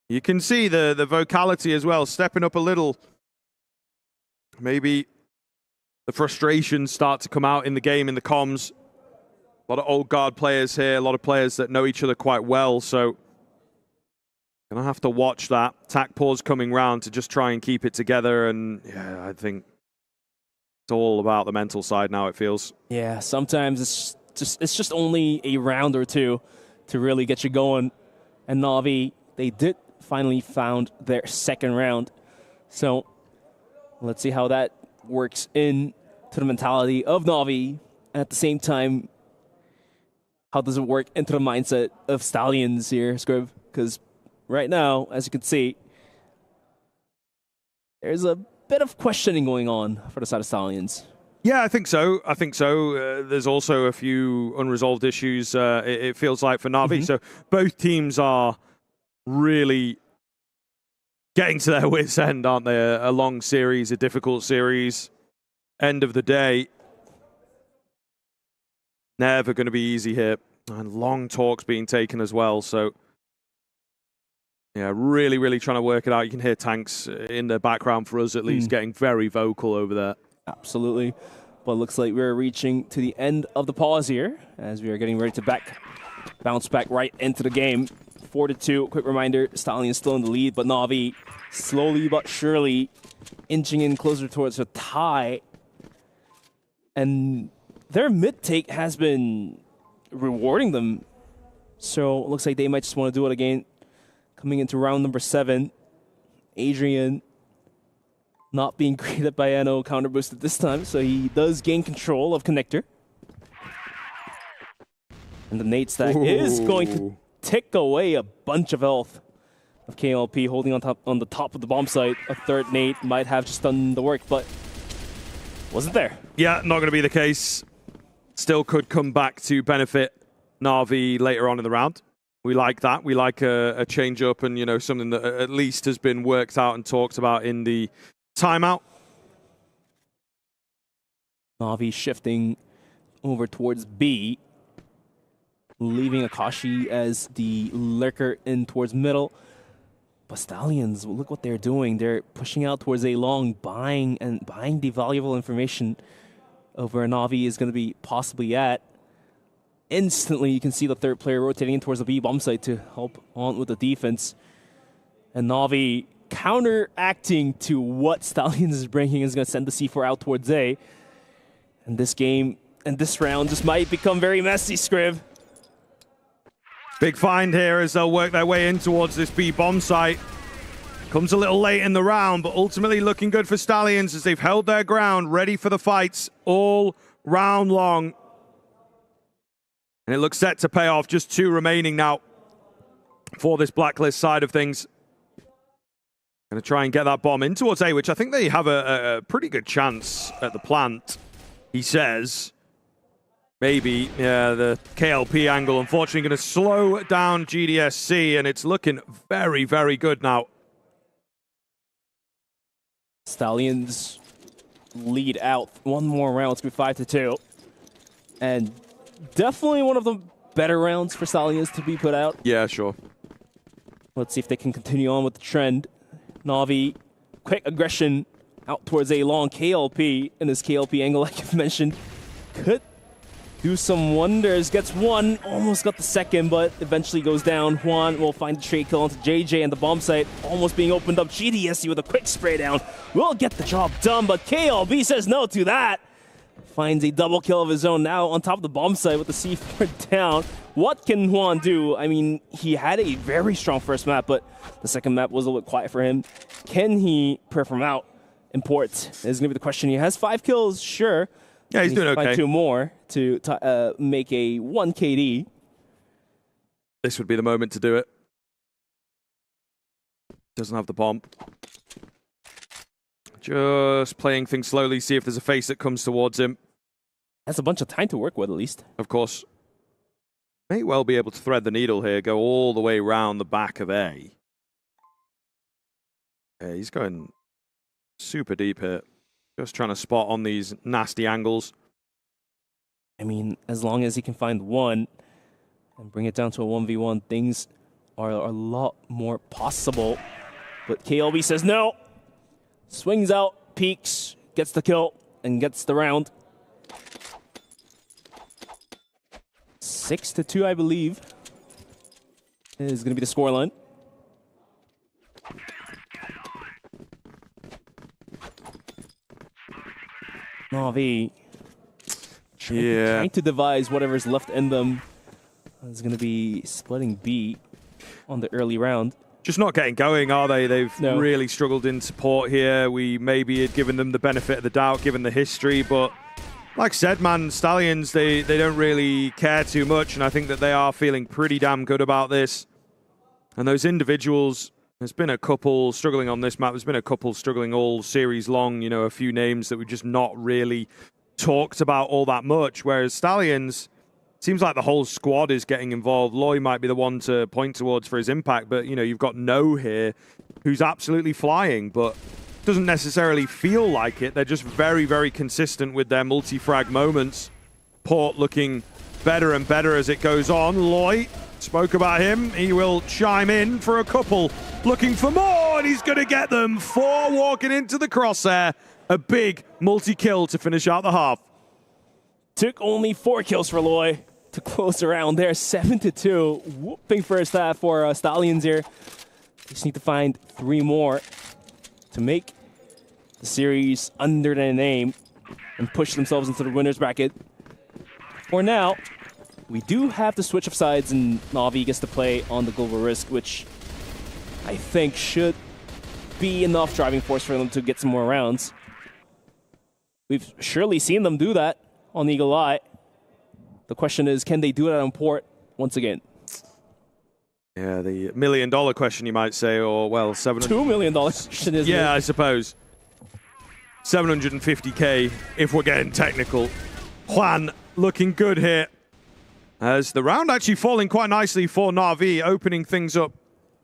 You can see the vocality as well, stepping up a little. Maybe the frustrations start to come out in the game, in the comms. A lot of old guard players here, a lot of players that know each other quite well, so gonna have to watch that. Takpor's coming round to just try and keep it together, and yeah, I think it's all about the mental side now, it feels. Yeah, sometimes it's just only a round or two to really get you going. And Na'Vi, they did finally found their second round. So let's see how that works in to the mentality of Na'Vi. And at the same time, how does it work into the mindset of Stallions here, Scriv? Because right now, as you can see, there's a bit of questioning going on for the side of Stallions. Yeah, I think so. There's also a few unresolved issues, it feels like, for Na'Vi. So both teams are really getting to their wits' end, aren't they? A long series, a difficult series. End of the day, never going to be easy here. And long talks being taken as well. So, yeah, really, really trying to work it out. You can hear Tanks in the background, for us at least, getting very vocal over there. Absolutely. But it looks like we're reaching to the end of the pause here as we are getting ready to bounce back right into the game. 4-2. Quick reminder, Stallions still in the lead, but Na'Vi slowly but surely inching in closer towards a tie. And their mid-take has been rewarding them. So it looks like they might just want to do it again. Coming into round number 7, Adrian not being greeted by Eno counter boosted this time, so he does gain control of Connector. And the nade stack is going to tick away a bunch of health of KLP holding on the top of the bomb site. A third nade might have just done the work, but wasn't there. Yeah, not going to be the case. Still could come back to benefit Na'Vi later on in the round. We like that. We like a change up and, you know, something that at least has been worked out and talked about in the timeout. Na'Vi shifting over towards B, leaving Akashi as the lurker in towards middle. But Stallions, look what they're doing. They're pushing out towards A long, buying the valuable information of where Na'Vi is going to be possibly at. Instantly, you can see the third player rotating in towards the B bomb site to help on with the defense. And Na'Vi counteracting to what Stallions is bringing is going to send the C4 out towards A. And this game and this round just might become very messy, Scriv. Big find here as they'll work their way in towards this B bomb site. Comes a little late in the round, but ultimately looking good for Stallions as they've held their ground, ready for the fights all round long. And it looks set to pay off. Just 2 remaining now for this Blacklist side of things. Going to try and get that bomb in towards A, which I think they have a pretty good chance at the plant, he says. Maybe, yeah, the KLP angle, unfortunately, going to slow down GDSC, and it's looking very, very good now. Stallions lead out one more round. It's going to be 5-2. And definitely one of the better rounds for Stallions to be put out. Yeah, sure. Let's see if they can continue on with the trend. Na'Vi, quick aggression out towards A long. KLP in his KLP angle, like you've mentioned, could do some wonders. Gets one, almost got the second, but eventually goes down. Juan will find the trade kill onto JJ, and the bomb site almost being opened up. GDSC with a quick spray down will get the job done, but KLB says no to that. Finds a double kill of his own now on top of the bomb site with the C4 down. What can Juan do? I mean, he had a very strong first map, but the second map was a little bit quiet for him. Can he perform out in port is going to be the question. He has 5 kills, sure. Yeah, he's doing okay. 2 more to make a 1 KD. This would be the moment to do it. Doesn't have the bomb. Just playing things slowly, see if there's a face that comes towards him. Has a bunch of time to work with, at least. Of course. May well be able to thread the needle here, go all the way around the back of A. Yeah, he's going super deep here. Just trying to spot on these nasty angles. I mean, as long as he can find one and bring it down to a 1v1, things are a lot more possible. But KLB says no. Swings out, peeks, gets the kill, and gets the round. 6-2, I believe, is going to be the scoreline. Na'Vi trying to devise whatever's left in them. It's going to be splitting B on the early round. Just not getting going, are they? They've really struggled in support here. We maybe had given them the benefit of the doubt, given the history, but like I said, man, Stallions, they don't really care too much, and I think that they are feeling pretty damn good about this. And those individuals, there's been a couple struggling on this map. There's been a couple struggling all series long, you know, a few names that we just not really talked about all that much, whereas Stallions, seems like the whole squad is getting involved. Loy might be the one to point towards for his impact, but, you know, you've got No here, who's absolutely flying, but doesn't necessarily feel like it. They're just very, very consistent with their multi-frag moments. Port looking better and better as it goes on. Loy, spoke about him. He will chime in for a couple. Looking for more, and he's going to get them. 4 walking into the crosshair. A big multi-kill to finish out the half. Took only 4 kills for Loy to close the round there. 7-2. Whooping first half for Stallions here. Just need to find 3 more to make the series under their name and push themselves into the winner's bracket. For now, we do have the switch of sides, and Na'Vi gets to play on the global risk, which I think should be enough driving force for them to get some more rounds. We've surely seen them do that on Eagle Eye. The question is, can they do it on port once again? Yeah, the $1 million question, you might say, or, well, $2 million question, isn't it? Yeah, I suppose. 750K if we're getting technical. Juan looking good here. As the round actually falling quite nicely for Na'Vi, opening things up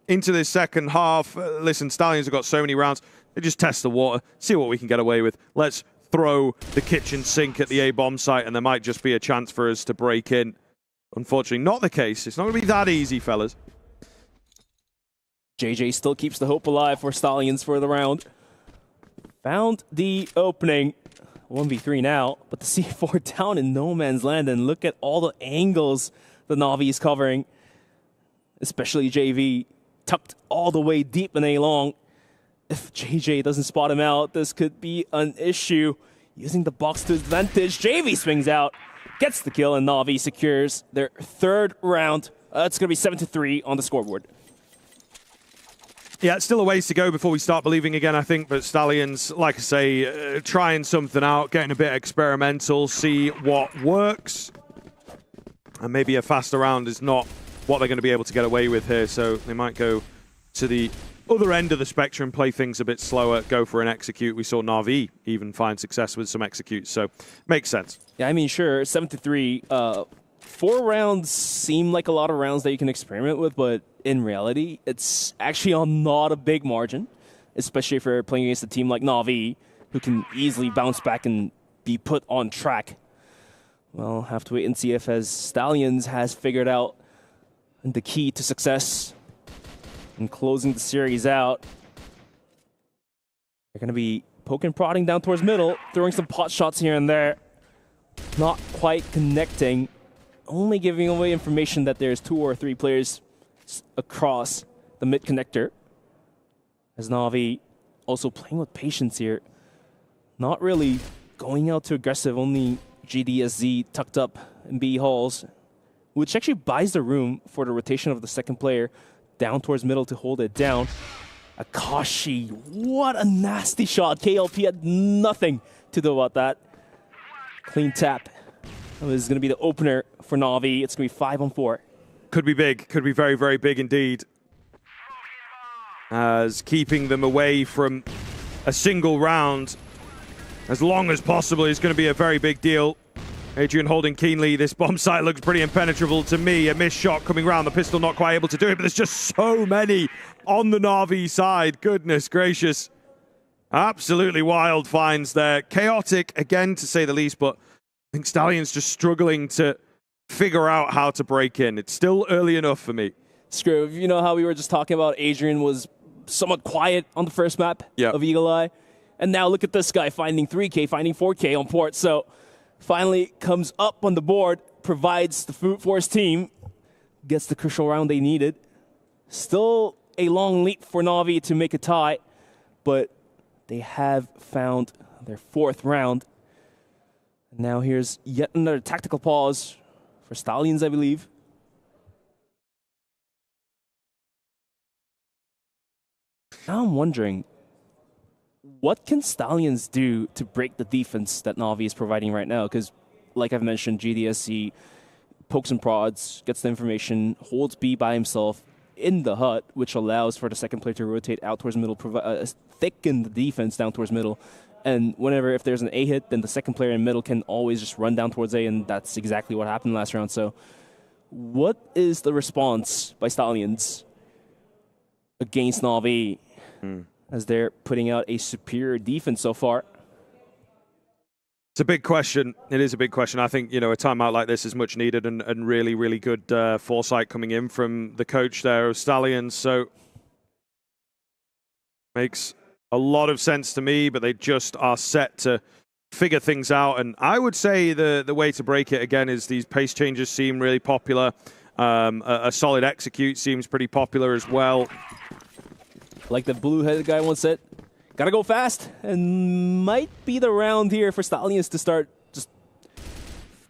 into this second half. Listen, Stallions have got so many rounds. They just test the water, see what we can get away with. Let's throw the kitchen sink at the A-bomb site, and there might just be a chance for us to break in. Unfortunately, not the case. It's not going to be that easy, fellas. JJ still keeps the hope alive for Stallions for the round. Found the opening. 1v3 now, but the C4 down in no man's land, and look at all the angles the Na'Vi is covering. Especially JV, tucked all the way deep in A long. If JJ doesn't spot him out, this could be an issue. Using the box to his advantage, JV swings out, gets the kill, and Na'Vi secures their 3rd round. It's going to be 7-3 on the scoreboard. Yeah, it's still a ways to go before we start believing again, I think. But Stallions, like I say, trying something out, getting a bit experimental, see what works. And maybe a faster round is not what they're going to be able to get away with here. So they might go to the other end of the spectrum, play things a bit slower, go for an execute. We saw Na'Vi even find success with some executes. So makes sense. Yeah, I mean, sure, 7-3. 4 rounds seem like a lot of rounds that you can experiment with, but in reality, it's actually not a big margin, especially if you're playing against a team like Na'Vi, who can easily bounce back and be put on track. Well, have to wait and see if as Stallions has figured out the key to success in closing the series out. They're going to be poking, prodding down towards middle, throwing some pot shots here and there. Not quite connecting, only giving away information that there's 2 or 3 players across the mid connector. As Na'Vi also playing with patience here. Not really going out too aggressive, only GDSZ tucked up in B halls, which actually buys the room for the rotation of the second player down towards middle to hold it down. Akashi, what a nasty shot. KLP had nothing to do about that. Clean tap. This is going to be the opener for Na'Vi. It's going to be 5-on-4. Could be big. Could be very, very big indeed. As keeping them away from a single round as long as possible is going to be a very big deal. Adrian holding keenly. This bomb site looks pretty impenetrable to me. A missed shot coming round. The pistol not quite able to do it, but there's just so many on the Na'Vi side. Goodness gracious. Absolutely wild finds there. Chaotic, again, to say the least, but I think Stallions just struggling to figure out how to break in. It's still early enough for me. Screw, you know how we were just talking about Adrian was somewhat quiet on the first map of Eagle Eye? And now look at this guy finding 3K, finding 4K on port. So finally comes up on the board, provides the food for his team, gets the crucial round they needed. Still a long leap for Na'Vi to make a tie, but they have found their 4th round. And now here's yet another tactical pause for Stallions, I believe. Now I'm wondering, what can Stallions do to break the defense that Na'Vi is providing right now? Because, like I've mentioned, GDSC pokes and prods, gets the information, holds B by himself in the hut, which allows for the second player to rotate out towards middle, thicken the defense down towards middle. And whenever, if there's an A hit, then the second player in middle can always just run down towards A, and that's exactly what happened last round. So what is the response by Stallions against Na'Vi as they're putting out a superior defense so far? It's a big question. It is a big question. I think, a timeout like this is much needed and really, really good foresight coming in from the coach there of Stallions. So makes a lot of sense to me, but they just are set to figure things out. And I would say the way to break it, again, is these pace changes seem really popular. A solid execute seems pretty popular as well. Like the blue-headed guy once said, gotta go fast, and might be the round here for Stallions to start just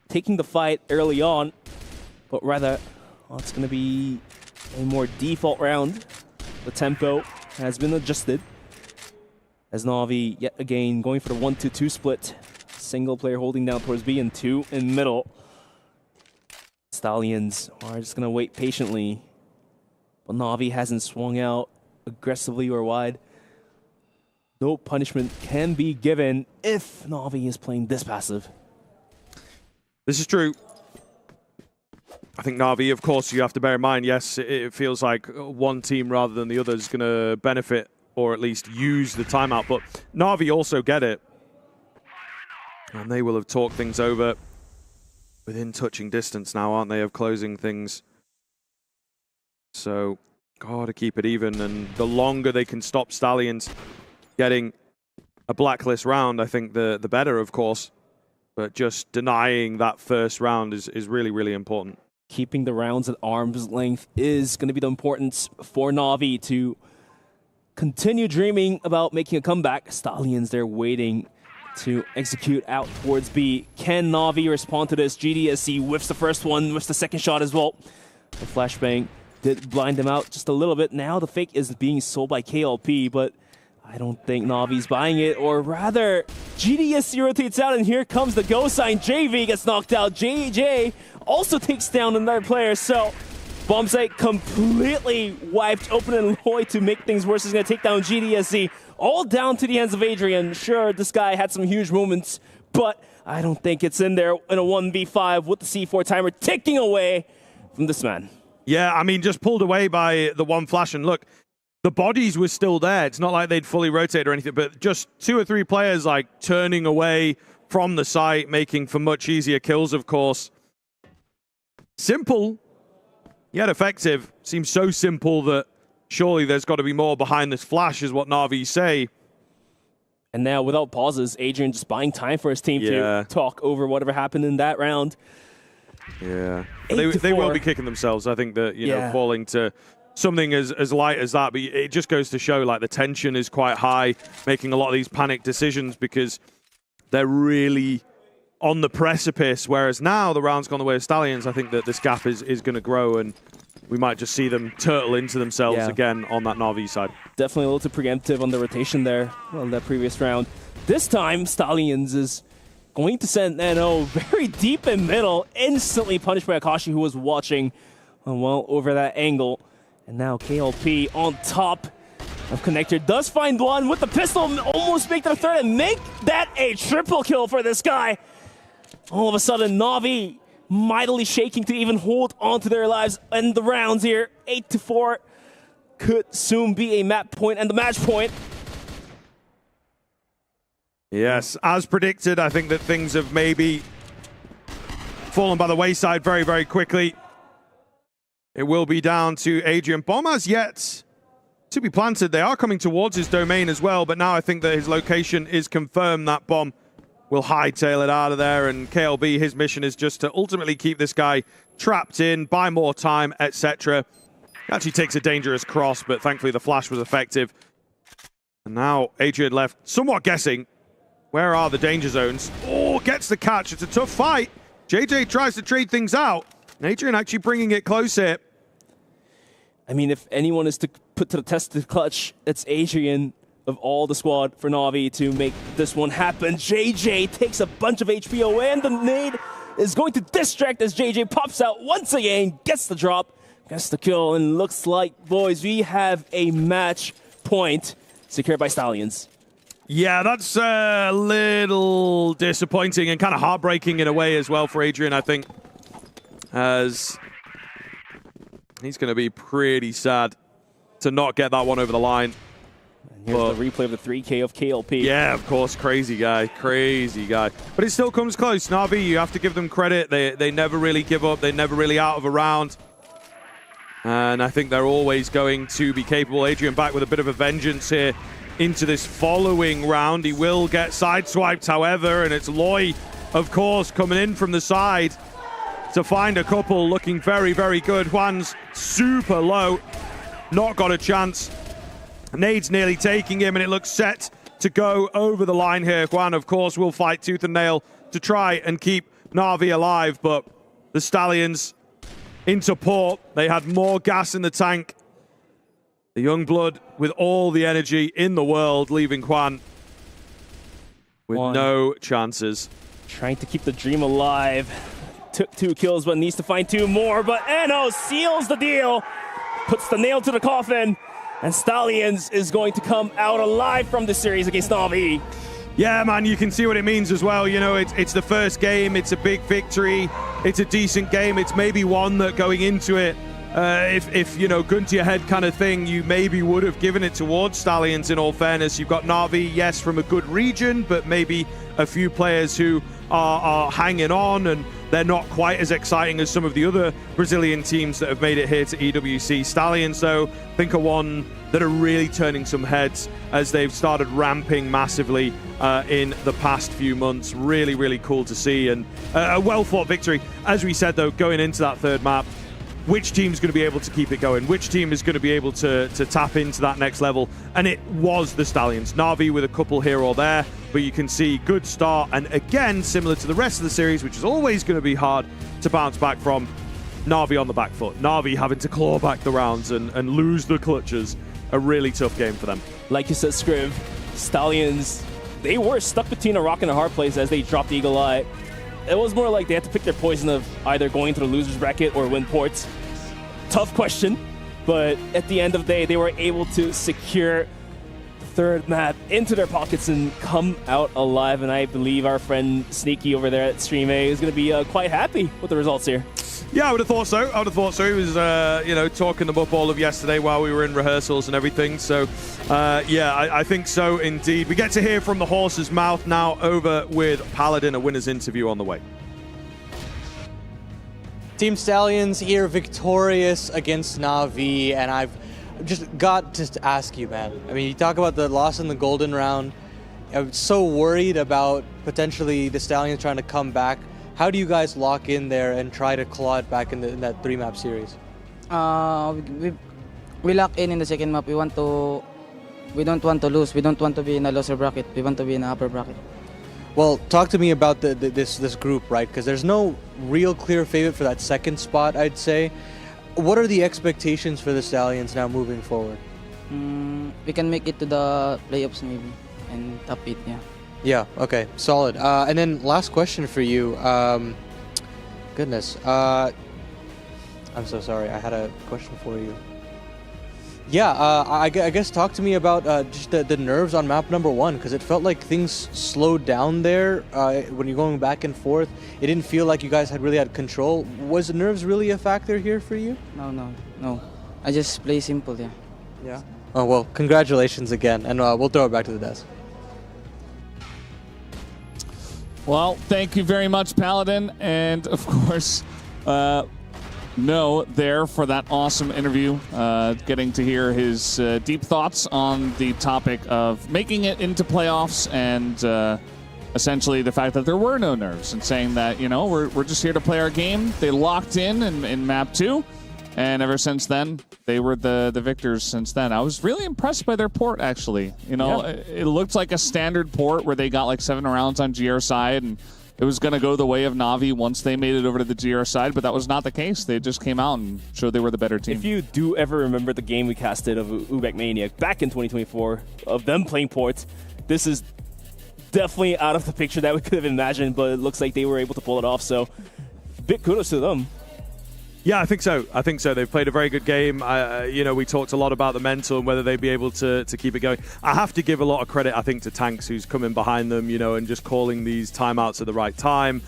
taking the fight early on, but rather, it's going to be a more default round. The tempo has been adjusted as Na'Vi yet again going for the 1-2-2 split. Single player holding down towards B and 2 in middle. Stallions are just going to wait patiently, but Na'Vi hasn't swung out aggressively or wide. No punishment can be given if Na'Vi is playing this passive. This is true. I think Na'Vi, of course, you have to bear in mind, yes, it feels like one team rather than the other is going to benefit or at least use the timeout, but Na'Vi also get it. And they will have talked things over within touching distance now, aren't they, of closing things. So, gotta keep it even, and the longer they can stop Stallions getting a blacklist round, I think the better, of course. But just denying that first round is really, really important. Keeping the rounds at arm's length is going to be the importance for Na'Vi to continue dreaming about making a comeback. Stallions, they're waiting to execute out towards B. Can Na'Vi respond to this? GDSC whiffs the first one, whiffs the second shot as well. The flashbang did blind him out just a little bit. Now the fake is being sold by KLP, but I don't think Na'Vi's buying it, or rather, GDSC rotates out, and here comes the go sign. JV gets knocked out. JJ also takes down another player, so bomb site completely wiped open, and Lloyd, to make things worse, is going to take down GDSC. All down to the hands of Adrian. Sure, this guy had some huge moments, but I don't think it's in there in a 1v5 with the C4 timer ticking away from this man. Yeah, I mean, just pulled away by the one flash, and look, the bodies were still there. It's not like they'd fully rotated or anything, but just 2 or 3 players like turning away from the site, making for much easier kills, of course. Simple, yet effective. Seems so simple that surely there's got to be more behind this flash, is what Na'Vi say. And now, without pauses, Adrian just buying time for his team to talk over whatever happened in that round. Yeah. They will be kicking themselves. I think that, you know, falling to something as light as that, but it just goes to show, like, the tension is quite high, making a lot of these panic decisions because they're really on the precipice, whereas now the round's gone the way of Stallions. I think that this gap is going to grow, and we might just see them turtle into themselves again on that Na'Vi side. Definitely a little too preemptive on the rotation there on that previous round. This time, Stallions is going to send Nano very deep in middle, instantly punished by Akashi, who was watching well over that angle. And now KLP on top of Connector does find one with the pistol, almost make the third and make that a triple kill for this guy. All of a sudden, Na'Vi mightily shaking to even hold on to their lives in the rounds here. 8-4 could soon be a map point and the match point. Yes, as predicted, I think that things have maybe fallen by the wayside very, very quickly. It will be down to Adrian. Bomb has yet to be planted. They are coming towards his domain as well, but now I think that his location is confirmed. That bomb will hightail it out of there, and KLB, his mission is just to ultimately keep this guy trapped in, buy more time, etc. Actually takes a dangerous cross, but thankfully the flash was effective. And now Adrian left somewhat guessing. Where are the danger zones? Oh, gets the catch. It's a tough fight. JJ tries to trade things out. Adrian actually bringing it close here. I mean, if anyone is to put to the test the clutch, it's Adrian of all the squad for Na'Vi to make this one happen. JJ takes a bunch of HP away, and the nade is going to distract as JJ pops out once again, gets the drop, gets the kill, and looks like, boys, we have a match point secured by Stallions. Yeah, that's a little disappointing and kind of heartbreaking in a way as well for Adrian, I think. As he's going to be pretty sad to not get that one over the line. And here's the replay of the 3K of KLP. Yeah, of course, crazy guy. But it still comes close. Na'Vi, you have to give them credit. They never really give up. They're never really out of a round. And I think they're always going to be capable. Adrian back with a bit of a vengeance here into this following round. He will get sideswiped, however, and it's Loy, of course, coming in from the side to find a couple, looking very, very good. Juan's super low, not got a chance. Nade's nearly taking him, and it looks set to go over the line here. Juan, of course, will fight tooth and nail to try and keep Na'Vi alive, but the Stallions into port. They had more gas in the tank. The young blood with all the energy in the world, leaving Juan with no chances. Trying to keep the dream alive. Took 2 kills, but needs to find 2 more. But Eno seals the deal, puts the nail to the coffin, and Stallions is going to come out alive from this series against Na'Vi. Yeah, man, you can see what it means as well. You know, it's the first game. It's a big victory. It's a decent game. It's maybe one that going into it, if you know, gun to your head kind of thing, you maybe would have given it towards Stallions, in all fairness. You've got Na'Vi, yes, from a good region, but maybe a few players who are hanging on, and they're not quite as exciting as some of the other Brazilian teams that have made it here to EWC. Stallions, though, I think are one that are really turning some heads as they've started ramping massively in the past few months. Really, really cool to see, and a well-fought victory. As we said, though, going into that third map, which team's going to be able to keep it going? Which team is going to be able to tap into that next level? And it was the Stallions. Na'Vi with a couple here or there, but you can see good start. And again, similar to the rest of the series, which is always going to be hard to bounce back from, Na'Vi on the back foot. Na'Vi having to claw back the rounds and lose the clutches. A really tough game for them. Like you said, Scriv, Stallions, they were stuck between a rock and a hard place as they dropped Eagle Eye. It was more like they had to pick their poison of either going to the loser's bracket or win ports. Tough question, but at the end of the day, they were able to secure the third map into their pockets and come out alive. And I believe our friend Sneaky over there at Stream A is going to be quite happy with the results here. Yeah, I would have thought so. He was, you know, talking them up all of yesterday while we were in rehearsals and everything. So, yeah, I think so indeed. We get to hear from the horse's mouth now. Over with Paladin, a winner's interview on the way. Team Stallions here victorious against Na'Vi, and I've just got to ask you, man. I mean, you talk about the loss in the golden round. I'm so worried about potentially the Stallions trying to come back. How do you guys lock in there and try to claw it back in that 3-map series? We lock in the second map. We don't want to lose. We don't want to be in a loser bracket. We want to be in the upper bracket. Well, talk to me about this group, right? Because there's no real clear favorite for that second spot, I'd say. What are the expectations for the Stallions now moving forward? We can make it to the playoffs maybe and top 8, yeah. Yeah, okay, solid. And then last question for you. Goodness. I'm so sorry, I had a question for you. Yeah, I guess talk to me about just the nerves on map number 1, because it felt like things slowed down there when you're going back and forth. It didn't feel like you guys had really had control. Was nerves really a factor here for you? No. I just play simple, yeah. Yeah. Oh, well, congratulations again, and we'll throw it back to the desk. Well, thank you very much, Paladin, and of course, No there for that awesome interview, getting to hear his deep thoughts on the topic of making it into playoffs and essentially the fact that there were no nerves and saying that, you know, we're just here to play our game. They locked in map 2, and ever since then, they were the victors since then. I was really impressed by their port, actually. You know, it looked like a standard port where they got like 7 rounds on GR side, and it was going to go the way of Na'Vi once they made it over to the GR side, but that was not the case. They just came out and showed they were the better team. If you do ever remember the game we casted of Ubek Maniac back in 2024, of them playing ports, this is definitely out of the picture that we could have imagined, but it looks like they were able to pull it off, so big kudos to them. Yeah, I think so. They've played a very good game. You know, we talked a lot about the mental and whether they'd be able to keep it going. I have to give a lot of credit, I think, to Tanks, who's coming behind them, you know, and just calling these timeouts at the right time.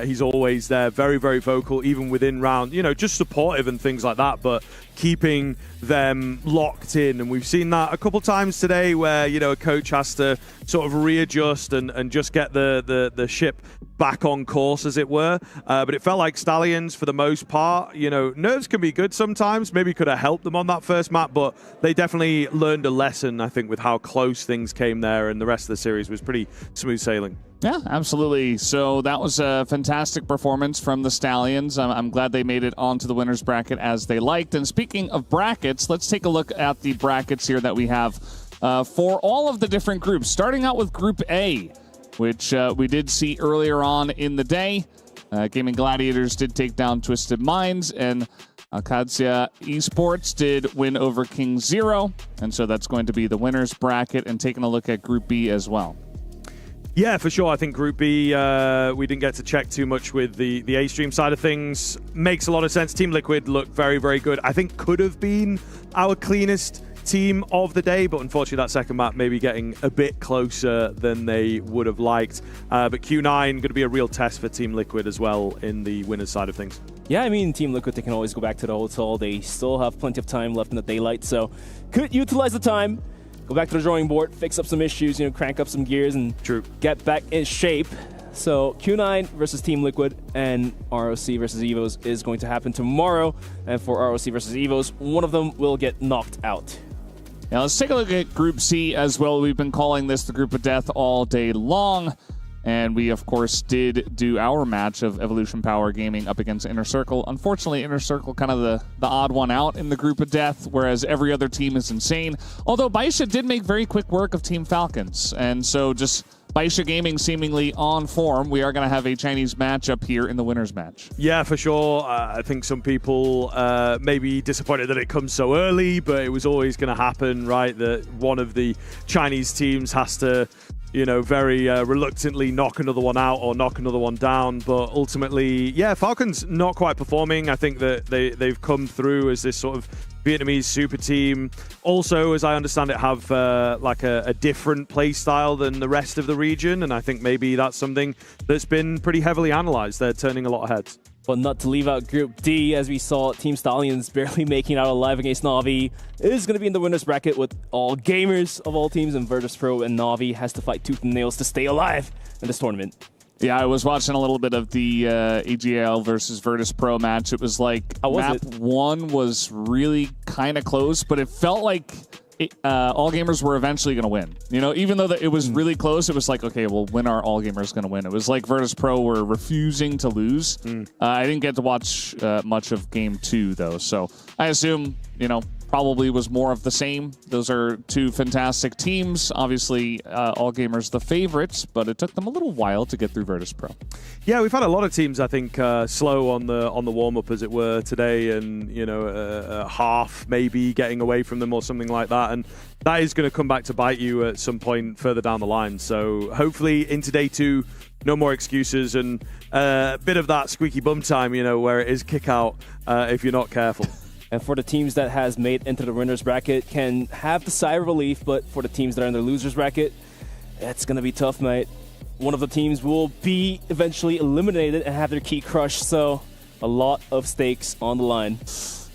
He's always there, very, very vocal, even within round, you know, just supportive and things like that, but keeping them locked in. And we've seen that a couple times today where, you know, a coach has to sort of readjust and just get the ship back on course, as it were. But it felt like Stallions, for the most part, you know, nerves can be good sometimes. Maybe could have helped them on that first map, but they definitely learned a lesson, I think, with how close things came there, and the rest of the series was pretty smooth sailing. Yeah, absolutely. So that was a fantastic performance from the Stallions. I'm glad they made it onto the winner's bracket as they liked. And speaking of brackets, let's take a look at the brackets here that we have for all of the different groups. Starting out with Group A, which we did see earlier on in the day. Gaimin Gladiators did take down Twisted Minds, and Akadia Esports did win over King Zero. And so that's going to be the winner's bracket, and taking a look at Group B as well. Yeah, for sure. I think Group B, we didn't get to check too much with the A-Stream side of things. Makes a lot of sense. Team Liquid looked very, very good. I think could have been our cleanest team of the day, but unfortunately that second map maybe getting a bit closer than they would have liked. But Q9 going to be a real test for Team Liquid as well in the winners side of things. Yeah, I mean, Team Liquid, they can always go back to the hotel. They still have plenty of time left in the daylight, so could utilize the time. Go back to the drawing board, fix up some issues, you know, crank up some gears, and get back in shape. So Q9 versus Team Liquid and ROC versus EVOS is going to happen tomorrow. And for ROC versus EVOS, one of them will get knocked out. Now let's take a look at Group C as well. We've been calling this the Group of Death all day long. And we, of course, did do our match of Evolution Power Gaming up against Inner Circle. Unfortunately, Inner Circle kind of the odd one out in the Group of Death, whereas every other team is insane. Although Baisha did make very quick work of Team Falcons. And so just Baisha Gaming seemingly on form. We are going to have a Chinese matchup here in the winner's match. Yeah, for sure. I think some people may be disappointed that it comes so early, but it was always going to happen, right? That one of the Chinese teams has to, you know, very reluctantly knock another one out or knock another one down. But ultimately, yeah, Falcons not quite performing. I think that they've come through as this sort of Vietnamese super team. Also, as I understand it, have like a different play style than the rest of the region. And I think maybe that's something that's been pretty heavily analyzed. They're turning a lot of heads. But not to leave out Group D, as we saw Team Stallions barely making out alive against Na'Vi. It is going to be in the winner's bracket with all gamers of all teams, and Virtus.pro and Na'Vi has to fight tooth and nails to stay alive in this tournament. Yeah, I was watching a little bit of the AGL versus Virtus.pro match. It was like map 1 was really kind of close, but it felt like all gamers were eventually going to win. You know, even though it was really close, it was like, okay, well, when are all gamers going to win? It was like Virtus.pro were refusing to lose. I didn't get to watch much of Game 2, though, so I assume, you know, probably was more of the same. Those are two fantastic teams. Obviously, all gamers the favorites, but it took them a little while to get through Virtus.pro. Yeah, we've had a lot of teams, I think, slow on the warm-up, as it were, today, and, you know, half maybe getting away from them or something like that, and that is going to come back to bite you at some point further down the line. So hopefully into day 2, no more excuses, and a bit of that squeaky bum time, you know, where it is kick out if you're not careful. And for the teams that has made into the winners bracket can have the sigh of relief, but for the teams that are in the losers bracket, it's going to be tough, mate. One of the teams will be eventually eliminated and have their key crushed, so a lot of stakes on the line.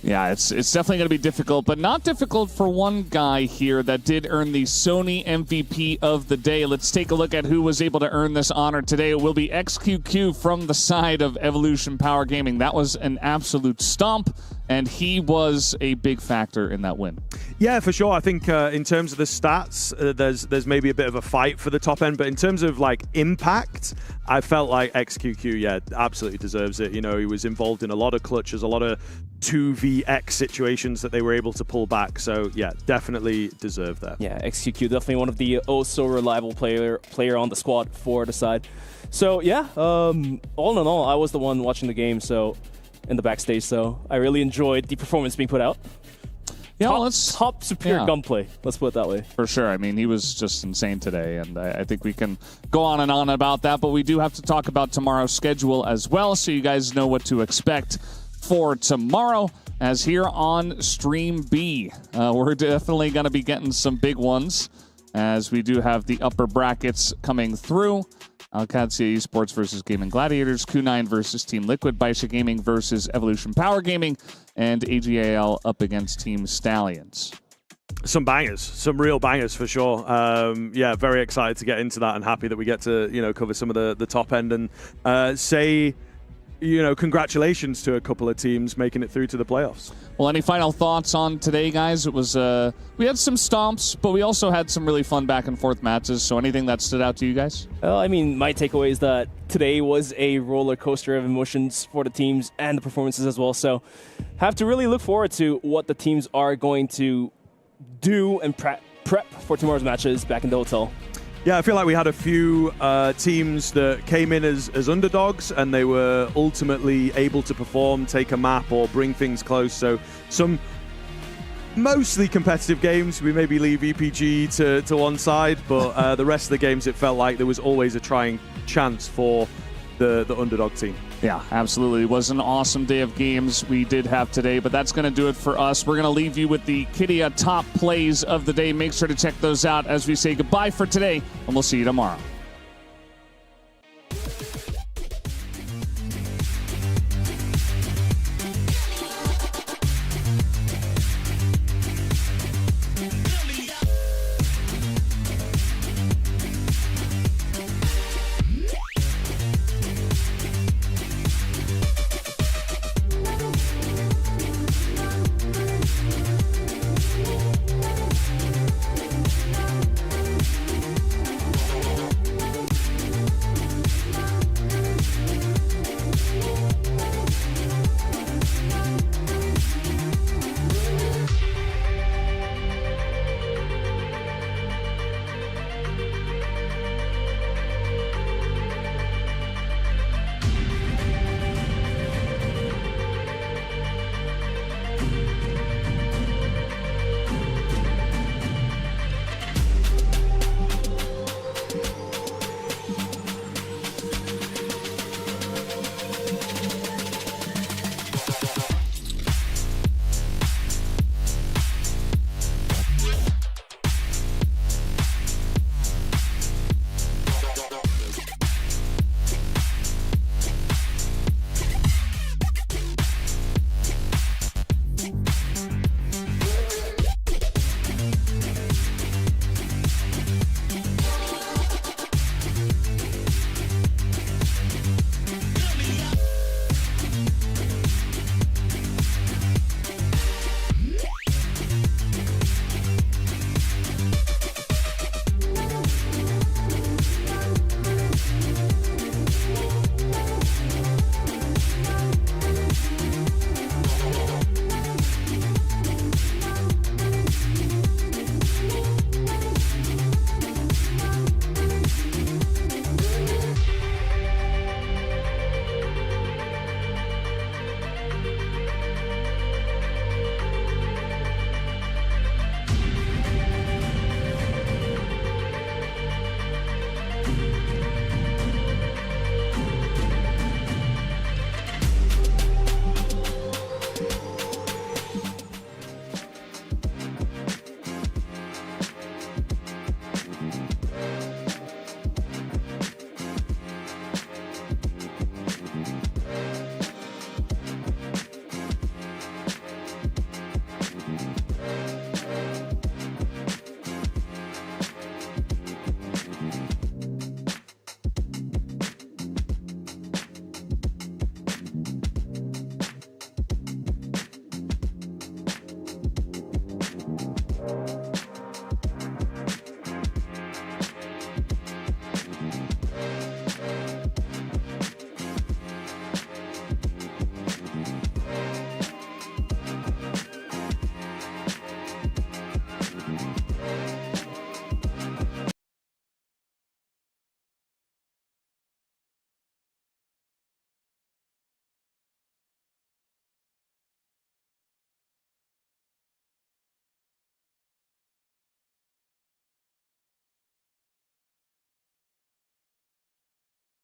Yeah, it's definitely going to be difficult, but not difficult for one guy here that did earn the Sony MVP of the day. Let's take a look at who was able to earn this honor today. It will be XQQ from the side of Evolution Power Gaming. That was an absolute stomp, and he was a big factor in that win. Yeah, for sure. I think in terms of the stats, there's maybe a bit of a fight for the top end, but in terms of like impact, I felt like XQQ, yeah, absolutely deserves it. You know, he was involved in a lot of clutches, a lot of 2vx situations that they were able to pull back. So yeah, definitely deserved that. Yeah, XQQ definitely one of the so reliable player on the squad for the side. So yeah, all in all, I was the one watching the game, so in the backstage. So I really enjoyed the performance being put out. Yeah, top superior gunplay. Let's put it that way. For sure. I mean, he was just insane today, and I think we can go on and on about that, but we do have to talk about tomorrow's schedule as well, so you guys know what to expect for tomorrow. As here on Stream B, we're definitely going to be getting some big ones, as we do have the upper brackets coming through. Alcacia Esports versus Gaimin Gladiators, Q9 versus Team Liquid, Baisha Gaming versus Evolution Power Gaming, and AGAL up against Team Stallions. Some bangers, some real bangers for sure. Yeah, very excited to get into that and happy that we get to, you know, cover some of the top end and say, you know, congratulations to a couple of teams making it through to the playoffs. Well, any final thoughts on today, guys? It was we had some stomps, but we also had some really fun back and forth matches. So anything that stood out to you guys? Well, I mean, my takeaway is that today was a roller coaster of emotions for the teams and the performances as well. So have to really look forward to what the teams are going to do and prep for tomorrow's matches back in the hotel. Yeah, I feel like we had a few teams that came in as underdogs and they were ultimately able to perform, take a map, or bring things close. So some mostly competitive games. We maybe leave EPG to one side, but the rest of the games, it felt like there was always a trying chance for the underdog team. Yeah, absolutely. It was an awesome day of games we did have today, but that's going to do it for us. We're going to leave you with the Kidia top plays of the day. Make sure to check those out as we say goodbye for today, and we'll see you tomorrow.